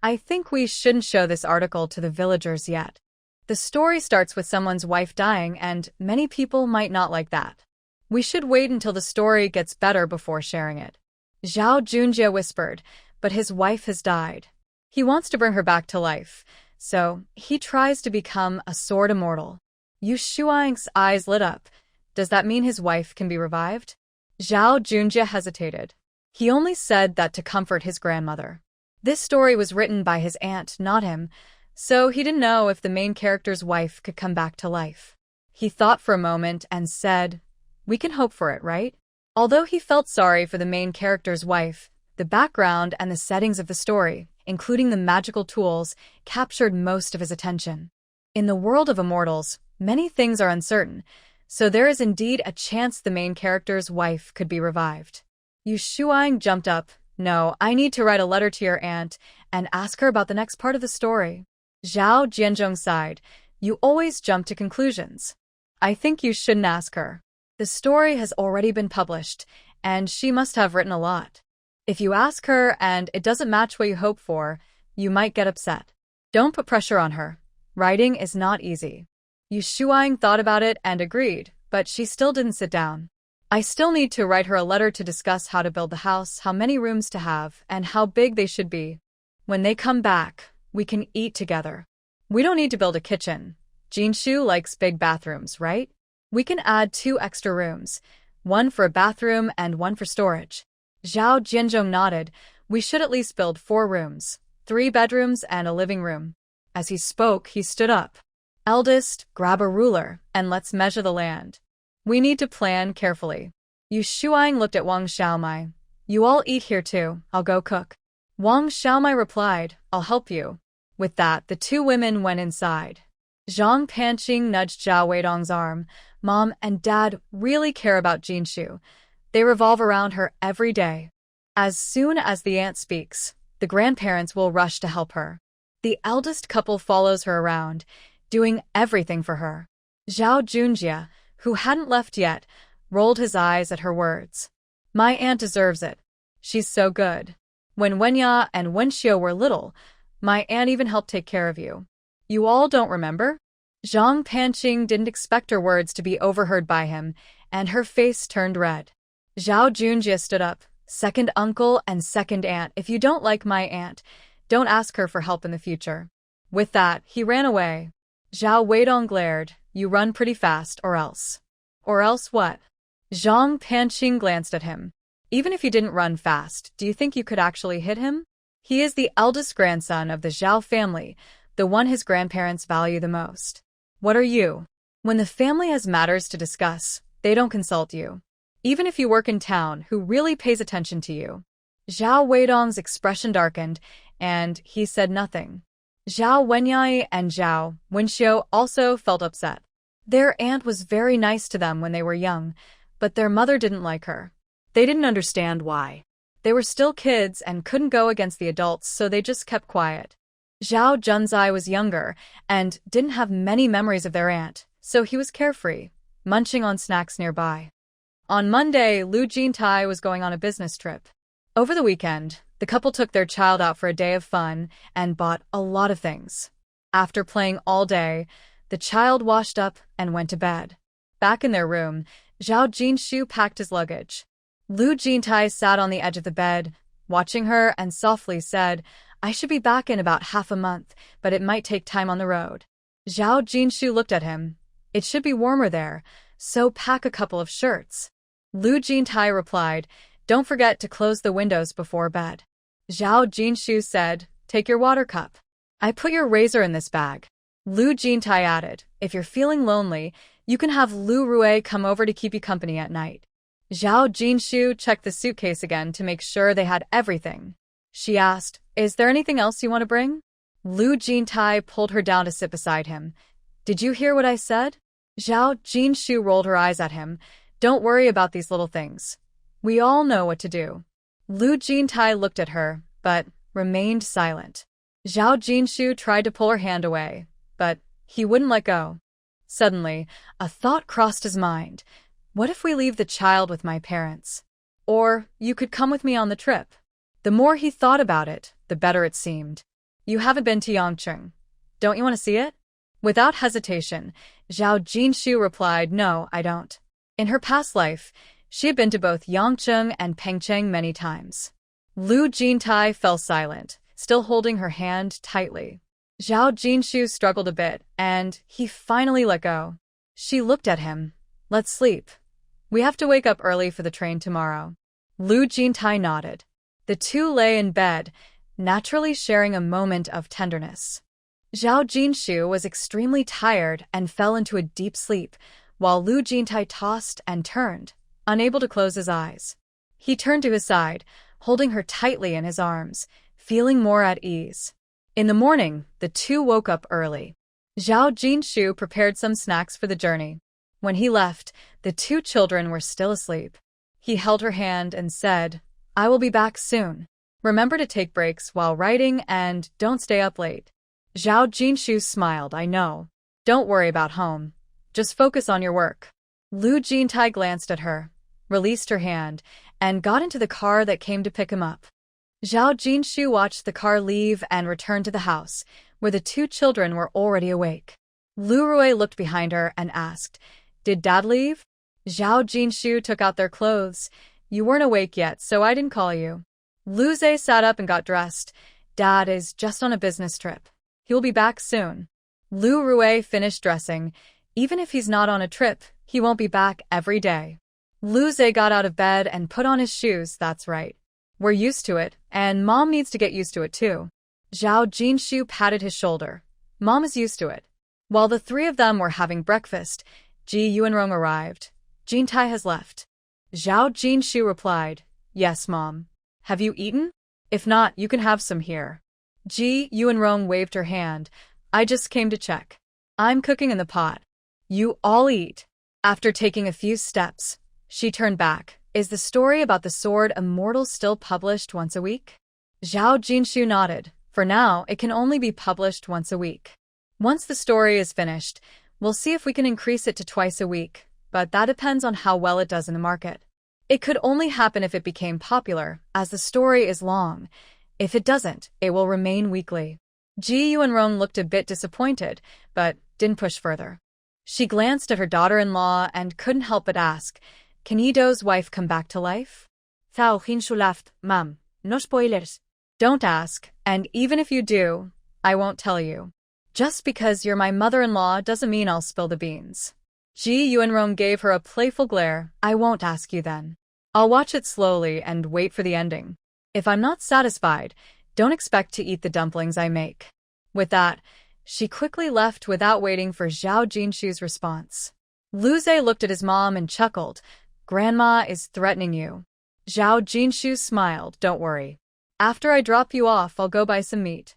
Speaker 1: I think we shouldn't show this article to the villagers yet. The story starts with someone's wife dying, and many people might not like that. We should wait until the story gets better before sharing it. Zhao Junjie whispered, but his wife has died. He wants to bring her back to life, so he tries to become a sword immortal. Yu Shuang's eyes lit up. Does that mean his wife can be revived? Zhao Junjie hesitated. He only said that to comfort his grandmother. This story was written by his aunt, not him, so he didn't know if the main character's wife could come back to life. He thought for a moment and said, we can hope for it, right? Although he felt sorry for the main character's wife, the background and the settings of the story, including the magical tools, captured most of his attention. In the world of immortals, many things are uncertain, so there is indeed a chance the main character's wife could be revived. Yu Shuang jumped up. No, I need to write a letter to your aunt and ask her about the next part of the story. Zhao Jianzhong sighed. You always jump to conclusions. I think you shouldn't ask her. The story has already been published, and she must have written a lot. If you ask her and it doesn't match what you hope for, you might get upset. Don't put pressure on her. Writing is not easy. Yu Shuang thought about it and agreed, but she still didn't sit down. I still need to write her a letter to discuss how to build the house, how many rooms to have, and how big they should be. When they come back, we can eat together. We don't need to build a kitchen. Jinshu likes big bathrooms, right? We can add 2 extra rooms, one for a bathroom and one for storage. Zhao Jianzhong nodded. We should at least build 4 rooms, 3 bedrooms and a living room. As he spoke, he stood up. Eldest, grab a ruler, and let's measure the land. We need to plan carefully. Yu Shuang looked at Wang Xiaomai. You all eat here too, I'll go cook. Wang Xiaomai replied, I'll help you. With that, the 2 women went inside. Zhang Panqing nudged Zhao Weidong's arm. Mom and Dad really care about Jinshu. They revolve around her every day. As soon as the aunt speaks, the grandparents will rush to help her. The eldest couple follows her around, doing everything for her. Zhao Junjie, who hadn't left yet, rolled his eyes at her words. My aunt deserves it. She's so good. When Wenya and Wenxiu were little, my aunt even helped take care of you. You all don't remember? Zhang Panqing didn't expect her words to be overheard by him, and her face turned red. Zhao Junjie stood up. Second uncle and second aunt, if you don't like my aunt, don't ask her for help in the future. With that, he ran away. Zhao Weidong glared. You run pretty fast, or else. Or else what? Zhang Panqing glanced at him. Even if you didn't run fast, do you think you could actually hit him? He is the eldest grandson of the Zhao family, the one his grandparents value the most. What are you? When the family has matters to discuss, they don't consult you. Even if you work in town, who really pays attention to you? Zhao Weidong's expression darkened, and he said nothing. Zhao Wenyai and Zhao Wenxiu also felt upset. Their aunt was very nice to them when they were young, but their mother didn't like her.
Speaker 2: They didn't understand why.
Speaker 1: They were still kids and couldn't go against the adults, so they just kept quiet. Zhao Junzai was younger and didn't have many memories of their aunt, so he was carefree, munching on snacks nearby. On Monday, Lu Jintai was going on a business trip. Over the weekend, the couple took their child out for a day of fun and bought a lot of things. After playing all day, the child washed up and went to bed. Back in their room, Zhao Jinshu packed his luggage. Lu Jintai sat on the edge of the bed, watching her, and softly said, I should be back in about half a month, but it might take time on the road. Zhao Jinshu looked at him. It should be warmer there, so pack a couple of shirts. Lu Jintai replied, Don't forget to close the windows before bed. Zhao Jinshu said, Take your water cup. I put your razor in this bag. Lu Jintai added, If you're feeling lonely, you can have Lu Rui come over to keep you company at night. Zhao Jinshu checked the suitcase again to make sure they had everything. She asked, Is there anything else you want to bring? Lu Jintai pulled her down to sit beside him. Did you hear what I said? Zhao Jinshu rolled her eyes at him. Don't worry about these little things. We all know what to do. Lu Jintai looked at her, but remained silent. Zhao Jinshu tried to pull her hand away, but he wouldn't let go. Suddenly, a thought crossed his mind. What if we leave the child with my parents? Or you could come with me on the trip. The more he thought about it, the better it seemed. You haven't been to Yangcheng. Don't you want to see it? Without hesitation, Zhao Jinshu replied, no, I don't. In her past life, she had been to both Yangcheng and Pengcheng many times. Lu Jintai fell silent, still holding her hand tightly. Zhao Jinshu struggled a bit, and he finally let go. She looked at him. Let's sleep. We have to wake up early for the train tomorrow. Lu Jintai nodded. The two lay in bed, naturally sharing a moment of tenderness. Zhao Jinshu was extremely tired and fell into a deep sleep, while Lu Jintai tossed and turned, unable to close his eyes. He turned to his side, holding her tightly in his arms, feeling more at ease. In the morning, the two woke up early. Zhao Jinshu prepared some snacks for the journey. When he left, the two children were still asleep. He held her hand and said, I will be back soon. Remember to take breaks while writing and don't stay up late. Zhao Jinshu smiled. I know. Don't worry about home. Just focus on your work. Lu Jintai glanced at her, released her hand, and got into the car that came to pick him up. Zhao Jinshu watched the car leave and return to the house, where the two children were already awake. Lu Rui looked behind her and asked, Did Dad leave? Zhao Jinshu took out their clothes. You weren't awake yet, so I didn't call you. Lu Zhe sat up and got dressed. Dad is just on a business trip. He'll be back soon. Lu Rui finished dressing. Even if he's not on a trip, he won't be back every day. Lu Zhe got out of bed and put on his shoes. That's right. We're used to it, and Mom needs to get used to it too. Zhao Jinshu patted his shoulder. Mom is used to it. While the three of them were having breakfast, Ji Yuanrong arrived. Jintai has left. Zhao Jinshu replied, Yes, Mom. Have you eaten? If not, you can have some here. Ji Yuanrong waved her hand. I just came to check. I'm cooking in the pot. You all eat. After taking a few steps, she turned back. Is the story about the sword immortal still published once a week? Zhao Jinshu nodded. For now, it can only be published once a week. Once the story is finished, we'll see if we can increase it to twice a week, but that depends on how well it does in the market. It could only happen if it became popular, as the story is long. If it doesn't, it will remain weekly. Ji Yuanrong looked a bit disappointed, but didn't push further. She glanced at her daughter-in-law and couldn't help but ask, Can Ido's wife come back to life? Cao Hinshu laughed. Mom, no spoilers. Don't ask, and even if you do, I won't tell you. Just because you're my mother-in-law doesn't mean I'll spill the beans. Ji Yuanrong gave her a playful glare. I won't ask you then. I'll watch it slowly and wait for the ending. If I'm not satisfied, don't expect to eat the dumplings I make. With that, she quickly left without waiting for Zhao Jinshu's response. Lu Zhe looked at his mom and chuckled. Grandma is threatening you. Zhao Jinshu smiled. Don't worry. After I drop you off, I'll go buy some meat.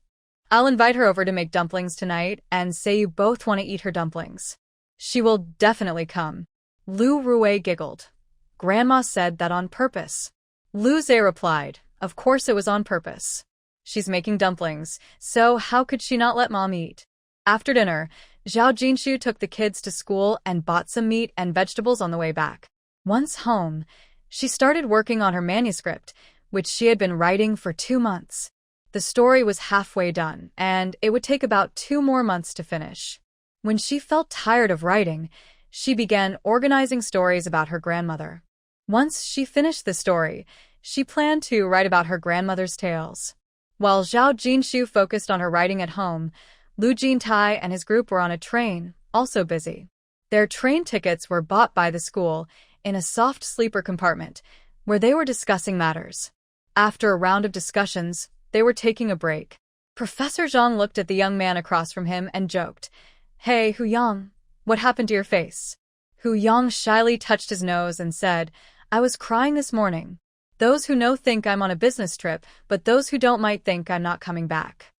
Speaker 1: I'll invite her over to make dumplings tonight and say you both want to eat her dumplings. She will definitely come. Lu Rui giggled. Grandma said that on purpose. Lu Zhe replied, Of course it was on purpose. She's making dumplings, so how could she not let Mom eat? After dinner, Zhao Jinshu took the kids to school and bought some meat and vegetables on the way back. Once home, she started working on her manuscript, which she had been writing for 2 months. The story was halfway done, and it would take about 2 more months to finish. When she felt tired of writing, she began organizing stories about her grandmother. Once she finished the story, she planned to write about her grandmother's tales. While Zhao Jinshu focused on her writing at home, Lu Jintai and his group were on a train, also busy. Their train tickets were bought by the school in a soft sleeper compartment, where they were discussing matters. After a round of discussions, they were taking a break. Professor Zhang looked at the young man across from him and joked, Hey, Hu Yang, what happened to your face? Hu Yang shyly touched his nose and said, I was crying this morning. Those who know think I'm on a business trip, but those who don't might think I'm not coming back.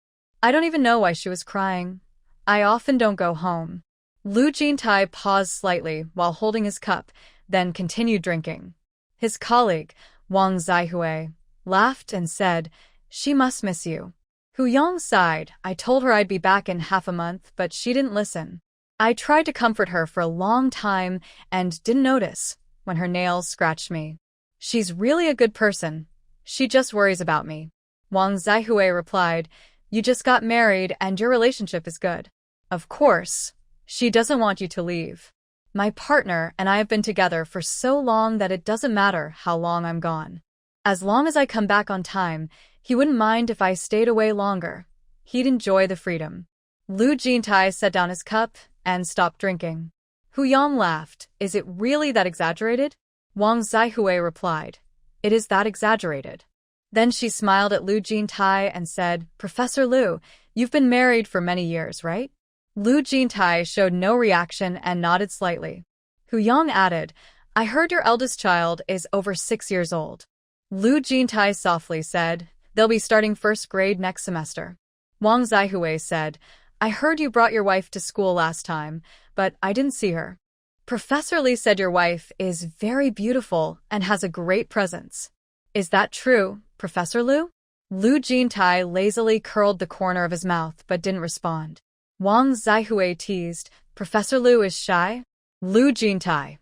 Speaker 1: I don't even know why she was crying. I often don't go home. Lu Jintai paused slightly while holding his cup, then continued drinking. His colleague, Wang Zaihui, laughed and said, "She must miss you." Hu Yong sighed. "I told her I'd be back in half a month, but she didn't listen. I tried to comfort her for a long time and didn't notice when her nails scratched me. She's really a good person. She just worries about me." Wang Zaihui replied, "You just got married and your relationship is good. Of course, she doesn't want you to leave. My partner and I have been together for so long that it doesn't matter how long I'm gone. As long as I come back on time, he wouldn't mind if I stayed away longer. He'd enjoy the freedom." Lu Jintai set down his cup and stopped drinking. Hu Yang laughed. "Is it really that exaggerated?" Wang Zaihui replied, "It is that exaggerated." Then she smiled at Lu Jintai and said, "Professor Lu, you've been married for many years, right?" Lu Jintai showed no reaction and nodded slightly. Hu Yang added, "I heard your eldest child is over 6 years old." Lu Jintai softly said, "They'll be starting first grade next semester." Wang Zaihui said, "I heard you brought your wife to school last time, but I didn't see her. Professor Lee said your wife is very beautiful and has a great presence. Is that true, Professor Lu?" Lu Jintai lazily curled the corner of his mouth but didn't respond. Wang Zaihui teased, "Professor Lu is shy?" Lu Jintai.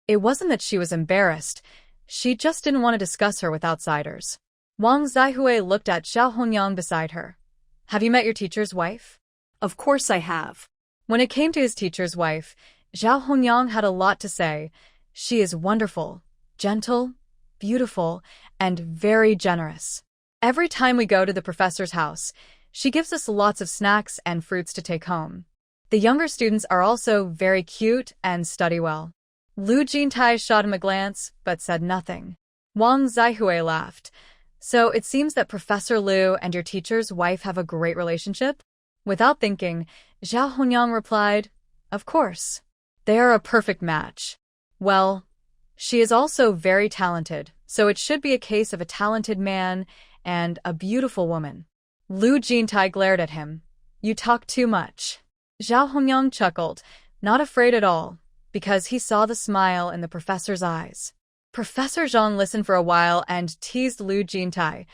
Speaker 1: It wasn't that she was embarrassed. She just didn't want to discuss her with outsiders. Wang Zaihui looked at Zhao Hongyang beside her. "Have you met your teacher's wife?"
Speaker 2: Of course I have.
Speaker 1: When it came to his teacher's wife, Zhao Hongyang had a lot to say. She is wonderful, gentle, beautiful, and very generous. Every time we go to the professor's house, she gives us lots of snacks and fruits to take home. The younger students are also very cute and study well." Lu Jintai shot him a glance, but said nothing. Wang Zaihui laughed. "So it seems that Professor Lu and your teacher's wife have a great relationship?" Without thinking, Zhao Hongyang replied, "Of course. They are a perfect match. Well, she is also very talented, so it should be a case of a talented man and a beautiful woman." Lu Jintai glared at him. "You talk too much." Zhao Hongyang chuckled, not afraid at all, because he saw the smile in the professor's eyes. Professor Zhang listened for a while and teased Lu Jintai.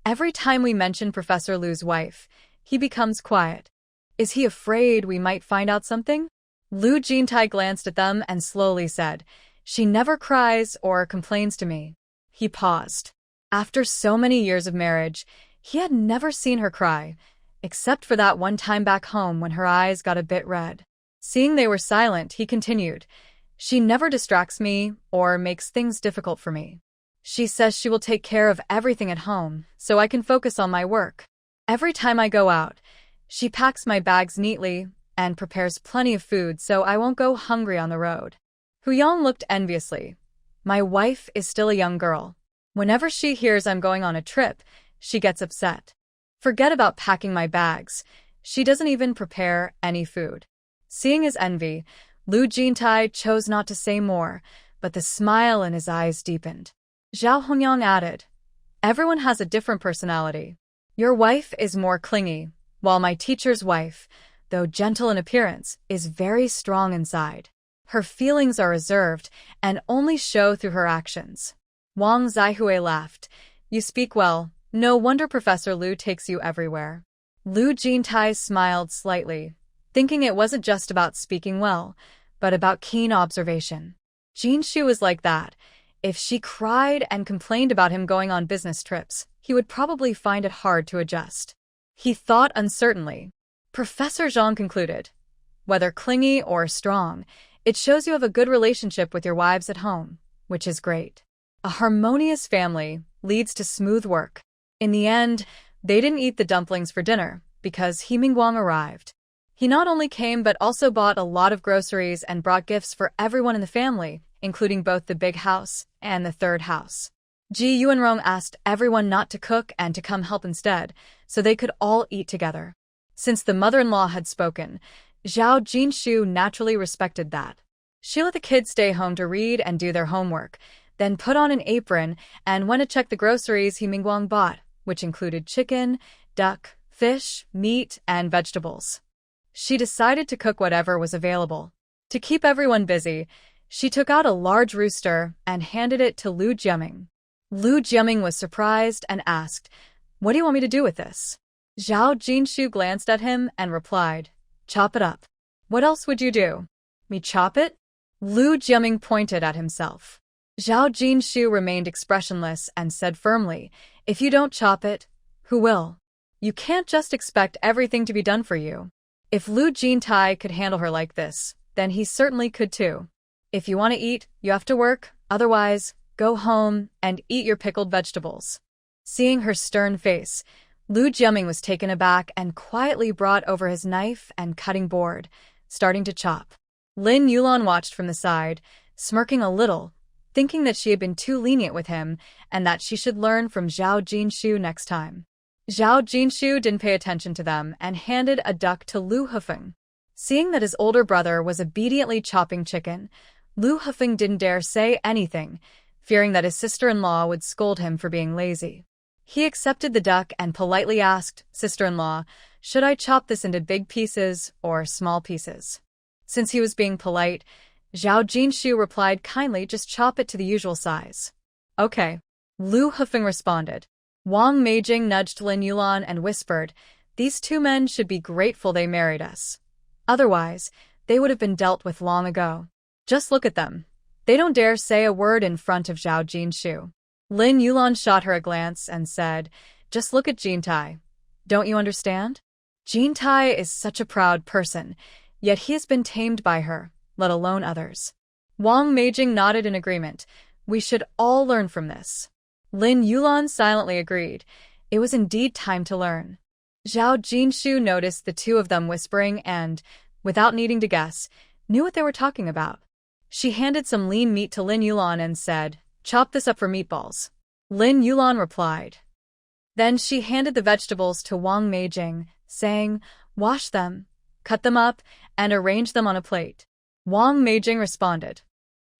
Speaker 1: "Every time we mention Professor Lu's wife, he becomes quiet. Is he afraid we might find out something?" Lu Jintai glanced at them and slowly said, "She never cries or complains to me." He paused. After so many years of marriage, he had never seen her cry, except for that one time back home when her eyes got a bit red. Seeing they were silent, he continued, "She never distracts me or makes things difficult for me. She says she will take care of everything at home so I can focus on my work. Every time I go out, she packs my bags neatly and prepares plenty of food so I won't go hungry on the road." Hu Yang looked enviously. "My wife is still a young girl. Whenever she hears I'm going on a trip, she gets upset. Forget about packing my bags. She doesn't even prepare any food." Seeing his envy, Lu Jintai chose not to say more, but the smile in his eyes deepened. Zhao Hongyang added, "Everyone has a different personality. Your wife is more clingy, while my teacher's wife, though gentle in appearance, is very strong inside. Her feelings are reserved and only show through her actions." Wang Zaihui laughed. "You speak well. No wonder Professor Lu takes you everywhere." Lu Jintai smiled slightly, thinking it wasn't just about speaking well, but about keen observation. Jinshu was like that. If she cried and complained about him going on business trips, he would probably find it hard to adjust. He thought uncertainly. Professor Zhang concluded, "Whether clingy or strong, it shows you have a good relationship with your wives at home, which is great. A harmonious family leads to smooth work." In the end, they didn't eat the dumplings for dinner because He Mingguang arrived. He not only came but also bought a lot of groceries and brought gifts for everyone in the family, including both the big house and the third house. Ji Yuanrong asked everyone not to cook and to come help instead, so they could all eat together. Since the mother-in-law had spoken, Zhao Jinshu naturally respected that. She let the kids stay home to read and do their homework, then put on an apron and went to check the groceries He Mingguang bought, which included chicken, duck, fish, meat, and vegetables. She decided to cook whatever was available. To keep everyone busy, she took out a large rooster and handed it to Lu Jiaming. Lu Jiaming was surprised and asked, "What do you want me to do with this?" Zhao Jinshu glanced at him and replied, "Chop it up." "What else would you do?" "Me chop it?" Lu Jiaming pointed at himself. Zhao Jinshu remained expressionless and said firmly, "If you don't chop it, who will? You can't just expect everything to be done for you." If Lu Jintai could handle her like this, then he certainly could too. If you want to eat, you have to work, otherwise, go home and eat your pickled vegetables. Seeing her stern face, Lu Jiaming was taken aback and quietly brought over his knife and cutting board, starting to chop. Lin Yulan watched from the side, smirking a little, thinking that she had been too lenient with him and that she should learn from Zhao Jinshu next time. Zhao Jinshu didn't pay attention to them and handed a duck to Lu Hufeng. Seeing that his older brother was obediently chopping chicken, Lu Hufeng didn't dare say anything, fearing that his sister-in-law would scold him for being lazy. He accepted the duck and politely asked, "Sister-in-law, should I chop this into big pieces or small pieces?" Since he was being polite, Zhao Jinshu replied kindly, "Just chop it to the usual size." "Okay," Lu Hufeng responded. Wang Meijing nudged Lin Yulan and whispered, "These two men should be grateful they married us. Otherwise, they would have been dealt with long ago. Just look at them. They don't dare say a word in front of Zhao Jinshu." Lin Yulan shot her a glance and said, "Just look at Jintai. Don't you understand? Jintai is such a proud person, yet he has been tamed by her, let alone others." Wang Meijing nodded in agreement. "We should all learn from this." Lin Yulan silently agreed. It was indeed time to learn. Zhao Jinshu noticed the two of them whispering and, without needing to guess, knew what they were talking about. She handed some lean meat to Lin Yulan and said, "Chop this up for meatballs." Lin Yulan replied. Then she handed the vegetables to Wang Meijing, saying, "Wash them, cut them up, and arrange them on a plate." Wang Meijing responded.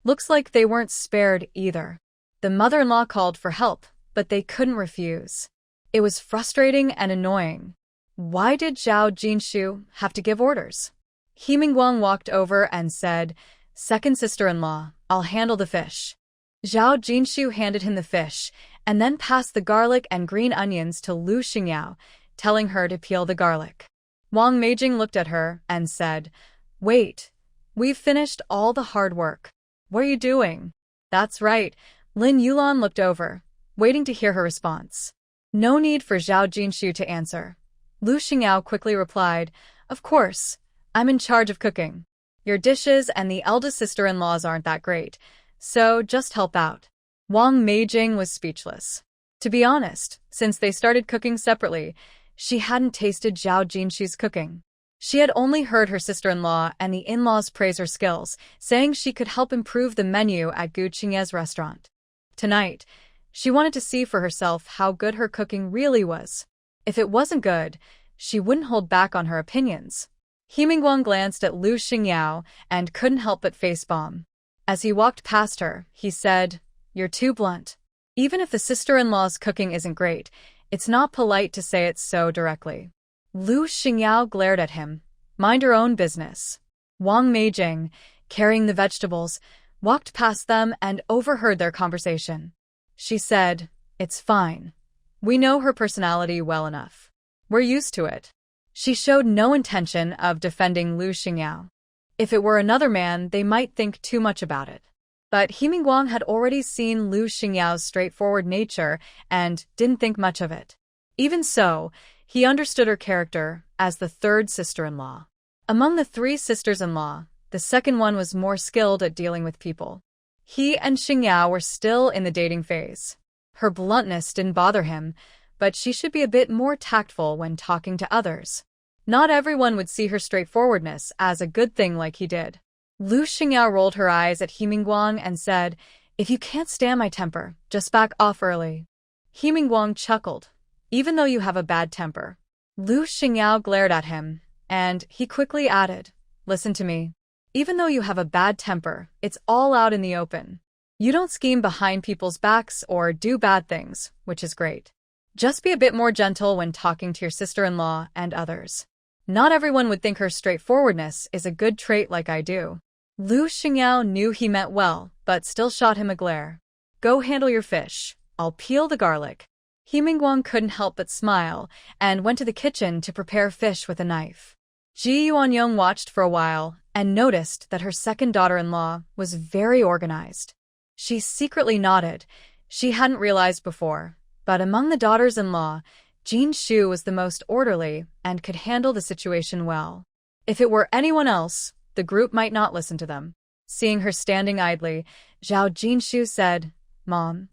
Speaker 1: Looks like they weren't spared either. The mother-in-law called for help, but they couldn't refuse. It was frustrating and annoying. Why did Zhao Jinshu have to give orders? He Mingguang walked over and said, "Second sister-in-law, I'll handle the fish." Zhao Jinshu handed him the fish, and then passed the garlic and green onions to Lu Xingyao, telling her to peel the garlic. Wang Meijing looked at her and said, "Wait, we've finished all the hard work. What are you doing?" "That's right." Lin Yulan looked over, waiting to hear her response. No need for Zhao Jinshu to answer. Lu Xingyao quickly replied, "Of course, I'm in charge of cooking. Your dishes and the eldest sister-in-law's aren't that great, so just help out." Wang Meijing was speechless. To be honest, since they started cooking separately, she hadn't tasted Zhao Jinshu's cooking. She had only heard her sister-in-law and the in-laws praise her skills, saying she could help improve the menu at Gu Qingye's restaurant. Tonight, she wanted to see for herself how good her cooking really was. If it wasn't good, she wouldn't hold back on her opinions. He Mingguang glanced at Lu Xingyao and couldn't help but face-bomb. As he walked past her, he said, "You're too blunt. Even if the sister-in-law's cooking isn't great, it's not polite to say it so directly." Lu Xingyao glared at him. "Mind your own business." Wang Meijing, carrying the vegetables, walked past them and overheard their conversation. She said, "It's fine. We know her personality well enough. We're used to it." She showed no intention of defending Lu Xingyao. If it were another man, they might think too much about it. But He Mingguang had already seen Lu Xingyao's straightforward nature and didn't think much of it. Even so, he understood her character as the third sister-in-law. Among the three sisters-in-law, the second one was more skilled at dealing with people. He and Xingyao were still in the dating phase. Her bluntness didn't bother him, but she should be a bit more tactful when talking to others. Not everyone would see her straightforwardness as a good thing like he did. Lu Xingyao rolled her eyes at He Mingguang and said, "If you can't stand my temper, just back off early." He Mingguang chuckled. "Even though you have a bad temper." Lu Xingyao glared at him, and he quickly added, "Listen to me. Even though you have a bad temper, it's all out in the open. You don't scheme behind people's backs or do bad things, which is great. Just be a bit more gentle when talking to your sister-in-law and others. Not everyone would think her straightforwardness is a good trait like I do. Lu Xingyao knew he meant well, but still shot him a glare. Go handle your fish. I'll peel the garlic. He Mingguang couldn't help but smile, and went to the kitchen to prepare fish with a knife. Ji Yuanyong watched for a while, and noticed that her second daughter-in-law was very organized. She secretly nodded. She hadn't realized before, but among the daughters-in-law, Jin Shu was the most orderly and could handle the situation well. If it were anyone else, the group might not listen to them. Seeing her standing idly, Zhao Jinshu said, "Mom,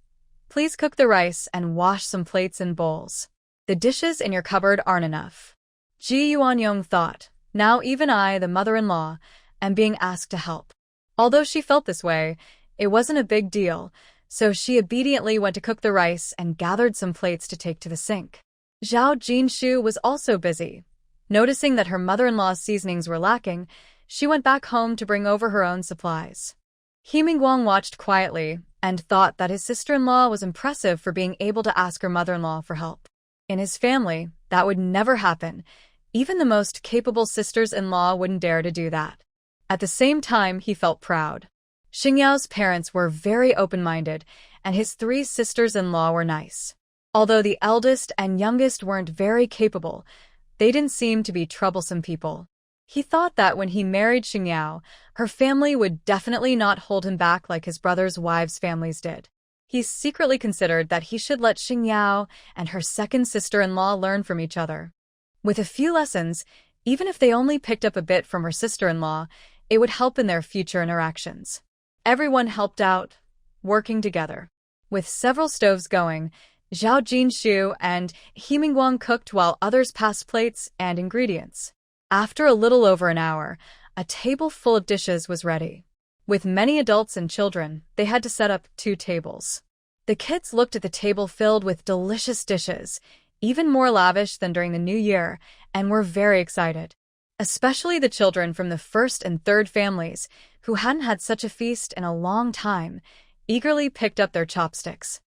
Speaker 1: please cook the rice and wash some plates and bowls. The dishes in your cupboard aren't enough." Ji Yuanyong thought, now even I, the mother-in-law, am being asked to help. Although she felt this way, it wasn't a big deal, so she obediently went to cook the rice and gathered some plates to take to the sink. Zhao Jinshu was also busy. Noticing that her mother-in-law's seasonings were lacking, she went back home to bring over her own supplies. He Mingguang watched quietly and thought that his sister-in-law was impressive for being able to ask her mother-in-law for help. In his family, that would never happen. Even the most capable sisters-in-law wouldn't dare to do that. At the same time, he felt proud. Xingyao's parents were very open-minded, and his 3 sisters-in-law were nice. Although the eldest and youngest weren't very capable, they didn't seem to be troublesome people. He thought that when he married Xingyao, her family would definitely not hold him back like his brothers' wives' families did. He secretly considered that he should let Xingyao and her second sister-in-law learn from each other. With a few lessons, even if they only picked up a bit from her sister-in-law, it would help in their future interactions. Everyone helped out, working together. With several stoves going, Zhao Jinshu and He Mingguang cooked while others passed plates and ingredients. After a little over an hour, a table full of dishes was ready. With many adults and children, they had to set up 2 tables. The kids looked at the table filled with delicious dishes, even more lavish than during the New Year, and were very excited. Especially the children from the first and third families, who hadn't had such a feast in a long time, eagerly picked up their chopsticks.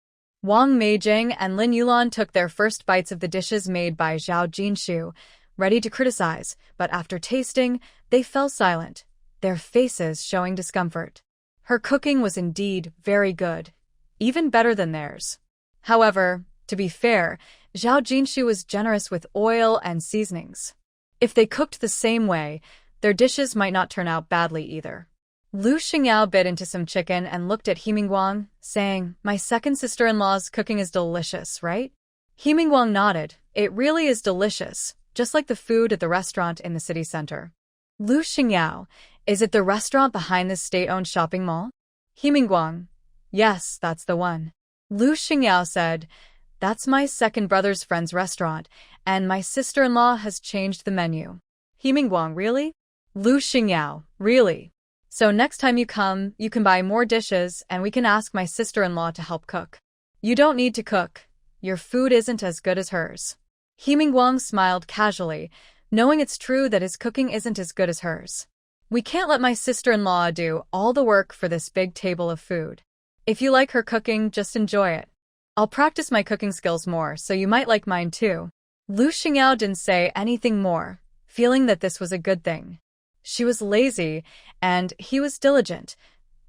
Speaker 1: Wang Meijing and Lin Yulan took their first bites of the dishes made by Zhao Jinshu, ready to criticize, but after tasting, they fell silent, their faces showing discomfort. Her cooking was indeed very good, even better than theirs. However, to be fair, Zhao Jinshu was generous with oil and seasonings. If they cooked the same way, their dishes might not turn out badly either. Lu Xingyao bit into some chicken and looked at He Mingguang, saying, "My second sister-in-law's cooking is delicious, right?" He Mingguang nodded. "It really is delicious, just like the food at the restaurant in the city center." Lu Xingyao, "Is it the restaurant behind this state-owned shopping mall?" He Mingguang, "Yes, that's the one." Lu Xingyao said, "That's my second brother's friend's restaurant, and my sister-in-law has changed the menu." He Mingguang, "Really?" Lu Xingyao, "Really? So next time you come, you can buy more dishes and we can ask my sister-in-law to help cook. You don't need to cook. Your food isn't as good as hers." He Mingguang smiled casually, knowing it's true that his cooking isn't as good as hers. "We can't let my sister-in-law do all the work for this big table of food. If you like her cooking, just enjoy it. I'll practice my cooking skills more, so you might like mine too." Lu Xingyao didn't say anything more, feeling that this was a good thing. She was lazy, and he was diligent.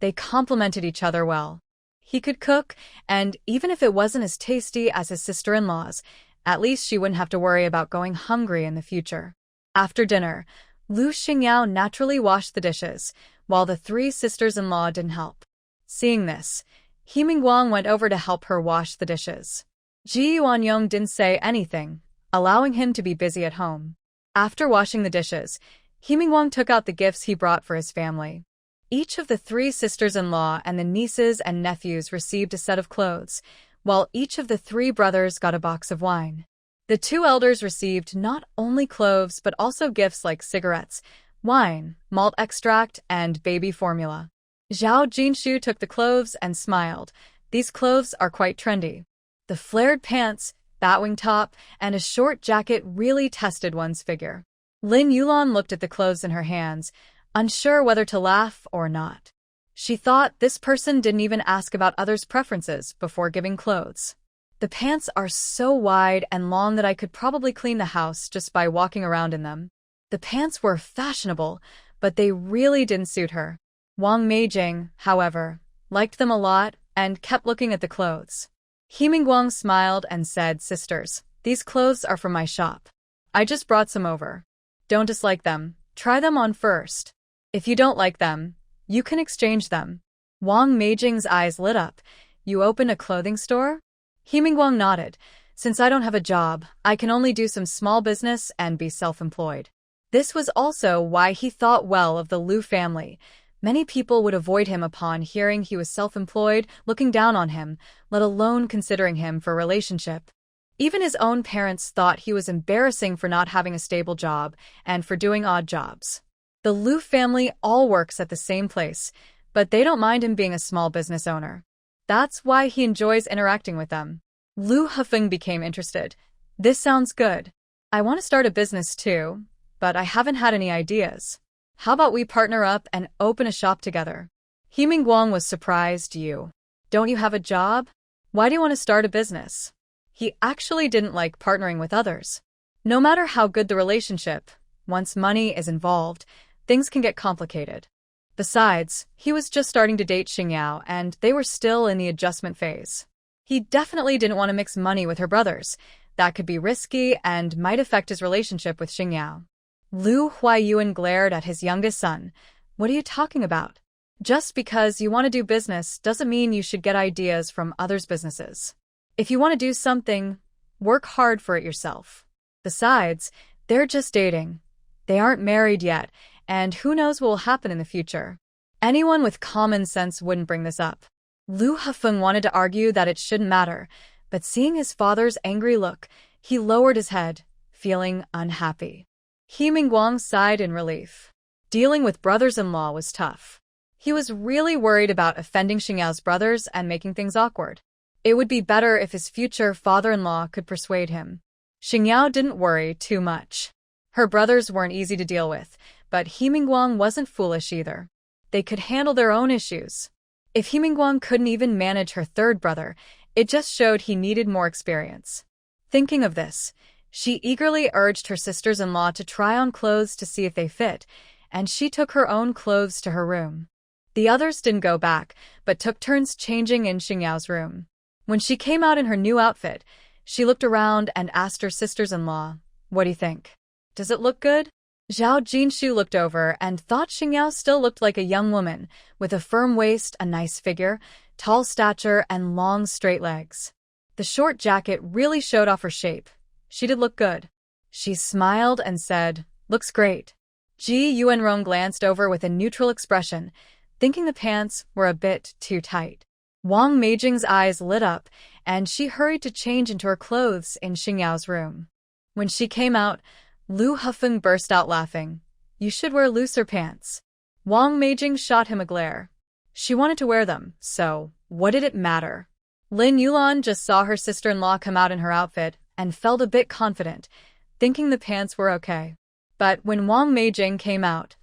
Speaker 1: They complemented each other well. He could cook, and even if it wasn't as tasty as his sister-in-law's, at least she wouldn't have to worry about going hungry in the future. After dinner, Lu Xingyao naturally washed the dishes, while the 3 sisters-in-law didn't help. Seeing this, He Mingguang went over to help her wash the dishes. Ji Yuanyong didn't say anything, allowing him to be busy at home. After washing the dishes, He Mingguang took out the gifts he brought for his family. Each of the 3 sisters-in-law and the nieces and nephews received a set of clothes, while each of the 3 brothers got a box of wine. The 2 elders received not only clothes but also gifts like cigarettes, wine, malt extract, and baby formula. Zhao Jinshu took the clothes and smiled. These clothes are quite trendy. The flared pants, batwing top, and a short jacket really tested one's figure. Lin Yulan looked at the clothes in her hands, unsure whether to laugh or not. She thought this person didn't even ask about others' preferences before giving clothes. The The pants are so wide and long that I could probably clean the house just by walking around in them. The pants were fashionable, but they really didn't suit her. Wang Meijing, however, liked them a lot and kept looking at the clothes. He Mingguang smiled and said, "Sisters, these clothes are from my shop. I just brought some over. Don't dislike them. Try them on first. If you don't like them, you can exchange them." Wang Meijing's eyes lit up. "You opened a clothing store?" He Mingguang nodded. "Since I don't have a job, I can only do some small business and be self-employed." This was also why he thought well of the Liu family. Many people would avoid him upon hearing he was self-employed, looking down on him, let alone considering him for a relationship. Even his own parents thought he was embarrassing for not having a stable job and for doing odd jobs. The Liu family all works at the same place, but they don't mind him being a small business owner. That's why he enjoys interacting with them. Liu Hefeng became interested. "This sounds good. I want to start a business too, but I haven't had any ideas. How about we partner up and open a shop together?" He Mingguang was surprised. Don't you have a job? Why do you want to start a business?" He actually didn't like partnering with others. No matter how good the relationship, once money is involved, things can get complicated. Besides, he was just starting to date Xingyao and they were still in the adjustment phase. He definitely didn't want to mix money with her brothers. That could be risky and might affect his relationship with Xingyao. Liu Huayuan glared at his youngest son. "What are you talking about? Just because you want to do business doesn't mean you should get ideas from others' businesses. If you want to do something, work hard for it yourself. Besides, they're just dating. They aren't married yet, and who knows what will happen in the future. Anyone with common sense wouldn't bring this up." Liu Hefeng wanted to argue that it shouldn't matter, but seeing his father's angry look, he lowered his head, feeling unhappy. He Mingguang sighed in relief. Dealing with brothers-in-law was tough. He was really worried about offending Xingyao's brothers and making things awkward. It would be better if his future father-in-law could persuade him. Xingyao didn't worry too much. Her brothers weren't easy to deal with, but He Mingguang wasn't foolish either. They could handle their own issues. If He Mingguang couldn't even manage her third brother, it just showed he needed more experience. Thinking of this, she eagerly urged her sisters-in-law to try on clothes to see if they fit, and she took her own clothes to her room. The others didn't go back, but took turns changing in Xingyao's room. When she came out in her new outfit, she looked around and asked her sisters-in-law, "What do you think? Does it look good?" Zhao Jinshu looked over and thought Xingyao still looked like a young woman, with a firm waist, a nice figure, tall stature, and long, straight legs. The short jacket really showed off her shape. She did look good. She smiled and said, "Looks great." Ji Yuanrong glanced over with a neutral expression, thinking the pants were a bit too tight. Wang Meijing's eyes lit up, and she hurried to change into her clothes in Xingyao's room. When she came out, Liu Hefeng burst out laughing. "You should wear looser pants." Wang Meijing shot him a glare. She wanted to wear them, so what did it matter? Lin Yulan just saw her sister-in-law come out in her outfit and felt a bit confident, thinking the pants were okay. But when Wang Meijing came out,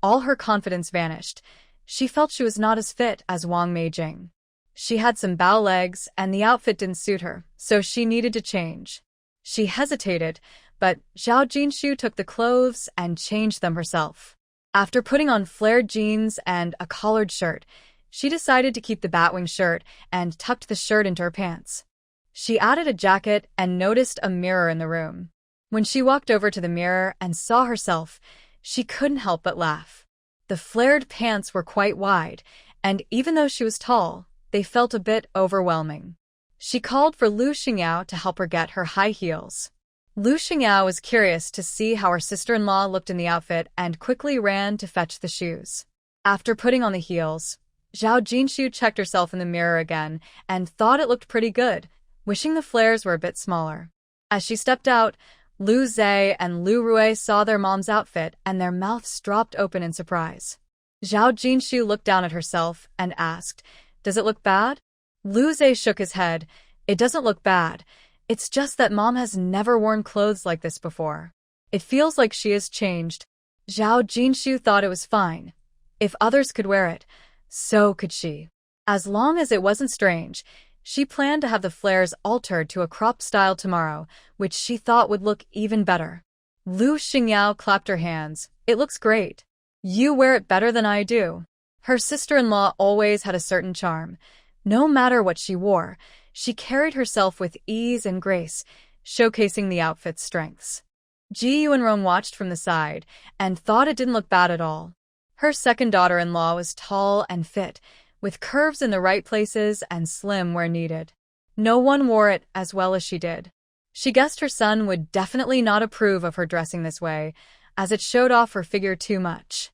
Speaker 1: all her confidence vanished. She felt she was not as fit as Wang Meijing. She had some bow legs and the outfit didn't suit her, so she needed to change. She hesitated, but Zhao Jinshu took the clothes and changed them herself. After putting on flared jeans and a collared shirt, she decided to keep the batwing shirt and tucked the shirt into her pants. She added a jacket and noticed a mirror in the room. When she walked over to the mirror and saw herself, she couldn't help but laugh. The flared pants were quite wide, and even though she was tall, they felt a bit overwhelming. She called for Liu Xingyao to help her get her high heels. Liu Xingyao was curious to see how her sister-in-law looked in the outfit and quickly ran to fetch the shoes. After putting on the heels, Zhao Jinshu checked herself in the mirror again and thought it looked pretty good, wishing the flares were a bit smaller. As she stepped out, Liu Zhe and Liu Rui saw their mom's outfit and their mouths dropped open in surprise. Zhao Jinshu looked down at herself and asked, "Does it look bad?" Liu Zhe shook his head. "It doesn't look bad. It's just that mom has never worn clothes like this before. It feels like she has changed." Zhao Jinshu thought it was fine. If others could wear it, so could she. As long as it wasn't strange, She planned to have the flares altered to a crop style tomorrow, which she thought would look even better. Lu Xingyao clapped her hands. It looks great. You wear it better than I do. Her sister-in-law always had a certain charm. No matter what she wore, she carried herself with ease and grace, showcasing the outfit's strengths. Ji Yuanrong watched from the side and thought it didn't look bad at all. Her second daughter-in-law was tall and fit, with curves in the right places and slim where needed. No one wore it as well as she did. She guessed her son would definitely not approve of her dressing this way, as it showed off her figure too much.